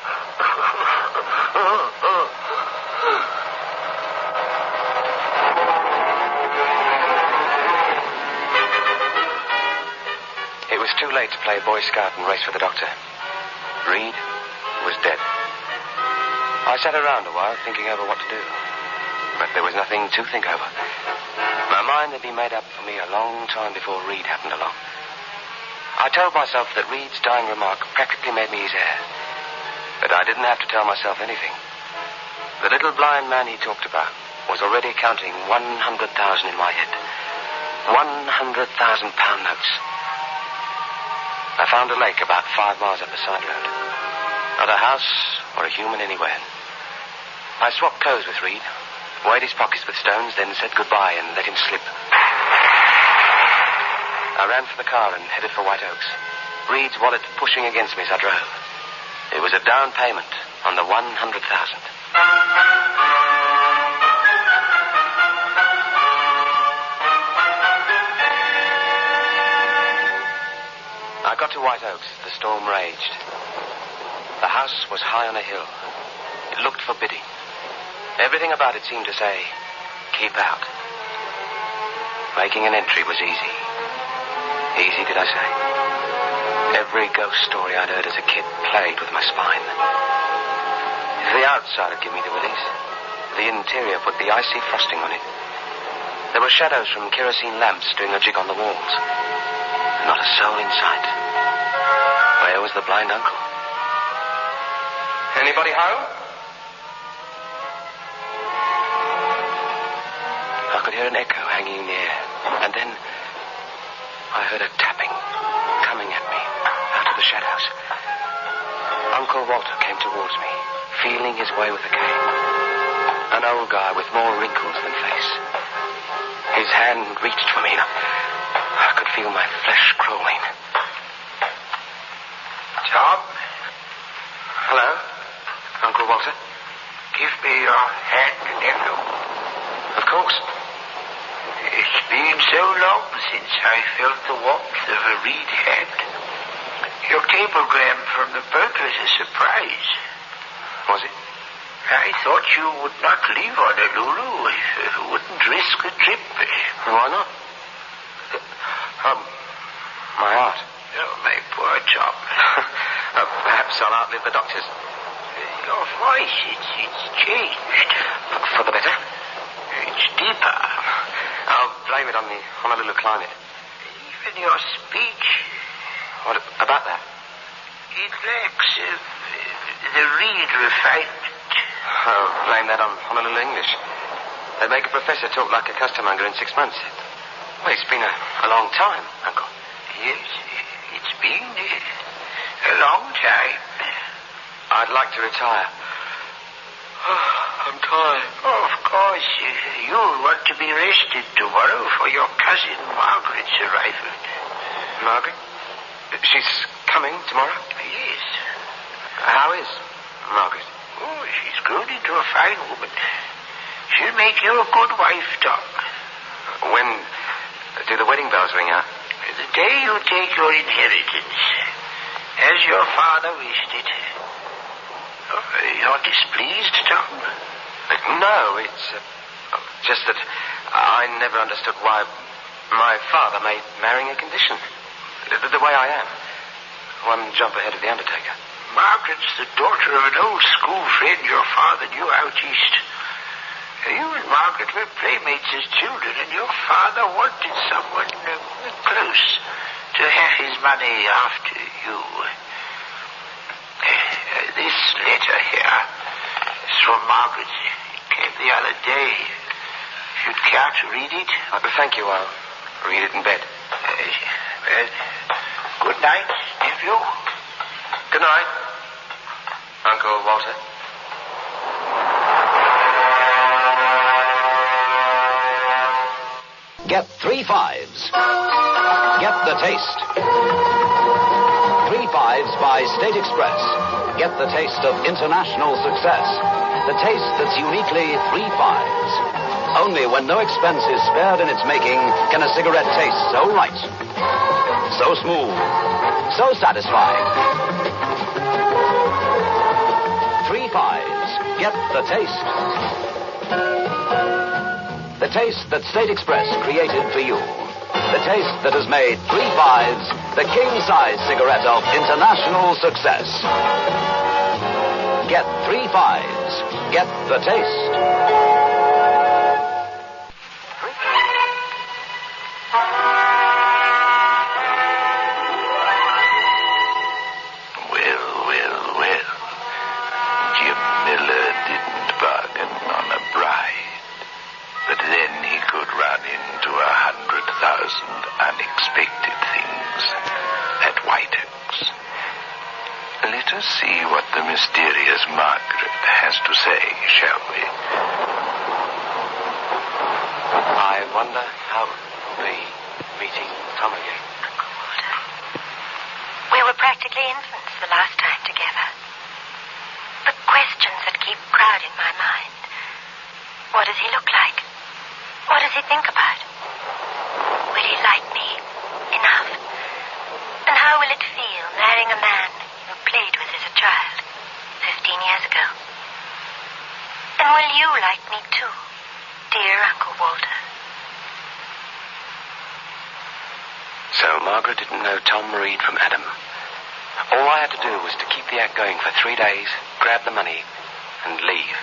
It was too late to play Boy Scout and race for the doctor. Reed was dead. I sat around a while thinking over what to do. But there was nothing to think over. My mind had been made up for me a long time before Reed happened along. I told myself that Reed's dying remark practically made me his heir. But I didn't have to tell myself anything. The little blind man he talked about was already counting 100,000 in my head. 100,000-pound notes. I found a lake about 5 miles up the side road. Not a house or a human anywhere. I swapped clothes with Reed, weighed his pockets with stones, then said goodbye and let him slip. I ran for the car and headed for White Oaks, Reed's wallet pushing against me as I drove. It was a down payment on the 100,000. I got to White Oaks. The storm raged. The house was high on a hill. It looked forbidding. Everything about it seemed to say, keep out. Making an entry was easy. Easy, did I say? Every ghost story I'd heard as a kid played with my spine. If the outside had given me the willies, the interior put the icy frosting on it. There were shadows from kerosene lamps doing a jig on the walls. Not a soul in sight. Where was the blind uncle? Anybody home? could hear an echo hanging in the air. And then I heard a tapping coming at me out of the shadows. Uncle Walter came towards me, feeling his way with a cane. An old guy with more wrinkles than face. His hand reached for me, and I could feel my flesh crawling. Tom? Hello, Uncle Walter? Give me your hand, nephew. Of course. It's been so long since I felt the warmth of a reed hand. Your cablegram from the burglars a surprise. Was it? I thought you would not leave Honolulu if you wouldn't risk the trip. Why not? My heart. Oh, my poor Tom. Perhaps I'll outlive the doctors. Your voice, it's changed. For the better? It's deeper. I'll blame it on the Honolulu climate. Even your speech. What about that? It lacks the reed refinement. I'll blame that on Honolulu English. They make a professor talk like a costermonger in 6 months. Well, it's been a long time, Uncle. Yes, it's been a long time. I'd like to retire. I'm tired. Of course, you'll want to be rested tomorrow for your cousin Margaret's arrival. Margaret? She's coming tomorrow? Yes. How is Margaret? Oh, she's grown into a fine woman. She'll make you a good wife, Tom. When do the wedding bells ring out? The day you take your inheritance, as your father wished it. Oh, you're displeased, Tom? No, it's just that I never understood why my father made marrying a condition. The way I am. One jump ahead of the undertaker. Margaret's the daughter of an old school friend your father knew out east. You and Margaret were playmates as children, and your father wanted someone close to have his money after you. This letter here is from Margaret. It came the other day. If you'd care to read it. Thank you. I'll read it in bed. Well, good night, nephew. Good night, Uncle Walter. Get 3 5s. Get the taste. 3 5s by State Express. Get the taste of international success. The taste that's uniquely 3 5s. Only when no expense is spared in its making can a cigarette taste so right, so smooth, so satisfying. 3 5s. Get the taste. The taste that State Express created for you. The taste that has made 3 5s the king-size cigarette of international success. Get 3 5s. Get the taste. Unexpected things at White Oaks. Let us see what the mysterious Margaret has to say, shall we? I wonder how it will be meeting Tom again. We were practically infants the last time together. The questions that keep crowding my mind. What does he look like? What does he think about? Will he like me enough? And how will it feel marrying a man you played with as a child 15 years ago? And will you like me too, dear Uncle Walter? So Margaret didn't know Tom Reed from Adam. All I had to do was to keep the act going for 3 days, grab the money, and leave.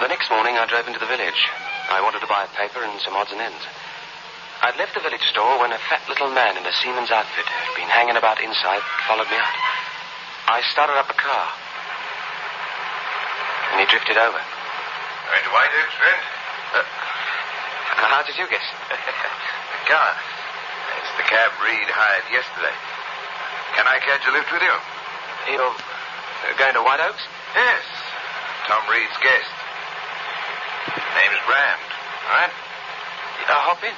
The next morning I drove into the village. I wanted to buy a paper and some odds and ends. I'd left the village store when a fat little man in a seaman's outfit who'd been hanging about inside followed me out. I started up the car. And he drifted over. Going to White Oaks, friend? How did you guess? The car. It's the cab Reed hired yesterday. Can I catch a lift with you? You're going to White Oaks? Yes. Tom Reed's guest. Name is Brand. All right? Hop in.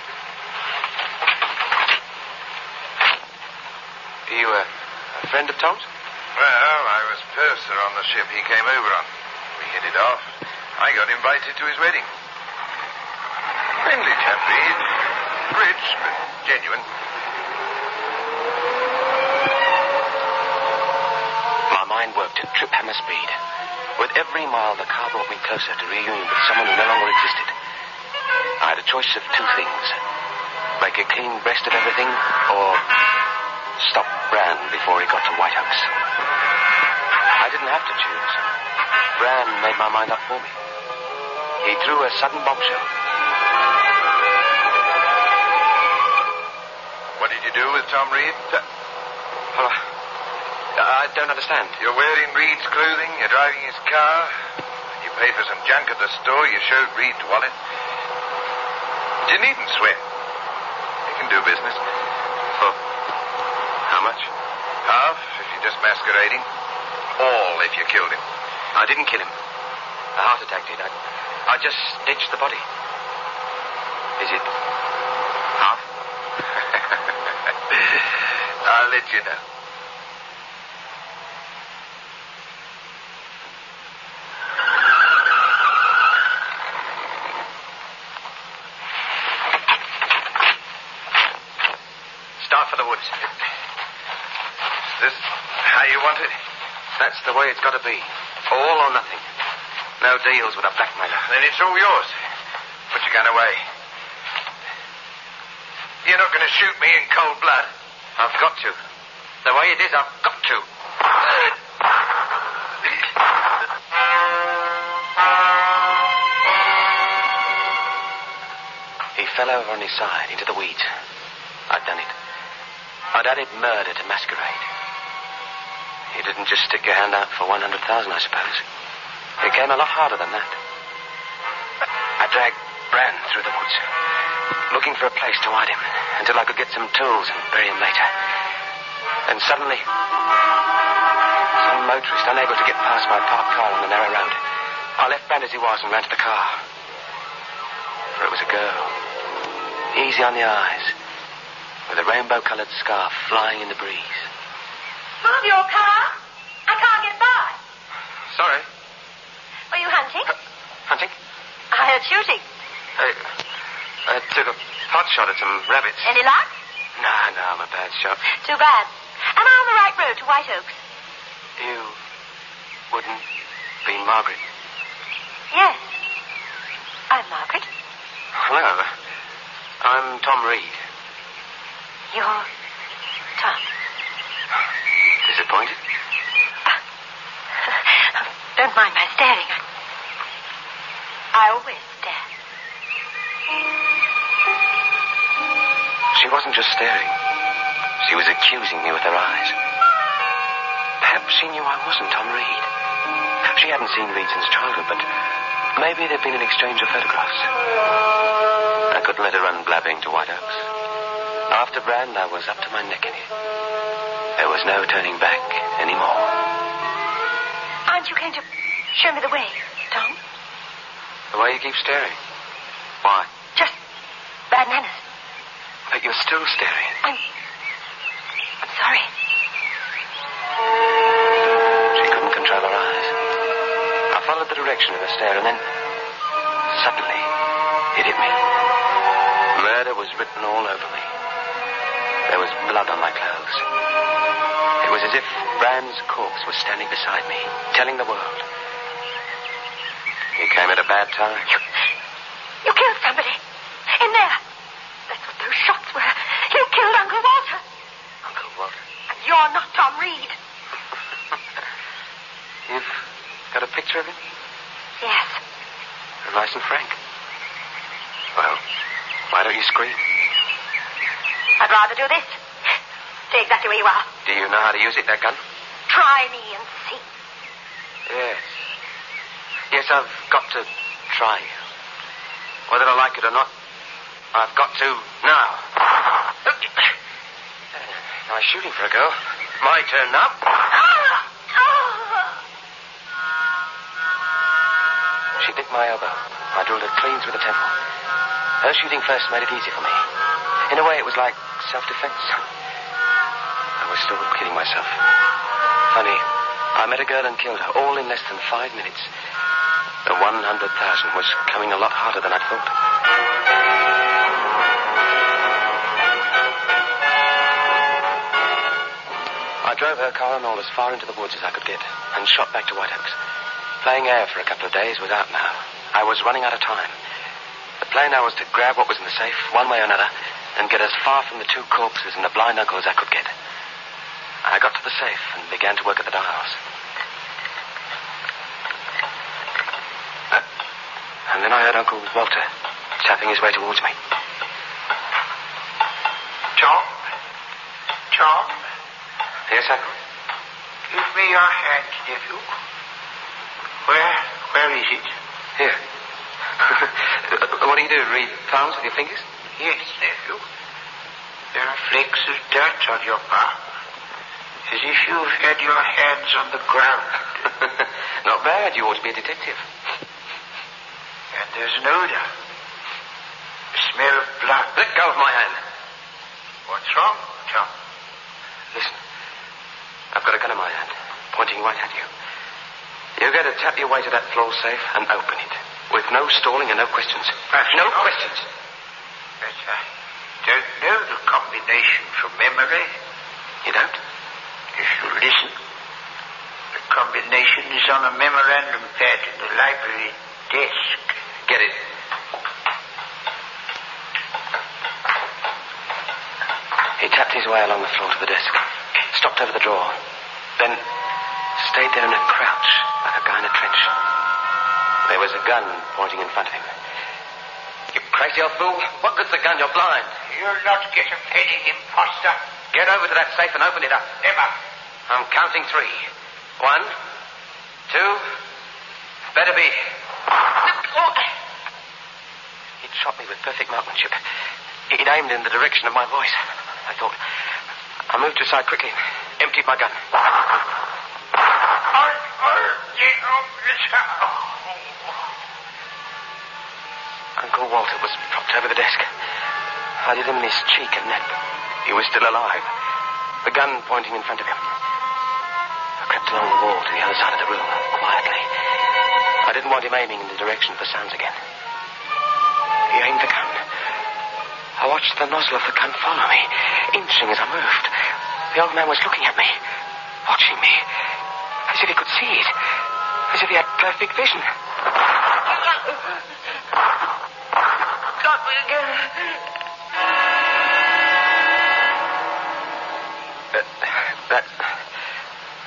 Are you a friend of Tom's? Well, I was purser on the ship he came over on. We hit it off. I got invited to his wedding. Friendly chap, Reed. Rich, but genuine. My mind worked at trip hammer speed. With every mile, the car brought me closer to reunion with someone who no longer existed. I had a choice of two things. Make a clean breast of everything, or stop Brand before he got to White Oaks. I didn't have to choose. Brand made my mind up for me. He threw a sudden bombshell. What did you do with Tom Reed? I don't understand. You're wearing Reed's clothing, you're driving his car, you paid for some junk at the store, you showed Reed's wallet. You needn't sweat. You can do business. For how much? Half if you're just masquerading. All if you killed him. I didn't kill him. A heart attack did. I just ditched the body. Is it half? I'll let you know. Start for the woods. Is this how you want it? That's the way it's got to be. All or nothing. No deals with a blackmailer. Then it's all yours. Put your gun away. You're not going to shoot me in cold blood. I've got to. The way it is, I've got to. He fell over on his side into the weeds. I'd done it. I'd added murder to masquerade. You didn't just stick your hand out for 100,000, I suppose. It came a lot harder than that. I dragged Brand through the woods, looking for a place to hide him until I could get some tools and bury him later. And suddenly, some motorist unable to get past my parked car on the narrow road. I left Brand as he was and ran to the car. For it was a girl, easy on the eyes, with a rainbow-colored scarf flying in the breeze. Move your car. I can't get by. Sorry. Were you hunting? Hunting? I heard shooting. I took a pot shot at some rabbits. Any luck? No, I'm a bad shot. Too bad. Am I on the right road to White Oaks? You wouldn't be Margaret? Yes. I'm Margaret. No, I'm Tom Reed. You're Tom. Disappointed? Don't mind my staring. I always stare. She wasn't just staring. She was accusing me with her eyes. Perhaps she knew I wasn't Tom Reed. She hadn't seen Reed since childhood, but maybe there'd been an exchange of photographs. I couldn't let her run blabbing to White Oaks. After Brand, I was up to my neck in it. There was no turning back anymore. Aren't you going to show me the way, Tom? The way you keep staring? Why? Just bad manners. But you're still staring. I'm sorry. She couldn't control her eyes. I followed the direction of her stare, and then suddenly it hit me. Murder was written all over me. There was blood on my clothes. It was as if Brand's corpse was standing beside me, telling the world. You came at a bad time. You killed somebody. In there. That's what those shots were. You killed Uncle Walter. Uncle Walter? And you're not Tom Reed. You've got a picture of him? Yes. Nice and frank. Well, why don't you scream? I'd rather do this. Stay exactly where you are. Do you know how to use it, that gun? Try me and see. Yes. Yes, I've got to try you. Whether I like it or not, I've got to now. Nice shooting for a girl. My turn now. She bit my elbow. I drilled her clean through the temple. Her shooting first made it easy for me. In a way, it was like self-defense. I was still kidding myself. Funny, I met a girl and killed her, all in less than 5 minutes. The 100,000 was coming a lot harder than I'd thought. I drove her car and all as far into the woods as I could get, and shot back to White Oaks. Playing air for a couple of days was out now. I was running out of time. The plan now was to grab what was in the safe, one way or another, and get as far from the 2 corpses and the blind uncle as I could get. I got to the safe and began to work at the dials. And then I heard Uncle Walter tapping his way towards me. Tom? Tom? Yes, Uncle? Give me your hand, nephew. Where is it? Here. What do you do, read palms with your fingers? Yes, nephew. There are flakes of dirt on your palm. As if you've had your hands on the ground. Not bad. You ought to be a detective. And there's an odor. A smell of blood. Let go of my hand. What's wrong, Tom? Listen. I've got a gun in my hand, pointing right at you. You're going to tap your way to that floor safe and open it. With no stalling and no questions. No questions. But I don't know the combination from memory. You don't? If you listen. The combination is on a memorandum pad in the library desk. Get it. He tapped his way along the floor to the desk, stopped over the drawer, then stayed there in a crouch like a guy in a trench. There was a gun pointing in front of him. You crazy old fool. What good's the gun? You're blind. You'll not get a penny, imposter. Get over to that safe and open it up. Never. I'm counting 3. 1, 2, better be. He'd shot me with perfect marksmanship. He'd aimed in the direction of my voice. I thought. I moved aside quickly, emptied my gun. Uncle Walter was propped over the desk. I did him in his cheek and neck. He was still alive. The gun pointing in front of him. I crept along the wall to the other side of the room, quietly. I didn't want him aiming in the direction of the sounds again. He aimed the gun. I watched the nozzle of the gun follow me, inching as I moved. The old man was looking at me, watching me, as if he could see it, as if he had perfect vision. Got me again.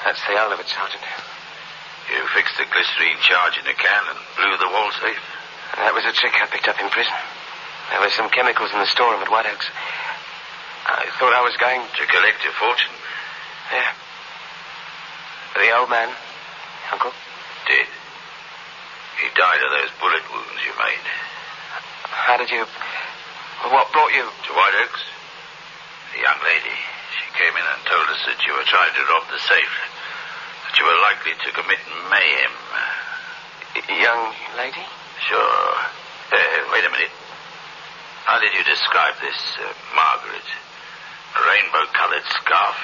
That's the old of it, Sergeant. You fixed the glycerine charge in the can and blew the wall safe? That was a trick I picked up in prison. There were some chemicals in the storeroom at White Oaks. I thought I was going to collect your fortune. Yeah. The old man, Uncle? Dead. He died of those bullet wounds you made. How did you... What brought you... To White Oaks? The young lady. She came in and told us that you were trying to rob the safe. That you were likely to commit mayhem. Young lady? Sure. Wait a minute. How did you describe this, Margaret? A rainbow-colored scarf.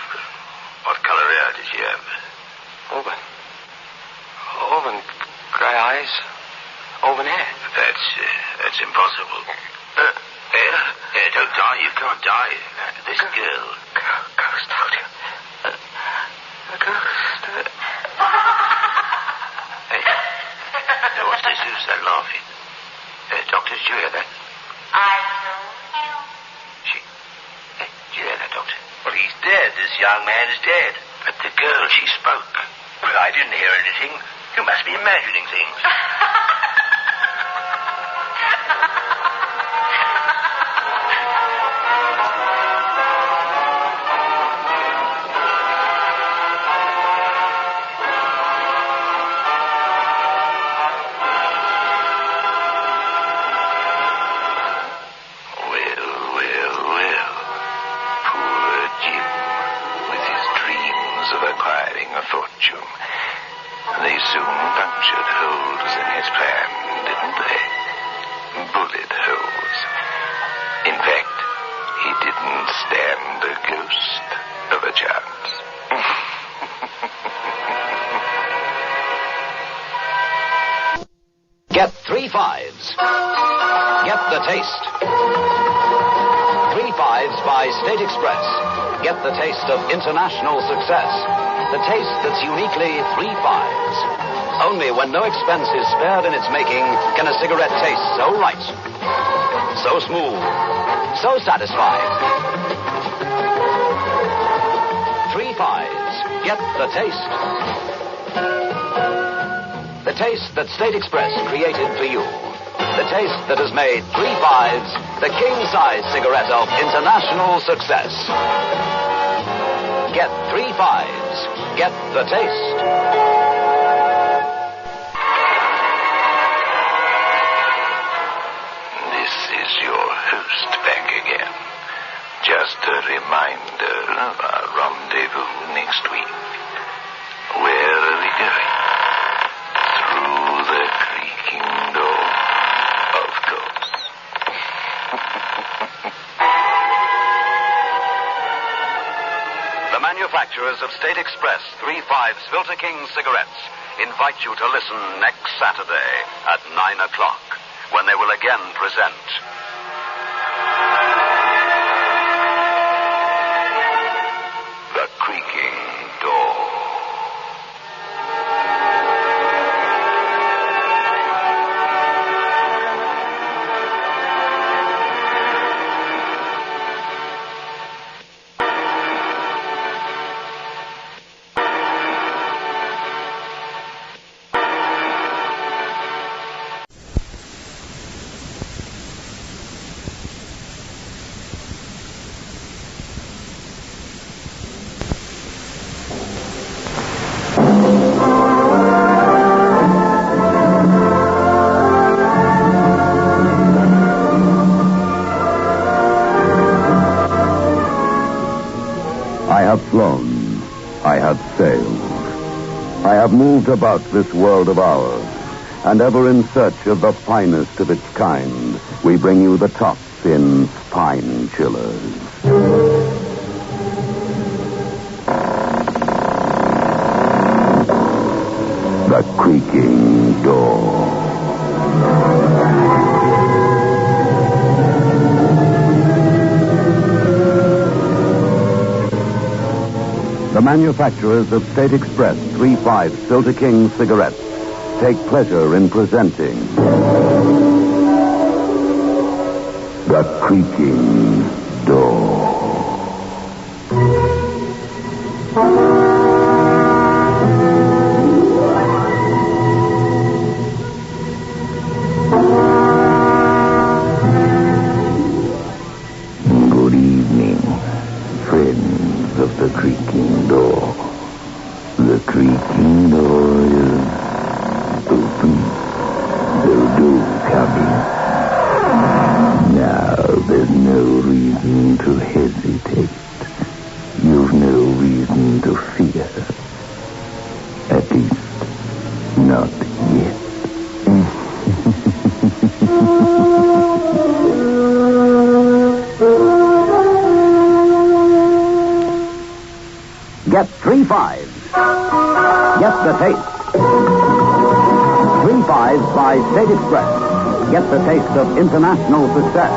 What color hair did she have? Auburn. Auburn. Grey eyes. Auburn hair. That's impossible. Don't die. You can't die. This girl. Ghost, told you. A ghost. Hey. What's this? Who's that laughing? Doctor, did you hear that? I know you. Did you hear that, Doctor? Well, he's dead. This young man is dead. But the girl, she spoke. Well, I didn't hear anything. You must be imagining things. by State Express. Get the taste of international success. The taste that's uniquely 3 5s. Only when no expense is spared in its making can a cigarette taste so right, so smooth, so satisfying. 3 5s. Get the taste. The taste that State Express created for you. The taste that has made 3 5s the king-size cigarette of international success. Get 3 5s. Get the taste. This is your host back again. Just a reminder of our rendezvous next week. Where are we going? Through the creaking door, of course. The manufacturers of State Express 3 5s Filter King cigarettes invite you to listen next Saturday at 9 o'clock when they will again present The Creaking Door. I have flown. I have sailed. I have moved about this world of ours, and ever in search of the finest of its kind, we bring you the tops in spine chillers. The Creaking Door. The manufacturers of State Express 3 5 Filter King cigarettes take pleasure in presenting The Creaking Door. Good evening, friends of the creaking door. The creaking door is open, so do come in. Now there's no reason to hesitate. You've no reason to fear. At least, not yet. Get 3 5s. Get the taste. 3 5s by State Express. Get the taste of international success.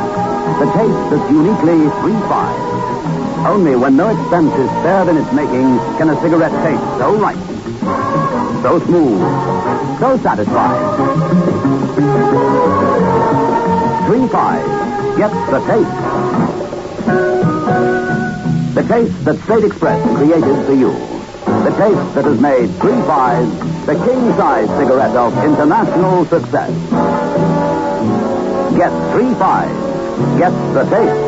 The taste that's uniquely 3 5s. Only when no expense is spared in its making can a cigarette taste so right, so smooth, so satisfying. 3 5s. Get the taste. The taste that State Express created for you. The taste that has made 3 5s the king-size cigarette of international success. Get 3 5s. Get the taste.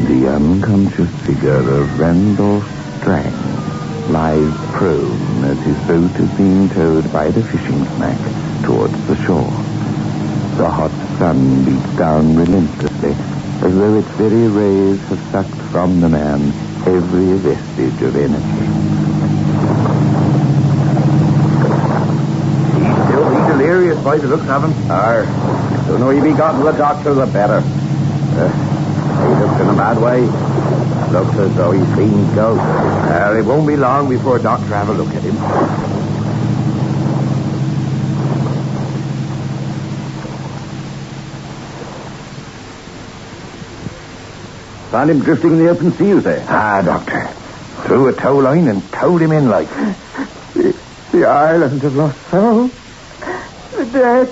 The unconscious figure of Randolph Strang lies prone as his boat is being towed by the fishing smack towards the shore. The hot sun beats down relentlessly, as though its very rays have sucked from the man every vestige of energy. He's still delirious by the looks of him. The sooner he be got to the doctor, the better. He looks in a bad way. Looks as though he's seen ghosts. Well, it won't be long before Doctor have a look at him. Found him drifting in the open sea, you say? Ah, Doctor. Threw a tow line and towed him in like. The island of lost souls. The dead.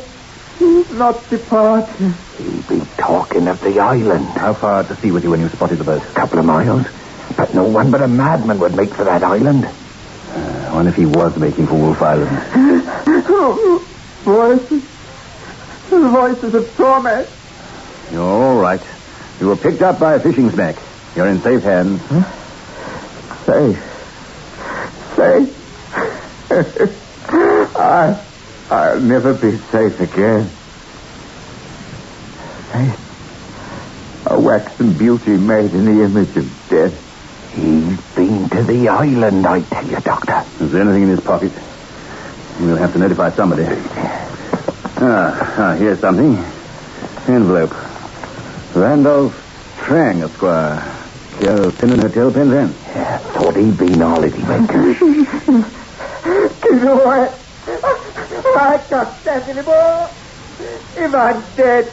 He's not departed. He's been talking of the island. How far out to sea was he when you spotted the boat? A couple of miles. But no one but a madman would make for that island. I wonder if he was making for Wolf Island. Voices. The voices of torment. You're all right. You were picked up by a fishing smack. You're in safe hands. Huh? Safe. I'll never be safe again. Safe. A waxen beauty made in the image of death. He's been to the island, I tell you, Doctor. Is there anything in his pocket? We'll have to notify somebody. Here's something. Envelope. Randolph Strang, Esquire. Care of Pin and Hotel, Penzance. Yeah, thought he'd been holiday maker. You know what? I can't stand anymore. If I'm dead,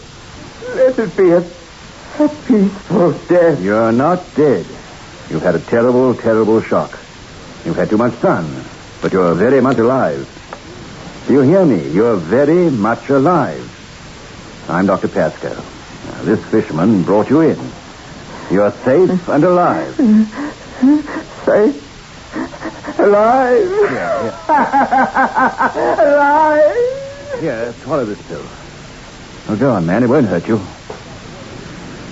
let it be a peaceful death. You're not dead. You've had a terrible, terrible shock. You've had too much sun, but you're very much alive. Do you hear me? You're very much alive. I'm Dr. Pascoe. Now, this fisherman brought you in. You're safe and alive. Safe? Alive? Yeah. Alive? Here, swallow this pill. Oh, go on, man. It won't hurt you.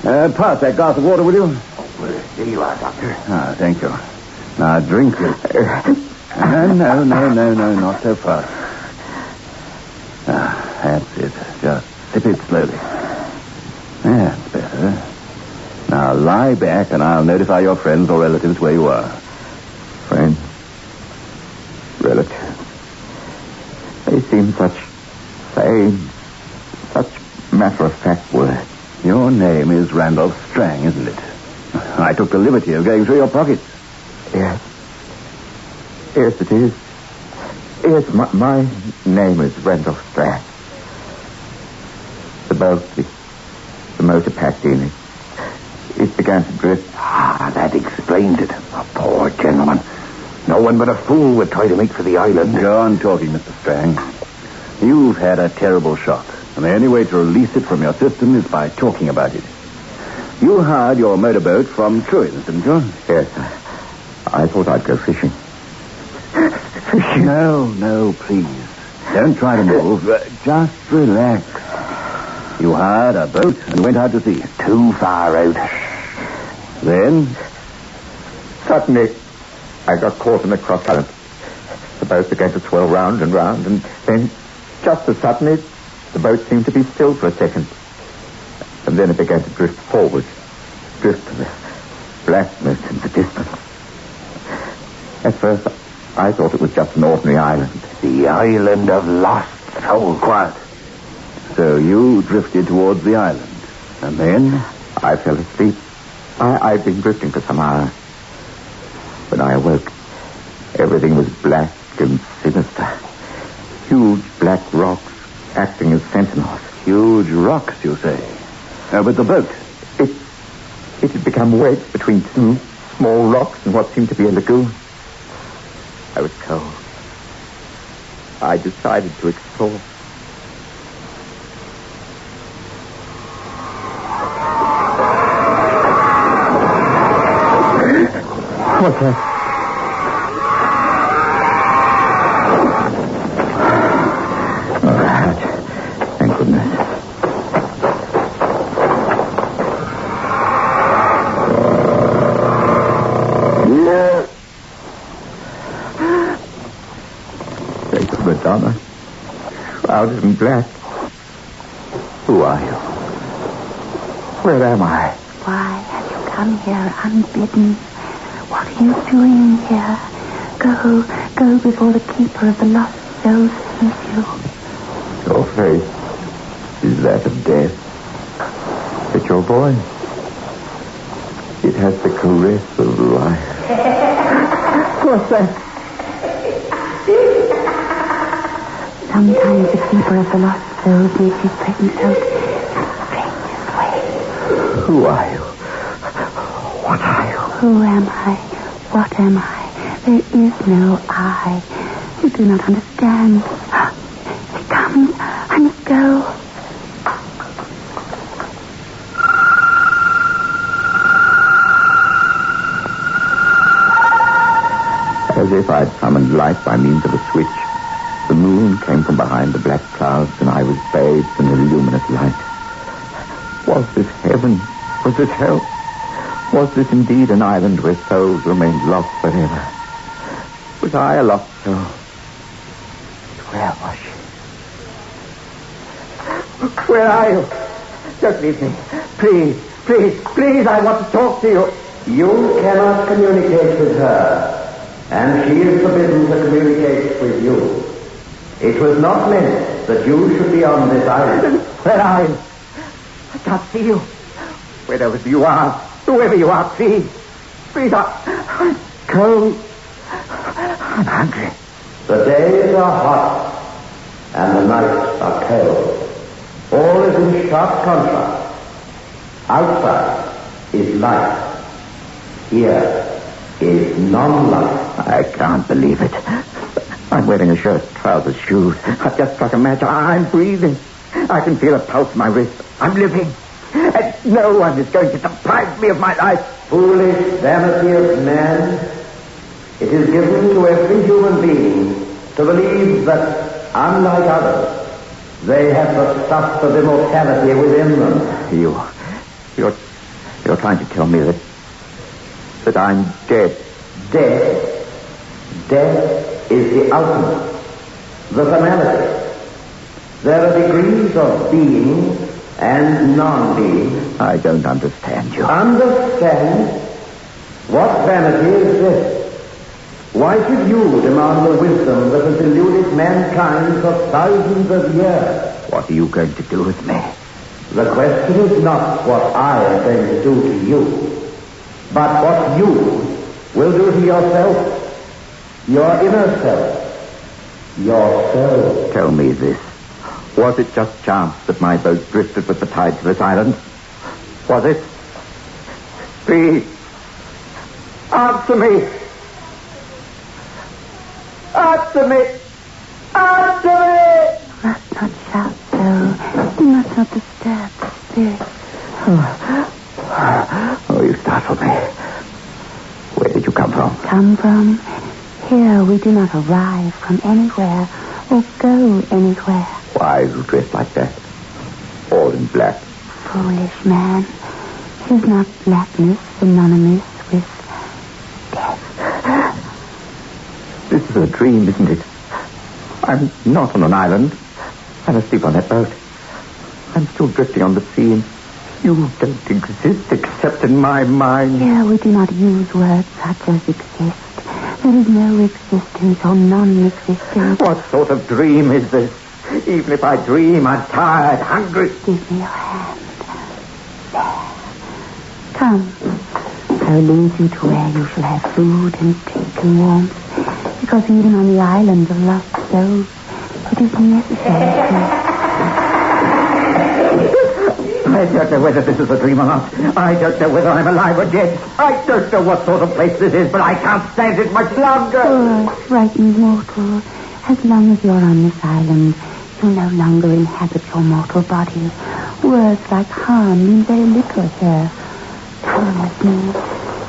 Pass that glass of water, will you? Well, here you are, Doctor. Ah, thank you. Now, drink it. No, not so fast. That's it. Just sip it slowly. That's better. Now, lie back and I'll notify your friends or relatives where you are. Friends? Relatives? They seem such sane, such matter-of-fact words. Your name is Randolph Strang, isn't it? I took the liberty of going through your pockets. Yes. Yes, it is. Yes, my name is Randolph Strang. The boat, the motor packed in. It began to drift. Ah, that explains it. A poor gentleman. No one but a fool would try to make for the island. Go on talking, Mr. Strang. You've had a terrible shock, and the only way to release it from your system is by talking about it. You hired your motorboat from TRUCE, didn't you? Yes. I thought I'd go fishing. Fishing? No, please. Don't try to move. Just relax. You hired a boat and went out to sea. Too far out. Then? Suddenly, I got caught in the cross current. The boat began to swirl round and round, and then, just as suddenly, the boat seemed to be still for a second. And then it began to drift forward. Drift to the blackness in the distance. At first, I thought it was just an ordinary island. The island of lost souls. Quiet. So you drifted towards the island. And then? I fell asleep. I'd been drifting for some hours. When I awoke, everything was black and sinister. Huge black rocks acting as sentinels. Huge rocks, you say? But the boat? It had become wedged between two small rocks in what seemed to be a lagoon. I was cold. I decided to explore. What's that? All right. Thank goodness. Face of Madonna, shrouded in black. Who are you? Where am I? Why have you come here unbidden? What are you doing here? Go before the keeper of the lost souls sees you. Your face is that of death. It's your voice. It has the caress of life. What's that? Sometimes the keeper of the lost souls makes his presence out the strangest way. Who are you? What are you? Who am I? What am I? There is no I. You do not understand. He comes. I must go. As if I'd summoned light by means of a switch, the moon came from behind the black clouds, and I was bathed in a luminous light. Was this heaven? Was this hell? Was this indeed an island where souls remained lost forever? Was I a lost soul? Where was she? Where are you? Don't leave me. Please, please, please, I want to talk to you. You cannot communicate with her, and she is forbidden to communicate with you. It was not meant that you should be on this island. Where are you? I can't see you. Wherever you are, whoever you are, please. Please, I'm cold. I'm hungry. The days are hot, and the nights are cold. All is in sharp contrast. Outside is light. Here is non-light. I can't believe it. I'm wearing a shirt, trousers, shoes. I've just struck a match. I'm breathing. I can feel a pulse in my wrist. I'm living. And no one is going to deprive me of my life. Foolish vanity of man. It is given to every human being to believe that, unlike others, they have the stuff of immortality within them. You're trying to tell me that I'm dead. Death is the ultimate, the finality. There are degrees of being and non-being. I don't understand you. Understand? What vanity is this? Why should you demand the wisdom that has eluded mankind for thousands of years? What are you going to do with me? The question is not what I am going to do to you, but what you will do to yourself, your inner self, your soul. Tell me this. Was it just chance that my boat drifted with the tide to this island? Was it? Please, answer me. Answer me. Answer me. You must not shout so. You must not disturb the spirit. Oh, you startled me. Where did you come from? Come from? Here we do not arrive from anywhere or go anywhere. Why are you dressed like that? All in black. Foolish man. Is not blackness synonymous with death? This is a dream, isn't it? I'm not on an island. I'm asleep on that boat. I'm still drifting on the sea, and you don't exist except in my mind. Here we do not use words such as exist. There is no existence or non-existence. What sort of dream is this? Even if I dream, I'm tired, hungry. Give me your hand. There. Come. I will lead you to where you shall have food and drink and warmth. Because even on the island of lost souls, it is necessary I don't know whether this is a dream or not. I don't know whether I'm alive or dead. I don't know what sort of place this is, but I can't stand it much longer. Poor, frightened mortal. As long as you're on this island, you'll no longer inhabit your mortal body. Words like harm mean very little here. Come with me,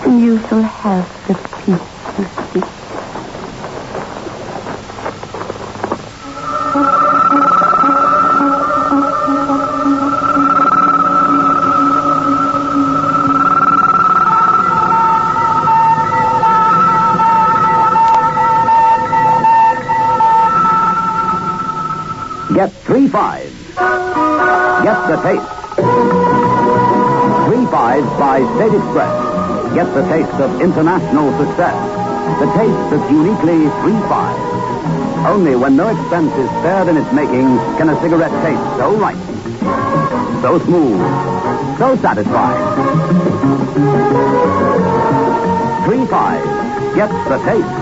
and you shall have the peace you seek. Get 3 5s. Get the taste. 3 5s by State Express. Get the taste of international success. The taste that's uniquely 3 5. Only when no expense is spared in its making can a cigarette taste so right. so smooth, so satisfying. 3-5 gets the taste.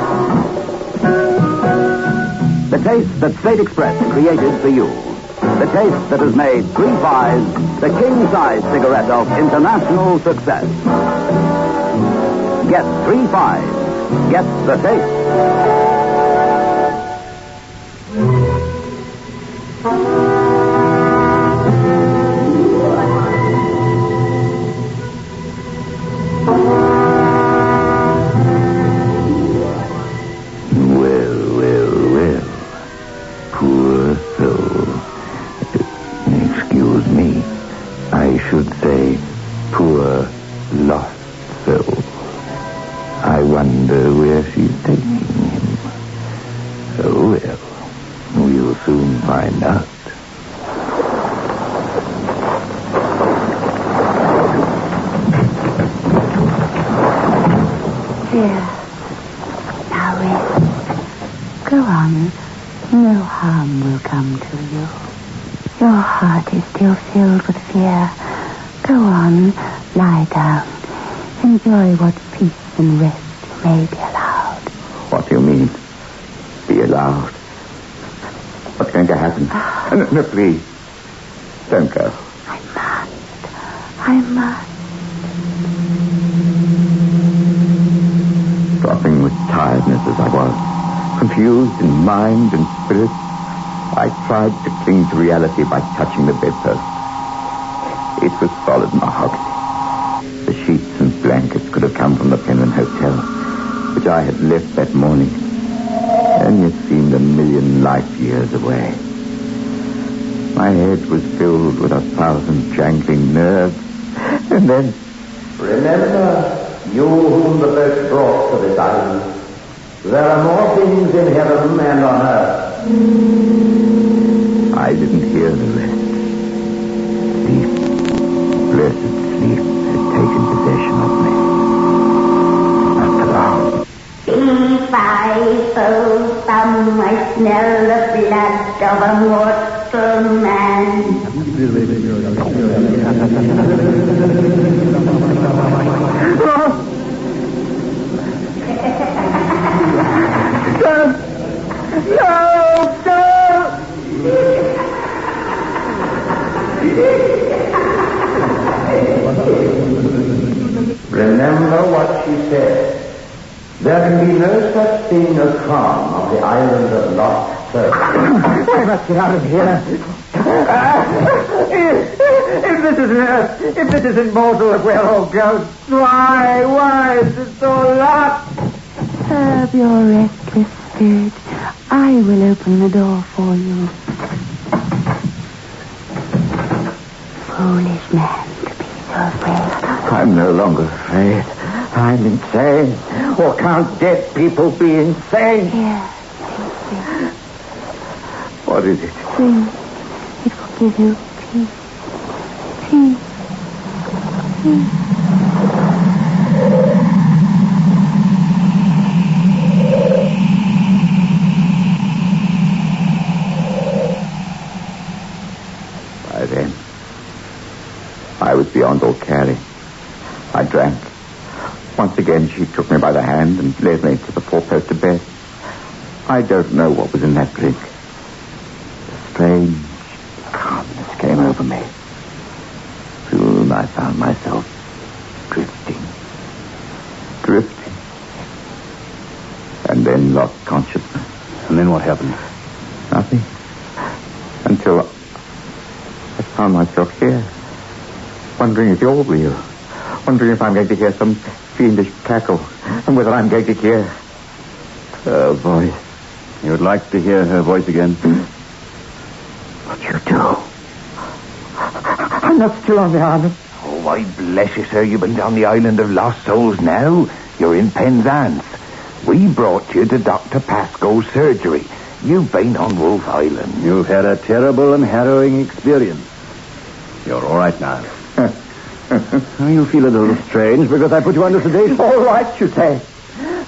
The taste that State Express created for you. The taste that has made 3-5 the king-size cigarette of international success. Get 3-5. Get the taste. Enjoy what peace and rest you may be allowed. What do you mean? Be allowed? What's going to happen? No, please. Don't go. I must. Dropping with tiredness as I was, confused in mind and spirit, I tried to cling to reality by touching the bedpost. It was solid mahogany. The sheets and blankets could have come from the Penryn Hotel, which I had left that morning, and yet seemed a million light years away. My head was filled with 1,000 jangling nerves, and then... Remember, you whom the boat brought to this island, there are more things in heaven and on earth. I didn't hear the rest. Sleep, blessed sleep, taken possession of me. Not long. 3-5, thumb, I smell the blood of a mortal man. Remember what she said. There can be no such thing as calm on the island of Lost Souls. I must get out of here. If this is earth, if this isn't mortal, if we're all ghosts, why is it so locked? Serve your restless spirit. I will open the door for you. Foolish man to be so afraid. I'm no longer afraid. I'm insane. Or can't dead people be insane? Here, what is it? Drink. It will give you peace. Peace. Peace. By then, I was beyond all caring. I drank. Once again, she took me by the hand and led me to the four-poster bed. I don't know what was in that drink. A strange calmness came over me. Soon I found myself drifting. And then lost consciousness. And then what happened? Nothing. Until I found myself here. Wondering if you're real. Wondering if I'm going to hear some fiendish cackle. And whether I'm going to hear her voice. You would like to hear her voice again? What you do? I'm not still on the island. Oh, why, bless you, sir. You've been down the island of Lost Souls now. You're in Penzance. We brought you to Dr. Pascoe's surgery. You've been on Wolf Island. You've had a terrible and harrowing experience. You're all right now. You feel a little strange because I put you under sedation. All right, you say.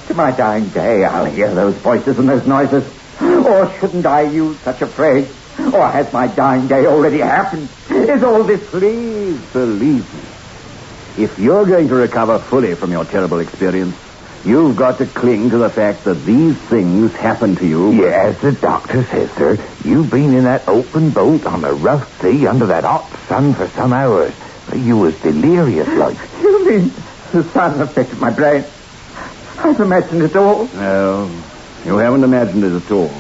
To my dying day, I'll hear those voices and those noises. Or shouldn't I use such a phrase? Or has my dying day already happened? Is all this... Please believe me. If you're going to recover fully from your terrible experience, you've got to cling to the fact that these things happen to you. Yes, the doctor says, sir. You've been in that open boat on a rough sea under that hot sun for some hours. You was delirious like. You mean the sun affected my brain? I've imagined it all. No, you haven't imagined it at all.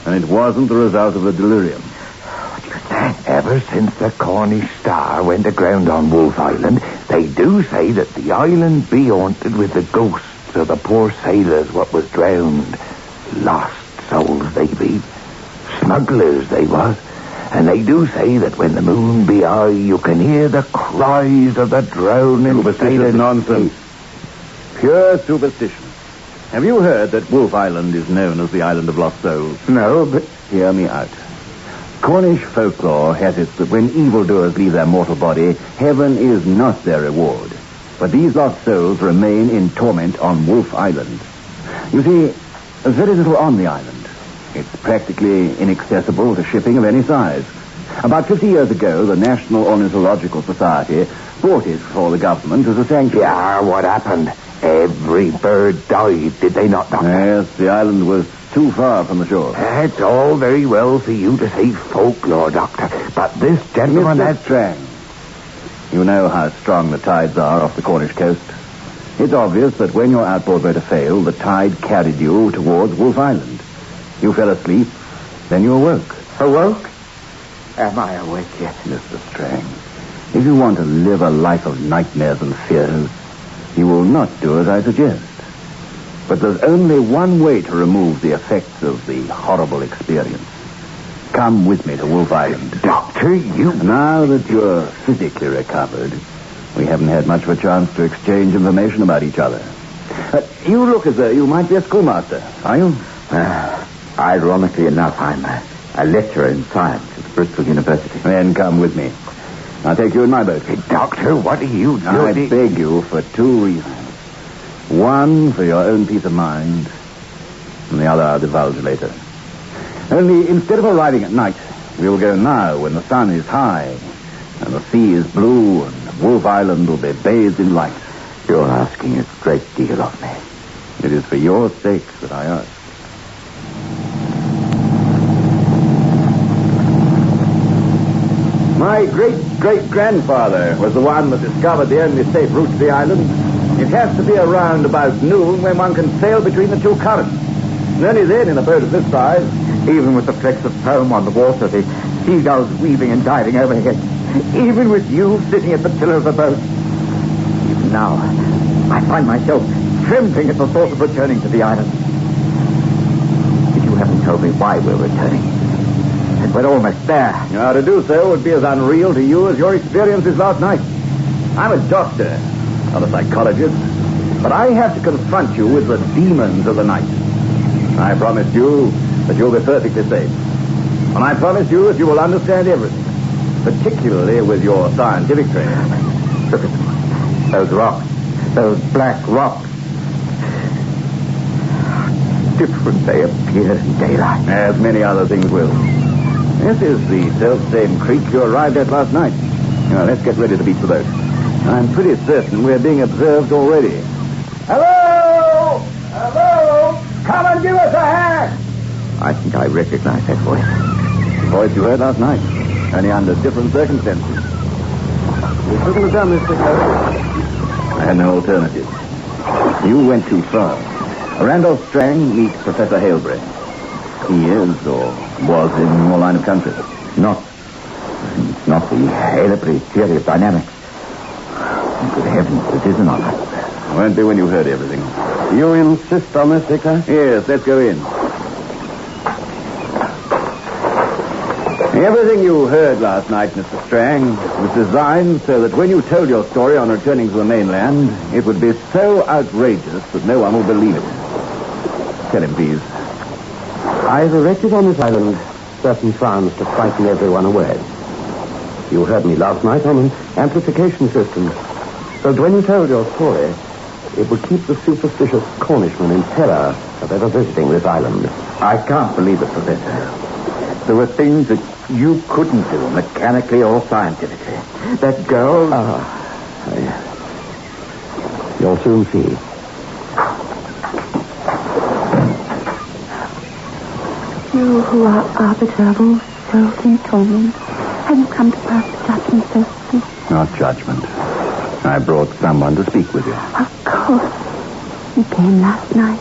And it wasn't the result of a delirium. What do you say? Ever since the Cornish Star went aground on Wolf Island, they do say that the island be haunted with the ghosts of the poor sailors what was drowned. Lost souls they be. Smugglers they was. And they do say that when the moon be high, you can hear the cries of the drowning sailors. Nonsense. Pure superstition. Have you heard that Wolf Island is known as the Island of Lost Souls? No, but... Hear me out. Cornish folklore has it that when evildoers leave their mortal body, heaven is not their reward. But these lost souls remain in torment on Wolf Island. You see, there's very little on the island. It's practically inaccessible to shipping of any size. About 50 years ago, the National Ornithological Society bought it for the government as a sanctuary. Yeah, what happened? Every bird died, did they not, Doctor? Yes, the island was too far from the shore. It's all very well for you to say folklore, Doctor, but this gentleman Mr. has... Strang, you know how strong the tides are off the Cornish coast. It's obvious that when your outboard motor failed, the tide carried you towards Wolf Island. You fell asleep, then you awoke. Awoke? Am I awake yet? Mr. Strang, if you want to live a life of nightmares and fears, you will not do as I suggest. But there's only one way to remove the effects of the horrible experience. Come with me to Wolf Island. Doctor, you... Now that you're physically recovered, we haven't had much of a chance to exchange information about each other. You look as though you might be a schoolmaster, are you? Ironically enough, I'm a lecturer in science at Bristol University. Then come with me. I'll take you in my boat. Hey, Doctor, what are you doing? I beg you for two reasons. One, for your own peace of mind, and the other I'll divulge later. Only, instead of arriving at night, we will go now when the sun is high, and the sea is blue, and Wolf Island will be bathed in light. You're asking a great deal of me. It is for your sake that I ask. My great-great-grandfather was the one that discovered the only safe route to the island. It has to be around about noon when one can sail between the two currents. And only then in a boat of this size. Even with the flecks of foam on the water, the seagulls weaving and diving overhead. Even with you sitting at the tiller of the boat. Even now, I find myself trembling at the thought of returning to the island. But you haven't told me why we're returning. And we're almost there. Now, to do so would be as unreal to you as your experiences last night. I'm a doctor, not a psychologist, but I have to confront you with the demons of the night. I promised you that you'll be perfectly safe. And I promise you that you will understand everything, particularly with your scientific training. Look at them. Those rocks. Those black rocks. Different they appear in daylight. As many other things will. This is the self-same creek you arrived at last night. Now, let's get ready to beat the boat. I'm pretty certain we're being observed already. Hello! Hello! Come and give us a hand! I think I recognize that voice. The voice you heard last night, only under different circumstances. We couldn't have done this together. I had no alternative. You went too far. Randolph Strang meets Professor Halebury. He is, or was, in your line of country. Not the Halebury theory of dynamics. Good heavens, it isn't on us. It won't be when you heard everything. You insist on this, Victor? Yes, let's go in. Everything you heard last night, Mr. Strang, was designed so that when you told your story on returning to the mainland, it would be so outrageous that no one will believe it. Tell him, please. I've erected on this island certain sounds to frighten everyone away. You heard me last night on an amplification system, so that when you told your story, it would keep the superstitious Cornishmen in terror of ever visiting this island. I can't believe it, Professor. There were things that you couldn't do mechanically or scientifically. That girl... You'll soon see. You who are arbiter of all souls in torment, have you come to pass judgment so soon? Not judgment. I brought someone to speak with you. Of course. He came last night.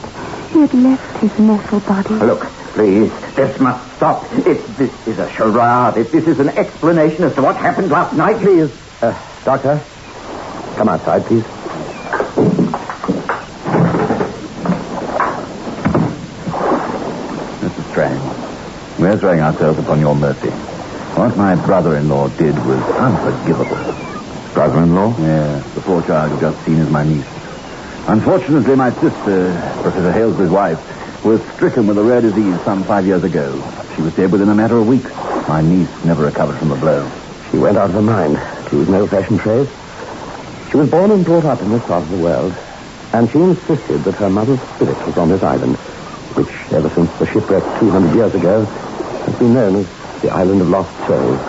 He had left his mortal body. Look, please, this must stop. This is a charade. If this is an explanation as to what happened last night, please. Doctor, come outside, please. Mr. Strange, we're throwing ourselves upon your mercy. What my brother-in-law did was unforgivable. Brother-in-law? Yes, the poor child you've just seen is my niece. Unfortunately, my sister, Professor Halesbury's wife, was stricken with a rare disease some 5 years ago. She was dead within a matter of weeks. My niece never recovered from the blow. She went out of her mind, to use an old-fashioned phrase. She was born and brought up in this part of the world, and she insisted that her mother's spirit was on this island, which, ever since the shipwreck 200 years ago, has been known as the Island of Lost Souls.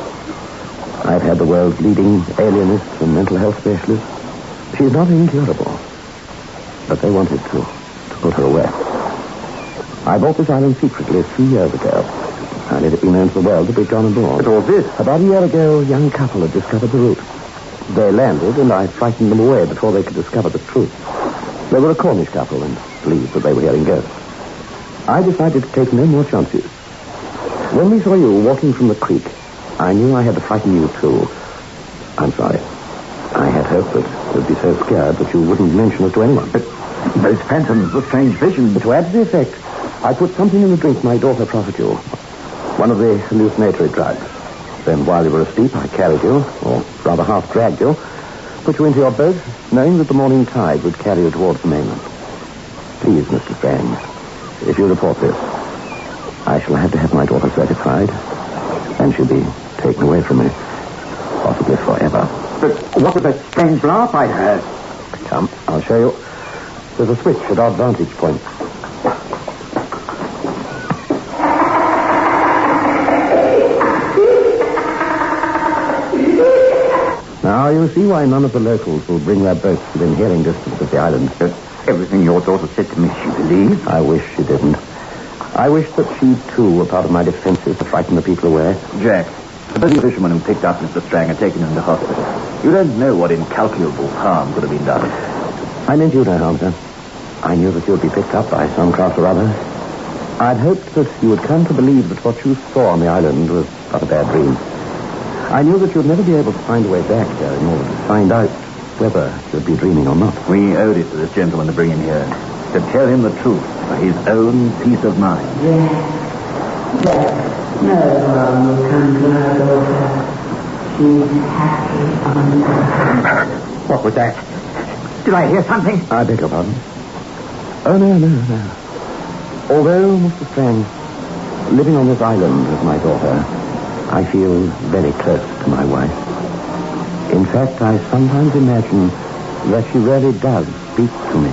I've had the world's leading alienist and mental health specialist. She's not incurable, but they wanted to put her away. I bought this island secretly 3 years ago. I let it be known to the world that we'd gone aboard. But all this? About a year ago, a young couple had discovered the route. They landed, and I frightened them away before they could discover the truth. They were a Cornish couple and believed that they were hearing ghosts. I decided to take no more chances. When we saw you walking from the creek, I knew I had to frighten you, too. I'm sorry. I had hoped that you'd be so scared that you wouldn't mention it to anyone. But those phantoms were strange visions. But to add to the effect, I put something in the drink my daughter proffered you. One of the hallucinatory drugs. Then while you were asleep, I carried you, or rather half dragged you, put you into your boat, knowing that the morning tide would carry you towards the mainland. Please, Mr. Strange, if you report this, I shall have to have my daughter certified, and she'll be taken away from me, possibly forever. But what was that strange laugh I heard? Come, I'll show you. There's a switch at our vantage point. Now, you see why none of the locals will bring their boats within hearing distance of the island. Everything your daughter said to me, she believed. I wish she didn't. I wish that she, too, were part of my defenses to frighten the people away. Jack, the busy fisherman who picked up Mr. Strang had taken him to hospital. You don't know what incalculable harm could have been done. I meant you no harm, sir. I knew that you would be picked up by some craft or other. I'd hoped that you would come to believe that what you saw on the island was not a bad dream. I knew that you'd never be able to find a way back here in order to find out whether you'd be dreaming or not. We owed it to this gentleman to bring him here, to tell him the truth for his own peace of mind. Yes. No harm will come to our daughter. She's happy on earth. What was that? Did I hear something? I beg your pardon. Oh, no. Although, Mr. Strang, living on this island with my daughter, I feel very close to my wife. In fact, I sometimes imagine that she really does speak to me.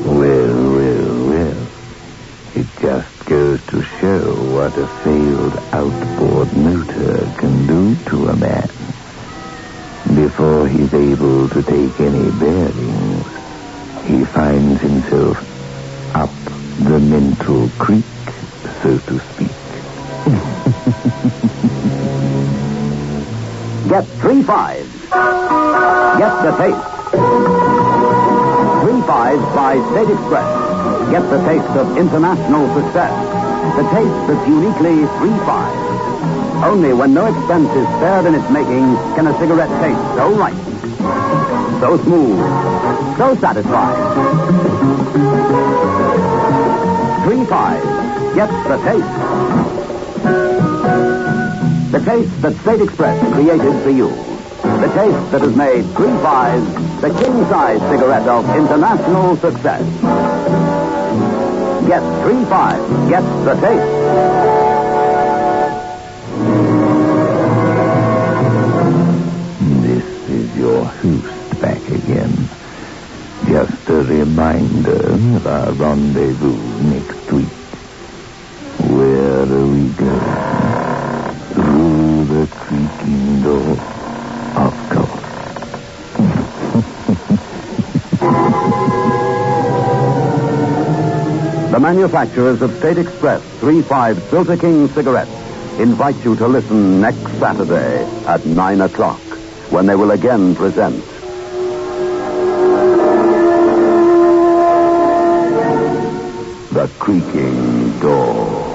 Well. It just goes to show what a failed outboard motor can do to a man. Before he's able to take any bearings, he finds himself up the mental creek, so to speak. Get 3 5s. Get the taste. 3 5s by State Express. Get the taste of international success. The taste that's uniquely 3 5s. Only when no expense is spared in its making can a cigarette taste so right, so smooth, so satisfying. 3 5 gets the taste. The taste that State Express created for you. The taste that has made 3 5s the king-size cigarette of international success. Get 3 5 gets the taste. This is your our rendezvous next week. Where do we go? Through the creaking door, of course. The manufacturers of State Express 3-5 Filter King cigarettes invite you to listen next Saturday at 9 o'clock when they will again present The Creaking Door.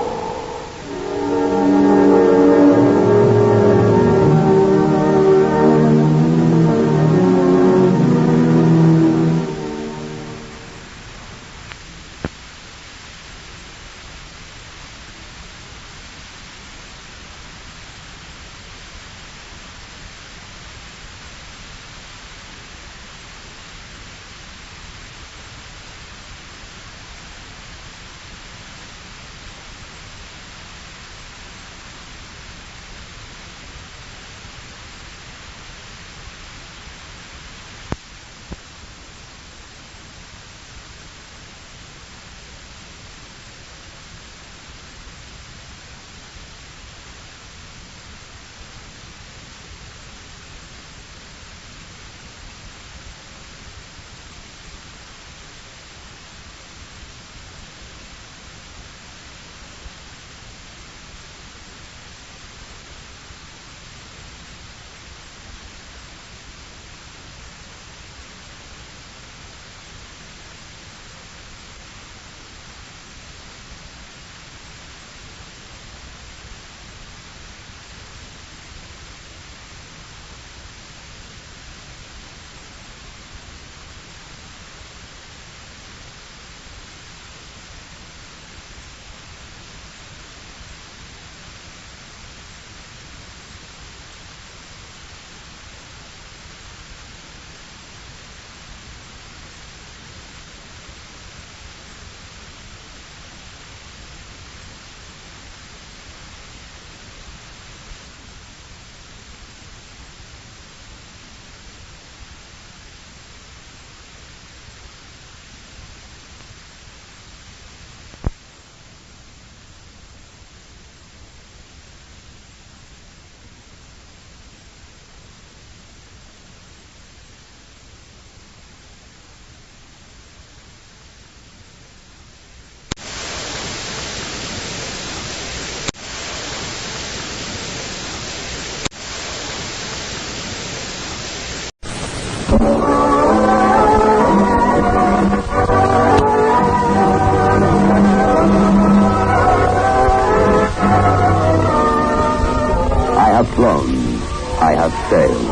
I have sailed.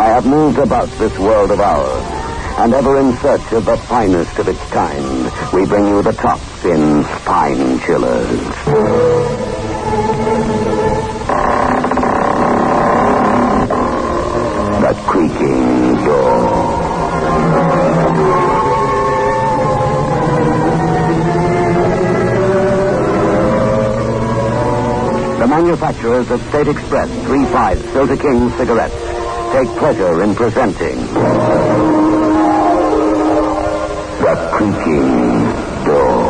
I have moved about this world of ours, and ever in search of the finest of its kind, we bring you the tops in spine chillers. The Creaking Door. The manufacturers of State Express 3-5 Filter King cigarettes take pleasure in presenting The Creaking Door.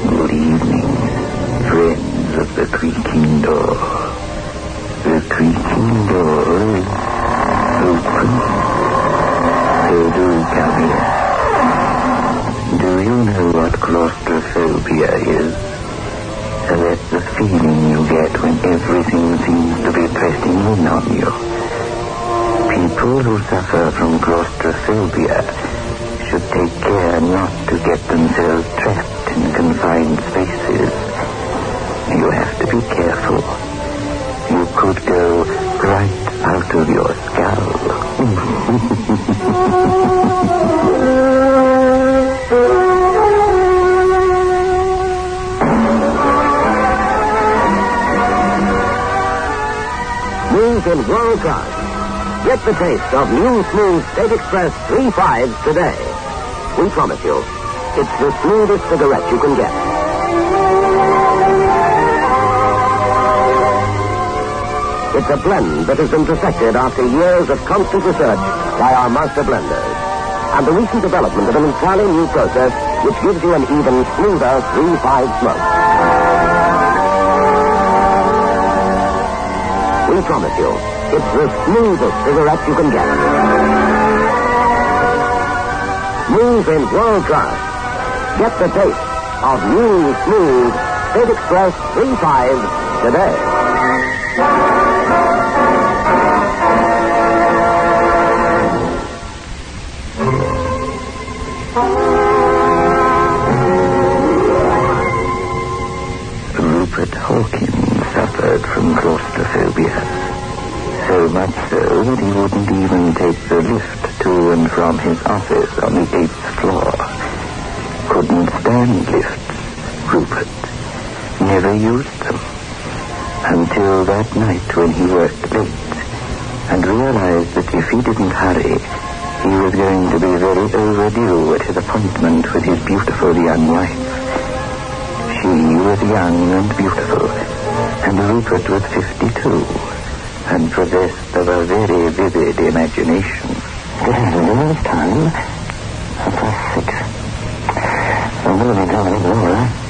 Good evening, friends of The Creaking Door. The creaking door is open. So do come here. Do you know what claustrophobia is? That's the feeling you get when everything seems to be pressing in on you. People who suffer from claustrophobia should take care not to get themselves trapped in confined spaces. You have to be careful. You could go right out of your skull. Move in World Class. Get the taste of new smooth State Express 3-5s today. We promise you, it's the smoothest cigarette you can get. It's a blend that has been perfected after years of constant research by our master blenders. And the recent development of an entirely new process which gives you an even smoother 3-5 smoke. We promise you, it's the smoothest cigarette you can get. Smooth in world class. Get the taste of new, smooth Fed Express 3-5 today. Rupert Hawkins suffered from claustrophobia. So much so that he wouldn't even take the lift to and from his office on the 8th floor. Couldn't stand lifts, Rupert. Never used them. Until that night when he worked late and realized that if he didn't hurry, he was going to be very overdue at his appointment with his beautiful young wife. She was young and beautiful, and Rupert was 52, and possessed of a very vivid imagination. It's time. 6:30. I'm going to be coming more,